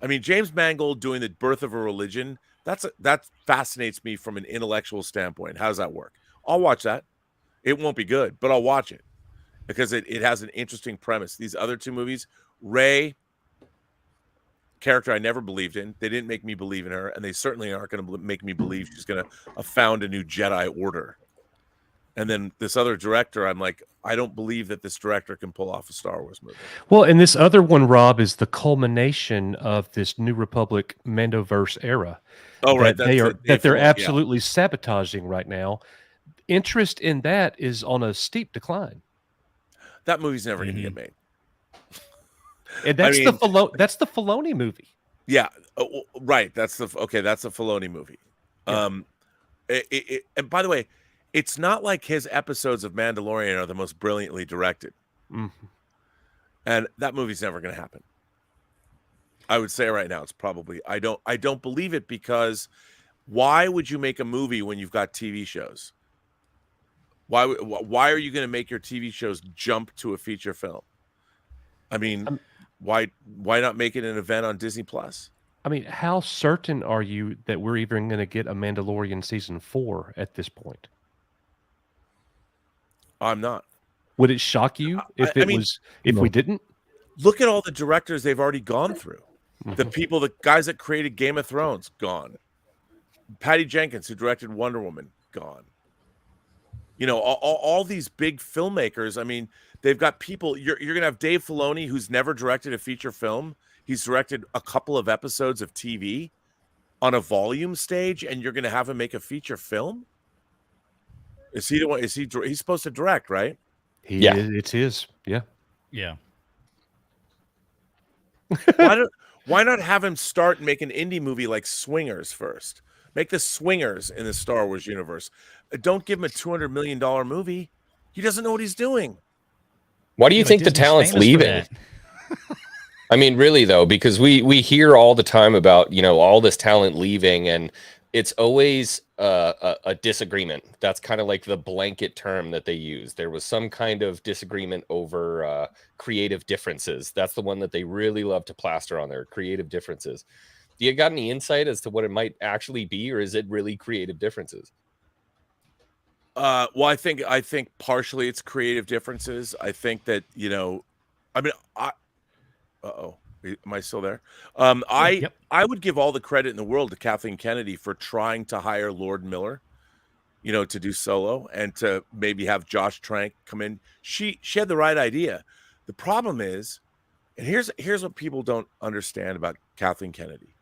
R: I mean, James Mangold doing The Birth of a Religion, that fascinates me from an intellectual standpoint. How does that work? I'll watch that. It won't be good, but I'll watch it because it has an interesting premise. These other two movies, Rey, character I never believed in. They didn't make me believe in her, and they certainly aren't going to make me believe she's going to found a new Jedi Order. And then this other director, I'm like, I don't believe that this director can pull off a Star Wars movie.
B: Well, and this other one, Rob, is the culmination of this New Republic Mandoverse era.
R: Oh, right.
B: They're absolutely sabotaging right now. Interest in that is on a steep decline.
R: That movie's never going to get made.
B: And that's that's the Filoni movie.
R: Yeah, right. That's the Filoni movie. Yeah. And by the way, it's not like his episodes of Mandalorian are the most brilliantly directed.
B: Mm-hmm.
R: And that movie's never going to happen. I would say right now it's probably I don't believe it because why would you make a movie when you've got TV shows? Why are you going to make your TV shows jump to a feature film? I mean, why not make it an event on Disney Plus?
B: I mean, how certain are you that we're even going to get a Mandalorian season 4 at this point?
R: I'm not.
B: Would it shock you if we didn't?
R: Look at all the directors they've already gone through.
B: Mm-hmm.
R: The guys that created Game of Thrones, gone. Patty Jenkins, who directed Wonder Woman, gone. All these big filmmakers. I mean, they've got people. You're going to have Dave Filoni, who's never directed a feature film. He's directed a couple of episodes of TV. on a volume stage, and you're going to have him make a feature film? Is he the one? He's supposed to direct, right?
B: Yeah, it's his. Yeah.
L: Yeah.
R: Why not have him start and make an indie movie like Swingers first? Make the Swingers in the Star Wars universe. Don't give him a $200 million movie. He doesn't know what he's doing.
P: Why do you think the talent's leaving? I mean, really though, because we hear all the time about, you know, all this talent leaving, and it's always a disagreement. That's kind of like the blanket term that they use. There was some kind of disagreement over creative differences. That's the one that they really love to plaster on there, creative differences. Do you got any insight as to what it might actually be, or is it really creative differences?
R: Well, I think partially it's creative differences. I think that, you know, I mean, uh-oh, am I still there? I would give all the credit in the world to Kathleen Kennedy for trying to hire Lord Miller, you know, to do Solo, and to maybe have Josh Trank come in. She had the right idea. The problem is, and here's what people don't understand about Kathleen Kennedy.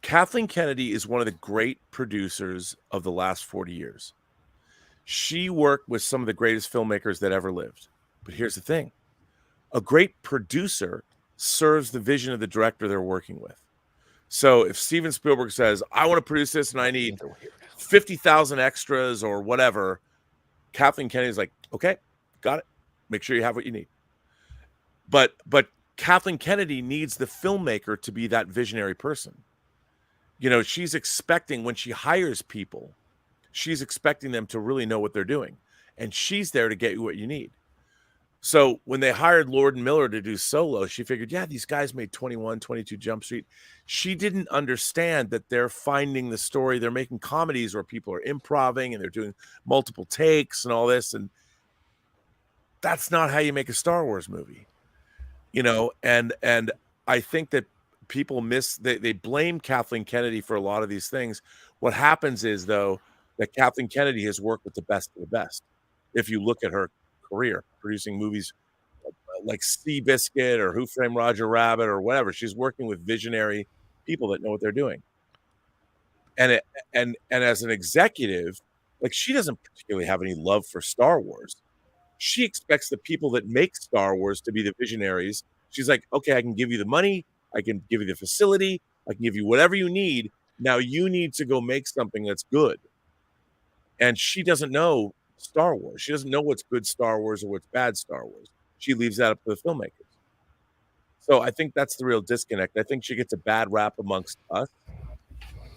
R: Kathleen Kennedy is one of the great producers of the last 40 years. She worked with some of the greatest filmmakers that ever lived. But here's the thing. A great producer serves the vision of the director they're working with. So if Steven Spielberg says, I want to produce this and I need 50,000 extras or whatever, Kathleen Kennedy's like, okay, got it. Make sure you have what you need. But Kathleen Kennedy needs the filmmaker to be that visionary person. You know, she's expecting, when she hires people, she's expecting them to really know what they're doing. And she's there to get you what you need. So when they hired Lord and Miller to do Solo, she figured, yeah, these guys made 21, 22 Jump Street. She didn't understand that they're finding the story. They're making comedies where people are improvising and they're doing multiple takes and all this. And that's not how you make a Star Wars movie, you know? And I think that people they blame Kathleen Kennedy for a lot of these things. What happens is, though, that Kathleen Kennedy has worked with the best of the best. If you look at her career, producing movies like Seabiscuit or Who Framed Roger Rabbit or whatever, she's working with visionary people that know what they're doing. And as an executive, like, she doesn't particularly have any love for Star Wars. She expects the people that make Star Wars to be the visionaries. She's like, okay, I can give you the money, I can give you the facility, I can give you whatever you need. Now you need to go make something that's good. And she doesn't know Star Wars. She doesn't know what's good Star Wars or what's bad Star Wars. She leaves that up to the filmmakers. So I think that's the real disconnect. I think she gets a bad rap amongst us,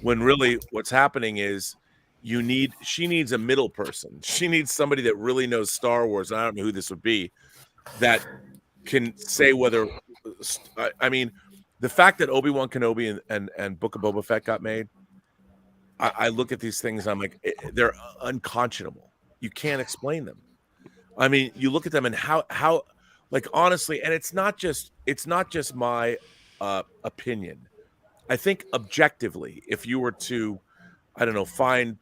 R: when really what's happening is she needs a middle person. She needs somebody that really knows Star Wars. And I don't know who this would be, that can say whether, I mean, the fact that Obi-Wan Kenobi and Book of Boba Fett got made, I look at these things and I'm like, they're unconscionable. You can't explain them. I mean, you look at them and how, like, honestly, and it's not just my opinion. I think objectively, if you were to, I don't know, find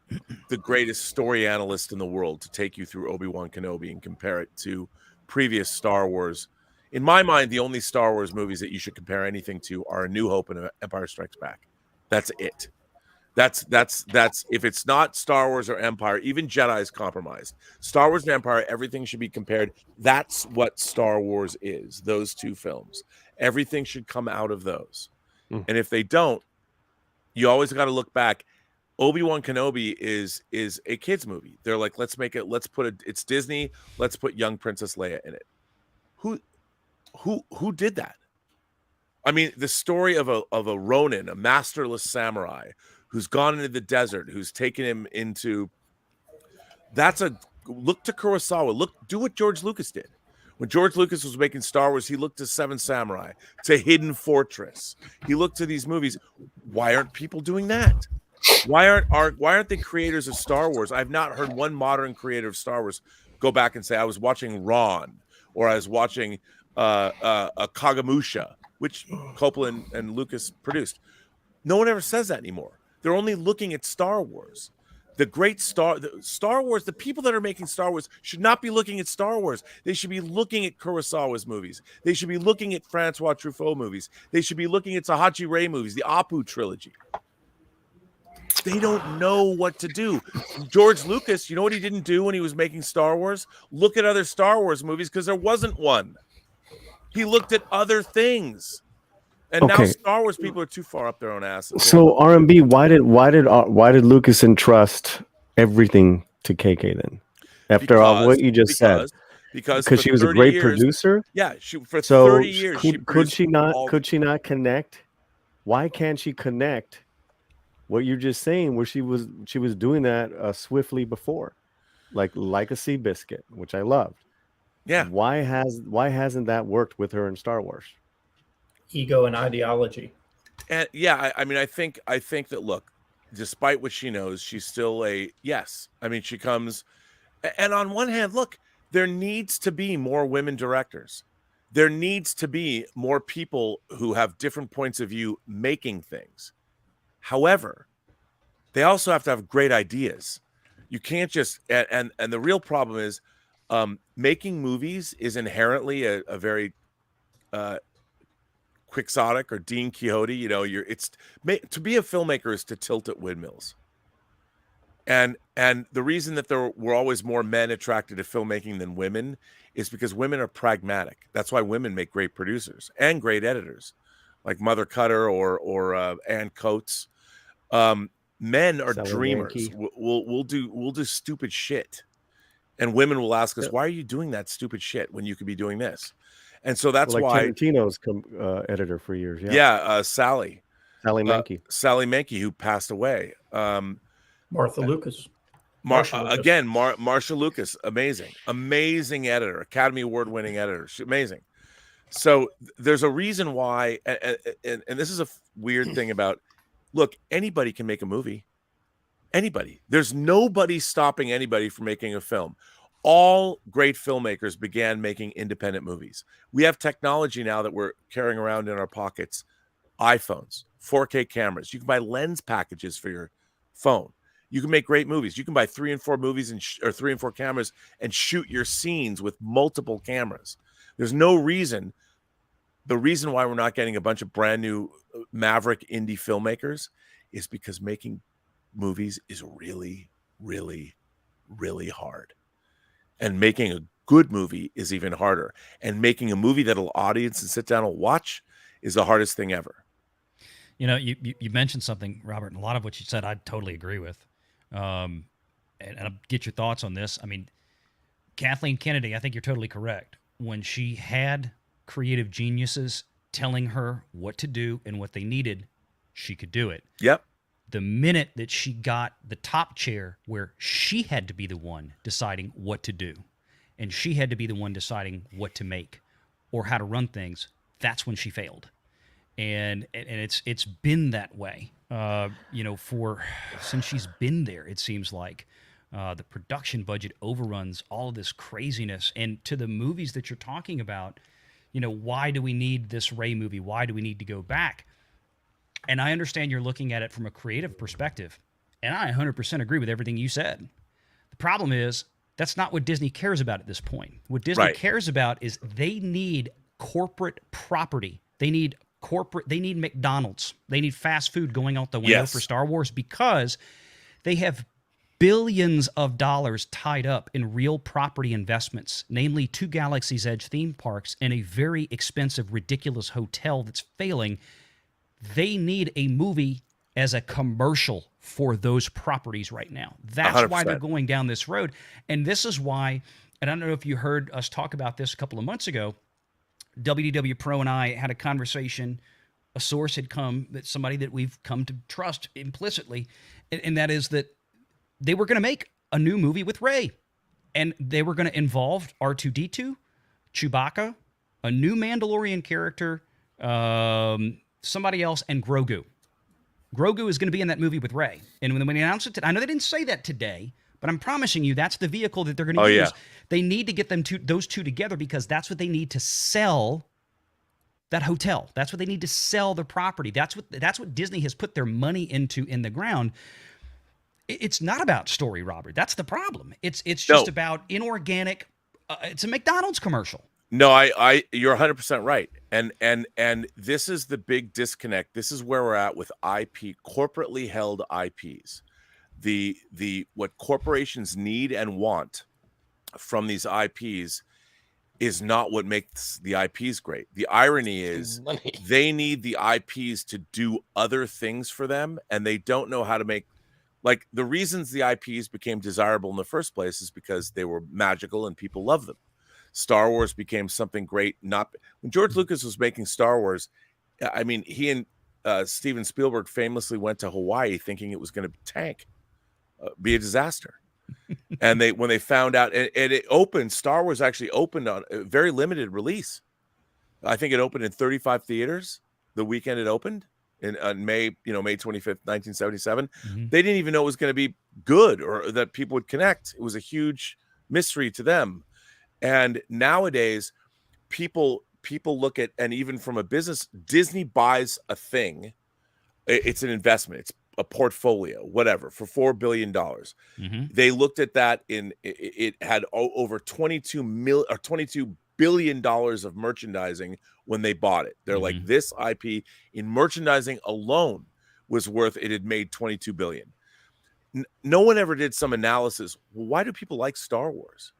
R: the greatest story analyst in the world to take you through Obi-Wan Kenobi and compare it to previous Star Wars, in my mind, the only Star Wars movies that you should compare anything to are A New Hope and Empire Strikes Back. That's it. That's if it's not Star Wars or Empire, even Jedi is compromised. Star Wars and Empire, everything should be compared. That's what Star Wars is, those two films. Everything should come out of those. And if they don't, you always got to look back. Obi-Wan Kenobi is a kids movie. They're like, it's Disney, let's put young Princess Leia in it. Who did that? I mean, the story of a Ronin, a masterless samurai who's gone into the desert, who's taken him into, look to Kurosawa, do what George Lucas did. When George Lucas was making Star Wars, he looked to Seven Samurai, to Hidden Fortress. He looked to these movies. Why aren't people doing that? Why aren't the creators of Star Wars? I've not heard one modern creator of Star Wars go back and say, I was watching Ron, or I was watching a Kagamusha, which Coppola and Lucas produced. No one ever says that anymore. They're only looking at Star Wars. Star Wars, the people that are making Star Wars should not be looking at Star Wars. They should be looking at Kurosawa's movies. They should be looking at Francois Truffaut movies. They should be looking at Sahaji Ray movies, the Apu trilogy. They don't know what to do. George Lucas, you know what he didn't do when he was making Star Wars? Look at other Star Wars movies because there wasn't one. He looked at other things. And now
U: Okay.
R: Star Wars people are too far up their own asses.
U: So R&B, why did Lucas entrust everything to KK then? After all what you just said,
R: because
U: she was a
R: 30
U: great
R: years-
U: producer.
R: Yeah, for
U: So
R: 30 years she
U: could she not
R: all-
U: could she not connect? Why can't she connect what you're just saying? Where she was doing that swiftly before, like a Seabiscuit, which I loved.
R: Yeah.
U: Why hasn't that worked with her in Star Wars?
D: Ego and ideology.
R: And yeah, I mean, I think that, look, despite what she knows, she's still yes. I mean, she comes, and on one hand, look, there needs to be more women directors. There needs to be more people who have different points of view making things. However, they also have to have great ideas. You can't just, and the real problem is, making movies is inherently a very quixotic or Dean Quixote. You know, to be a filmmaker is to tilt at windmills. And the reason that there were always more men attracted to filmmaking than women is because women are pragmatic. That's why women make great producers and great editors, like Mother Cutter or Ann Coates. Men are
U: Sally
R: dreamers.
U: Menke.
R: We'll do stupid shit, and women will ask us, "Why are you doing that stupid shit when you could be doing this?" And so that's
U: Like
R: why
U: Tarantino's editor for years.
R: Sally
U: Menke.
R: Sally Menke, who passed away.
D: Martha Lucas.
R: Marsha Lucas, amazing editor, Academy Award winning editor. She's amazing. So there's a reason why, and this is a weird thing about, look, anybody can make a movie. Anybody. There's nobody stopping anybody from making a film. All great filmmakers began making independent movies. We have technology now that we're carrying around in our pockets. iPhones, 4K cameras. You can buy lens packages for your phone. You can make great movies. You can buy 3 and 4 movies or 3 and 4 cameras and shoot your scenes with multiple cameras. There's no reason. The reason why we're not getting a bunch of brand new maverick indie filmmakers is because making movies is really, really, really hard. And making a good movie is even harder. And making a movie that'll audience and sit down and watch is the hardest thing ever.
L: You know, you mentioned something, Robert, and a lot of what you said I totally agree with. And I'll get your thoughts on this. I mean, Kathleen Kennedy, I think you're totally correct. When she had creative geniuses telling her what to do and what they needed, she could do it.
R: Yep.
L: The minute that she got the top chair where she had to be the one deciding what to do and she had to be the one deciding what to make or how to run things, that's when she failed. And it's been that way, since she's been there. It seems like the production budget overruns all of this craziness. And to the movies that you're talking about, why do we need this Rey movie? Why do we need to go back? And I understand you're looking at it from a creative perspective, and I 100% agree with everything you said. The problem is that's not what Disney cares about at this point. What Disney cares about is they need corporate property. They need McDonald's. They need fast food going out the window for Star Wars because they have billions of dollars tied up in real property investments, namely 2 Galaxy's Edge theme parks and a very expensive, ridiculous hotel that's failing. They need a movie as a commercial for those properties right now. That's
R: 100%.
L: why they're going down this road. And this is why, and I don't know if you heard us talk about this a couple of months ago, WDW Pro and I had a conversation. A source had come, that somebody that we've come to trust implicitly, and that is that they were going to make a new movie with Rey, and they were going to involve R2-D2, Chewbacca, a new Mandalorian character, somebody else, and Grogu. Grogu is going to be in that movie with Rey. And when they announced it, I know they didn't say that today, but I'm promising you that's the vehicle that they're going to use.
R: Yeah.
L: They need to get those two together because that's what they need to sell that hotel. That's what they need to sell their property. That's what Disney has put their money into in the ground. It's not about story, Robert. That's the problem. It's just about inorganic. It's a McDonald's commercial.
R: No, you're 100% right. And this is the big disconnect. This is where we're at with IP, corporately held IPs. The what corporations need and want from these IPs is not what makes the IPs great. The irony is they need the IPs to do other things for them, and they don't know how to make, like, the reasons the IPs became desirable in the first place is because they were magical and people love them. Star Wars became something great. Not when George Lucas was making Star Wars, I mean, he and Steven Spielberg famously went to Hawaii thinking it was going to tank, be a disaster. And when they found out, and it opened, Star Wars actually opened on a very limited release. I think it opened in 35 theaters the weekend it opened on May 25th, 1977. They didn't even know it was going to be good or that people would connect. It was a huge mystery to them. And nowadays, people look at, and even from a business, Disney buys a thing. It's an investment. It's a portfolio, whatever, for $4 billion. They looked at that it had over $22 billion of merchandising when they bought it. They're like, this IP in merchandising alone was worth, it had made $22 billion. No one ever did some analysis. Well, why do people like Star Wars?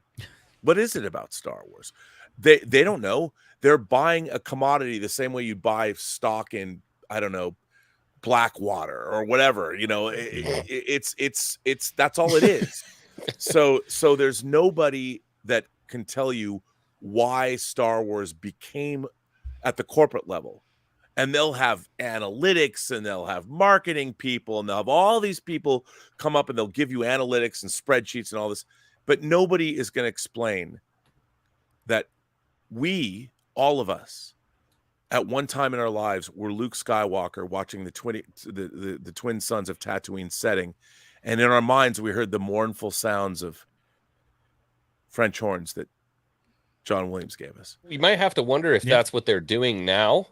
R: What is it about Star Wars? They don't know. They're buying a commodity the same way you buy stock in, I don't know, Blackwater or whatever, it's that's all it is. So there's nobody that can tell you why Star Wars became at the corporate level. And they'll have analytics and they'll have marketing people and they'll have all these people come up and they'll give you analytics and spreadsheets and all this, but nobody is going to explain that we, all of us, at one time in our lives, were Luke Skywalker watching the twin sons of Tatooine setting, and in our minds we heard the mournful sounds of French horns that John Williams gave us.
P: You might have to wonder if that's what they're doing now,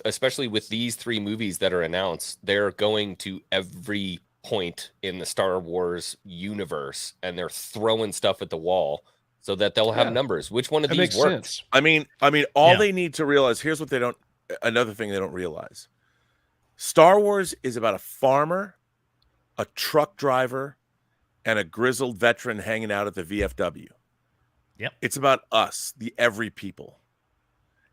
P: especially with these 3 movies that are announced. They're going to every point in the Star Wars universe, and they're throwing stuff at the wall so that they'll have numbers. Which one of these works?
R: I mean, all they need to realize, here's what another thing they don't realize. Star Wars is about a farmer, a truck driver, and a grizzled veteran hanging out at the VFW.
L: Yep.
R: It's about us, the every people.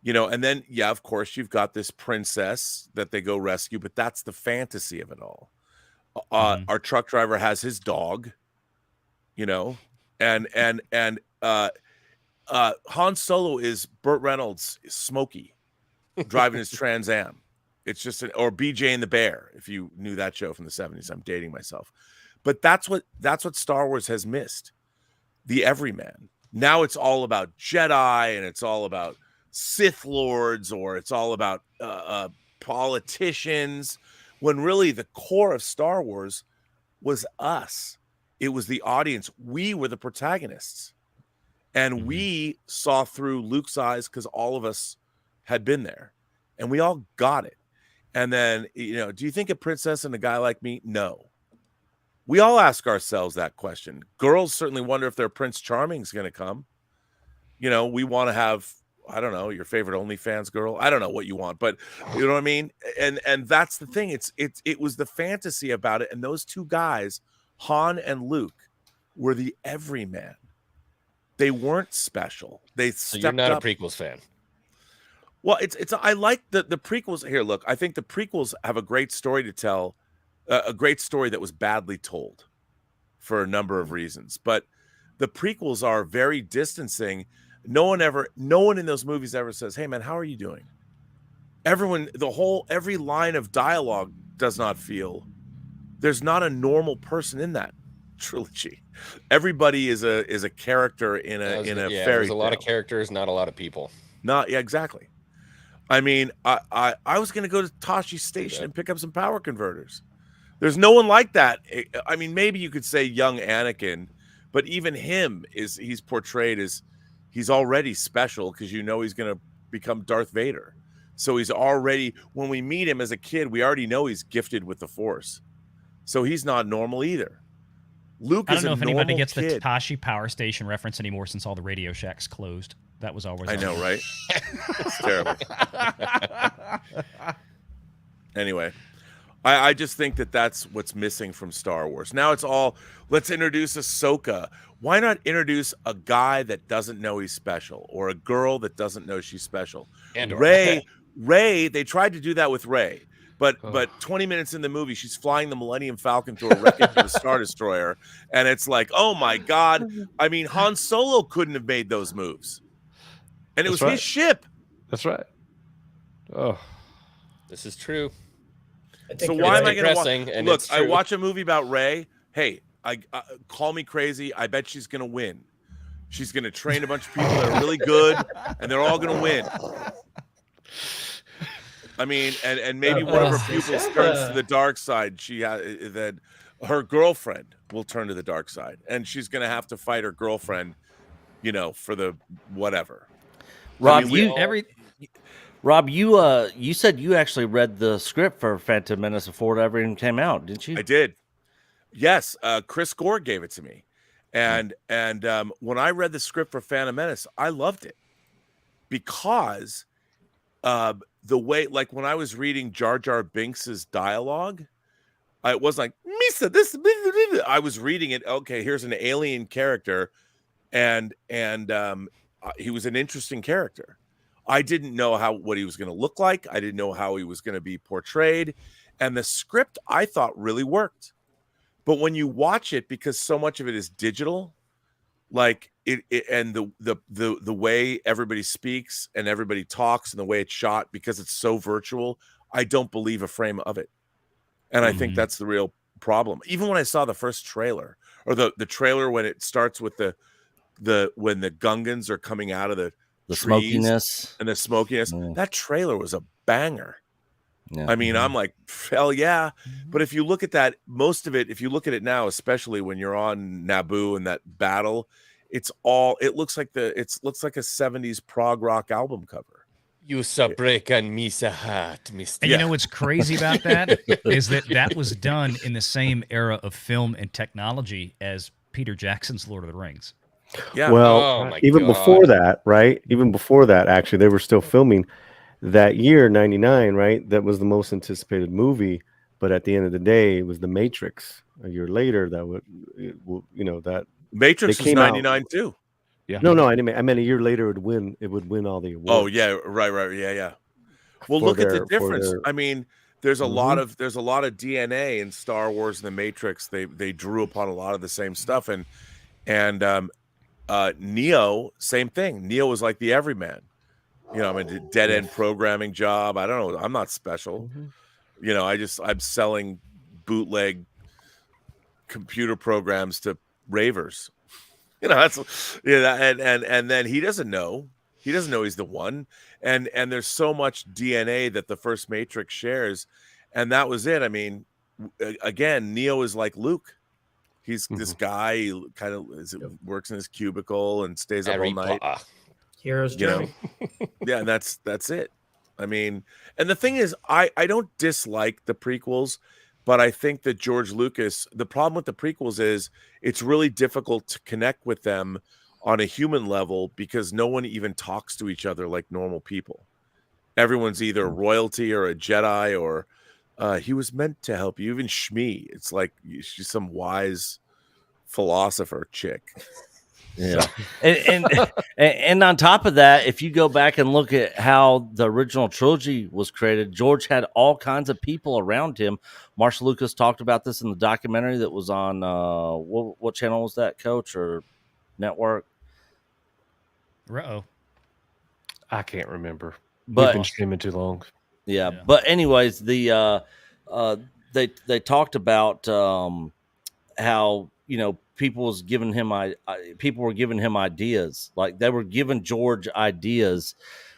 R: And then, of course, you've got this princess that they go rescue, but that's the fantasy of it all. Our truck driver has his dog, and Han Solo is Burt Reynolds' Smokey driving his Trans Am. It's just or BJ and the Bear, if you knew that show from the 70s. I'm dating myself. But that's what Star Wars has missed. The everyman. Now it's all about Jedi and it's all about Sith Lords, or it's all about politicians, when really the core of Star Wars was us. It was the audience. We were the protagonists. And we saw through Luke's eyes because all of us had been there. And we all got it. And then, do you think a princess and a guy like me? No. We all ask ourselves that question. Girls certainly wonder if their Prince Charming is going to come. We want to have, I don't know, your favorite OnlyFans girl. I don't know what you want, but you know what I mean? And that's the thing. It was the fantasy about it. And those 2 guys, Han and Luke, were the everyman. They weren't special. They stepped
P: you're not
R: up.
P: a prequels fan.
R: Well, I like the prequels. Here, look, I think the prequels have a great story to tell, a great story that was badly told for a number of reasons. But the prequels are very distancing. No one in those movies ever says, "Hey man, how are you doing?" Every line of dialogue does not feel. There's not a normal person in that trilogy. Everybody is a character in a fairy tale.
P: There's a lot of characters, not a lot of people.
R: Exactly. I mean, I was going to go to Tosche Station and pick up some power converters. There's no one like that. I mean, maybe you could say young Anakin, but even him he's portrayed as he's already special because he's going to become Darth Vader. So he's already, when we meet him as a kid, we already know he's gifted with the Force. So he's not normal either. Luke
L: I
R: is
L: don't know
R: a
L: if anybody
R: normal
L: gets the
R: kid.
L: Takashi Power Station reference anymore since all the Radio Shacks closed. That was always.
R: I know, right? It's terrible. Anyway, I just think that that's what's missing from Star Wars. Now it's all, let's introduce Ahsoka. Why not introduce a guy that doesn't know he's special, or a girl that doesn't know she's special?
P: And
R: Rey, they tried to do that with Rey. But 20 minutes in the movie, she's flying the Millennium Falcon through a wreckage of a Star Destroyer, and it's like, oh my God! I mean, Han Solo couldn't have made those moves, and it was his ship.
B: That's right. Oh,
P: this is true.
R: So why am I going to
P: depressing, and
R: look?
P: it's
R: I
P: true.
R: watch a movie about Rey. Hey, I call me crazy. I bet she's going to win. She's going to train a bunch of people that are really good, and they're all going to win. I mean, and maybe one of her pupils turns to the dark side. That her girlfriend will turn to the dark side, and she's going to have to fight her girlfriend, for the whatever.
O: Rob,
R: Rob,
O: you said you actually read the script for Phantom Menace before it ever even came out, didn't you?
R: I did. Yes, Chris Gore gave it to me, and when I read the script for Phantom Menace, I loved it because the way, like when I was reading Jar Jar Binks's dialogue, I was like, Misa, this. I was reading it. Okay, here's an alien character, and he was an interesting character. I didn't know what he was going to look like. I didn't know how he was going to be portrayed, and the script I thought really worked. But when you watch it, because so much of it is digital, like and the way everybody speaks and everybody talks and the way it's shot, because it's so virtual, I don't believe a frame of it. And I think that's the real problem. Even when I saw the first trailer, or the trailer when it starts with when the Gungans are coming out of the trees
O: smokiness
R: and the smokiness, that trailer was a banger.
O: Yeah.
R: I mean, I'm like, hell yeah. But if you look at that, most of it, if you look at it now, especially when you're on Naboo and that battle, it looks like a 70s prog rock album cover.
P: You break and miss a hat, Mr.
L: And you know what's crazy about that is that was done in the same era of film and technology as Peter Jackson's Lord of the Rings.
R: Yeah.
U: Well, even before that, right? Even before that, actually, they were still filming that year, 99, right? That was the most anticipated movie. But at the end of the day, it was The Matrix. A year later, that
R: Matrix was 99 too.
B: Yeah.
U: No, I meant a year later it would win all the awards.
R: Oh yeah, right, yeah. Well, look at the difference. I mean, there's a lot of DNA in Star Wars and The Matrix. They drew upon a lot of the same stuff, and Neo, same thing. Neo was like the everyman. I'm a dead end programming job. I don't know. I'm not special. I'm selling bootleg computer programs to ravers. And then he doesn't know. He doesn't know he's the one. And there's so much DNA that the first Matrix shares, and that was it. I mean, again, Neo is like Luke. He's this guy. He kind of works in his cubicle and stays up all night.
D: Hero's journey.
R: Yeah, and that's it. I mean, and the thing is, I don't dislike the prequels, but I think that George Lucas, the problem with the prequels is it's really difficult to connect with them on a human level because no one even talks to each other like normal people. Everyone's either royalty or a Jedi, or he was meant to help you. Even Shmi, it's like she's some wise philosopher chick.
O: Yeah, and on top of that, if you go back and look at how the original trilogy was created, George had all kinds of people around him. Marshall Lucas talked about this in the documentary that was on what channel was that, Coach, or network?
B: I can't remember.
O: But
B: we've been streaming too long.
O: Yeah. But anyways, they talked about how people were giving him ideas, like they were giving George ideas,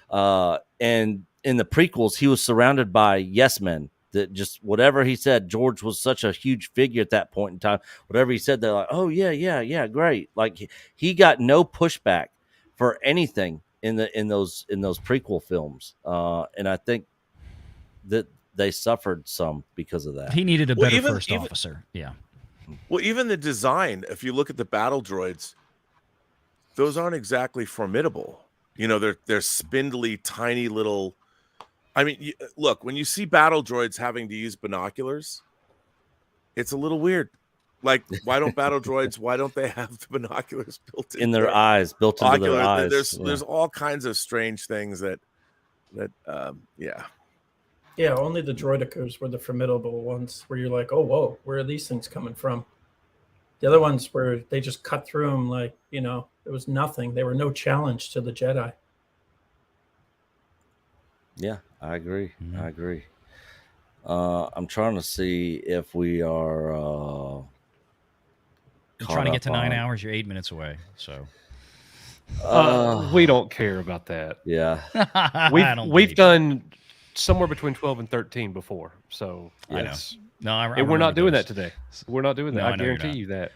O: and in the prequels he was surrounded by yes men that just whatever he said. George was such a huge figure at that point in time. Whatever he said, they're like, oh yeah, great. Like he got no pushback for anything in those prequel films, and I think that they suffered some because of that.
L: He needed a better first officer. Yeah.
R: Well, even the design, if you look at the battle droids, those aren't exactly formidable. You know, they're spindly, tiny little. I mean, look, when you see battle droids having to use binoculars, it's a little weird. Like, why don't battle droids? Why don't they have the binoculars built
O: in their eyes, built into their eyes?
R: There's all kinds of strange things that yeah.
D: Yeah, only the droidicos were the formidable ones where you're like, oh, whoa, where are these things coming from? The other ones where they just cut through them like, you know, there was nothing. They were no challenge to the Jedi.
O: Yeah, I agree. I agree. I'm trying to see if we are
L: You're trying to get to 9 hours. You're 8 minutes away. So
B: we don't care about that.
O: Yeah,
B: we've done somewhere between 12 and 13 before. So
L: I know.
B: yes.
L: No, I
B: and we're not
L: remember
B: doing
L: those.
B: that today. We're not doing that.
L: No, I
B: I
L: know you're
B: guarantee
L: not.
B: you that.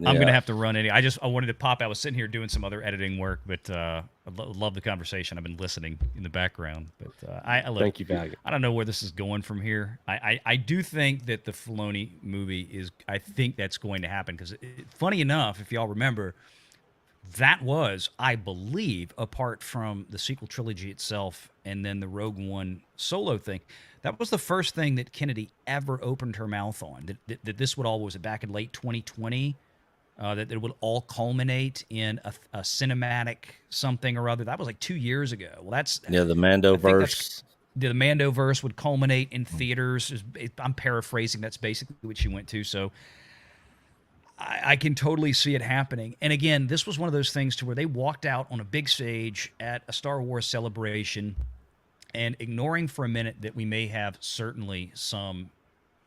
L: I'm gonna have to run any. I wanted to pop. I was sitting here doing some other editing work, but I love the conversation. I've been listening in the background, but I look,
B: Thank you, Valiant.
L: I don't know where this is going from here. I do think that the Filoni movie is. I think that's going to happen because, funny enough, if y'all remember, that was, I believe, apart from the sequel trilogy itself and then the Rogue One solo thing, that was the first thing that Kennedy ever opened her mouth on. That this would all, was it back in late 2020? That it would all culminate in a cinematic something or other. That was like 2 years ago. Well, that's
O: the Mandoverse.
L: The Mandoverse would culminate in theaters. I'm paraphrasing. That's basically what she went to. So I can totally see it happening. And again, this was one of those things to where they walked out on a big stage at a Star Wars celebration, and ignoring for a minute that we may have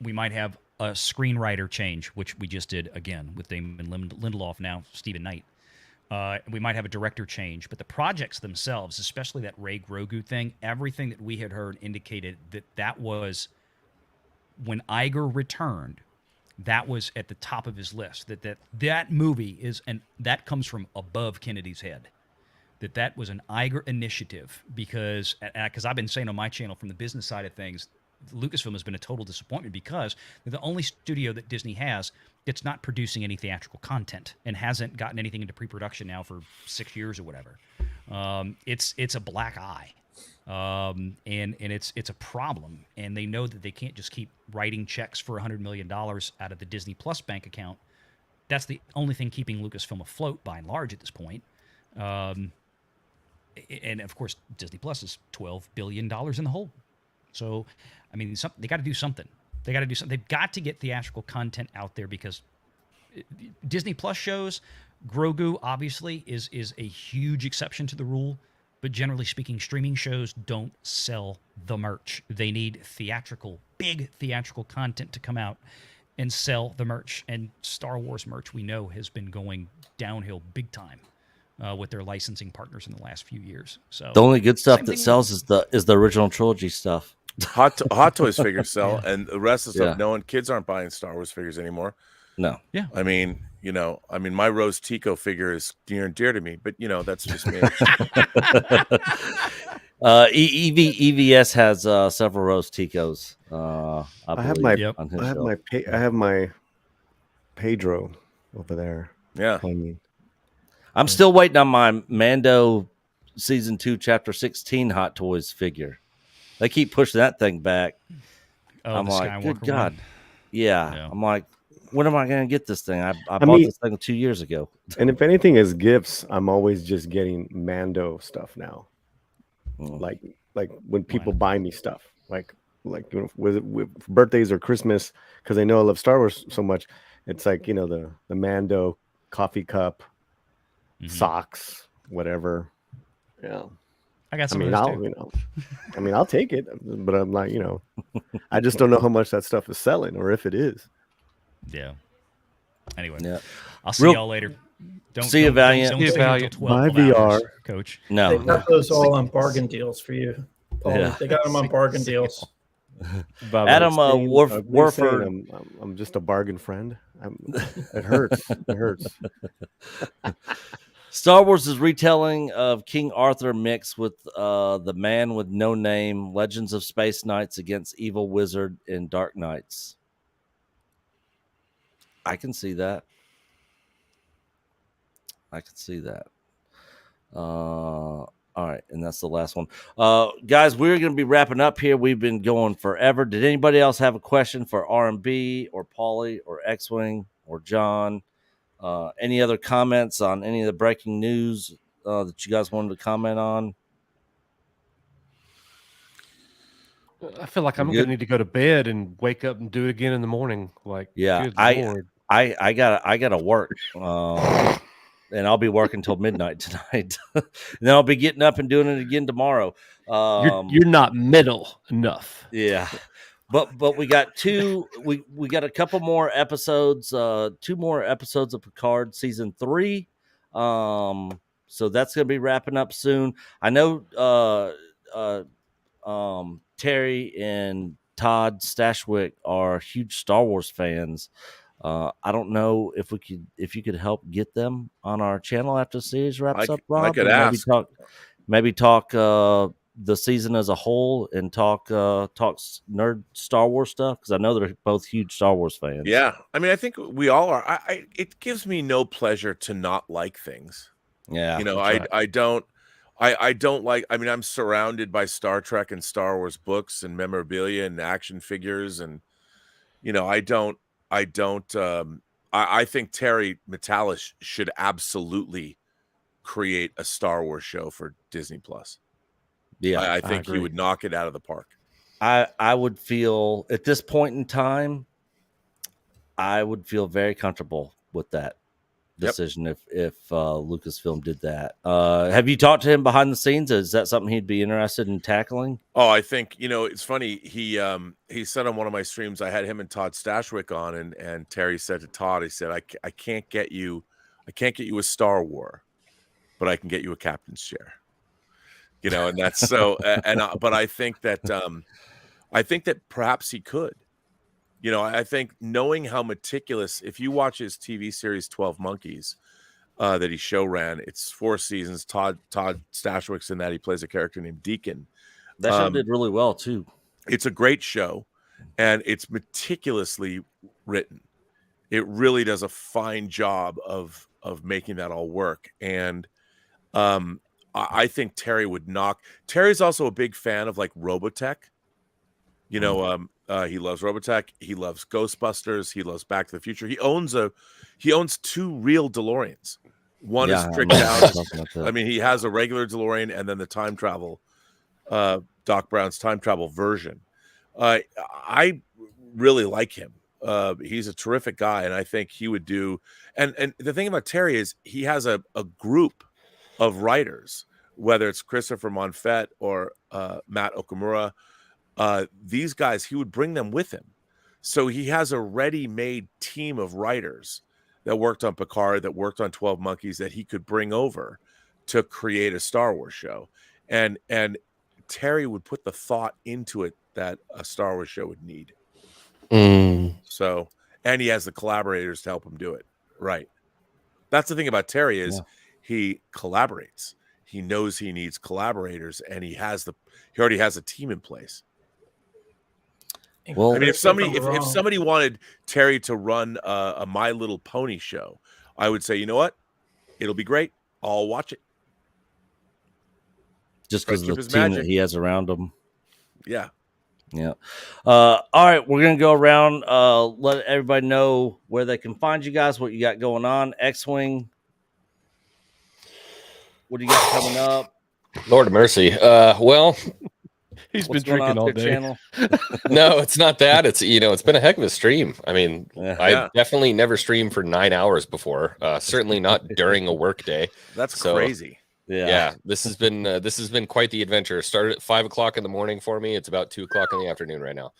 L: we might have a screenwriter change, which we just did again with Damon Lindelof, now Stephen Knight. We might have a director change, but the projects themselves, especially that Rey Grogu thing, everything that we had heard indicated that was, when Iger returned, that was at the top of his list. That movie is, and that comes from above Kennedy's head. That was an Iger initiative because I've been saying on my channel from the business side of things, Lucasfilm has been a total disappointment because they're the only studio that Disney has that's not producing any theatrical content and hasn't gotten anything into pre-production now for 6 years or whatever. It's a black eye, and it's a problem. And they know that they can't just keep writing checks for $100 million out of the Disney Plus bank account. That's the only thing keeping Lucasfilm afloat by and large at this point. And of course, Disney Plus is $12 billion in the hole. So, I mean, they got to do something. They got to do something. They've got to get theatrical content out there because Disney Plus shows, Grogu obviously is a huge exception to the rule. But generally speaking, streaming shows don't sell the merch. They need big theatrical content to come out and sell the merch. And Star Wars merch, we know, has been going downhill big time with their licensing partners in the last few years. So
O: the only good stuff that sells is the original trilogy stuff.
R: Hot Toys figures sell, and the rest of the stuff, no one. Kids aren't buying Star Wars figures anymore.
O: No.
L: Yeah.
R: I mean, my Rose Tico figure is near and dear to me, but that's just me.
O: EVS has several Rose Ticos.
U: I have my Pedro over there.
R: Yeah.
O: I'm still waiting on my Mando season 2, chapter 16 Hot Toys figure. They keep pushing that thing back. I'm like,
L: Skywalker
O: good God.
L: one.
O: Yeah. I'm like, when am I going to get this thing? I bought this thing 2 years ago.
U: And if anything is gifts, I'm always just getting Mando stuff now. Like when people buy me stuff, like with birthdays or Christmas, because they know I love Star Wars so much. It's like the Mando coffee cup, socks, whatever. Yeah.
L: I got some of those too.
U: I'll take it, but I'm like, I just don't know how much that stuff is selling or if it is.
L: Yeah. Anyway,
O: yeah.
L: I'll see y'all later.
O: See you, Valiant.
L: Don't stay until 12
U: My VR,
L: hours, Coach.
O: No.
D: They got those all on bargain deals for you. Paul.
O: Yeah.
D: They got them on bargain deals.
O: Adam Warford.
U: I'm just a bargain friend. It hurts. It hurts.
O: Star Wars is retelling of King Arthur mixed with The Man with No Name, Legends of Space Knights against Evil Wizard in Dark Knights. I can see that. I can see that. All right, and that's the last one. Guys, we're going to be wrapping up here. We've been going forever. Did anybody else have a question for R&B or Paulie or X-Wing or John? Any other comments on any of the breaking news that you guys wanted to comment on?
B: I feel like I'm going to need to go to bed and wake up and do it again in the morning. Like,
O: Yeah,
B: good
O: I
B: Lord.
O: gotta work, and I'll be working till midnight tonight. And then I'll be getting up and doing it again tomorrow.
B: You're not middle enough.
O: Yeah, but we got we got a couple more episodes, 2 more episodes of Picard season 3. So that's gonna be wrapping up soon. I know Terry and Todd Stashwick are huge Star Wars fans. I don't know if you could help get them on our channel after the series wraps up, Rob.
R: I could
O: and
R: ask.
O: Maybe talk the season as a whole and talk nerd Star Wars stuff, because I know they're both huge Star Wars fans.
R: Yeah, I mean, I think we all are. It gives me no pleasure to not like things.
O: Yeah,
R: you know,
O: that's right.
R: I don't like. I mean, I'm surrounded by Star Trek and Star Wars books and memorabilia and action figures, and you know, I think Terry Matalas should absolutely create a Star Wars show for Disney Plus.
O: Yeah,
R: I think he
O: agree.
R: would knock it out of the park.
O: I would feel at this point in time, I would feel very comfortable with that decision if Lucasfilm did that. Have you talked to him behind the scenes? Is that something he'd be interested in tackling?
R: Oh, I think, you know, it's funny. He said on one of my streams, I had him and Todd Stashwick on, and Terry said to Todd, he said, I can't get you a Star War, but I can get you a captain's chair. You know, and that's so. But I think that perhaps he could. You know, I think knowing how meticulous. If you watch his TV series 12 Monkeys, that he show ran, it's 4 seasons. Todd Stashwick's in that. He plays a character named Deacon.
O: That show did really well too.
R: It's a great show, and it's meticulously written. It really does a fine job of making that all work. And I think Terry would knock. Terry's also a big fan of like Robotech. You know, he loves Robotech. He loves Ghostbusters. He loves Back to the Future. He owns 2 real DeLoreans. One is tricked out. I mean, he has a regular DeLorean and then the time travel, Doc Brown's time travel version. I really like him. He's a terrific guy, and I think he would do. And the thing about Terry is he has a group of writers, whether it's Christopher Monfett or Matt Okamura. These guys, he would bring them with him. So he has a ready-made team of writers that worked on Picard, that worked on 12 Monkeys, that he could bring over to create a Star Wars show. And Terry would put the thought into it that a Star Wars show would need. So, and he has the collaborators to help him do it. Right. That's the thing about Terry is he collaborates. He knows he needs collaborators, and he already has a team in place.
O: Well,
R: I mean, if somebody wanted Terry to run a My Little Pony show, I would say, you know what? It'll be great. I'll watch it.
O: Just because of the team that he has around him.
R: Yeah.
O: Yeah. All right, we're gonna go around. Let everybody know where they can find you guys, what you got going on. X-Wing, what do you got coming up?
P: Lord of mercy. Well,
B: he's
O: What's
B: been
O: going on
B: drinking all
O: with your
B: day.
O: channel?
P: No, it's not that. It's it's been a heck of a stream. I mean, I
R: Yeah.
P: definitely never streamed for 9 hours before. Certainly not during a work day.
R: That's
P: So,
R: crazy.
P: Yeah, this has been quite the adventure. It started at 5 o'clock in the morning for me. It's about 2 o'clock in the afternoon right now.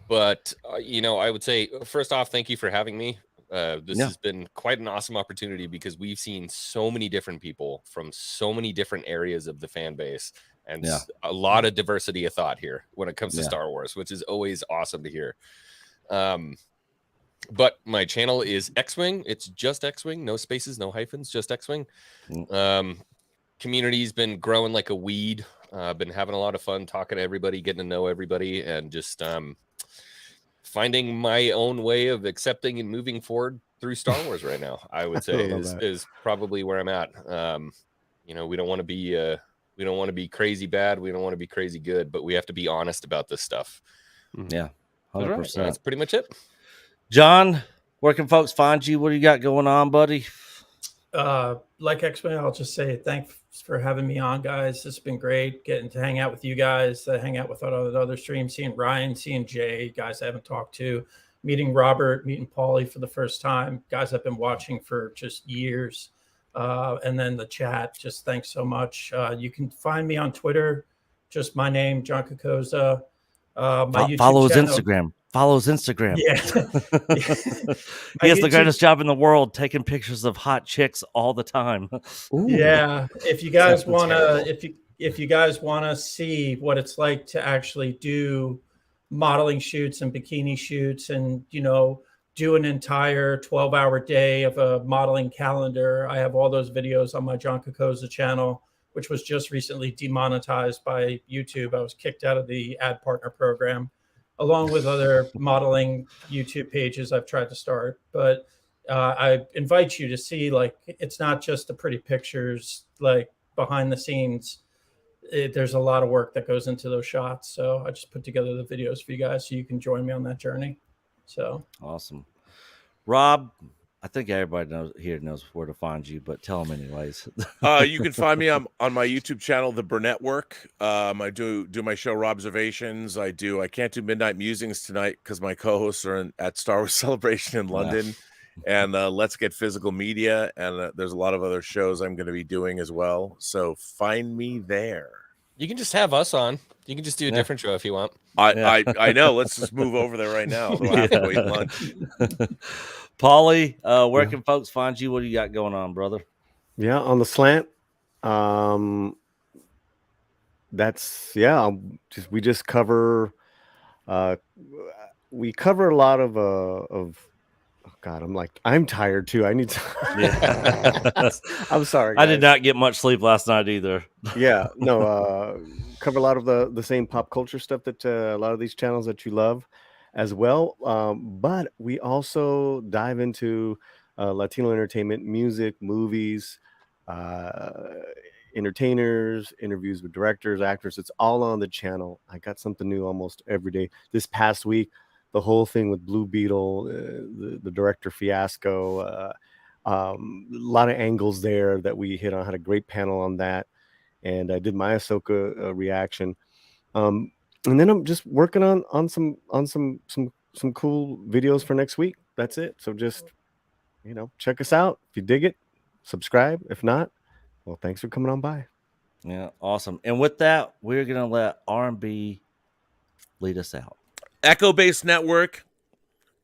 P: But I would say, first off, thank you for having me. This has been quite an awesome opportunity because we've seen so many different people from so many different areas of the fan base, and a lot of diversity of thought here when it comes to Star Wars, which is always awesome to hear. But my channel is X-Wing. It's just X-Wing, no spaces, no hyphens, just X-Wing. Community's been growing like a weed. Been having a lot of fun talking to everybody, getting to know everybody, and just finding my own way of accepting and moving forward through Star Wars right now. I would say is probably where I'm at. You know, we don't want to be crazy bad. We don't want to be crazy good, but we have to be honest about this stuff.
O: Yeah,
P: That's
O: 100%.
P: That's pretty much it.
O: John, where can folks find you? What do you got going on, buddy?
D: Like X-Men, I'll just say thanks for having me on, guys. It's been great getting to hang out with you guys, hang out with other streams, seeing Ryan, seeing Jay, guys I haven't talked to, meeting Robert, meeting Paulie for the first time, guys I've been watching for just years. And then the chat, just thanks so much. You can find me on Twitter, just my name, John Kokoza. My YouTube
O: Follow his
D: channel.
O: Instagram. Follow his Instagram.
D: Yeah.
O: He has the
D: YouTube-
O: greatest job in the world, taking pictures of hot chicks all the time.
D: Yeah. If you guys
O: Sounds
D: want
O: terrible.
D: to, if you guys want to see what it's like to actually do modeling shoots and bikini shoots and, you know, do an entire 12-hour day of a modeling calendar, I have all those videos on my John Kokoza channel, which was just recently demonetized by YouTube. I was kicked out of the ad partner program, along with other modeling YouTube pages I've tried to start. But I invite you to see, like, it's not just the pretty pictures, like behind the scenes. There's a lot of work that goes into those shots. So I just put together the videos for you guys so you can join me on that journey. So
O: Awesome. Rob, I think everybody knows where to find you, but tell them anyways.
R: You can find me on my YouTube channel, The Burnett Work. I do my show Robservations. I can't do Midnight Musings tonight because my co-hosts are at Star Wars Celebration in London, and Let's Get Physical Media, and there's a lot of other shows I'm going to be doing as well. So find me there.
P: You can just have us on. You can just do a different show if you want.
R: I know. Let's just move over there right now. We'll have to wait lunch.
O: Paulie, where can folks find you? What do you got going on, brother?
U: Yeah, on the slant. We just cover we cover a lot of oh God, I'm tired too. I need to I'm sorry,
O: I did
U: guys.
O: not get much sleep last night either.
U: Yeah, no, cover a lot of the same pop culture stuff that a lot of these channels that you love as well. But we also dive into Latino entertainment, music, movies, entertainers, interviews with directors, actors. It's all on the channel. I got something new almost every day. This past week, the whole thing with Blue Beetle, the director fiasco, a lot of angles there that we hit on. Had a great panel on that, and I did my Ahsoka reaction. And then I'm just working on some cool videos for next week. That's it. So just, check us out. If you dig it, subscribe. If not, well, thanks for coming on by.
O: Yeah, awesome. And with that, we're gonna let R&B lead us out.
R: Echo Base Network,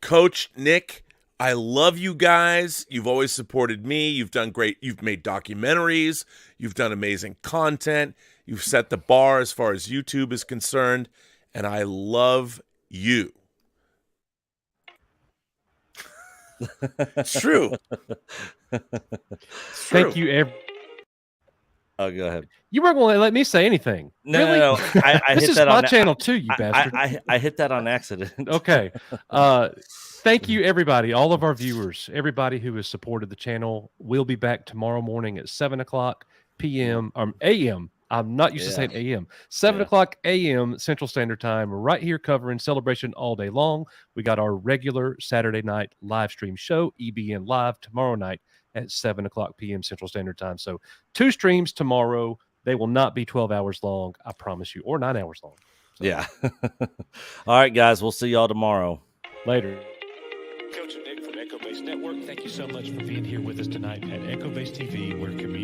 R: Coach Nick, I love you guys. You've always supported me. You've done great. You've made documentaries. You've done amazing content. You've set the bar as far as YouTube is concerned, and I love you. It's true.
B: Thank you,
O: Oh, go ahead.
B: You weren't going to let me say anything.
O: No,
B: Really?
O: no. I
B: This
O: hit
B: is
O: that
B: my
O: on
B: channel too, you bastard.
O: I hit that on accident.
B: Okay. Thank you, everybody, all of our viewers, everybody who has supported the channel. We'll be back tomorrow morning at 7 o'clock p.m. a.m. I'm not used to saying a.m. 7 o'clock a.m. Central Standard Time, right here covering Celebration all day long. We got our regular Saturday night live stream show, EBN Live, tomorrow night at 7 o'clock p.m. Central Standard Time. So 2 streams tomorrow. They will not be 12 hours long, I promise you, or 9 hours long. So.
O: Yeah. All right, guys. We'll see y'all tomorrow.
B: Later. Coach and Nick from Echo Base Network, thank you so much for being here with us tonight at Echo Base TV, where community